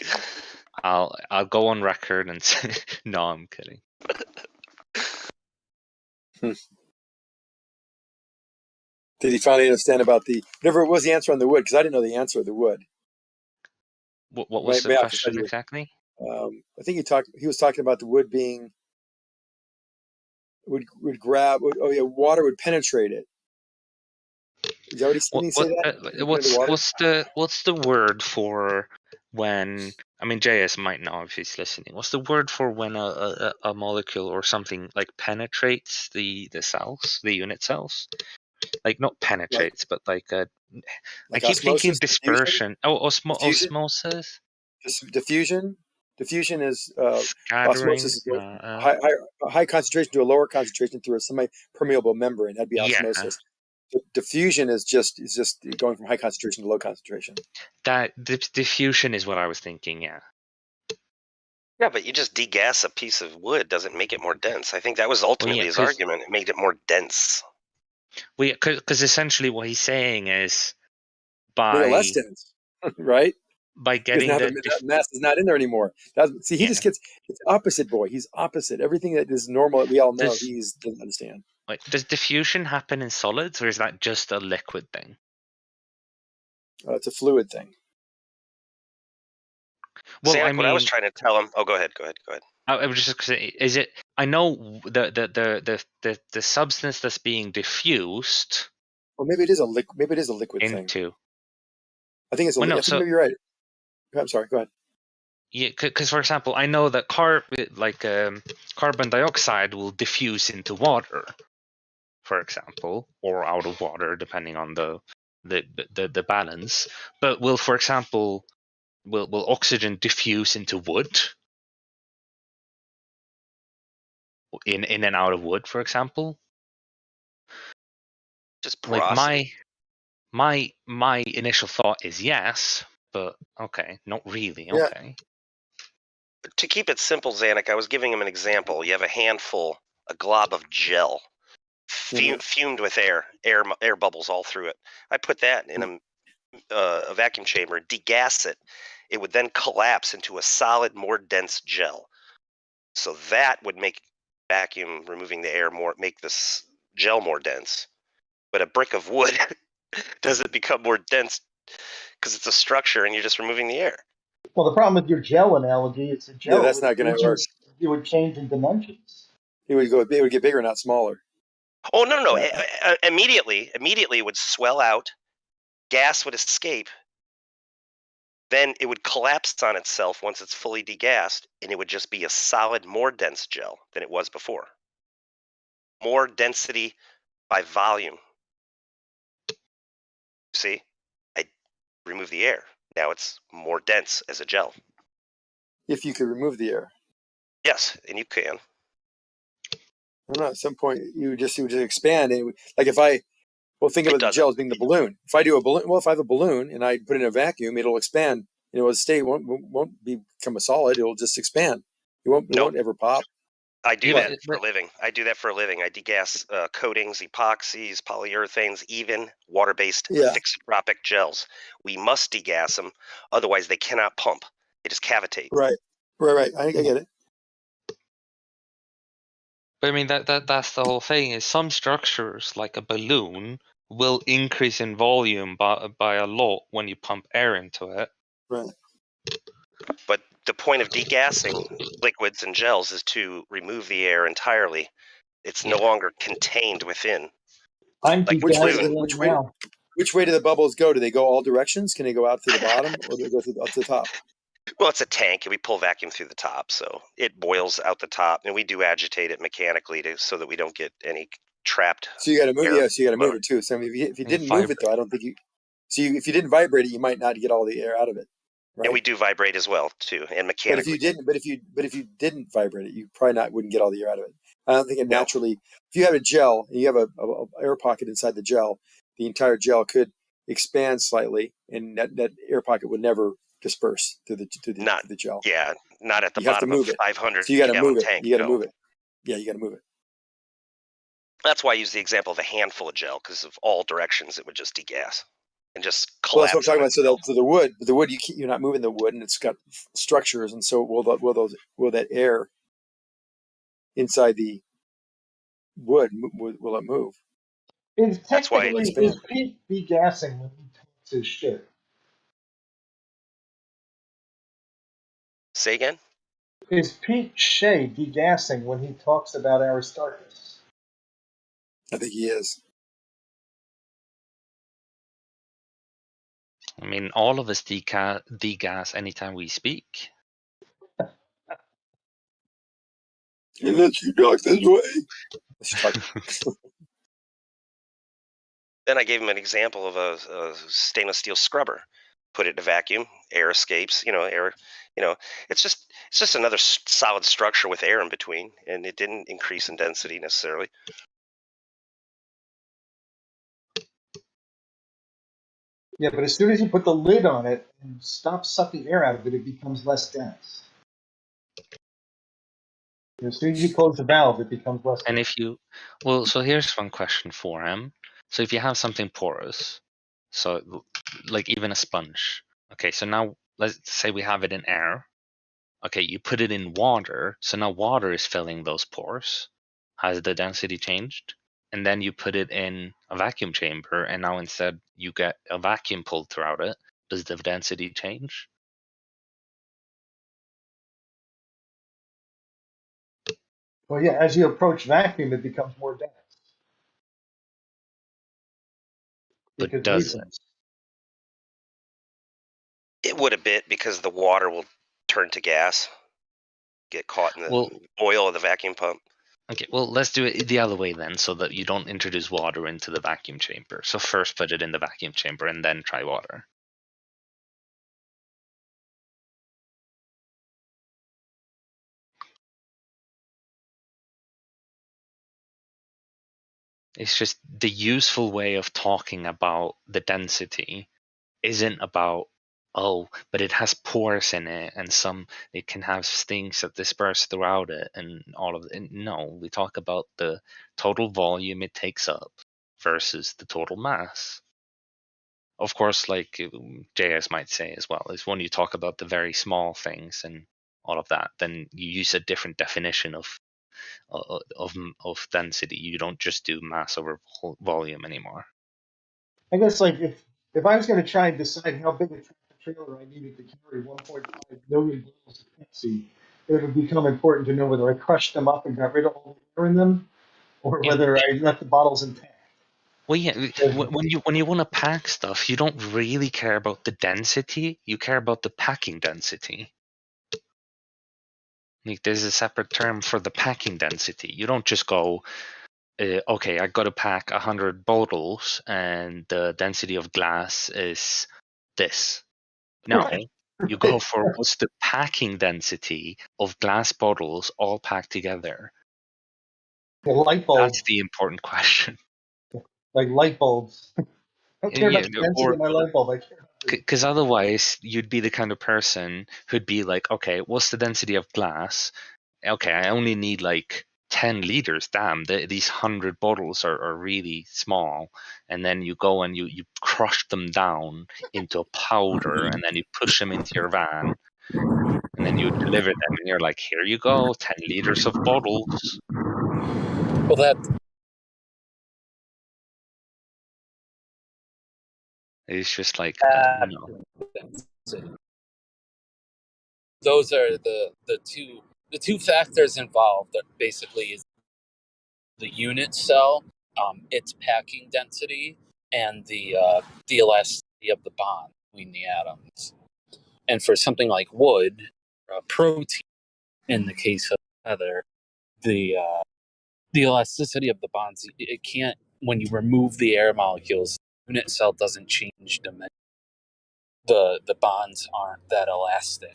I'll go on record and say no. I'm kidding. Did he finally understand about whatever it was the answer on the wood? Because I didn't know the answer of the wood. What was the question exactly? I think he was talking about the wood being would grab. Water would penetrate it. Did you already say that? What's the word for when? I mean, JS might know if he's listening. What's the word for when a molecule or something like penetrates the cells, the unit cells? like not penetrates, but like I Like keep thinking osmosis, diffusion? dispersion. Oh, Diffusion? osmosis. Diffusion is Scattering. osmosis is No, going from high concentration to a lower concentration through a semi-permeable membrane. That'd be yeah, osmosis. Diffusion is just going from high concentration to low concentration. that diffusion is what I was thinking. Yeah. Yeah, but you just degas a piece of wood doesn't make it more dense. I think that was ultimately his argument. It made it more dense. Well, yeah, because essentially what he's saying is Made it less dense, right? by Because getting now the that mass is not in there anymore. He just gets it's opposite, boy. He's opposite. Everything that is normal that we all know, he doesn't understand. Wait, does diffusion happen in solids, or is that just a liquid thing? It's a fluid thing. Well, Sanic, I mean, what I was trying to tell him. Oh, go ahead. I was just is it? I know the substance that's being diffused. Well, maybe it is a liquid. Maybe it is a liquid thing. I think it's a. Well, no, I think maybe you're right. I'm sorry. Go ahead. Yeah, because for example, I know that carbon dioxide will diffuse into water, for example, or out of water, depending on the balance. But will, for example, will oxygen diffuse into wood? In and out of wood, for example? Just porosity. Like my initial thought is yes, but okay, not really. Yeah. Okay. To keep it simple, Zanuck, I was giving him an example. You have a handful, a glob of gel, fumed with air bubbles all through it. I put that in a vacuum chamber, degas it. It would then collapse into a solid, more dense gel. So that would make vacuum removing the air make this gel more dense. But a brick of wood doesn't become more dense because it's a structure and you're just removing the air. Well, the problem with your gel analogy, it's a gel. Yeah, that's not going to work. It would change in dimensions. It would get bigger, not smaller. Oh no! Immediately it would swell out. Gas would escape. Then it would collapse on itself once it's fully degassed, and it would just be a solid, more dense gel than it was before. More density by volume. See, I remove the air. Now it's more dense as a gel. If you could remove the air. Yes, and you can. I don't know. At some point, you would just expand. And like if I, think about the gel as being the balloon. If I do a balloon, if I have a balloon and I put it in a vacuum, it'll expand. It'll stay. Won't become a solid. It'll just expand. It won't ever pop. I do that for a living. I degas coatings, epoxies, polyurethanes, even water-based thixotropic gels. We must degas them, otherwise they cannot pump. They just cavitate. Right. I get it. But I mean that's the whole thing. Is some structures like a balloon will increase in volume by a lot when you pump air into it. Right. But the point of degassing liquids and gels is to remove the air entirely. It's no longer contained within. Which way do the bubbles go? Do they go all directions? Can they go out through the bottom or do they go up to the top? Well, it's a tank, and we pull vacuum through the top, so it boils out the top, and we do agitate it mechanically so that we don't get any trapped. So you got to move. Yeah, so you got to move it too. So if you didn't move it though, I don't think you. So if you didn't vibrate it, you might not get all the air out of it. Right? And we do vibrate as well too, and mechanically. But if you didn't vibrate it, you probably wouldn't get all the air out of it. I don't think it naturally. If you have a gel and you have a air pocket inside the gel, the entire gel could expand slightly, and that air pocket would never disperse to the gel. Yeah, not at the bottom of 500 so you got to move it. tank. You got to move it. Yeah, you got to move it. That's why I use the example of a handful of gel, because of all directions it would just degas and just collapse. Well, that's what I'm talking about. So the wood, you're not moving the wood, and it's got structures, and so will that air inside the wood will it move? That's why is Pete degassing when he talks his shit? Say again? Is Pete Shea degassing when he talks about Aristarchus? I think he is. I mean, all of us degas anytime we speak. Unless you talk this way. Then I gave him an example of a stainless steel scrubber. Put it in a vacuum, air escapes. It's just another solid structure with air in between, and it didn't increase in density necessarily. Yeah, but as soon as you put the lid on it and stop sucking air out of it, it becomes less dense. As soon as you close the valve, it becomes less And dense. if you, well, so here's one question for him. So if you have something porous, so like even a sponge, okay, so now let's say we have it in air. Okay, you put it in water, so now water is filling those pores. Has the density changed? And then you put it in a vacuum chamber, and now instead you get a vacuum pulled throughout it. Does the density change? Well, yeah, as you approach vacuum, it becomes more dense. But does it? It would a bit because the water will turn to gas, get caught in the oil of the vacuum pump. Okay, well, let's do it the other way then, so that you don't introduce water into the vacuum chamber. So first put it in the vacuum chamber and then try water. It's just the useful way of talking about the density isn't about, oh, but it has pores in it and it can have things that disperse throughout it and all of it. No, we talk about the total volume it takes up versus the total mass. Of course, like JS might say as well, is when you talk about the very small things and all of that, then you use a different definition of density. You don't just do mass over volume anymore. I guess like if I was going to try and decide how big a tractor trailer I needed to carry 1.5 million bottles of Pepsi, it would become important to know whether I crushed them up and got rid of all the air in them, or whether I left the bottles intact. Well, yeah, when you want to pack stuff, you don't really care about the density. You care about the packing density. Like, there's a separate term for the packing density. You don't just go, okay, I got to pack 100 bottles, and the density of glass is this. No, Right. you go for what's the packing density of glass bottles all packed together. The light bulb. That's the important question. Like light bulbs. I don't care about the density of my light bulb. I care. Because otherwise, you'd be the kind of person who'd be like, okay, what's the density of glass? Okay, I only need like 10 liters. Damn, these 100 bottles are really small. And then you go and you crush them down into a powder, and then you push them into your van. And then you deliver them, and you're like, here you go, 10 liters of bottles. Well, that It's just like, those are the two factors involved. That basically is the unit cell, its packing density, and the elasticity of the bond between the atoms. And for something like wood, protein, in the case of leather, the elasticity of the bonds, it can't, when you remove the air molecules, the unit cell doesn't change dimension. The bonds aren't that elastic.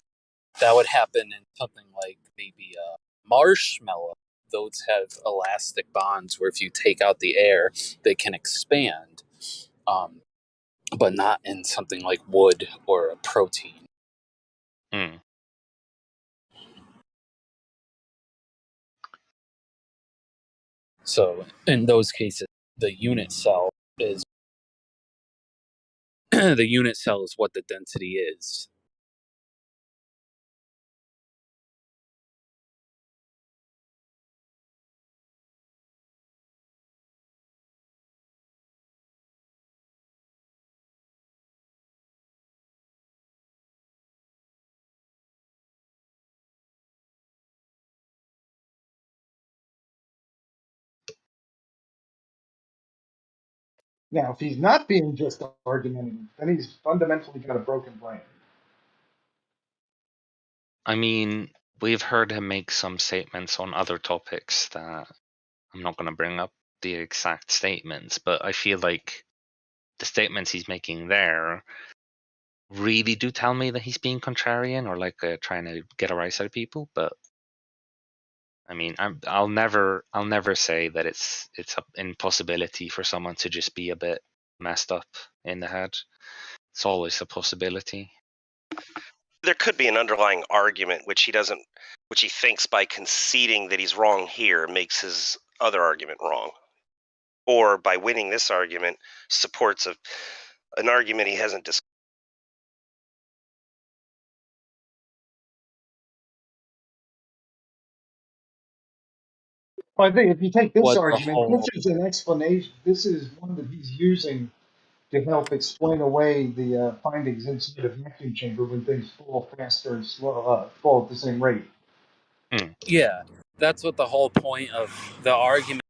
That would happen in something like maybe a marshmallow. Those have elastic bonds where if you take out the air, they can expand, but not in something like wood or a protein. So in those cases, the unit cell is the unit cell is what the density is. Now, if he's not being just argumentative, then he's fundamentally got a broken brain. I mean, we've heard him make some statements on other topics that I'm not going to bring up the exact statements, but I feel like the statements he's making there really do tell me that he's being contrarian or like trying to get a rise out of people. But I mean, I'll never say that it's an impossibility for someone to just be a bit messed up in the head. It's always a possibility. There could be an underlying argument which he thinks by conceding that he's wrong here makes his other argument wrong, or by winning this argument supports an argument he hasn't discussed. Well, I think if you take this What the argument, whole this is an explanation. This is one that he's using to help explain away the findings inside a vacuum chamber when things fall faster and fall at the same rate. Yeah, that's what the whole point of the argument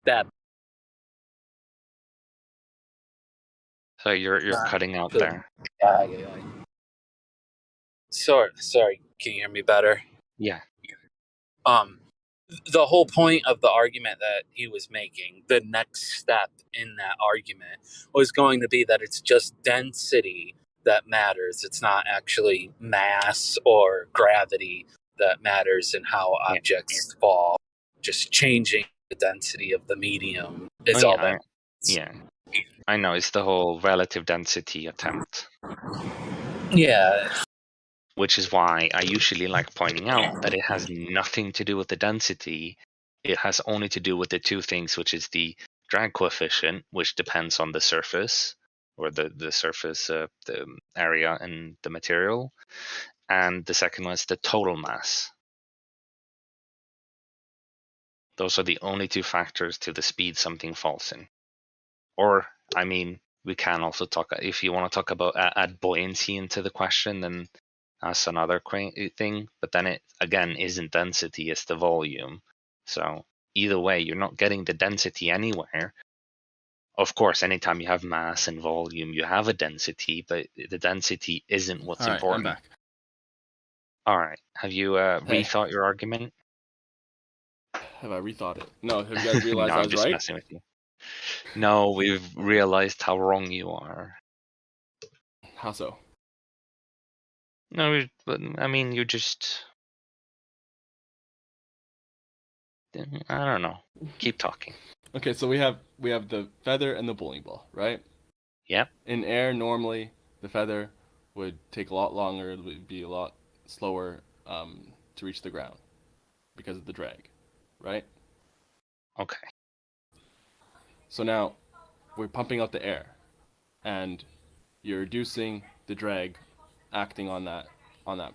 that. So you're cutting out there. Yeah. Sorry. Can you hear me better? Yeah. The whole point of the argument that he was making, the next step in that argument was going to be that it's just density that matters. It's not actually mass or gravity that matters in how objects fall. Just changing the density of the medium is all that. Yeah. I know, it's the whole relative density attempt. Yeah. Which is why I usually like pointing out that it has nothing to do with the density. It has only to do with the two things, which is the drag coefficient, which depends on the surface, or the surface, the area and the material. And the second one is the total mass. Those are the only two factors to the speed something falls in. Or, I mean, we can also talk, if you want to talk about add buoyancy into the question, then that's another thing. But then it, again, isn't density, it's the volume. So either way, you're not getting the density anywhere. Of course, anytime you have mass and volume, you have a density, but the density isn't what's All right, important. I'm back. All right. Have you rethought your argument? Have I rethought it? No, have you guys realized No, I I'm was just right? messing with you. No, we've realized how wrong you are. How so? No, but I mean, you just... I don't know. Keep talking. Okay, so we have the feather and the bowling ball, right? Yep. In air, normally the feather would take a lot longer. It would be a lot slower to reach the ground because of the drag, right? Okay. So now we're pumping out the air, and you're reducing the drag, acting on that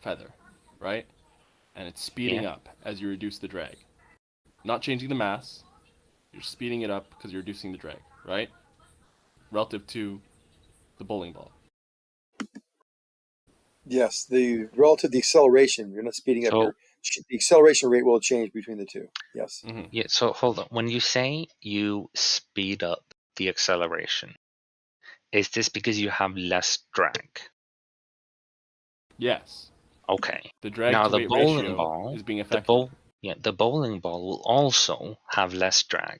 feather, right? And it's speeding up as you reduce the drag. Not changing the mass, you're speeding it up because you're reducing the drag, right? Relative to the bowling ball. Yes, the relative to the acceleration, you're not speeding up. The acceleration rate will change between the two. Yes. Mm-hmm. Yeah, so hold on. When you say you speed up the acceleration, is this because you have less drag? Yes. Okay. The drag now to the weight bowling ratio ball is being affected. The bowling ball will also have less drag.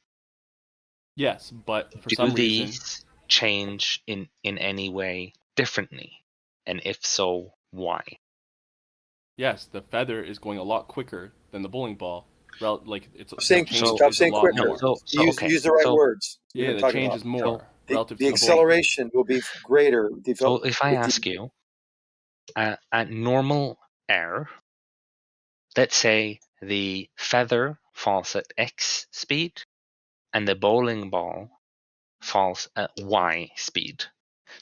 Yes, but for Do some these reason change in any way differently? And if so, why? Yes, the feather is going a lot quicker than the bowling ball. Like it's Stop saying quicker. Use the right words. Yeah, the change is more relative to the acceleration will be greater. So if I ask you, at normal air, let's say the feather falls at X speed and the bowling ball falls at Y speed.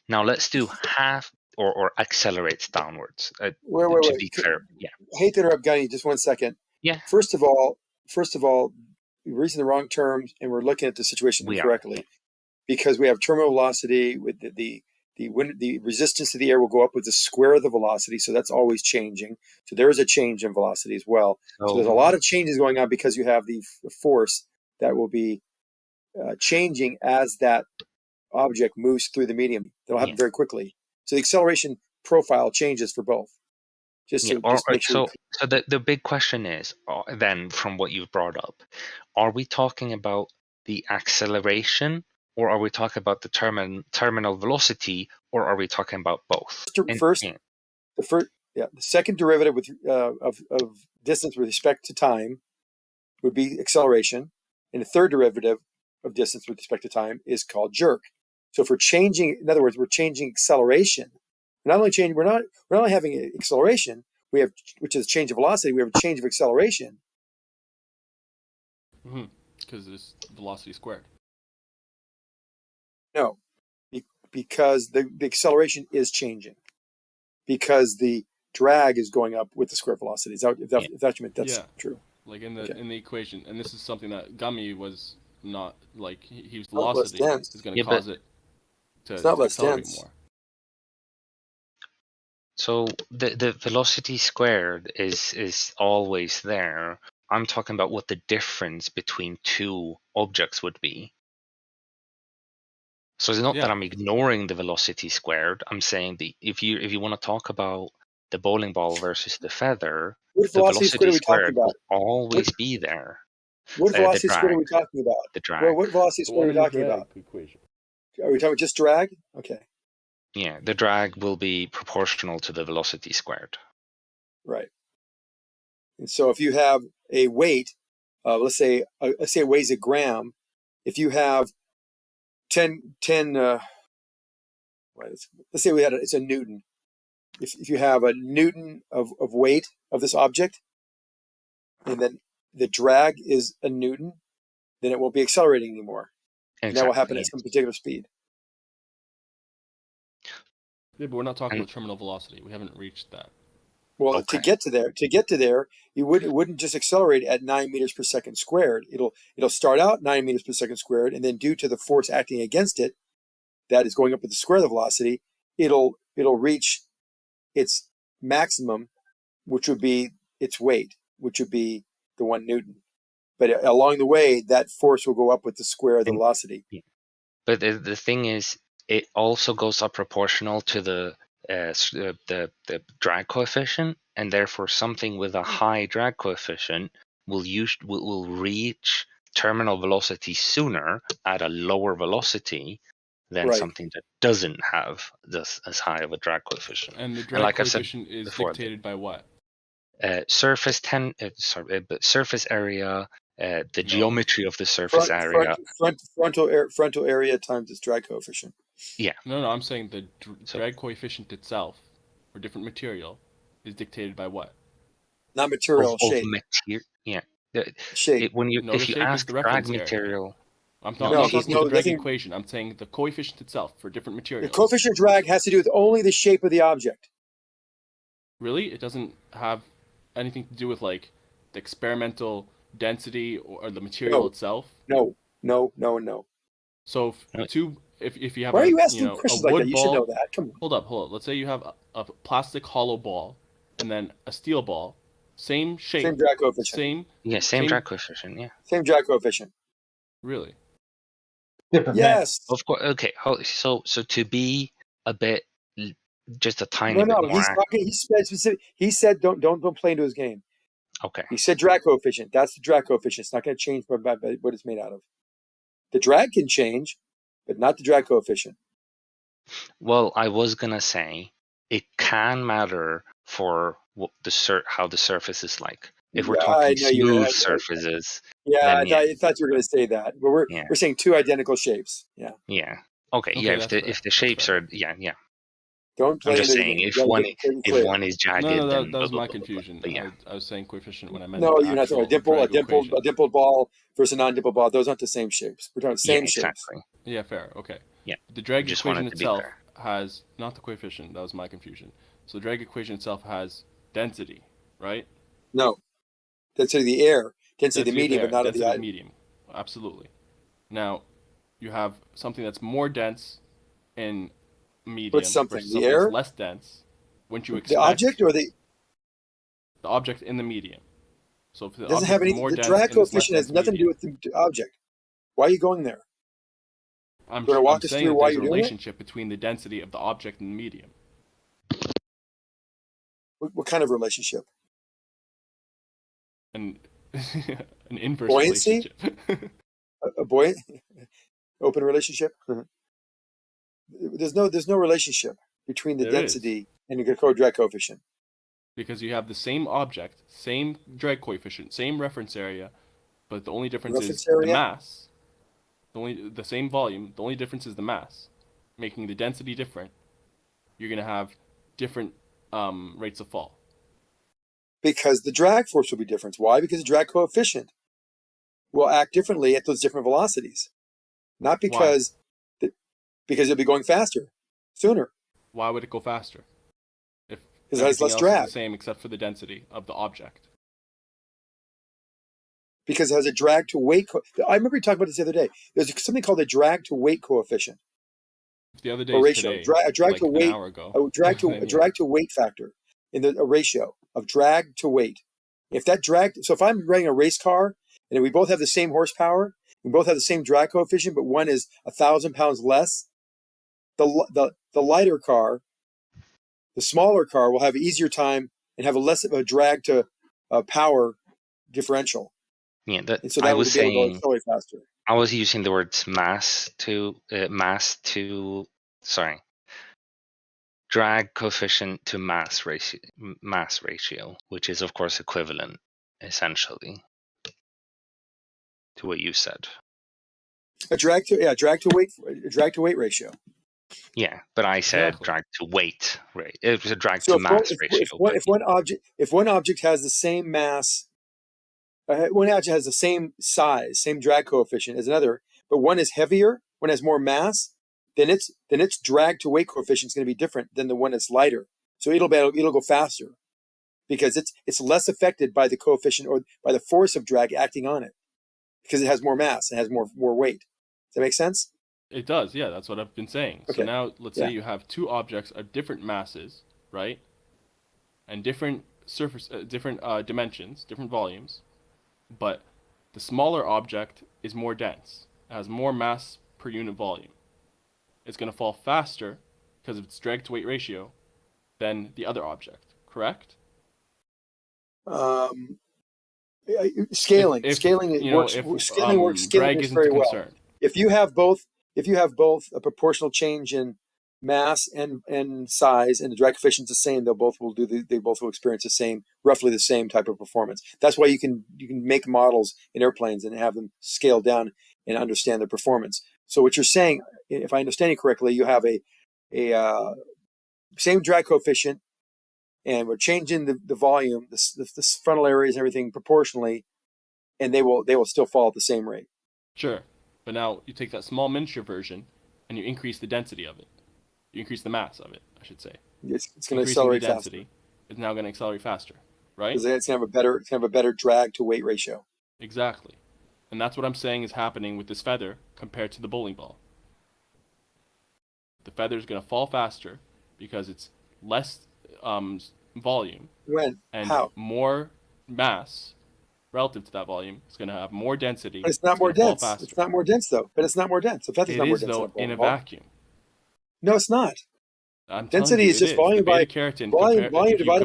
Now let's do half or accelerates downwards. To be clear, yeah. I hate to interrupt, Gunny. Just 1 second. Yeah. First of all, we're using the wrong terms and we're looking at the situation incorrectly, because we have terminal velocity with the resistance to the air will go up with the square of the velocity, so that's always changing. So there is a change in velocity as well. So there's a lot of changes going on because you have the force that will be changing as that object moves through the medium. That'll happen very quickly. So the acceleration profile changes for both. Just make sure. So the big question is, then, from what you've brought up, are we talking about the acceleration or are we talking about the terminal velocity, or are we talking about both? The second derivative of distance with respect to time would be acceleration, and the third derivative of distance with respect to time is called jerk. So if we're changing, in other words, we're changing acceleration. We're not only having acceleration, we have, which is change of velocity, we have a change of acceleration. Because it's velocity squared. No, because the acceleration is changing. Because the drag is going up with the square velocity. If that's you meant, that's true. Like in the equation, and this is something that Gummy was not like. He was Not less velocity dense. is going to cause it to It's not less accelerate dense. more. So the velocity squared is always there. I'm talking about what the difference between two objects would be. So it's not that I'm ignoring the velocity squared. I'm saying if you want to talk about the bowling ball versus the feather, What the velocity squared are we talking squared about? will always be there. What velocity the squared are drag, we talking about? The drag. Well, what velocity squared are we talking about? Equation. Are we talking about just drag? Okay. Yeah, the drag will be proportional to the velocity squared. Right. And so if you have a weight, let's say it weighs a gram. If you have 10 let's say it's a Newton. If you have a Newton of weight of this object, and then the drag is a Newton, then it won't be accelerating anymore. Exactly, and that will happen at some particular speed. Yeah, but we're not talking about terminal velocity. We haven't reached that. Well, to get to there, it wouldn't just accelerate at 9 meters per second squared. It'll start out 9 meters per second squared, and then due to the force acting against it, that is going up with the square of the velocity, it'll reach its maximum, which would be its weight, which would be the 1 Newton. But along the way, that force will go up with the square of the velocity. But the thing is, it also goes up proportional to the drag coefficient, and therefore something with a high drag coefficient will reach terminal velocity sooner at a lower velocity than something that doesn't have this as high of a drag coefficient. And the drag coefficient is dictated by what? Surface area, the geometry of the surface area. Frontal area times its drag coefficient. Yeah. No, I'm saying the drag coefficient itself for different material is dictated by what? Not material, shape. Shape. If you ask drag material. I'm not talking about the drag equation. I'm saying the coefficient itself for different materials. The coefficient of drag has to do with only the shape of the object. Really? It doesn't have anything to do with like the experimental density or the material itself? No. So if you have Why are you asking questions a wood like that? You should ball, know that. Come on. Hold up. Let's say you have a plastic hollow ball and then a steel ball. Same shape. Same drag coefficient. Same drag coefficient, yeah. Same drag coefficient. Really? Different. Yes. Of course. Okay. So to be a bit, just a tiny bit more. He's talking. He said specific. He said don't play into his game. Okay. He said drag coefficient. That's the drag coefficient. It's not going to change by what it's made out of. The drag can change, but not the drag coefficient. Well, I was gonna say it can matter for how the surface is like. If we're talking smooth surfaces. Yeah, I thought you were going to say that. But we're saying two identical shapes. Yeah. Yeah. Okay. Yeah. If the shapes are Don't play. I'm just saying if one is jagged. No, that was my confusion. But yeah. I was saying coefficient when I meant. No, you're not talking a dimpled ball versus a non-dimpled ball. Those aren't the same shapes. We're talking same shapes. Exactly. Yeah, fair. Okay. Yeah. The drag equation itself has not the coefficient. That was my confusion. So the drag equation itself has density, right? No. Density of the air, density of the medium, but not of the item. Medium. Absolutely. Now, you have something that's more dense in medium. What's something? Versus the air? That's less dense. Wouldn't you expect the object or the object in the medium? So if the doesn't have any. The drag coefficient has nothing to do with the object. Why are you going there? I'm going to walk us saying through why there's you're a doing it. relationship between the density of the object and the medium. What kind of relationship? An inverse buoyancy? relationship. a buoyant. Open relationship? There's no relationship between the There density and the drag coefficient. Because you have the same object, same drag coefficient, same reference area, but the only difference is the mass. The same volume. The only difference is the mass, making the density different. You're gonna have different rates of fall. Because the drag force will be different. Why? Because the drag coefficient will act differently at those different velocities. Not because because you'll be going faster, sooner. Why would it go faster? If because it has less everything else drag. is the same except for the density of the object. Because it has a drag to weight. I remember you talking about this the other day. There's something called a drag to weight coefficient. The other day, A ratio. today, a drag like to weight. an hour ago. A drag to weight factor in a ratio of drag to weight. If that drag, so if I'm running a race car and we both have the same horsepower, we both have the same drag coefficient, but one is 1,000 pounds less, the lighter car, the smaller car will have an easier time and have a less of a drag to power differential. Yeah, and so that will be able to accelerate faster. I was using the words drag coefficient to mass ratio, which is of course equivalent essentially to what you said. A drag to weight ratio. Yeah, but I said drag to weight rate. It was a drag to mass ratio. If one object has the same mass, one object has the same size, same drag coefficient as another, but one is heavier, one has more mass, then its drag to weight coefficient is going to be different than the one that's lighter. So it'll go faster because it's less affected by the coefficient or by the force of drag acting on it because it has more mass and has more weight. Does that make sense? It does, yeah. That's what I've been saying. Okay. So now, let's say you have two objects of different masses, right, and different dimensions, different volumes, but the smaller object is more dense. It has more mass per unit volume. It's going to fall faster because of its drag to weight ratio than the other object. Correct? Scaling works very well. Concerned. If you have both a proportional change in mass and size, and the drag coefficient is the same, they both will experience roughly the same type of performance. That's why you can make models in airplanes and have them scale down and understand their performance. So what you're saying, if I understand you correctly, you have a same drag coefficient, and we're changing the volume, the frontal areas and everything proportionally, and they will still fall at the same rate. Sure. But now you take that small miniature version and you increase the density of it. You increase the mass of it, I should say. It's going to accelerate faster. It's now going to accelerate faster, right? Because it's going to have a better drag to weight ratio. Exactly. And that's what I'm saying is happening with this feather compared to the bowling ball. The feather is going to fall faster because it's less volume. How? More mass relative to that volume. It's going to have more density. But it's not more dense. It's not more dense, though. But it's not more dense. The feather's not more dense. It is, though, in a vacuum. No, it's not. Density is just volume divided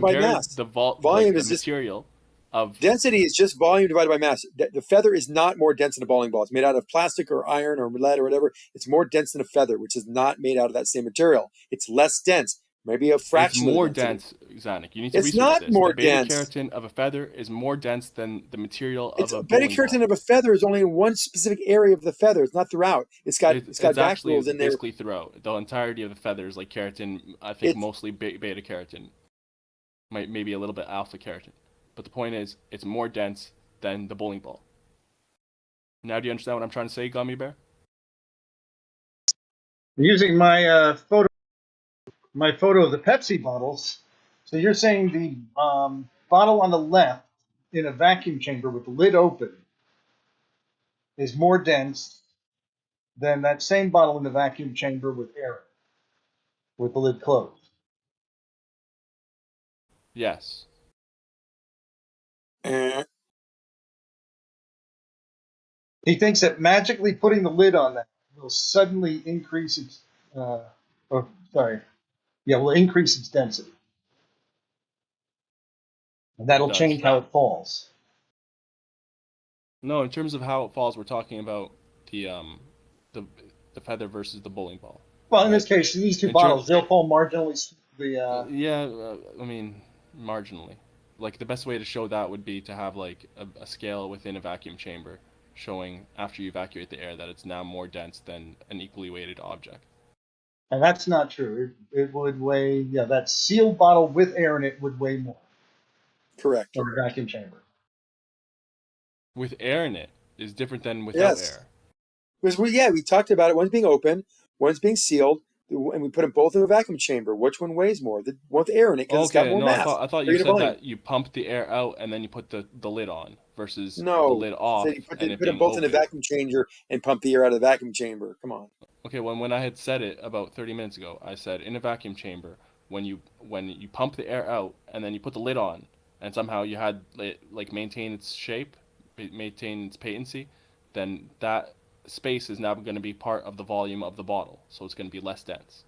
by mass. Volume is material. Density is just volume divided by mass. The feather is not more dense than a bowling ball. It's made out of plastic or iron or lead or whatever. It's more dense than a feather, which is not made out of that same material. It's less dense. Maybe a fraction. It's more dense, Zanuck. You need to research this. It's not more dense. The beta-keratin of a feather is more dense than the material of a beta-keratin of a feather is only in one specific area of the feather. It's not throughout. It's got vacuoles in there. Basically throughout. The entirety of the feather is like keratin. I think mostly beta-keratin. Maybe a little bit alpha-keratin. But the point is, it's more dense than the bowling ball. Now do you understand what I'm trying to say, Gummy Bear? Using my photo of the Pepsi bottles. So you're saying the bottle on the left in a vacuum chamber with the lid open is more dense than that same bottle in the vacuum chamber with air, with the lid closed. Yes. He thinks that magically putting the lid on that will suddenly increase its, will increase its density. And that'll change how it falls. No, in terms of how it falls, we're talking about the the feather versus the bowling ball. Well, in this case, these two bottles, they'll fall marginally. I mean, marginally. Like the best way to show that would be to have like a scale within a vacuum chamber showing after you evacuate the air that it's now more dense than an equally weighted object. And that's not true. It would weigh, that sealed bottle with air in it would weigh more. Correct. From a vacuum chamber. With air in it is different than without air. Because we talked about it. One's being open, one's being sealed, and we put them both in a vacuum chamber. Which one weighs more? The one with air in it, because it's got more mass. I thought you said that you pump the air out and then you put the lid on versus the lid off. So you put them both in a vacuum chamber and pump the air out of the vacuum chamber. Come on. Okay, when I had said it about 30 minutes ago, I said in a vacuum chamber, when you pump the air out and then you put the lid on, and somehow you had it like maintain its shape, maintain its patency, then that space is now going to be part of the volume of the bottle, so it's going to be less dense.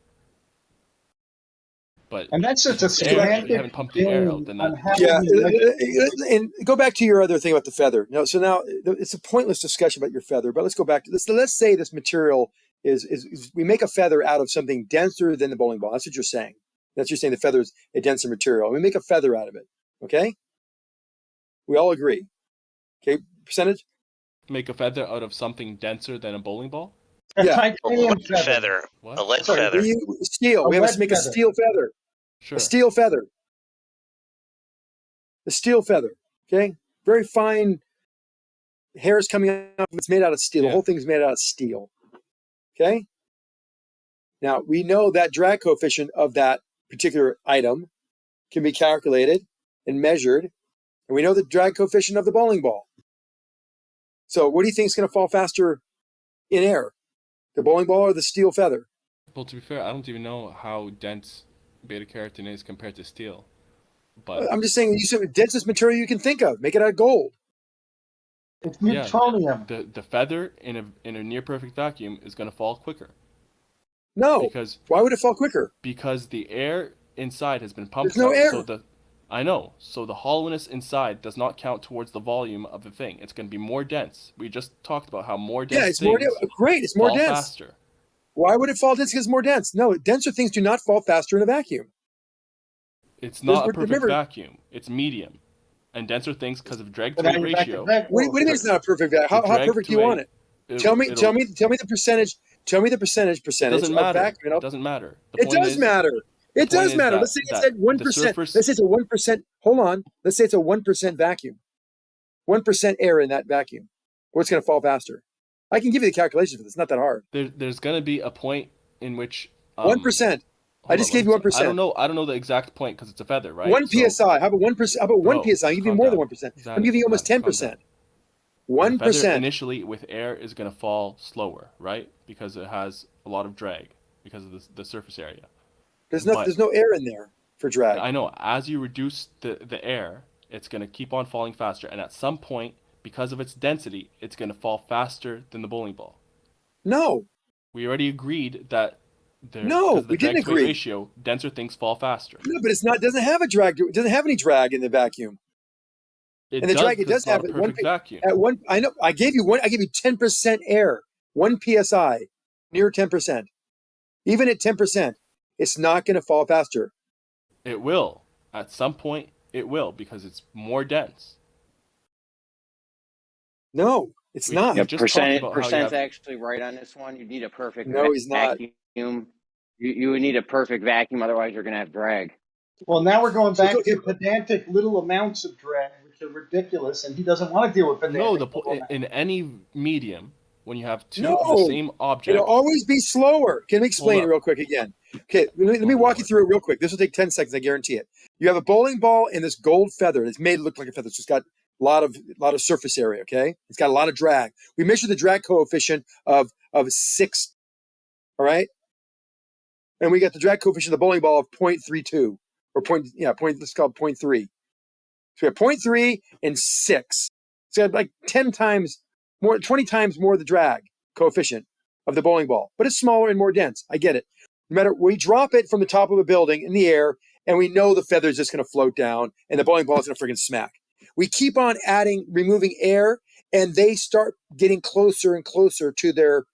But and that's just a semantic. You haven't pumped the air out, then and go back to your other thing about the feather. No, so now it's a pointless discussion about your feather. But let's go back to this. Let's say this material is we make a feather out of something denser than the bowling ball. That's what you're saying. That's what you're saying. The feather is a denser material. We make a feather out of it. Okay. We all agree. Okay, percentage. Make a feather out of something denser than a bowling ball? Yeah. A lead feather. What? A lead Sorry, feather. Steel. We have to make a steel feather. Sure. A steel feather. A steel feather. Okay? Very fine hairs coming up. It's made out of steel. The whole thing is made out of steel. Okay? Now, we know that drag coefficient of that particular item can be calculated and measured. And we know the drag coefficient of the bowling ball. So what do you think is going to fall faster in air? The bowling ball or the steel feather? Well, to be fair, I don't even know how dense beta carotene is compared to steel. But I'm just saying, you said the densest material you can think of. Make it out of gold. It's neutronium. The feather in a near perfect vacuum is going to fall quicker. No. Because why would it fall quicker? Because the air inside has been pumped. There's no air. So I know. So the hollowness inside does not count towards the volume of the thing. It's going to be more dense. We just talked about how more dense. Yeah, it's more great. It's more dense. Faster. Why would it fall dense? Because it's more dense. No, denser things do not fall faster in a vacuum. It's not a perfect vacuum. It's medium, and denser things because of drag to weight ratio. What do you mean it's not a perfect vacuum? How perfect do you want it? Tell me the percentage. Tell me the percentage. Doesn't matter. It doesn't matter. It does matter. It does matter. Let's say it's at 1%. Let's say it's a 1%. Hold on. Let's say it's a 1% vacuum. 1% air in that vacuum. What's going to fall faster? I can give you the calculation for this. It's not that hard. There's going to be a point in which 1%. I just gave you 1%. I don't know the exact point because it's a feather, right? 1 psi. How about 1%? How about 1 psi? I'll give you more than 1%. I'm giving you almost 10%. 1%. Feather initially with air is going to fall slower, right? Because it has a lot of drag because of the surface area. There's no air in there for drag. I know. As you reduce the air, it's going to keep on falling faster, and at some point, because of its density, it's going to fall faster than the bowling ball. No. We already agreed that we didn't agree. Ratio, denser things fall faster. No, but it's not. Doesn't have a drag. It doesn't have any drag in the vacuum. It does have a perfect vacuum. At one, I know. I gave you 10% air. 1 psi, near 10%. Even at 10%, it's not going to fall faster. It will. At some point, it will because it's more dense. No, it's not. Yeah, percent's actually right on this one. You need a perfect vacuum. You would need a perfect vacuum, otherwise you're going to have drag. Well, now we're going back to pedantic little amounts of drag, which are ridiculous, and he doesn't want to deal with pedantic. No, in any medium, when you have two of the same object, it'll always be slower. Can we explain it real quick again? Okay, let me walk you through it real quick. This will take 10 seconds, I guarantee it. You have a bowling ball and this gold feather. It's made to look like a feather. It's just got a lot of surface area, okay? It's got a lot of drag. We measure the drag coefficient of 6, all right? And we got the drag coefficient of the bowling ball of 0.32, or let's call it 0.3. So we have 0.3 and 6. So like 10 times more, 20 times more the drag coefficient of the bowling ball, but it's smaller and more dense. I get it. No matter, we drop it from the top of a building in the air, and we know the feather is just going to float down, and the bowling ball is going to freaking smack. We keep on removing air, and they start getting closer and closer to their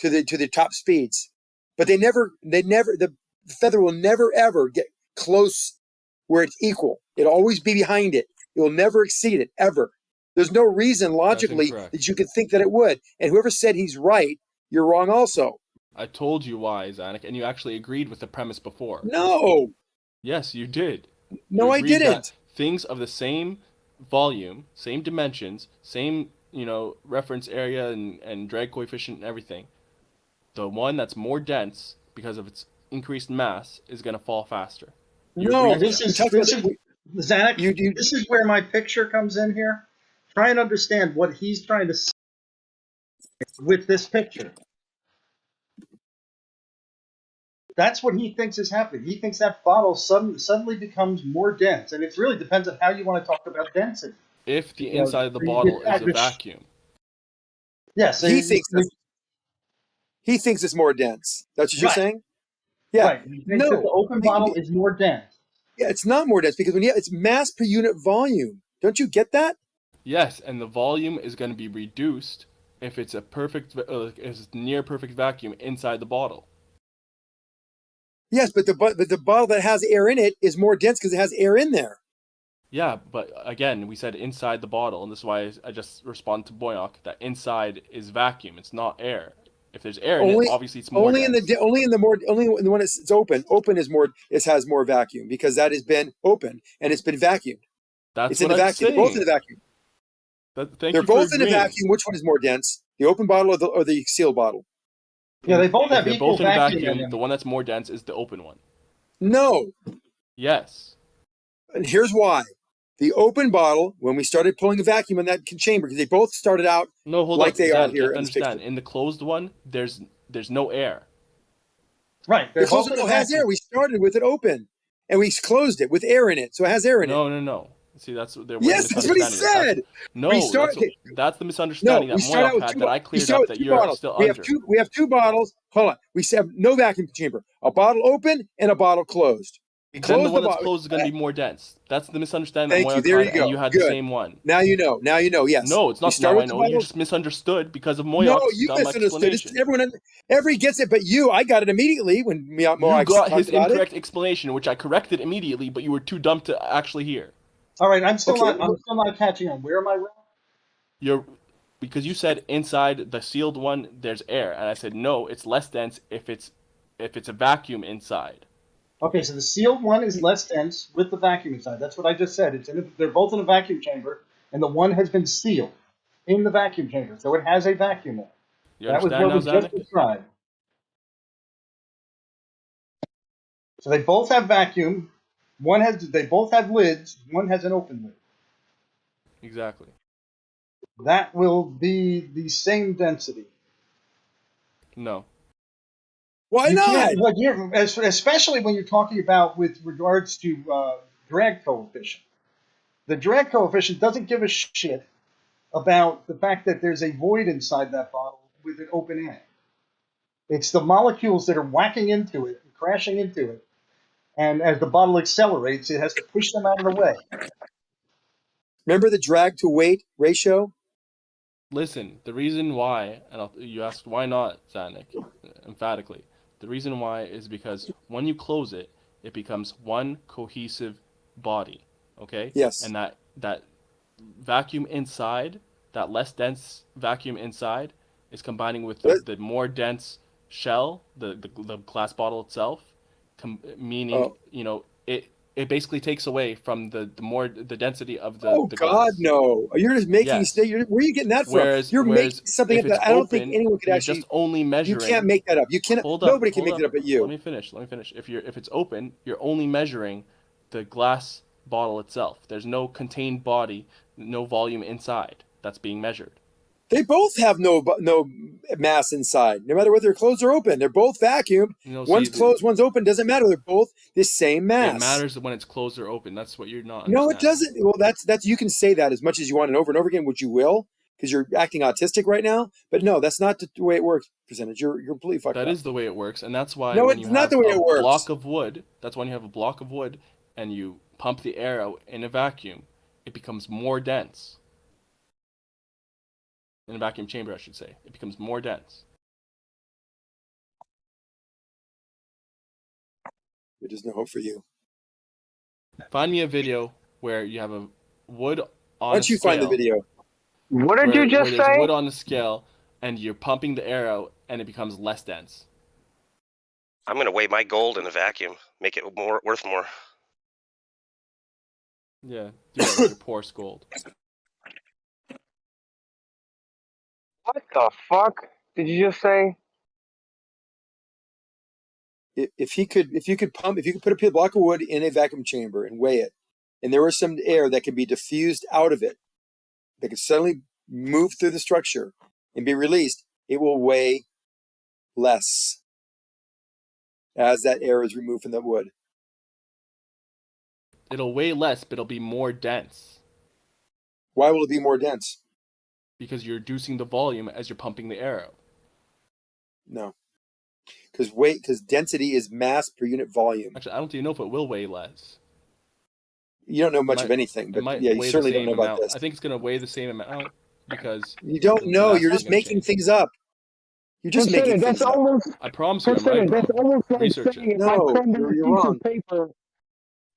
to the top speeds, but the feather will never ever get close where it's equal. It'll always be behind it. It will never exceed it ever. There's no reason logically that you could think that it would. And whoever said he's right, you're wrong also. I told you why, Zanuck, and you actually agreed with the premise before. No. Yes, you did. No, You I agreed that didn't. things of the same volume, same dimensions, same, reference area and drag coefficient and everything. The one that's more dense because of its increased mass is going to fall faster. No, this is Zanuck. This is where my picture comes in here. Try and understand what he's trying to say with this picture. That's what he thinks is happening. He thinks that bottle suddenly becomes more dense, and it really depends on how you want to talk about density. If the inside of the bottle is a vacuum. Yes, he thinks it's more dense. That's what you're saying? Yeah. Right. He thinks that the open bottle is more dense. Yeah, it's not more dense because it's mass per unit volume. Don't you get that? Yes, and the volume is going to be reduced if it's a if it's near perfect vacuum inside the bottle. Yes, but the bottle that has air in it is more dense because it has air in there. Yeah, but again, we said inside the bottle, and this is why I just respond to Boyok that inside is vacuum. It's not air. If there's air in it, obviously it's more only dense. only in the one it's open. Open is more. It has more vacuum because that has been open and it's been vacuumed. That's it's what in the I'm vacuum. saying. They're both in the vacuum. They're both in a vacuum. Which one is more dense? The open bottle or the sealed bottle? Yeah, they both have They're equal both in a vacuum. vacuum. The one that's more dense is the open one. No. Yes. And here's why. The open bottle, when we started pulling the vacuum in that chamber, because they both started out like they are here. You understand. In the closed one, there's no air. Right. The closed one has air. We started with it open, and we closed it with air in it, so it has air in it. No. See, that's yes, that's what he said. That's the misunderstanding that Moyoff had that I cleared up that you're bottles. still we under. We have two bottles. Hold on. We have no vacuum chamber. A bottle open and a bottle closed. Then the one that's closed is going to be more dense. That's the misunderstanding Thank that you. Moyoff There had, you go. and you had Good. the same one. Now you know. Yes. No, it's not. Now I know. You just misunderstood because of Moyoff's No, you dumb misunderstood. explanation. Everybody gets it, but you. I got it immediately when Moyoff You got his about incorrect explanation, which I corrected immediately, but you were too dumb to actually hear. All right, I'm still not catching on. Where am I wrong? Because you said inside the sealed one there's air, and I said no, it's less dense if it's a vacuum inside. Okay, so the sealed one is less dense with the vacuum inside. That's what I just said. They're both in a vacuum chamber, and the one has been sealed in the vacuum chamber, so it has a vacuum in it. That was what was just described. So they both have vacuum. They both have lids. One has an open lid. Exactly. That will be the same density. No. Why not? Especially when you're talking about with regards to drag coefficient. The drag coefficient doesn't give a shit about the fact that there's a void inside that bottle with an open end. It's the molecules that are whacking into it and crashing into it. And as the bottle accelerates, it has to push them out of the way. Remember the drag to weight ratio? Listen, the reason why, and you asked why not, Zanuck, emphatically. The reason why is because when you close it, it becomes one cohesive body, okay? Yes. And that vacuum inside, that less dense vacuum inside, is combining with the more dense shell, the glass bottle itself, meaning it basically takes away from the density of the glass. God, no! You're just making where are you getting that from? You're making something that I don't think anyone could actually. Just only measuring. You can't make that up. You cannot. Nobody can make that up but you. Let me finish. If it's open, you're only measuring the glass bottle itself. There's no contained body, no volume inside that's being measured. They both have no mass inside, no matter whether they're closed or open. They're both vacuumed. One's closed, one's open. Doesn't matter. They're both the same mass. It matters when it's closed or open. That's what you're not. No, it doesn't. Well, that's you can say that as much as you want and over again, which you will, because you're acting autistic right now. But no, that's not the way it works. Percentage. You're completely fucked up. That is the way it works, and that's why. No, when it's you not have the way it works. Block of wood. That's when you have a block of wood, and you pump the air out in a vacuum. It becomes more dense. In a vacuum chamber, I should say. It becomes more dense. There's no hope for you. Find me a video where you have a wood on Why don't a you find the scale. video? What did you just where there's say? wood on the scale, and you're pumping the air out, and it becomes less dense. I'm gonna weigh my gold in a vacuum, make it worth more. Yeah, do that with your porous gold. What the fuck did you just say? If you could put a block of wood in a vacuum chamber and weigh it, and there was some air that could be diffused out of it, that could suddenly move through the structure and be released, it will weigh less as that air is removed from the wood. It'll weigh less, but it'll be more dense. Why will it be more dense? Because you're reducing the volume as you're pumping the air out. No. Because density is mass per unit volume. Actually, I don't even know if it will weigh less. You don't know much of anything, but yeah, you certainly don't know about this. I think it's going to weigh the same amount because you don't know. You're just making things up. You're just making things up. I promise you, I'm right, bro. That's almost like Research saying it. if I crumble a piece of paper,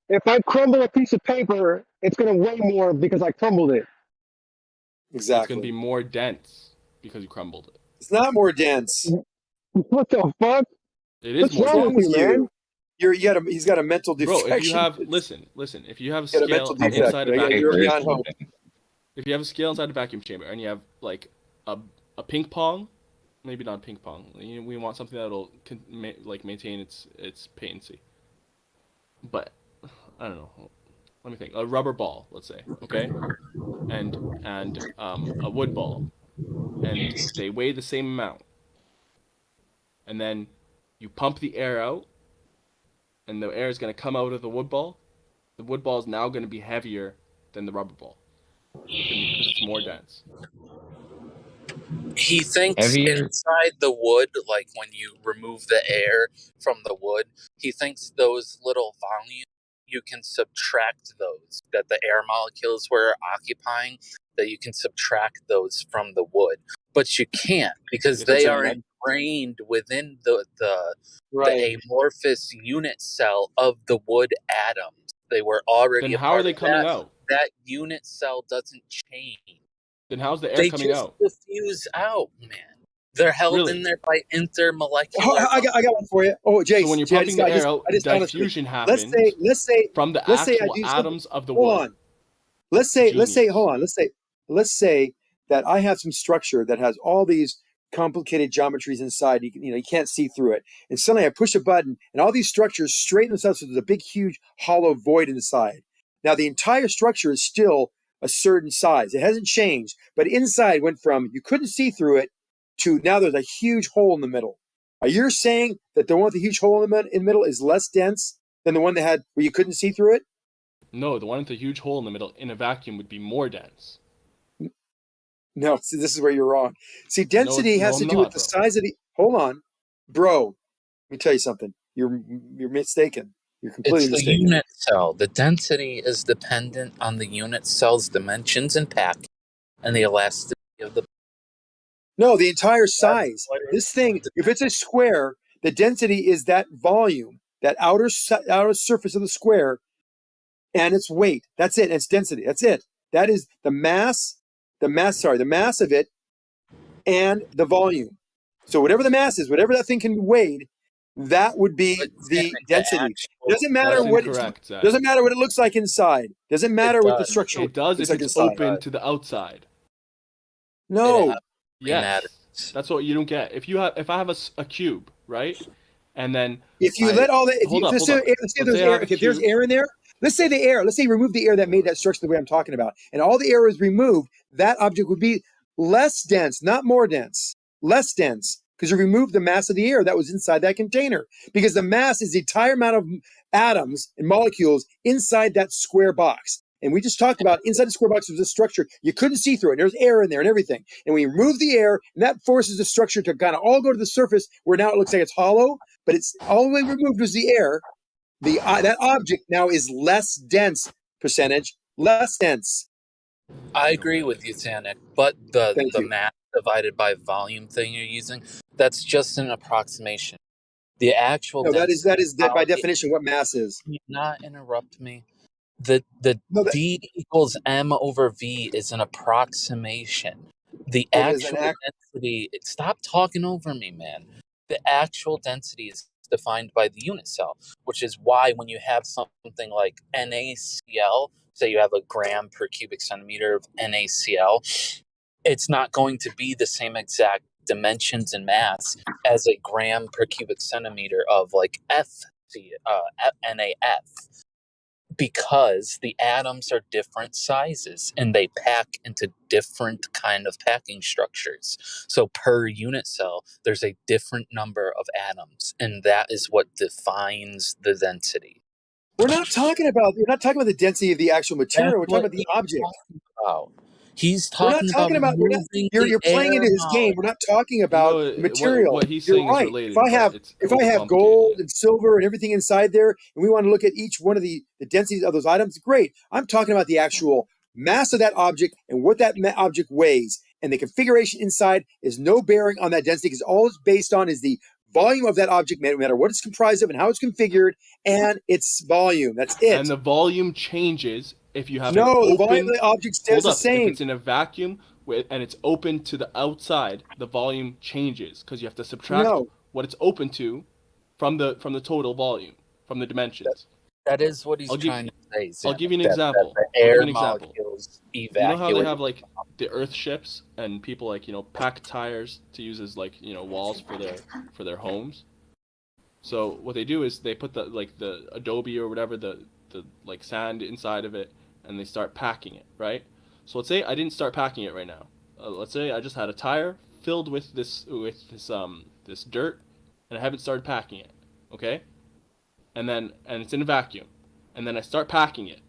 if I crumble a piece of paper, it's going to weigh more because I crumbled it. Exactly. It's going to be more dense because you crumbled it. It's not more dense. What the fuck? It is What's more wrong dense. with you? He's got a mental defection. Bro, if you have listen, if you have a He's got a scale mental defect. inside a vacuum You're chamber, beyond hope. if you have a scale inside a vacuum chamber and you have like a ping pong, maybe not a ping pong. We want something that'll maintain its patency. But I don't know. Let me think. A rubber ball, let's say, okay, and a wood ball, and they weigh the same amount. And then you pump the air out, and the air is going to come out of the wood ball. The wood ball is now going to be heavier than the rubber ball because it's more dense. He thinks inside the wood, like when you remove the air from the wood, he thinks those little volumes, you can subtract those, that the air molecules were occupying, that you can subtract those from the wood. But you can't, because they are ingrained within the amorphous unit cell of the wood atoms. They were already. Then how are they coming out? That unit cell doesn't change. Then how's the air coming out? They just diffuse out, man. They're held in there by intermolecular. I got one for you. Oh, Jace. So when you're pumping the air out, diffusion happens. Let's say from the actual atoms of the wood. Hold on. Let's say that I have some structure that has all these complicated geometries inside. You can't see through it. And suddenly I push a button and all these structures straighten themselves so there's a big, huge, hollow void inside. Now the entire structure is still a certain size. It hasn't changed, but inside went from you couldn't see through it to now there's a huge hole in the middle. Are you saying that the one with the huge hole in the middle is less dense than the one that had where you couldn't see through it? No, the one with the huge hole in the middle in a vacuum would be more dense. No, see, this is where you're wrong. See, density has to do with the size of the. Hold on, bro. Let me tell you something. You're mistaken. You're completely mistaken. It's the unit cell. The density is dependent on the unit cell's dimensions and pack, and the elasticity of the. No, the entire size. This thing, if it's a square, the density is that volume, that outer surface of the square, and its weight. That's it. It's density. That's it. That is the mass. The mass of it, and the volume. So whatever the mass is, whatever that thing can be weighed, that would be the density. Doesn't matter what it looks like inside. Doesn't matter what the structure. It does if it's open to the outside. No. Yes. That's what you don't get. If I have a cube, right, and then if you let all the if there's air in there. Let's say you remove the air that made that structure the way I'm talking about, and all the air is removed, that object would be less dense, not more dense, less dense, because you removed the mass of the air that was inside that container. Because the mass is the entire amount of atoms and molecules inside that square box. And we just talked about inside the square box was a structure. You couldn't see through it. There's air in there and everything. And we remove the air, and that forces the structure to kind of all go to the surface where now it looks like it's hollow, but it's all the way removed was the air. That object now is less dense percentage, less dense. I agree with you, Tanik, but the mass divided by volume thing you're using, that's just an approximation. The actual No, density. that is by definition what mass is. Can you not interrupt me? The No, D equals M over V is an approximation. The it is an actual density. Stop talking over me, man. The actual density is defined by the unit cell, which is why when you have something like NaCl, say you have a gram per cubic centimeter of NaCl, it's not going to be the same exact dimensions and mass as a gram per cubic centimeter of like NaF, because the atoms are different sizes and they pack into different kind of packing structures. So per unit cell, there's a different number of atoms, and that is what defines the density. We're not talking about the density of the actual material. We're talking about the object. He's We're not talking talking about moving you're playing into his game. We're not talking about No, the material. what he's You're saying is right. related, If I have gold and silver and everything inside there, and we want to look at each one of the densities of those items, great. I'm talking about the actual mass of that object and what that object weighs. And the configuration inside is no bearing on that density, because all it's based on is the volume of that object, no matter what it's comprised of and how it's configured, and its volume. That's it. And the volume changes if you have the volume of the object stays the same. If it's in a vacuum and it's open to the outside, the volume changes because you have to subtract what it's open to from the total volume, from the dimensions. That is what he's trying to say. I'll give you an example. The air molecules evacuate. You know how they have like the Earth ships and people like pack tires to use as like walls for their homes. So what they do is they put the adobe or whatever the like sand inside of it, and they start packing it, right? So let's say I didn't start packing it right now. Let's say I just had a tire filled with this dirt, and I haven't started packing it, okay? And it's in a vacuum, and then I start packing it,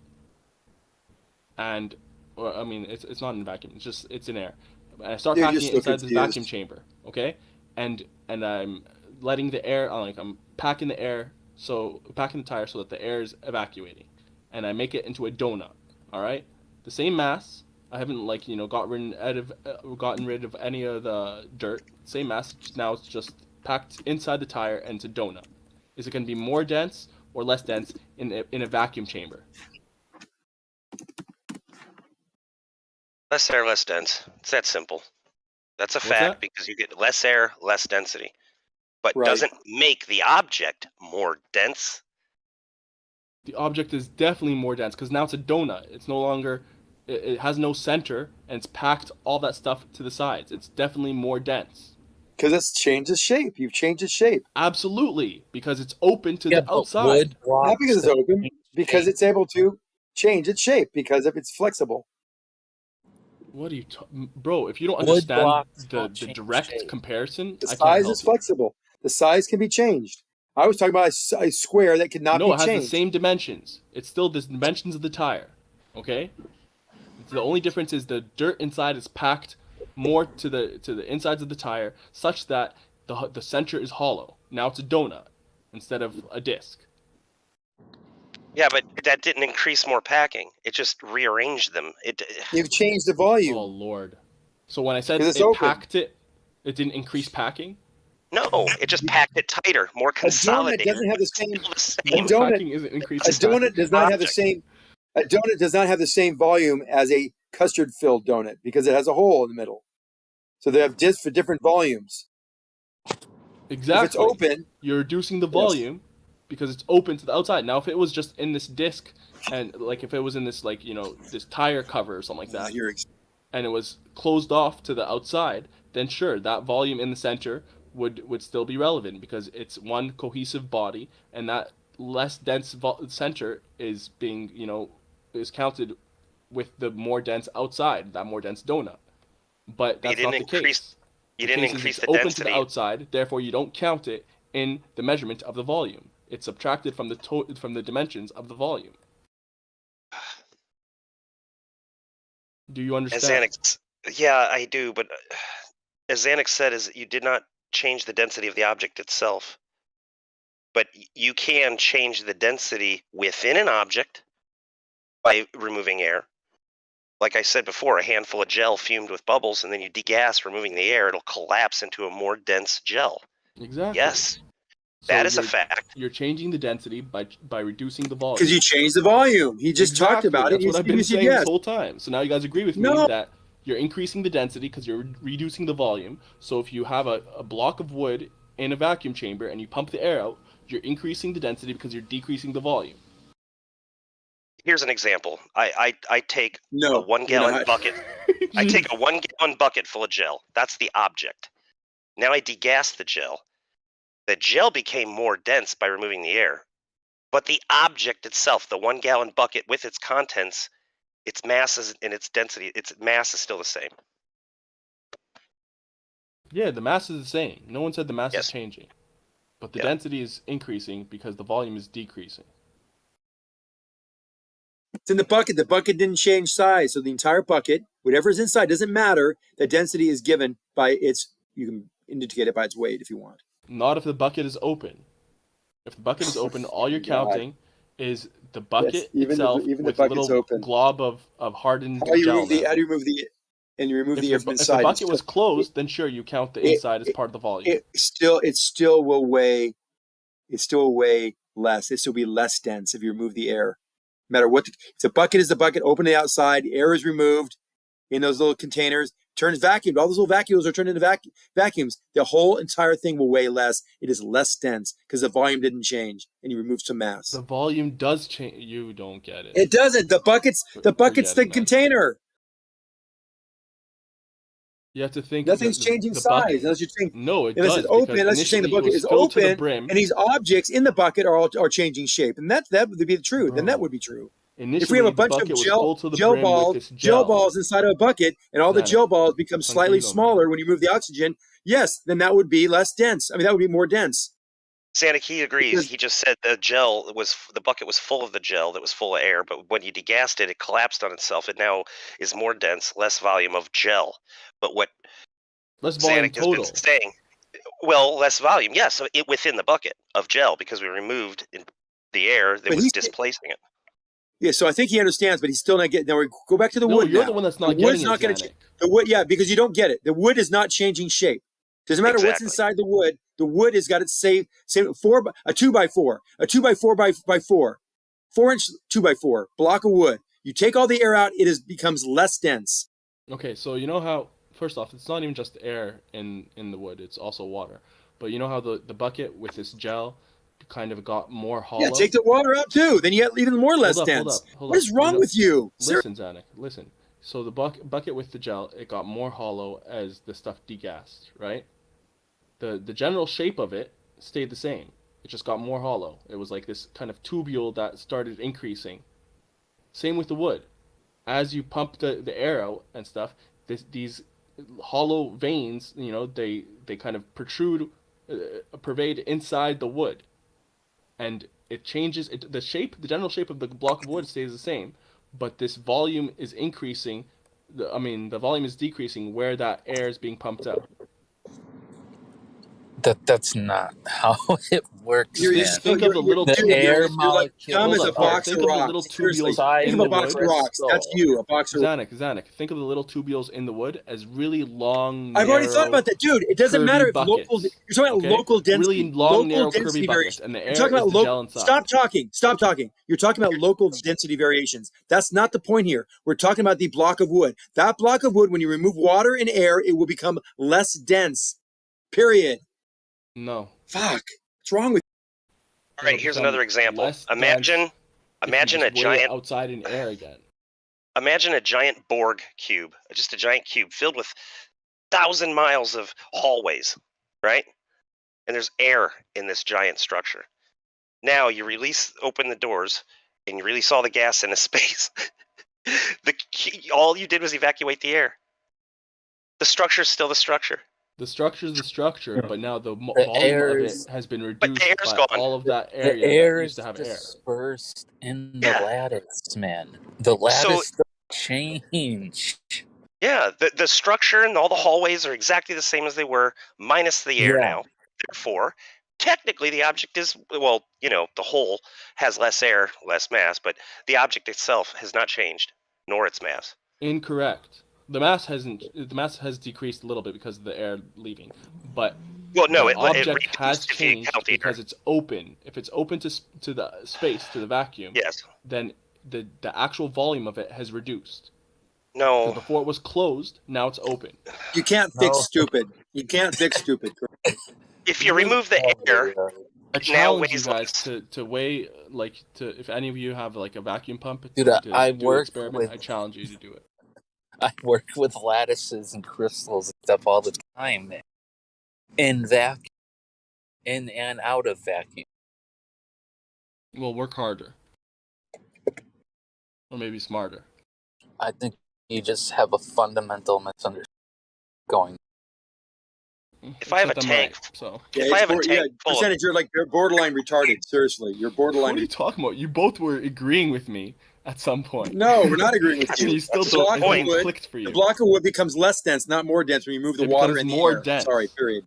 and it's not in a vacuum. It's in air. And I start packing it inside this vacuum chamber, okay? And I'm letting the air, I'm packing the air, packing the tire so that the air is evacuating, and I make it into a donut. All right, the same mass. I haven't gotten rid of any of the dirt. Same mass. Now it's just packed inside the tire, and it's a donut. Is it going to be more dense or less dense in a vacuum chamber? Less air, less dense. It's that simple. That's a fact, because you get less air, less density. But doesn't make the object more dense. The object is definitely more dense because now it's a donut. It's no longer, it has no center, and it's packed all that stuff to the sides. It's definitely more dense. Because it's changed its shape. You've changed its shape. Absolutely, because it's open to the outside. Not because it's open, because it's able to change its shape because if it's flexible. What are you, bro? If you don't understand the direct comparison, the size is flexible. The size can be changed. I was talking about a square that could not be changed. No, it has the same dimensions. It's still the dimensions of the tire. Okay. The only difference is the dirt inside is packed more to the insides of the tire, such that the center is hollow. Now it's a donut instead of a disc. Yeah, but that didn't increase more packing. It just rearranged them. You've changed the volume. Oh Lord! So when I said it packed it, it didn't increase packing. No, it just packed it tighter, more consolidated. A donut doesn't have the same. A donut does not have the same. A donut does not have the same volume as a custard-filled donut because it has a hole in the middle. So they have discs for different volumes. Exactly. If it's open, you're reducing the volume because it's open to the outside. Now, if it was just in this disc, and like if it was in this this tire cover or something like that, and it was closed off to the outside, then sure, that volume in the center would still be relevant because it's one cohesive body, and that less dense center is being is counted with the more dense outside, that more dense donut. But that's not the case. You didn't increase the open density. To the outside, therefore you don't count it in the measurement of the volume. It's subtracted from the dimensions of the volume. Do you understand? Yeah, I do, but as Xanax said, you did not change the density of the object itself. But you can change the density within an object by removing air. Like I said before, a handful of gel fumed with bubbles, and then you degas, removing the air, it'll collapse into a more dense gel. Exactly. Yes. That is a fact. You're changing the density by reducing the volume. Because you changed the volume. He just talked about it. That's what I've been saying this whole time. So now you guys agree with me No. that you're increasing the density because you're reducing the volume. So if you have a block of wood in a vacuum chamber and you pump the air out, you're increasing the density because you're decreasing the volume. Here's an example. I take No, a 1 gallon bucket. I take a 1 gallon bucket full of gel. That's the object. Now I degas the gel. The gel became more dense by removing the air. But the object itself, the 1 gallon bucket with its contents, its mass and its density, its mass is still the same. Yeah, the mass is the same. No one said the mass is changing. But the density is increasing because the volume is decreasing. It's in the bucket. The bucket didn't change size. So the entire bucket, whatever's inside, doesn't matter. The density is given by its, you can indicate it by its weight if you want. Not if the bucket is open. If the bucket is open, all you're counting is the bucket itself with a little glob of hardened gel. How do you remove the and you remove the air from inside? If the bucket was closed, then sure, you count the inside as part of the volume. It still will weigh. It still will weigh less. It still be less dense if you remove the air. No matter what, if the bucket is the bucket, open the outside, air is removed in those little containers, turns vacuumed. All those little vacuums are turned into vacuums. The whole entire thing will weigh less. It is less dense because the volume didn't change, and you remove some mass. The volume does change. You don't get it. It doesn't. The bucket's the container. You have to think nothing's changing size unless you're saying no. It unless does. it's open. Unless you're saying the bucket is open and these objects in the bucket are changing shape, and that would be true. Then that would be true. If we have a bunch of gel balls inside of a bucket, and all the gel balls become slightly smaller when you move the oxygen, yes, then that would be less dense. I mean, that would be more dense. Sanic, he agrees. He just said the bucket was full of the gel that was full of air, but when you degassed it, it collapsed on itself. It now is more dense, less volume of gel. But what less volume Sanic has been saying, well, less volume, yes, it within the bucket of gel because we removed the air that was displacing it. Yeah, so I think he understands, but he's still not getting. Now we go back to the wood. You're now. the one that's not the wood's getting not going to change. The wood, yeah, because you don't get it. The wood is not changing shape. Doesn't matter what's inside the wood. The wood has got its same a 2x4, a 2x4 4-inch 2x4 block of wood. You take all the air out, it becomes less dense. Okay, so you know how first off, it's not even just air in the wood; it's also water. But you know how the bucket with this gel kind of got more hollow. Yeah, take the water out too. Then you get even more less dense. What is wrong with you? Listen, Zanuck, listen. So the bucket with the gel, it got more hollow as the stuff degassed, right? The general shape of it stayed the same. It just got more hollow. It was like this kind of tubule that started increasing. Same with the wood. As you pump the air out and stuff, these hollow veins, they kind of pervade inside the wood. And it changes, the general shape of the block of wood stays the same, but this volume is increasing, the volume is decreasing where that air is being pumped out. That's not how it works. Just think of the little air molecule. Think of a box of rocks. That's you, a box of rocks. Zanuck, think of the little tubules in the wood as really long. I've already thought about that, dude. It doesn't matter if local. You're talking about local density. Really long, narrow, curvy buckets, and the air is the gel inside. Stop talking. You're talking about local density variations. That's not the point here. We're talking about the block of wood. That block of wood, when you remove water and air, it will become less dense. Period. No. Fuck. What's wrong with you? All right, here's another example. Imagine a giant outside in air again. Imagine a giant Borg cube, just a giant cube filled with 1,000 miles of hallways, right? And there's air in this giant structure. Now you open the doors, and you release all the gas into space. All you did was evacuate the air. The structure's still the structure. The structure is the structure, but now the volume of it has been reduced by all of that area. The air used to have dispersed in the lattice, man. The lattice change. Yeah, the structure and all the hallways are exactly the same as they were, minus the air now. Therefore, technically the object is, the whole has less air, less mass, but the object itself has not changed, nor its mass. Incorrect. The mass has decreased a little bit because of the air leaving, but Well, no, the object reduced has if you changed count the air. because it's open. If it's open to the space, to the vacuum, Yes. then the actual volume of it has reduced. No. Because before it was closed, now it's open. You can't fix stupid. You can't fix stupid. If you remove the air, I it now challenge you weighs guys less. to weigh, like, to if any of you have like a vacuum pump Dude, to I do an work experiment, with- I challenge you to do it. I work with lattices and crystals and stuff all the time, man. In vacuum, in and out of vacuum. Well, work harder, or maybe smarter. I think you just have a fundamental misunderstanding going. If I have a Except I'm tank, right, so Yeah, if I have a tank full of, percentage, you're like borderline retarded. Seriously, you're borderline. what are you talking about? You both were agreeing with me at some point. No, we're not agreeing with you. You still The don't. block It of hasn't wood- clicked for you. The block of wood becomes less dense, not more dense, when you move the It water becomes in the more air. dense. Sorry, period.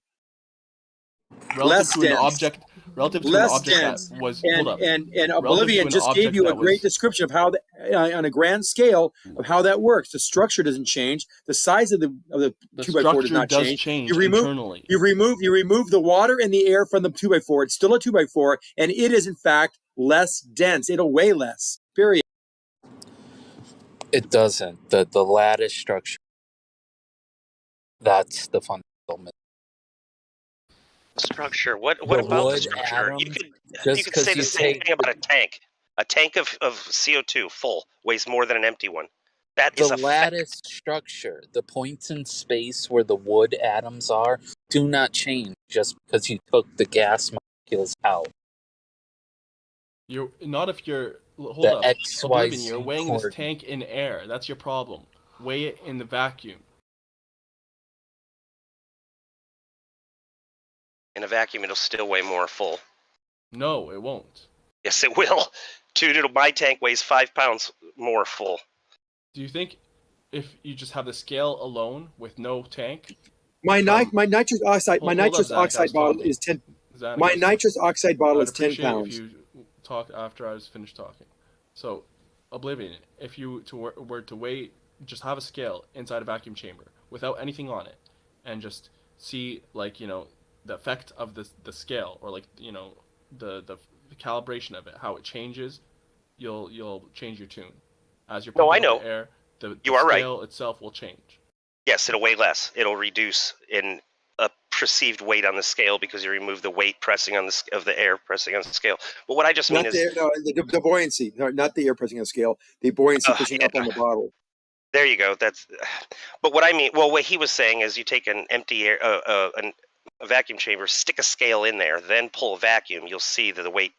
Relative less to an dense. object, relative to an Less object dense. that was. And Hold up. and Relative to Oblivion an just gave object you a that great was- description of how, on a grand scale, of how that works. The structure doesn't change. The size of the The 2x4 does structure not does change. change You remove internally. you remove the water and the air from the 2x4. It's still a 2x4, and it is in fact less dense. It'll weigh less. Period. It doesn't. The lattice structure. That's the fundamental. structure. What The about the wood structure? You atoms, could just say 'cause the you same take thing about a tank. A tank of CO2 full weighs more than an empty one. That is the a fact. lattice structure, the points in space where the wood atoms are, do not change just because you took the gas molecules out. You're not if you're. Hold The up. XYZ Oblivion, you're weighing this coordinate. tank in air. That's your problem. Weigh it in the vacuum. In a vacuum, it'll still weigh more full. No, it won't. Yes, it will. Dude, my tank weighs 5 pounds more full. Do you think if you just have the scale alone with no tank? My nitrous oxide Hold up, Zach, I was bottle talking. is 10. Zach, My I was- nitrous oxide bottle I'd is 10 appreciate pounds. if you talk after I was finished talking. So, Oblivion, if you were to weigh, just have a scale inside a vacuum chamber without anything on it, and just see, like, you know, the effect of the scale, or, like, you know, the calibration of it, how it changes, you'll change your tune. As you're No, I pumping up know. the air, the You are right. scale itself will change. Yes, it'll weigh less. It'll reduce in a perceived weight on the scale because you remove the weight pressing on of the air pressing on the scale. But what I just mean Not is, the buoyancy, not the air pressing on the scale. The buoyancy pushing up on the bottle. there you go. But what I mean, well, what he was saying is, you take an empty air, a vacuum chamber, stick a scale in there, then pull a vacuum. You'll see the weight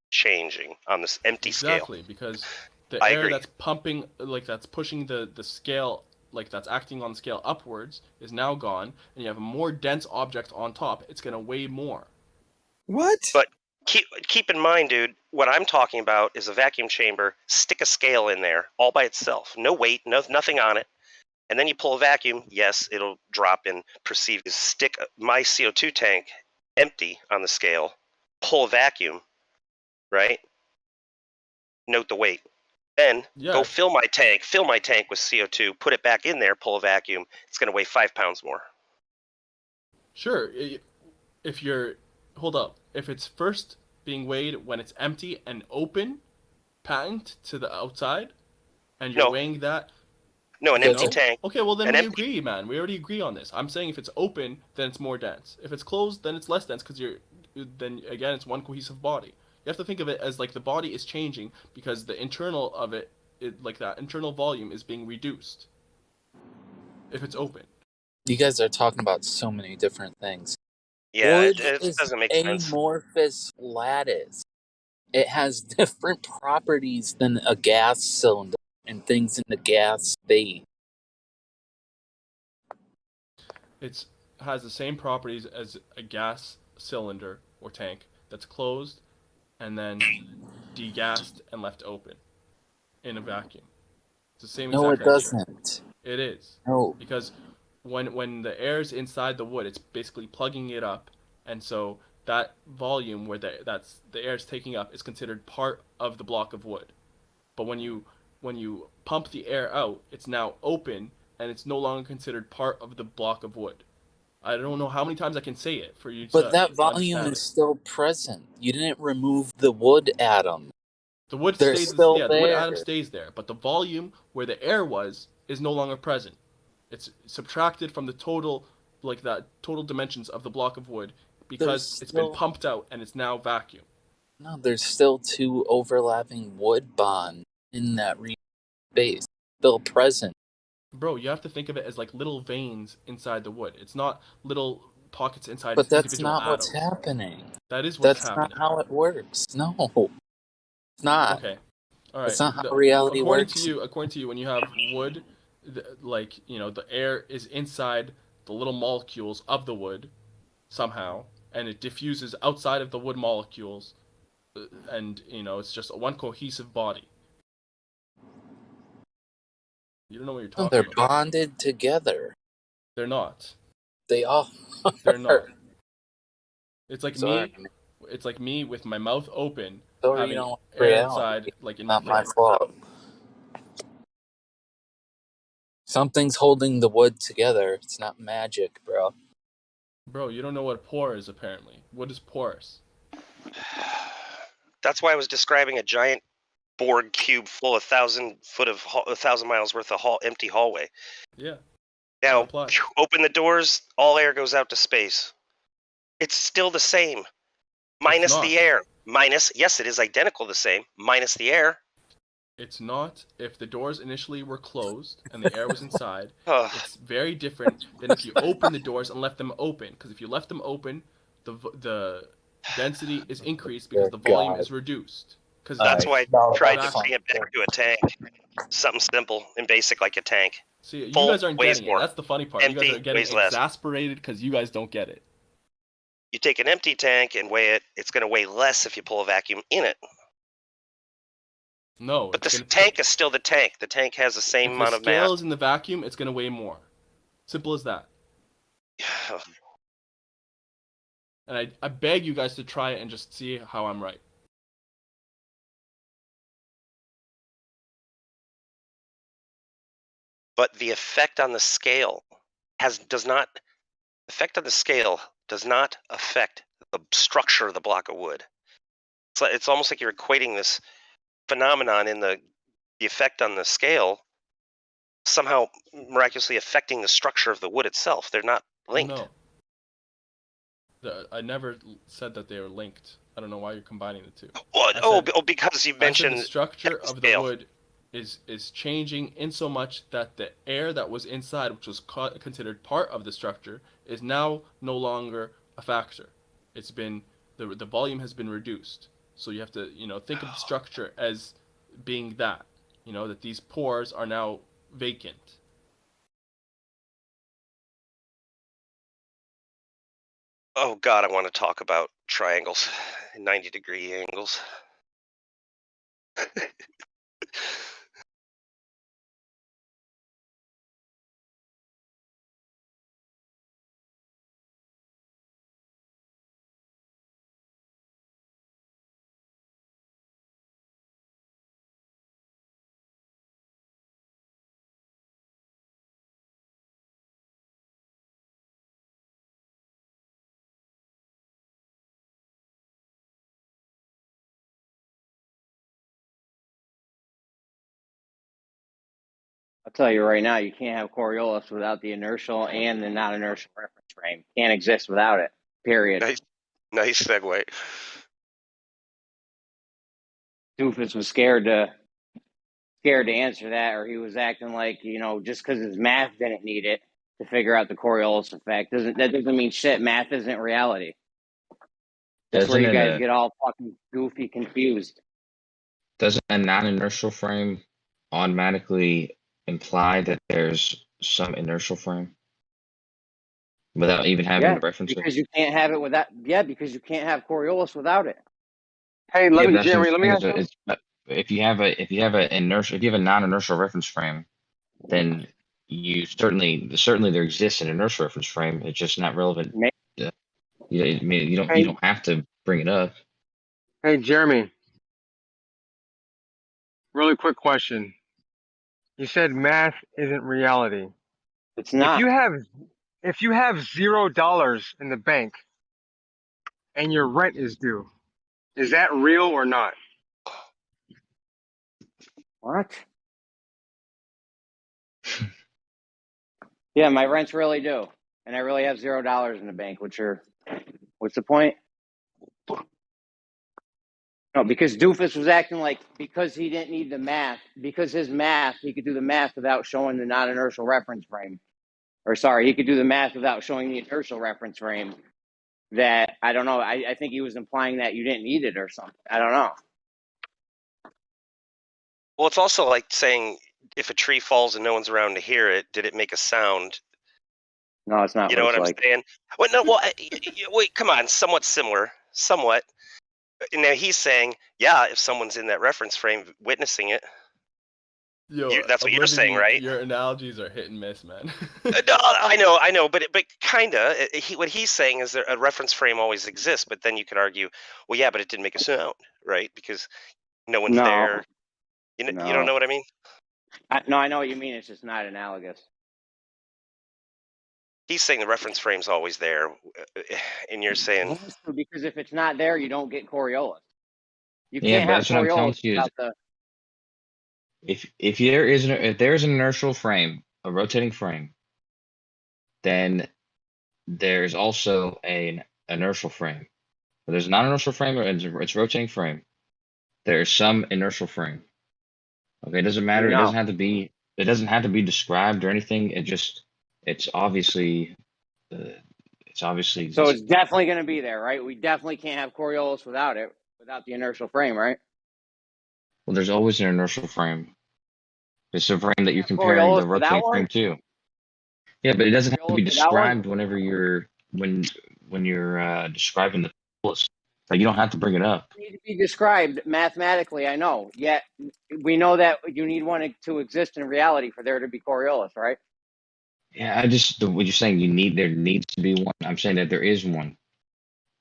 changing on this empty Exactly, scale. because the I air agree. that's pumping, like, that's pushing the scale, like, that's acting on the scale upwards, is now gone, and you have a more dense object on top. It's going to weigh more. What? But keep in mind, dude, what I'm talking about is a vacuum chamber. Stick a scale in there all by itself, no weight, nothing on it, and then you pull a vacuum. Yes, it'll drop in perceived. Stick my CO2 tank empty on the scale, pull a vacuum, right? Note the weight. Then go fill my tank with CO2, put it back in there, pull a vacuum. It's going to weigh 5 pounds more. Sure, if you're, hold up, if it's first being weighed when it's empty and open, patent to the outside, and you're weighing that. No, an empty tank. Okay, well then An we empty- agree, man. We already agree on this. I'm saying if it's open, then it's more dense. If it's closed, then it's less dense, because then again, it's one cohesive body. You have to think of it as, like, the body is changing because the internal of it, like, that internal volume is being reduced. If it's open. You guys are talking about so many different things. Yeah, Wood it is doesn't make sense. amorphous lattice. It has different properties than a gas cylinder and things in the gas state. It has the same properties as a gas cylinder or tank that's closed and then degassed and left open in a vacuum. It's the same No, exact it idea. doesn't. It is. No. Because when the air's inside the wood, it's basically plugging it up, and so that volume where the air's taking up is considered part of the block of wood. But when you pump the air out, it's now open and it's no longer considered part of the block of wood. I don't know how many times I can say it for you to. But that to volume understand is it. still present. You didn't remove the wood atom. The wood They're stays. still Yeah, the wood there. atom stays there, but the volume where the air was is no longer present. It's subtracted from the total, like that total dimensions of the block of wood because it's been pumped out and it's now vacuum. No, there's still 2 overlapping wood bonds in that space, still present. Bro, you have to think of it as like little veins inside the wood. It's not little pockets inside But that's individual not atoms. what's happening. That is what's That's happening. not how it works. No, it's not. Okay, all right. That's not how reality works. According to you, when you have wood, like the air is inside the little molecules of the wood somehow, and it diffuses outside of the wood molecules, and it's just one cohesive body. You don't know what you're talking They're about. bonded together. They're not. They all. They're not. It's like Sorry. me. It's like me with my mouth open, Sorry, having you don't air reality. inside, like in Not my my fault. Something's holding the wood together. It's not magic, bro. Bro, you don't know what pore is apparently. What is porous? That's why I was describing a giant board cube full of 1,000 miles worth of empty hallway. Yeah. Now, open the doors, all air goes out to space. It's still the same. Minus the air. Yes, it is identical the same. Minus the air. It's not. If the doors initially were closed and the air was inside, it's very different than if you open the doors and left them open. Because if you left them open, the density is increased because the volume is reduced. That's why I tried to bring it back to a tank. Something simple and basic like a tank. See, you Full guys aren't weighs getting more. it. That's the funny part. Empty, You guys are getting weighs less. exasperated because you guys don't get it. You take an empty tank and weigh it, it's going to weigh less if you pull a vacuum in it. No. But the tank is still the tank. The tank has the same If amount the of mass. scale is in the vacuum, it's going to weigh more. Simple as that. And I beg you guys to try it and just see how I'm right. But the effect on the scale does not affect the structure of the block of wood. It's almost like you're equating this phenomenon in the effect on the scale somehow miraculously affecting the structure of the wood itself. They're not linked. No. I never said that they were linked. I don't know why you're combining the two. Because you mentioned the structure of the wood is changing in so much that the air that was inside, which was considered part of the structure, is now no longer a factor. It's been the volume has been reduced. So you have to think of the structure as being that that these pores are now vacant. Oh God, I want to talk about triangles, 90-degree angles. I'll tell you right now, you can't have Coriolis without the inertial and the non-inertial reference frame. Can't exist without it. Period. Nice segue. Doofus was scared to answer that, or he was acting like just because his math didn't need it to figure out the Coriolis effect doesn't mean shit. Math isn't reality. That's where you guys get all fucking goofy confused. Doesn't a non-inertial frame automatically imply that there's some inertial frame without even having the reference? Because you can't have it without. Yeah, because you can't have Coriolis without it. Hey, Jeremy, let me ask you. If you have a non-inertial reference frame, then you certainly there exists an inertial reference frame. It's just not relevant. You don't have to bring it up. Hey, Jeremy. Really quick question. You said math isn't reality. It's not. if you have $0 in the bank and your rent is due, is that real or not? What? Yeah, my rent's really due, and I really have $0 in the bank. What's the point? No, because Doofus was acting like because he didn't need the math, because his math, he could do the math without showing the non-inertial reference frame. Or sorry, he could do the math without showing the inertial reference frame. That, I don't know, I think he was implying that you didn't need it or something. I don't know. Well, it's also like saying if a tree falls and no one's around to hear it, did it make a sound? No, it's not. You know what I'm saying? Well, no, well, wait, come on, somewhat similar, somewhat. And now he's saying, yeah, if someone's in that reference frame witnessing it, that's what you're saying, right? Your analogies are hit and miss, man. No, I know, but kinda. What he's saying is that a reference frame always exists, but then you could argue, well, yeah, but it didn't make a sound, right? Because no one's there. You don't know what I mean? No, I know what you mean. It's just not analogous. He's saying the reference frame's always there, and you're saying because if it's not there, you don't get Coriolis. You Yeah, can't but have that's what I'm telling Coriolis you is without the. if there is an inertial frame, a rotating frame, then there's also an inertial frame. There's a non-inertial frame or it's a rotating frame. There's some inertial frame. Okay, it doesn't matter. It doesn't have to be. It doesn't have to be described or anything. It's obviously. So it's definitely going to be there, right? We definitely can't have Coriolis without it, without the inertial frame, right? Well, there's always an inertial frame. It's a frame that you're comparing the rotating frame to. Yeah, but it doesn't have to be described whenever you're when you're describing the coolest. Like you don't have to bring it up. It needs to be described mathematically, I know. Yet we know that you need one to exist in reality for there to be Coriolis, right? Yeah, what you're saying there needs to be one. I'm saying that there is one.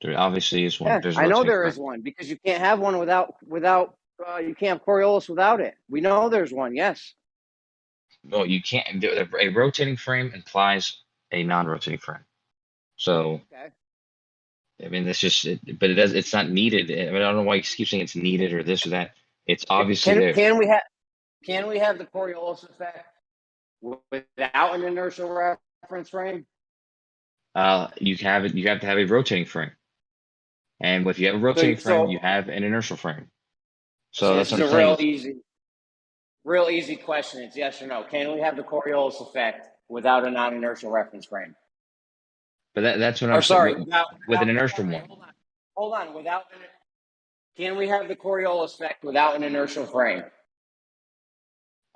There obviously is one. Yeah, There's I know there frame. is one because you can't have one without you can't have Coriolis without it. We know there's one, yes. No, you can't. A rotating frame implies a non-rotating frame. So, I mean, that's just. But it does. It's not needed. I mean, I don't know why you keep saying it's needed or this or that. It's obviously there. Can we have the Coriolis effect without an inertial reference frame? You have it. You have to have a rotating frame, and if you have a rotating frame, you have an inertial frame. So this is a real easy question. It's yes or no. Can we have the Coriolis effect without a non-inertial reference frame? But that's what I'm saying. With an inertial one. Hold on. Can we have the Coriolis effect without an inertial frame?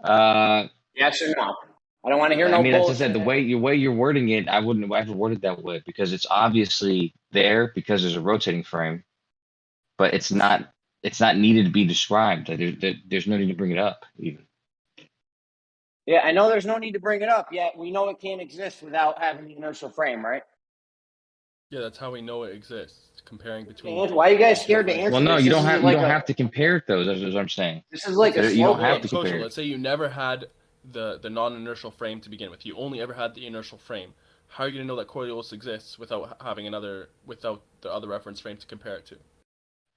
Yes or no? I don't want to hear no bullshit. As I said, the way you're wording it, I wouldn't have worded that way because it's obviously there because there's a rotating frame, but it's not needed to be described. There's no need to bring it up even. Yeah, I know there's no need to bring it up, yet we know it can't exist without having the inertial frame, right? Yeah, that's how we know it exists. Comparing between. Why are you guys scared to answer? Well, no, you don't have to compare those. That's what I'm saying. This is like you don't have to compare. Let's say you never had the non-inertial frame to begin with. You only ever had the inertial frame. How are you going to know that Coriolis exists without the other reference frame to compare it to?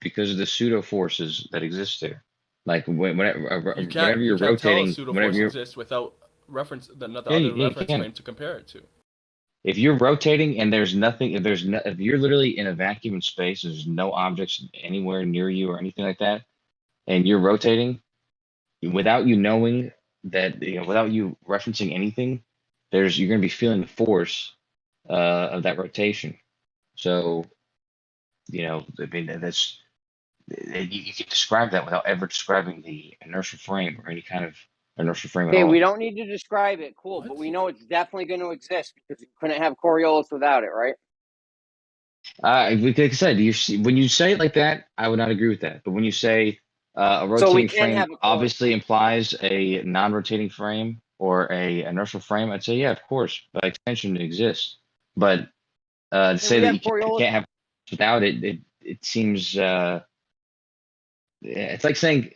Because of the pseudo forces that exist there. Like whenever you're rotating, tell a pseudo force exists without reference reference frame to compare it to. If you're rotating and there's nothing, if you're literally in a vacuum in space, there's no objects anywhere near you or anything like that, and you're rotating, without you knowing that, without you referencing anything, you're going to be feeling the force of that rotation. So, I mean, that's you can describe that without ever describing the inertial frame or any kind of inertial frame at all. Okay, we don't need to describe it, cool, but we know it's definitely going to exist because you couldn't have Coriolis without it, right? Like I said, when you say it like that, I would not agree with that. But when you say a rotating frame obviously implies a non-rotating frame or a inertial frame, I'd say, yeah, of course, by extension it exists. But to say that you can't have without it, it seems it's like saying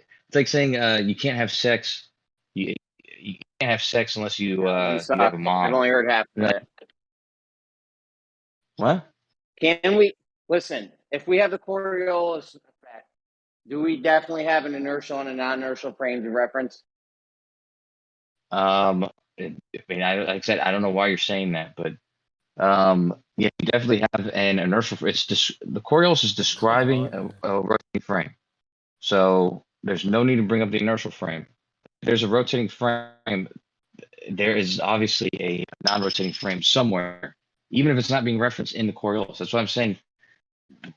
you can't have sex. You can't have sex unless you have a mom. I've only heard half of it. What? Can we listen? If we have the Coriolis effect, do we definitely have an inertial and a non-inertial frame to reference? I mean, like I said, I don't know why you're saying that, but yeah, you definitely have an inertial. It's just the Coriolis is describing a rotating frame, so there's no need to bring up the inertial frame. If there's a rotating frame, there is obviously a non-rotating frame somewhere, even if it's not being referenced in the Coriolis. That's what I'm saying.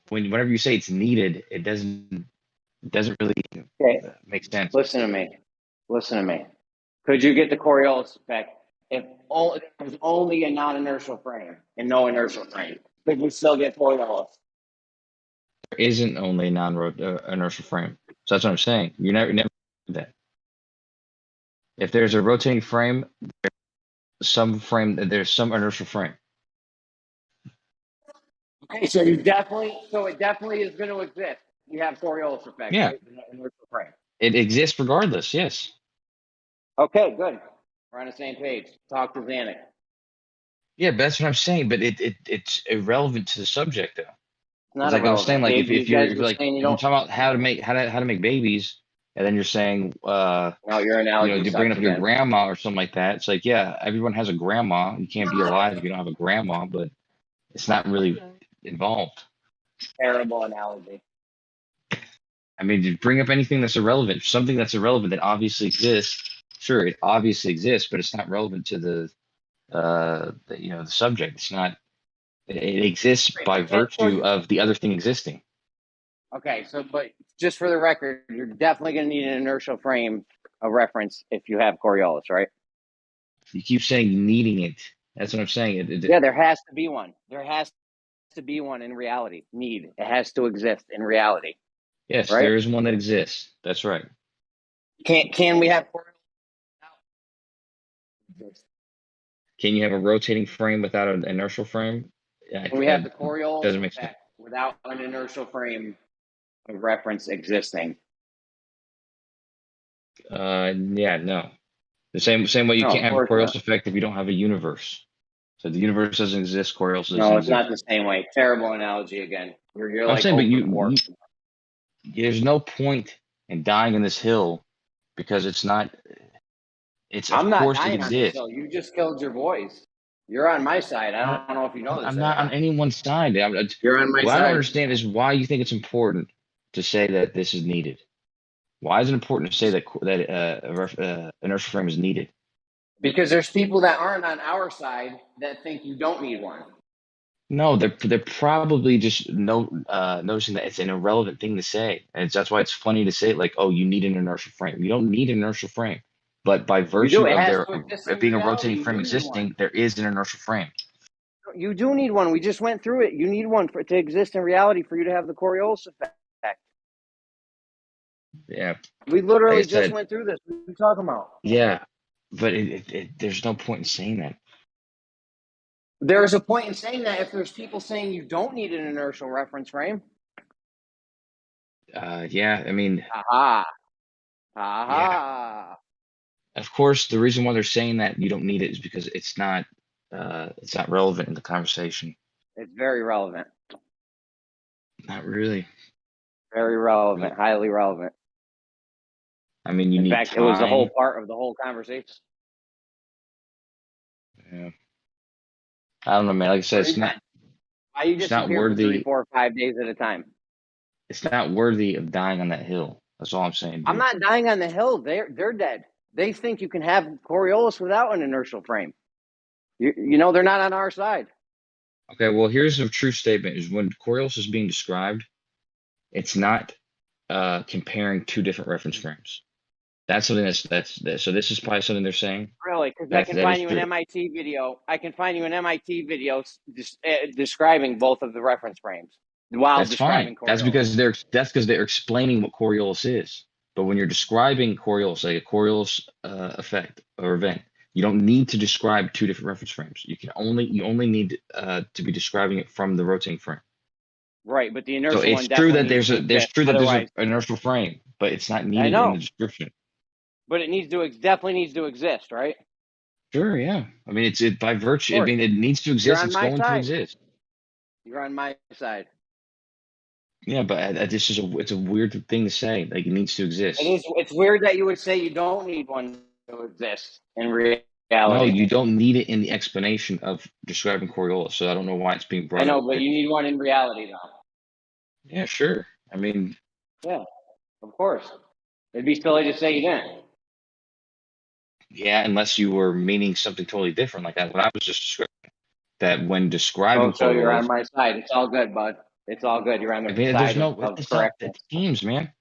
Whenever you say it's needed, it doesn't really make sense. Listen to me. Listen to me. Could you get the Coriolis effect if there's only a non-inertial frame and no inertial frame? Could you still get Coriolis? There isn't only non-inertial frame, so that's what I'm saying. You never do that. If there's a rotating frame, there's some inertial frame. Okay, so it definitely is going to exist. You have Coriolis effect, Yeah. right? Inertial frame. It exists regardless. Yes. Okay, good. We're on the same page. Talk to Zanuck. Yeah, but that's what I'm saying. But it's irrelevant to the subject, though. Not Like I was saying, like if you're talking about how to make babies, and then you're saying your analogy you sucks bring up your again. grandma or something like that. It's like, yeah, everyone has a grandma. You can't be alive if you don't have a grandma, but it's not really involved. Terrible analogy. I mean, you bring up anything that's irrelevant, something that's irrelevant that obviously exists. Sure, it obviously exists, but it's not relevant to the subject. It's not. It exists by virtue of the other thing existing. Okay, but just for the record, you're definitely going to need an inertial frame of reference if you have Coriolis, right? You keep saying needing it. That's what I'm saying. Yeah, there has to be one. There has to be one in reality. It has to exist in reality. Yes, right? there is one that exists. That's right. Can we have Coriolis? Can you have a rotating frame without an inertial frame? Can we have the Coriolis doesn't make sense. effect without an inertial frame of reference existing? Yeah, no. The same way you can't have a Coriolis effect if you don't have a universe. So the universe doesn't exist. Coriolis doesn't No, it's exist. not the same way. Terrible analogy again. You're I'm like saying, but there's no point in dying on this hill because it's not. I'm not dying on this hill. You just killed your boys. You're on my side. I don't know if you know this. I'm not on anyone's side. You're on my side. What I don't understand is why you think it's important to say that this is needed. Why is it important to say that inertial frame is needed? Because there's people that aren't on our side that think you don't need one. No, they're probably just noticing that it's an irrelevant thing to say, and that's why it's funny to say like, "Oh, you need an inertial frame." You don't need an inertial frame, but by virtue of there being a rotating frame existing, there is an inertial frame. You do need one. We just went through it. You need one for it to exist in reality for you to have the Coriolis effect. Yeah, we literally just went through this. What are you talking about? Yeah, but there's no point in saying that. There is a point in saying that if there's people saying you don't need an inertial reference frame. Yeah, I mean. Aha. Yeah. Of course, the reason why they're saying that you don't need it is because it's not relevant in the conversation. It's very relevant. Not really. Very relevant. Highly relevant. I mean, you in need fact, time. It was the whole part of the whole conversation. Yeah. I don't know, man. Like I said, it's not. Why you just not here worthy. for 3, 4, 5 days at a time? It's not worthy of dying on that hill. That's all I'm saying. Dude. I'm not dying on the hill. They're dead. They think you can have Coriolis without an inertial frame. You know, they're not on our side. Okay, well, here's a true statement: is when Coriolis is being described, it's not comparing two different reference frames. That's something that's so. This is probably something they're saying. Really, because I can find you an MIT video. I can find you an MIT video describing both of the reference frames while describing Coriolis. That's because they're explaining what Coriolis is. But when you're describing Coriolis, like a Coriolis effect or event, you don't need to describe two different reference frames. You only need to be describing it from the rotating frame. Right, but the inertial one. So it's true that there's an inertial frame, but it's not needed in the description. But it definitely needs to exist, right? Sure, yeah. I mean, it's by virtue. I mean, it needs to exist. It's going to exist. You're on my side. Yeah, but this is it's a weird thing to say. Like, it needs to exist. It is. It's weird that you would say you don't need one to exist in reality. No, you don't need it in the explanation of describing Coriolis. So I don't know why it's being brought I know, up. but you need one in reality, though. Yeah, sure. I mean, Yeah, of course. It'd be silly to say you didn't. yeah, unless you were meaning something totally different, like that. What I was just describing, that when describing So you're on Coriolis, my side. It's all good, bud. It's all good. You're on I the mean, there's side no, of it's not, correctness. it's teams, man.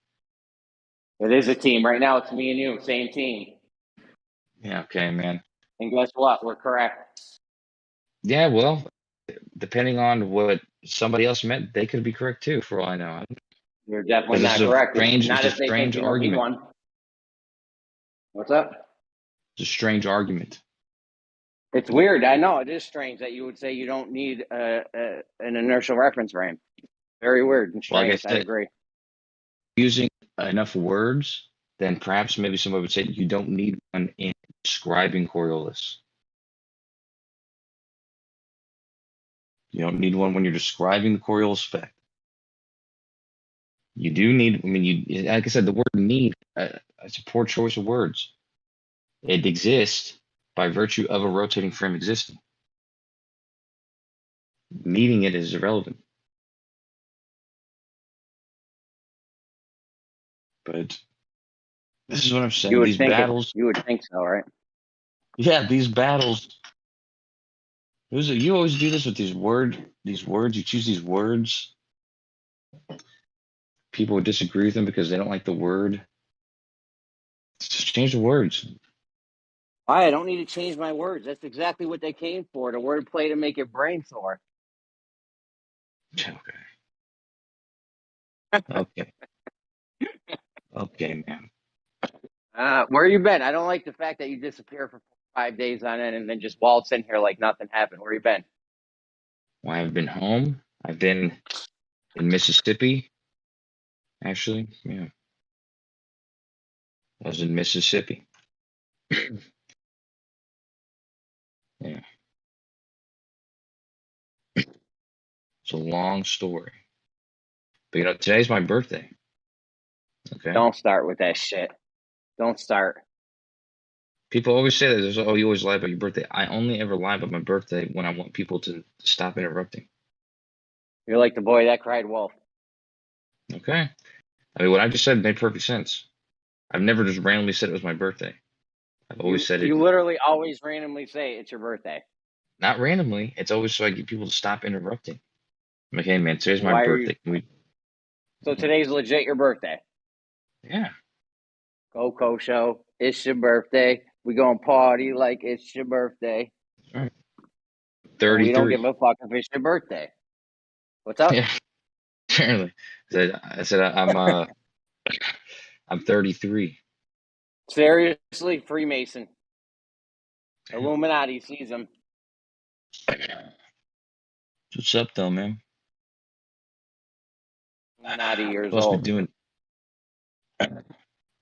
It is a team. Right now, it's me and you. Same team. Yeah, okay, man. And guess what? We're correct. Yeah, well, depending on what somebody else meant, they could be correct too, for all I know. You're definitely Because not correct. Not it's if a they think strange you don't need argument. one. What's up? It's a strange argument. It's weird. I know it is strange that you would say you don't need an inertial reference frame. Very weird and Well, like I strange. I said, agree. using enough words, then perhaps maybe somebody would say you don't need one in describing Coriolis. You don't need one when you're describing the Coriolis effect. You do need, I mean, you, like I said, the word need, it's a poor choice of words. It exists by virtue of a rotating frame existing. Needing it is irrelevant. But this is what I'm saying. You would These think battles. You would think so, right? Yeah, these battles. You always do this with these words. You choose these words. People would disagree with them because they don't like the word. Just change the words. I don't need to change my words. That's exactly what they came for. The wordplay to make your brain sore. Okay. Okay, man. Where you been? I don't like the fact that you disappear for 5 days on end and then just waltz in here like nothing happened. Where you been? Well, I've been home. I've been in Mississippi. Actually, yeah. I was in Mississippi. Yeah. It's a long story. But today's my birthday. Okay. Don't start with that shit. Don't start. People always say that, oh, you always lie about your birthday. I only ever lie about my birthday when I want people to stop interrupting. You're like the boy that cried wolf. Okay. I mean, what I just said made perfect sense. I've never just randomly said it was my birthday. I've always said it. You literally always randomly say it's your birthday. Not randomly. It's always so I get people to stop interrupting. I'm like, hey, man, today's my birthday. So today's legit your birthday? Yeah. Coco show. It's your birthday. We gonna party like it's your birthday. All right. 33. We don't give a fuck if it's your birthday. What's up? Yeah. Apparently. I said I'm 33. Seriously, Freemason. Illuminati sees him. What's up, though, man? Illuminati years Supposed old.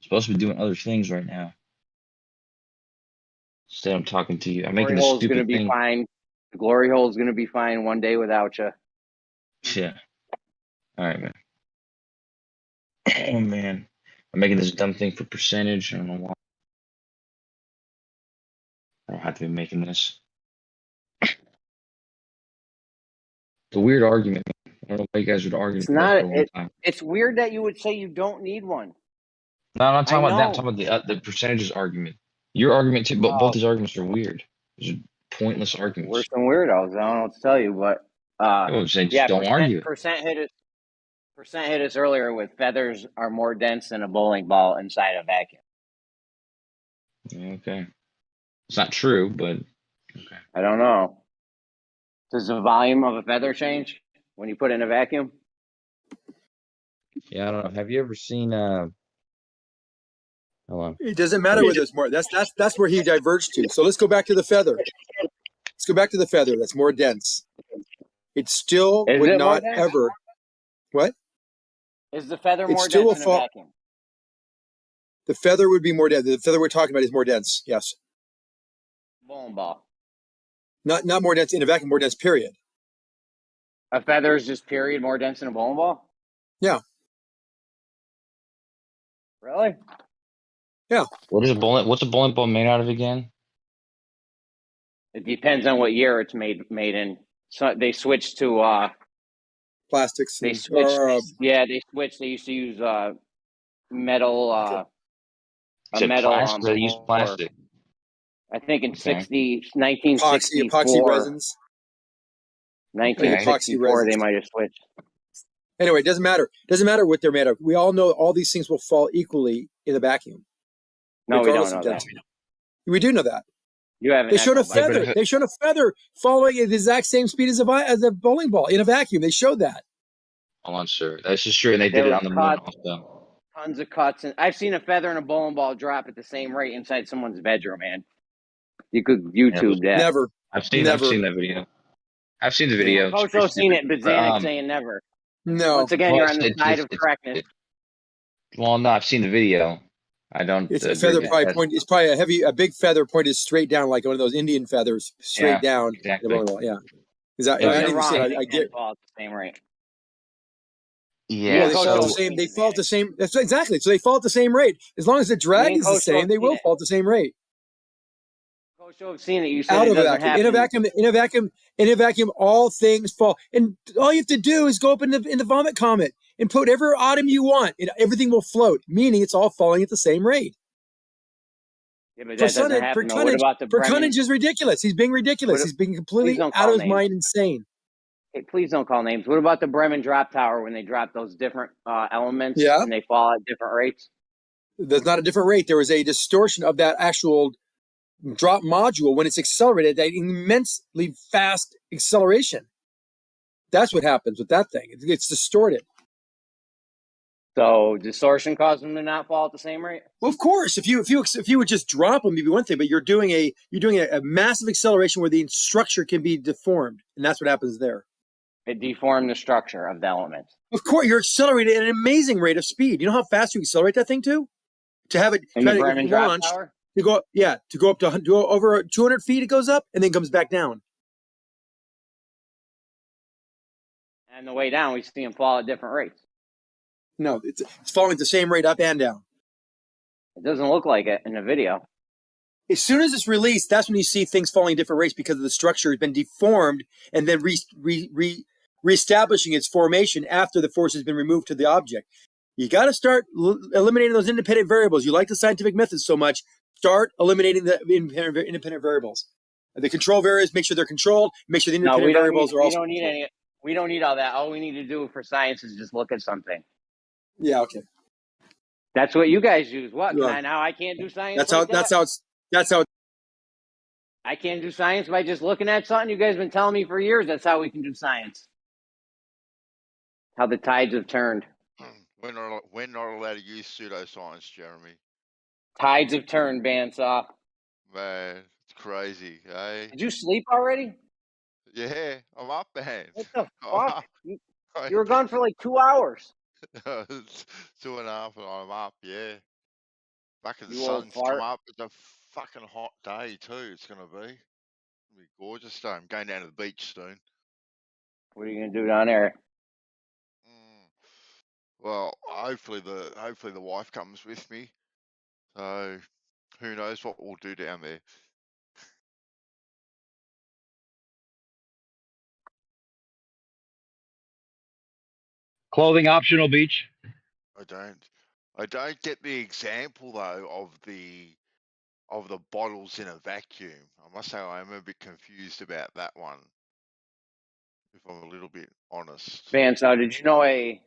Supposed to be doing other things right now. Instead, I'm talking to you. I'm making Glory a hole's stupid gonna be thing. fine. The glory hole's gonna be fine one day without you. Yeah. All right, man. Oh, man. I'm making this dumb thing for percentage. I don't know why. I don't have to be making this. It's a weird argument, man. I don't know why you guys would argue It's about not. it for a long time. It's weird that you would say you don't need one. No, I'm not talking about that. I'm know. talking about the percentages argument. Your argument, too, but both these arguments are weird. These are pointless arguments. We're some weirdos. I don't know what to tell you, but I'm saying just don't argue it. Percent hit us earlier with feathers are more dense than a bowling ball inside a vacuum. Okay. It's not true, but okay. I don't know. Does the volume of a feather change when you put it in a vacuum? Yeah, I don't know. Have you ever seen hold on. It doesn't matter whether it's more. That's where he diverged to. So let's go back to the feather. Let's go back to the feather. That's more dense. It still would not ever. What? Is the feather more dense in a vacuum? The feather would be more dense. The feather we're talking about is more dense. Yes. Bowling ball. Not more dense in a vacuum. More dense. Period. A feather is just period more dense than a bowling ball? Yeah. Really? Yeah. What's a bowling ball made out of again? It depends on what year it's made in. So they switched to plastics. They And, switched. or, They switched. They used to use metal. A Said metal. plastic. They use plastic. I think in Okay. epoxy 1964. resins. 1964, they might have switched. Anyway, it doesn't matter. Doesn't matter what they're made of. We all know all these things will fall equally in a vacuum. No, we don't regardless know of that. density. We do know that. You haven't. They showed a feather. They showed a feather falling at the exact same speed as a bowling ball in a vacuum. They showed that. Hold on, sir. That's just true, and they There did it was on the moon cuts, also. tons of cuts, and I've seen a feather and a bowling ball drop at the same rate inside someone's bedroom. Man, you could YouTube that. Never. I've seen that video. I've seen the Yeah. video. It's Coach pretty O's seen it, stupid. but Zanuck saying never. No. Once again, Well, you're on the it's- side of it's- correctness. Well, no, I've seen the video. I don't. It's a agree feather with probably that. point. It's probably a big feather pointed straight down, like one of those Indian feathers, straight Yeah, down. exactly. The bowling ball. Yeah. Is that? But I you're didn't see wrong. it. They I can't get. fall at the same rate. Yeah. Well, they fall at the same. They fall at the same. That's exactly. So they fall at the same rate. As long as the drag Me and is the Coach same, O's they seen will it. fall at the same rate. Coach O have seen it. You said Out it of a doesn't vacuum. happen. In a vacuum, all things fall. And all you have to do is go up in the vomit comet and put whatever atom you want, and everything will float. Meaning, it's all falling at the same rate. Yeah, but that doesn't happen. Though. What about the for Bremen? tonnage is ridiculous. He's being ridiculous. He's being completely don't out call of his names. mind, insane. Hey, please don't call names. What about the Bremen drop tower when they drop those different elements Yeah. and they fall at different rates? There's not a different rate. There was a distortion of that actual drop module when it's accelerated, that immensely fast acceleration. That's what happens with that thing. It's distorted. So distortion causes them to not fall at the same rate. Well, of course, if you would just drop them, it'd be one thing. But you're doing a massive acceleration where the structure can be deformed, and that's what happens there. It deformed the structure of the elements. Of course, you're accelerating at an amazing rate of speed. You know how fast you accelerate that thing to have it And the Bremen drop launched tower? to go up to go over 200 feet. It goes up and then comes back down. And the way down, we see them fall at different rates. No, it's falling at the same rate up and down. It doesn't look like it in the video. As soon as it's released, that's when you see things falling at different rates because the structure has been deformed and then reestablishing its formation after the force has been removed to the object. You got to start eliminating those independent variables. You like the scientific methods so much, start eliminating the independent variables. The control variables, make sure they're controlled, make sure the independent variables are also controlled. We don't need all that. All we need to do for science is just look at something. Yeah, okay. That's what you guys use. What? Yeah. Now I can't do science. That's how I can't do science by just looking at something. You guys have been telling me for years that's how we can do science. How the tides have turned. We're not allowed to use pseudoscience, Jeremy. Tides have turned, Bandsaw. Man, it's crazy, eh? Did you sleep already? Yeah, I'm up, man. What the fuck? You were gone for like 2 hours. 2.5 and I'm up, yeah. Back in the You old sun's fart. come up. It's a fucking hot day too, it's gonna be. It'll be gorgeous day. I'm going down to the beach soon. What are you gonna do down there? Well, hopefully the wife comes with me. So who knows what we'll do down there. Clothing optional, beach. I don't get the example though of the bottles in a vacuum. I must say I am a bit confused about that one. If I'm a little bit honest. Bandsaw, did you know a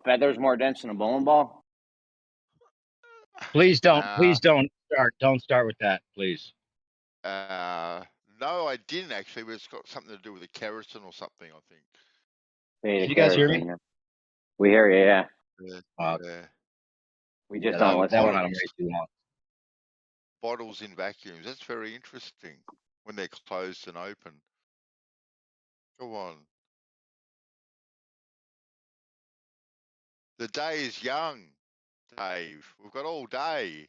feather's more dense than a bowling ball? Please don't start with that, please. No, I didn't actually, but it's got something to do with the keratin or something, I think. Can you guys hear me? We hear you, yeah. Yeah. We just don't listen. That went on way too long. Bottles in vacuums. That's very interesting when they're closed and open. Go on. The day is young, Dave. We've got all day.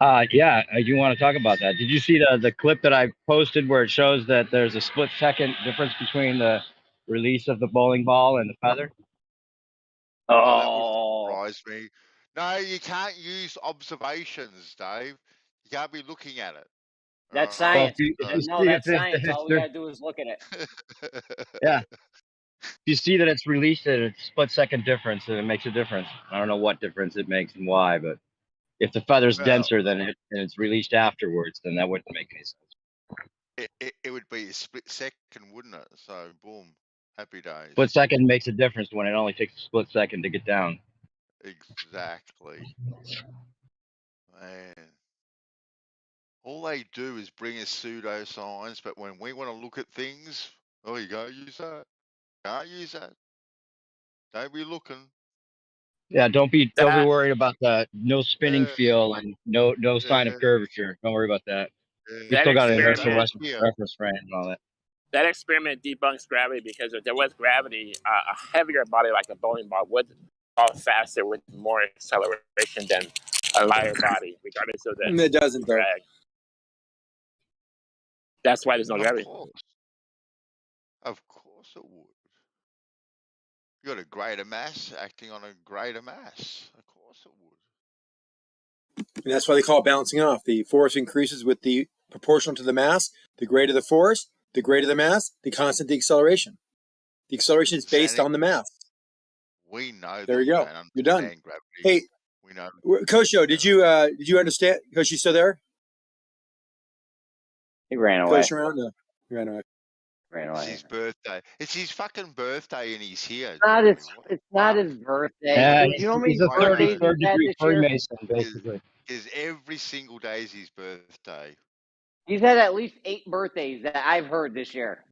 Yeah, you want to talk about that? Did you see the clip that I posted where it shows that there's a split-second difference between the release of the bowling ball and the feather? Oh, that wouldn't surprise me. No, you can't use observations, Dave. You can't be looking at it. That's Well, science. if you No, see that's science. All we there- gotta do is look at it. yeah, if you see that it's released at a split-second difference, then it makes a difference. I don't know what difference it makes and why, but if the feather's Well, denser than it and it's released afterwards, then that wouldn't make any sense. it would be a split second, wouldn't it? So, boom, happy days. Split second makes a difference when it only takes a split second to get down. Exactly. Man. All they do is bring us pseudoscience, but when we want to look at things, oh, you gotta use that. Can't use that. Don't be looking. Yeah, don't be worried about the no spinning feel and no sign of curvature. Don't worry about that. You still got an inertial reference frame and all that. That experiment debunks gravity because if there was gravity, a heavier body like a bowling ball would fall faster with more acceleration than a lighter body, regardless of the It doesn't, though. drag. That's why there's no gravity. Of course it would. You got a greater mass acting on a greater mass. Of course it would. And that's why they call it balancing off. The force increases with the proportional to the mass. The greater the force, the greater the mass, the constant the acceleration. The acceleration is based on the mass. We know. There you go. You're done. Gravity. Hey, we know. Kosho, did you understand? Kosho, you still there? He ran away. Kosho around? No, he ran away. It's his birthday. It's his fucking birthday, and he's here. It's not his birthday. Yeah, you know how many he's a birthdays 33rd he's had degree this year? Freemason, basically. Because every single day is his birthday. He's had at least 8 birthdays that I've heard this year.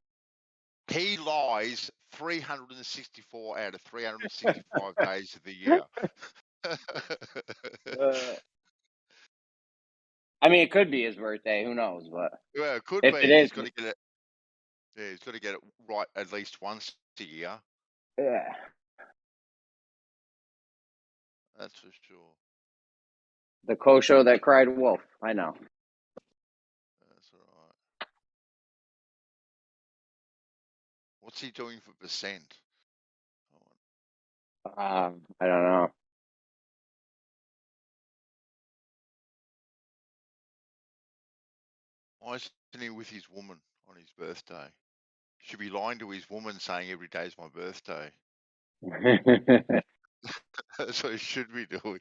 He lies 364 out of 365 days of the year. I mean, it could be his birthday. Who knows? But well, it could if be. it is, He's got to get it. Yeah, he's got to get it right at least once a year. Yeah, that's for sure. The Kosho that cried wolf. I know. That's all right. What's he doing for percent? I don't know. Why isn't he with his woman on his birthday? Should be lying to his woman saying every day is my birthday. That's what he should be doing.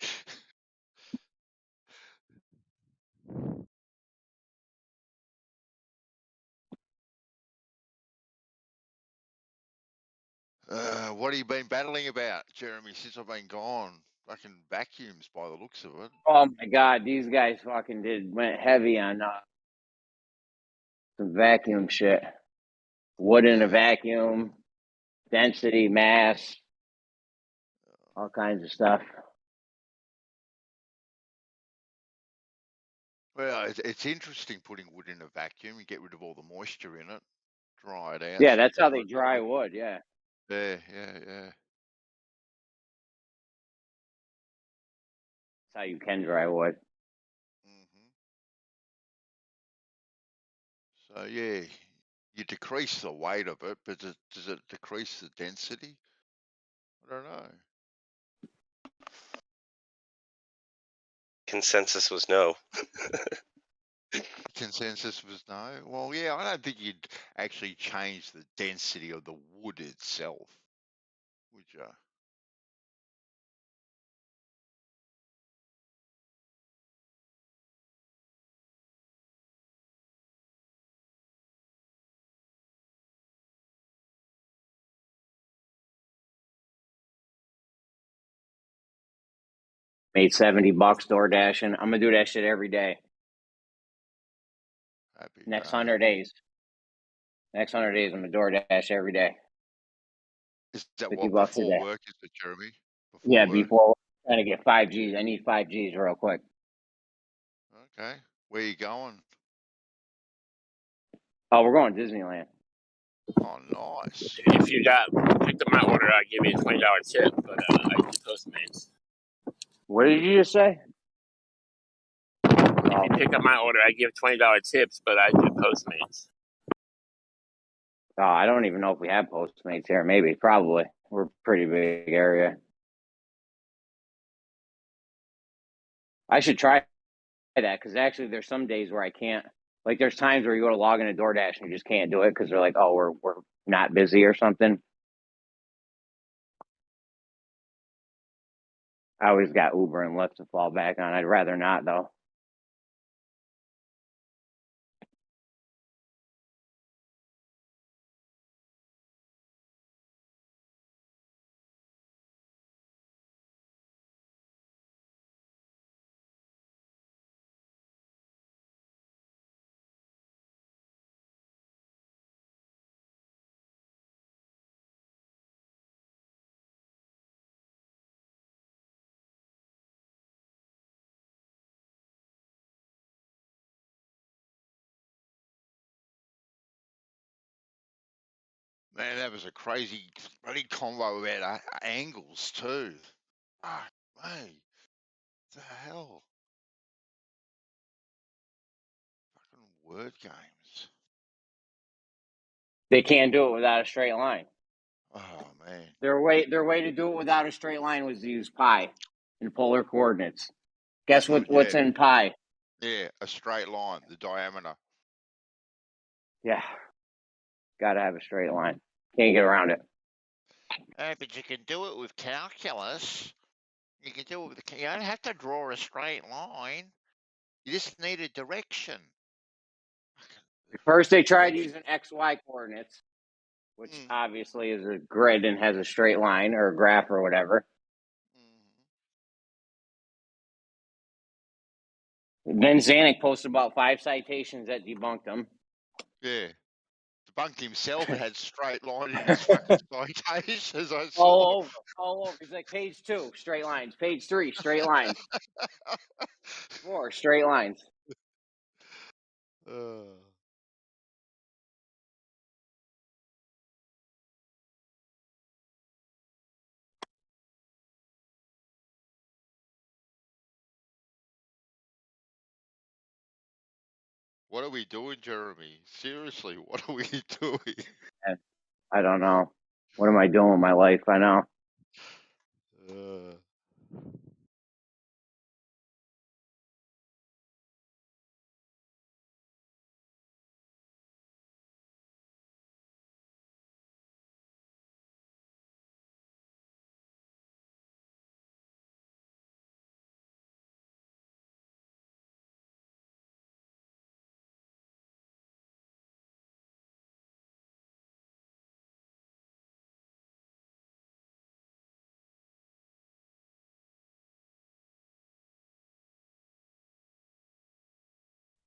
What have you been battling about, Jeremy, since I've been gone? Fucking vacuums by the looks of it. Oh my God, these guys fucking went heavy on some vacuum shit. Wood in a vacuum, density, mass, all kinds of stuff. Well, it's interesting putting wood in a vacuum. You get rid of all the moisture in it, dry it out. Yeah, that's how they dry wood. Yeah. Yeah. That's how you can dry wood. So yeah, you decrease the weight of it, but does it decrease the density? I don't know. Consensus was no. Consensus was no. Well, yeah, I don't think you'd actually change the density of the wood itself, would you? Made $70 door dashing. I'm gonna do that shit every day. Next 100 days. Next 100 days, I'm gonna door dash every day. Is that $50 what a before day. work? Is it, Jeremy? Yeah, before trying to get 5Gs. I need 5Gs real quick. Okay, where you going? Oh, we're going to Disneyland. Oh, nice. If you picked up my order, I'd give you a $20 tip, but I do Postmates. What did you just say? Oh. If you pick up my order, I give $20 tips, but I do Postmates. Oh, I don't even know if we have Postmates here. Maybe, probably. We're a pretty big area. I should try that because actually, there's some days where I can't. Like, there's times where you go to log into DoorDash and you just can't do it because they're like, "Oh, we're not busy" or something. I always got Uber and Lyft to fall back on. I'd rather not, though. Man, that was a crazy bloody combo about angles too. Ah, mate, what the hell? Fucking word games. They can't do it without a straight line. Oh man. Their way to do it without a straight line was to use pi in polar coordinates. Guess what's in pi? Yeah, a straight line, the diameter. Yeah. Gotta have a straight line. Can't get around it. But you can do it with calculus. You can do it with you don't have to draw a straight line. You just need a direction. First, they tried using XY coordinates, which obviously is a grid and has a straight line or a graph or whatever. Then Zanuck posted about 5 citations that debunked them. Yeah. Debunked himself had straight line in his fucking citations. I saw. All over. He's like, page 2, straight lines. Page 3, straight lines. 4, straight lines. What are we doing, Jeremy? Seriously, what are we doing? I don't know. What am I doing with my life? I know.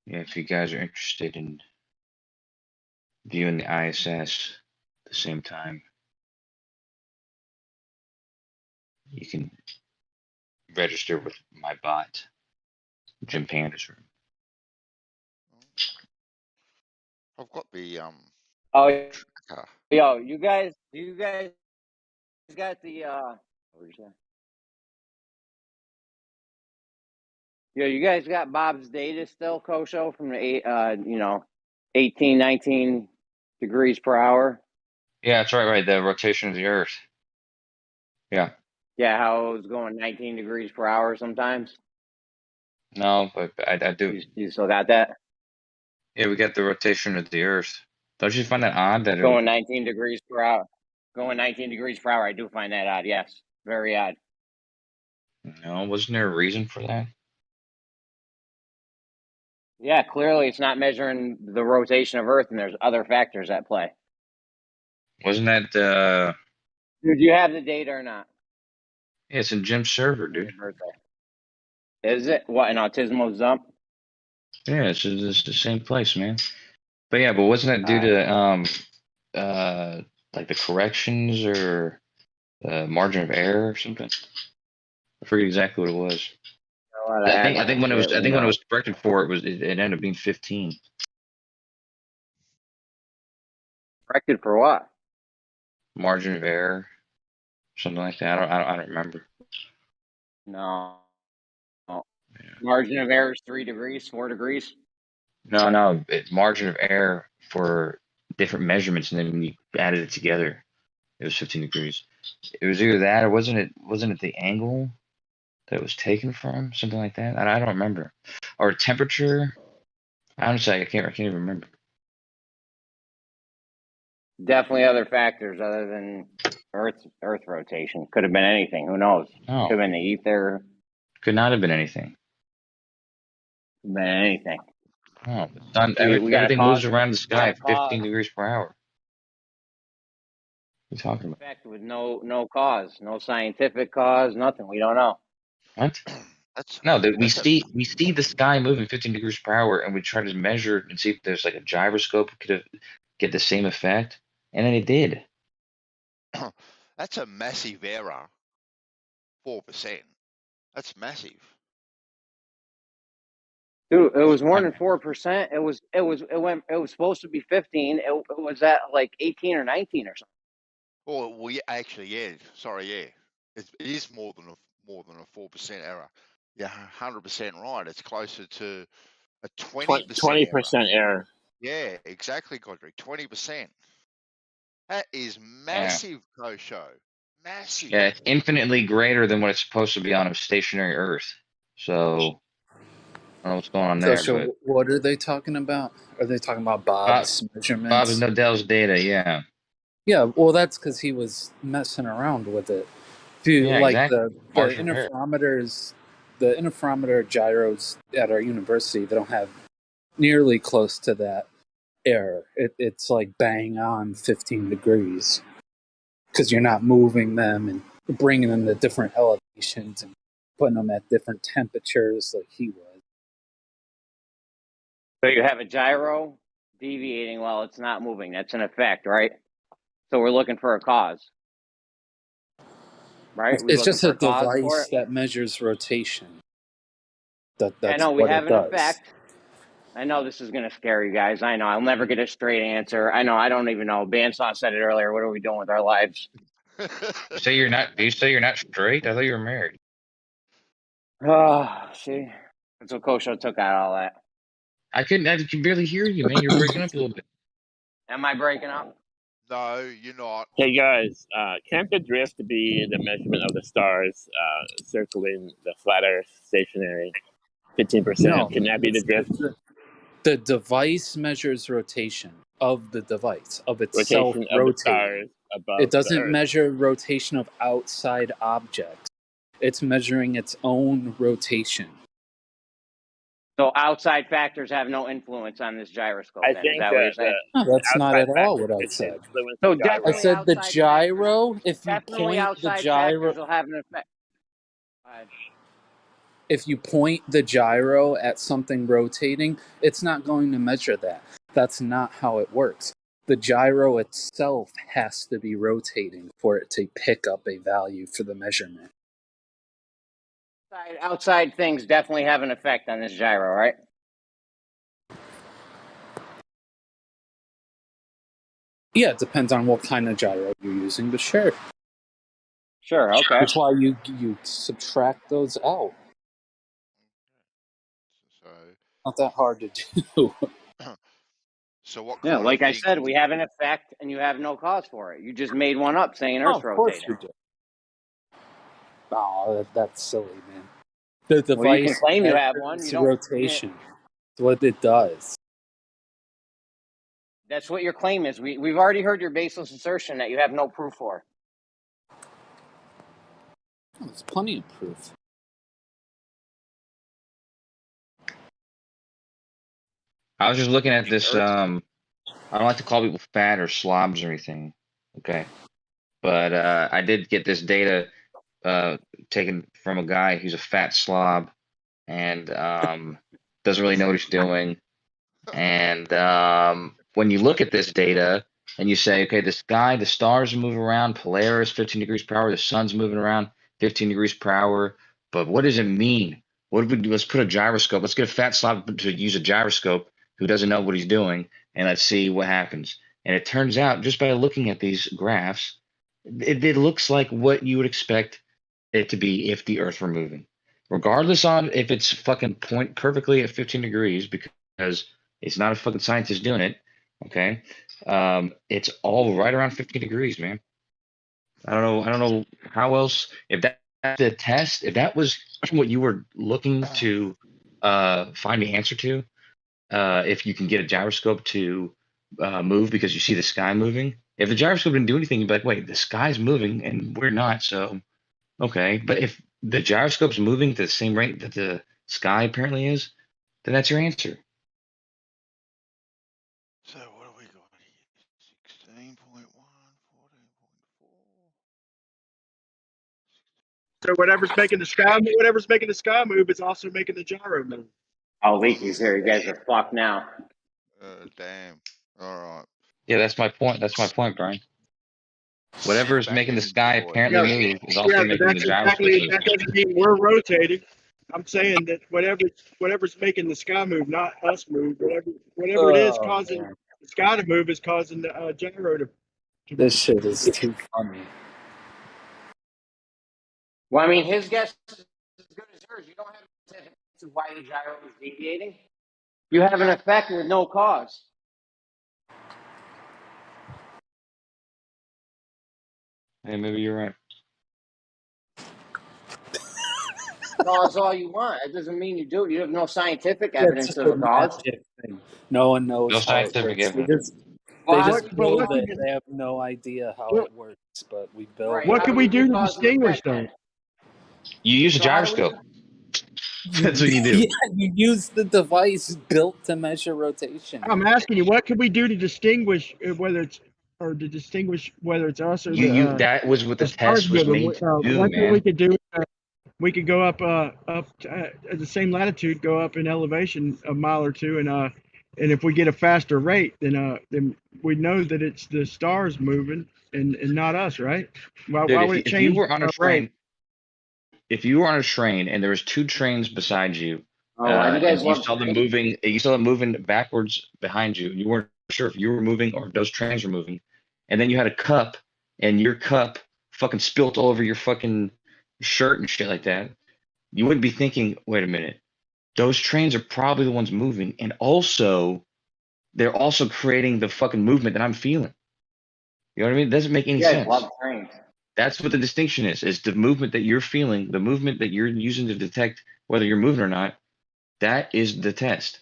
Yeah, if you guys are interested in viewing the ISS at the same time, you can register with my bot, Jim Panda's room. I've got the Oh, yo, you guys got the where's that? Yo, you guys got Bob's data still, Kosho, from the 18, 19 degrees per hour? Yeah, that's right. The rotation of the Earth. Yeah. Yeah, how it was going 19 degrees per hour sometimes. No, but I do. You still got that? Yeah, we got the rotation of the Earth. Don't you find that odd that Going 19 degrees per hour. Going 19 degrees per hour. I do find that odd. Yes, very odd. No, wasn't there a reason for that? Yeah, clearly it's not measuring the rotation of Earth, and there's other factors at play. Wasn't that Dude, do you have the data or not? Yeah, it's in Jim's server, dude. Is it? What, an Autismo Zump? Yeah, it's the same place, man. But yeah, but wasn't that due to like the corrections or margin of error or something? I forget exactly what it was. I think when it was corrected for, it ended up being 15. Corrected for what? Margin of error, something like that. I don't remember. No. Margin of error is 3 degrees, 4 degrees. No, margin of error for different measurements, and then when you added it together, it was 15 degrees. It was either that, or wasn't it the angle that it was taken from, something like that? I don't remember. Or temperature. Honestly, I can't even remember. Definitely other factors other than Earth rotation. Could have been anything. Who knows? No, Could have been the ether. could not have been anything. Could have been anything. No, the sun. We got a Everything moves cause. around the sky at 15 cause. degrees per hour. What are you talking about? Effect with no cause, no scientific cause, nothing. We don't know. What? We see the sky moving 15 degrees per hour, and we try to measure and see if there's like a gyroscope could get the same effect, and then it did. That's a massive error. 4%. That's massive. Dude, it was more than 4%. It was supposed to be 15. It was at like 18 or 19 or something. Well, actually, yeah. Sorry, yeah. It is more than a 4% error. Yeah, 100% right. It's closer to a 20% error. Yeah, exactly, Godric. 20%. That is massive, Kosho. Massive. Yeah, it's infinitely greater than what it's supposed to be on a stationary Earth. So I don't know what's going on there. So but what are they talking about? Are they talking about Bob's measurements? Bob Nodell's data, yeah. Yeah, well, that's because he was messing around with it. If you Exactly. the interferometers, the interferometer gyros at our university, they don't have nearly close to that error. It's like bang on 15 degrees because you're not moving them and bringing them to different elevations and putting them at different temperatures like he was. So you have a gyro deviating while it's not moving. That's an effect, right? So we're looking for a cause. Right? It's just a device that measures rotation. That's I know we what have it an does. effect. I know this is going to scare you guys. I know. I'll never get a straight answer. I know. I don't even know. Bandsaw said it earlier. What are we doing with our lives? Do you say you're not straight? I thought you were married. Oh, see? That's what Kosho took out all that. I can barely hear you, man. You're breaking up a little bit. Am I breaking up? No, you're not. Hey guys, can't the drift be the measurement of the stars circling the flat Earth stationary? 15%. No, Can that be the drift? The device measures rotation of the device, of itself Rotation of the rotating. stars above It the doesn't Earth. measure rotation of outside objects. It's measuring its own rotation. So outside factors have no influence on this gyroscope. I Then. think Is that what you're saying? No, that's not outside at all factors what I could said. influence So the gyro. I definitely said the outside gyro, if you definitely point the outside gyro, factors will have an effect. if you point the gyro at something rotating, it's not going to measure that. That's not how it works. The gyro itself has to be rotating for it to pick up a value for the measurement. Outside things definitely have an effect on this gyro, right? Yeah, it depends on what kind of gyro you're using, but sure. Sure, okay. That's why you subtract those out. So, not that hard to do. So what? Yeah, like I said, we have an effect, and you have no cause for it. You just made one up saying Earth's of course rotating. you do. Oh, that's silly, man. The device well, you can claim you have one. You don't. Rotation. It's what it does. That's what your claim is. We've already heard your baseless assertion that you have no proof for. Oh, there's plenty of proof. I was just looking at this. I don't like to call people fat or slobs or anything. Okay. But I did get this data taken from a guy who's a fat slob and doesn't really know what he's doing. And when you look at this data and you say, okay, the sky, the stars are moving around, Polaris, 15 degrees per hour, the sun's moving around 15 degrees per hour. But what does it mean? What do we do? Let's put a gyroscope. Let's get a fat slob to use a gyroscope who doesn't know what he's doing, and let's see what happens. And it turns out, just by looking at these graphs, it looks like what you would expect it to be if the Earth were moving. regardless on if it's fucking point perfectly at 15 degrees, because it's not a fucking scientist doing it. Okay, it's all right around 15 degrees, man. I don't know how else. If that's the test, if that was what you were looking to find the answer to, if you can get a gyroscope to move because you see the sky moving. If the gyroscope didn't do anything, you'd be like, wait, the sky's moving and we're not, so okay. But if the gyroscope's moving to the same rate that the sky apparently is, then that's your answer. So what have we got here? 16.1, 14.4. So whatever's making the sky move is also making the gyro move. Oh, Leaky's here. You guys are fucked now. Damn. All right. Yeah, that's my point. That's my point, Brian. Whatever is making the sky apparently move is also Yeah, but making the that's gyroscope exactly, move. that doesn't mean we're rotating. I'm saying that whatever's making the sky move, not us move, whatever it is causing the sky to move is causing the gyro to This shit is too funny. Well, I mean, his guess is as good as yours. You don't have to answer why the gyro is deviating. You have an effect with no cause. Hey, maybe you're right. Cause all you want. It doesn't mean you do it. You have no scientific evidence of a cause. Thing. No one knows No how it scientific works. evidence. They Well, just build it. They have no idea how it works, but we build Right. it. What can we do to distinguish them? You use a So how do we- gyroscope. That's what you do. Yeah, you use the device built to measure rotation. I'm asking you, what can we do to distinguish whether it's us or That was what the stars test was moving? made to do, One thing man. we could do, we could go up at the same latitude, go up in elevation a mile or two, and if we get a faster rate, then we know that it's the stars moving and not us, right? Why Dude, would it if change you were on a our train, rate? if you were on a train and there was two trains beside you, Oh, and you guys and you love saw them moving backwards behind you, and you weren't sure if you were moving or if those trains were moving, and then you had a cup, and your cup fucking spilt all over your fucking shirt and shit like that, you wouldn't be thinking, wait a minute, those trains are probably the ones moving, and also they're also creating the fucking movement that I'm feeling. You know what I mean? It doesn't make any You guys sense. love trains. That's what the distinction is the movement that you're feeling, the movement that you're using to detect whether you're moving or not. That is the test.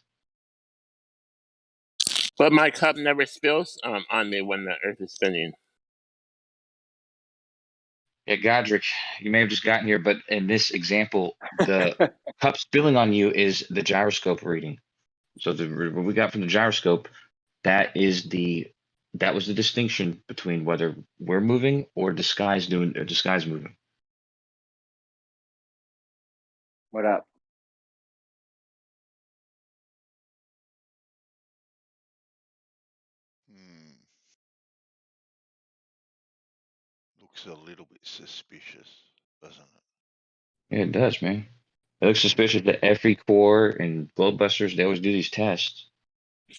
But my cup never spills on me when the Earth is spinning. Yeah, Godric, you may have just gotten here, but in this example, the cup spilling on you is the gyroscope reading. So what we got from the gyroscope, that was the distinction between whether we're moving or the sky's moving. What up? Looks a little bit suspicious, doesn't it? Yeah, it does, man. It looks suspicious that FE Core and Globebusters, they always do these tests.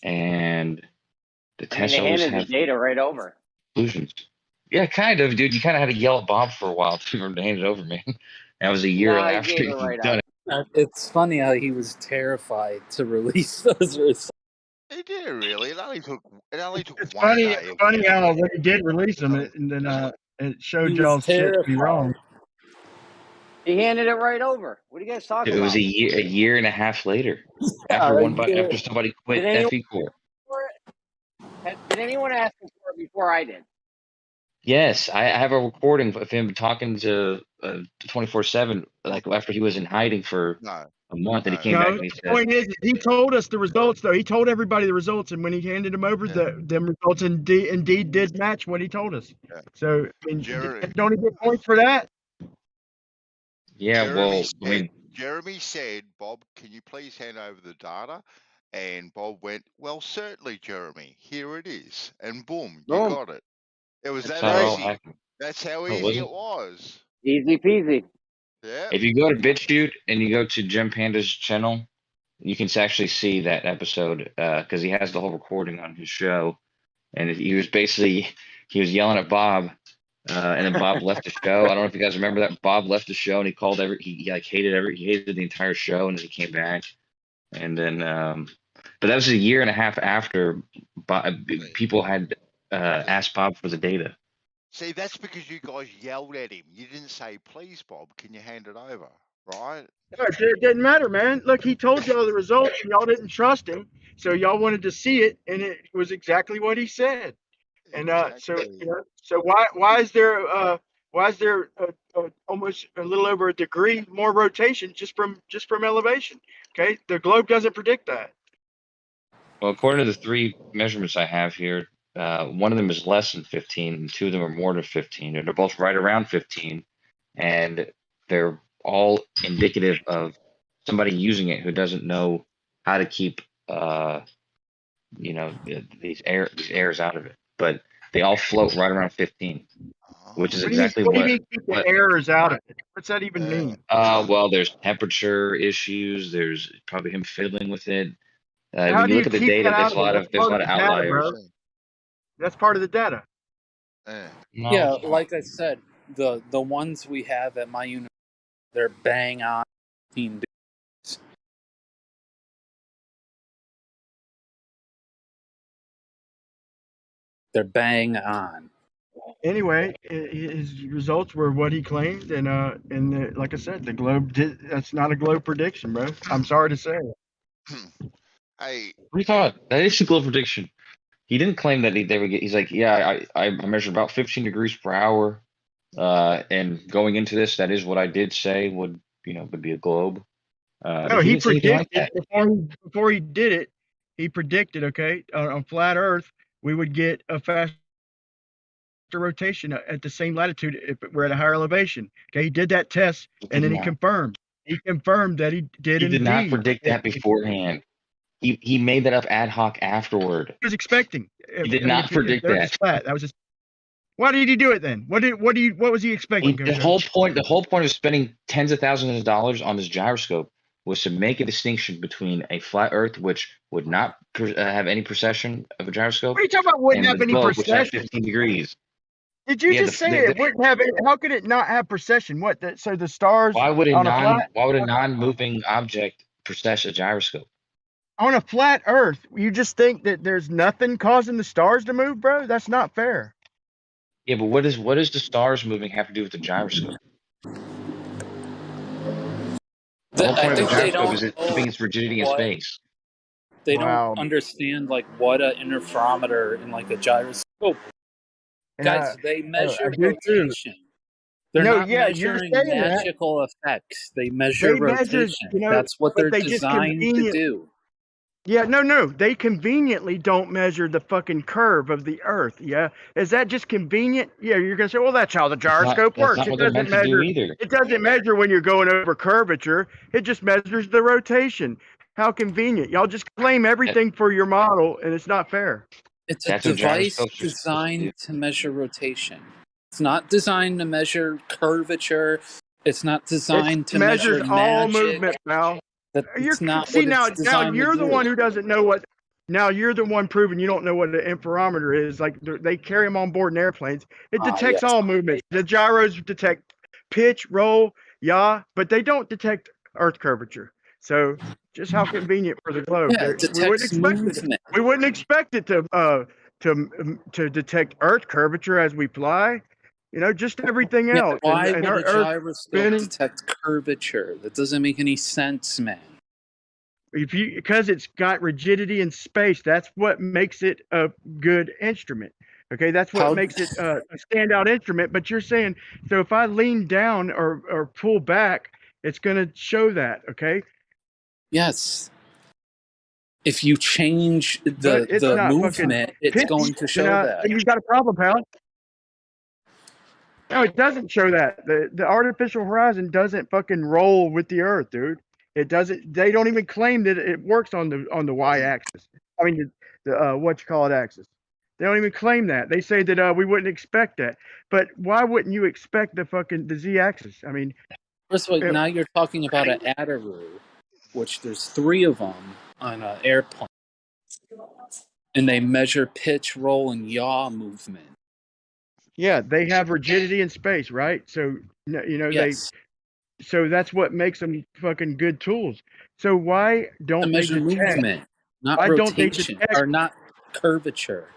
And the tests they always handed have the data right over. conclusions. Yeah, kind of, dude. You kind of had to yell at Bob for a while for him to hand it over, man. That was a year No, he after gave it you'd right done up. it. It's funny how he was terrified to release those results. It did really. It only took It's one funny. day. It's funny how when he did release them, and then it showed He y'all was shit to be wrong. He handed it right over. What are you guys talking It about? was a year and a half later Yeah, after somebody quit FE Core. Did anyone ask him for it before I did? Yes, I have a recording of him talking to 24/7, like after he was in hiding for a month, and he came back and he The said, point is, he told us the results, though. He told everybody the results, and when he handed them over, them results indeed did match what he told us. So, I mean, don't he get points for that? "Yeah, well, I mean, Jeremy said, Bob, can you please hand over the data? And Bob went, well, certainly, Jeremy. Here it is. And boom, you got it. It was That's that how easy. I can- That's how Oh, easy was it it? was. Easy peasy. Yeah. If you go to BitChute and you go to Jim Panda's channel, you can actually see that episode because he has the whole recording on his show, and he was yelling at Bob And then Bob left the show. I don't know if you guys remember that. Bob left the show and he called he hated the entire show, and then he came back. And then but that was a year and a half after people had asked Bob for the data. See, that's because you guys yelled at him. You didn't say, "Please, Bob, can you hand it over?" Right? No, it didn't matter, man. Look, he told y'all the results, and y'all didn't trust him, so y'all wanted to see it, and it was exactly what he said. And so why is there almost a little over a degree more rotation just from elevation? Okay, the globe doesn't predict that. Well, according to the 3 measurements I have here, one of them is less than 15, and 2 of them are more than 15. And they're both right around 15, and they're all indicative of somebody using it who doesn't know how to keep, these airs out of it. But they all float right around 15, which is exactly what do you mean keep the airs out of it? What's that even mean? Well, there's temperature issues. There's probably him fiddling with it. When you look at the data, there's a lot of outliers. That's part of the data. Yeah, like I said, the ones we have at my university, they're bang on 15 degrees. They're bang on. Anyway, his results were what he claimed, and like I said, the globe that's not a globe prediction, bro. I'm sorry to say. Hey, what are you talking about? That is a globe prediction. He didn't claim that they would get. He's like, yeah, I measured about 15 degrees per hour, and going into this, that is what I did say would be a globe. No, he predicted before he did it. He predicted, okay, on flat Earth, we would get a faster rotation at the same latitude if we're at a higher elevation. Okay, he did that test, and then he confirmed. He confirmed that he did. He did not predict that beforehand. He made that up ad hoc afterward. He was expecting. He did not predict that. That was his. Why did he do it then? What was he expecting? The whole point of spending tens of thousands of dollars on this gyroscope was to make a distinction between a flat Earth, which would not have any precession of a gyroscope. What are you talking about? Wouldn't have any precession? Which had 15 degrees. Did you just say it wouldn't have any? How could it not have precession? So the stars. Why would a non-moving object precess a gyroscope? On a flat Earth, you just think that there's nothing causing the stars to move, bro? That's not fair. Yeah, but what does the stars moving have to do with the gyroscope? The whole point of the gyroscope is keeping its rigidity in space. They don't understand what an interferometer and a gyroscope. Guys, they measure rotation. They're not measuring magical effects. They measure rotation. That's what they're designed to do. Yeah, no. They conveniently don't measure the fucking curve of the Earth. Yeah, is that just convenient? Yeah, you're gonna say, well, that's how the gyroscope works. That's not what they're meant to do either. It doesn't measure when you're going over curvature. It just measures the rotation. How convenient! Y'all just claim everything for your model, and it's not fair. It's a device designed to measure rotation. It's not designed to measure curvature. It's not designed to measure all magic. movement, pal. That's not see, what now you're the one who doesn't know what. Now you're the one proving you don't know what an interferometer is. Like they carry them on board in airplanes. It detects all movements. The gyros detect pitch, roll, yaw, but they don't detect Earth curvature. So just how convenient for the globe. Yeah, it detects movement. We wouldn't expect it to detect Earth curvature as we fly. Just everything else. Why would a gyroscope detect curvature? That doesn't make any sense, man. Because it's got rigidity in space. That's what makes it a good instrument. Okay, that's what makes it a standout instrument. But you're saying, so if I lean down or pull back, it's going to show that. Okay. Yes. If you change the movement, it's going to show that. You've got a problem, pal. No, it doesn't show that. The artificial horizon doesn't fucking roll with the Earth, dude. It doesn't. They don't even claim that it works on the y-axis. I mean, the axis. They don't even claim that. They say that we wouldn't expect that. But why wouldn't you expect the z-axis? I mean, first of all, now you're talking about an Ataru, which there's 3 of them on an airplane, and they measure pitch, roll, and yaw movement. Yeah, they have rigidity in space, right? So you know Yes. so that's what makes them fucking good tools. So why To don't they measure detect? movement, not Why don't they rotation, detect? or not curvature.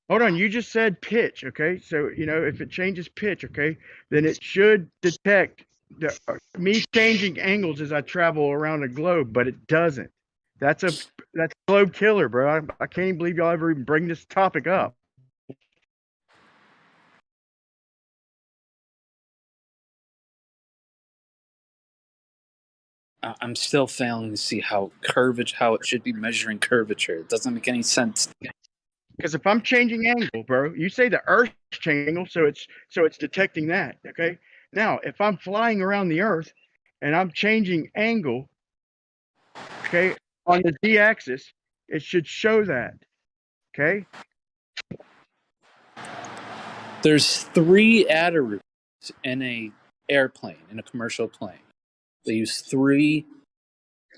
Hold on, you just said pitch, okay? So you know if it changes pitch, okay, then it should detect me changing angles as I travel around the globe, but it doesn't. That's a globe killer, bro. I can't even believe y'all ever even bring this topic up. I'm still failing to see how it should be measuring curvature. It doesn't make any sense. Because if I'm changing angle, bro, you say the Earth's changing angle, so it's detecting that. Okay. Now, if I'm flying around the Earth and I'm changing angle, okay, on the z-axis, it should show that. Okay. There's 3 adder in a airplane, in a commercial plane. They use 3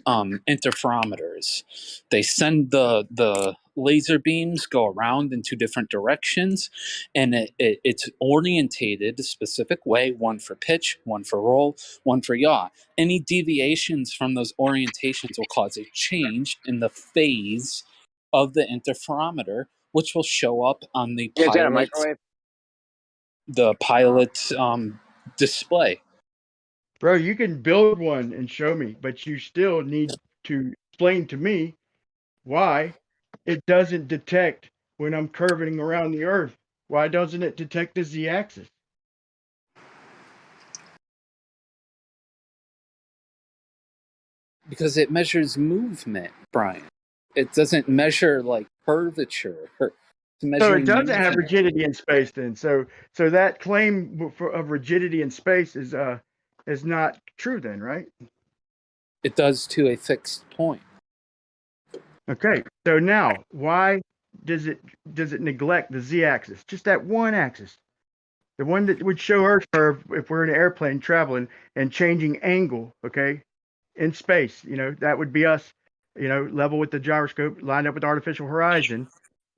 interferometers. They send the laser beams go around in 2 different directions, and it's orientated a specific way, one for pitch, one for roll, one for yaw. Any deviations from those orientations will cause a change in the phase of the interferometer, which will show up on the You guys got a pilot's microwave? display. Bro, you can build one and show me, but you still need to explain to me why it doesn't detect when I'm curving around the Earth. Why doesn't it detect the z-axis? Because it measures movement, Brian. It doesn't measure like curvature. It's So it measuring doesn't have movement. rigidity in space then. So that claim of rigidity in space is not true then, right? It does to a fixed point. Okay. So now why does it neglect the z-axis? Just that one axis. The one that would show Earth curve if we're in an airplane traveling and changing angle, okay, in space. You know, that would be us, you know, level with the gyroscope, lined up with the artificial horizon.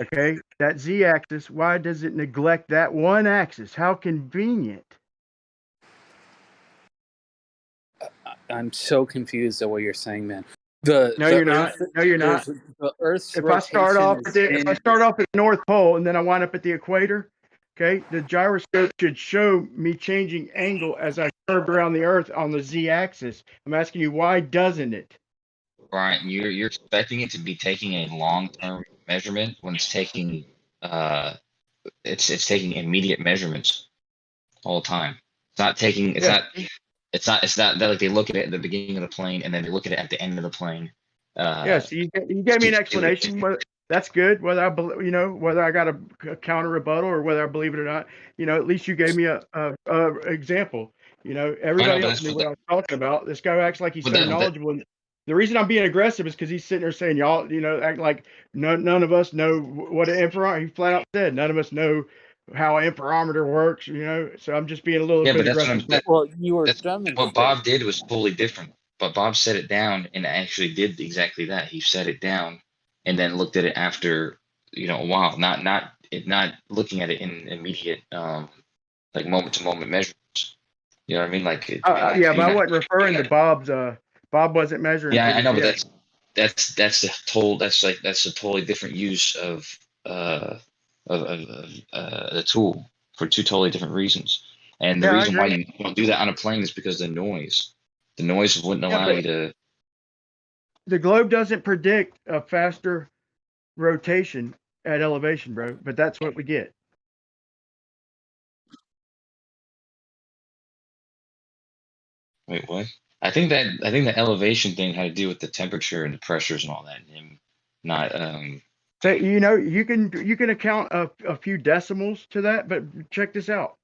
Okay, that z-axis, why does it neglect that one axis? How convenient. I'm so confused at what you're saying, man. No, you're not. The Earth's If I start rotation off is at the North Pole and then I wind up at the equator, okay, the gyroscope should show me changing angle as I curve around the Earth on the z-axis. I'm asking you, why doesn't it? Brian, you're expecting it to be taking a long-term measurement when it's taking it's taking immediate measurements all the time. It's not taking it's not that like they look at it at the beginning of the plane and then they look at it at the end of the plane. Yes, you gave me an explanation. That's good. Whether whether I got a counter rebuttal or whether I believe it or not, at least you gave me a example. Everybody else knew what I was talking about. This guy acts like he's so knowledgeable. And the reason I'm being aggressive is because he's sitting there saying, y'all, act like none of us know what an interferometer. He flat out said, none of us know how an interferometer works. So I'm just being a little bit aggressive. What Bob did was totally different. But Bob set it down and actually did exactly that. He set it down and then looked at it after a while, not looking at it in immediate like moment to moment measurements. You know what I mean? Like but I wasn't referring to Bob's. Bob wasn't measuring. Yeah, I know, but that's a totally different use of the tool for 2 totally different reasons. And the reason why you don't do that on a plane is because of the noise. The noise wouldn't allow you to. The globe doesn't predict a faster rotation at elevation, bro. But that's what we get. Wait, what? I think the elevation thing had to do with the temperature and the pressures and all that. And not So you can account a few decimals to that, but check this out.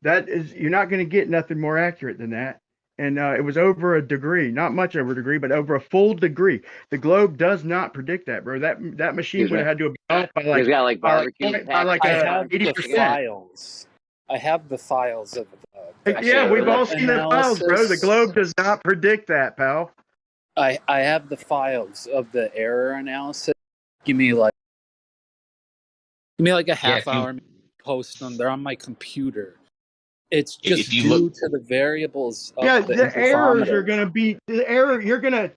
That is, you're not going to get nothing more accurate than that. And it was over a degree, not much over a degree, but over a full degree. The globe does not predict that, bro. That machine would have had to have been off by like barbecue by like I have 80%. the files. I have the files of Yeah, we've all seen the files, bro. The globe does not predict that, pal. I have the files of the error analysis. Give me like a half hour, post them. They're on my computer. It's If just you due look, to the variables of Yeah, the the errors are interferometer. going to be the error. You're gonna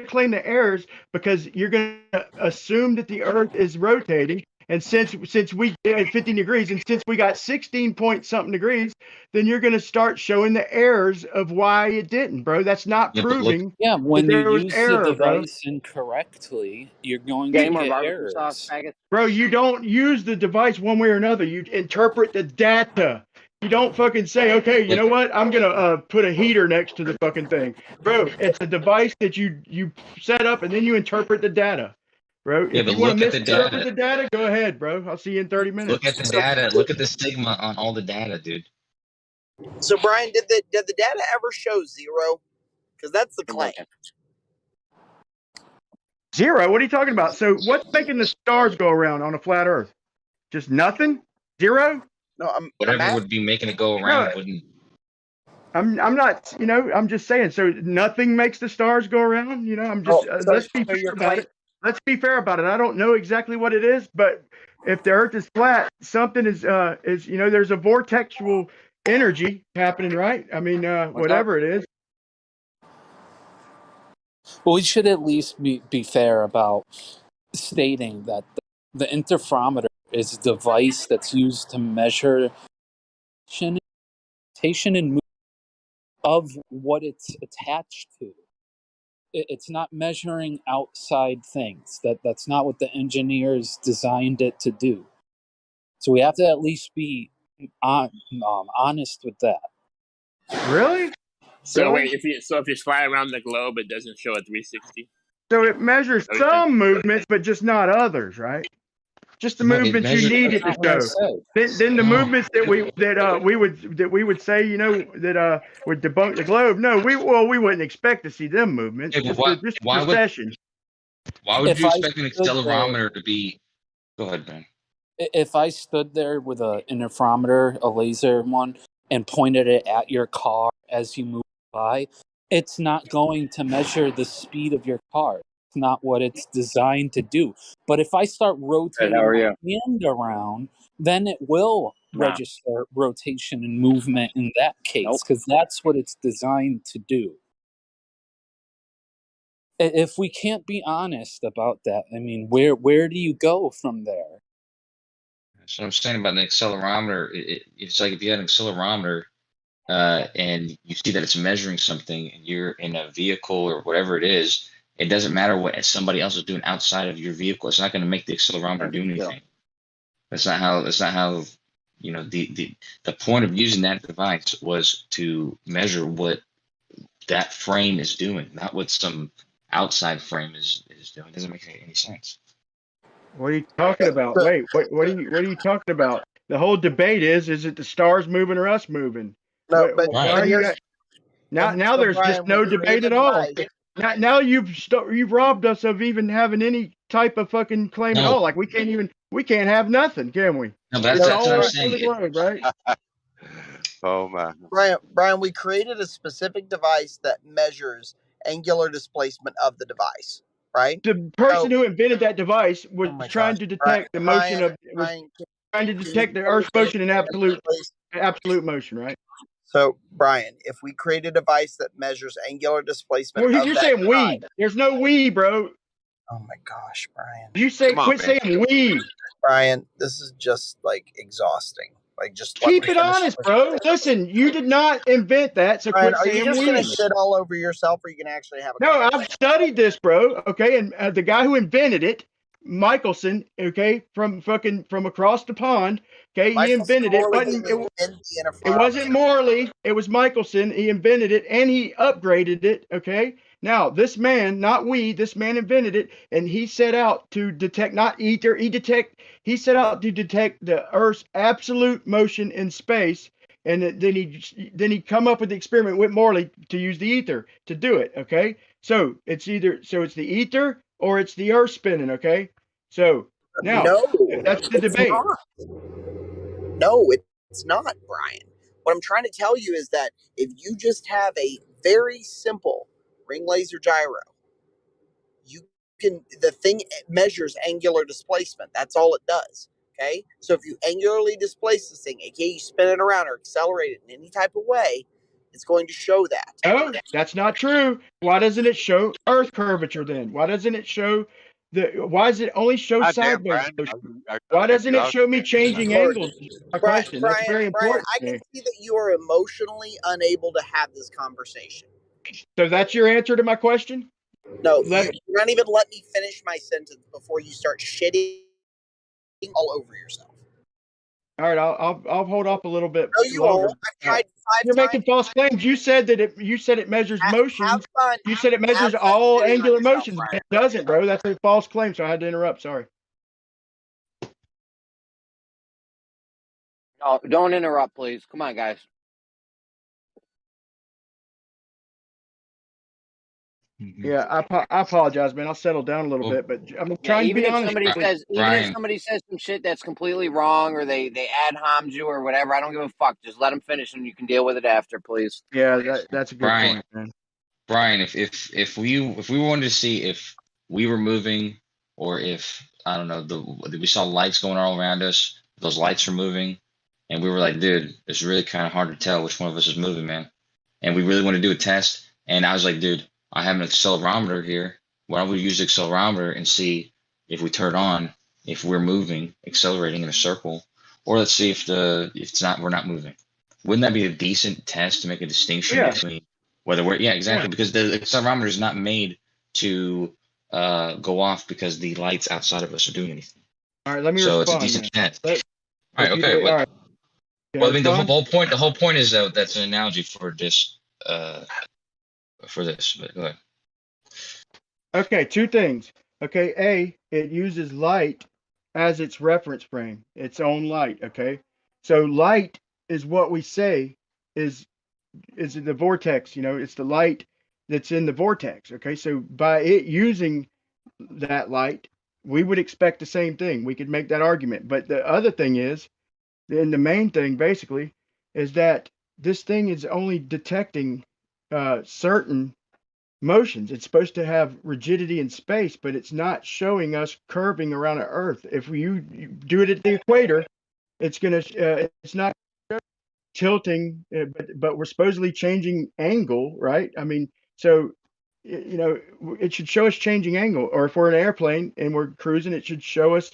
claim the errors because you're going to assume that the Earth is rotating. And since we at 15 degrees, and since we got 16 point something degrees, then you're going to start showing the errors of why it didn't, bro. That's not yeah, but look, proving Yeah, that when you there was use the error, bro. device incorrectly, you're going Got to any more get barbecue sauce, errors. faggot? Bro, you don't use the device one way or another. You interpret the data. You don't fucking say, okay, you look, know what? I'm gonna put a heater next to the fucking thing, bro. It's a device that you set up and then you interpret the data, bro. yeah, If but you want look to at the misinterpret data. the data, go ahead, bro. I'll see you in 30 Look minutes. at the data. Look at the sigma on all the data, dude. So Brian, did the data ever show zero? Because that's the claim. Zero? What are you talking about? So what's making the stars go around on a flat Earth? Just nothing? Zero? No, I'm Whatever would be making it go No, around wouldn't. I'm not, I'm just saying. So nothing makes the stars go around. I'm just let's be fair about it. Let's be fair about it. I don't know exactly what it is, but if the Earth is flat, something is there's a vortexual energy happening, right? I mean, whatever it is. Well, we should at least be fair about stating that the interferometer is a device that's used to measure rotation and movement of what it's attached to. It's not measuring outside things. That's not what the engineers designed it to do. So we have to at least be honest with that. Really? So Really? wait, if you fly around the globe, it doesn't show a 360. So it measures some movements, but just not others, right? Just the No, it movements you measures. need it to show. Then the movements that we would say, that would debunk the globe. No, we wouldn't expect to see them movements. Yeah, but Just why would precession. you expect an accelerometer to be? Go ahead, Ben. If I stood there with an interferometer, a laser one, and pointed it at your car as you move by, it's not going to measure the speed of your car. It's not what it's designed to do. But if I start rotating my hand around, then it will register rotation and movement in that case, because that's what it's designed to do. If we can't be honest about that, I mean, where do you go from there? So I'm saying about the accelerometer, it's like if you had an accelerometer and you see that it's measuring something and you're in a vehicle or whatever it is, it doesn't matter what somebody else is doing outside of your vehicle. It's not going to make the accelerometer do anything. That's not how the point of using that device was to measure what that frame is doing, not what some outside frame is doing. It doesn't make any sense. What are you talking about? Wait, what are you talking about? The whole debate is it the stars moving or us moving? No, but now there's Brian, just no debate at all. Now you've robbed us of even having any type of fucking claim at all. Like we can't have nothing, can we? No, that's what I'm saying. Globe, right? Oh my. Brian, we created a specific device that measures angular displacement of the device, right? The person who invented that device was trying to detect the motion trying to detect the Earth's motion in absolute motion, right? So, Brian, if we create a device that measures angular displacement, well, you're saying we. There's no we, bro. Oh my gosh, Brian! You say quit saying we. Brian, this is just like exhausting. Like just keep it honest, bro. Listen, you did not invent that, so Brian, quit saying we. Are you just gonna shit all over yourself, or are you gonna actually have a? No, I've studied this, bro. Okay, and the guy who invented it, Michelson, okay, from across the pond, okay, he invented it. It wasn't Morley, it was Michelson. He invented it and he upgraded it. Okay, now this man, not we, this man invented it, and he set out to detect, not ether, he set out to detect the Earth's absolute motion in space. And then he come up with the experiment with Morley to use the ether to do it. Okay, so it's the ether or it's the Earth spinning. Okay, so now that's the debate. No, it's not, Brian. What I'm trying to tell you is that if you just have a very simple ring laser gyro, the thing measures angular displacement. That's all it does. Okay, so if you angularly displace this thing, aka you spin it around or accelerate it in any type of way, it's going to show that. No, that's not true. Why doesn't it show Earth curvature then? Why doesn't it show why does it only show sideways motion? Why doesn't it show me changing angles? My question. That's very important. I can see that you are emotionally unable to have this conversation. So that's your answer to my question? No, you're not even let me finish my sentence before you start shitting all over yourself. All right, I'll hold off a little bit No, you longer. won't. I've tried 5 You're times. making false claims. You said that it measures motions. Have fun. You said it measures Have fun all shitting on angular yourself, motions, but Brian. it doesn't, bro. That's a false claim, so I had to interrupt. Sorry. No, don't interrupt, please. Come on, guys. Yeah, I apologize, man. I'll settle down a little bit, but I'm trying to be honest. Even if somebody says some shit that's completely wrong, or they ad homs you or whatever, I don't give a fuck. Just let them finish, and you can deal with it after, please. Yeah, that's a good point, man. Brian, if we wanted to see if we were moving, or if I don't know, we saw lights going all around us, those lights are moving, and we were like, dude, it's really kind of hard to tell which one of us is moving, man. And we really want to do a test. And I was like, dude, I have an accelerometer here. Why don't we use the accelerometer and see if we turn on, if we're moving, accelerating in a circle, or let's see if we're not moving. Wouldn't that be a decent test to make a distinction between whether we're exactly, because the accelerometer is not made to go off because the lights outside of us are doing anything. All right, let me respond. So respond. it's a decent test. All right, okay. All right. Well, I mean, the whole point is that's an analogy for this. But go ahead. Okay, 2 things. Okay, A, it uses light as its reference frame, its own light. Okay, so light is what we say is the vortex. It's the light that's in the vortex. Okay, so by it using that light, we would expect the same thing. We could make that argument. But the other thing is, and the main thing basically, is that this thing is only detecting certain motions. It's supposed to have rigidity in space, but it's not showing us curving around the Earth. If you do it at the equator, it's not tilting, but we're supposedly changing angle, right? I mean, so it should show us changing angle. Or if we're in an airplane and we're cruising, it should show us,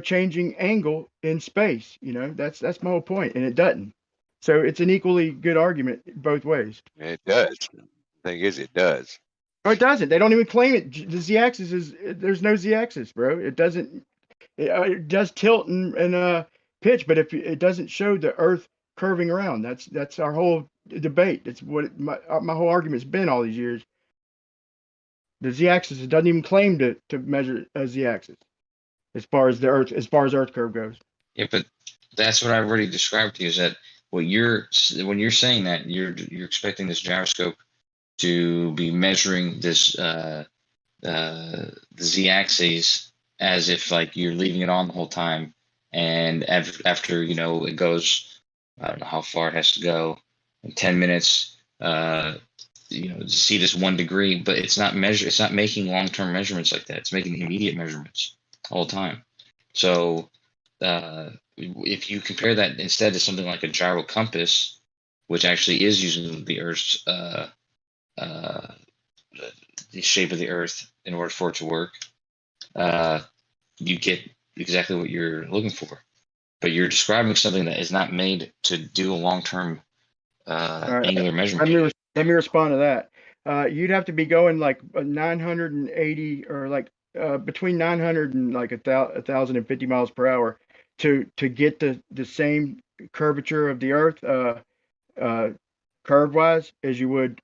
changing angle in space. That's my whole point, and it doesn't. So it's an equally good argument both ways. It does. The thing is, it does. No, it doesn't. They don't even claim it. The z-axis there's no z-axis, bro. It doesn't. It does tilt and pitch, but if it doesn't show the Earth curving around, that's our whole debate. It's what my whole argument's been all these years. The z-axis, it doesn't even claim to measure a z-axis as far as Earth curve goes. Yeah, but that's what I've already described to you. Is that when you're saying that you're expecting this gyroscope to be measuring this the z-axis as if like you're leaving it on the whole time, and after it goes, I don't know how far it has to go in 10 minutes, to see this 1 degree, but it's not making long-term measurements like that. It's making immediate measurements all the time. So if you compare that instead to something like a gyro compass, which actually is using the Earth's the shape of the Earth in order for it to work, you get exactly what you're looking for. But you're describing something that is not made to do a long-term angular measurement. Let me respond to that. You'd have to be going like 980 or like between 900 and like 1,050 miles per hour to get the same curvature of the Earth curve-wise as you would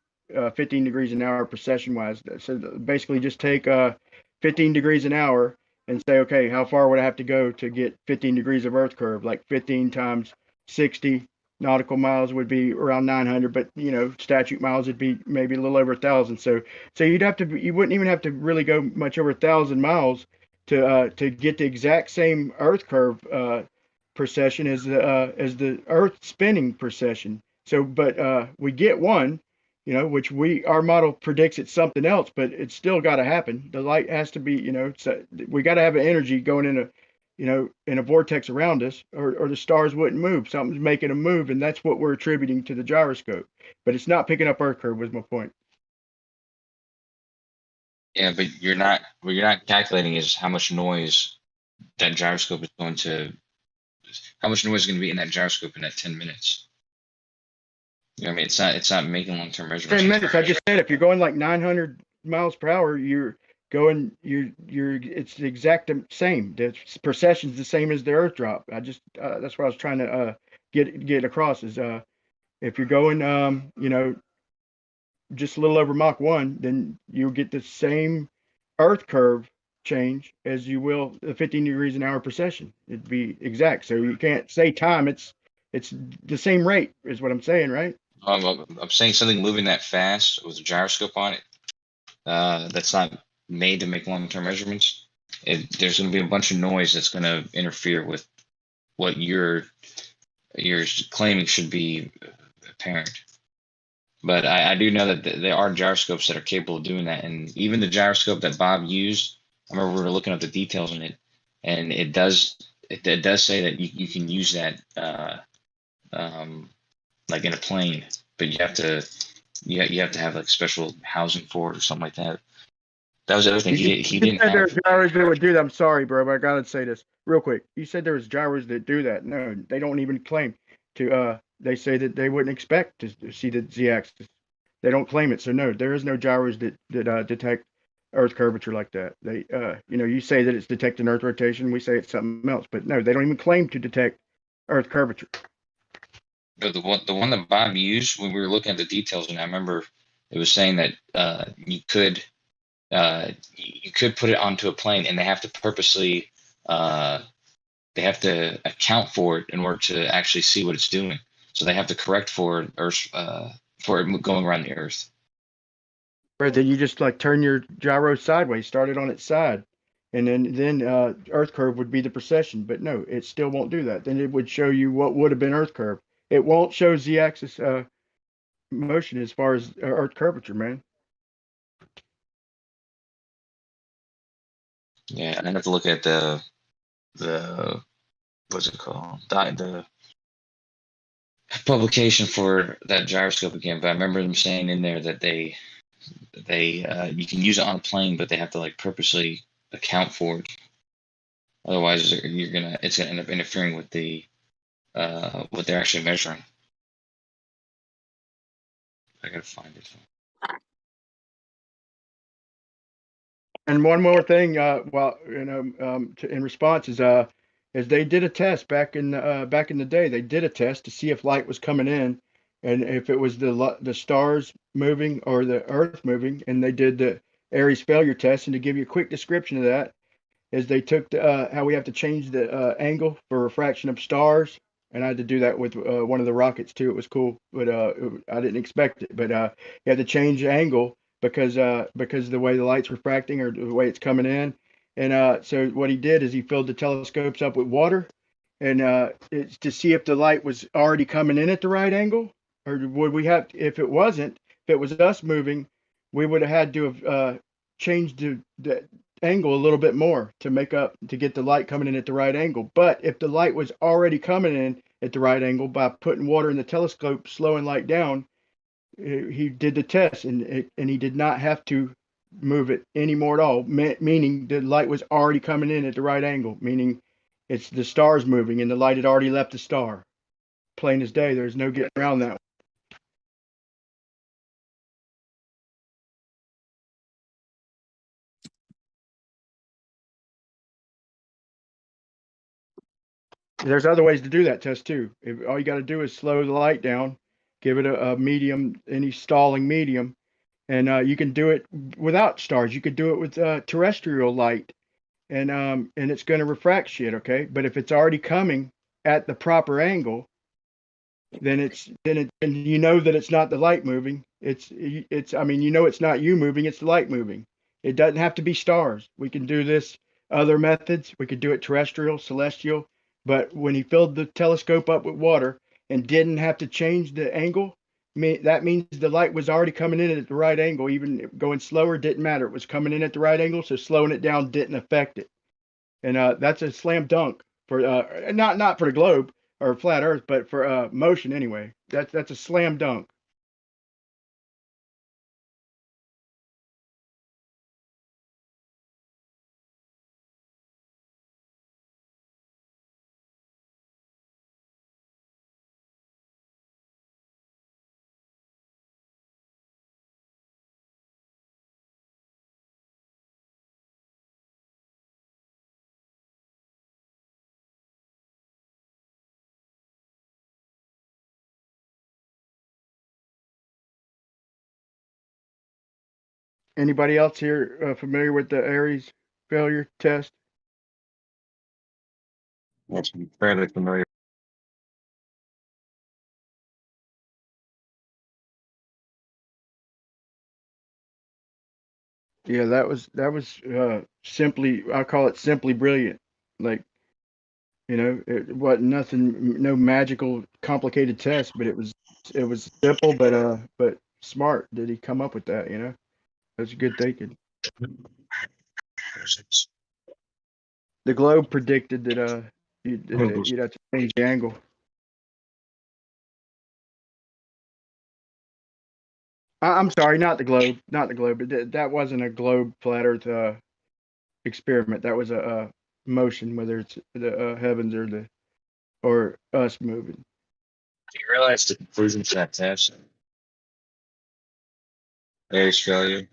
15 degrees an hour precession-wise. So basically just take 15 degrees an hour and say, okay, how far would I have to go to get 15 degrees of Earth curve? Like 15 times 60 nautical miles would be around 900, but statute miles would be maybe a little over 1,000. So you wouldn't even have to really go much over 1,000 miles to get the exact same Earth curve precession as the Earth spinning precession. So, but we get one, which our model predicts it's something else, but it's still got to happen. The light has to be, so we got to have an energy going into in a vortex around us, or the stars wouldn't move. Something's making them move, and that's what we're attributing to the gyroscope. But it's not picking up Earth curve, was my point. Yeah, but you're not. What you're not calculating is how much noise that gyroscope is going to. How much noise is going to be in that gyroscope in that 10 minutes? You know what I mean, it's not making long-term measurements. 10 minutes. I just said if you're going like 900 miles per hour, it's the exact same. The precession's the same as the Earth drop. That's what I was trying to get across is if you're going just a little over Mach 1, then you'll get the same Earth curve change as you will the 15 degrees an hour precession. It'd be exact. So you can't say time. It's the same rate is what I'm saying, right? I'm saying something moving that fast with a gyroscope on it. That's not made to make long-term measurements. There's going to be a bunch of noise that's going to interfere with what you're claiming should be apparent. But I do know that there are gyroscopes that are capable of doing that, and even the gyroscope that Bob used, I remember we were looking at the details in it, and it does say that you can use that like in a plane, but you have to have like special housing for it or something like that. That was everything. He didn't said have. there's gyros that would do that. I'm sorry, bro, but I gotta say this real quick. You said there was gyros that do that. No, they don't even claim to. They say that they wouldn't expect to see the z-axis. They don't claim it. So no, there is no gyros that detect Earth curvature like that. They, you say that it's detecting Earth rotation. We say it's something else, but no, they don't even claim to detect Earth curvature. The one that Bob used when we were looking at the details, and I remember it was saying that you could put it onto a plane, and they have to purposely they have to account for it in order to actually see what it's doing. So they have to correct for Earth for it going around the Earth. Right, then you just like turn your gyro sideways, start it on its side, and then Earth curve would be the precession. But no, it still won't do that. Then it would show you what would have been Earth curve. It won't show z-axis motion as far as Earth curvature, man. Yeah, and I have to look at the what's it called? The publication for that gyroscope again, but I remember them saying in there that they you can use it on a plane, but they have to like purposely account for it. Otherwise, it's gonna end up interfering with the what they're actually measuring. I gotta find it. And one more thing, in response is they did a test back in the day. They did a test to see if light was coming in, and if it was the stars moving or the Earth moving. And they did the Aries failure test. And to give you a quick description of that, is they took how we have to change the angle for refraction of stars. And I had to do that with one of the rockets too. It was cool, but I didn't expect it. But you had to change the angle because of the way the light's refracting or the way it's coming in. And so what he did is he filled the telescopes up with water, and it's to see if the light was already coming in at the right angle, or would we have, if it wasn't, if it was us moving, we would have had to have changed the angle a little bit more to get the light coming in at the right angle. But if the light was already coming in at the right angle by putting water in the telescope, slowing light down, he did the test, and he did not have to move it anymore at all, meaning the light was already coming in at the right angle, meaning it's the stars moving and the light had already left the star. Plain as day. There's no getting around that. There's other ways to do that test too. All you got to do is slow the light down, give it a medium, any stalling medium, and you can do it without stars. You could do it with terrestrial light, and it's going to refract shit, okay? But if it's already coming at the proper angle, then you know that it's not the light moving. It's it's not you moving, it's the light moving. It doesn't have to be stars. We can do this other methods. We could do it terrestrial, celestial. But when he filled the telescope up with water and didn't have to change the angle, that means the light was already coming in at the right angle. Even going slower didn't matter. It was coming in at the right angle, so slowing it down didn't affect it. and that's a slam dunk for not for the globe or flat Earth, but for motion anyway. That's a slam dunk. Anybody else here familiar with the Aries failure test? That's fairly familiar. Yeah, that was simply, I call it simply brilliant. Like, it wasn't nothing, no magical, complicated test, but it was simple, but smart. Did he come up with that? That's good thinking. The globe predicted that you'd have to change the angle. I'm sorry, not the globe. That wasn't a globe flat Earth experiment. That was a motion, whether it's the heavens or us moving. Do you realize the conclusion to that test? Aries failure.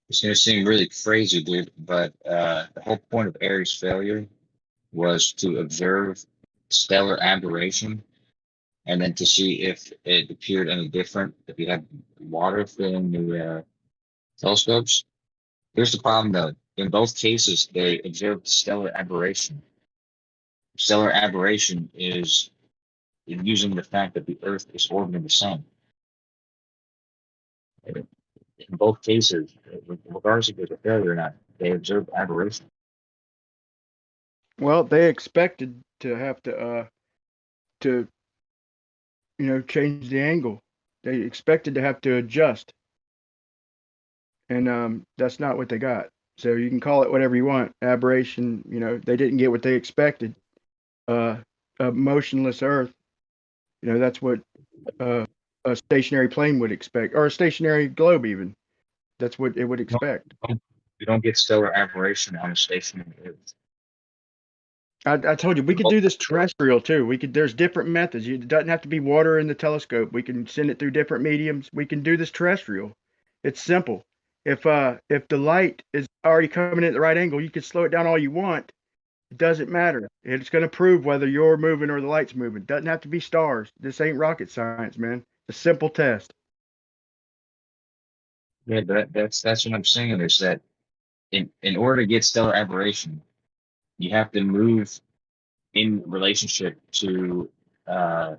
It's gonna seem really crazy, dude, but the whole point of Aries failure was to observe stellar aberration and then to see if it appeared any different if you had water filling the telescopes. Here's the problem, though. In both cases, they observed stellar aberration. Stellar aberration is using the fact that the Earth is orbiting the sun. In both cases, regardless if there's a failure or not, they observed aberration. Well, they expected to have to change the angle. They expected to have to adjust, and that's not what they got. So you can call it whatever you want, aberration. They didn't get what they expected. A motionless Earth. That's what a stationary plane would expect, or a stationary globe even. That's what it would expect. You don't get stellar aberration on a stationary Earth. I told you we could do this terrestrial too. There's different methods. It doesn't have to be water in the telescope. We can send it through different mediums. We can do this terrestrial. It's simple. If the light is already coming in at the right angle, you can slow it down all you want. It doesn't matter. It's going to prove whether you're moving or the light's moving. It doesn't have to be stars. This ain't rocket science, man. It's a simple test. Yeah, but that's what I'm saying is that in order to get stellar aberration, you have to move in relationship to you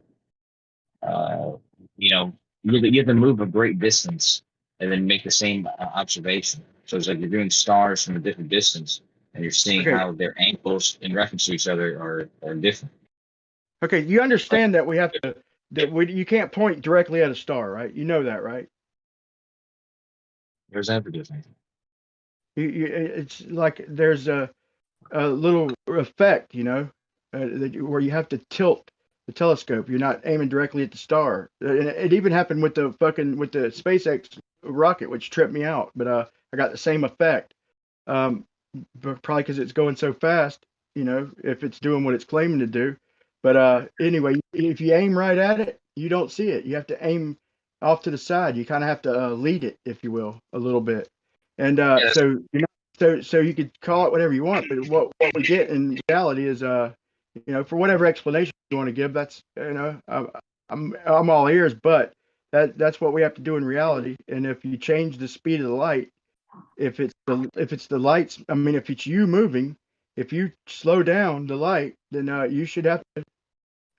have to move a great distance and then make the same observation. So it's like you're doing stars from a different distance and you're seeing how their angles in reference to each other are different. Okay, you understand that you can't point directly at a star, right? You know that, right? There's that difference. It's like there's a little effect, where you have to tilt the telescope. You're not aiming directly at the star. And it even happened with the SpaceX rocket, which tripped me out. But I got the same effect. But probably because it's going so fast, if it's doing what it's claiming to do. But anyway, if you aim right at it, you don't see it. You have to aim off to the side. You kind of have to lead it, if you will, a little bit. And so you could call it whatever you want, but what we get in reality is, for whatever explanation you want to give, that's, I'm all ears, but that's what we have to do in reality. And if you change the speed of the light, if it's the lights, if it's you moving, if you slow down the light, then you should have to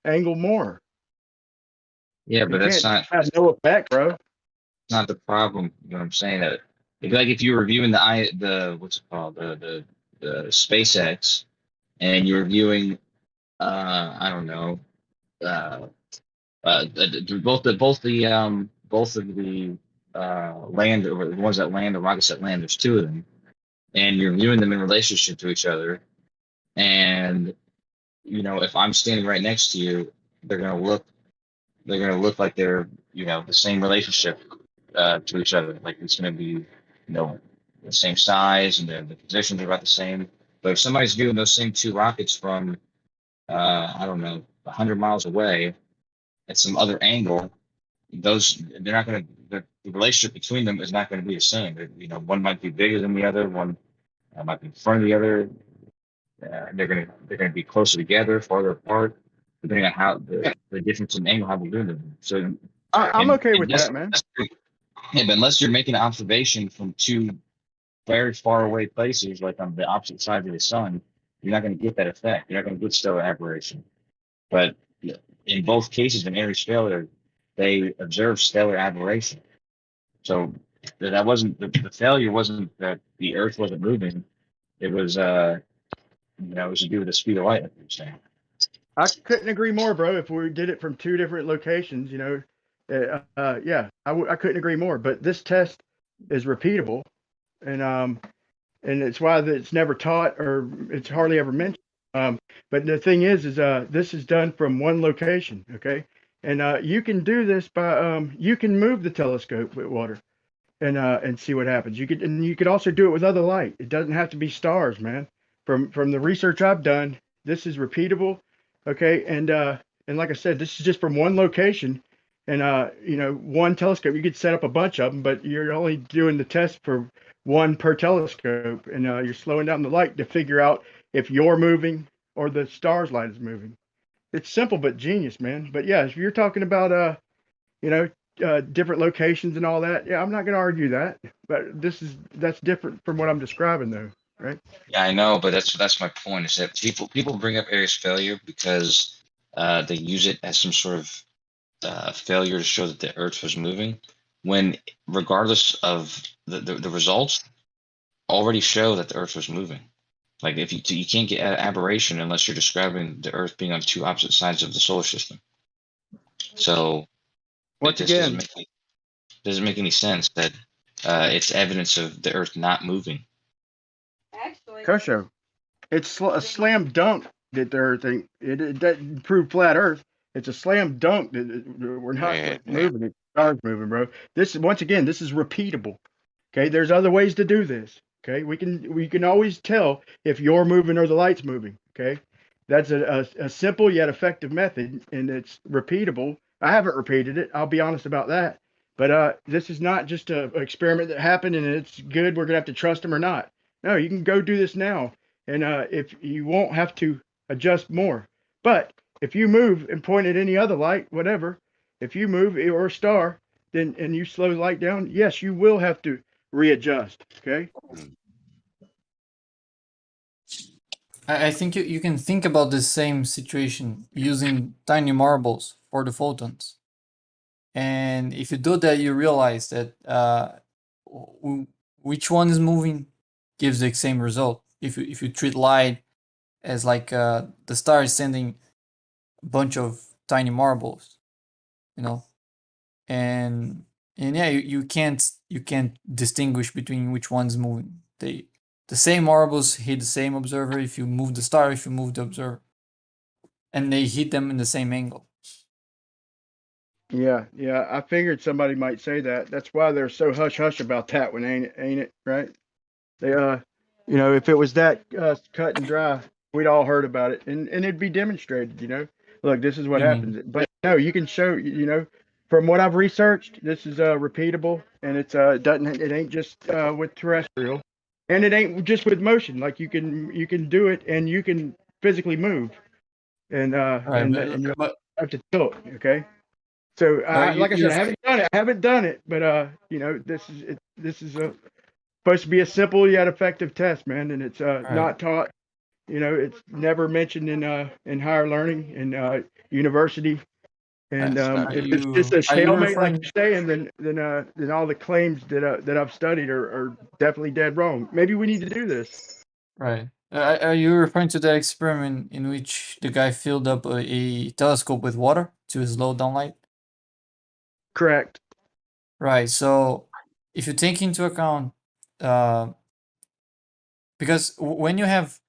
angle more. Yeah, but that's not has no effect, bro. Not the problem. You know what I'm saying? That if you were viewing the what's it called, the SpaceX, and you're viewing I don't know both of the land, or the ones that land, the rockets that land. There's two of them. and you're viewing them in relationship to each other. And if I'm standing right next to you, they're gonna look like they're the same relationship to each other. Like it's gonna be the same size and the positions are about the same. But if somebody's viewing those same two rockets from I don't know 100 miles away at some other angle, they're not going to the relationship between them is not going to be the same. One might be bigger than the other. One might be in front of the other. They're going to be closer together, farther apart, depending on how the difference in angle how they're doing it. So I'm okay with that, man. Yeah, but unless you're making an observation from two very far away places, like on the opposite side of the sun, you're not going to get that effect. You're not going to get stellar aberration. But in both cases, in Aries failure, they observed stellar aberration. So that wasn't the failure wasn't that the Earth wasn't moving. It was it was to do with the speed of light. Like you're saying. I couldn't agree more, bro. If we did it from two different locations, yeah, I couldn't agree more. But this test is repeatable, and it's why it's never taught or it's hardly ever mentioned. But the thing is this is done from one location, okay? And you can do this by you can move the telescope with water and see what happens. You could also do it with other light. It doesn't have to be stars, man. From the research I've done, this is repeatable, okay? And like I said, this is just from one location, and one telescope. You could set up a bunch of them, but you're only doing the test for one per telescope, and you're slowing down the light to figure out if you're moving or the star's light is moving. It's simple but genius, man. But yeah, if you're talking about different locations and all that, yeah, I'm not going to argue that. But that's different from what I'm describing, though, right? Yeah, I know, but that's my point. Is that people bring up Aries failure because they use it as some sort of failure to show that the Earth was moving, when regardless of the results already show that the Earth was moving. Like if you can't get aberration unless you're describing the Earth being on two opposite sides of the solar system. So once again, doesn't make any sense that it's evidence of the Earth not moving. Kosho, it's a slam dunk that the Earth it doesn't prove flat Earth. It's a slam dunk that we're not moving. It stars moving, bro. This once again, this is repeatable. Okay, there's other ways to do this. Okay, we can always tell if you're moving or the light's moving. Okay, that's a simple yet effective method, and it's repeatable. I haven't repeated it. I'll be honest about that. But this is not just an experiment that happened and it's good. We're gonna have to trust them or not. No, you can go do this now, and if you won't have to adjust more. But if you move and point at any other light, whatever, if you move or a star, then and you slow the light down, yes, you will have to readjust. Okay. I think you can think about the same situation using tiny marbles for the photons. And if you do that, you realize that which one is moving gives the same result. If you treat light as like the star is sending a bunch of tiny marbles, and yeah, you can't distinguish between which one's moving. The same marbles hit the same observer if you move the star, if you move the observer, and they hit them in the same angle. Yeah, I figured somebody might say that. That's why they're so hush hush about that one, ain't it? Right? They if it was that cut and dry, we'd all heard about it, and it'd be demonstrated. Look, this is what happens. But no, you can show. From what I've researched, this is repeatable, and it ain't just with terrestrial, and it ain't just with motion. Like you can do it, and you can physically move, and you have to tilt. Okay. So, like I said, I haven't done it, but this is supposed to be a simple yet effective test, man, and it's not taught. It's never mentioned in higher learning in university, and if it's just a stalemate, like you're saying, then all the claims that I've studied are definitely dead wrong. Maybe we need to do this. Right. Are you referring to that experiment in which the guy filled up a telescope with water to slow down light? Correct. Right. So if you take into account because when you have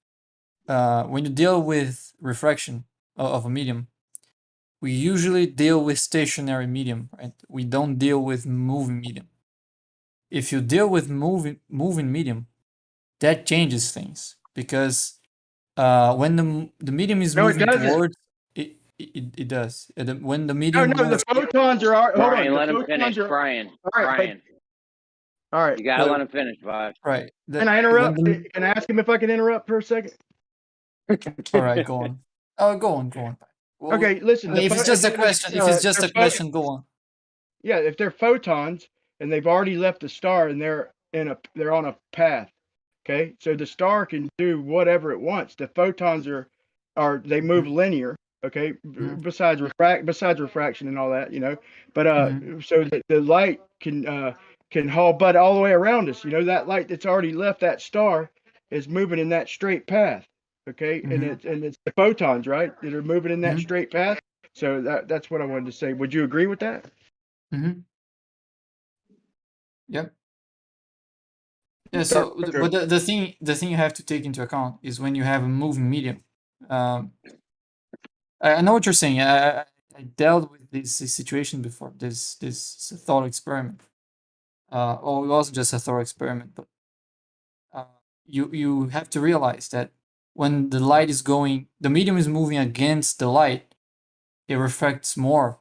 when you deal with refraction of a medium, we usually deal with stationary medium, right? We don't deal with moving medium. If you deal with moving medium, that changes things, because when the medium is moving towards it does. When the medium No, moves, the photons are. Hold Brian, on, let the him photons finish. are. Brian, All right, Brian, all right. you gotta let him finish, Bob. right? Can I interrupt? Can I ask him if I can interrupt for a second? All right, go on. Oh, go on. Well, Okay, listen. if it's just a question, go on. Yeah, if they're photons and they've already left the star and they're on a path. Okay, so the star can do whatever it wants. The photons they move linear. Okay, besides refraction and all that, But so that the light can haul butt all the way around us. That light that's already left that star is moving in that straight path. Okay, and it's the photons, right, that are moving in that straight path. So that's what I wanted to say. Would you agree with that? Mm-hmm. Yep. Yeah. So, but the thing you have to take into account is when you have a moving medium. I know what you're saying. I dealt with this situation before. This thought experiment. Or it wasn't just a thought experiment, but you have to realize that when the light is going, the medium is moving against the light, it refracts more,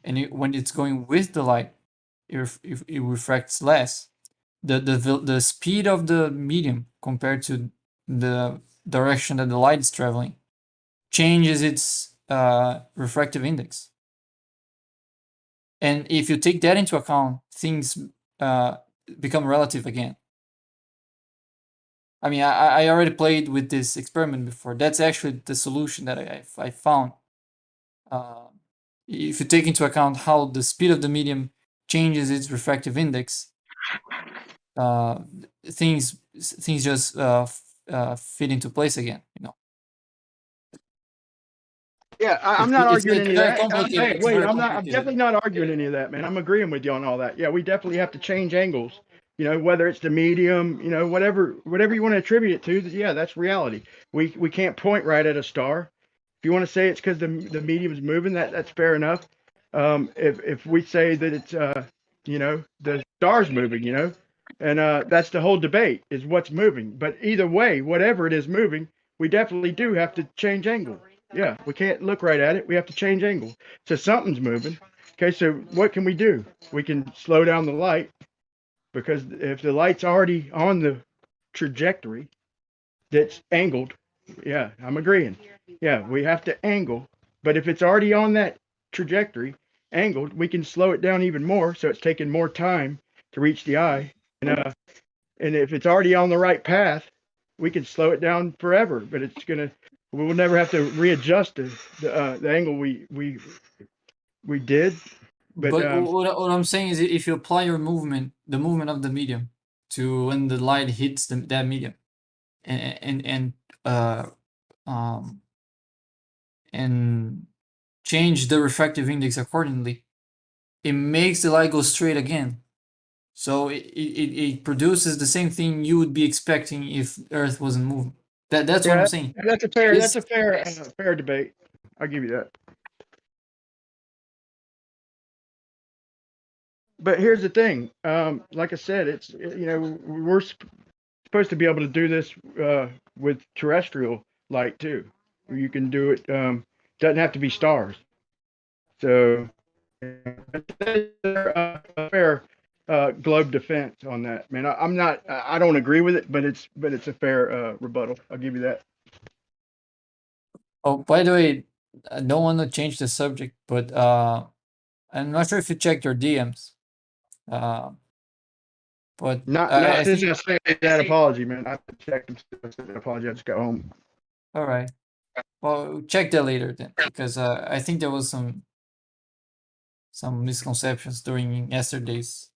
and when it's going with the light, it refracts less. The speed of the medium compared to the direction that the light is traveling changes its refractive index. And if you take that into account, things become relative again. I mean, I already played with this experiment before. That's actually the solution that I found. If you take into account how the speed of the medium changes its refractive index, things just fit into place again. Yeah, I'm not arguing any of that. I'm definitely not arguing any of that, man. I'm agreeing with you on all that. Yeah, we definitely have to change angles. Whether it's the medium, whatever you want to attribute it to. Yeah, that's reality. We can't point right at a star. If you want to say it's because the medium is moving, that's fair enough. If we say that it's the star's moving, and that's the whole debate is what's moving. But either way, whatever it is moving, we definitely do have to change angle. Yeah, we can't look right at it. We have to change angle. So something's moving. Okay, so what can we do? We can slow down the light, because if the light's already on the trajectory that's angled, yeah, I'm agreeing. Yeah, we have to angle. But if it's already on that trajectory, angled, we can slow it down even more, so it's taking more time to reach the eye. And if it's already on the right path, we can slow it down forever. But we will never have to readjust the angle we did. But what I'm saying is, if you apply the movement of the medium to when the light hits that medium, and change the refractive index accordingly, it makes the light go straight again. So it produces the same thing you would be expecting if Earth wasn't moving. That's what I'm saying. That's a fair debate. I'll give you that. But here's the thing. Like I said, it's we're supposed to be able to do this with terrestrial light too. You can do it. Doesn't have to be stars. So a fair globe defense on that, man. I don't agree with it, but it's a fair rebuttal. I'll give you that. Oh, by the way, I don't want to change the subject, but I'm not sure if you checked your DMs. But I think I say that apology, man. I checked them. That apology. I just got home. All right. Well, check that later then, because I think there was some misconceptions during yesterday's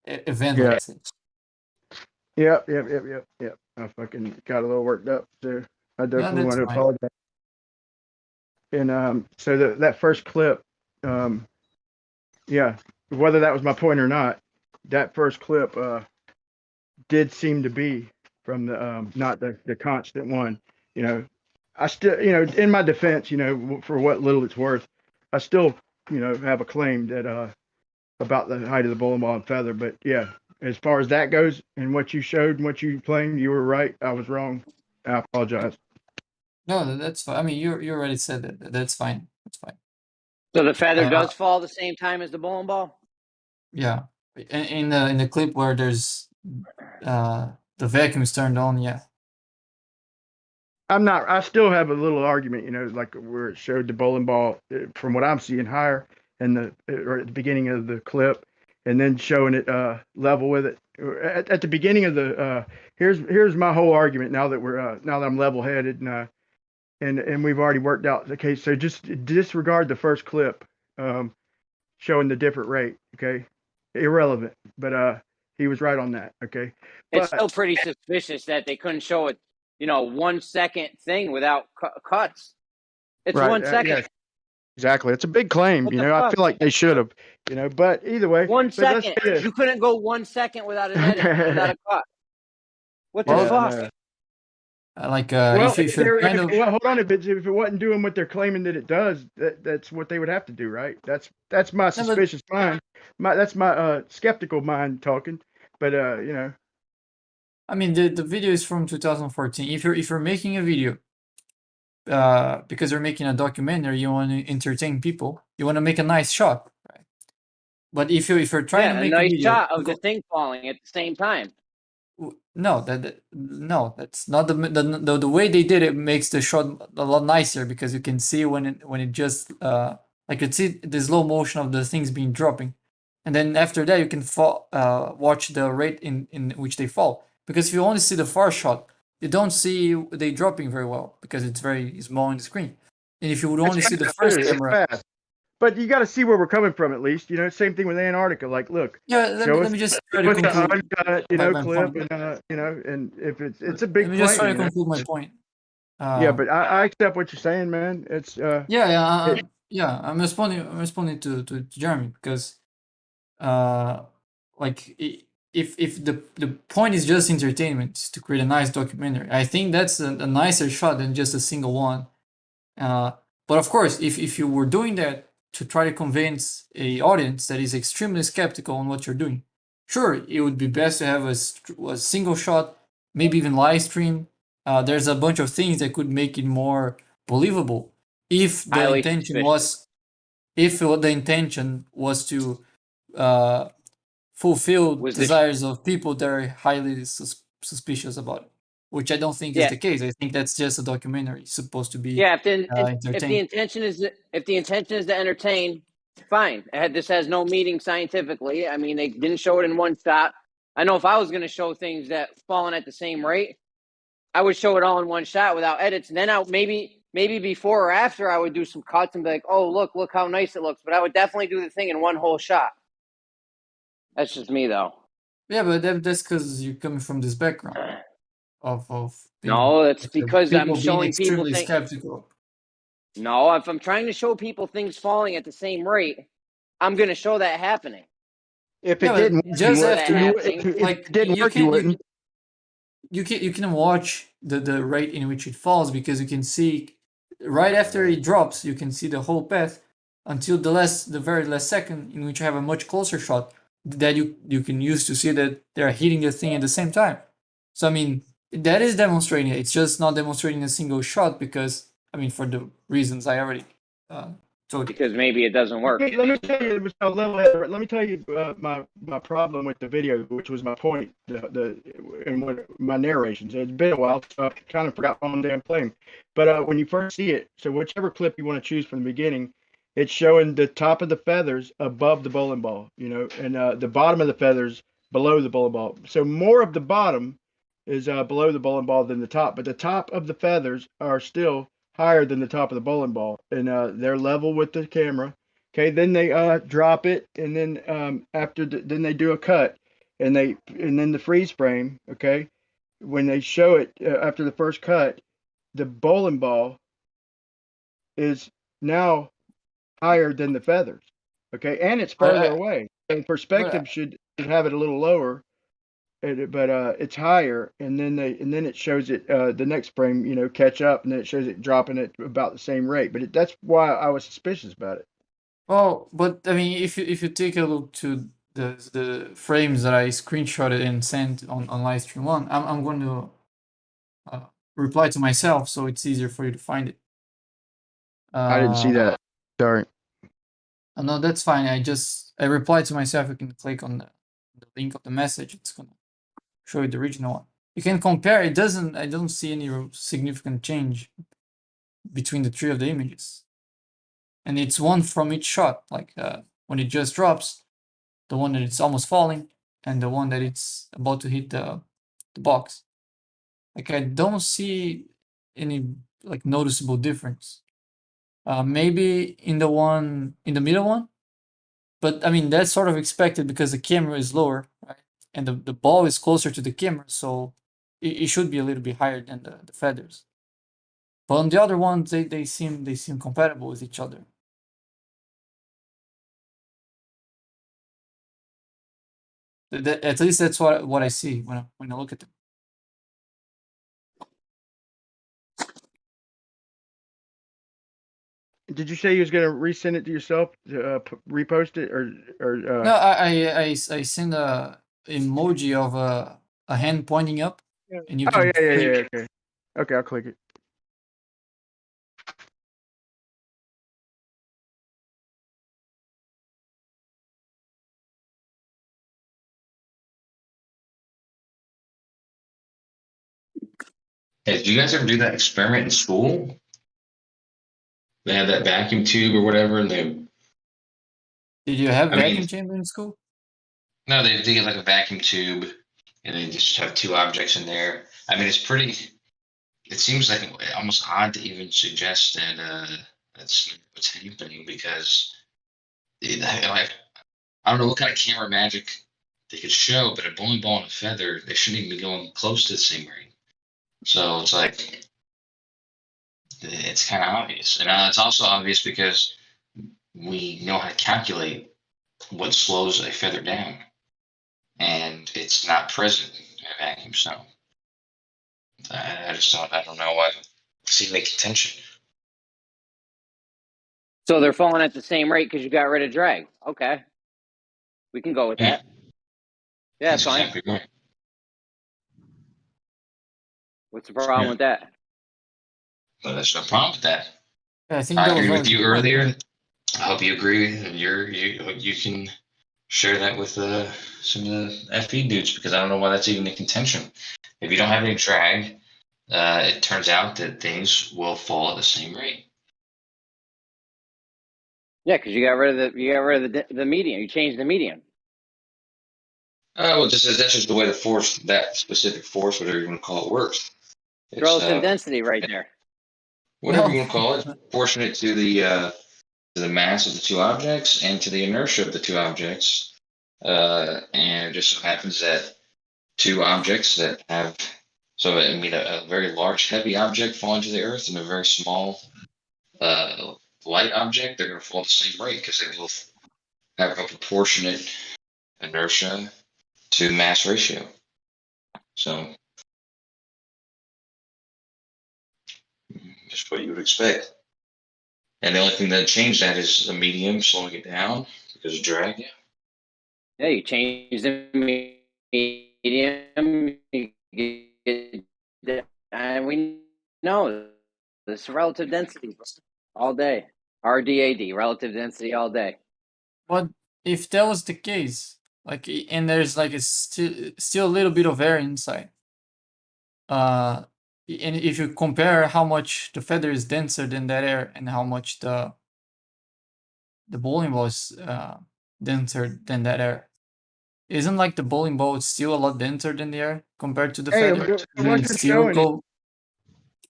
event. Yeah. Let's say. Yep. I fucking got a little worked up there. I definitely want to apologize. And so that first clip, yeah, whether that was my point or not, that first clip did seem to be from the not the constant one. You know, I still, you know, in my defense, you know, for what little it's worth, I still, you know, have a claim that about the height of the bowling ball and feather. But yeah, as far as that goes, and what you showed and what you claimed, you were right. I was wrong. I apologize. No, that's fine. I mean, you already said that. That's fine. That's fine. So the feather does fall the same time as the bowling ball? Yeah. In the clip where there's the vacuum is turned on, yeah. I still have a little argument, you know, like where it showed the bowling ball from what I'm seeing higher and or at the beginning of the clip, and then showing it level with it at the beginning of the here's my whole argument now that now that I'm level headed and we've already worked out the case. So just disregard the first clip showing the different rate. Okay, irrelevant, but he was right on that. Okay, It's still pretty suspicious that they couldn't show it, you know, 1 second thing without cuts. It's right, 1 second. yeah, exactly. It's a big claim, What you the know. I fuck? feel like they should have, you know. But either way, 1 but let's second. say this. You couldn't go 1 second without an edit, without a cut. What the fuck? Like Well, if you're kind of well, hold on a bit. If it wasn't doing what they're claiming that it does, that's what they would have to do, right? That's my suspicious mind. That's my skeptical mind talking. But you know, I mean, the video is from 2014. If you're making a video, because you're making a documentary, you want to entertain people. You want to make a nice shot, right? But if you're trying to make a nice video, shot of the thing falling at the same time. no, that's not the way they did it makes the shot a lot nicer because you can see when it just like you see the slow motion of the things being dropping, and then after that you can watch the rate in which they fall. Because if you only see the far shot, you don't see they dropping very well because it's very small in the screen. And if you would only see the first camera. But you got to see where we're coming from at least. You know, same thing with Antarctica. Like, look, yeah, let me just try to conclude. Uncut, you know, clip, and you know, and if it's a big. Let me just try to conclude my point. Yeah, but I accept what you're saying, man. It's yeah. I'm responding to Jeremy because like if the point is just entertainment to create a nice documentary, I think that's a nicer shot than just a single one. But of course, if you were doing that to try to convince a audience that is extremely skeptical on what you're doing, sure, it would be best to have a single shot, maybe even live stream. There's a bunch of things that could make it more believable if the intention was to fulfill desires of people that are highly suspicious about it, which I don't think is the case. I think that's just a documentary. It's supposed to be if the intention is to entertain, fine. This has no meaning scientifically. I mean, they didn't show it in one shot. I know if I was going to show things that falling at the same rate, I would show it all in one shot without edits. And then maybe before or after I would do some cuts and be like, oh, look how nice it looks. But I would definitely do the thing in one whole shot. That's just me, though. Yeah, but that's because you're coming from this background of no, it's because I'm showing extremely skeptical. No, if I'm trying to show people things falling at the same rate, I'm going to show that happening. If it didn't, just after like didn't work, you wouldn't. You can watch the rate in which it falls because you can see right after it drops, you can see the whole path until the very last second in which you have a much closer shot that you can use to see that they're hitting the thing at the same time. So I mean, that is demonstrating it. It's just not demonstrating a single shot because I mean, for the reasons I already told you. Because maybe it doesn't work. Okay, let me tell you, let me tell you my problem with the video, which was my point, and my narration. So it's been a while, so I kind of forgot my own damn claim. But when you first see it, so whichever clip you want to choose from the beginning, it's showing the top of the feathers above the bowling ball, you know, and the bottom of the feathers below the bowling ball. So more of the bottom is below the bowling ball than the top, but the top of the feathers are still higher than the top of the bowling ball, and they're level with the camera. Okay, then they drop it, and then then they do a cut, and then the freeze frame. Okay, when they show it after the first cut, the bowling ball is now higher than the feathers. Okay, and it's further away. And perspective should have it a little lower. but it's higher, and then it shows it the next frame, catch up, and then it shows it dropping at about the same rate. But that's why I was suspicious about it. Well, but I mean, if you take a look to the frames that I screenshotted and sent on Livestream 1, I'm going to reply to myself so it's easier for you to find it. I didn't see that. Sorry. No, that's fine. I replied to myself. You can click on the link of the message. It's gonna show you the original one. You can compare. I don't see any significant change between the three of the images. And it's one from each shot. Like when it just drops, the one that it's almost falling, and the one that it's about to hit the box. Like I don't see any like noticeable difference. Maybe in the middle one, but I mean that's sort of expected because the camera is lower, right? And the ball is closer to the camera, so it should be a little bit higher than the feathers. But on the other ones, they seem compatible with each other. At least that's what I see when I look at them. Did you say you was gonna resend it to yourself to repost it or? No, I send a emoji of a hand pointing up, and you can. Yeah. Okay, I'll click it. Hey, did you guys ever do that experiment in school? They had that vacuum tube or whatever, and they. Did you have vacuum chamber in school? No, they get like a vacuum tube, and they just have two objects in there. I mean, it's pretty. It seems like almost odd to even suggest that that's what's happening because I don't know what kind of camera magic they could show, but a bowling ball and a feather, they shouldn't even be going close to the same rate. So it's like it's kind of obvious, and it's also obvious because we know how to calculate what slows a feather down, and it's not present in a vacuum. So I just thought, I don't know why see make contention. So they're falling at the same rate because you got rid of drag. Okay, we can go with that. Yeah, that's fine. Exactly right. What's the problem with that? Well, there's no problem with that. Yeah, I think I agree with you earlier. I hope you agree, and you can share that with some of the FE dudes because I don't know why that's even a contention. If you don't have any drag, it turns out that things will fall at the same rate. Yeah, because you got rid of the medium. You changed the medium. Well, that's just the way the force, that specific force, whatever you want to call it, works. It's relative density right there. Whatever you want to call it, proportionate to the mass of the two objects and to the inertia of the two objects. And it just so happens that two objects that have, so I mean, a very large heavy object falling to the earth and a very small light object, they're going to fall at the same rate because they both have a proportionate inertia to mass ratio. So just what you would expect. And the only thing that changed that is the medium slowing it down because of drag. Yeah, you change the medium, and we know this relative density all day. RDAD, relative density all day. But if that was the case, like, and there's like still a little bit of air inside, and if you compare how much the feather is denser than that air and how much the bowling ball is denser than that air, isn't like the bowling ball still a lot denser than the air compared to the feather?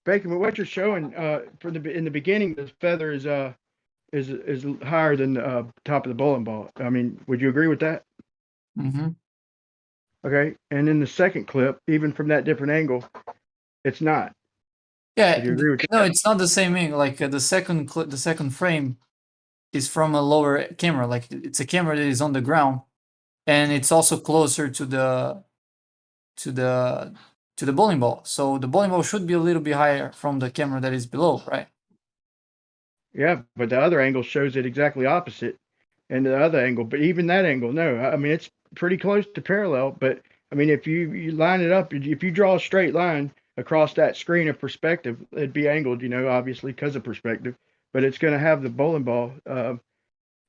Bacon, but what you're showing in the beginning, the feather is higher than the top of the bowling ball. I mean, would you agree with that? Mm-hmm. Okay, and in the second clip, even from that different angle, it's not. Yeah, would you agree with no, that? it's not the same thing. Like the second frame is from a lower camera. Like it's a camera that is on the ground, and it's also closer to the to the bowling ball. So the bowling ball should be a little bit higher from the camera that is below, right? Yeah, but the other angle shows it exactly opposite, and the other angle. But even that angle, no. I mean, it's pretty close to parallel. But I mean, if you line it up, if you draw a straight line across that screen of perspective, it'd be angled, obviously because of perspective. But it's going to have the bowling ball,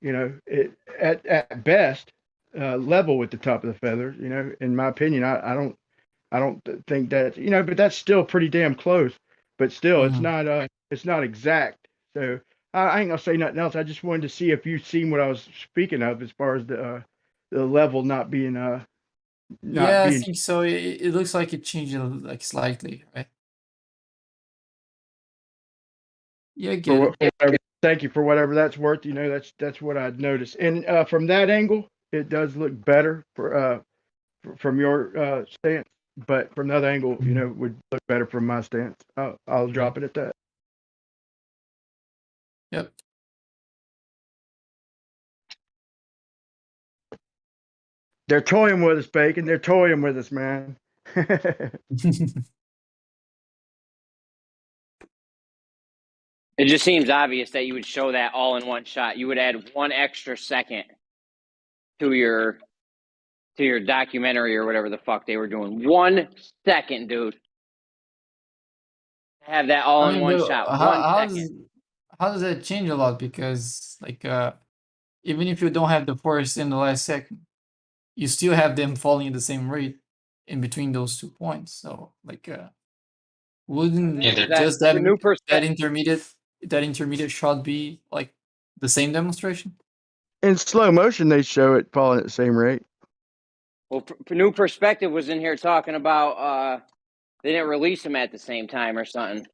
it at best level with the top of the feather. In my opinion, I don't think that, but that's still pretty damn close. But still, it's not exact. So I ain't gonna say nothing else. I just wanted to see if you've seen what I was speaking of as far as the level not being Yeah, I think so. It looks like it changed like slightly, right? Yeah, I get it. Thank you for whatever that's worth. That's what I'd noticed. And from that angle, it does look better from your stance. But from the other angle, would look better from my stance. I'll drop it at that. Yep. They're toying with us, Bacon. They're toying with us, man. It just seems obvious that you would show that all in one shot. You would add 1 extra second to your documentary or whatever the fuck they were doing. 1 second, dude. Have that all in one shot. How does that change a lot? Because like even if you don't have the first and the last second, you still have them falling at the same rate in between those 2 points. So like wouldn't just that intermediate shot be like the same demonstration? In slow motion, they show it falling at the same rate. Well, New Perspective was in here talking about they didn't release them at the same time or something.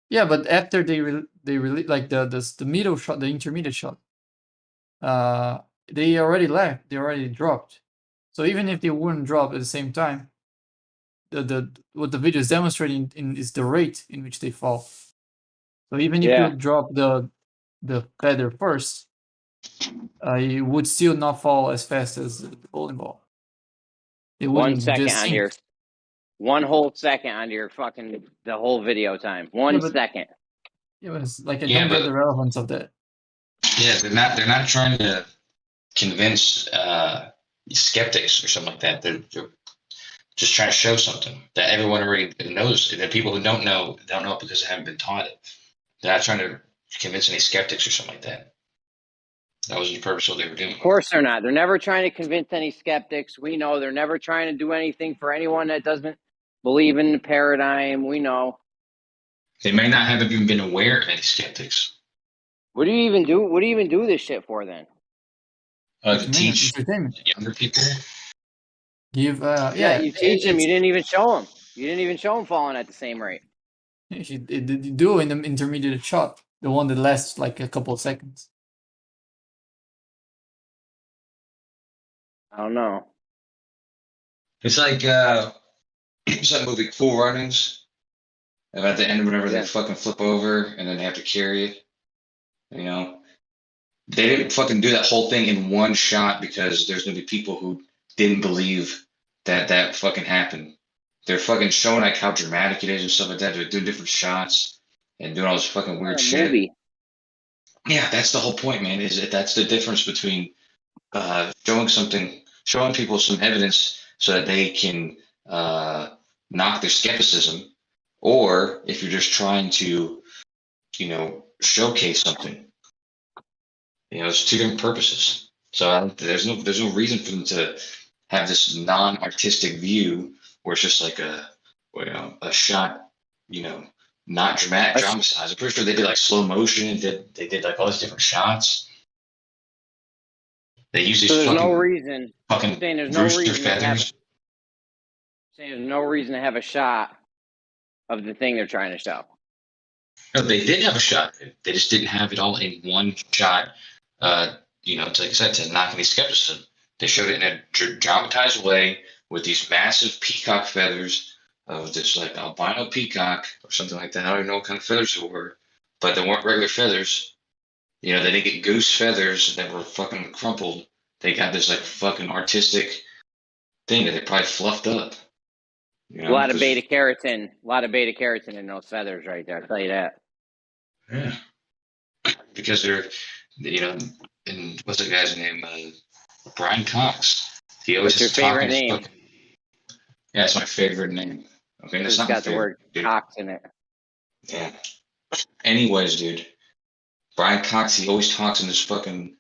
Yeah, but after they release like the middle shot, the intermediate shot, they already left. They already dropped. So even if they wouldn't drop at the same time, what the video is demonstrating is the rate in which they fall. So even if you drop the feather first, it would still not fall as fast as the bowling ball. It 1 second on your 1 whole second on your fucking the whole video time. 1 second. Yeah, but it's like I don't get the relevance of that. Yeah, they're not trying to convince skeptics or something like that. They're just trying to show something that everyone already knows. That people who don't know it because they haven't been taught it. They're not trying to convince any skeptics or something like that. That was the purpose of what they were doing. Of course they're not. They're never trying to convince any skeptics. We know they're never trying to do anything for anyone that doesn't believe in the paradigm. We know. They may not have even been aware of any skeptics. What do you even do? What do you even do this shit for then? To teach younger people. You teach them. You didn't even show them. You didn't even show them falling at the same rate. You do in the intermediate shot, the one that lasts like a couple of seconds. I don't know. It's like it's that movie Cool Runnings. And at the end, whenever they fucking flip over and then they have to carry it, they didn't fucking do that whole thing in one shot because there's gonna be people who didn't believe that fucking happened. They're fucking showing like how dramatic it is and stuff like that. They're doing different shots and doing all this fucking weird shit. Movie. Yeah, that's the whole point, man. Is that that's the difference between showing people some evidence so that they can knock their skepticism, or if you're just trying to, showcase something. It's 2 different purposes. So there's no reason for them to have this non-artistic view where it's just like a shot, not dramatized. I'm pretty sure they did like slow motion. They did like all these different shots. They use these there's fucking, no reason. fucking rooster feathers. There's no reason to have a shot of the thing they're trying to show. No, they did have a shot. They just didn't have it all in one shot. Like I said, to knock any skepticism. They showed it in a dramatized way with these massive peacock feathers of this like albino peacock or something like that. I don't even know what kind of feathers they were, but they weren't regular feathers. They didn't get goose feathers that were fucking crumpled. they got this like fucking artistic thing that they probably fluffed up. You A know, lot of beta carotene in those feathers right there. I'll tell you that. Yeah, because they're, you know, and what's the guy's name? Brian Cox. He always What's your is talking favorite his name? fucking. Yeah, it's my favorite name. Okay, that's It's not my got the favorite. word Dude. Cox in it. Yeah. Anyways, dude, Brian Cox. He always talks in this fucking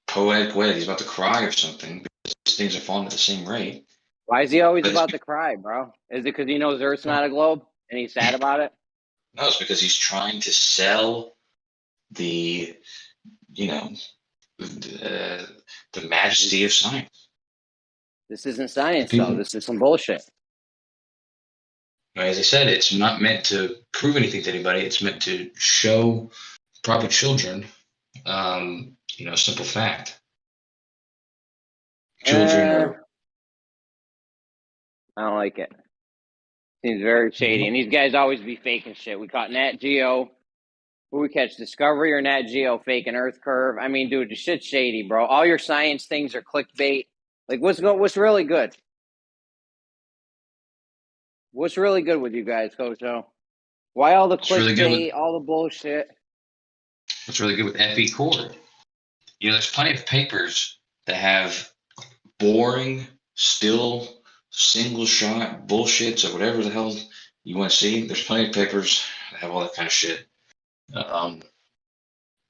poetic way. He's about to cry or something because these things are falling at the same rate. Why is he always But about to cry, bro? Is it because he knows Earth's not a globe and he's sad about it? no, it's because he's trying to sell the, you know, the majesty of science. This isn't science, People, though. This is some bullshit. as I said, it's not meant to prove anything to anybody. It's meant to show proper children, you know, simple fact. Children are. I don't like it. Seems very shady. And these guys always be faking shit. We caught Nat Geo. Who we catch, Discovery or Nat Geo faking Earth curve? I mean, dude, the shit's shady, bro. All your science things are clickbait. Like, what's really good? What's really good with you guys, Kojo? Why all the clickbait, all the bullshit? What's really good with FE Core? You know, there's plenty of papers that have boring, still, single shot bullshits or whatever the hell you want to see. There's plenty of papers that have all that kind of shit. But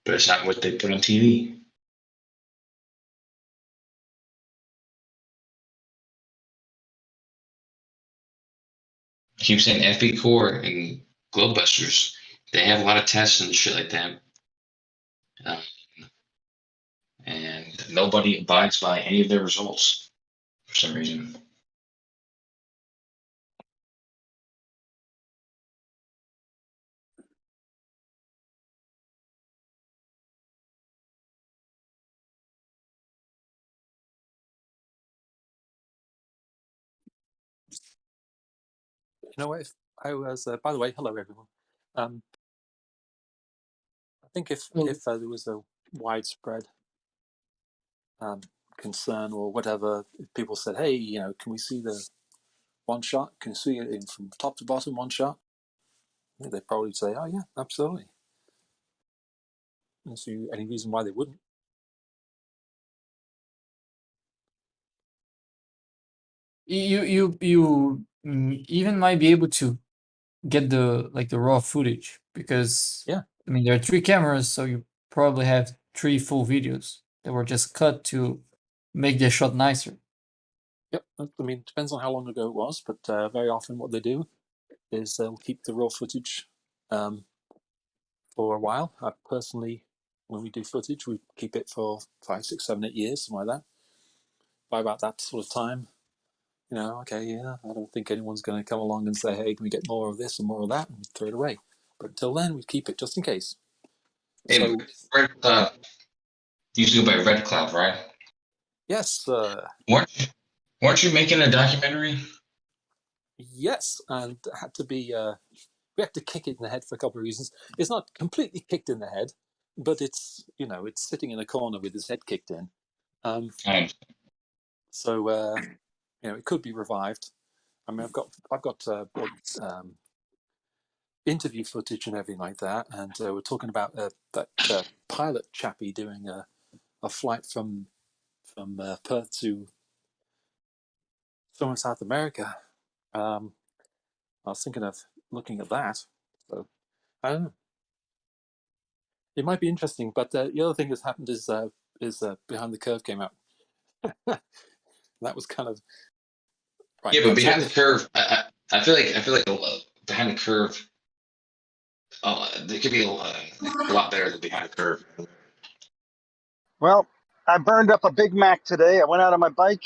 it's not what they put on TV. I keep saying FE Core and Globebusters, they have a lot of tests and shit like that. And nobody abides by any of their results for some reason. You know what? If I was, by the way, hello everyone. I think if there was a widespread concern or whatever, if people said, "Hey, you know, can we see the one shot? Can you see it in from top to bottom, one shot?" Yeah, they'd probably say, "Oh yeah, absolutely." I don't see any reason why they wouldn't. You even might be able to get the raw footage because yeah, I mean there are 3 cameras, so you probably have 3 full videos that were just cut to make the shot nicer. Yep, I mean, it depends on how long ago it was, but very often what they do is they'll keep the raw footage for a while. I personally, when we do footage, we keep it for 5, 6, 7, 8 years, something like that. By about that sort of time, you know, okay, yeah, I don't think anyone's going to come along and say, "Hey, can we get more of this and more of that?" and throw it away. But until then, we keep it just in case. Hey, so, Red Cloud. You used to go by Red Cloud, right? Yes. Weren't you making a documentary? Yes, and it had to be. We had to kick it in the head for a couple of reasons. It's not completely kicked in the head, but it's, you know, it's sitting in a corner with its head kicked in. So you know, it could be revived. I mean, I've got interview footage and everything like that, and we're talking about that pilot chappie doing a flight from Perth to somewhere in South America. I was thinking of looking at that. So I don't know. It might be interesting, but the other thing that's happened is Behind the Curve came out. That was kind of right. Yeah, but Behind the Curve, I feel like Behind the Curve, there could be a lot better than Behind the Curve. Well, I burned up a Big Mac today. I went out on my bike,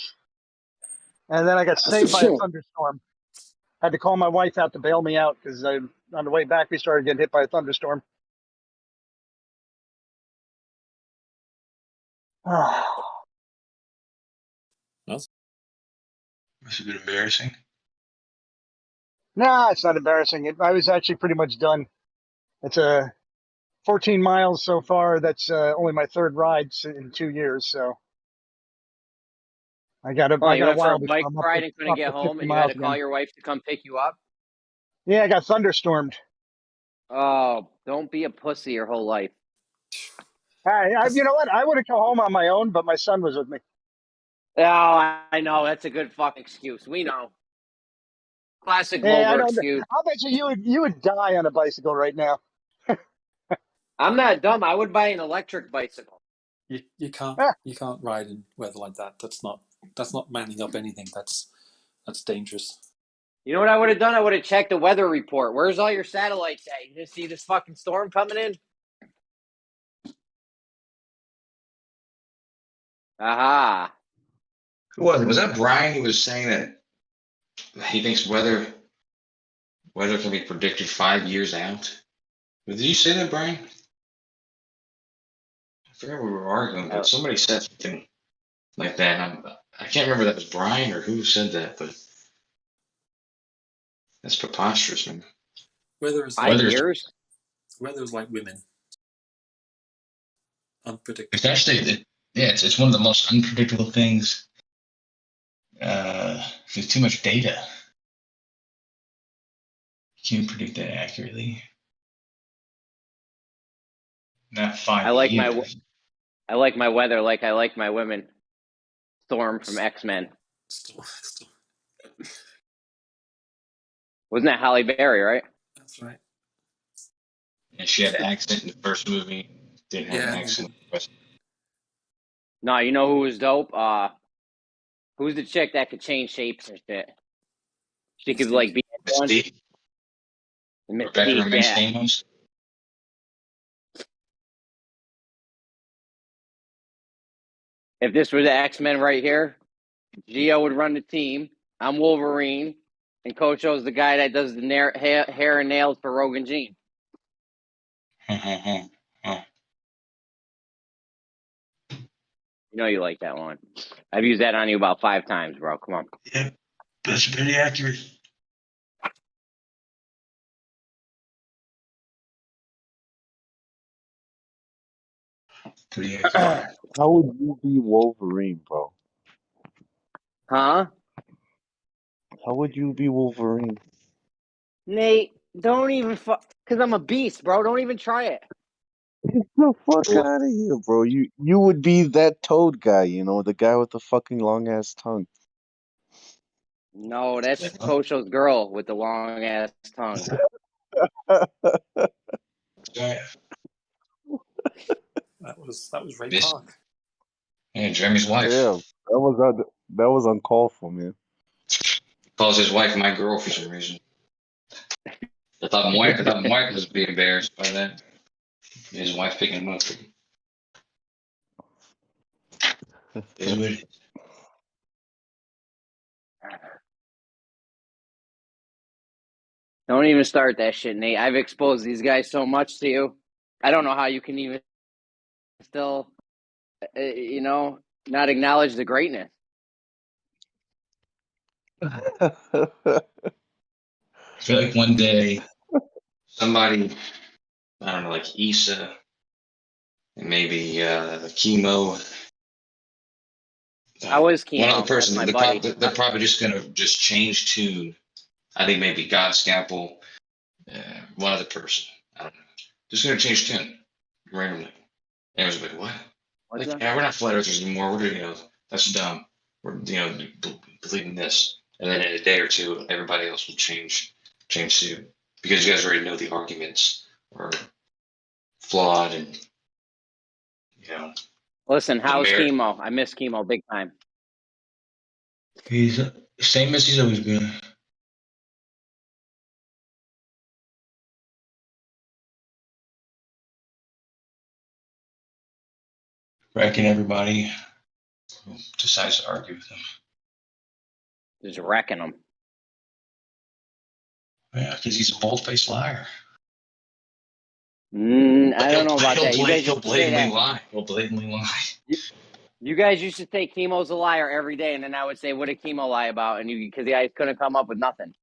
and then I got saved by a thunderstorm. Had to call my wife out to bail me out because on the way back we started getting hit by a thunderstorm. Must have been embarrassing. Nah, it's not embarrassing. I was actually pretty much done. It's 14 miles so far. That's only my 3rd ride in 2 years. So I got a Oh, you went for while a before bike I'm ride and couldn't up get to home, 50 and you had miles to call again. your wife to come pick you up? Yeah, I got thunderstormed. Oh, don't be a pussy your whole life. You know what? I would have come home on my own, but my son was with me. Oh, I know. That's a good fucking excuse. We know. Classic Yeah, I Glover don't. excuse. I'll bet you would die on a bicycle right now. I'm not dumb. I would buy an electric bicycle. You can't ride in weather like that. That's not manning up anything. That's dangerous. You know what I would have done? I would have checked the weather report. Where's all your satellites at? You didn't see this fucking storm coming in? Aha. Who was it? Was that Brian who was saying that he thinks weather can be predicted 5 years out? Did you say that, Brian? I forgot we were arguing, but somebody said something like that. I can't remember if that was Brian or who said that, but that's preposterous, man. Weather is 5 years? Weather is like women. Unpredictable. It's actually, it's one of the most unpredictable things. There's too much data. You can't predict that accurately. Not 5 years. I like my weather like I like my women. Storm from X-Men. Wasn't that Halle Berry, right? That's right. And she had an accent in the first movie. Didn't have an accent. No, you know who was dope? Who's the chick that could change shapes and shit? She could like be Mystique. Rebecca Stamos. If this were the X-Men right here, Gio would run the team. I'm Wolverine, and Coach O's the guy that does the hair and nails for Rogan Gene. You know you like that one. I've used that on you about 5 times, bro. Come on. Yeah, that's pretty accurate. Pretty accurate. How would you be Wolverine, bro? Huh? How would you be Wolverine? Nate, don't even because I'm a beast, bro. Don't even try it. Get the fuck out of here, bro. You would be that Toad guy, the guy with the fucking long ass tongue. No, that's Coach O's girl with the long ass tongue. That was Ray Park. Yeah, Jeremy's wife. Yeah, that was uncalled for, man. Calls his wife my girl for some reason. I thought Mike was being embarrassed by that. His wife picking him up. Don't even start that shit, Nate. I've exposed these guys so much to you. I don't know how you can even still, not acknowledge the greatness. I feel like one day somebody, I don't know, like Issa and maybe Chemo. How is Chemo? One other person. That's my buddy. They're probably just gonna change tune. I think maybe God Scalpel, one other person. I don't know. Just gonna change tune randomly. And it was like, what? Like, yeah, we're not flat earthers anymore. We're that's dumb. We're believing this, and then in a day or two, everybody else will change suit because you guys already know the arguments are flawed and Listen, how's Chemo? I miss Chemo big time. He's same as he's always been. Wrecking everybody who decides to argue with him. Just wrecking them. Yeah, because he's a bold-faced liar. I don't know about that. He'll blatantly lie. You guys used to say Chemo's a liar every day, and then I would say, what did Chemo lie about? And because the guys couldn't come up with nothing.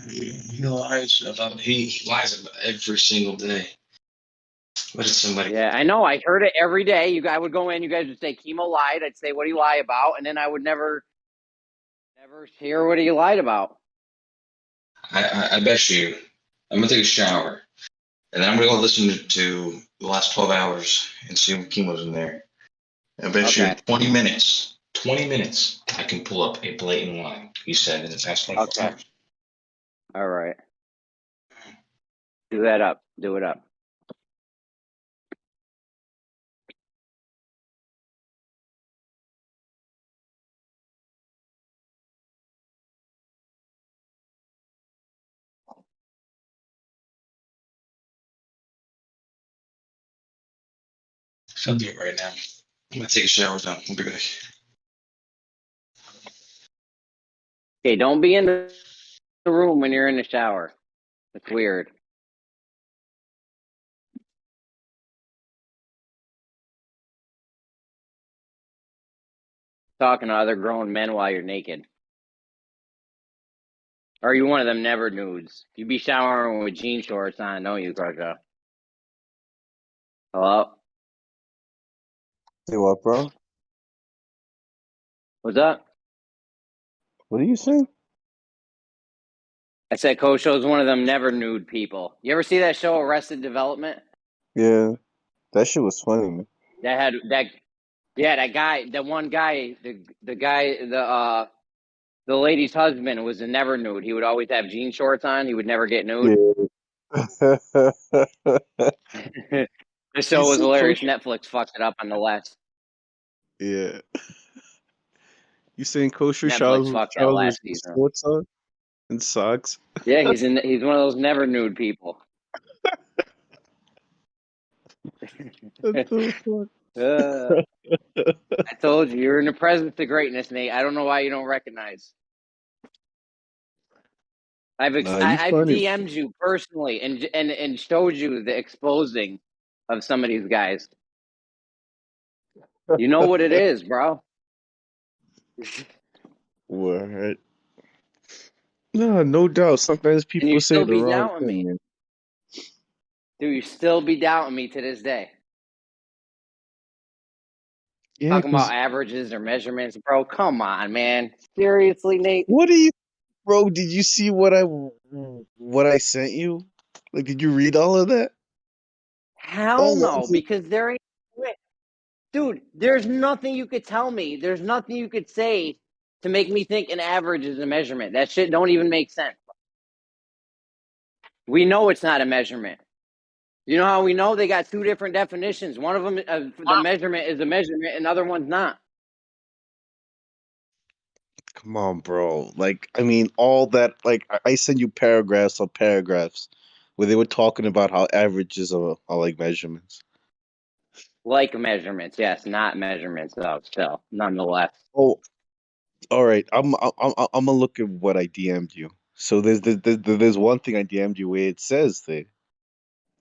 He lies about every single day. What did somebody? Yeah, I know. I heard it every day. I would go in. You guys would say Chemo lied. I'd say, "What do you lie about?" And then I would never hear what he lied about. I bet you. I'm gonna take a shower, and then I'm gonna go listen to the last 12 hours and see what chemo's in there. I bet you 20 minutes. 20 minutes. I can pull up a blatant lie he said in the past 24 hours. All right. Do that up. Do it up. So I'll do it right now. I'm gonna take a shower now. I'll be back. Okay, don't be in the room when you're in the shower. It's weird. Talking to other grown men while you're naked. Or are you one of them never nudes? You be showering with jean shorts on, don't you, Crusher? Hello? Say what, bro? What's up? What are you saying? I said Kosho's one of them never nude people. You ever see that show Arrested Development? Yeah, that shit was funny, man. That guy, the one guy, the lady's husband was a never nude. He would always have jean shorts on. He would never get nude. Yeah. The show was hilarious. Netflix fucked it up on the last. Yeah. You saying kosher Netflix showers fucked that last season. shorts on and socks? Yeah, he's one of those never nude people. What the fuck? I told you, you're in the presence of greatness, Nate. I don't know why you don't recognize. I've DM'd you personally and showed you the exposing of some of these guys. You know what it is, bro. Word. No doubt. Sometimes people say the wrong thing, man. Dude, you still be doubting me to this day. Yeah, talking about averages or measurements, bro. Come on, man. Seriously, Nate? What are you, bro? Did you see what I sent you? Like, did you read all of that? Hell no, because there ain't. Dude, there's nothing you could tell me. There's nothing you could say to make me think an average is a measurement. That shit don't even make sense. We know it's not a measurement. You know how we know? They got two different definitions. One of them, the measurement is a measurement, and the other one's not. Come on, bro. Like, I mean, all that, like, I send you paragraphs on paragraphs where they were talking about how averages are like measurements. Like measurements, yes, not measurements, though, still, nonetheless. Oh, all right. I'm gonna look at what I DM'd you. So there's one thing I DM'd you where it says that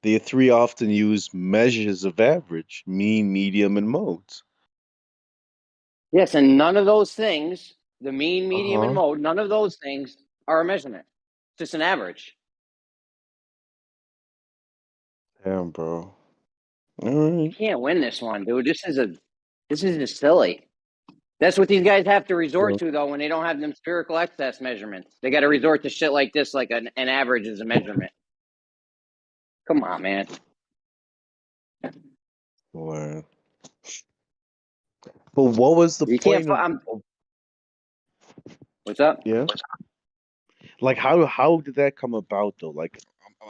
the three often used measures of average: mean, medium, and modes. Yes, and none of those things, the mean, medium, and mode, none of those things are a measurement. It's just an average. Damn, bro. All right. You can't win this one, dude. This is just silly. That's what these guys have to resort to, though, when they don't have them spherical excess measurements. They got to resort to shit like this, like an average is a measurement. Come on, man. Wow. But what was the point of... What's up? Yeah. Like, how did that come about, though? Like,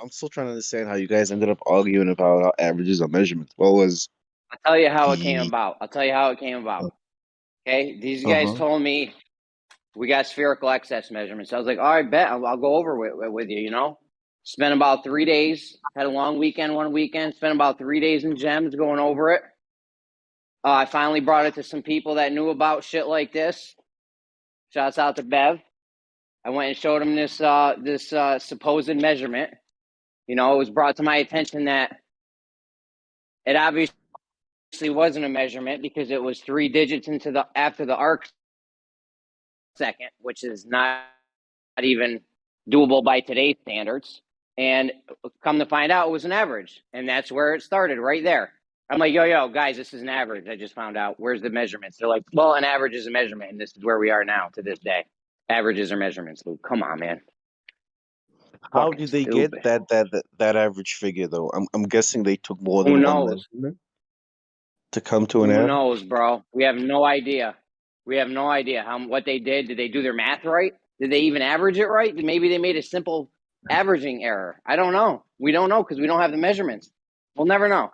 I'm still trying to understand how you guys ended up arguing about how averages are measurements. What was... I'll tell you how it came about. Okay? These guys told me we got spherical excess measurements. I was like, all right, bet. I'll go over with you, you know? Spent about 3 days. Had a long weekend one weekend. Spent about 3 days in Gems going over it. I finally brought it to some people that knew about shit like this. Shouts out to Bev. I went and showed him this supposed measurement. You know, it was brought to my attention that it obviously wasn't a measurement because it was 3 digits after the arc second, which is not even doable by today's standards. And come to find out, it was an average. And that's where it started, right there. I'm like, yo, guys, this is an average. I just found out. Where's the measurements? They're like, well, an average is a measurement, and this is where we are now to this day. Averages are measurements. So come on, man. How Fucking did they stupid. get that average figure though? I'm guessing they took more Who than one knows? measurement to come to an Who average. knows, bro? We have no idea. We have no idea what they did. Did they do their math right? Did they even average it right? Maybe they made a simple averaging error. I don't know. We don't know because we don't have the measurements. We'll never know.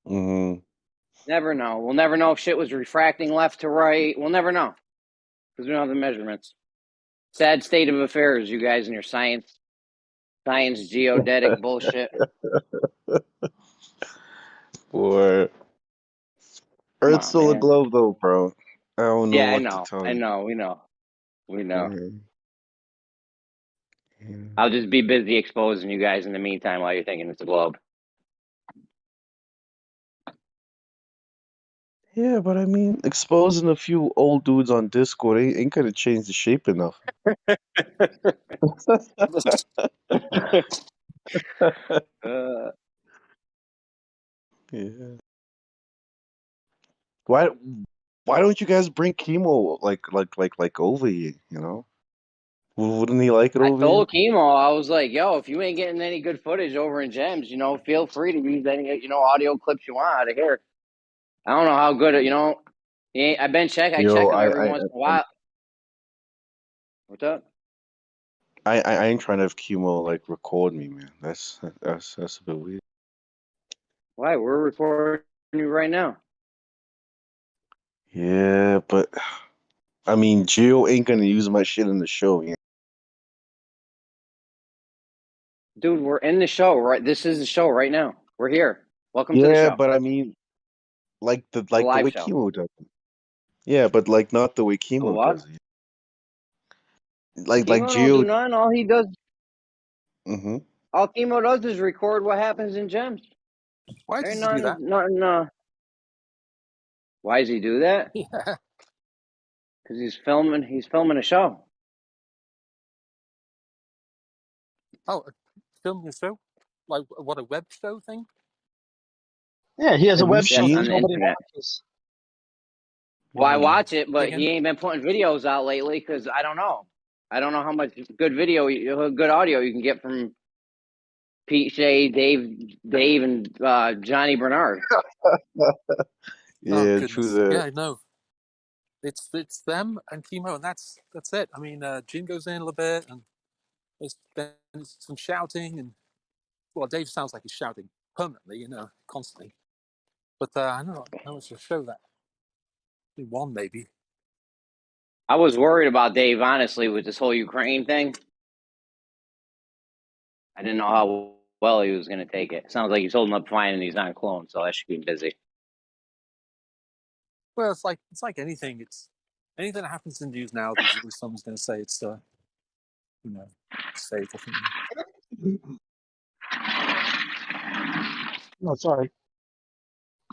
Mm-hmm. Never know. We'll never know if shit was refracting left to right. We'll never know because we don't have the measurements. Sad state of affairs, you guys and your science geodetic bullshit. Boy, Earth's still a globe though, bro. I don't know what to tell you. I know. We know. Mm-hmm. I'll just be busy exposing you guys in the meantime while you're thinking it's a globe. Yeah, but I mean, exposing a few old dudes on Discord ain't gonna change the shape enough. Yeah. Why don't you guys bring Chemo like over here? You know, wouldn't he like it I over here? told Chemo, I was like, yo, if you ain't getting any good footage over in Gems, feel free to use any audio clips you want out of here. I don't know how good I've been checking. I check them every once in a while. What's up? I ain't trying to have Chemo like record me, man. That's a bit weird. Why? We're recording you right now. Yeah, but I mean, Gio ain't gonna use my shit in the show. Yeah. Dude, we're in the show, right? This is the show right now. We're here. Welcome to the show. Yeah, but I mean, like the live way show. Chemo does it. Yeah, but like not the way Chemo does it. Like Chemo Gio don't do nothing. All he does. Mm-hmm. All Chemo does is record what happens in Gems. Why does he do that? Why does he do that? Yeah. Because he's filming a show. Oh, filming a show? Like what, a web show thing? Yeah, he has a web show on that the nobody internet. watches. Well, I watch it, but he ain't been putting videos out lately because I don't know. I don't know how much good audio you can get from Pete Shea, Dave, and Johnny Bernard. Yeah, true that. Yeah, no. It's them and Chemo, and that's it. I mean, Jim goes in a little bit, and there's been some shouting, and well, Dave sounds like he's shouting permanently, constantly. But I don't know how much to show that. One maybe. I was worried about Dave, honestly, with this whole Ukraine thing. I didn't know how well he was going to take it. Sounds like he's holding up fine and he's not cloned, so that should be busy. Well, it's like anything. It's anything that happens in the news now. There's always someone's going to say it's safe or something. No, sorry.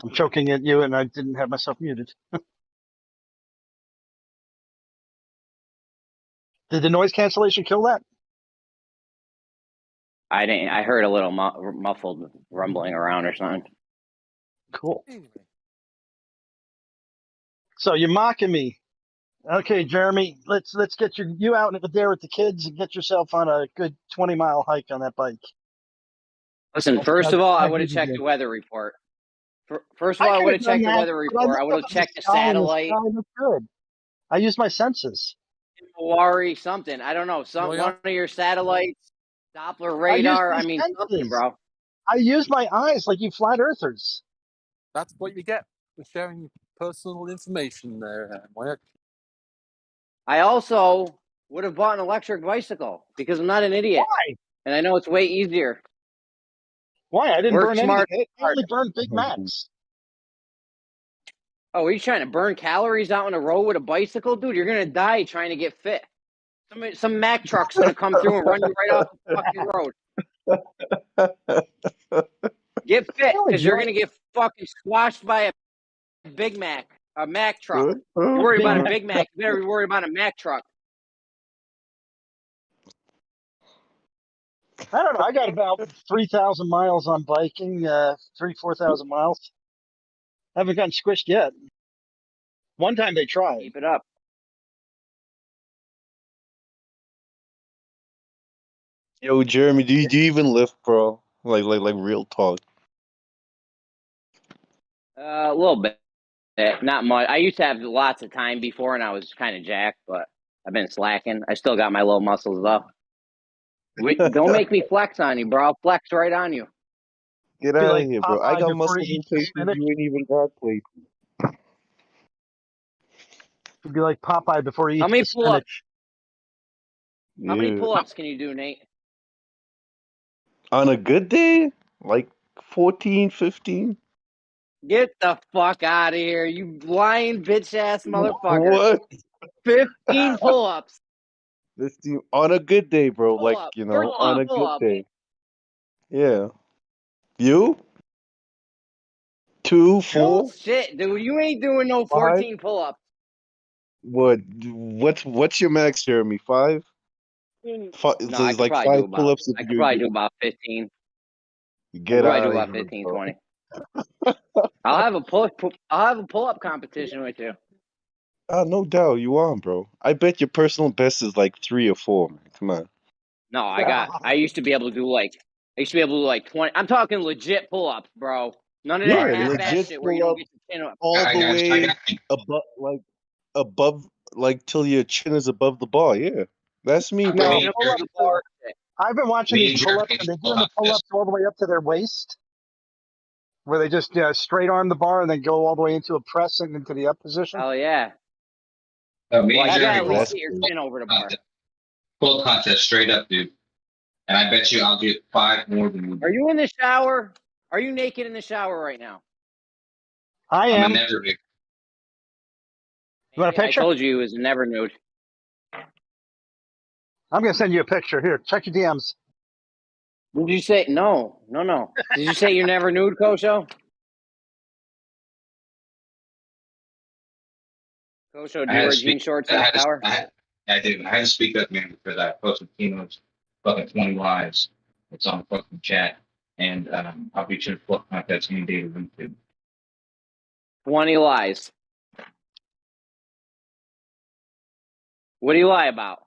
I'm choking at you, and I didn't have myself muted. Did the noise cancellation kill that? I didn't. I heard a little muffled rumbling around or something. Cool. So you're mocking me. Okay, Jeremy, let's get you out there with the kids and get yourself on a good 20-mile hike on that bike. Listen, first of all, I would have checked the weather report. First of all, I would have checked the weather report. I would have checked the satellite. Good. I used my senses. Worry something. I don't know. One of your satellites, Doppler radar. I mean, something, bro. I use my eyes like you flat earthers. That's what you get for sharing personal information there. I also would have bought an electric bicycle because I'm not an idiot. Why? And I know it's way easier. Why? I didn't burn smart. anything. I only burned Big Macs. Oh, are you trying to burn calories out on the road with a bicycle? Dude, you're going to die trying to get fit. Some Mack truck's going to come through and run you right off the fucking road. Get fit, because you're going to get fucking squashed by a Big Mac, a Mack truck. You're worried about a Big Mac. You better be worried about a Mack truck. I don't know. I got about 3,000 miles on biking, 4,000 miles. Haven't gotten squished yet. One time they tried. Keep it up. Yo, Jeremy, do you even lift, bro? Like real talk. A little bit. Not much. I used to have lots of time before, and I was kind of jacked, but I've been slacking. I still got my little muscles though. Don't make me flex on you, bro. I'll flex right on you. Get Be out like of here, bro. I Popeye got before muscles he in eats places spinach. you ain't even got places. You'd be like Popeye before he eats How many the pull-ups? spinach. How many Yeah. pull-ups can you do, Nate? On a good day, like 14, 15. Get the fuck out of here, you lying bitch ass motherfucker. What? 15 pull-ups. 15 on a good day, bro. Like, Pull-up. you know, on a good Pull-up. day. Yeah. You? 2, 4, Bullshit, dude. You ain't doing no 5? 14 pull-ups. What's your max, Jeremy? 5? No, I It's could like probably 5 do about. pull-ups if I could you probably do about 15. I could get probably do out of about here, 15, bro. 20. I'll have a pull-up competition with you. No doubt you on, bro. I bet your personal best is like 3 or 4, man. Come on. No, I used to be able to do like 20. I'm talking legit pull-ups, bro. None of that Yeah, half-ass legit shit where you don't pull-up get your chin up. all the way above, like till your chin is above the bar. Yeah, that's me, No, bro. pull-ups are I've been watching Me these and Jeremy pull-ups, and used they're to pull doing the out this. pull-ups all the way up to their waist, where they just straight arm the bar and then go all the way into a press and into the up position. Hell yeah. Me Well, and you gotta Jeremy at pull least up get your chin over the bar. pull contest straight up, dude. And I bet you I'll get 5 more than you. Are you in the shower? Are you naked in the shower right now? I I'm a am. never big. You want a I picture? told you it was never nude. I'm gonna send you a picture. Here, check your DMs. Did you say no? Did you say you're never nude, Kosho? Kosho, do I you had to wear speak. jean shorts in the shower? I do. I had to speak up, man, because I posted Kino's fucking 20 lives. It's on fucking chat, and I'll be sure to flip contest any day to YouTube. 20 lies. What do you lie about?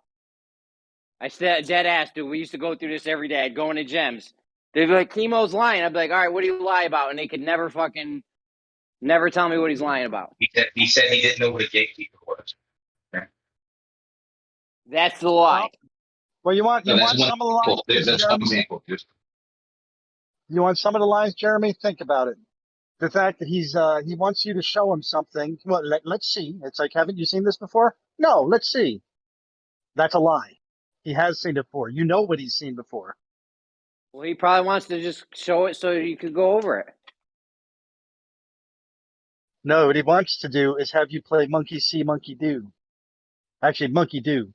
I said dead ass, dude. We used to go through this every day. I'd go into gems. They'd be like, Chemo's lying. I'd be like, all right, what do you lie about? And they could never tell me what he's lying about. He said he didn't know what a gatekeeper was. Okay. That's the lie. Well, you want So that's some of the lies, That's one Jeremy? example. Just You want some of the lies, Jeremy? Think about it. The fact that he wants you to show him something. Well, let's see. It's like, haven't you seen this before? No, let's see. That's a lie. He has seen it before. You know what he's seen before. Well, he probably wants to just show it so you could go over it. No, what he wants to do is have you play monkey see, monkey do. Actually, monkey do.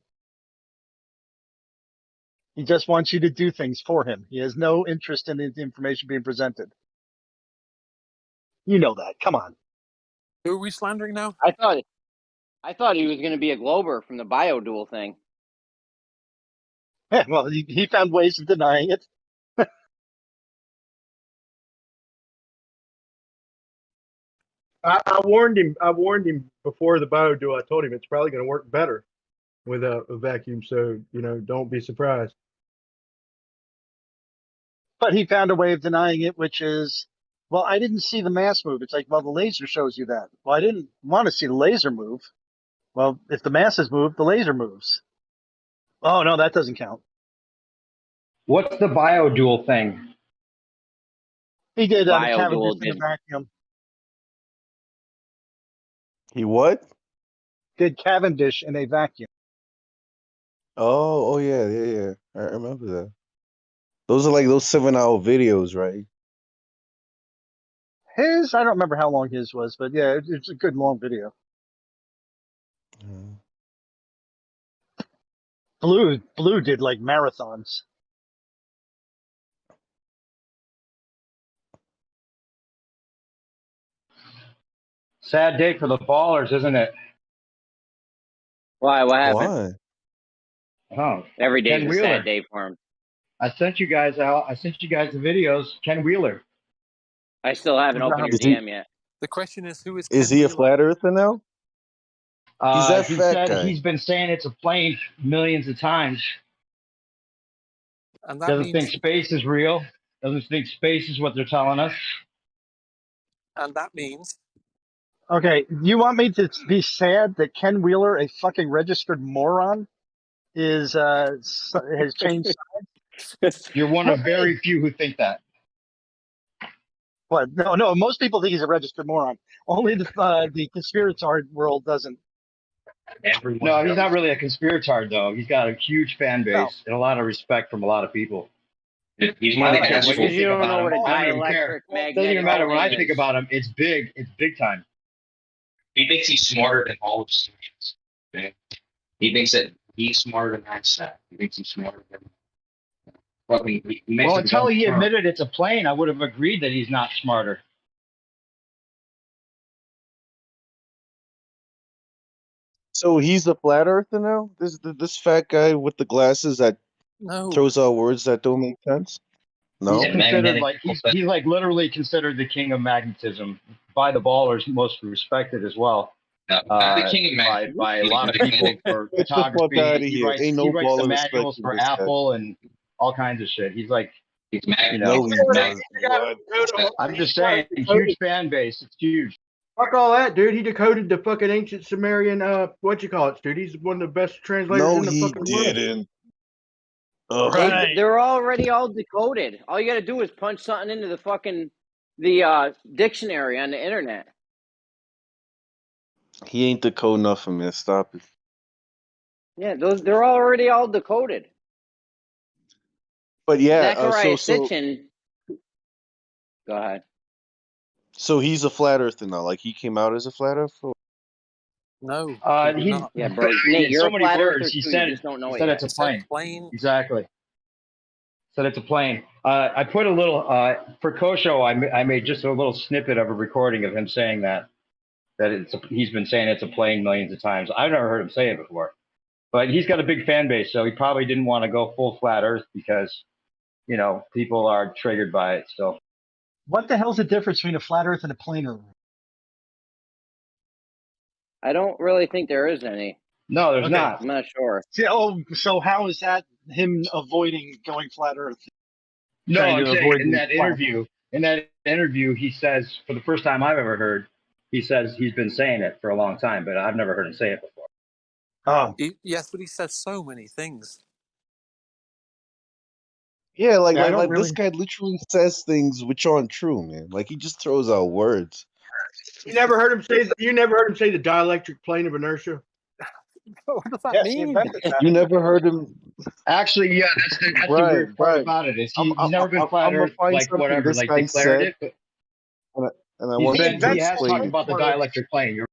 He just wants you to do things for him. He has no interest in the information being presented. You know that. Come on. Who are we slandering now? I thought he was going to be a Glober from the Biodual thing. Yeah, well, he found ways of denying it. I warned him. I warned him before the Biodual. I told him it's probably going to work better with a vacuum. So don't be surprised. But he found a way of denying it, which is, well, I didn't see the mass move. It's like, well, the laser shows you that. Well, I didn't want to see the laser move. Well, if the masses move, the laser moves. Oh, no, that doesn't count. What's the Biodual thing? He did Biodual Cavendish in a vacuum. He what? Did Cavendish in a vacuum. Oh yeah. I remember that. Those are like those 7-hour videos, right? His, I don't remember how long his was, but yeah, it's a good long video. Blue did like marathons. Sad day for the ballers, isn't it? Why? What happened? Why? Oh, Every day's Ken a Wheeler. sad day for him. I sent you guys out. I sent you guys the videos. Ken Wheeler. I still haven't opened your Is he DM yet. The question is, who is is Ken he a Wheeler? flat earther now? He's that He fat said guy. he's been saying it's a plane millions of times. And that Doesn't think means, space is real. Doesn't think space is what they're telling us. and that means, Okay, you want me to be sad that Ken Wheeler, a fucking registered moron, is has changed sides? You're one of very few who think that. But no, most people think he's a registered moron. Only the conspirator world doesn't. No, he's not really a conspirator, though. He's got a huge fan base and a lot of respect from a lot of people. He's one of the I don't care what you assholes. think You don't about know him. what a I don't even care. dielectric It doesn't magnetic even matter what I plane think is. about him. It's big. It's big time. He thinks he's smarter than all of science. Okay? He thinks that he's smarter than Einstein. He thinks he's smarter than. Well, he makes Well, it until he smart. admitted it's a plane, I would have agreed that he's not smarter. So he's a flat earther now? This fat guy with the glasses that no. throws out words that don't make sense? No. He's And considered magnetic like he's like literally considered the king of magnetism by the ballers, most respected as well. No, not the king of magnetism. by a lot of people for Get the fuck photography. out of He here. writes Ain't he no writes the baller manuals respecting for this guy. Apple and all kinds of shit. He's like, He's mag- you know, No, he's not. I'm just saying, huge fan base. It's huge. Fuck all that, dude. He decoded the fucking ancient Sumerian, what you call it, dude. He's one of the best translators No, in the he fucking world. didn't. Ugh. They're already all decoded. All you got to do is punch something into the fucking dictionary on the internet. He ain't the code nothing, man. Stop it. Yeah, they're already all decoded. But yeah, Zechariah Sitchin. Go ahead. So he's a flat earther now. Like he came out as a flat earther. No. He not. Yeah, bro. Nate, you're so a many flat words. earther He too. said You just don't know it said yet. it's a plane. Plane. Exactly. Said it's a plane. I put a little for Kosho. I made just a little snippet of a recording of him saying that he's been saying it's a plane millions of times. I've never heard him say it before, but he's got a big fan base, so he probably didn't want to go full flat Earth because, you know, people are triggered by it. So, what the hell's the difference between a flat Earth and a planar? I don't really think there is any. No, there's not. I'm not sure. See, so how is that him avoiding going flat Earth? No, I'm saying in that interview, he says, for the first time I've ever heard, he says he's been saying it for a long time, but I've never heard him say it before. Oh, Yes, but he says so many things. Yeah, like Yeah, this guy literally says things which aren't true, man. Like he just throws out words. You never heard him say the dielectric plane of inertia? What does that yes, he mean? invented that. You never heard him. Actually, yeah, that's the weird part about it. Is he's never been flat Earth, like whatever, like declared it. But and I want he to has explain talked about the dielectric plane.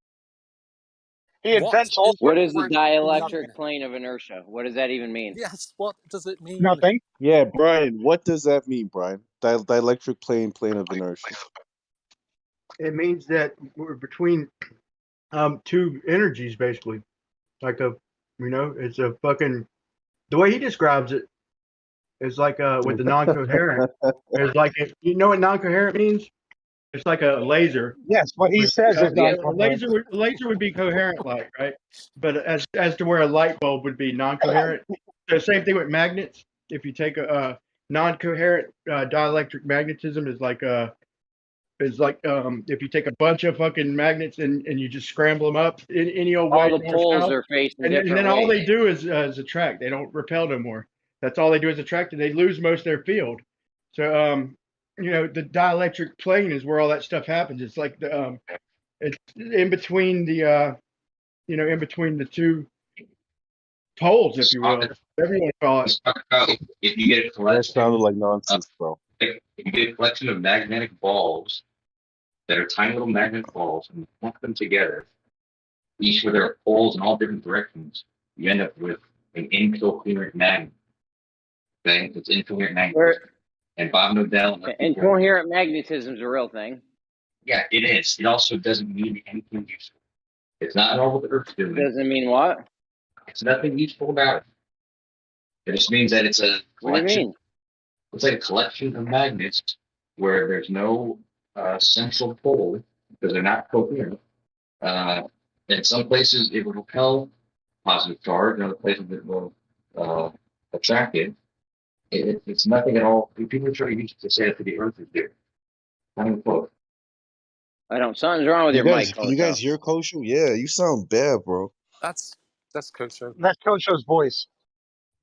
He invents all. What is the dielectric plane of inertia? What does that even mean? Yes, what does it mean? Nothing. Yeah, Brian, what does that mean, Brian? Dielectric plane of inertia. It means that we're between two energies, basically. Like it's a fucking. The way he describes it is like with the non-coherent. It's like you know what non-coherent means? It's like a laser. Yes, what he says is a laser would be coherent light, right? But as to where a light bulb would be non-coherent. So same thing with magnets. If you take a non-coherent dielectric magnetism is like if you take a bunch of fucking magnets and you just scramble them up in any old way. All the poles are facing different and then all ways. they do is attract. They don't repel no more. That's all they do is attract, and they lose most of their field. So the dielectric plane is where all that stuff happens. It's like it's in between the in between the two poles, if you will, whatever you want to call it. If you get a collection, that sounded like nonsense, bro. If you get a collection of magnetic balls that are tiny little magnetic balls and you put them together, each with their poles in all different directions, you end up with an incoherent magnet. Okay, it's incoherent magnetism. And Bob Nodell. Incoherent magnetism is a real thing. Yeah, it is. It also doesn't mean anything useful. It's not all what the Earth's doing. Doesn't mean what? It's nothing useful about it. It just means that it's a collection. What do you mean? It's like a collection of magnets where there's no central pole because they're not coherent. In some places it will repel positive charge, in other places it will attract it. It's nothing at all. People try to use it to say that the Earth is there. Not even close. I don't. Something's wrong with You your guys, mic, can you Kosho. guys hear Kosho? Yeah, you sound bad, bro. That's kosher. That's Kosho's voice.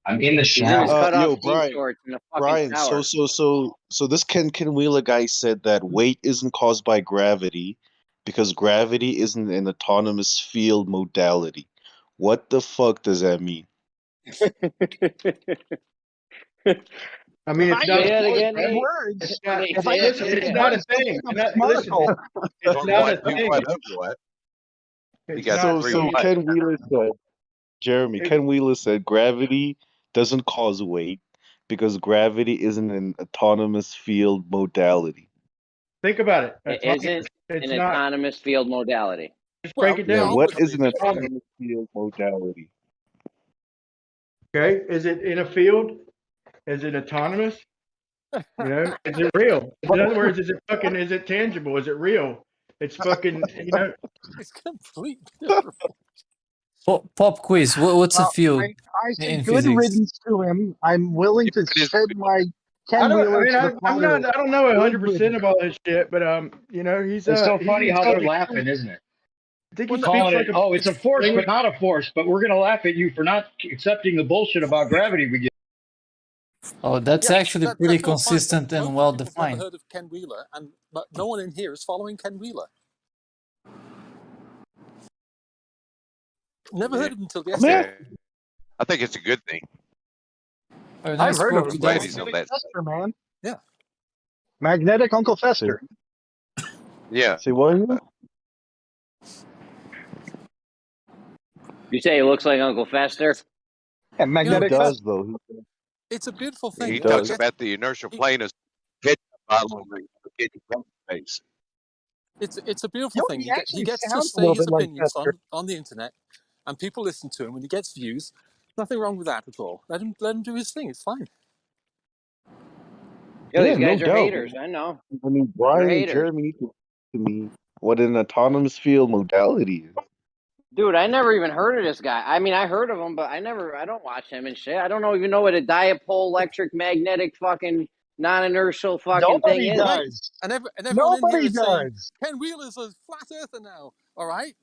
I'm in the He's in his shower. cut off Yo, jean Brian, shorts in the fucking Brian. shower. So this Ken Wheeler guy said that weight isn't caused by gravity because gravity isn't an autonomous field modality. What the fuck does that mean? I mean, it's not. Say that again, Big Nate. words. It's not. Nate, It's, say that listen, shit it's again. not a thing. Listen, it's not a Do thing. what over what? You It's got not. three So what? Ken Wheeler said, Jeremy, It, Ken Wheeler said gravity doesn't cause weight because gravity isn't an autonomous field modality. think about it. It Autonomous. isn't It's an not. autonomous field modality. Just break it Yeah, down. what is an Autonomous. autonomous field modality? Okay, is it in a field? Is it autonomous? You know, is it real? In other words, is it tangible? Is it real? It's fucking, you know. It's completely different. Pop quiz. What's a field I say in good physics? riddance to him. I'm willing to shed my I Ken don't. I Wheeler mean, to the I'm fire. not. I don't know Good 100% riddance. about his shit, but you know, he's It's so he's funny how they're intelligent. laughing, isn't it? I think he Calling speaks it, like a. oh, it's a force, but not a force. But we're gonna laugh at you for not accepting the bullshit about gravity we get. Oh, that's Yeah, actually pretty that's all fine, but consistent and most well people have never defined. heard of Ken Wheeler, but no one in here is following Ken Wheeler. Never heard of him until yesterday. I think it's a good thing. Oh, I've heard of I'm him. glad he's on Magnetic that. Fester, man. Yeah. Magnetic Uncle Fester. Yeah. Say what? You say he looks like Uncle Fester? Yeah, Magnetic Fester. Does though. It's a beautiful thing. He when you talks get- about the inertial plane as ketchup bottle on the face. It's a beautiful thing. He He actually gets to sounds a say little his bit like opinions Fester. on the internet, and people listen to him, and he gets views. Nothing wrong with that at all. Let him do his thing. It's fine. Yeah, these no guys are doubt. haters. I know. I mean, They're Brian and haters. Jeremy need to me what an autonomous field modality is. Dude, I never even heard of this guy. I mean, I heard of him, but I don't watch him and shit. I don't even know what a dipole electric magnetic fucking non-inertial fucking thing Nobody is. does. And everyone in here Nobody is saying does. Ken Wheeler's a flat earther now. All right.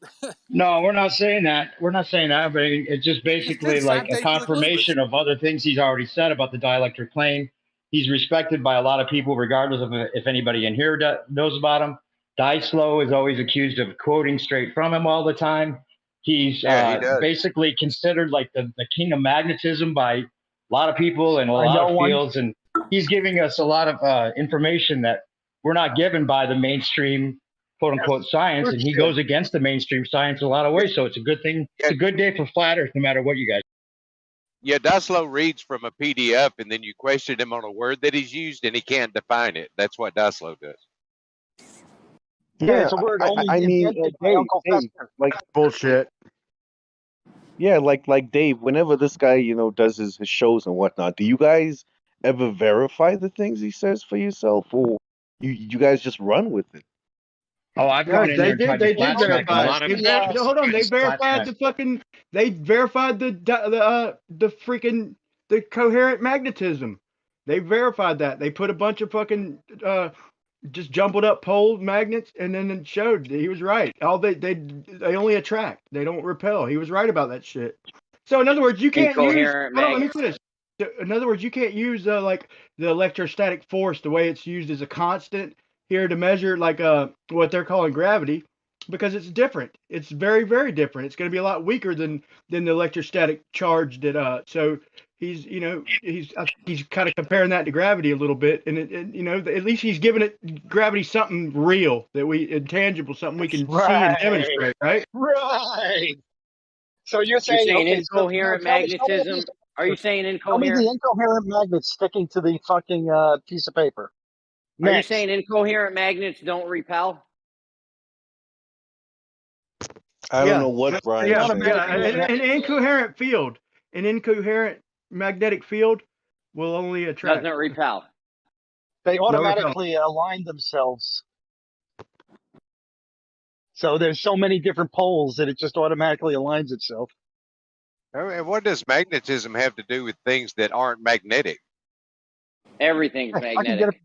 No, we're not saying that. We're not saying that. But it's just basically It's like sad a day for the confirmation of other things he's already said about the dielectric plane. He's respected by a lot of people, regardless of if anybody in here knows about him. Dyslow is always accused of quoting straight from him all the time. He's He does. basically considered like the king of magnetism by a lot of people in a lot of fields. And he's giving us a lot of information that we're not given by the mainstream quote unquote science, and he goes against the mainstream science in a lot of ways. So it's a good thing. It's a good day for flat earth, no matter what you guys. Yeah, Dyslow reads from a PDF, and then you question him on a word that he's used, and he can't define it. That's what Dyslow does. Yeah, it's a word only invented by Uncle Fester. Like bullshit. Yeah, like Dave. Whenever this guy does his shows and whatnot, do you guys ever verify the things he says for yourself, or you guys just run with it? Oh, I've gone in there and tried to flat smack a lot of Hold on, they verified the fucking. They verified the freaking the coherent magnetism. They verified that. They put a bunch of fucking just jumbled up pole magnets, and then it showed that he was right. All they only attract. They don't repel. He was right about that shit. So in other words, you can't use. Hold on, let me finish. In other words, you can't use like the electrostatic force the way it's used as a constant here to measure like what they're calling gravity, because it's different. It's very, very different. It's going to be a lot weaker than the electrostatic charge that so he's he's kind of comparing that to gravity a little bit, and at least he's giving it gravity something real that intangible, something we can see and demonstrate, right? Right. So you're saying, incoherent magnetism? Are you saying incoherent? Tell me the incoherent magnet sticking to the fucking piece of paper. Are you saying incoherent magnets don't repel? I don't know what Brian said. An incoherent field, an incoherent magnetic field will only attract. Doesn't repel. They automatically align themselves. So there's so many different poles that it just automatically aligns itself. And what does magnetism have to do with things that aren't magnetic? Everything's I can magnetic.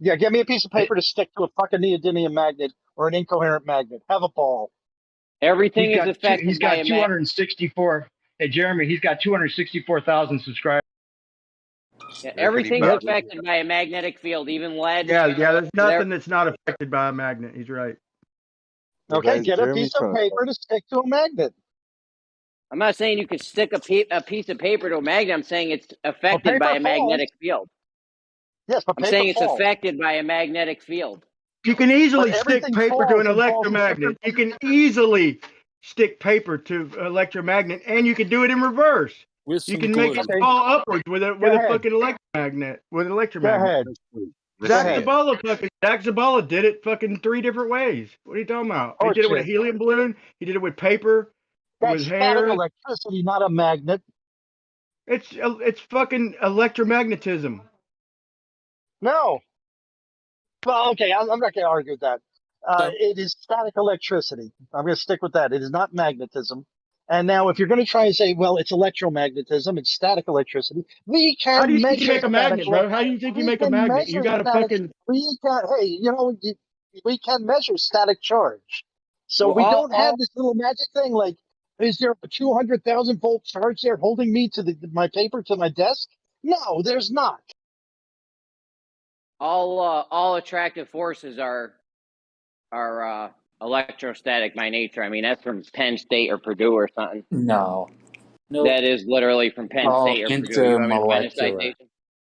get me a piece of paper to stick to a fucking neodymium magnet or an incoherent magnet. Have a ball. Everything is affected He's by got a 264. Hey, Jeremy, he's got 264,000 subscribers. Yeah, everything's affected by a magnetic field, even lead. Yeah, there's nothing that's not affected by a magnet. He's right. Okay, get a piece of paper to stick to a magnet. I'm not saying you could stick a piece of paper to a magnet. I'm saying it's affected by a magnetic field. Yes, but I'm saying it's affected by a magnetic field. You can easily stick paper to an electromagnet. You can easily stick paper to an electromagnet, and you can do it in reverse. You can make it fall upwards with a fucking electromagnet, with an electromagnet. Zach Zabala did it fucking 3 different ways. What are you talking about? He did it with a helium balloon. He did it with paper. That's with static hair. electricity, not a magnet. It's fucking electromagnetism. No. Well, okay, I'm not going to argue with that. It is static electricity. I'm going to stick with that. It is not magnetism. And now, if you're going to try and say, well, it's electromagnetism, it's static electricity, we can How do you think measure you make a magnet, static bro? How do you think you make a magnet? You got to fucking. We can, hey, you know, we can measure static charge. So Well, we don't have this little magic thing like, is there a 200,000 volt charge there holding me to my paper to my desk? No, there's not. All attractive forces are electrostatic by nature. I mean, that's from Penn State or Purdue or something. No. That is literally from Penn State or Purdue. You want me to find a citation?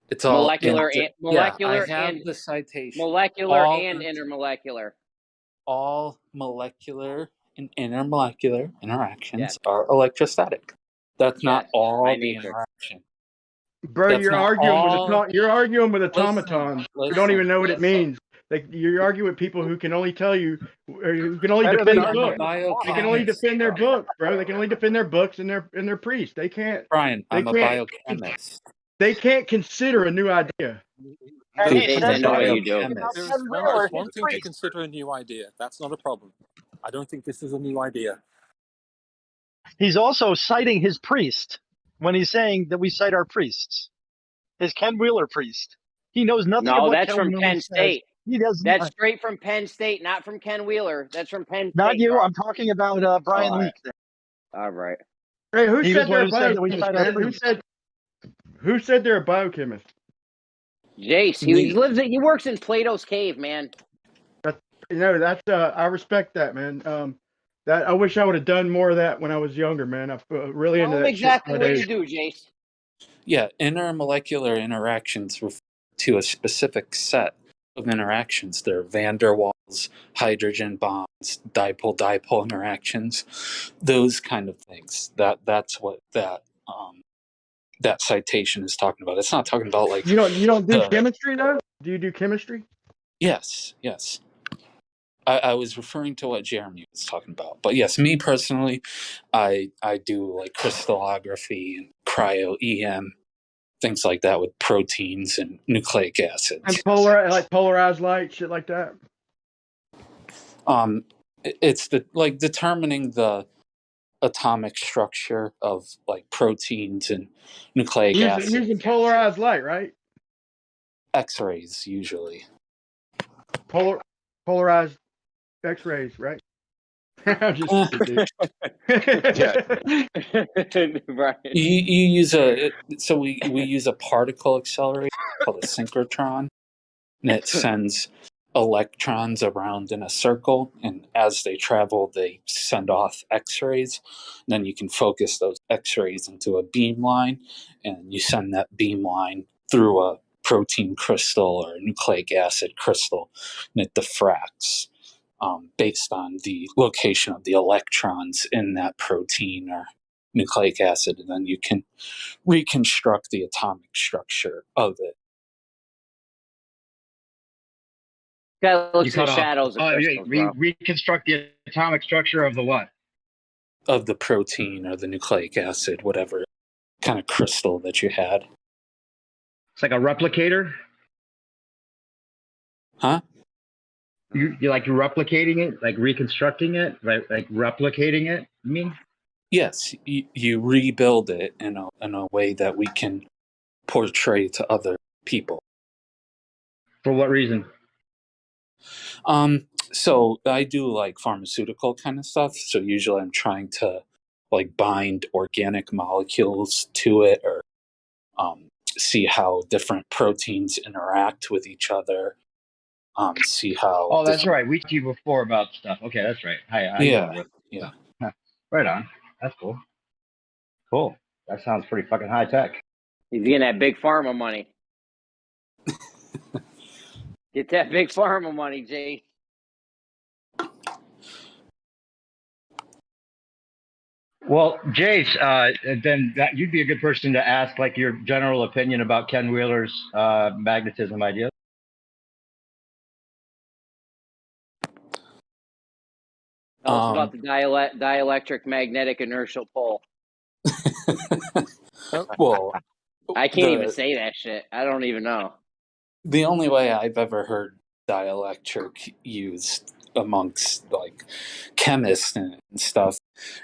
It's all molecular and I have the citation. Molecular and intermolecular. All molecular and intermolecular interactions are electrostatic. That's not all the interaction. Bro, you're arguing with automatons who don't even know what it means. Like you're arguing with people who can only tell you, or who can only defend their book. They can only defend their book, bro. They can only defend their books and their priests. They can't. Brian, I'm a biochemist. They can't consider a new idea. There's one thing to consider a new idea. That's not a problem. I don't think this is a new idea. He's also citing his priest when he's saying that we cite our priests. His Ken Wheeler priest. He knows nothing about what that's from Penn State. He doesn't. That's straight from Penn State, not from Ken Wheeler. That's from Penn State. Not you. Bro. I'm talking about Brian Leak. All right. Hey, who said they're a biochemist? Who said they're a biochemist? Jace. He works in Plato's cave, man. I respect that, man. That I wish I would have done more of that when I was younger, man. I'm really into that exactly shit what you do, Jace. Yeah, intermolecular interactions refer to a specific set of interactions. They're van der Waals, hydrogen bonds, dipole-dipole interactions, those kind of things. That's what that citation is talking about. It's not talking about like you don't do chemistry though. Do you do chemistry? Yes. I was referring to what Jeremy was talking about, but yes, me personally, I do like crystallography and cryo-EM, things like that with proteins and nucleic acids. And polarized light, shit like that. It's determining the atomic structure of like proteins and nucleic acids. Using polarized light, right? X-rays usually. Polarized X-rays, right? I'm just You use we use a particle accelerator called a synchrotron, and it sends electrons around in a circle, and as they travel they send off X-rays. Then you can focus those X-rays into a beam line, and you send that beam line through a protein crystal or a nucleic acid crystal, and it diffracts based on the location of the electrons in that protein or nucleic acid, and then you can reconstruct the atomic structure of it. That looks at shadows of crystals, reconstruct the atomic structure of the what? Of the protein or the nucleic acid, whatever kind of crystal that you had. It's like a replicator? Huh? You're replicating it, like reconstructing it, right? Like replicating it, you mean? Yes, you rebuild it in a way that we can portray to other people. For what reason? So I do like pharmaceutical kind of stuff. So usually I'm trying to like bind organic molecules to it, or see how different proteins interact with each other. See how. Oh, that's right. We talked to you before about stuff. Okay, that's right. Hi, yeah. Right on. That's cool. Cool. That sounds pretty fucking high tech. He's getting that big pharma money. Get that big pharma money, Jay. Well, Jace, then you'd be a good person to ask, like, your general opinion about Ken Wheeler's magnetism idea. Tell us about the dielectric magnetic inertial pole. Well, I can't even say that shit. I don't even know. The only way I've ever heard dielectric used amongst like chemists and stuff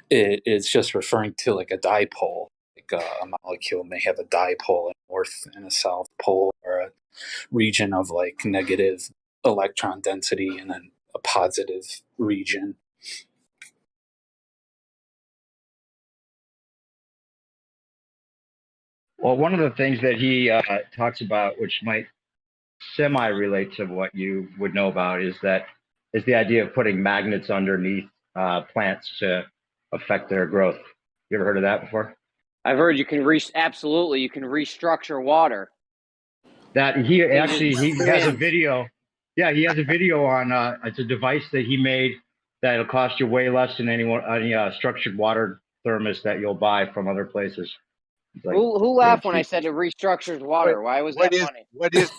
is just referring to like a dipole. Like a molecule may have a dipole, a north and a south pole, or a region of like negative electron density and then a positive region. Well, one of the things that he talks about, which might semi-relate to what you would know about, is the idea of putting magnets underneath plants to affect their growth. You ever heard of that before? I've heard you can absolutely you can restructure water. That he has a video. Yeah, he has a video on it's a device that he made that'll cost you way less than any structured water thermos that you'll buy from other places. Like, who laughed when I said it restructures water? Why was that funny? What is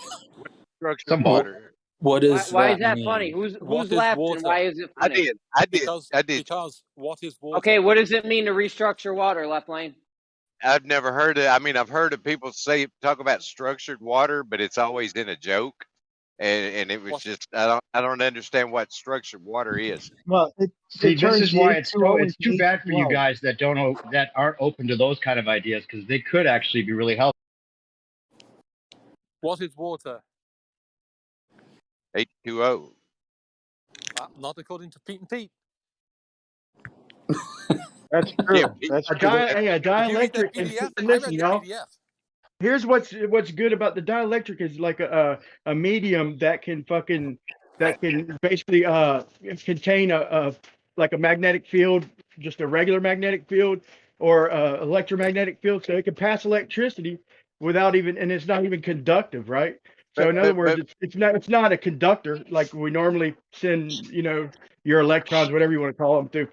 structured water? What is why is that mean? funny? Who's laughing? And why is it funny? I did. Because what is water? Okay, what does it mean to restructure water, Left Lane? I've never heard it. I mean, I've heard of people talk about structured water, but it's always in a joke, and it was just I don't understand what structured water is. Well, this is why it's too bad for you guys that aren't open to those kind of ideas, because they could actually be really helpful. What is water? H2O. Not according to Pete and Pete. That's true. That's true. Dielectric. PDF, Listen, y'all. PDF. Here's what's good about the dielectric is like a medium that can basically contain a like a magnetic field, just a regular magnetic field, or electromagnetic field, so it can pass electricity without even, and it's not even conductive, right? So in other words, it's not a conductor like we normally send, your electrons, whatever you want to call them, through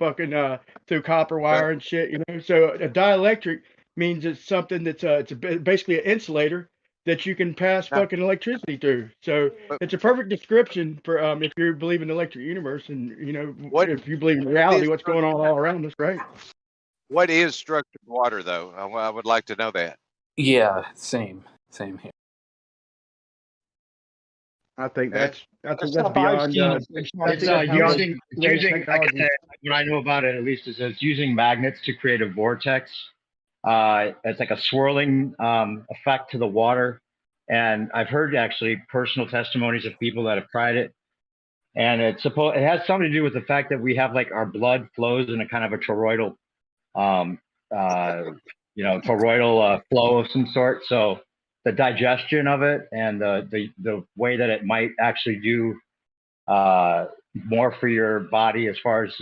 copper wire and shit, So a dielectric means it's something that's it's basically an insulator that you can pass fucking electricity through. So it's a perfect description for if you believe in the electric universe and if you believe in reality, what's going on all around us, right? What is structured water, though? I would like to know that. Yeah, same here. I think that's It's beyond. Using like I said, what I know about it at least is it's using magnets to create a vortex. It's like a swirling effect to the water, and I've heard actually personal testimonies of people that have tried it, and it has something to do with the fact that we have like our blood flows in a kind of a toroidal, toroidal flow of some sort. So the digestion of it and the way that it might actually do more for your body as far as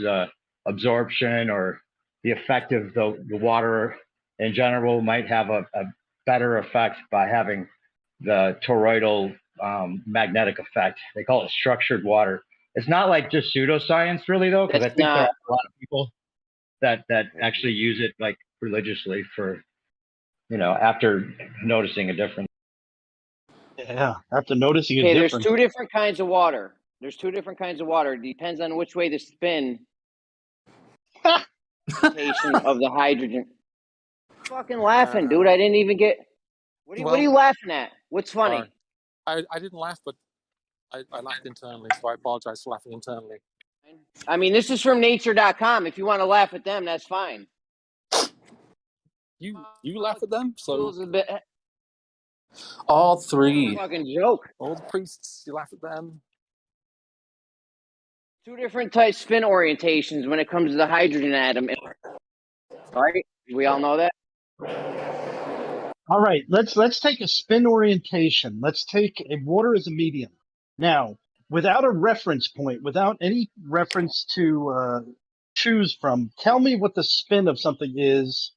absorption or the effect of the water in general might have a better effect by having the toroidal magnetic effect. They call it structured water. It's not like just pseudoscience really though, because I think there are a lot of people that actually use it like religiously for, after noticing a difference. Yeah, after noticing a difference. difference. There's two different kinds of water. It depends on which way the spin of the hydrogen. Fucking laughing, dude. I didn't even get. What are you laughing at? What's funny? I didn't laugh, but I laughed internally, so I apologize for laughing internally. I mean, this is from nature.com. If you want to laugh at them, that's fine. You laugh at them, so A bit, all three. fucking joke. All the priests, you laugh at them. Two different types spin orientations when it comes to the hydrogen atom. Right? We all know that. All right, let's take a spin orientation. Let's take a water as a medium. Now, without a reference point, without any reference to choose from, tell me what the spin of something is,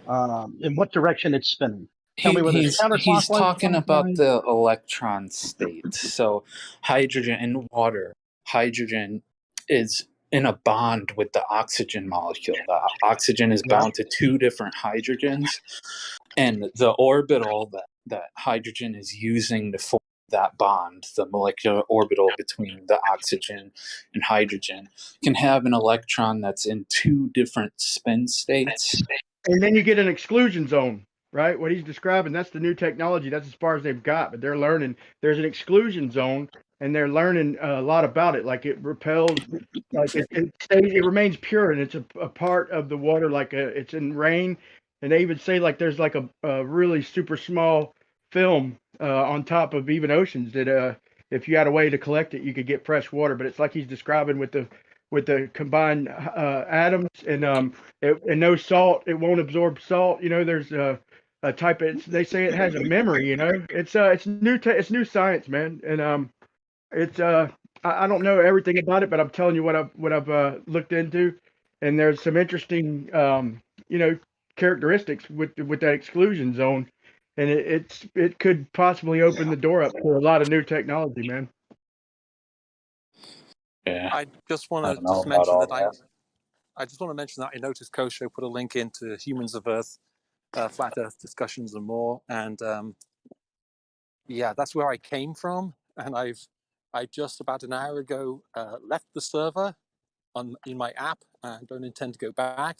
in what direction it's spinning. Tell me whether it's counterclockwise. He's talking about clockwise. the electron state. So hydrogen in water, hydrogen is in a bond with the oxygen molecule. The oxygen is bound to two different hydrogens, and the orbital that hydrogen is using to form that bond, the molecular orbital between the oxygen and hydrogen, can have an electron that's in two different spin states. And then you get an exclusion zone, right? What he's describing, that's the new technology. That's as far as they've got, but they're learning there's an exclusion zone, and they're learning a lot about it. Like it repels, like it remains pure, and it's a part of the water, like it's in rain. And they even say like there's like a really super small film on top of even oceans that if you had a way to collect it, you could get fresh water. But it's like he's describing with the combined atoms and no salt. It won't absorb salt. You know, there's a type of, they say it has a memory. You know, it's new science, man. And I don't know everything about it, but I'm telling you what I've looked into, and there's some interesting characteristics with that exclusion zone, and it could possibly open the door up to a lot of new technology, man. Yeah. I just want to mention that I just want to mention that I noticed Kosho put a link into Humans of Earth, Flat Earth discussions and more, and yeah, that's where I came from, and I just about an hour ago left the server in my app, and don't intend to go back.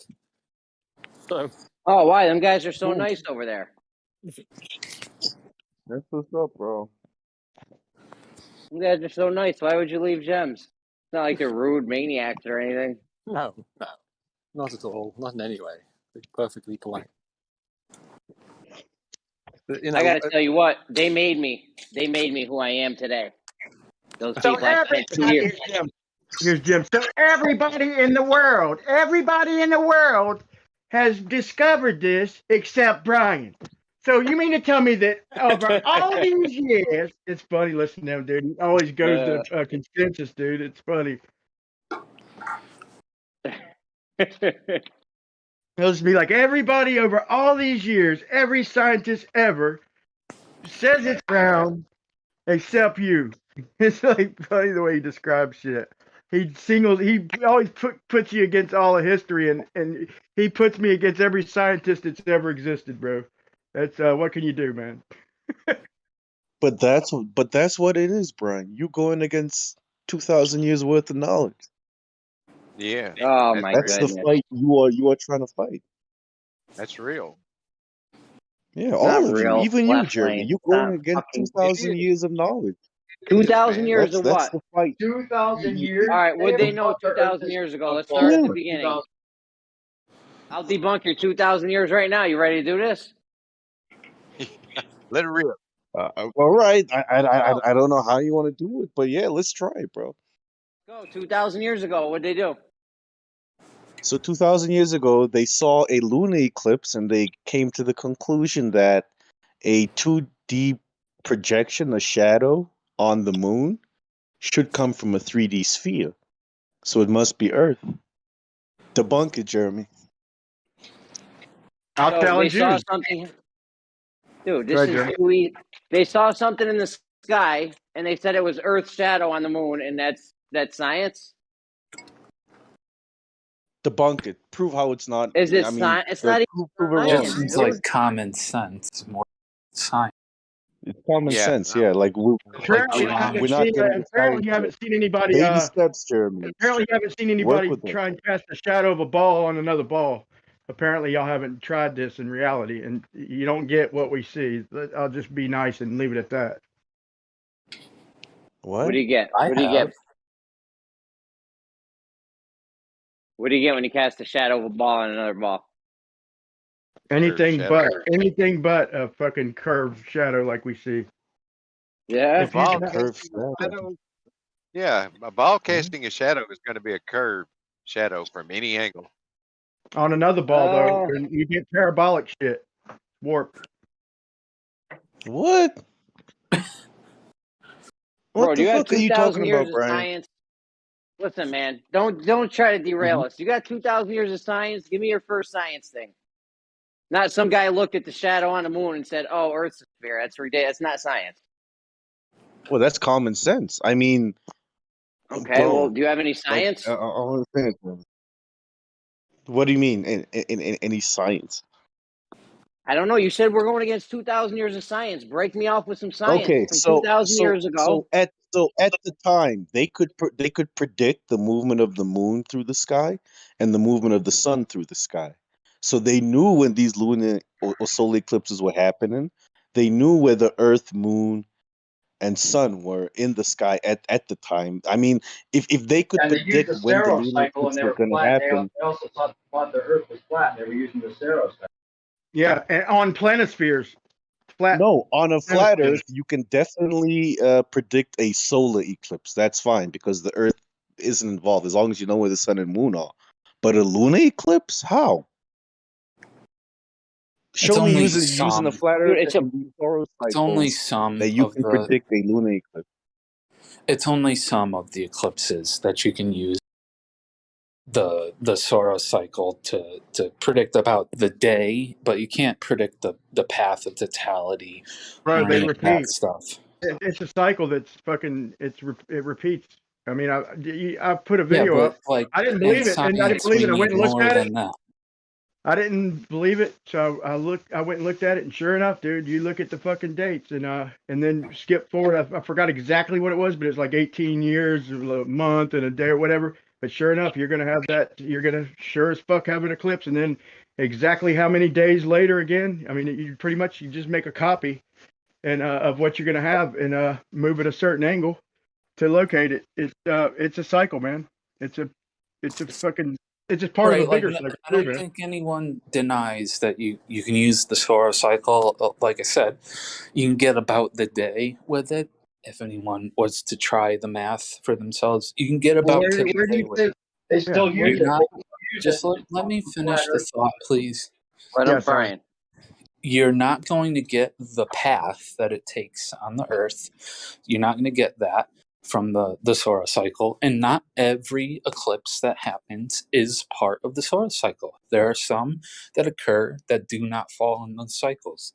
So. Oh, why? Them guys are so nice over there. That's what's up, bro. You guys are so nice. Why would you leave Gems? It's not like they're rude maniacs or anything. No, not at all. Not in any way. They're perfectly polite. But, I gotta tell you what, they made me who I am today. Those people I spent 2 years. Here's Jim. So everybody in the world has discovered this except Brian. So you mean to tell me that over all these years, it's funny listening to him, dude. He always goes to consensus, dude. It's funny. He'll just be like, everybody over all these years, every scientist ever says it's round except you. It's like funny the way he describes shit. He always puts you against all of history, and he puts me against every scientist that's ever existed, bro. That's what can you do, man? But that's what it is, Brian. You going against 2,000 years worth of knowledge. Yeah. Oh my goodness. That's the fight you are trying to fight. That's real. Yeah, It's all not of real. you, even you, Left Jeremy. lane. You're It's not going against fucking- 2,000 years of knowledge. 2,000 years of That's what? the fight. 2,000 years. All right, what they know 2,000 years ago? Let's start at the beginning. I'll debunk your 2,000 years right now. You ready to do this? Let it rip. All right. I don't know how you want to do it, but yeah, let's try it, bro. Go. 2,000 years ago, what'd they do? So 2,000 years ago, they saw a lunar eclipse, and they came to the conclusion that a 2D projection, a shadow on the moon, should come from a 3D sphere. So it must be Earth. Debunk it, Jeremy. I'll challenge you. Saw something. Dude, this is too easy. They saw something in the sky, and they said it was Earth's shadow on the moon, and that's science? Debunk it. Prove how it's not. Is it science? It's not even It seems like common sense more than science. It's common sense, yeah. Like apparently you haven't seen anybody. Baby steps, Jeremy. Apparently, you haven't seen anybody try and cast a shadow of a ball on another ball. Apparently, y'all haven't tried this in reality, and you don't get what we see. I'll just be nice and leave it at that. What do you get? What do you get? What do you get when you cast a shadow of a ball on another ball? Anything but a fucking curved shadow like we see. Yeah. If you Ball casting a shadow, yeah, a ball casting a shadow is going to be a curved shadow from any angle. on another ball though, you get parabolic shit. Warp. What? Bro, What the you have fuck are you 2,000 talking years about, of Brian? science. Listen, man, don't try to derail us. You got 2,000 years of science. Give me your first science thing. Not some guy looked at the shadow on the moon and said, "Oh, Earth's a sphere." That's ridiculous. That's not science. Well, that's common sense. I mean, Okay, bro, well, do you have any science? Like, I'll understand it. What do you mean? In any science? I don't know. You said we're going against 2,000 years of science. Break me off with some science Okay, from so 2,000 years ago. at the time they could predict the movement of the moon through the sky and the movement of the sun through the sky. So they knew when these lunar or solar eclipses were happening. They knew where the Earth, moon, and sun were in the sky at the time. I mean, if they could And they used predict the when the Saros lunar cycle, and eclipse they were were going to flat. happen. They also thought the Earth was flat. And they were using the Saros cycle. Yeah, and on planispheres. No, on a flat planispheres. Earth, you can definitely predict a solar eclipse. That's fine because the Earth isn't involved as long as you know where the sun and moon are. But a lunar eclipse, how? Show me using a flat Earth and these Saros It's only cycles some that you of can the. predict a lunar eclipse. It's only some of the eclipses that you can use the Saros cycle to predict about the day, but you can't predict the path of totality Bro, or they any of that repeat. stuff. It's a cycle that's fucking. It repeats. I mean, I put a Yeah, video but up. like I didn't in believe it, and I didn't science, believe we it. I went need and looked more at it. than that. I didn't believe it, so I went and looked at it, and sure enough, dude, you look at the fucking dates, and then skip forward. I forgot exactly what it was, but it's like 18 years, a month, and a day or whatever. But sure enough, you're gonna have that. You're gonna sure as fuck have an eclipse, and then exactly how many days later again? I mean, you pretty much you just make a copy, and of what you're gonna have, and move at a certain angle to locate it. It's a cycle, man. It's a fucking. It's just part of a Right, like bigger cycle. I don't think anyone denies that you can use the Saros cycle. Like I said, you can get about the day with it. If anyone was to try the math for themselves, you can get about to the Where do day you with think it. They still You're use it. not just let me finish the thought, please. Let him, Brian. You're not going to get the path that it takes on the Earth. You're not going to get that from the Saros cycle, and not every eclipse that happens is part of the Saros cycle. There are some that occur that do not fall in those cycles.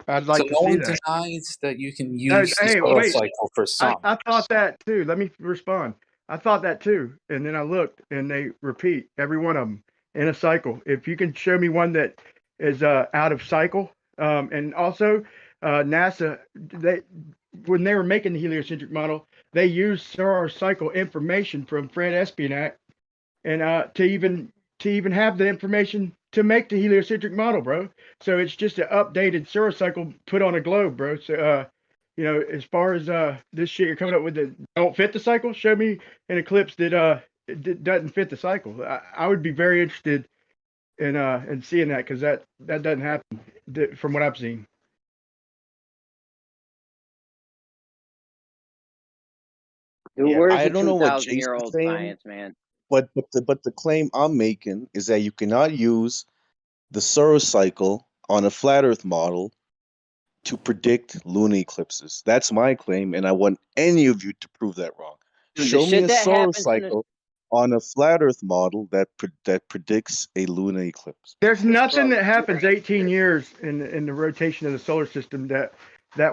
I'd like to no see one that. denies that you can use the Hey, Saros wait. cycle for some. I thought that too. Let me respond. I thought that too, and then I looked, and they repeat every one of them in a cycle. If you can show me one that is out of cycle, and also NASA, when they were making the heliocentric model, they used Saros cycle information from Fred Espinac, and to even have the information to make the heliocentric model, bro. So it's just an updated Saros cycle put on a globe, bro. So as far as this shit you're coming up with that don't fit the cycle, show me an eclipse that doesn't fit the cycle. I would be very interested in seeing that, because that doesn't happen from what I've seen. Dude, Yeah, where's I the don't know what 2,000-year-old Jason's saying, science, man? but the claim I'm making is that you cannot use the Saros cycle on a flat Earth model to predict lunar eclipses. That's my claim, and I want any of you to prove that wrong. Dude, Show me a Saros happens in cycle on a flat Earth model that predicts a lunar eclipse. There's nothing that happens 18 years in the rotation of the solar system that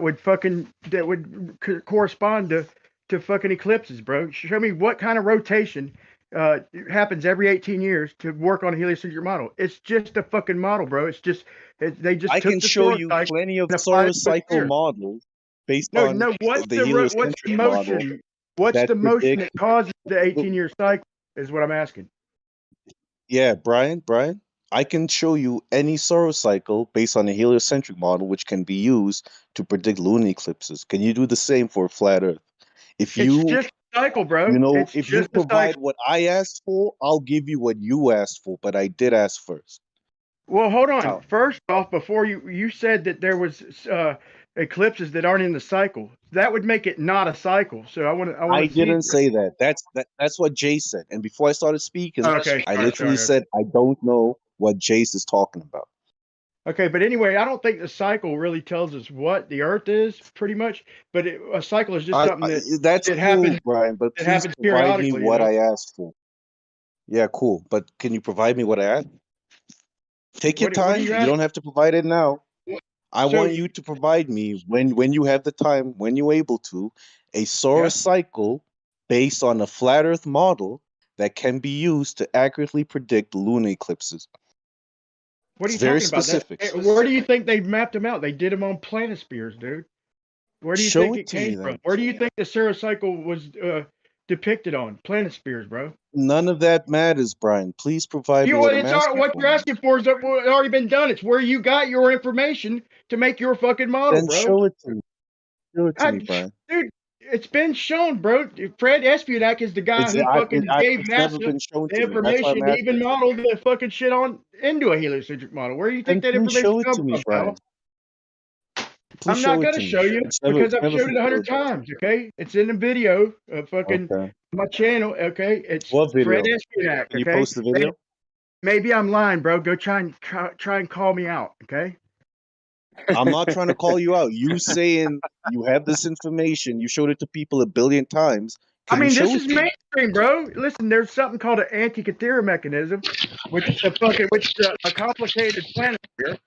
would correspond to fucking eclipses, bro. Show me what kind of rotation happens every 18 years to work on a heliocentric model. It's just a fucking model, bro. They just I took can the show Saros you cycle plenty of and applied it Saros to a cycle sphere. models based No, on what's the the heliocentric model motion? What's that the motion predict. that causes the 18-year cycle? Is what I'm asking. Yeah, Brian. I can show you any solar cycle based on a heliocentric model, which can be used to predict lunar eclipses. Can you do the same for a flat Earth? If It's you, just a cycle, bro. you know, It's if you just a provide cycle. what I asked for, I'll give you what you asked for. But I did ask first. Well, hold on. Oh. First off, before you said that there was eclipses that aren't in the cycle. That would make it not a cycle. So I want I to see. didn't say that. That's what Jay said. And before I started speaking, Okay, I sorry, literally sorry. said I don't know what Jace is talking about. Okay, but anyway, I don't think the cycle really tells us what the Earth is, pretty much. But a cycle is just something That's it cool, happens. Brian. But It please happens provide me periodically. what I asked for. Yeah, cool. But can you provide me what I asked? Take your time. You don't have to provide it now. I want you to provide me when you have the time, when you're able to, a solar cycle based on a flat Earth model that can be used to accurately predict lunar eclipses. What are you very talking about? specific. Where do you think they mapped them out? They did them on planispheres, dude. Where do you Show think it it to me, came then. from? Where do you think the solar cycle was depicted on? Planispheres, bro. None of that matters, Brian. Please provide me what I'm asking What for. you're asking for is already been done. It's where you got your information to make your fucking model, Then bro. show it to me. Show it to me, Brian. Dude, it's been shown, bro. Fred Espudak is the guy who fucking gave It's never NASA been shown the to me. That's why I'm information to even asking. model the fucking shit on into a heliocentric model. Where do you think Then that please information show it comes to me, from, Brian. pal? Please I'm not show it gonna to me. show you It's because I've never showed it been 100 showed. times. Okay, it's in the video. Fucking Okay. my channel. Okay, it's What video? Fred Espudak. Can you Okay, post the video? maybe I'm lying, bro. Go try and call me out. Okay. I'm not trying to call you out. You saying you have this information, you showed it to people 1 billion times. Can you This show is it to me? mainstream, bro. Listen, there's something called an Antikythera mechanism, which is a complicated planet here.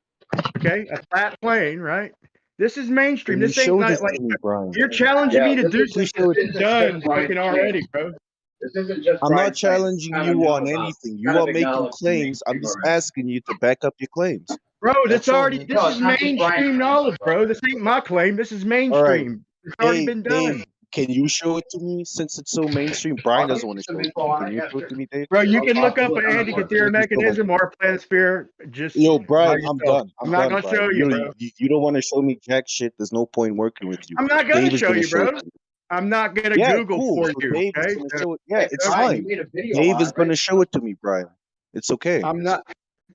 Okay, a flat plane, right? This is mainstream. Can you This ain't show not this like to me, Brian? you're challenging me to do Please something show that's it. been done fucking already, bro. This isn't just I'm not Brian saying. challenging you on anything. You are making claims. I'm just asking you to back up your claims. Bro, That's all, this man. is mainstream knowledge, bro. This ain't my claim. This is All right, mainstream. It's already been done. Dave, can you show it to me since it's so mainstream? Brian doesn't want to show it to me. Can you show it to me, Dave? Bro, you can look up an Thank Antikythera you so much. mechanism or a planisphere. Just Yo, Brian, by I'm yourself. done. I'm not gonna Brian. show you, bro. You don't want to show me jack shit. There's no point working with you. I'm not gonna Dave is show gonna you, show bro. it to me. I'm not gonna Yeah, Google cool. for So you. Dave Okay. is gonna show it. Yeah, it's Brian, fine. you made a video Dave on is it, gonna right? show it to me, Brian. It's okay. I'm not.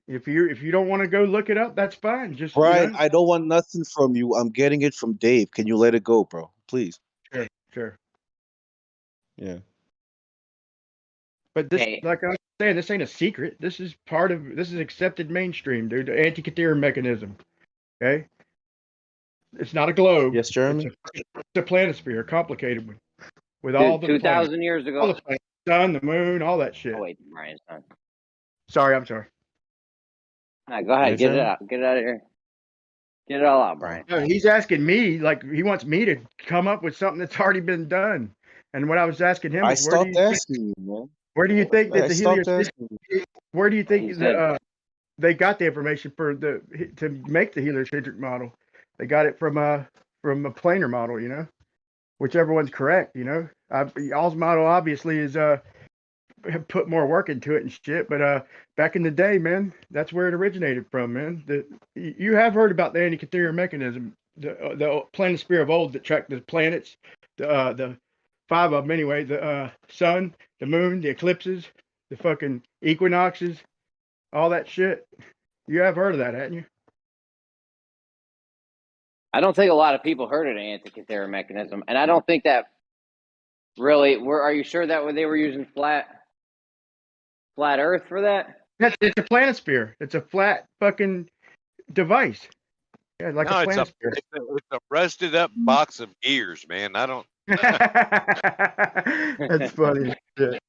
If you don't want to go look it up, that's fine. Just Brian, I don't want nothing from you. I'm getting it from Dave. Can you let it go, bro? Please. Sure. Yeah. But this, like I was saying, this ain't a secret. This is accepted mainstream, dude. The Antikythera mechanism. Okay. It's not a globe. Yes, Jeremy. It's a planisphere, a complicated one, with Dude, all the 2,000 years ago. all the planets, sun, the moon, all that shit. Oh wait, Brian's done. Sorry, I'm sorry. All right, go ahead, get it out. Get it out of here. Get it all out, Brian. No, he's asking me, like he wants me to come up with something that's already been done. And what I was asking him is, where do you think that the heliocentric? Where do you think they got the information to make the heliocentric model? They got it from a planar model, you know, whichever one's correct, you know. Y'all's model obviously is have put more work into it and shit, but back in the day, man, that's where it originated from, man. You have heard about the Antikythera mechanism, the planisphere of old that tracked the planets, the 5 of them anyway, the sun, the moon, the eclipses, the fucking equinoxes, all that shit. You have heard of that, haven't you? I don't think a lot of people heard of the Antikythera mechanism, and I don't think that really. Are you sure that they were using flat Earth for that? It's a planisphere. It's a flat fucking device. Yeah, like no, a it's planisphere. it's a rusted up box of gears, man. I don't. That's funny. Shit.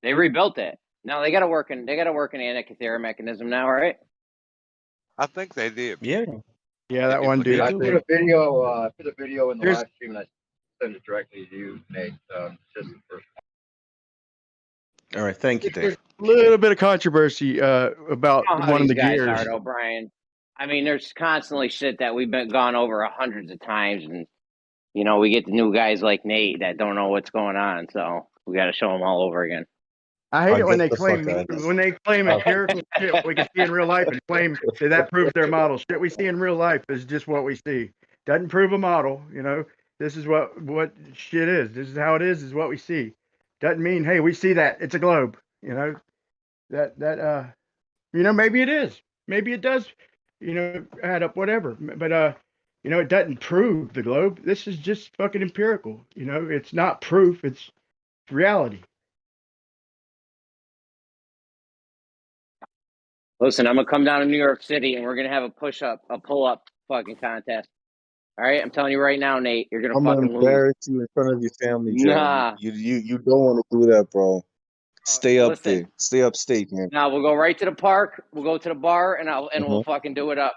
They rebuilt it. No, they got to work in. They got to work in the Antikythera mechanism now, right? I think they did. Yeah. Yeah, that one dude. I put a video in the live stream and I sent it directly to you, Nate. Just the first All right, thank you, Dave. There's a little bit of controversy about one of the gears. Guys are, though, Brian. I mean, there's constantly shit that we've gone over hundreds of times, and you know, we get the new guys like Nate that don't know what's going on, so we got to show them all over again. I hate it when get they the fuck claim out of empirical shit we can see in real life and claim that proves their model. Shit we see in real life is just what we see. Doesn't prove a model. This is what shit is. This is how it is what we see. Doesn't mean hey we see that it's a globe. That maybe it is. Maybe it does. Add up whatever. But it doesn't prove the globe. This is just fucking empirical. It's not proof. It's reality. Listen, I'm gonna come down to New York City and we're gonna have a pull-up fucking contest. All right, I'm telling you right now, Nate, you're gonna I'm gonna fucking lose. embarrass you in front of your family, Jeremy. Nah. You don't want to do that, bro. Stay up Listen. there. Stay upstate, man. Now we'll go right to the park. We'll go to the bar and we'll fucking do it up.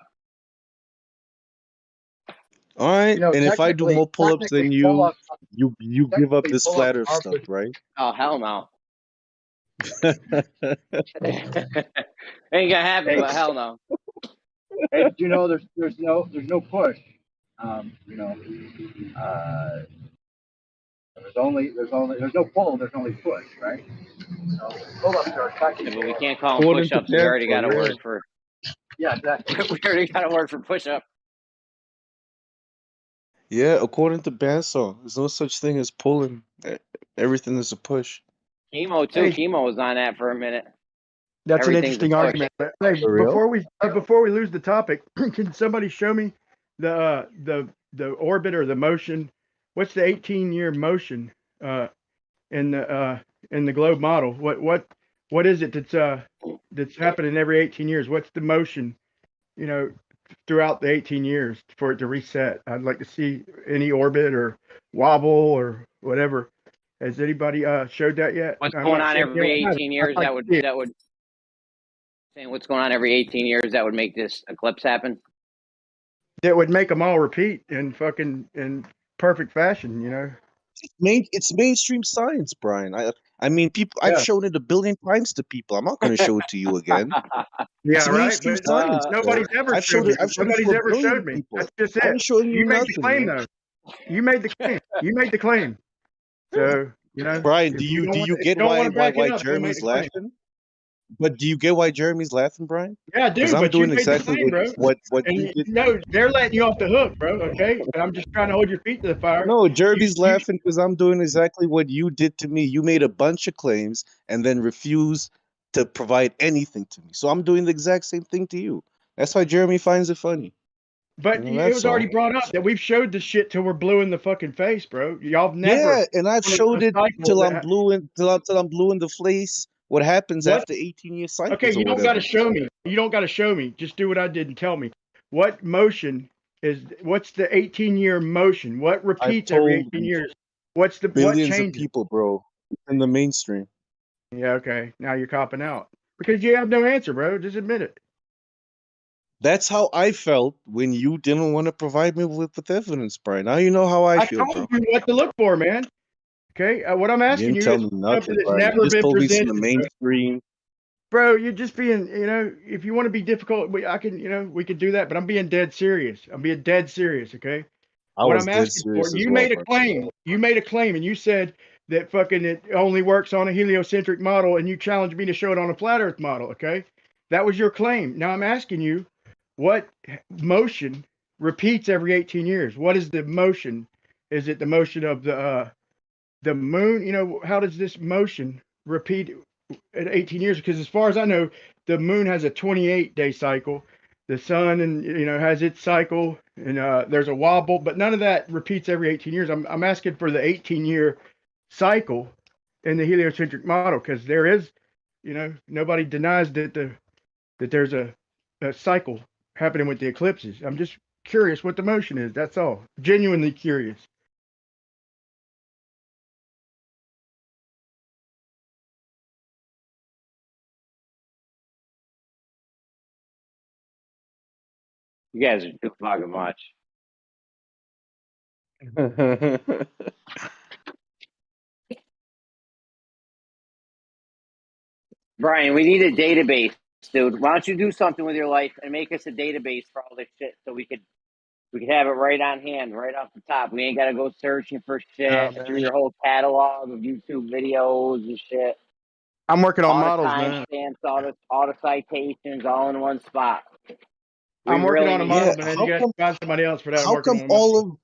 All right. And if I do more pull-ups than you give up this flat earth stuff, right? Oh hell no. Ain't gonna happen, but hell no. Hey, there's no push. There's no pull. There's only push, right? So pull-ups are effective. But we can't call them push-ups. We already got a word for. Yeah, exactly. We already got a word for push-up. Yeah, according to bandsaw, there's no such thing as pulling. Everything is a push. Chemo too. Chemo was on that for a minute. That's an interesting argument. But hey, For real? before we lose the topic, can somebody show me the orbit or the motion? What's the 18-year motion in the globe model? What is it that's happening every 18 years? What's the motion, throughout the 18 years for it to reset? I'd like to see any orbit or wobble or whatever. Has anybody showed that yet? What's going on every 18 years? That would saying what's going on every 18 years that would make this eclipse happen? That would make them all repeat in perfect fashion, It's mainstream science, Brian. I mean, people. I've shown it 1 billion times to people. I'm not going to show it to you again. Yeah, It's right. mainstream science. Bro. Nobody's ever I've showed showed me. it. I've shown Nobody's it to ever 1 billion showed me. people. That's just it. I ain't showing You made nothing, the claim, man. though. You made the claim. You made the claim. So Brian, do you get why Jeremy's laughing? But do you get why Jeremy's laughing, Brian? Yeah, I do. Because I'm but doing you made exactly the claim, what and you did. No, they're letting you off the hook, bro. Okay, and I'm just trying to hold your feet to the fire. No, Jeremy's laughing because I'm doing exactly what you did to me. You made a bunch of claims and then refused to provide anything to me. So I'm doing the exact same thing to you. That's why Jeremy finds it funny. But it was already brought up that we've showed this shit till we're blue in the fucking face, bro. Y'all never. Yeah, and I've showed it till I'm blue in the face. What happens after 18-year cycles? Okay, you don't got to show me. You don't got to show me. Just do what I did and tell me. What motion is? What's the 18-year motion? What repeats every 18 years? What's the billions what changes? of people, bro, in the mainstream? Yeah, okay. Now you're copping out because you have no answer, bro. Just admit it. That's how I felt when you didn't want to provide me with evidence, Brian. Now you know how I feel, bro. I told you what to look for, man. Okay, what I'm asking you you didn't is tell me nothing, that's Brian. never You just been told me presented. it's in the mainstream. Bro, you're just being, if you want to be difficult, we could do that, but I'm being dead serious. I'm being dead serious, okay? What I'm asking for, you made a claim. You made a claim, and you said that fucking it only works on a heliocentric model, and you challenged me to show it on a flat Earth model, okay? That was your claim. Now I'm asking you, what motion repeats every 18 years? What is the motion? Is it the motion of the moon? How does this motion repeat at 18 years? Because as far as I know, the moon has a 28-day cycle. The sun has its cycle, and there's a wobble, but none of that repeats every 18 years. I'm asking for the 18-year cycle in the heliocentric model because there is, nobody denies that there's a cycle happening with the eclipses. I'm just curious what the motion is. That's all. Genuinely curious. You guys are too fucking much. Brian, we need a database, dude. Why don't you do something with your life and make us a database for all this shit so we could have it right on hand, right off the top. We ain't gotta go searching for shit through your whole catalog of YouTube videos and shit. I'm working on all models, the man. timestamps, all the citations, all in one spot. I'm working on a model, Yeah, man. You guys find somebody else for that. I'm how working come on a model.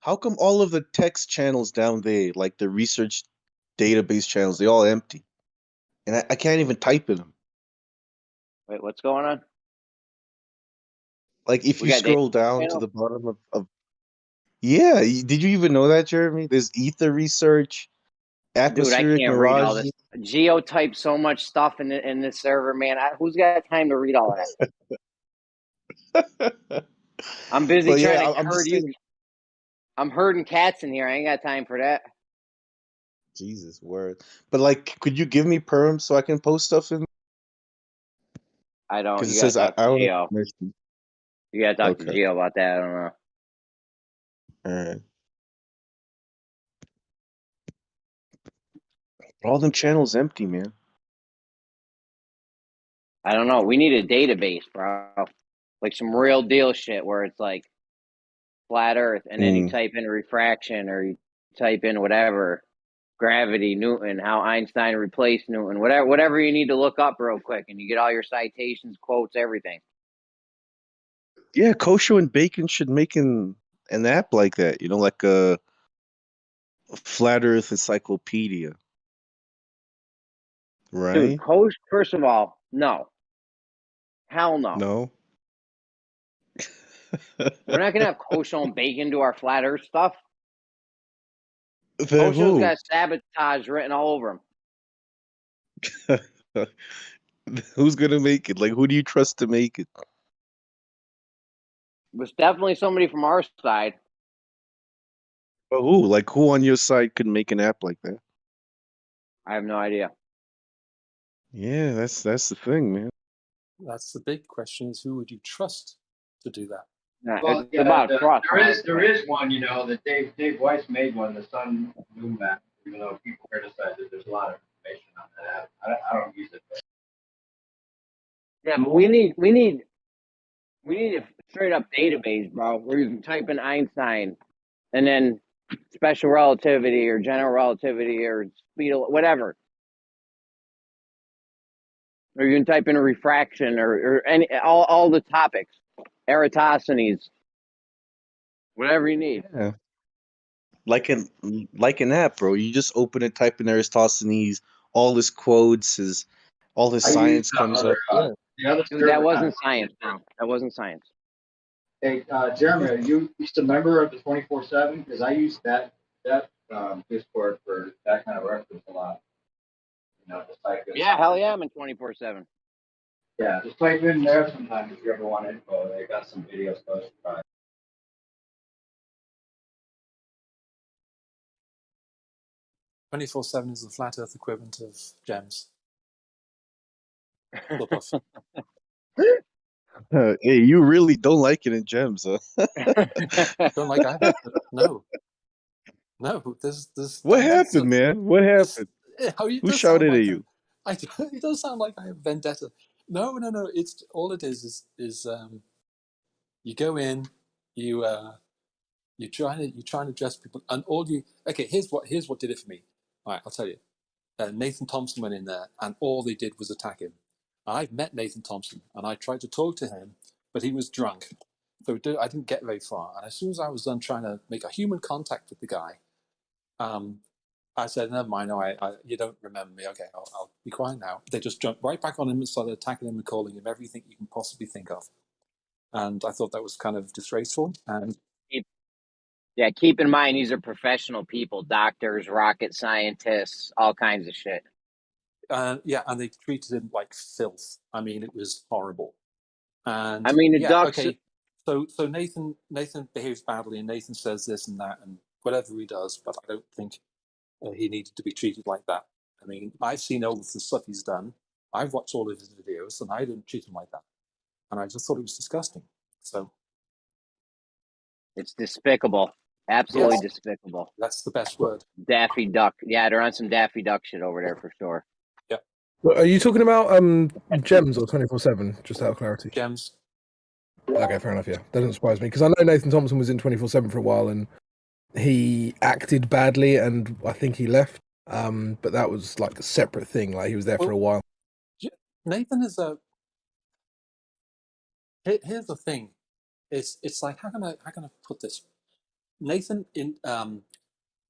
how come all of the text channels down there, like the research database channels, they all empty, and I can't even type in them. Wait, what's going on? Like if We you got scroll data down to channel? the bottom of yeah, did you even know that, Jeremy? There's ether research, Dude, I atmospheric can't read all mirage. this. Geo types so much stuff in this server, man. Who's got time to read all that? I'm busy But trying yeah, to I'm herd just you. saying, I'm herding cats in here. I ain't got time for that. Jesus word. But like, could you give me perm so I can post stuff in? I don't. Because it You gotta says I talk to don't have Geo. permission. You gotta talk to Okay, Geo about that. I don't know. all right. All them channels empty, man. I don't know. We need a database, bro. Like some real deal shit where it's like flat Earth, and then you type in refraction or you type in whatever, gravity, Newton, how Einstein replaced Newton, whatever you need to look up real quick, and you get all your citations, quotes, everything. Yeah, Kosho and Bacon should make an app like that. You know, like a flat Earth encyclopedia, Dude, right? first of all, no. Hell no. No. We're not gonna have Kosho and Bacon do our flat Earth stuff. Then Kosho's who? got sabotage written all over him. Who's gonna make it? Like, who do you trust to make it? It's definitely somebody from our side. But who? Like, who on your side could make an app like that? I have no idea. Yeah, that's the thing, man. That's the big question: is who would you trust to do that? Well, It's about trust. there is one, you know, that Dave Weiss made one, the Sun Moon map. Even though people criticize it, there's a lot of information on that app. I don't use it. But... Yeah, but we need a straight up database, bro, where you can type in Einstein and then special relativity or general relativity or speed, whatever. Or you can type in a refraction or all the topics, Eratosthenes, whatever you need. Yeah. Like an app, bro. You just open it, type in Aristophanes, all his quotes, all his science comes up. Dude, that wasn't science, bro. That wasn't science. Hey, Jeremy, are you just a member of the 24/7? Because I use that Discord for that kind of reference a lot. You know, just like yeah, hell yeah, I'm in 24/7. Yeah, just type in there sometimes if you ever want info. They got some videos posted by. 24/7 is the flat Earth equivalent of gems. Hey, you really don't like it in gems, huh? Don't like either. No. There's What happened, man? What happened? Who shouted at you? It does sound like I have vendetta. No. It's all it is you go in, you're trying to address people, and here's what did it for me. All right, I'll tell you. Nathan Thompson went in there, and all they did was attack him. I've met Nathan Thompson, and I tried to talk to him, but he was drunk, so I didn't get very far. And as soon as I was done trying to make a human contact with the guy, I said, "Never mind. No, you don't remember me. Okay, I'll be quiet now." They just jumped right back on him and started attacking him and calling him everything you can possibly think of. And I thought that was kind of disgraceful. And yeah, keep in mind these are professional people, doctors, rocket scientists, all kinds of shit. Yeah, and they treated him like filth. I mean, it was horrible. And I mean, the ducks. Okay. So Nathan behaves badly, and Nathan says this and that, and whatever he does. But I don't think he needed to be treated like that. I mean, I've seen all of the stuff he's done. I've watched all of his videos, and I didn't treat him like that. And I just thought it was disgusting. So it's despicable. Absolutely despicable. That's the best word. Daffy Duck. Yeah, they're on some Daffy Duck shit over there for sure. Yeah. Well, are you talking about gems or 24/7? Just out of clarity. Gems. Okay, fair enough. Yeah, that doesn't surprise me because I know Nathan Thompson was in 24/7 for a while and he acted badly, and I think he left. But that was like a separate thing. Like he was there for a while. Nathan is a. Here's the thing, it's like how can I put this? Nathan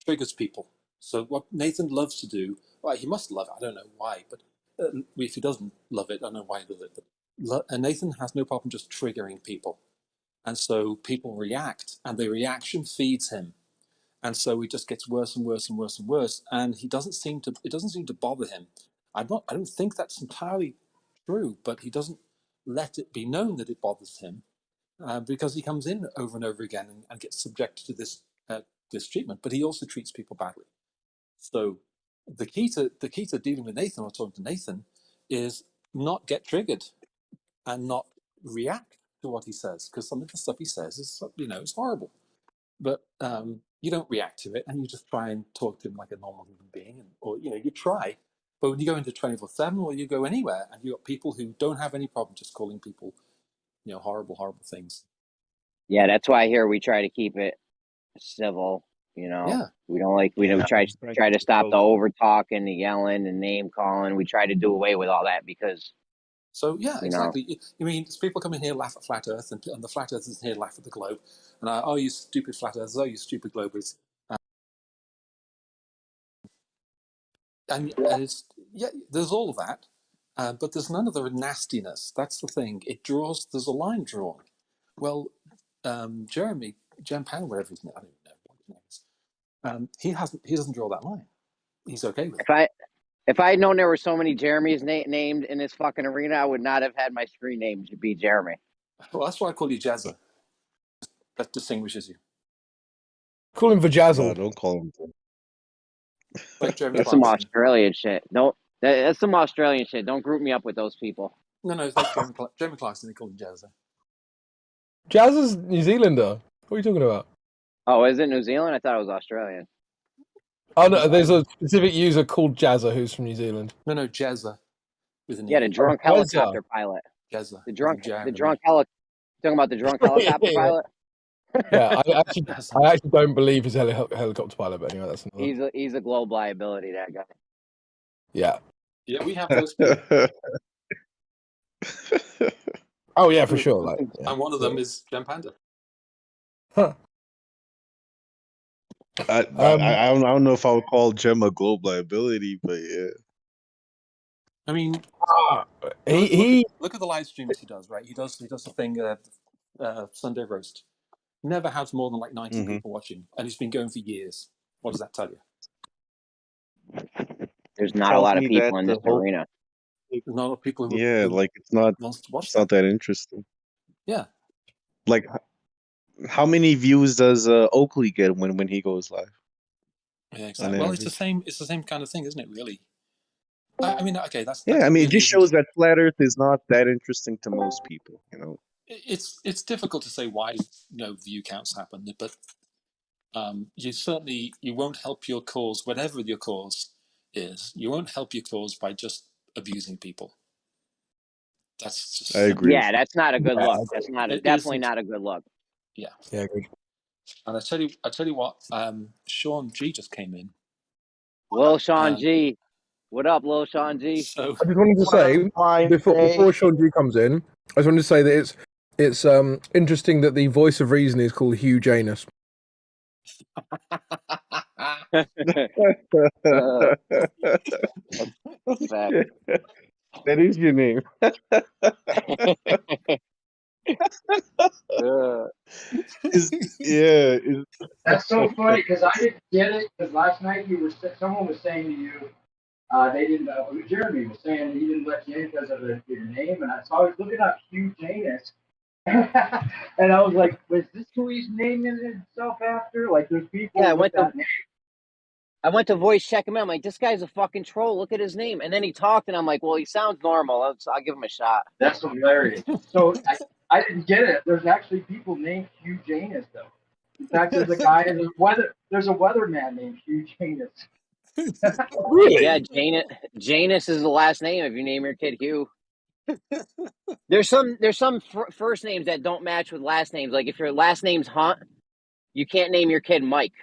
triggers people. So what Nathan loves to do, well, he must love it. I don't know why, but if he doesn't love it, I don't know why he does it. But and Nathan has no problem just triggering people, and so people react, and the reaction feeds him, and so it just gets worse and worse and worse and worse. And he doesn't seem to. It doesn't seem to bother him. I don't think that's entirely true, but he doesn't let it be known that it bothers him. Because he comes in over and over again and gets subjected to this treatment, but he also treats people badly. So the key to dealing with Nathan or talking to Nathan is not get triggered and not react to what he says, because some of the stuff he says is it's horrible. But you don't react to it, and you just try and talk to him like a normal human being, or you try. But when you go into 24/7 or you go anywhere, and you got people who don't have any problem just calling people horrible things. Yeah, that's why here we try to keep it civil. Yeah. We don't we try to stop the over talking, the yelling, and name calling. We try to do away with all that because. So yeah, exactly. I mean, people come in here laugh at flat Earth, and the flat Earthers here laugh at the globe, and oh, you stupid flat Earthers, oh, you stupid globers, and it's there's all of that, but there's none of the nastiness. That's the thing. There's a line drawn. Well, Jem Pan, whatever his name, I don't even know what his name is. He doesn't draw that line. He's okay with it. If I had known there were so many Jeremys named in this fucking arena, I would not have had my screen name to be Jeremy. Well, that's why I call you Jazza. That distinguishes you. Call him Vajazzle. No, don't call him. Like Jeremy That's Clarkson. some Australian shit. No, that's some Australian shit. Don't group me up with those people. No, it's like Jeremy Clarkson. They call him Jazza. Jazza's New Zealander. What are you talking about? Oh, is it New Zealand? I thought it was Australian. Oh no, there's a specific user called Jazza who's from New Zealand. No, Jazza. Yeah, the drunk helicopter pilot. Jazza. The drunk helicopter. Talking about the drunk helicopter pilot. Yeah, I actually don't believe he's a helicopter pilot, but anyway, that's another. He's a globe liability. That guy. Yeah. Yeah, we have those people. Oh yeah, for sure. Like, and one of them is Jem Panda. Huh. I don't know if I would call Jem a globe liability, but yeah. I mean, look at the live streams he does. Right, he does a thing, Sunday roast. Never has more than like 90 people watching, and he's been going for years. What does that tell you? There's not a lot of people in this arena. There's not a lot of people who it's not that interesting. Yeah. Like, how many views does Oakley get when he goes live? Yeah, exactly. Well, it's the same kind of thing, isn't it? Really. I mean, okay, that's I mean, it just shows that flat Earth is not that interesting to most people. It's difficult to say why view counts happen, but you won't help your cause, whatever your cause is. You won't help your cause by just abusing people. That's just I agree. Yeah, that's not a good look. That's definitely not a good look. Yeah. Yeah, I agree. And I tell you what, Sean G just came in. Lil Sean G. What up, Lil Sean G? So, I just wanted to say before Sean G comes in, I just wanted to say that it's interesting that the voice of reason is called Hugh Janus. That is your name. That's so funny because I didn't get it because last night someone was saying to you, they didn't. Jeremy was saying he didn't let you in because of your name, and so I was looking up Hugh Janus, and I was like, was this who he's naming himself after? Like, there's people with that name. I went to voice check him out. I'm like, this guy's a fucking troll. Look at his name. And then he talked, and I'm like, well, he sounds normal. I'll give him a shot. That's hilarious. So I didn't get it. There's actually people named Hugh Janus, though. In fact, there's a guy, there's a weatherman named Hugh Janus. Really? Yeah, Janus is the last name if you name your kid Hugh. There's some first names that don't match with last names. Like if your last name's Hunt, you can't name your kid Mike.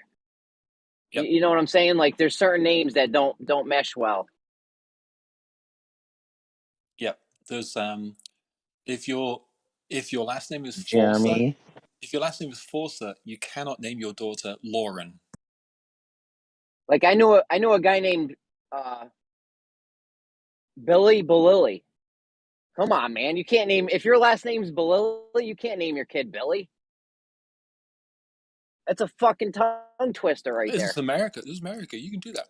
Yep. You know what I'm saying? Like there's certain names that don't mesh well. Yep. There's if your last name is Jeremy. if your last name is Forza, you cannot name your daughter Lauren. Like I knew a guy named Billy Belilli. Come on, man. You can't name if your last name's Belilli, you can't name your kid Billy. That's a fucking tongue twister right there. This is America. This is America. You can do that.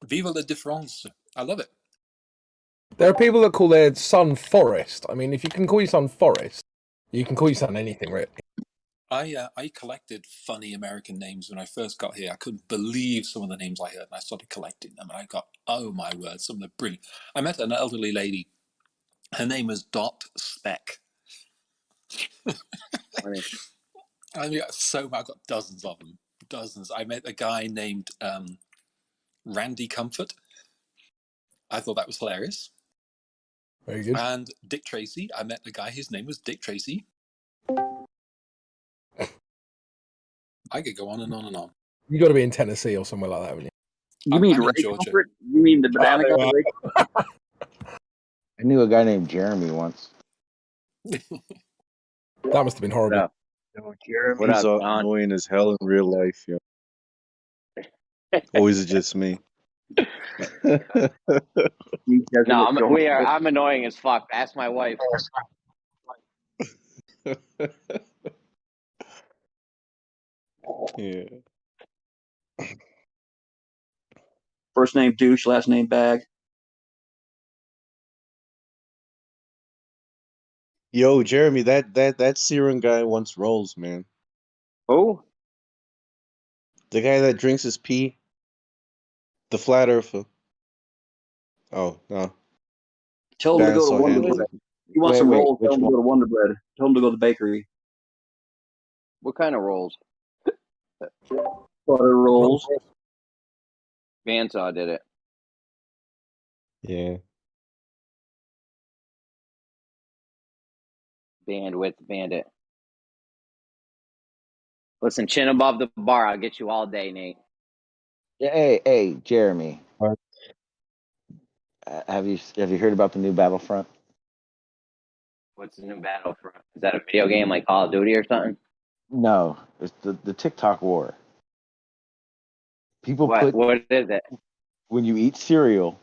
Viva la différence. I love it. There are people that call their son Forrest. I mean, if you can call your son Forrest, you can call your son anything, really. I collected funny American names when I first got here. I couldn't believe some of the names I heard, and I started collecting them. And I got, oh my word, some of them brilliant. I met an elderly lady. Her name was Dot Speck. Funny. I mean, I got dozens of them, dozens. I met a guy named Randy Comfort. I thought that was hilarious. Very good. And Dick Tracy. I met a guy. His name was Dick Tracy. I could go on and on and on. You got to be in Tennessee or somewhere like that, haven't you? You mean I'm in Ray Georgia. Comfort? You mean the banana guy? I knew a guy named Jeremy once. That must have been horrible. Yo, Jeremy's annoying as hell in real life, yo. Or is it just me? No, I'm annoying as fuck. Ask my wife. Yeah. First name douche, last name bag. Yo, Jeremy, that Syrian guy wants rolls, man. Who? The guy that drinks his pee. The flat earther. Oh, no. Tell him to go to Wonder Bread. He wants some rolls. Tell him to go to Wonder Bread. Tell him to go to the bakery. What kind of rolls? Butter rolls. Bandsaw did it. Yeah. Bandwidth bandit. Listen, chin above the bar. I'll get you all day, Nate. Hey, Jeremy. What? Have you heard about the new Battlefront? What's the new Battlefront? Is that a video game like Call of Duty or something? No, it's the TikTok war. What is it? When you eat cereal,